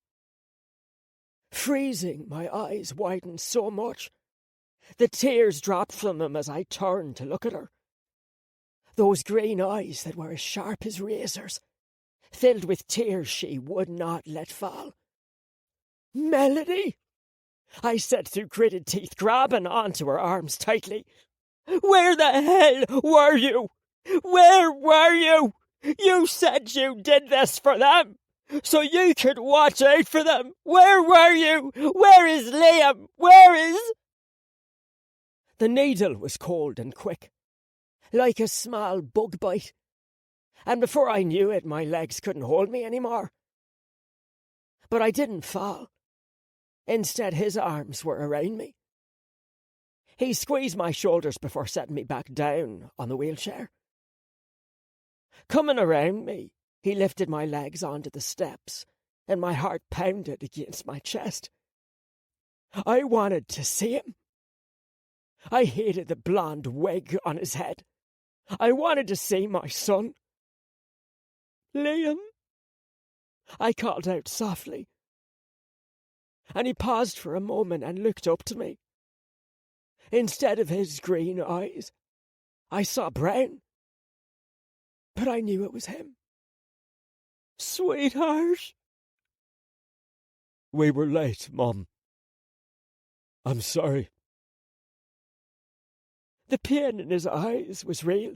Freezing, my eyes widened so much. The tears dropped from them as I turned to look at her. Those green eyes that were as sharp as razors, filled with tears she would not let fall. "Melody!" I said through gritted teeth, grabbing onto her arms tightly. "Where the hell were you? Where were you? You said you did this for them, so you could watch out for them. Where were you? Where is Liam? Where is—" The needle was cold and quick, like a small bug bite, and before I knew it, my legs couldn't hold me anymore. But I didn't fall. Instead, his arms were around me. He squeezed my shoulders before setting me back down on the wheelchair. Coming around me, he lifted my legs onto the steps, and my heart pounded against my chest. I wanted to see him. I hated the blonde wig on his head. I wanted to see my son. "Liam," I called out softly, and he paused for a moment and looked up to me. Instead of his green eyes, I saw brown, but I knew it was him. "Sweetheart." "We were late, Mom. I'm sorry." The pain in his eyes was real.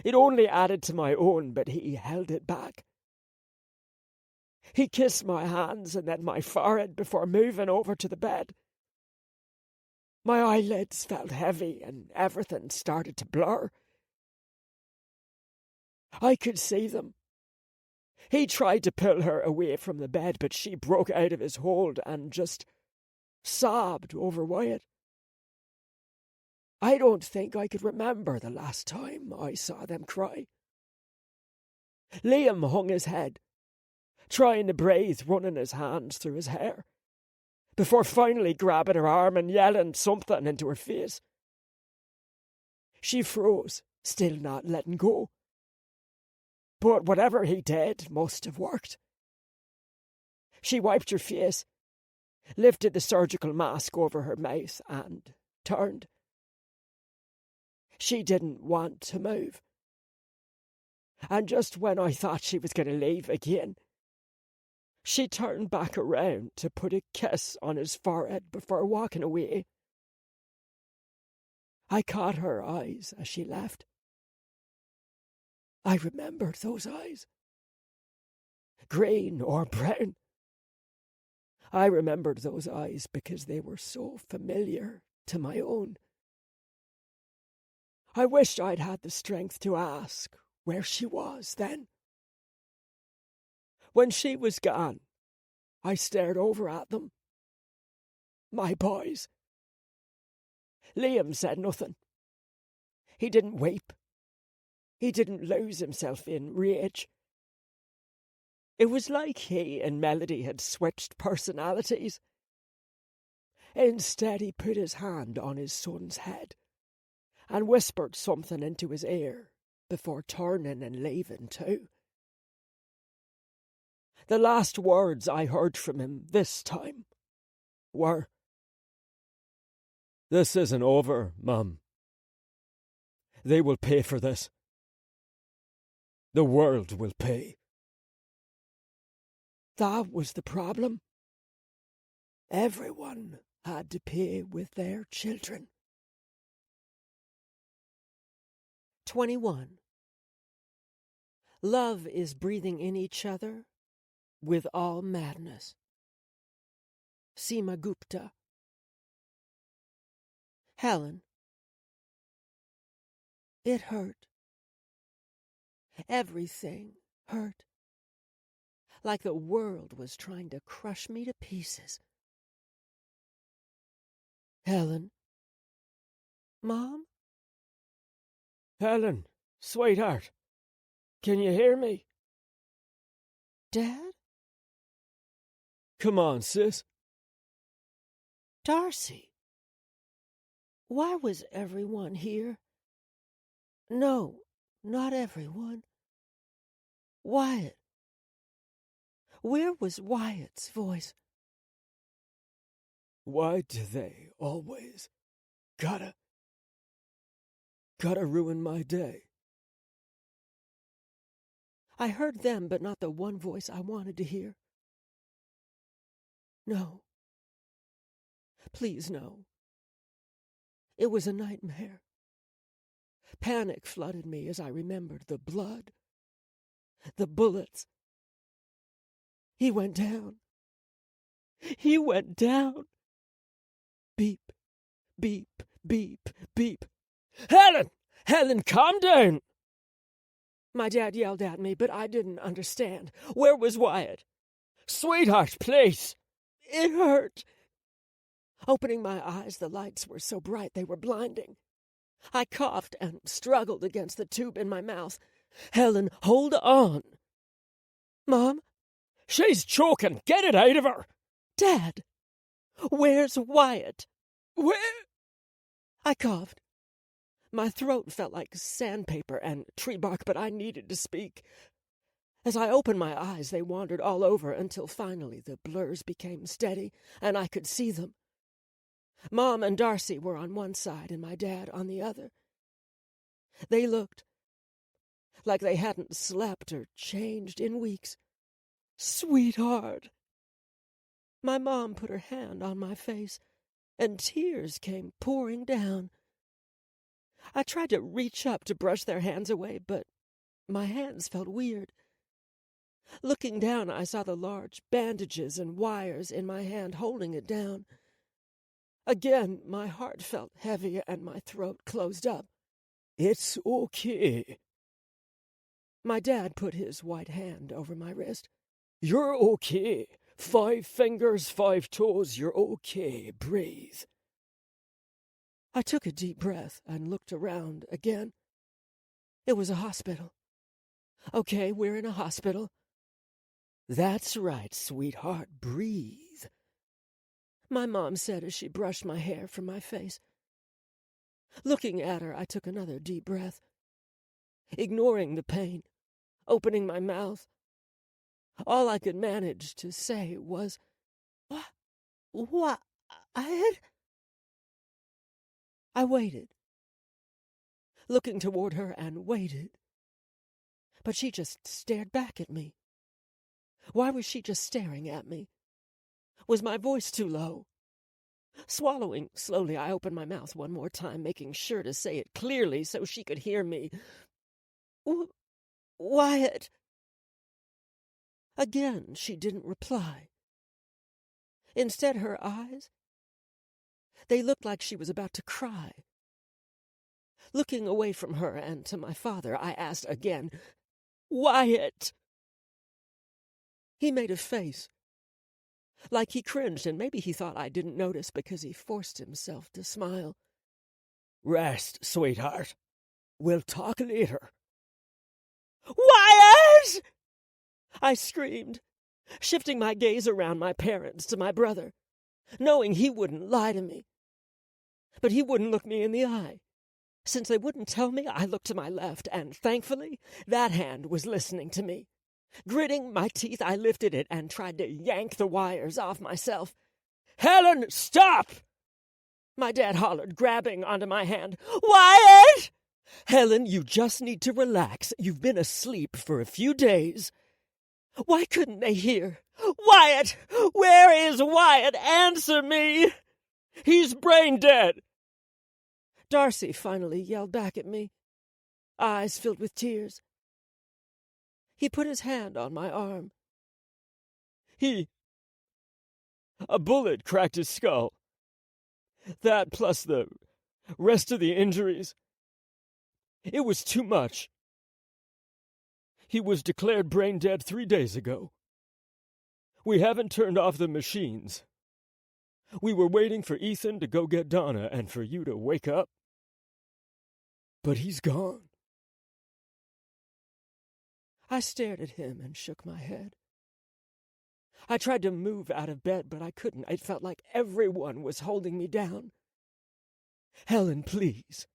It only added to my own, but he held it back. He kissed my hands and then my forehead before moving over to the bed. My eyelids felt heavy and everything started to blur. I could see them. He tried to pull her away from the bed, but she broke out of his hold and just sobbed over Wyatt. I don't think I could remember the last time I saw them cry. Liam hung his head, trying to breathe, running his hands through his hair, before finally grabbing her arm and yelling something into her face. She froze, still not letting go. But whatever he did must have worked. She wiped her face, lifted the surgical mask over her mouth, and turned. She didn't want to move. And just when I thought she was going to leave again, she turned back around to put a kiss on his forehead before walking away I caught her eyes as she left. I remembered those eyes. Green or brown. I remembered those eyes because they were so familiar to my own. I wished I'd had the strength to ask where she was then. When she was gone, I stared over at them. My boys. Liam said nothing. He didn't weep. He didn't lose himself in rage. It was like he and Melody had switched personalities. Instead, he put his hand on his son's head and whispered something into his ear before turning and leaving too. The last words I heard from him this time were, "This isn't over, Mum. They will pay for this. The world will pay." That was the problem. Everyone had to pay with their children. 21. Love is breathing in each other with all madness. Seema Gupta. Helen. It hurt. Everything hurt. Like the world was trying to crush me to pieces. Helen. Mom? Helen, sweetheart, can you hear me? Dad? Come on, sis. Darcy. Why was everyone here? No, not everyone. Wyatt. Where was Wyatt's voice? Why do they always gotta ruin my day? I heard them, but not the one voice I wanted to hear. No. Please, no. It was a nightmare. Panic flooded me as I remembered the blood, the bullets. He went down. He went down. Beep, beep, beep, beep. Helen! Helen, calm down! My dad yelled at me, but I didn't understand. Where was Wyatt? Sweetheart, please! It hurt. Opening my eyes, the lights were so bright they were blinding. I coughed and struggled against the tube in my mouth. Helen, hold on. Mom? She's choking. Get it out of her. Dad, where's Wyatt? Where? I coughed. My throat felt like sandpaper and tree bark, but I needed to speak. As I opened my eyes, they wandered all over until finally the blurs became steady and I could see them. Mom and Darcy were on one side and my dad on the other. They looked like they hadn't slept or changed in weeks. Sweetheart. My mom put her hand on my face, and tears came pouring down. I tried to reach up to brush their hands away, but my hands felt weird. Looking down, I saw the large bandages and wires in my hand holding it down. Again, my heart felt heavy and my throat closed up. It's okay. My dad put his white hand over my wrist. You're okay. 5 fingers, 5 toes, you're okay. Breathe. I took a deep breath and looked around again. It was a hospital. Okay, we're in a hospital. That's right, sweetheart. Breathe. My mom said as she brushed my hair from my face. Looking at her, I took another deep breath. Ignoring the pain, opening my mouth. All I could manage to say was, What? I waited, looking toward her and waited. But she just stared back at me. Why was she just staring at me? Was my voice too low? Swallowing slowly, I opened my mouth one more time, making sure to say it clearly so she could hear me. Wyatt. Again, she didn't reply. Instead, her eyes, they looked like she was about to cry. Looking away from her and to my father, I asked again, Wyatt! He made a face, like he cringed, and maybe he thought I didn't notice because he forced himself to smile. Rest, sweetheart. We'll talk later. Wyatt! I screamed, shifting my gaze around my parents to my brother, knowing he wouldn't lie to me. But he wouldn't look me in the eye. Since they wouldn't tell me, I looked to my left, and thankfully, that hand was listening to me. Gritting my teeth, I lifted it and tried to yank the wires off myself. Helen, stop! My dad hollered, grabbing onto my hand. Wyatt! Helen, you just need to relax. You've been asleep for a few days. Why couldn't they hear? Wyatt! Where is Wyatt? Answer me! He's brain dead! Darcy finally yelled back at me, eyes filled with tears. He put his hand on my arm. A bullet cracked his skull. That plus the rest of the injuries. It was too much. He was declared brain dead 3 days ago. We haven't turned off the machines. We were waiting for Ethan to go get Donna and for you to wake up. But he's gone. I stared at him and shook my head. I tried to move out of bed, but I couldn't. It felt like everyone was holding me down. Helen, please.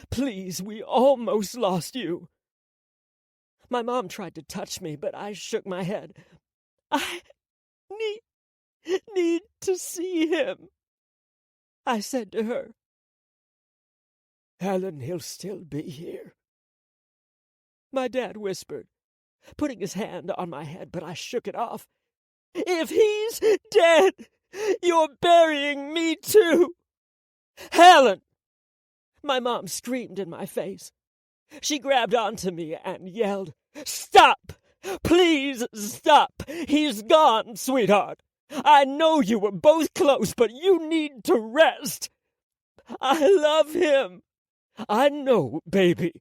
Please, we almost lost you. My mom tried to touch me, but I shook my head. I need to see him, I said to her. Helen, he'll still be here. My dad whispered, putting his hand on my head, but I shook it off. If he's dead, you're burying me too. Helen! My mom screamed in my face. She grabbed onto me and yelled, Stop! Please stop! He's gone, sweetheart. I know you were both close, but you need to rest. I love him. I know, baby.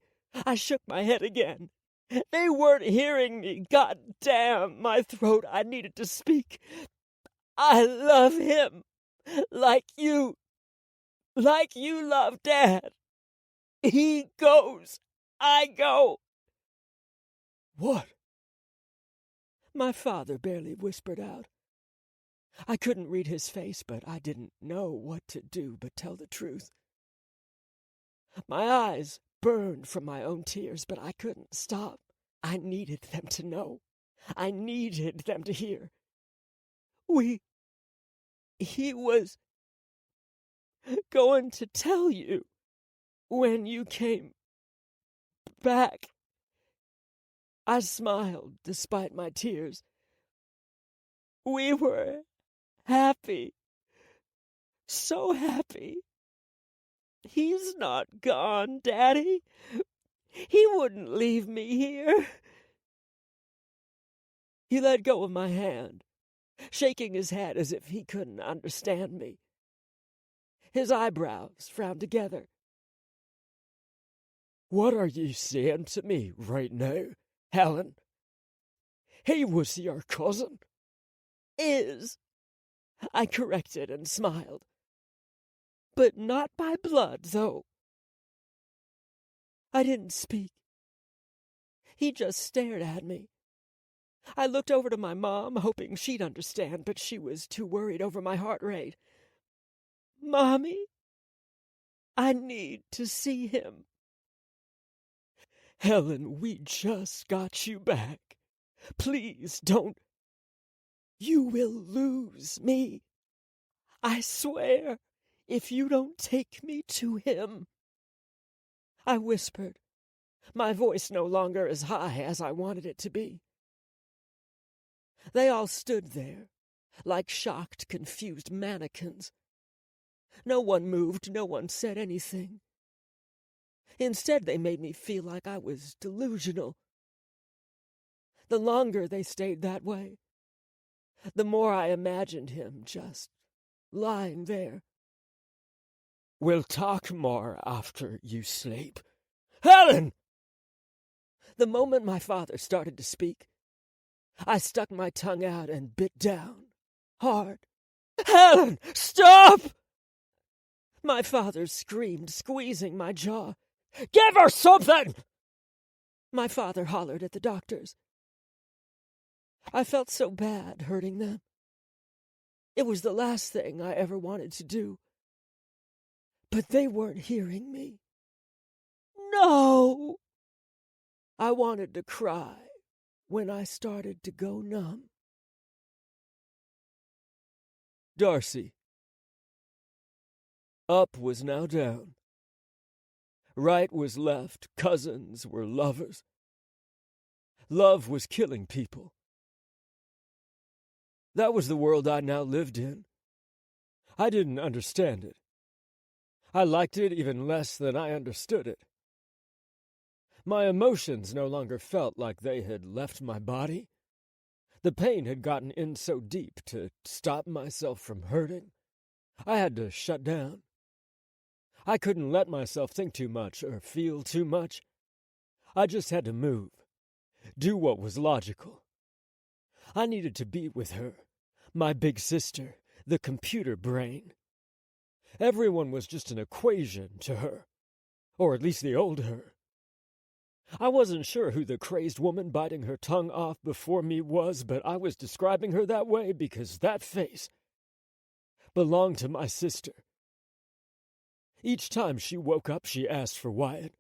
I shook my head again. They weren't hearing me. God damn my throat. I needed to speak. I love him. Like you love Dad. He goes. I go. What? My father barely whispered out. I couldn't read his face, but I didn't know what to do but tell the truth. My eyes burned from my own tears, but I couldn't stop. I needed them to know. I needed them to hear. He was going to tell you when you came back. I smiled despite my tears. We were happy. So happy. He's not gone, Daddy. He wouldn't leave me here. He let go of my hand, shaking his head as if he couldn't understand me. His eyebrows frowned together. What are you saying to me right now, Helen? He was your cousin. Is, I corrected and smiled. But not by blood, though. I didn't speak. He just stared at me. I looked over to my mom, hoping she'd understand, but she was too worried over my heart rate. Mommy, I need to see him. Helen, we just got you back. Please don't. You will lose me. I swear, if you don't take me to him. I whispered, my voice no longer as high as I wanted it to be. They all stood there, like shocked, confused mannequins. No one moved, no one said anything. Instead, they made me feel like I was delusional. The longer they stayed that way, the more I imagined him just lying there. We'll talk more after you sleep. Helen! The moment my father started to speak, I stuck my tongue out and bit down, hard. Helen, stop! My father screamed, squeezing my jaw. Give her something! My father hollered at the doctors. I felt so bad hurting them. It was the last thing I ever wanted to do. But they weren't hearing me. No! I wanted to cry when I started to go numb. Darcy. Up was now down. Right was left, cousins were lovers. Love was killing people. That was the world I now lived in. I didn't understand it. I liked it even less than I understood it. My emotions no longer felt like they had left my body. The pain had gotten in so deep to stop myself from hurting. I had to shut down. I couldn't let myself think too much or feel too much. I just had to move, do what was logical. I needed to be with her, my big sister, the computer brain. Everyone was just an equation to her, or at least the old her. I wasn't sure who the crazed woman biting her tongue off before me was, but I was describing her that way because that face belonged to my sister. Each time she woke up, she asked for Wyatt.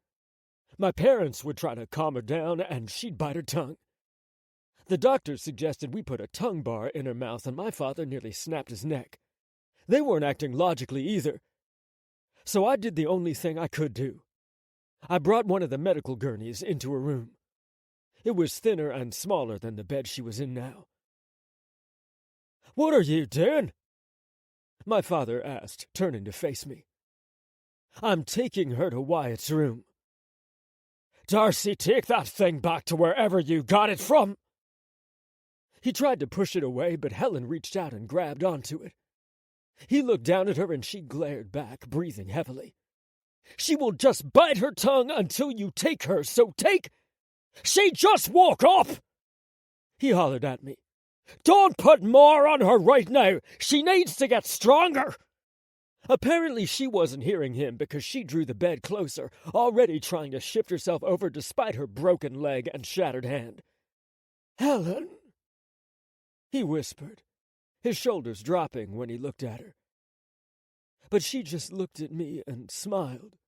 My parents would try to calm her down, and she'd bite her tongue. The doctors suggested we put a tongue bar in her mouth, and my father nearly snapped his neck. They weren't acting logically either. So I did the only thing I could do. I brought one of the medical gurneys into her room. It was thinner and smaller than the bed she was in now. "What are you doing?" my father asked, turning to face me. "I'm taking her to Wyatt's room." "Darcy, take that thing back to wherever you got it from." He tried to push it away, but Helen reached out and grabbed onto it. He looked down at her and she glared back, breathing heavily. "She will just bite her tongue until you take her, so take—" "She just woke up!" he hollered at me. "Don't put more on her right now. She needs to get stronger." Apparently she wasn't hearing him because she drew the bed closer, already trying to shift herself over despite her broken leg and shattered hand. "Helen," he whispered, his shoulders dropping when he looked at her. But she just looked at me and smiled,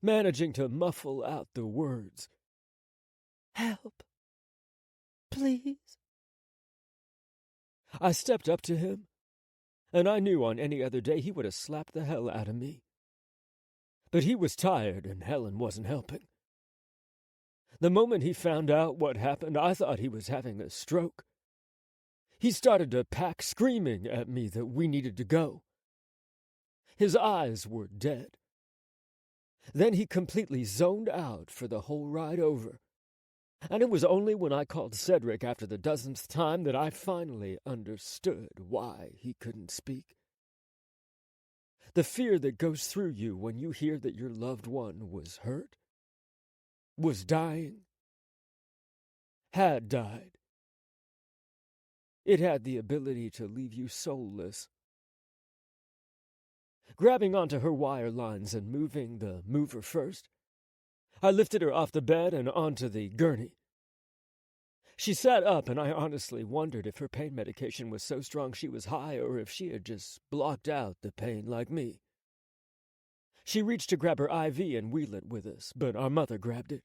managing to muffle out the words. "Help. Please." I stepped up to him, and I knew on any other day he would have slapped the hell out of me. But he was tired, and Helen wasn't helping. The moment he found out what happened, I thought he was having a stroke. He started to pack, screaming at me that we needed to go. His eyes were dead. Then he completely zoned out for the whole ride over. And it was only when I called Cedric after the dozenth time that I finally understood why he couldn't speak. The fear that goes through you when you hear that your loved one was hurt, was dying, had died. It had the ability to leave you soulless. Grabbing onto her wire lines and moving the mover first, I lifted her off the bed and onto the gurney. She sat up, and I honestly wondered if her pain medication was so strong she was high or if she had just blocked out the pain like me. She reached to grab her IV and wheel it with us, but our mother grabbed it.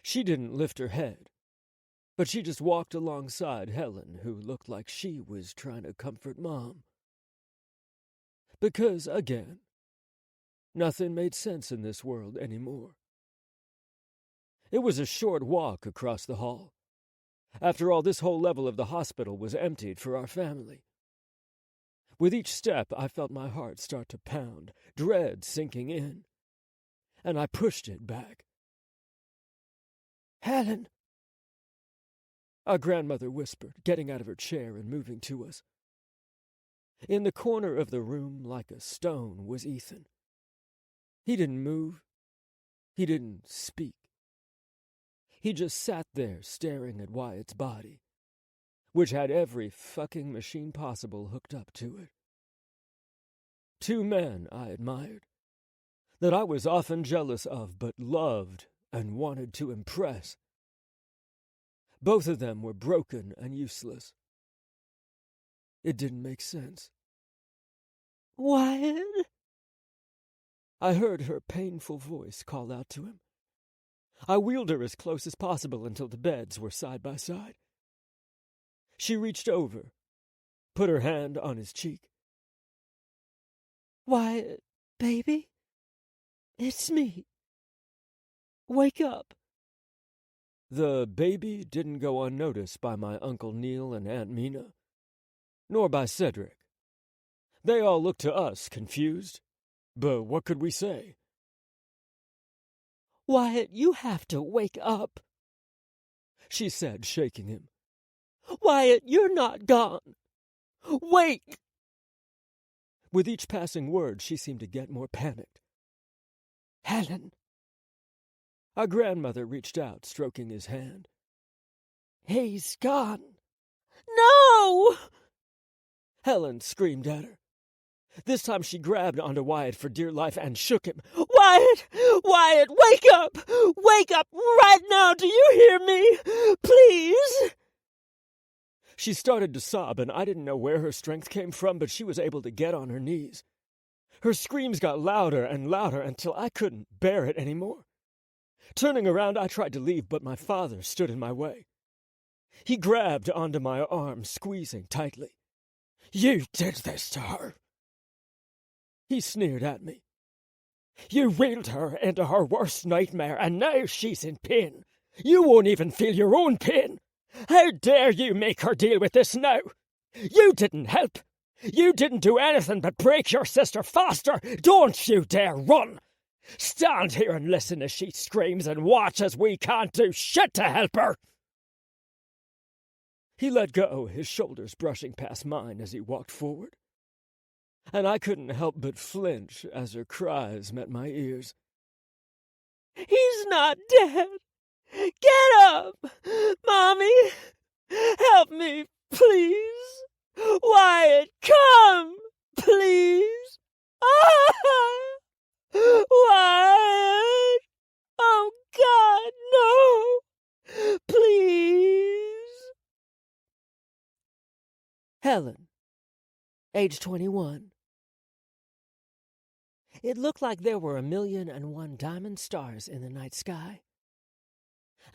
She didn't lift her head, but she just walked alongside Helen, who looked like she was trying to comfort Mom. Because, again, nothing made sense in this world anymore. It was a short walk across the hall. After all, this whole level of the hospital was emptied for our family. With each step, I felt my heart start to pound, dread sinking in, and I pushed it back. "Helen!" Our grandmother whispered, getting out of her chair and moving to us. In the corner of the room, like a stone, was Ethan. He didn't move. He didn't speak. He just sat there staring at Wyatt's body, which had every fucking machine possible hooked up to it. Two men I admired, that I was often jealous of, but loved and wanted to impress. Both of them were broken and useless. It didn't make sense. "Wyatt?" I heard her painful voice call out to him. I wheeled her as close as possible until the beds were side by side. She reached over, put her hand on his cheek. "Wyatt, baby? It's me. Wake up." The baby didn't go unnoticed by my Uncle Neil and Aunt Mina, nor by Cedric. They all looked to us, confused, but what could we say? "Wyatt, you have to wake up," she said, shaking him. "Wyatt, you're not gone. Wake!" With each passing word, she seemed to get more panicked. "Helen!" Our grandmother reached out, stroking his hand. "He's gone." "No!" Helen screamed at her. This time she grabbed onto Wyatt for dear life and shook him. "Wyatt! Wyatt, wake up! Wake up right now! Do you hear me? Please!" She started to sob, and I didn't know where her strength came from, but she was able to get on her knees. Her screams got louder and louder until I couldn't bear it anymore. Turning around, I tried to leave, but my father stood in my way. He grabbed onto my arm, squeezing tightly. "You did this to her." He sneered at me. "You wheeled her into her worst nightmare, and now she's in pain. You won't even feel your own pain. How dare you make her deal with this now? You didn't help. You didn't do anything but break your sister faster. Don't you dare run. Stand here and listen as she screams and watch as we can't do shit to help her." He let go, his shoulders brushing past mine as he walked forward. And I couldn't help but flinch as her cries met my ears. "He's not dead. Get up! Mommy! Help me, please! Wyatt, come! Please! Ah! Wyatt! Oh, God, no! Please!" Helen, age 21. It looked like there were 1,000,001 diamond stars in the night sky.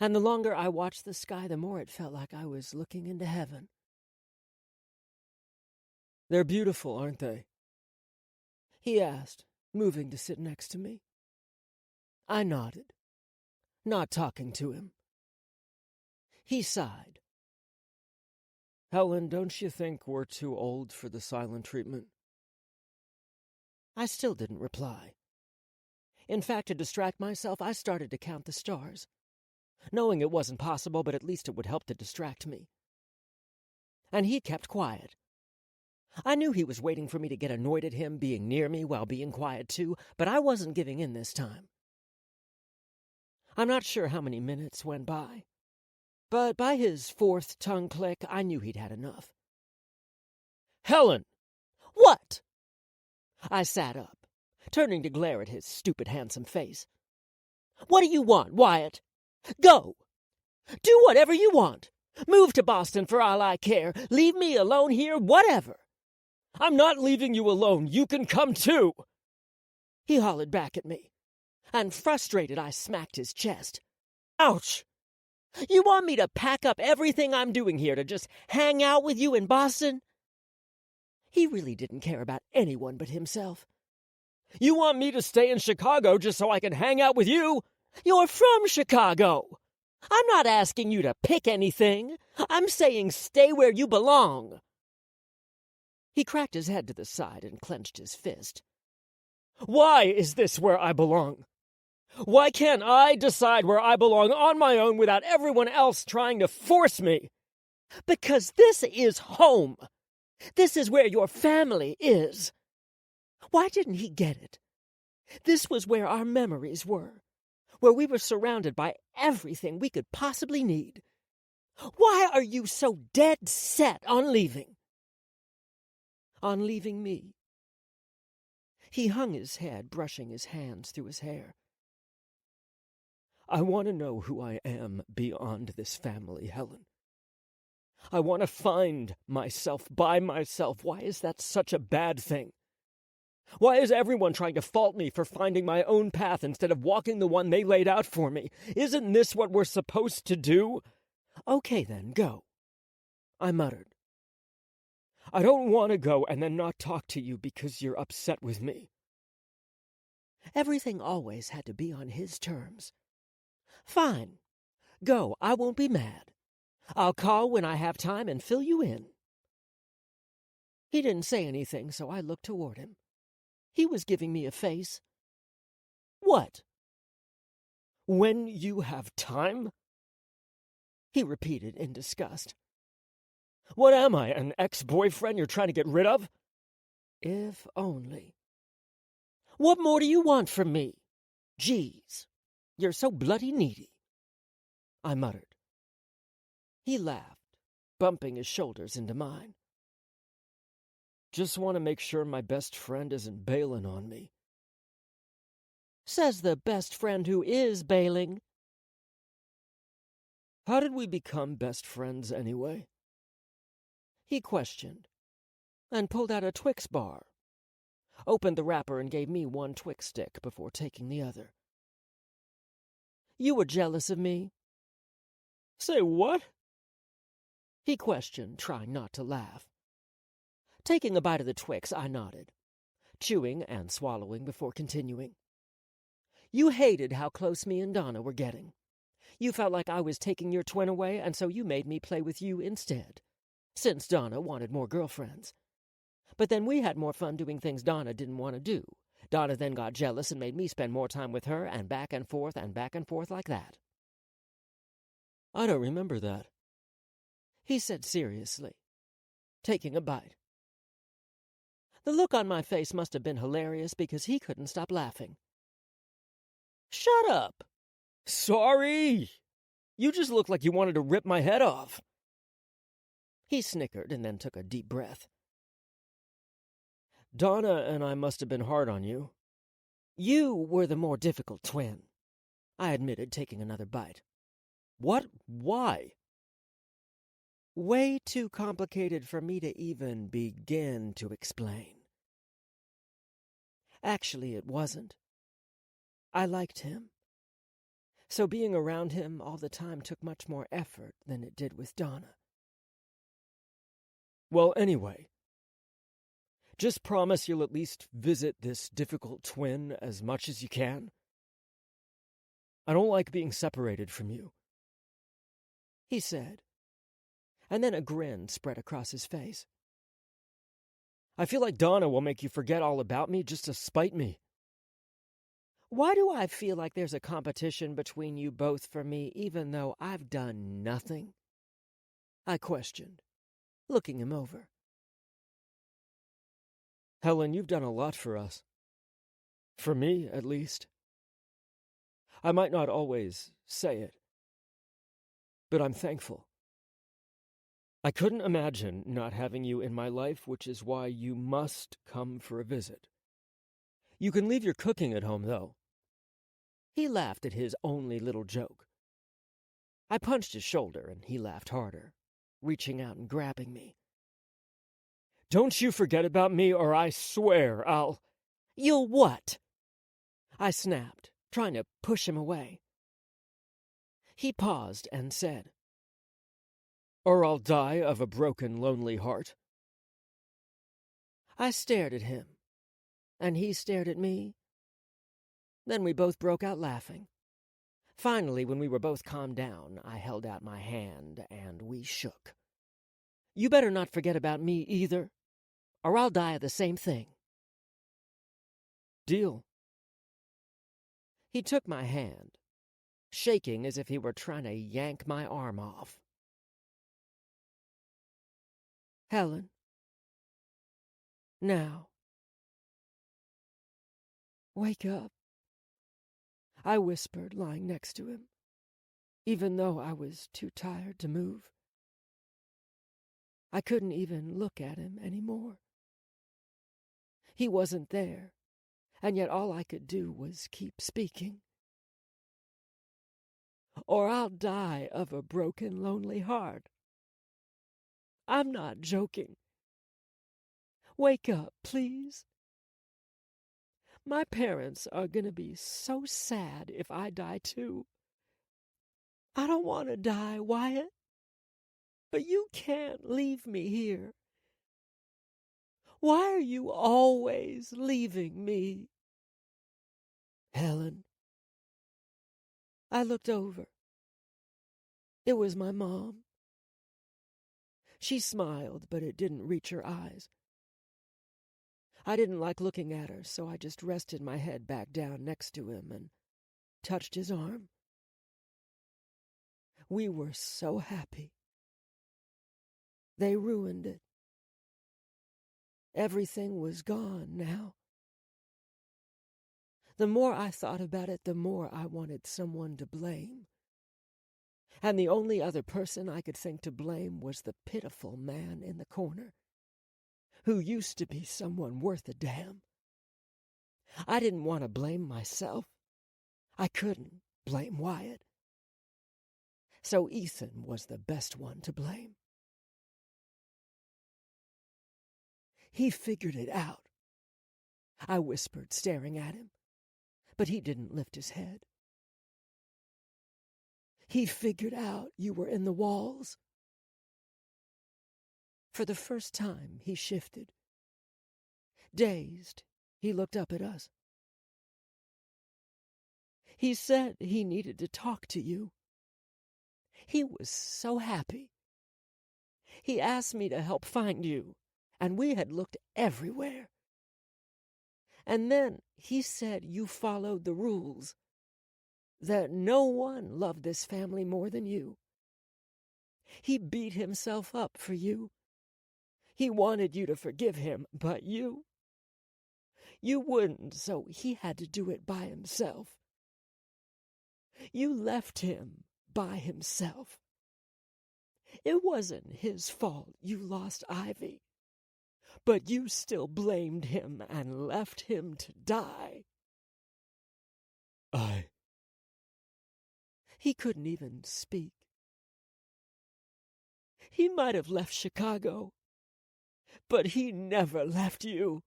And the longer I watched the sky, the more it felt like I was looking into heaven. They're beautiful, aren't they? He asked, moving to sit next to me. I nodded, not talking to him. He sighed. Helen, don't you think we're too old for the silent treatment? I still didn't reply. In fact, to distract myself, I started to count the stars, knowing it wasn't possible, but at least it would help to distract me. And he kept quiet. I knew he was waiting for me to get annoyed at him being near me while being quiet too, but I wasn't giving in this time. I'm not sure how many minutes went by, but by his fourth tongue click, I knew he'd had enough. Helen! What? I sat up, turning to glare at his stupid, handsome face. What do you want, Wyatt? Go! Do whatever you want. Move to Boston for all I care. Leave me alone here, whatever. I'm not leaving you alone. You can come too. He hollered back at me, and frustrated, I smacked his chest. Ouch! You want me to pack up everything I'm doing here to just hang out with you in Boston? He really didn't care about anyone but himself. You want me to stay in Chicago just so I can hang out with you? You're from Chicago. I'm not asking you to pick anything. I'm saying stay where you belong. He cracked his head to the side and clenched his fist. Why is this where I belong? Why can't I decide where I belong on my own without everyone else trying to force me? Because this is home. This is where your family is. Why didn't he get it? This was where our memories were, where we were surrounded by everything we could possibly need. Why are you so dead set on leaving? On leaving me? He hung his head, brushing his hands through his hair. I want to know who I am beyond this family, Helen. I want to find myself by myself. Why is that such a bad thing? Why is everyone trying to fault me for finding my own path instead of walking the one they laid out for me? Isn't this what we're supposed to do? Okay, then, go, I muttered. I don't want to go and then not talk to you because you're upset with me. Everything always had to be on his terms. Fine. Go, I won't be mad. I'll call when I have time and fill you in. He didn't say anything, so I looked toward him. He was giving me a face. What? When you have time? He repeated in disgust. What am I, an ex-boyfriend you're trying to get rid of? If only. What more do you want from me? Jeez, you're so bloody needy, I muttered. He laughed, bumping his shoulders into mine. Just want to make sure my best friend isn't bailing on me. Says the best friend who is bailing. How did we become best friends anyway? He questioned, and pulled out a Twix bar, opened the wrapper and gave me one Twix stick before taking the other. You were jealous of me? Say what? He questioned, trying not to laugh. Taking a bite of the Twix, I nodded, chewing and swallowing before continuing. You hated how close me and Donna were getting. You felt like I was taking your twin away, and so you made me play with you instead, since Donna wanted more girlfriends. But then we had more fun doing things Donna didn't want to do. Donna then got jealous and made me spend more time with her, and back and forth like that. I don't remember that, he said seriously, taking a bite. The look on my face must have been hilarious because he couldn't stop laughing. Shut up! Sorry! You just looked like you wanted to rip my head off. He snickered and then took a deep breath. Donna and I must have been hard on you. You were the more difficult twin, I admitted, taking another bite. What? Why? Way too complicated for me to even begin to explain. Actually, it wasn't. I liked him. So being around him all the time took much more effort than it did with Donna. Well, anyway, just promise you'll at least visit this difficult twin as much as you can. I don't like being separated from you, he said, and then a grin spread across his face. I feel like Donna will make you forget all about me just to spite me. Why do I feel like there's a competition between you both for me, even though I've done nothing? I questioned, looking him over. Helen, you've done a lot for us. For me, at least. I might not always say it, but I'm thankful. I couldn't imagine not having you in my life, which is why you must come for a visit. You can leave your cooking at home, though. He laughed at his only little joke. I punched his shoulder, and he laughed harder, reaching out and grabbing me. Don't you forget about me, or I swear I'll... You'll what? I snapped, trying to push him away. He paused and said, Or I'll die of a broken, lonely heart. I stared at him, and he stared at me. Then we both broke out laughing. Finally, when we were both calmed down, I held out my hand, and we shook. You better not forget about me either. or I'll die of the same thing." "Deal." He took my hand, shaking as if he were trying to yank my arm off. "Helen. Now. Wake up," I whispered, lying next to him, even though I was too tired to move. I couldn't even look at him anymore. He wasn't there, and yet all I could do was keep speaking. "Or I'll die of a broken, lonely heart. I'm not joking. Wake up, please. My parents are going to be so sad if I die too. I don't want to die, Wyatt. But you can't leave me here. Why are you always leaving me?" "Helen." I looked over. It was my mom. She smiled, but it didn't reach her eyes. I didn't like looking at her, so I just rested my head back down next to him and touched his arm. We were so happy. They ruined it. Everything was gone now. The more I thought about it, the more I wanted someone to blame. And the only other person I could think to blame was the pitiful man in the corner, who used to be someone worth a damn. I didn't want to blame myself. I couldn't blame Wyatt. So Ethan was the best one to blame. "He figured it out," I whispered, staring at him, but he didn't lift his head. "He figured out you were in the walls." For the first time, he shifted. Dazed, he looked up at us. "He said he needed to talk to you. He was so happy. He asked me to help find you, and we had looked everywhere. And then he said you followed the rules, that no one loved this family more than you. He beat himself up for you. He wanted you to forgive him, but you wouldn't, so he had to do it by himself. You left him by himself. It wasn't his fault you lost Ivy, but you still blamed him and left him to die." He couldn't even speak. "He might have left Chicago, but he never left you."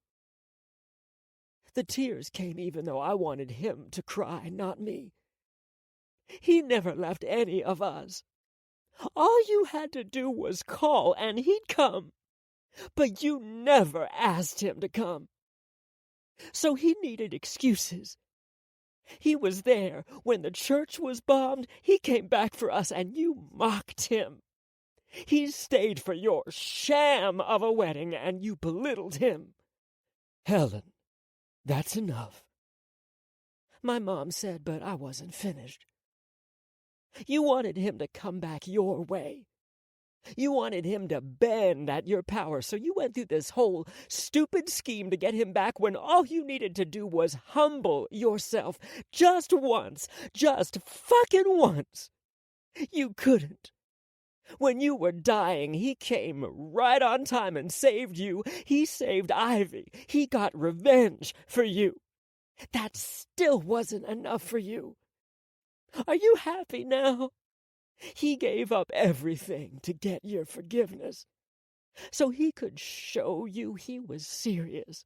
The tears came even though I wanted him to cry, not me. "He never left any of us. All you had to do was call and he'd come. But you never asked him to come. So he needed excuses. He was there when the church was bombed. He came back for us and you mocked him. He stayed for your sham of a wedding and you belittled him." "Helen, that's enough," my mom said, but I wasn't finished. "You wanted him to come back your way. You wanted him to bend at your power, so you went through this whole stupid scheme to get him back when all you needed to do was humble yourself just once, just fucking once. You couldn't. When you were dying, he came right on time and saved you. He saved Ivy. He got revenge for you. That still wasn't enough for you. Are you happy now? He gave up everything to get your forgiveness, so he could show you he was serious.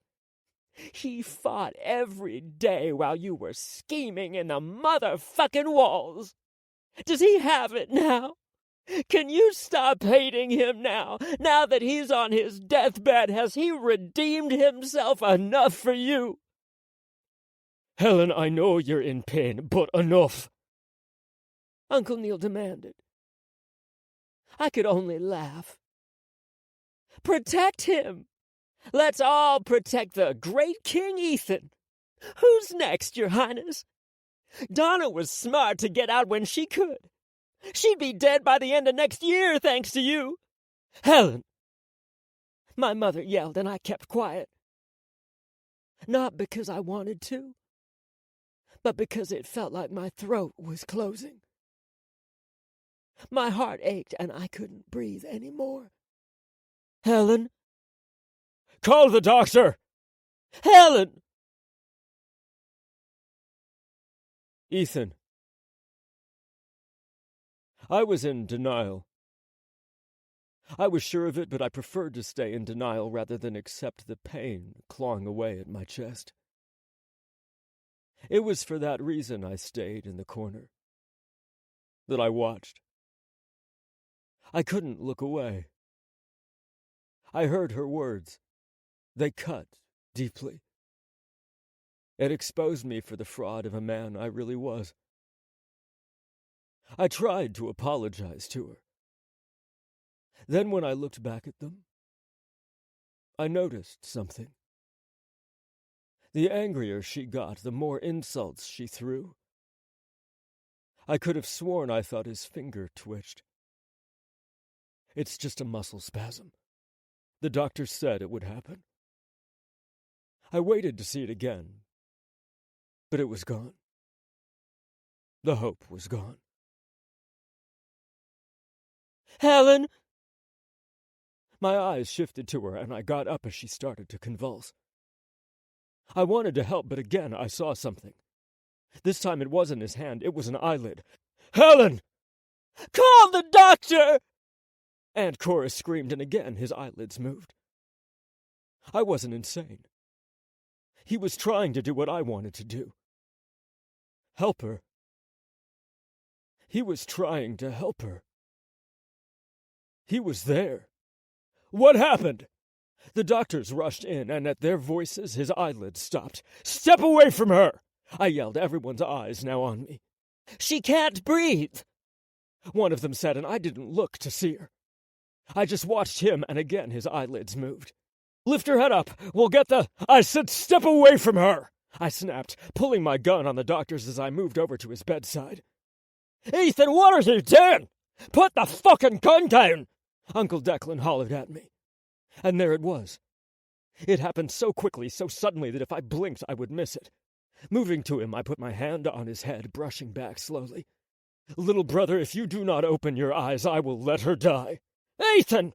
He fought every day while you were scheming in the motherfucking walls. Does he have it now? Can you stop hating him now? Now that he's on his deathbed, has he redeemed himself enough for you?" "Helen, I know you're in pain, but enough," Uncle Neil demanded. I could only laugh. "Protect him! Let's all protect the great King Ethan. Who's next, Your Highness? Donna was smart to get out when she could. She'd be dead by the end of next year, thanks to you. Helen! My mother yelled and I kept quiet. Not because I wanted to, but because it felt like my throat was closing. My heart ached and I couldn't breathe anymore. Helen? Call the doctor! Helen! Ethan. I was in denial. I was sure of it, but I preferred to stay in denial rather than accept the pain clawing away at my chest. It was for that reason I stayed in the corner, that I watched. I couldn't look away. I heard her words. They cut deeply. It exposed me for the fraud of a man I really was. I tried to apologize to her. Then when I looked back at them, I noticed something. The angrier she got, the more insults she threw. I could have sworn I thought his finger twitched. It's just a muscle spasm. The doctor said it would happen. I waited to see it again, but it was gone. The hope was gone. Helen! My eyes shifted to her, and I got up as she started to convulse. I wanted to help, but again I saw something. This time it wasn't his hand, it was an eyelid. Helen! Call the doctor! Aunt Cora screamed, and again his eyelids moved. I wasn't insane. He was trying to do what I wanted to do. Help her. He was trying to help her. He was there. What happened? The doctors rushed in, and at their voices his eyelids stopped. Step away from her! I yelled, everyone's eyes now on me. She can't breathe, one of them said, and I didn't look to see her. I just watched him, and again his eyelids moved. Lift her head up. We'll get the... I said step away from her! I snapped, pulling my gun on the doctor's as I moved over to his bedside. Ethan, what are you doing? Put the fucking gun down! Uncle Declan hollered at me. And there it was. It happened so quickly, so suddenly that if I blinked, I would miss it. Moving to him, I put my hand on his head, brushing back slowly. Little brother, if you do not open your eyes, I will let her die. Ethan!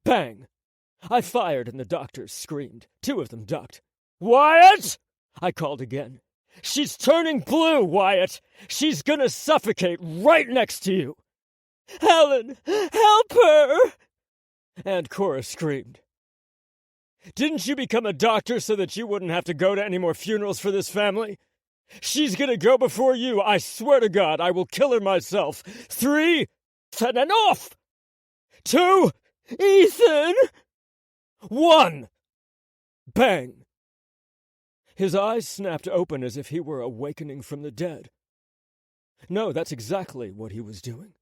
Bang! I fired, and the doctors screamed. Two of them ducked. Wyatt! I called again. She's turning blue, Wyatt! She's gonna suffocate right next to you! Helen! Help her! Aunt Cora screamed. Didn't you become a doctor so that you wouldn't have to go to any more funerals for this family? She's gonna go before you. I swear to God, I will kill her myself. 3, enough! 2, Ethan! 1! Bang! His eyes snapped open as if he were awakening from the dead. No, that's exactly what he was doing.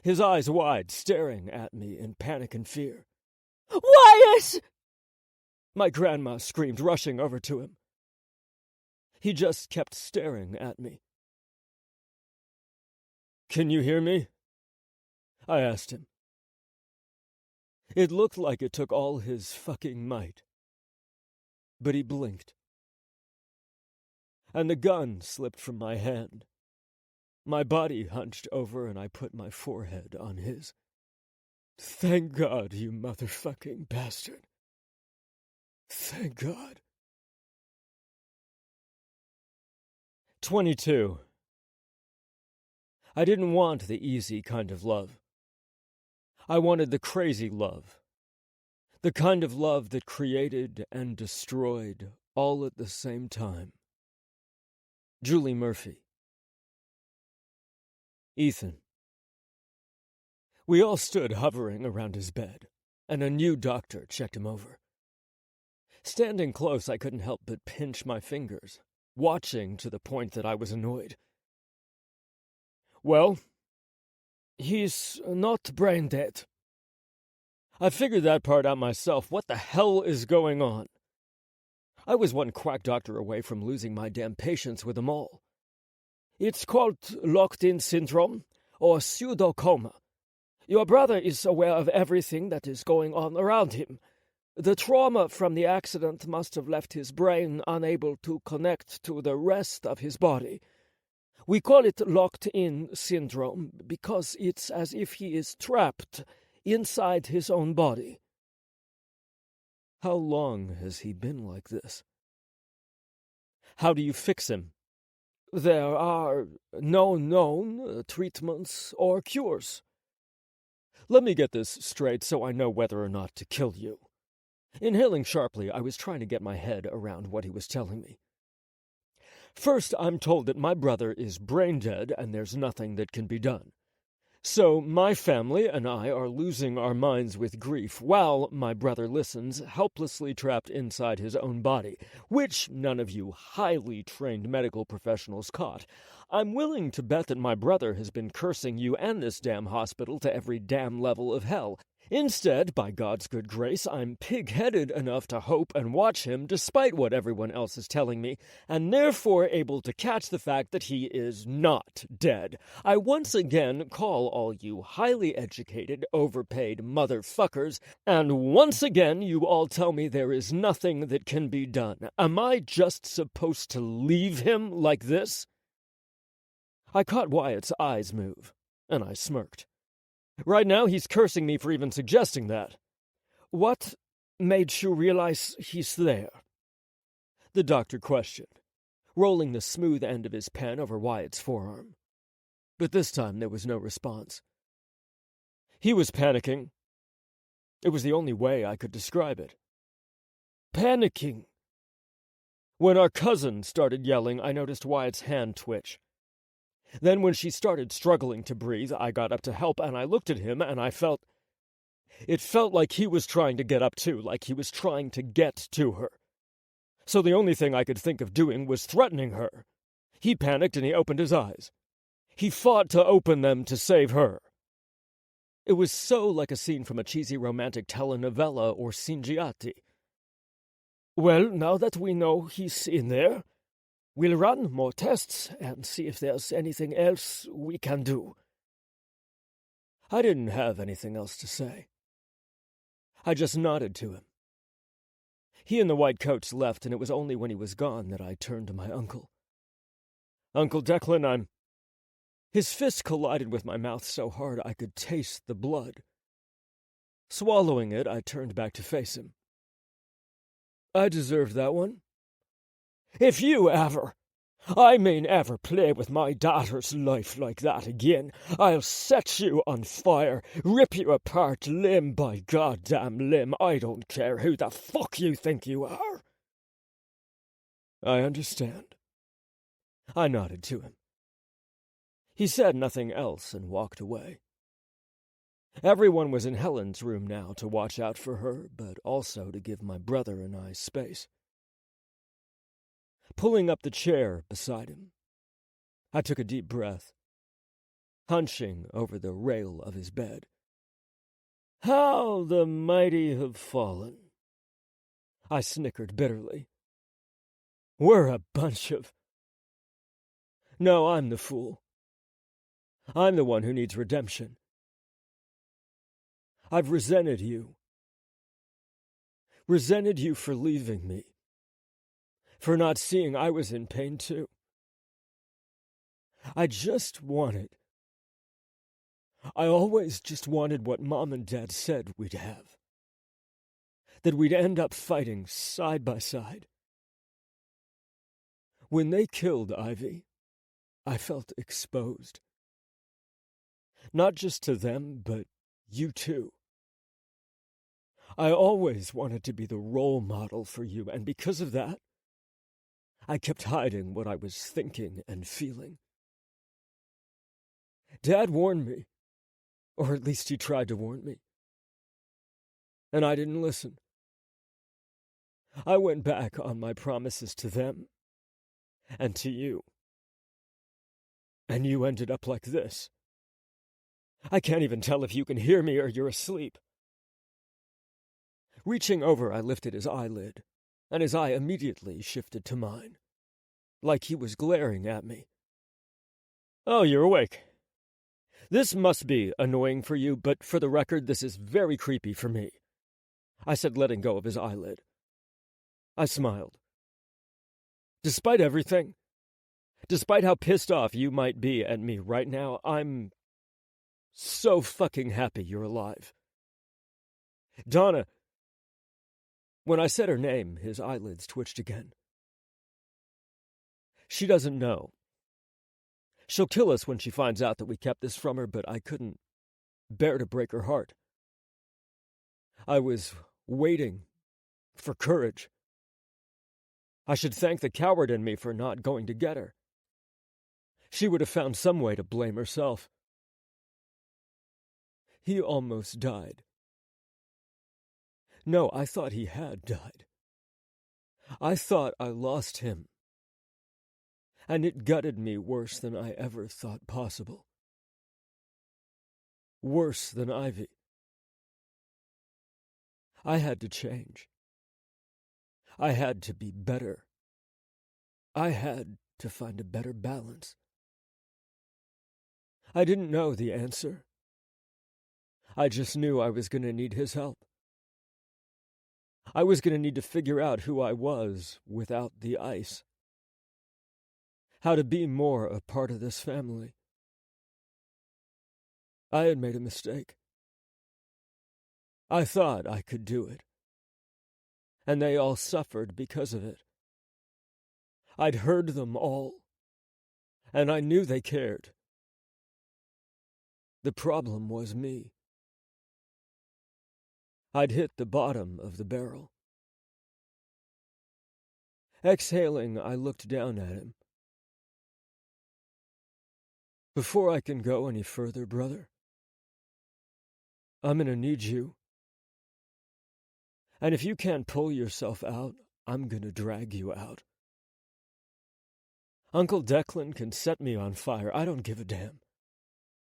His eyes wide, staring at me in panic and fear. Wyatt! My grandma screamed, rushing over to him. He just kept staring at me. Can you hear me? I asked him. It looked like it took all his fucking might. But he blinked. And the gun slipped from my hand. My body hunched over and I put my forehead on his. Thank God, you motherfucking bastard. Thank God. 22. I didn't want the easy kind of love. I wanted the crazy love. The kind of love that created and destroyed all at the same time. Julie Murphy. Ethan. We all stood hovering around his bed, and a new doctor checked him over. Standing close, I couldn't help but pinch my fingers, watching to the point that I was annoyed. Well, he's not brain dead. I figured that part out myself. What the hell is going on? I was one quack doctor away from losing my damn patience with them all. It's called locked-in syndrome, or pseudocoma. Your brother is aware of everything that is going on around him. The trauma from the accident must have left his brain unable to connect to the rest of his body. We call it locked-in syndrome because it's as if he is trapped inside his own body. How long has he been like this? How do you fix him? There are no known treatments or cures. Let me get this straight so I know whether or not to kill you. Inhaling sharply, I was trying to get my head around what he was telling me. First, I'm told that my brother is brain dead and there's nothing that can be done. So my family and I are losing our minds with grief while my brother listens, helplessly trapped inside his own body, which none of you highly trained medical professionals caught. I'm willing to bet that my brother has been cursing you and this damn hospital to every damn level of hell. Instead, by God's good grace, I'm pig-headed enough to hope and watch him despite what everyone else is telling me, and therefore able to catch the fact that he is not dead. I once again call all you highly educated, overpaid motherfuckers, and once again you all tell me there is nothing that can be done. Am I just supposed to leave him like this? I caught Wyatt's eyes move, and I smirked. Right now, he's cursing me for even suggesting that. What made you realize he's there? The doctor questioned, rolling the smooth end of his pen over Wyatt's forearm. But this time there was no response. He was panicking. It was the only way I could describe it. Panicking? When our cousin started yelling, I noticed Wyatt's hand twitch. Then when she started struggling to breathe, I got up to help, and I looked at him, and it felt like he was trying to get up too, like he was trying to get to her. So the only thing I could think of doing was threatening her. He panicked, and he opened his eyes. He fought to open them to save her. It was so like a scene from a cheesy romantic telenovela or Cingiati. Well, now that we know he's in there, we'll run more tests and see if there's anything else we can do. I didn't have anything else to say. I just nodded to him. He and the white coats left, and it was only when he was gone that I turned to my uncle. Uncle Declan, His fist collided with my mouth so hard I could taste the blood. Swallowing it, I turned back to face him. I deserved that one. If you ever play with my daughter's life like that again, I'll set you on fire, rip you apart limb by goddamn limb. I don't care who the fuck you think you are. I understand. I nodded to him. He said nothing else and walked away. Everyone was in Helen's room now to watch out for her, but also to give my brother and I space. Pulling up the chair beside him, I took a deep breath, hunching over the rail of his bed. How the mighty have fallen, I snickered bitterly. We're a bunch of... No, I'm the fool. I'm the one who needs redemption. I've resented you. Resented you for leaving me. For not seeing I was in pain too. I always just wanted what Mom and Dad said we'd have. That we'd end up fighting side by side. When they killed Ivy, I felt exposed. Not just to them, but you too. I always wanted to be the role model for you, and because of that, I kept hiding what I was thinking and feeling. Dad warned me, or at least he tried to warn me. And I didn't listen. I went back on my promises to them and to you. And you ended up like this. I can't even tell if you can hear me or you're asleep. Reaching over, I lifted his eyelid, and his eye immediately shifted to mine, like he was glaring at me. "Oh, you're awake. This must be annoying for you, but for the record, this is very creepy for me," I said, letting go of his eyelid. I smiled. "Despite everything, despite how pissed off you might be at me right now, I'm so fucking happy you're alive. Donna." When I said her name, his eyelids twitched again. "She doesn't know. She'll kill us when she finds out that we kept this from her, but I couldn't bear to break her heart. I was waiting for courage. I should thank the coward in me for not going to get her. She would have found some way to blame herself. He almost died. No, I thought he had died. I thought I lost him. And it gutted me worse than I ever thought possible. Worse than Ivy. I had to change. I had to be better. I had to find a better balance. I didn't know the answer. I just knew I was going to need his help. I was going to need to figure out who I was without the ice. How to be more a part of this family. I had made a mistake. I thought I could do it. And they all suffered because of it. I'd heard them all, and I knew they cared. The problem was me. I'd hit the bottom of the barrel. Exhaling, I looked down at him. "Before I can go any further, brother, I'm gonna need you. And if you can't pull yourself out, I'm gonna drag you out. Uncle Declan can set me on fire. I don't give a damn.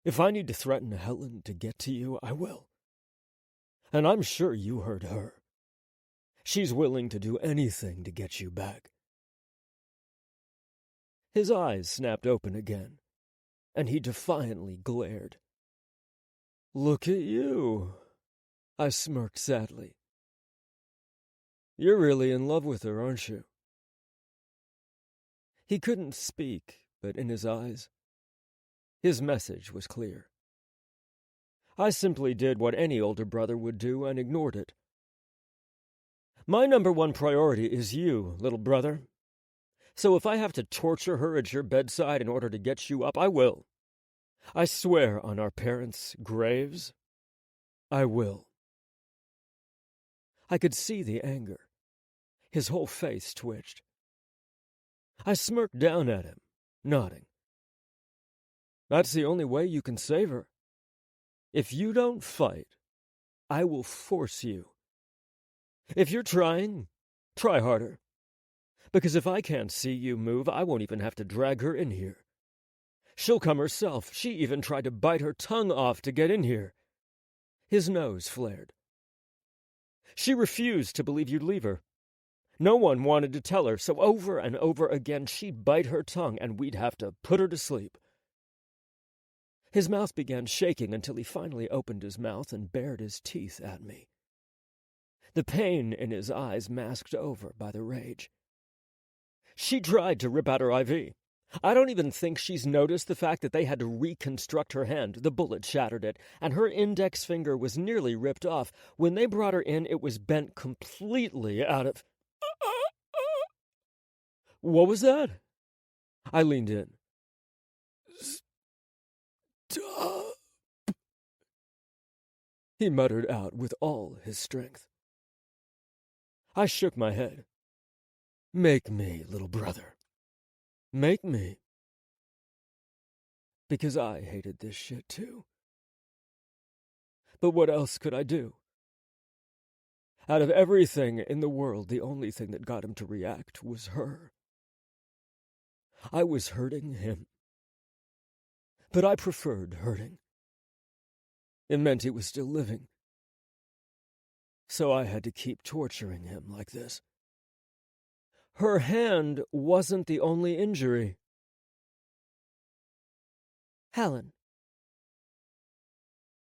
If I need to threaten Helen to get to you, I will. And I'm sure you heard her. She's willing to do anything to get you back." His eyes snapped open again, and he defiantly glared. "Look at you," I smirked sadly. "You're really in love with her, aren't you?" He couldn't speak, but in his eyes, his message was clear. I simply did what any older brother would do and ignored it. "My number one priority is you, little brother. So if I have to torture her at your bedside in order to get you up, I will. I swear on our parents' graves, I will." I could see the anger. His whole face twitched. I smirked down at him, nodding. "That's the only way you can save her. If you don't fight, I will force you. If you're trying, try harder. Because if I can't see you move, I won't even have to drag her in here. She'll come herself. She even tried to bite her tongue off to get in here." His nose flared. "She refused to believe you'd leave her. No one wanted to tell her, so over and over again she'd bite her tongue and we'd have to put her to sleep." His mouth began shaking until he finally opened his mouth and bared his teeth at me. The pain in his eyes masked over by the rage. "She tried to rip out her IV. I don't even think she's noticed the fact that they had to reconstruct her hand. The bullet shattered it, and her index finger was nearly ripped off. When they brought her in, it was bent completely out of..." "What was that?" I leaned in. "Stop," he muttered out with all his strength. I shook my head. "Make me, little brother. Make me." Because I hated this shit too. But what else could I do? Out of everything in the world, the only thing that got him to react was her. I was hurting him. But I preferred hurting. It meant he was still living. So I had to keep torturing him like this. Her hand wasn't the only injury. Helen,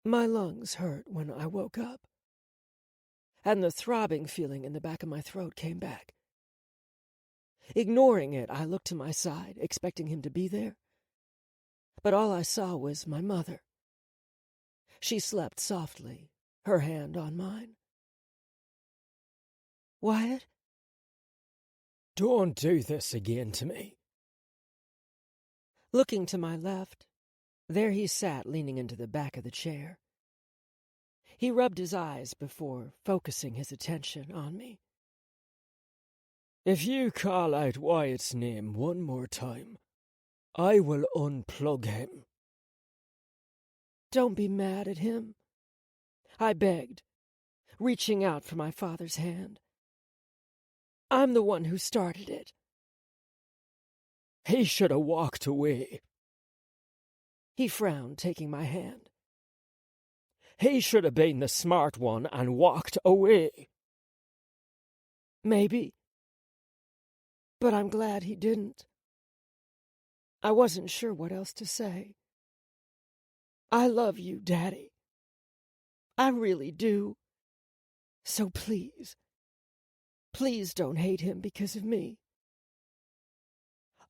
my lungs hurt when I woke up, and the throbbing feeling in the back of my throat came back. Ignoring it, I looked to my side, expecting him to be there. But all I saw was my mother. She slept softly, her hand on mine. Wyatt? Don't do this again to me. Looking to my left, there he sat leaning into the back of the chair. He rubbed his eyes before focusing his attention on me. If you call out Wyatt's name one more time, I will unplug him. Don't be mad at him, I begged, reaching out for my father's hand. I'm the one who started it. He should have walked away. He frowned, taking my hand. He should have been the smart one and walked away. Maybe. But I'm glad he didn't. I wasn't sure what else to say. I love you, Daddy. I really do. So please don't hate him because of me.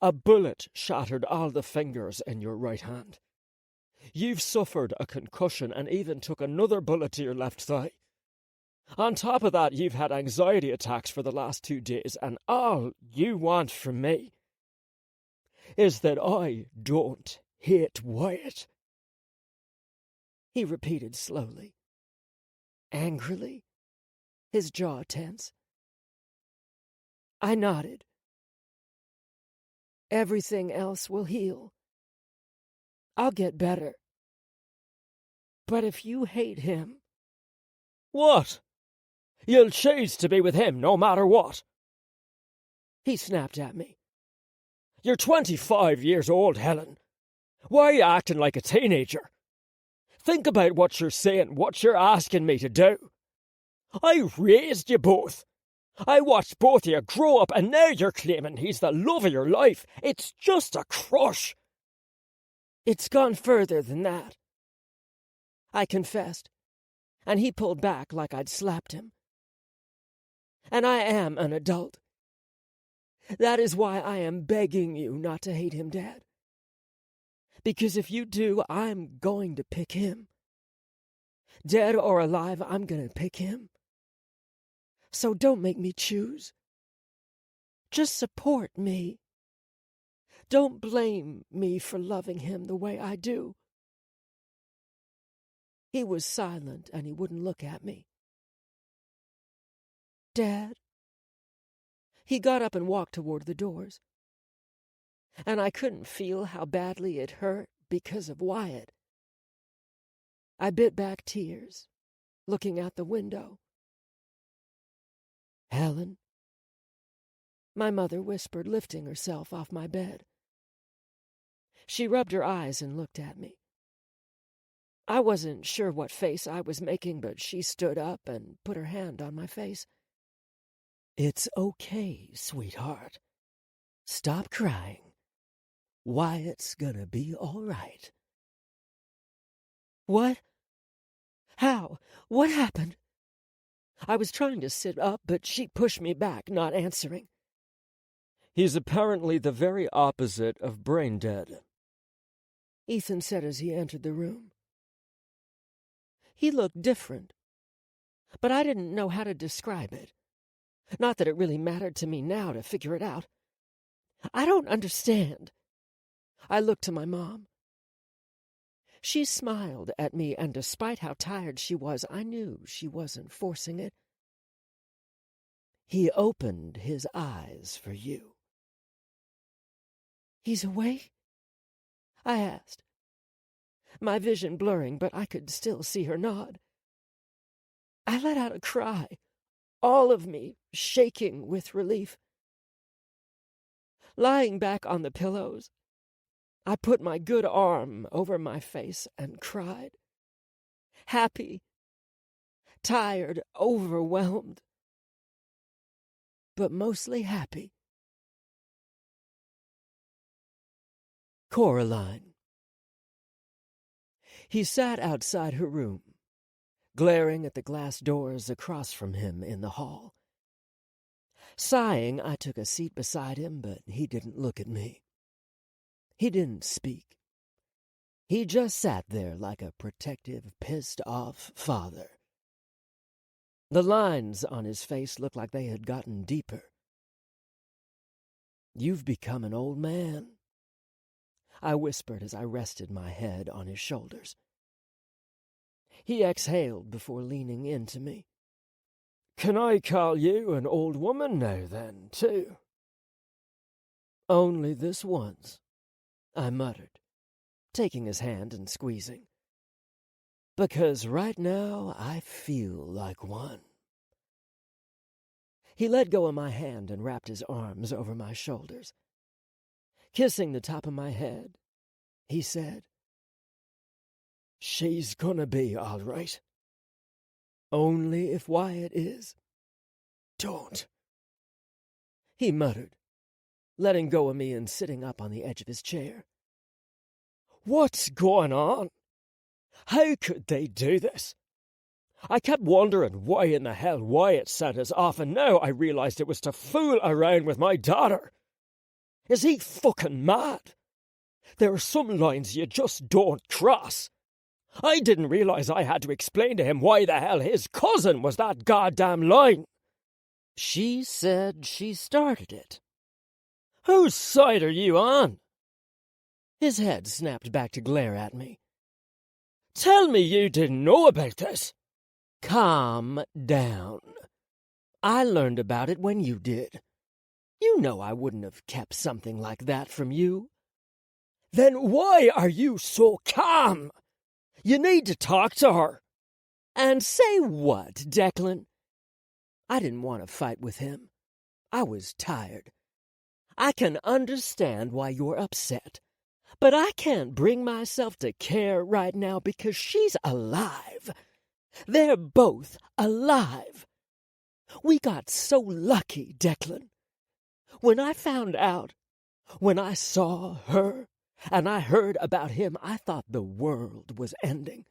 A bullet shattered all the fingers in your right hand. You've suffered a concussion and even took another bullet to your left thigh. On top of that, you've had anxiety attacks for the last 2 days, and all you want from me is that I don't hate Wyatt. He repeated slowly, angrily, his jaw tense. I nodded. Everything else will heal. I'll get better. But if you hate him... What? You'll choose to be with him no matter what? He snapped at me. You're 25 years old, Helen. Why are you acting like a teenager? Think about what you're saying, what you're asking me to do. I raised you both. I watched both of you grow up, and now you're claiming he's the love of your life. It's just a crush. It's gone further than that, I confessed, and he pulled back like I'd slapped him. And I am an adult. That is why I am begging you not to hate him, Dad. Because if you do, I'm going to pick him. Dead or alive, I'm going to pick him. So don't make me choose. Just support me. Don't blame me for loving him the way I do. He was silent, and he wouldn't look at me. Dad? He got up and walked toward the doors. And I couldn't feel how badly it hurt because of Wyatt. I bit back tears, looking out the window. Helen, my mother whispered, lifting herself off my bed. She rubbed her eyes and looked at me. I wasn't sure what face I was making, but she stood up and put her hand on my face. It's okay, sweetheart. Stop crying. Wyatt's gonna be all right. What? How? What happened? I was trying to sit up, but she pushed me back, not answering. He's apparently the very opposite of brain dead, Ethan said as he entered the room. He looked different, but I didn't know how to describe it. Not that it really mattered to me now to figure it out. I don't understand. I looked to my mom. She smiled at me, and despite how tired she was, I knew she wasn't forcing it. He opened his eyes for you. He's awake? I asked, my vision blurring, but I could still see her nod. I let out a cry, all of me shaking with relief. Lying back on the pillows, I put my good arm over my face and cried. Happy. tired, overwhelmed, but mostly happy. Coraline. He sat outside her room, glaring at the glass doors across from him in the hall. Sighing, I took a seat beside him, but he didn't look at me. He didn't speak. He just sat there like a protective, pissed-off father. The lines on his face looked like they had gotten deeper. "You've become an old man," I whispered as I rested my head on his shoulders. He exhaled before leaning into me. "Can I call you an old woman now, then, too?" "Only this once," I muttered, taking his hand and squeezing. "Because right now I feel like one." He let go of my hand and wrapped his arms over my shoulders. Kissing the top of my head, he said, "She's gonna be all right." "Only if Wyatt is." "Don't," he muttered, letting go of me and sitting up on the edge of his chair. "What's going on? How could they do this? I kept wondering why in the hell Wyatt sent us off, and now I realized it was to fool around with my daughter. Is he fucking mad? There are some lines you just don't cross. I didn't realize I had to explain to him why the hell his cousin was that goddamn line." "She said she started it." "Whose side are you on?" His head snapped back to glare at me. "Tell me you didn't know about this." "Calm down. I learned about it when you did. You know I wouldn't have kept something like that from you." "Then why are you so calm? You need to talk to her." "And say what, Declan?" I didn't want to fight with him. I was tired. "I can understand why you're upset, but I can't bring myself to care right now because she's alive. They're both alive. We got so lucky, Declan. When I found out, when I saw her, and I heard about him, I thought the world was ending.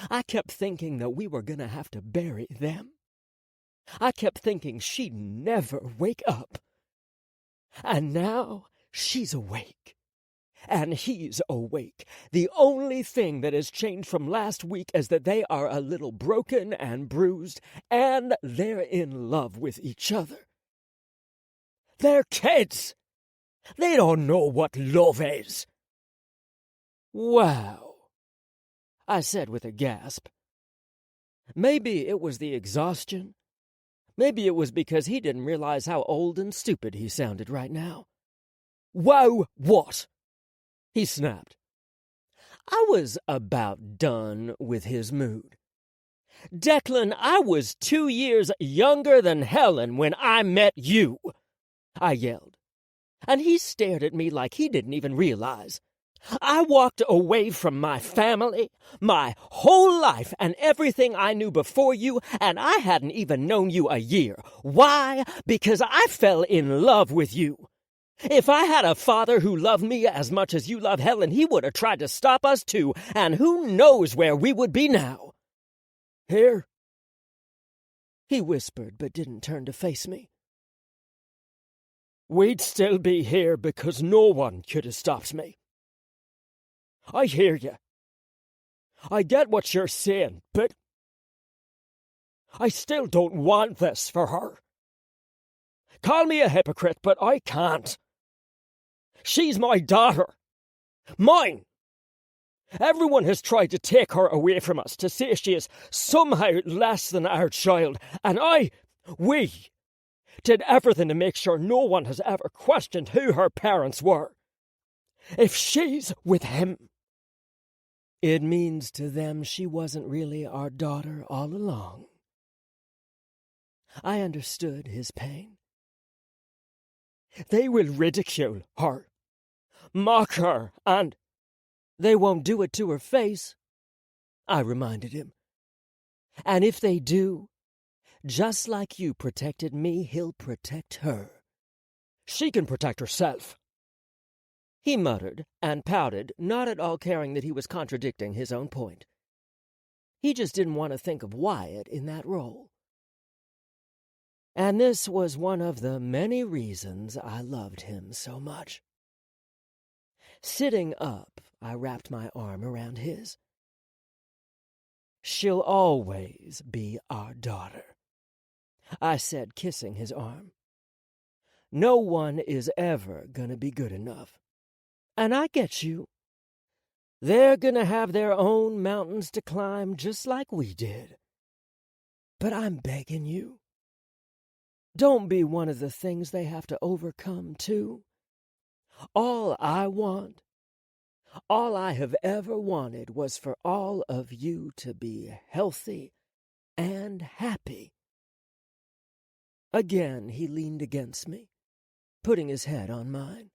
I kept thinking that we were going to have to bury them. I kept thinking she'd never wake up. And now she's awake. And he's awake. The only thing that has changed from last week is that they are a little broken and bruised, and they're in love with each other. They're kids. They don't know what love is." "Wow," I said with a gasp. Maybe it was the exhaustion. Maybe it was because he didn't realize how old and stupid he sounded right now. "Wow, what?" he snapped. I was about done with his mood. "Declan, I was 2 years younger than Helen when I met you," I yelled. And he stared at me like he didn't even realize. "I walked away from my family, my whole life, and everything I knew before you, and I hadn't even known you a year. Why? Because I fell in love with you. If I had a father who loved me as much as you love Helen, he would have tried to stop us too, and who knows where we would be now." "Here," he whispered, but didn't turn to face me. "We'd still be here because no one could have stopped me. I hear you. I get what you're saying, but I still don't want this for her. Call me a hypocrite, but I can't. She's my daughter. Mine. Everyone has tried to take her away from us, to say she is somehow less than our child, and we did everything to make sure no one has ever questioned who her parents were. If she's with him, it means to them she wasn't really our daughter all along." I understood his pain. "They will ridicule her, mock her, and—" "They won't do it to her face," I reminded him. And if they do, just like you protected me, he'll protect her. She can protect herself, he muttered and pouted, not at all caring that he was contradicting his own point. He just didn't want to think of Wyatt in that role. And this was one of the many reasons I loved him so much. Sitting up, I wrapped my arm around his. "She'll always be our daughter," I said, kissing his arm. "No one is ever gonna be good enough. And I get you. They're gonna have their own mountains to climb just like we did. But I'm begging you, don't be one of the things they have to overcome, too. All I want, all I have ever wanted, was for all of you to be healthy and happy." Again he leaned against me, putting his head on mine.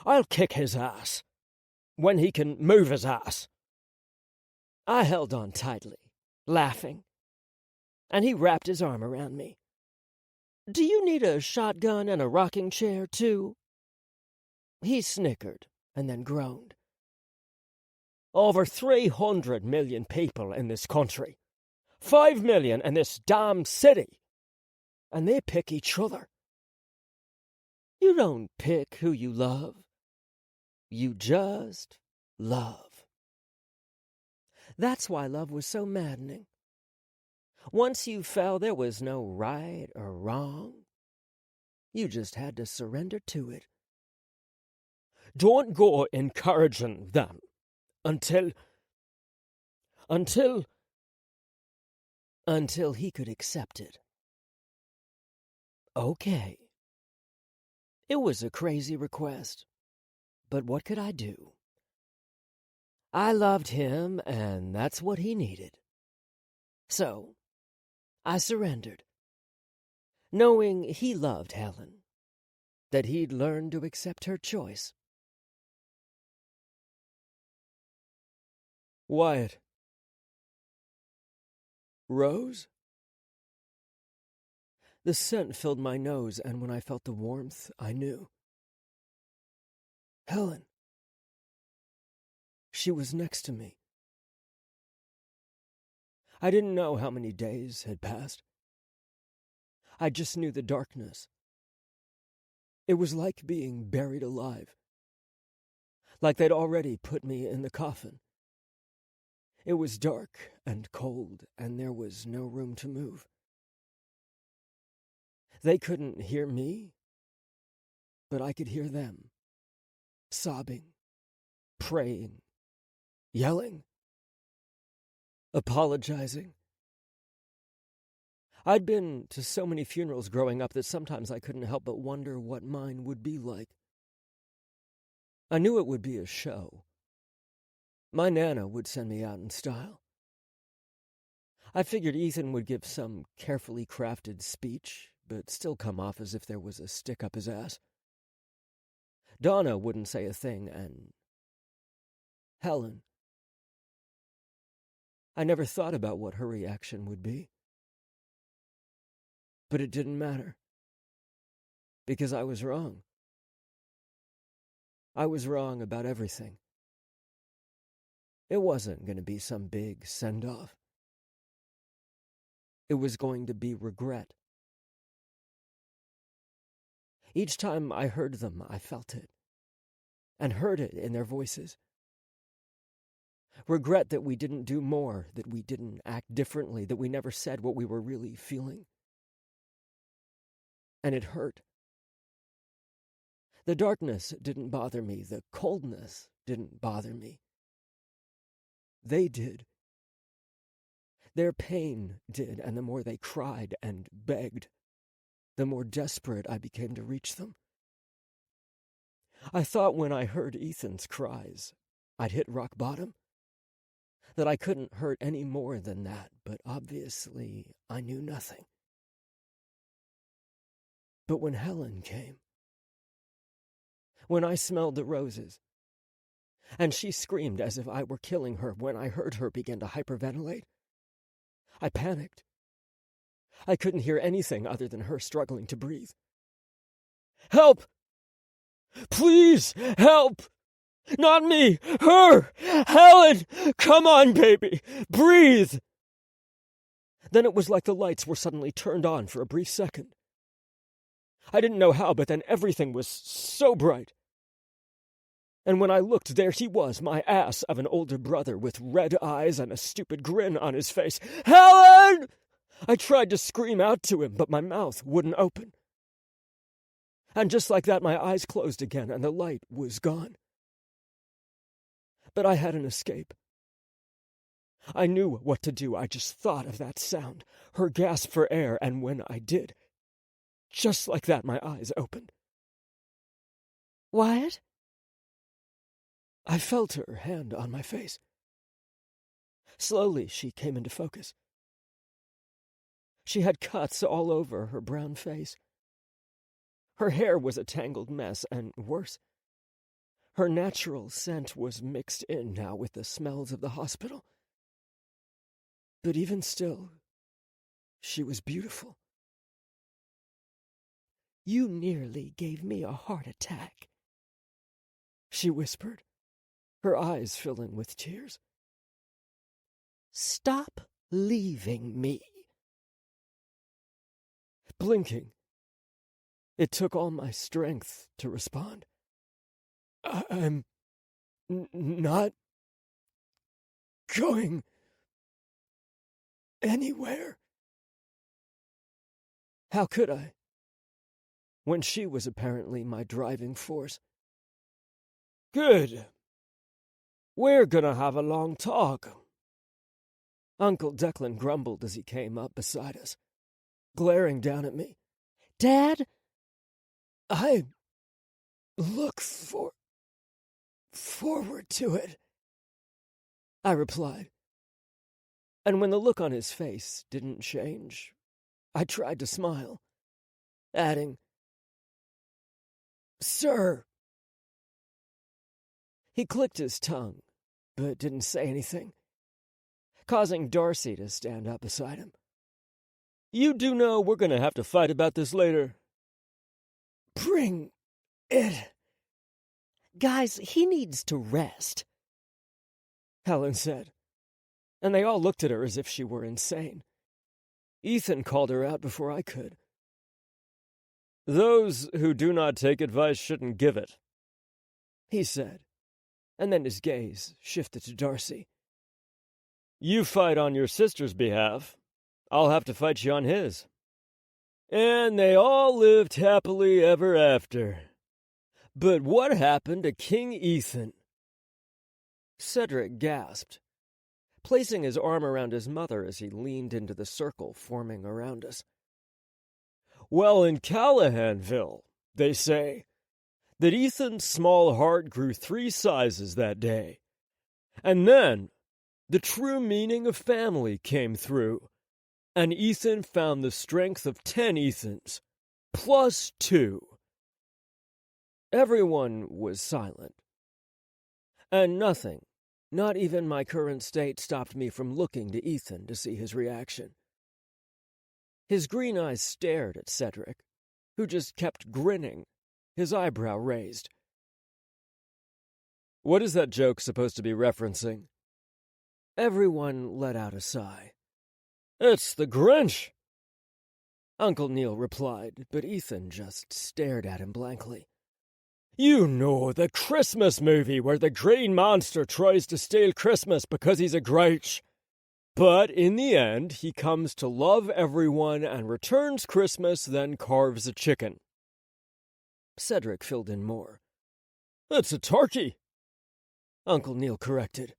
"I'll kick his ass when he can move his ass." I held on tightly, laughing, and he wrapped his arm around me. "Do you need a shotgun and a rocking chair, too?" He snickered and then groaned. "Over 300 million people in this country. 5 million in this damn city. And they pick each other." You don't pick who you love. You just love. That's why love was so maddening. Once you fell, there was no right or wrong. You just had to surrender to it. Don't go encouraging them until he could accept it. Okay. It was a crazy request, but what could I do? I loved him, and that's what he needed. So, I surrendered, knowing he loved Helen, that he'd learned to accept her choice. "Wyatt. Rose?" The scent filled my nose, and when I felt the warmth, I knew. Helen. She was next to me. I didn't know how many days had passed. I just knew the darkness. It was like being buried alive. Like they'd already put me in the coffin. It was dark and cold, and there was no room to move. They couldn't hear me, but I could hear them, sobbing, praying, yelling, apologizing. I'd been to so many funerals growing up that sometimes I couldn't help but wonder what mine would be like. I knew it would be a show. My Nana would send me out in style. I figured Ethan would give some carefully crafted speech, but still come off as if there was a stick up his ass. Donna wouldn't say a thing, and Helen. I never thought about what her reaction would be. But it didn't matter, because I was wrong. I was wrong about everything. It wasn't going to be some big send-off. It was going to be regret. Each time I heard them, I felt it, and heard it in their voices. Regret that we didn't do more, that we didn't act differently, that we never said what we were really feeling. And it hurt. The darkness didn't bother me. The coldness didn't bother me. They did. Their pain did, and the more they cried and begged, the more desperate I became to reach them. I thought when I heard Ethan's cries, I'd hit rock bottom, that I couldn't hurt any more than that, but obviously I knew nothing. But when Helen came, when I smelled the roses, and she screamed as if I were killing her when I heard her begin to hyperventilate, I panicked. I couldn't hear anything other than her struggling to breathe. Help! Please, help! Not me! Her! Helen! Come on, baby! Breathe! Then it was like the lights were suddenly turned on for a brief second. I didn't know how, but then everything was so bright. And when I looked, there he was, my ass of an older brother with red eyes and a stupid grin on his face. Helen! I tried to scream out to him, but my mouth wouldn't open. And just like that, my eyes closed again, and the light was gone. But I had an escape. I knew what to do. I just thought of that sound, her gasp for air, and when I did, just like that, my eyes opened. Wyatt? I felt her hand on my face. Slowly, she came into focus. She had cuts all over her brown face. Her hair was a tangled mess, and worse, her natural scent was mixed in now with the smells of the hospital. But even still, she was beautiful. You nearly gave me a heart attack, she whispered, her eyes filling with tears. Stop leaving me. Blinking, it took all my strength to respond. I'm not going anywhere. How could I, when she was apparently my driving force? Good. We're gonna have a long talk. Uncle Declan grumbled as he came up beside us, glaring down at me. Dad? I look forward to it, I replied. And when the look on his face didn't change, I tried to smile, adding, Sir. He clicked his tongue, but didn't say anything, causing Darcy to stand up beside him. You do know we're gonna have to fight about this later. Bring it. Guys, he needs to rest, Helen said, and they all looked at her as if she were insane. Ethan called her out before I could. Those who do not take advice shouldn't give it, he said, and then his gaze shifted to Darcy. You fight on your sister's behalf. I'll have to fight you on his. And they all lived happily ever after. But what happened to King Ethan? Cedric gasped, placing his arm around his mother as he leaned into the circle forming around us. Well, in Callahanville, they say that Ethan's small heart grew 3 sizes that day. And then the true meaning of family came through, and Ethan found the strength of 10 Ethans, plus 2. Everyone was silent, and nothing, not even my current state, stopped me from looking to Ethan to see his reaction. His green eyes stared at Cedric, who just kept grinning, his eyebrow raised. What is that joke supposed to be referencing? Everyone let out a sigh. It's the Grinch, Uncle Neil replied, but Ethan just stared at him blankly. You know, the Christmas movie where the green monster tries to steal Christmas because he's a Grinch. But in the end, he comes to love everyone and returns Christmas, then carves a chicken. Cedric filled in more. It's a turkey, Uncle Neil corrected.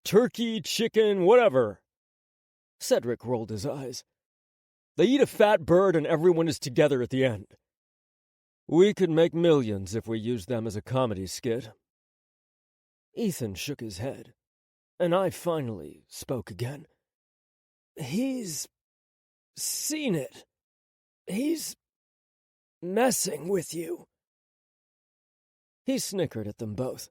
Turkey, chicken, whatever. Cedric rolled his eyes. They eat a fat bird and everyone is together at the end. We could make millions if we used them as a comedy skit. Ethan shook his head, and I finally spoke again. He's seen it. He's messing with you. He snickered at them both.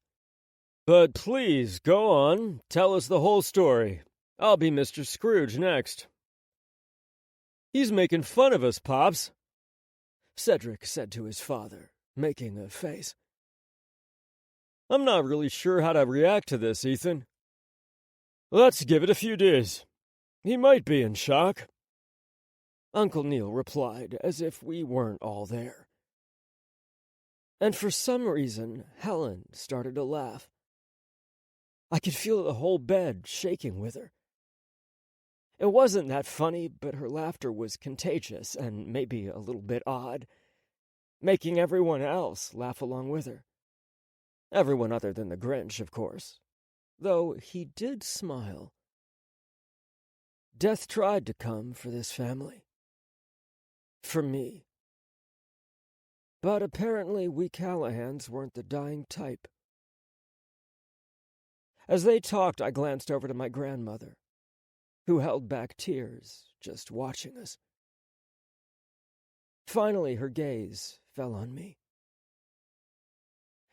But please, go on, tell us the whole story. I'll be Mr. Scrooge next. He's making fun of us, Pops, Cedric said to his father, making a face. I'm not really sure how to react to this, Ethan. Let's give it a few days. He might be in shock. Uncle Neil replied, as if we weren't all there. And for some reason, Helen started to laugh. I could feel the whole bed shaking with her. It wasn't that funny, but her laughter was contagious and maybe a little bit odd, making everyone else laugh along with her. Everyone other than the Grinch, of course, though he did smile. Death tried to come for this family. For me. But apparently we Callahans weren't the dying type. As they talked, I glanced over to my grandmother, who held back tears, just watching us. Finally, her gaze fell on me.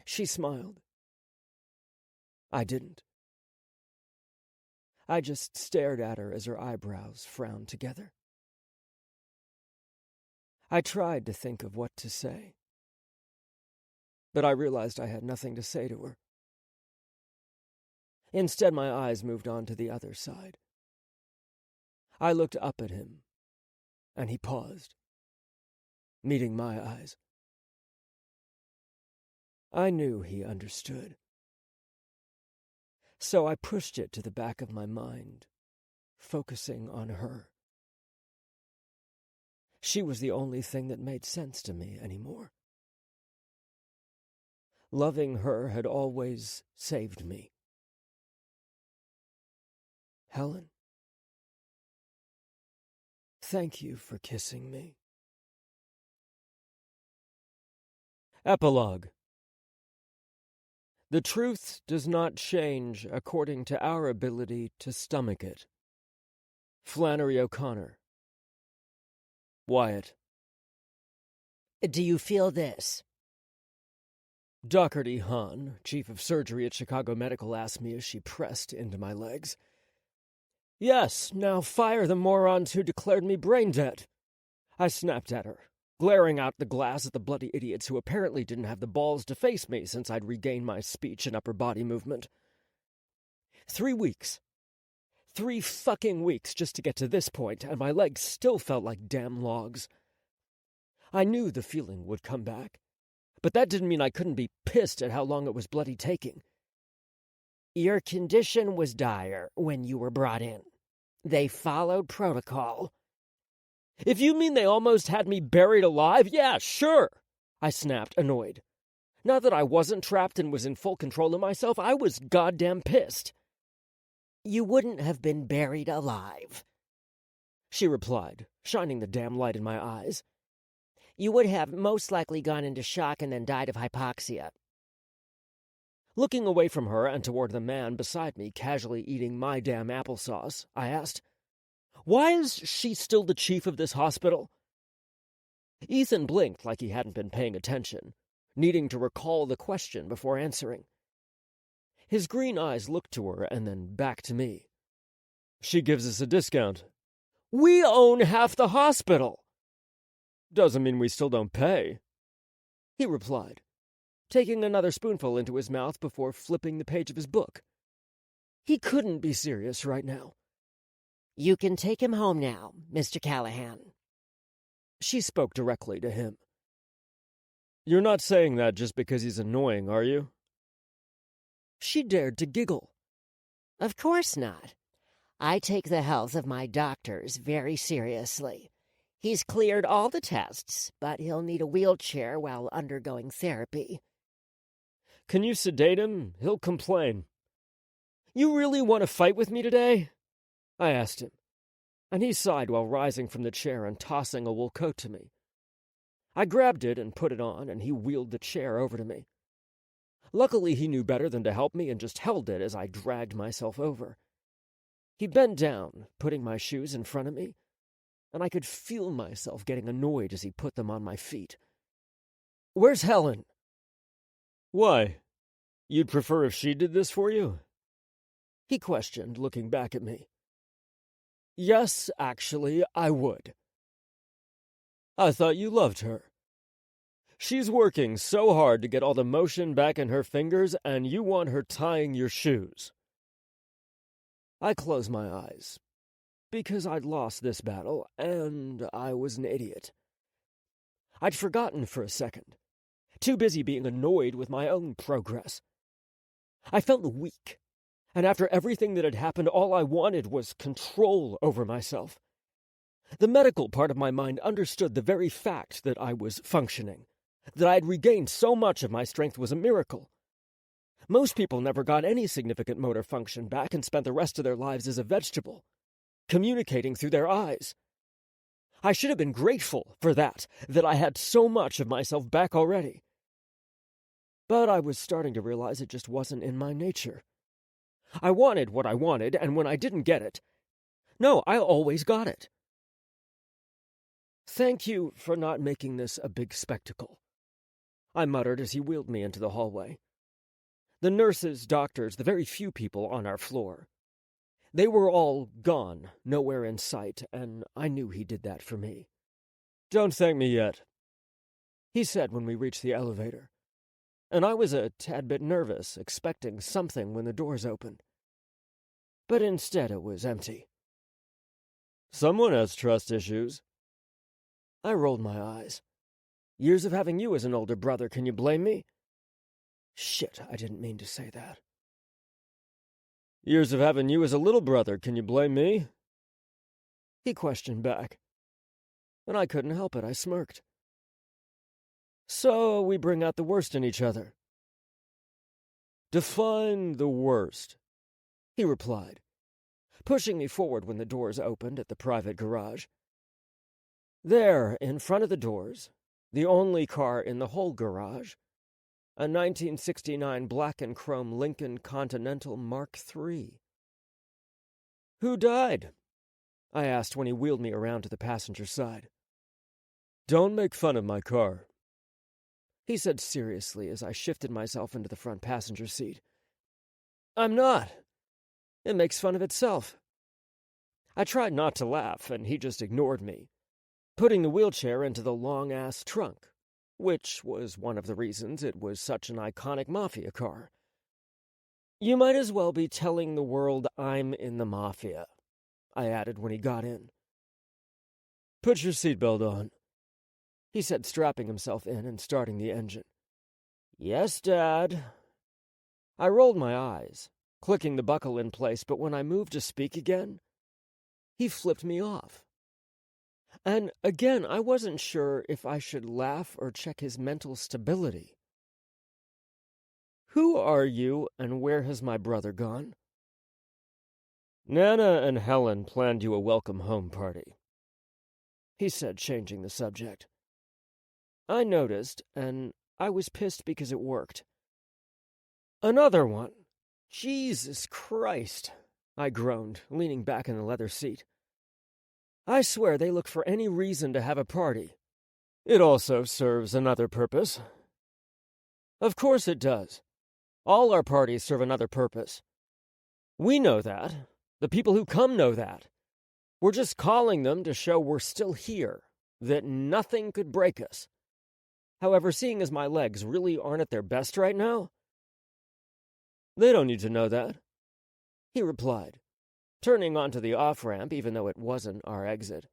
She smiled. I didn't. I just stared at her as her eyebrows frowned together. I tried to think of what to say, but I realized I had nothing to say to her. Instead, my eyes moved on to the other side. I looked up at him, and he paused, meeting my eyes. I knew he understood. So I pushed it to the back of my mind, focusing on her. She was the only thing that made sense to me anymore. Loving her had always saved me. Helen, thank you for kissing me. Epilogue. The truth does not change according to our ability to stomach it. Flannery O'Connor. Wyatt. Do you feel this? Doherty Hahn, chief of surgery at Chicago Medical, asked me as she pressed into my legs. Yes, now fire the morons who declared me brain dead. I snapped at her, glaring out the glass at the bloody idiots who apparently didn't have the balls to face me since I'd regained my speech and upper body movement. 3 weeks. 3 fucking weeks just to get to this point, and my legs still felt like damn logs. I knew the feeling would come back, but that didn't mean I couldn't be pissed at how long it was bloody taking. Your condition was dire when you were brought in. They followed protocol. If you mean they almost had me buried alive, yeah, sure, I snapped, annoyed. Not that I wasn't trapped and was in full control of myself, I was goddamn pissed. You wouldn't have been buried alive, she replied, shining the damn light in my eyes. You would have most likely gone into shock and then died of hypoxia. Looking away from her and toward the man beside me casually eating my damn applesauce, I asked, "Why is she still the chief of this hospital?" Ethan blinked like he hadn't been paying attention, needing to recall the question before answering. His green eyes looked to her and then back to me. She gives us a discount. We own half the hospital. Doesn't mean we still don't pay, he replied, taking another spoonful into his mouth before flipping the page of his book. He couldn't be serious right now. You can take him home now, Mr. Callahan. She spoke directly to him. You're not saying that just because he's annoying, are you? She dared to giggle. Of course not. I take the health of my doctors very seriously. He's cleared all the tests, but he'll need a wheelchair while undergoing therapy. Can you sedate him? He'll complain. You really want to fight with me today? I asked him, and he sighed while rising from the chair and tossing a wool coat to me. I grabbed it and put it on, and he wheeled the chair over to me. Luckily, he knew better than to help me and just held it as I dragged myself over. He bent down, putting my shoes in front of me, and I could feel myself getting annoyed as he put them on my feet. "Where's Helen?" Why? You'd prefer if she did this for you? He questioned, looking back at me. Yes, actually, I would. I thought you loved her. She's working so hard to get all the motion back in her fingers, and you want her tying your shoes. I closed my eyes, because I'd lost this battle, and I was an idiot. I'd forgotten for a second, too busy being annoyed with my own progress. I felt weak, and after everything that had happened, all I wanted was control over myself. The medical part of my mind understood the very fact that I was functioning. That I had regained so much of my strength was a miracle. Most people never got any significant motor function back and spent the rest of their lives as a vegetable, communicating through their eyes. I should have been grateful for that I had so much of myself back already. But I was starting to realize it just wasn't in my nature. I wanted what I wanted, and when I didn't get it, no, I always got it. Thank you for not making this a big spectacle, I muttered as he wheeled me into the hallway. The nurses, doctors, the very few people on our floor. They were all gone, nowhere in sight, and I knew he did that for me. Don't thank me yet, he said when we reached the elevator, and I was a tad bit nervous, expecting something when the doors opened. But instead it was empty. Someone has trust issues. I rolled my eyes. Years of having you as an older brother, can you blame me? Shit, I didn't mean to say that. Years of having you as a little brother, can you blame me? He questioned back. And I couldn't help it, I smirked. So we bring out the worst in each other. Define the worst, he replied, pushing me forward when the doors opened at the private garage. There, in front of the doors, the only car in the whole garage, a 1969 black and chrome Lincoln Continental Mark III. Who died? I asked when he wheeled me around to the passenger side. Don't make fun of my car, he said seriously as I shifted myself into the front passenger seat. I'm not. It makes fun of itself. I tried not to laugh, and he just ignored me, putting the wheelchair into the long-ass trunk, which was one of the reasons it was such an iconic Mafia car. You might as well be telling the world I'm in the Mafia, I added when he got in. Put your seatbelt on, he said, strapping himself in and starting the engine. Yes, Dad. I rolled my eyes, clicking the buckle in place, but when I moved to speak again, he flipped me off. And again, I wasn't sure if I should laugh or check his mental stability. Who are you, and where has my brother gone? Nana and Helen planned you a welcome home party, he said, changing the subject. I noticed, and I was pissed because it worked. Another one? Jesus Christ, I groaned, leaning back in the leather seat. I swear they look for any reason to have a party. It also serves another purpose. Of course it does. All our parties serve another purpose. We know that. The people who come know that. We're just calling them to show we're still here, that nothing could break us. However, seeing as my legs really aren't at their best right now, they don't need to know that, he replied, turning onto the off-ramp even though it wasn't our exit.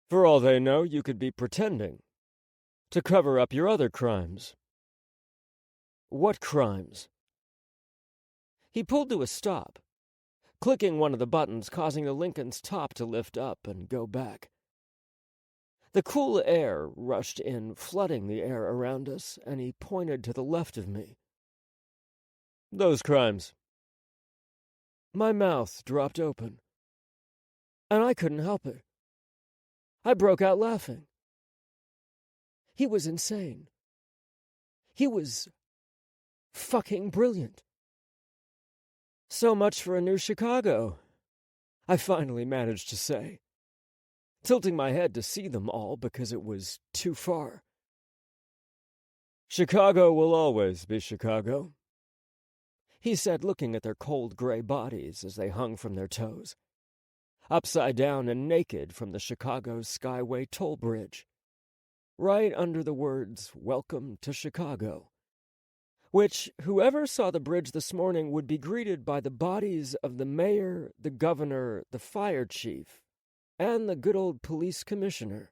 For all they know, you could be pretending to cover up your other crimes. What crimes? He pulled to a stop, clicking one of the buttons, causing the Lincoln's top to lift up and go back. The cool air rushed in, flooding the air around us, and he pointed to the left of me. Those crimes. My mouth dropped open, and I couldn't help it. I broke out laughing. He was insane. He was fucking brilliant. So much for a new Chicago, I finally managed to say, tilting my head to see them all because it was too far. Chicago will always be Chicago, he said, looking at their cold gray bodies as they hung from their toes. upside down and naked from the Chicago Skyway toll bridge, right under the words, "Welcome to Chicago," which whoever saw the bridge this morning would be greeted by the bodies of the mayor, the governor, the fire chief, and the good old police commissioner.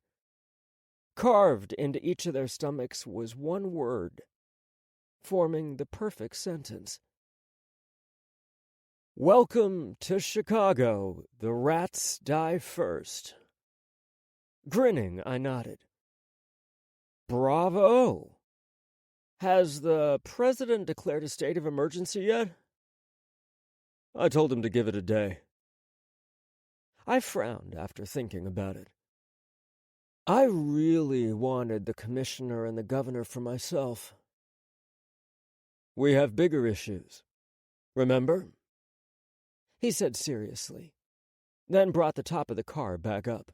Carved into each of their stomachs was one word, forming the perfect sentence. "Welcome to Chicago, the rats die first." Grinning, I nodded. "Bravo! Has the president declared a state of emergency yet?" "I told him to give it a day." I frowned after thinking about it. I really wanted the commissioner and the governor for myself. "We have bigger issues, remember?" he said seriously, then brought the top of the car back up.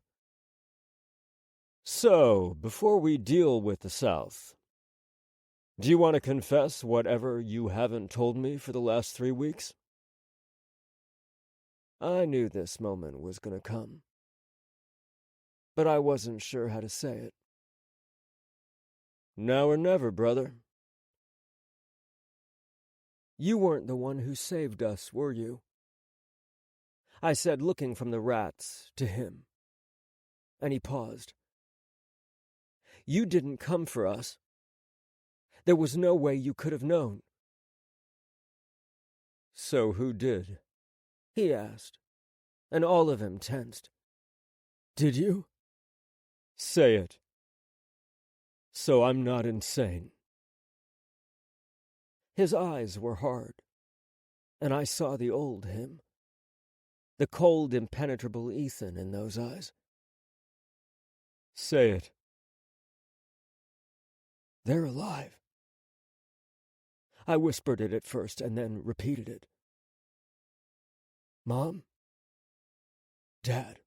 "So, before we deal with the South, do you want to confess whatever you haven't told me for the last 3 weeks?" I knew this moment was going to come, but I wasn't sure how to say it. "Now or never, brother." "You weren't the one who saved us, were you?" I said, looking from the rats to him, and he paused. "You didn't come for us. There was no way you could have known." "So who did?" he asked, and all of him tensed. "Did you? Say it, so I'm not insane." His eyes were hard, and I saw the old him, the cold, impenetrable Ethan in those eyes. "Say it." "They're alive." I whispered it at first and then repeated it. "Mom, Dad,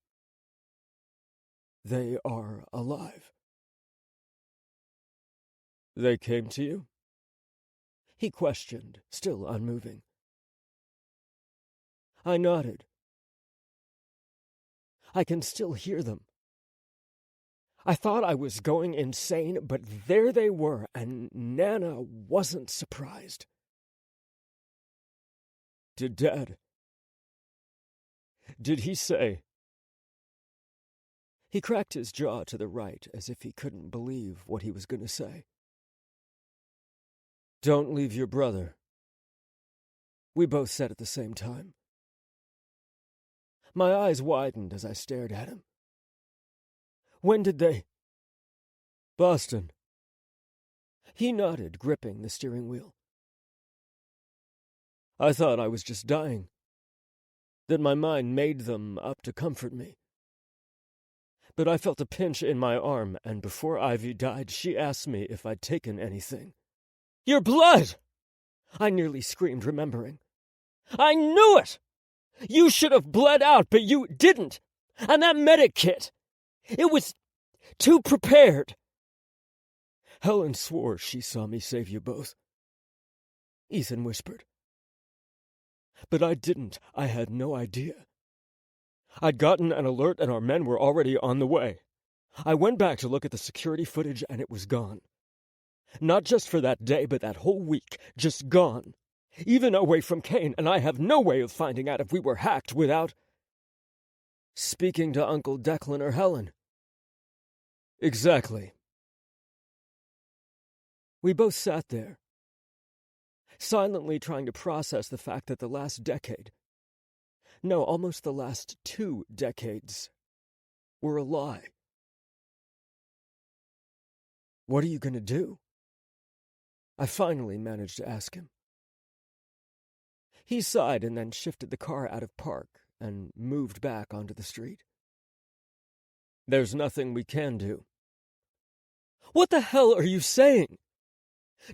they are alive." "They came to you?" he questioned, still unmoving. I nodded. I can still hear them. I thought I was going insane, but there they were, and Nana wasn't surprised. Did he say?" He cracked his jaw to the right as if he couldn't believe what he was going to say. "Don't leave your brother." We both said at the same time. My eyes widened as I stared at him. "When did they?" "Boston." He nodded, gripping the steering wheel. "I thought I was just dying, that my mind made them up to comfort me. But I felt a pinch in my arm, and before Ivy died, she asked me if I'd taken anything." "Your blood!" I nearly screamed, remembering. "I knew it! You should have bled out, but you didn't. And that medic kit, it was too prepared." "Helen swore she saw me save you both," Ethan whispered. "But I didn't. I had no idea. I'd gotten an alert and our men were already on the way. I went back to look at the security footage and it was gone. Not just for that day, but that whole week. Just gone. Even away from Kane, and I have no way of finding out if we were hacked without speaking to Uncle Declan or Helen." "Exactly." We both sat there, silently trying to process the fact that the last decade, no, almost the last 2 decades, were a lie. "What are you going to do?" I finally managed to ask him. He sighed and then shifted the car out of park and moved back onto the street. "There's nothing we can do." "What the hell are you saying?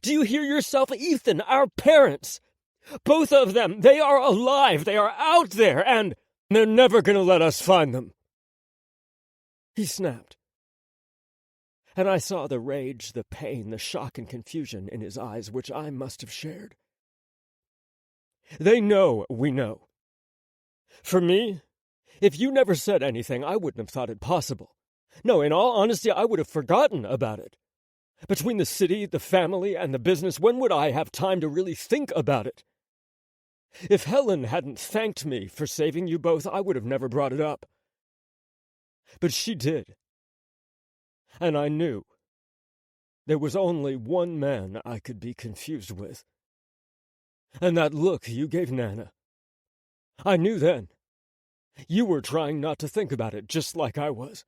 Do you hear yourself, Ethan? Our parents, both of them, they are alive. They are out there, and they're never going to let us find them." He snapped. And I saw the rage, the pain, the shock and confusion in his eyes, which I must have shared. "They know we know. For me, If you never said anything, I wouldn't have thought it possible. No, in all honesty, I would have forgotten about it. Between the city, the family, and the business, when would I have time to really think about it? If Helen hadn't thanked me for saving you both, I would have never brought it up. But she did. And I knew. There was only one man I could be confused with. And that look you gave Nana. I knew then. You were trying not to think about it, just like I was.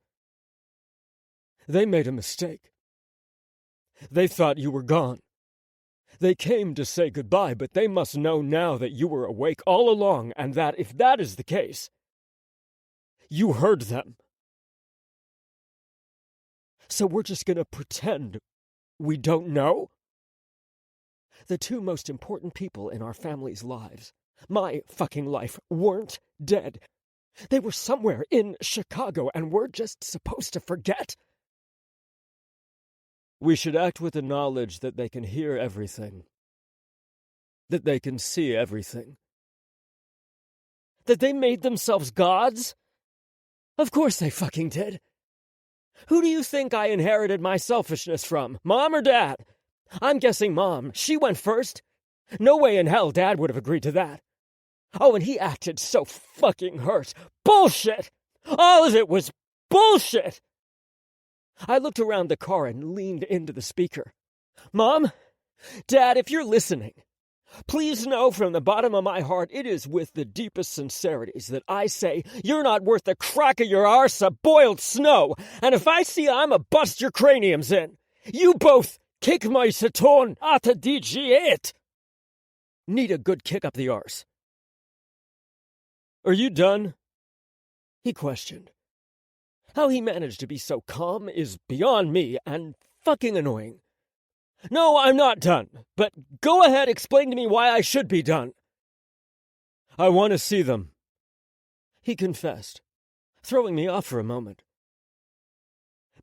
They made a mistake. They thought you were gone. They came to say goodbye, but they must know now that you were awake all along, and that, if that is the case, you heard them. So we're just gonna pretend we don't know? The two most important people in our family's lives, my fucking life, weren't dead. They were somewhere in Chicago, and we're just supposed to forget? We should act with the knowledge that they can hear everything. That they can see everything. That they made themselves gods? Of course they fucking did. Who do you think I inherited my selfishness from, Mom or Dad? I'm guessing Mom. She went first. No way in hell Dad would have agreed to that. Oh, and he acted so fucking hurt. Bullshit! All of it was bullshit! I looked around the car and leaned into the speaker. Mom, Dad, if you're listening, please know from the bottom of my heart it is with the deepest sincerities that I say you're not worth the crack of your arse of boiled snow, and if I see I'ma bust your craniums in, you both kick my saturn at the DG8. Need a good kick up the arse. Are you done? He questioned. How he managed to be so calm is beyond me and fucking annoying. No, I'm not done, but go ahead, explain to me why I should be done. I want to see them, he confessed, throwing me off for a moment.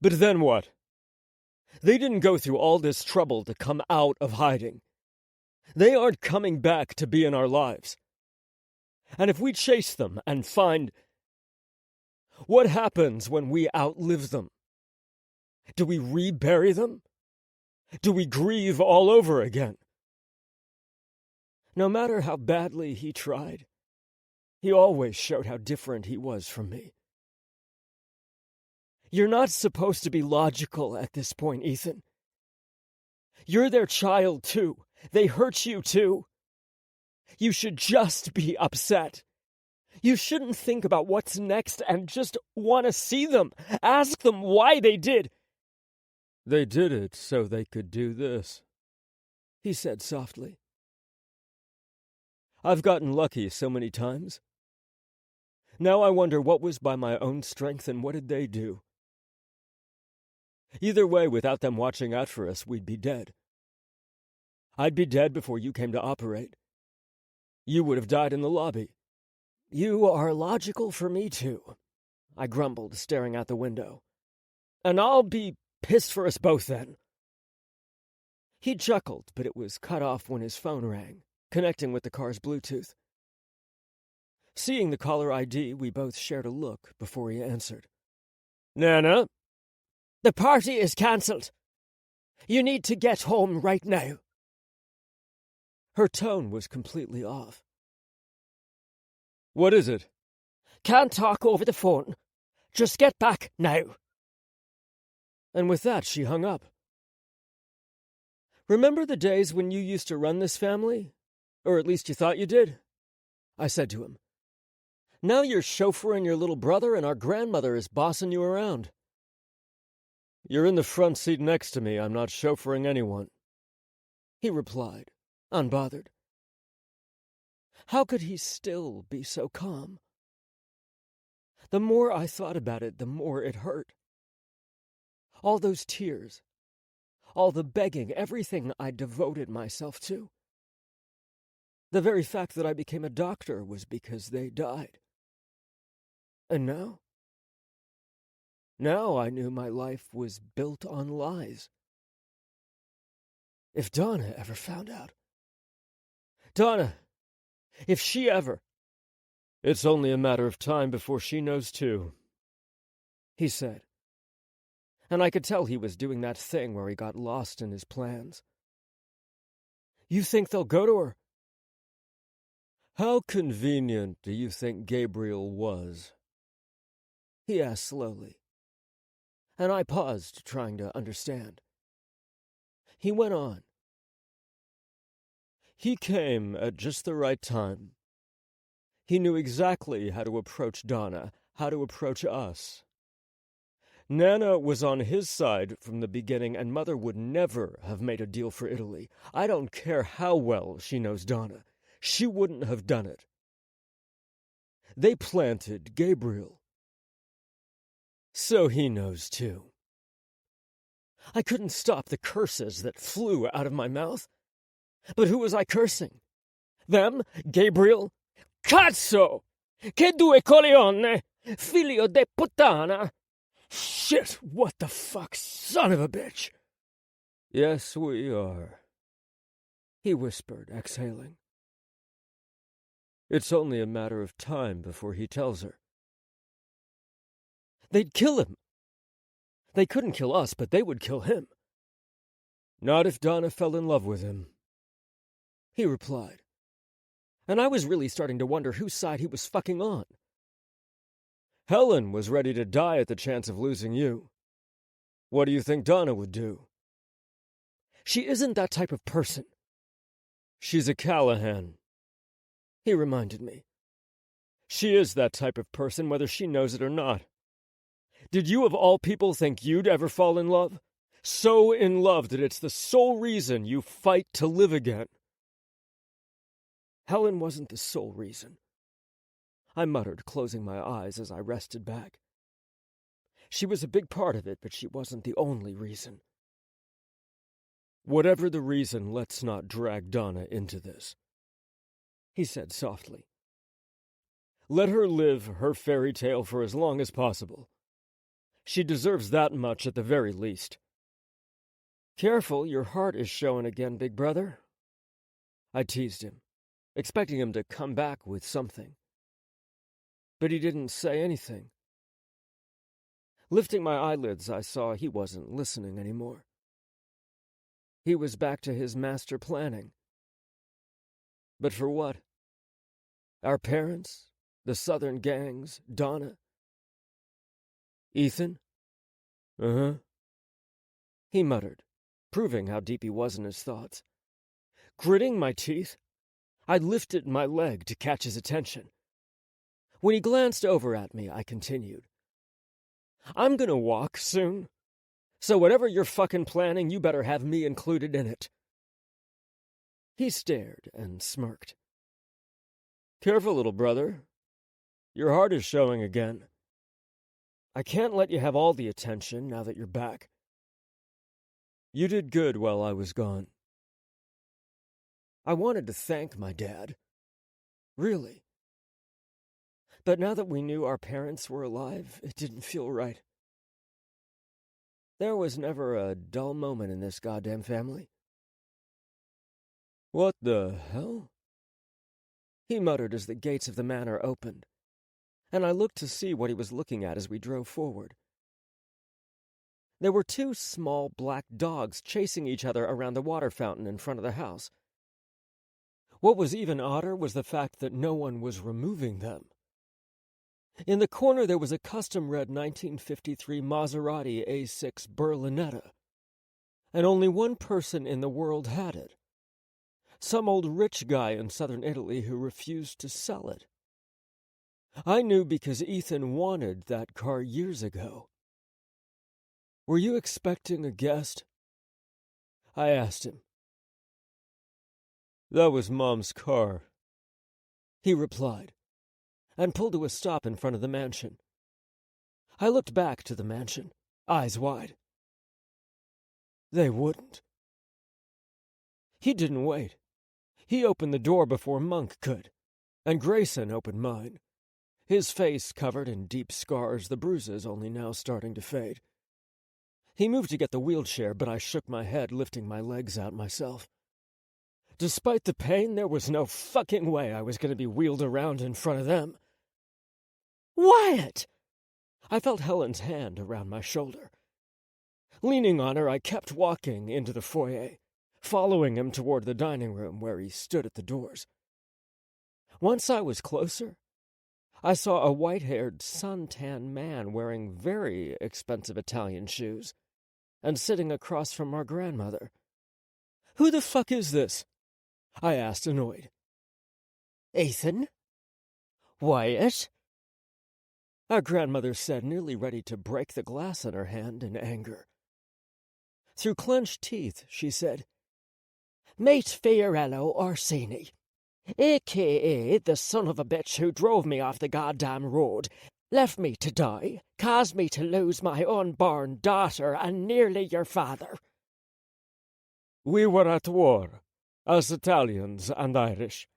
But then what? They didn't go through all this trouble to come out of hiding. They aren't coming back to be in our lives. And if we chase them and find... What happens when we outlive them? Do we rebury them? Do we grieve all over again? No matter how badly he tried, he always showed how different he was from me. You're not supposed to be logical at this point, Ethan. You're their child, too. They hurt you, too. You should just be upset. You shouldn't think about what's next and just want to see them. Ask them why they did. They did it so they could do this, he said softly. I've gotten lucky so many times. Now I wonder what was by my own strength and what did they do? Either way, without them watching out for us, we'd be dead. I'd be dead before you came to operate. You would have died in the lobby. You are logical for me, too, I grumbled, staring out the window. And I'll be pissed for us both, then. He chuckled, but it was cut off when his phone rang, connecting with the car's Bluetooth. Seeing the caller ID, we both shared a look before he answered. Nana? The party is cancelled. You need to get home right now. Her tone was completely off. What is it? Can't talk over the phone. Just get back now. And with that, she hung up. Remember the days when you used to run this family? Or at least you thought you did? I said to him. Now you're chauffeuring your little brother and our grandmother is bossing you around. You're in the front seat next to me. I'm not chauffeuring anyone. He replied, unbothered. How could he still be so calm? The more I thought about it, the more it hurt. All those tears, all the begging, everything I devoted myself to. The very fact that I became a doctor was because they died. And now? Now I knew my life was built on lies. If Donna ever found out. Donna, if she ever... It's only a matter of time before she knows too, he said. And I could tell he was doing that thing where he got lost in his plans. You think they'll go to her? How convenient do you think Gabriel was? He asked slowly. And I paused, trying to understand. He went on. He came at just the right time. He knew exactly how to approach Donna, how to approach us. Nana was on his side from the beginning, and Mother would never have made a deal for Italy. I don't care how well she knows Donna. She wouldn't have done it. They planted Gabriel. So he knows too. I couldn't stop the curses that flew out of my mouth. But who was I cursing? Them? Gabriel? Cazzo! Che due coglione! Figlio de puttana! Shit, what the fuck, son of a bitch! Yes, we are, he whispered, exhaling. It's only a matter of time before he tells her. They'd kill him. They couldn't kill us, but they would kill him. Not if Donna fell in love with him, he replied. And I was really starting to wonder whose side he was fucking on. Helen was ready to die at the chance of losing you. What do you think Donna would do? She isn't that type of person. She's a Callahan, he reminded me. She is that type of person, whether she knows it or not. Did you of all people think you'd ever fall in love? So in love that it's the sole reason you fight to live again. Helen wasn't the sole reason, I muttered, closing my eyes as I rested back. She was a big part of it, but she wasn't the only reason. Whatever the reason, let's not drag Donna into this, he said softly. Let her live her fairy tale for as long as possible. She deserves that much at the very least. Careful, your heart is showing again, big brother. I teased him, expecting him to come back with something. But he didn't say anything. Lifting my eyelids, I saw he wasn't listening anymore. He was back to his master planning. But for what? Our parents? The southern gangs? Donna? Ethan? Uh-huh, he muttered, proving how deep he was in his thoughts. Gritting my teeth, I lifted my leg to catch his attention. When he glanced over at me, I continued. I'm gonna walk soon, so whatever you're fucking planning, you better have me included in it. He stared and smirked. Careful, little brother. Your heart is showing again. I can't let you have all the attention now that you're back. You did good while I was gone. I wanted to thank my dad. Really. But now that we knew our parents were alive, it didn't feel right. There was never a dull moment in this goddamn family. What the hell? He muttered as the gates of the manor opened, and I looked to see what he was looking at as we drove forward. There were 2 small black dogs chasing each other around the water fountain in front of the house. What was even odder was the fact that no one was removing them. In the corner there was a custom-red 1953 Maserati A6 Berlinetta, and only one person in the world had it. Some old rich guy in southern Italy who refused to sell it. I knew because Ethan wanted that car years ago. Were you expecting a guest? I asked him. That was Mom's car, he replied, and pulled to a stop in front of the mansion. I looked back to the mansion, eyes wide. They wouldn't. He didn't wait. He opened the door before Monk could, and Grayson opened mine, his face covered in deep scars, the bruises only now starting to fade. He moved to get the wheelchair, but I shook my head, lifting my legs out myself. Despite the pain, there was no fucking way I was going to be wheeled around in front of them. Wyatt! I felt Helen's hand around my shoulder. Leaning on her, I kept walking into the foyer, following him toward the dining room where he stood at the doors. Once I was closer, I saw a white-haired, sun-tanned man wearing very expensive Italian shoes and sitting across from our grandmother. "Who the fuck is this?" I asked, annoyed. "Ethan? Wyatt?" Our grandmother said, nearly ready to break the glass in her hand in anger. Through clenched teeth, she said, "Meet Fiorello Orsini, a.k.a. the son of a bitch who drove me off the goddamn road, left me to die, caused me to lose my unborn daughter, and nearly your father." We were at war, as Italians and Irish.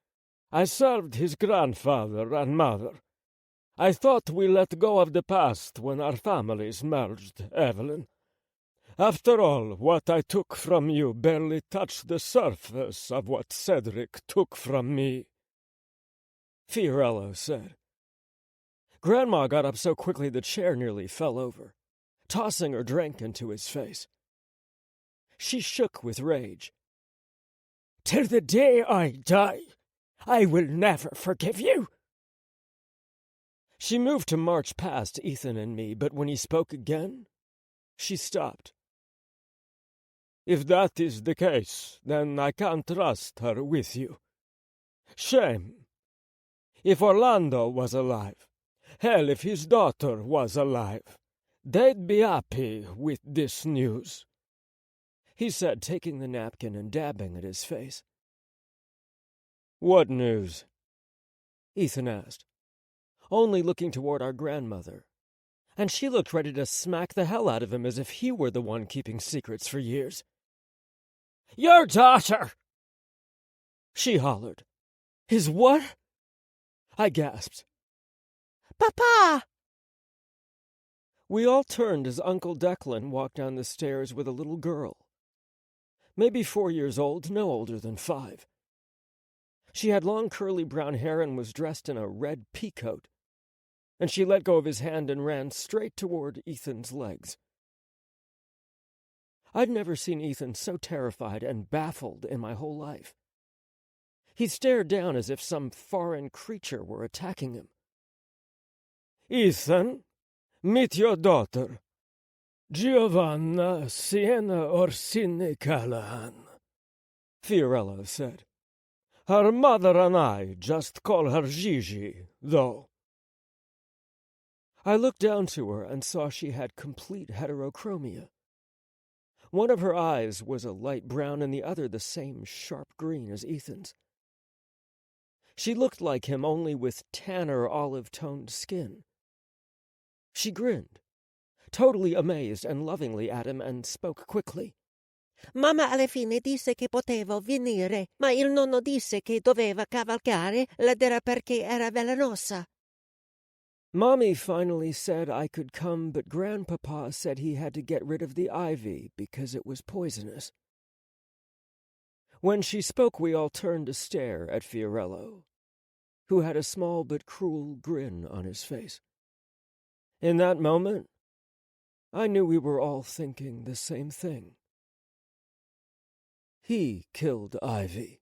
I served his grandfather and mother. I thought we let go of the past when our families merged, Evelyn. After all, what I took from you barely touched the surface of what Cedric took from me," Fiorello said. Grandma got up so quickly the chair nearly fell over, tossing her drink into his face. She shook with rage. "Till the day I die, I will never forgive you." She moved to march past Ethan and me, but when he spoke again, she stopped. "If that is the case, then I can't trust her with you. Shame. If Orlando was alive, hell, if his daughter was alive, they'd be happy with this news," he said, taking the napkin and dabbing at his face. "What news?" Ethan asked, only looking toward our grandmother, and she looked ready to smack the hell out of him as if he were the one keeping secrets for years. "Your daughter!" she hollered. "His what?" I gasped. Papa! We all turned as Uncle Declan walked down the stairs with a little girl. Maybe 4 years old, no older than 5. She had long curly brown hair and was dressed in a red peacoat, and she let go of his hand and ran straight toward Ethan's legs. I'd never seen Ethan so terrified and baffled in my whole life. He stared down as if some foreign creature were attacking him. "Ethan, meet your daughter, Giovanna Siena Orsini Callahan," Fiorello said. "Her mother and I just call her Gigi, though." I looked down to her and saw she had complete heterochromia. One of her eyes was a light brown and the other the same sharp green as Ethan's. She looked like him, only with tanner olive-toned skin. She grinned, totally amazed and lovingly at him, and spoke quickly. Mamma alla fine disse che potevo venire, ma il nonno disse che doveva cavalcare la dera perché era velenosa. Mommy finally said I could come, but Grandpapa said he had to get rid of the ivy because it was poisonous. When she spoke, we all turned to stare at Fiorello, who had a small but cruel grin on his face. In that moment, I knew we were all thinking the same thing. He killed Ivy.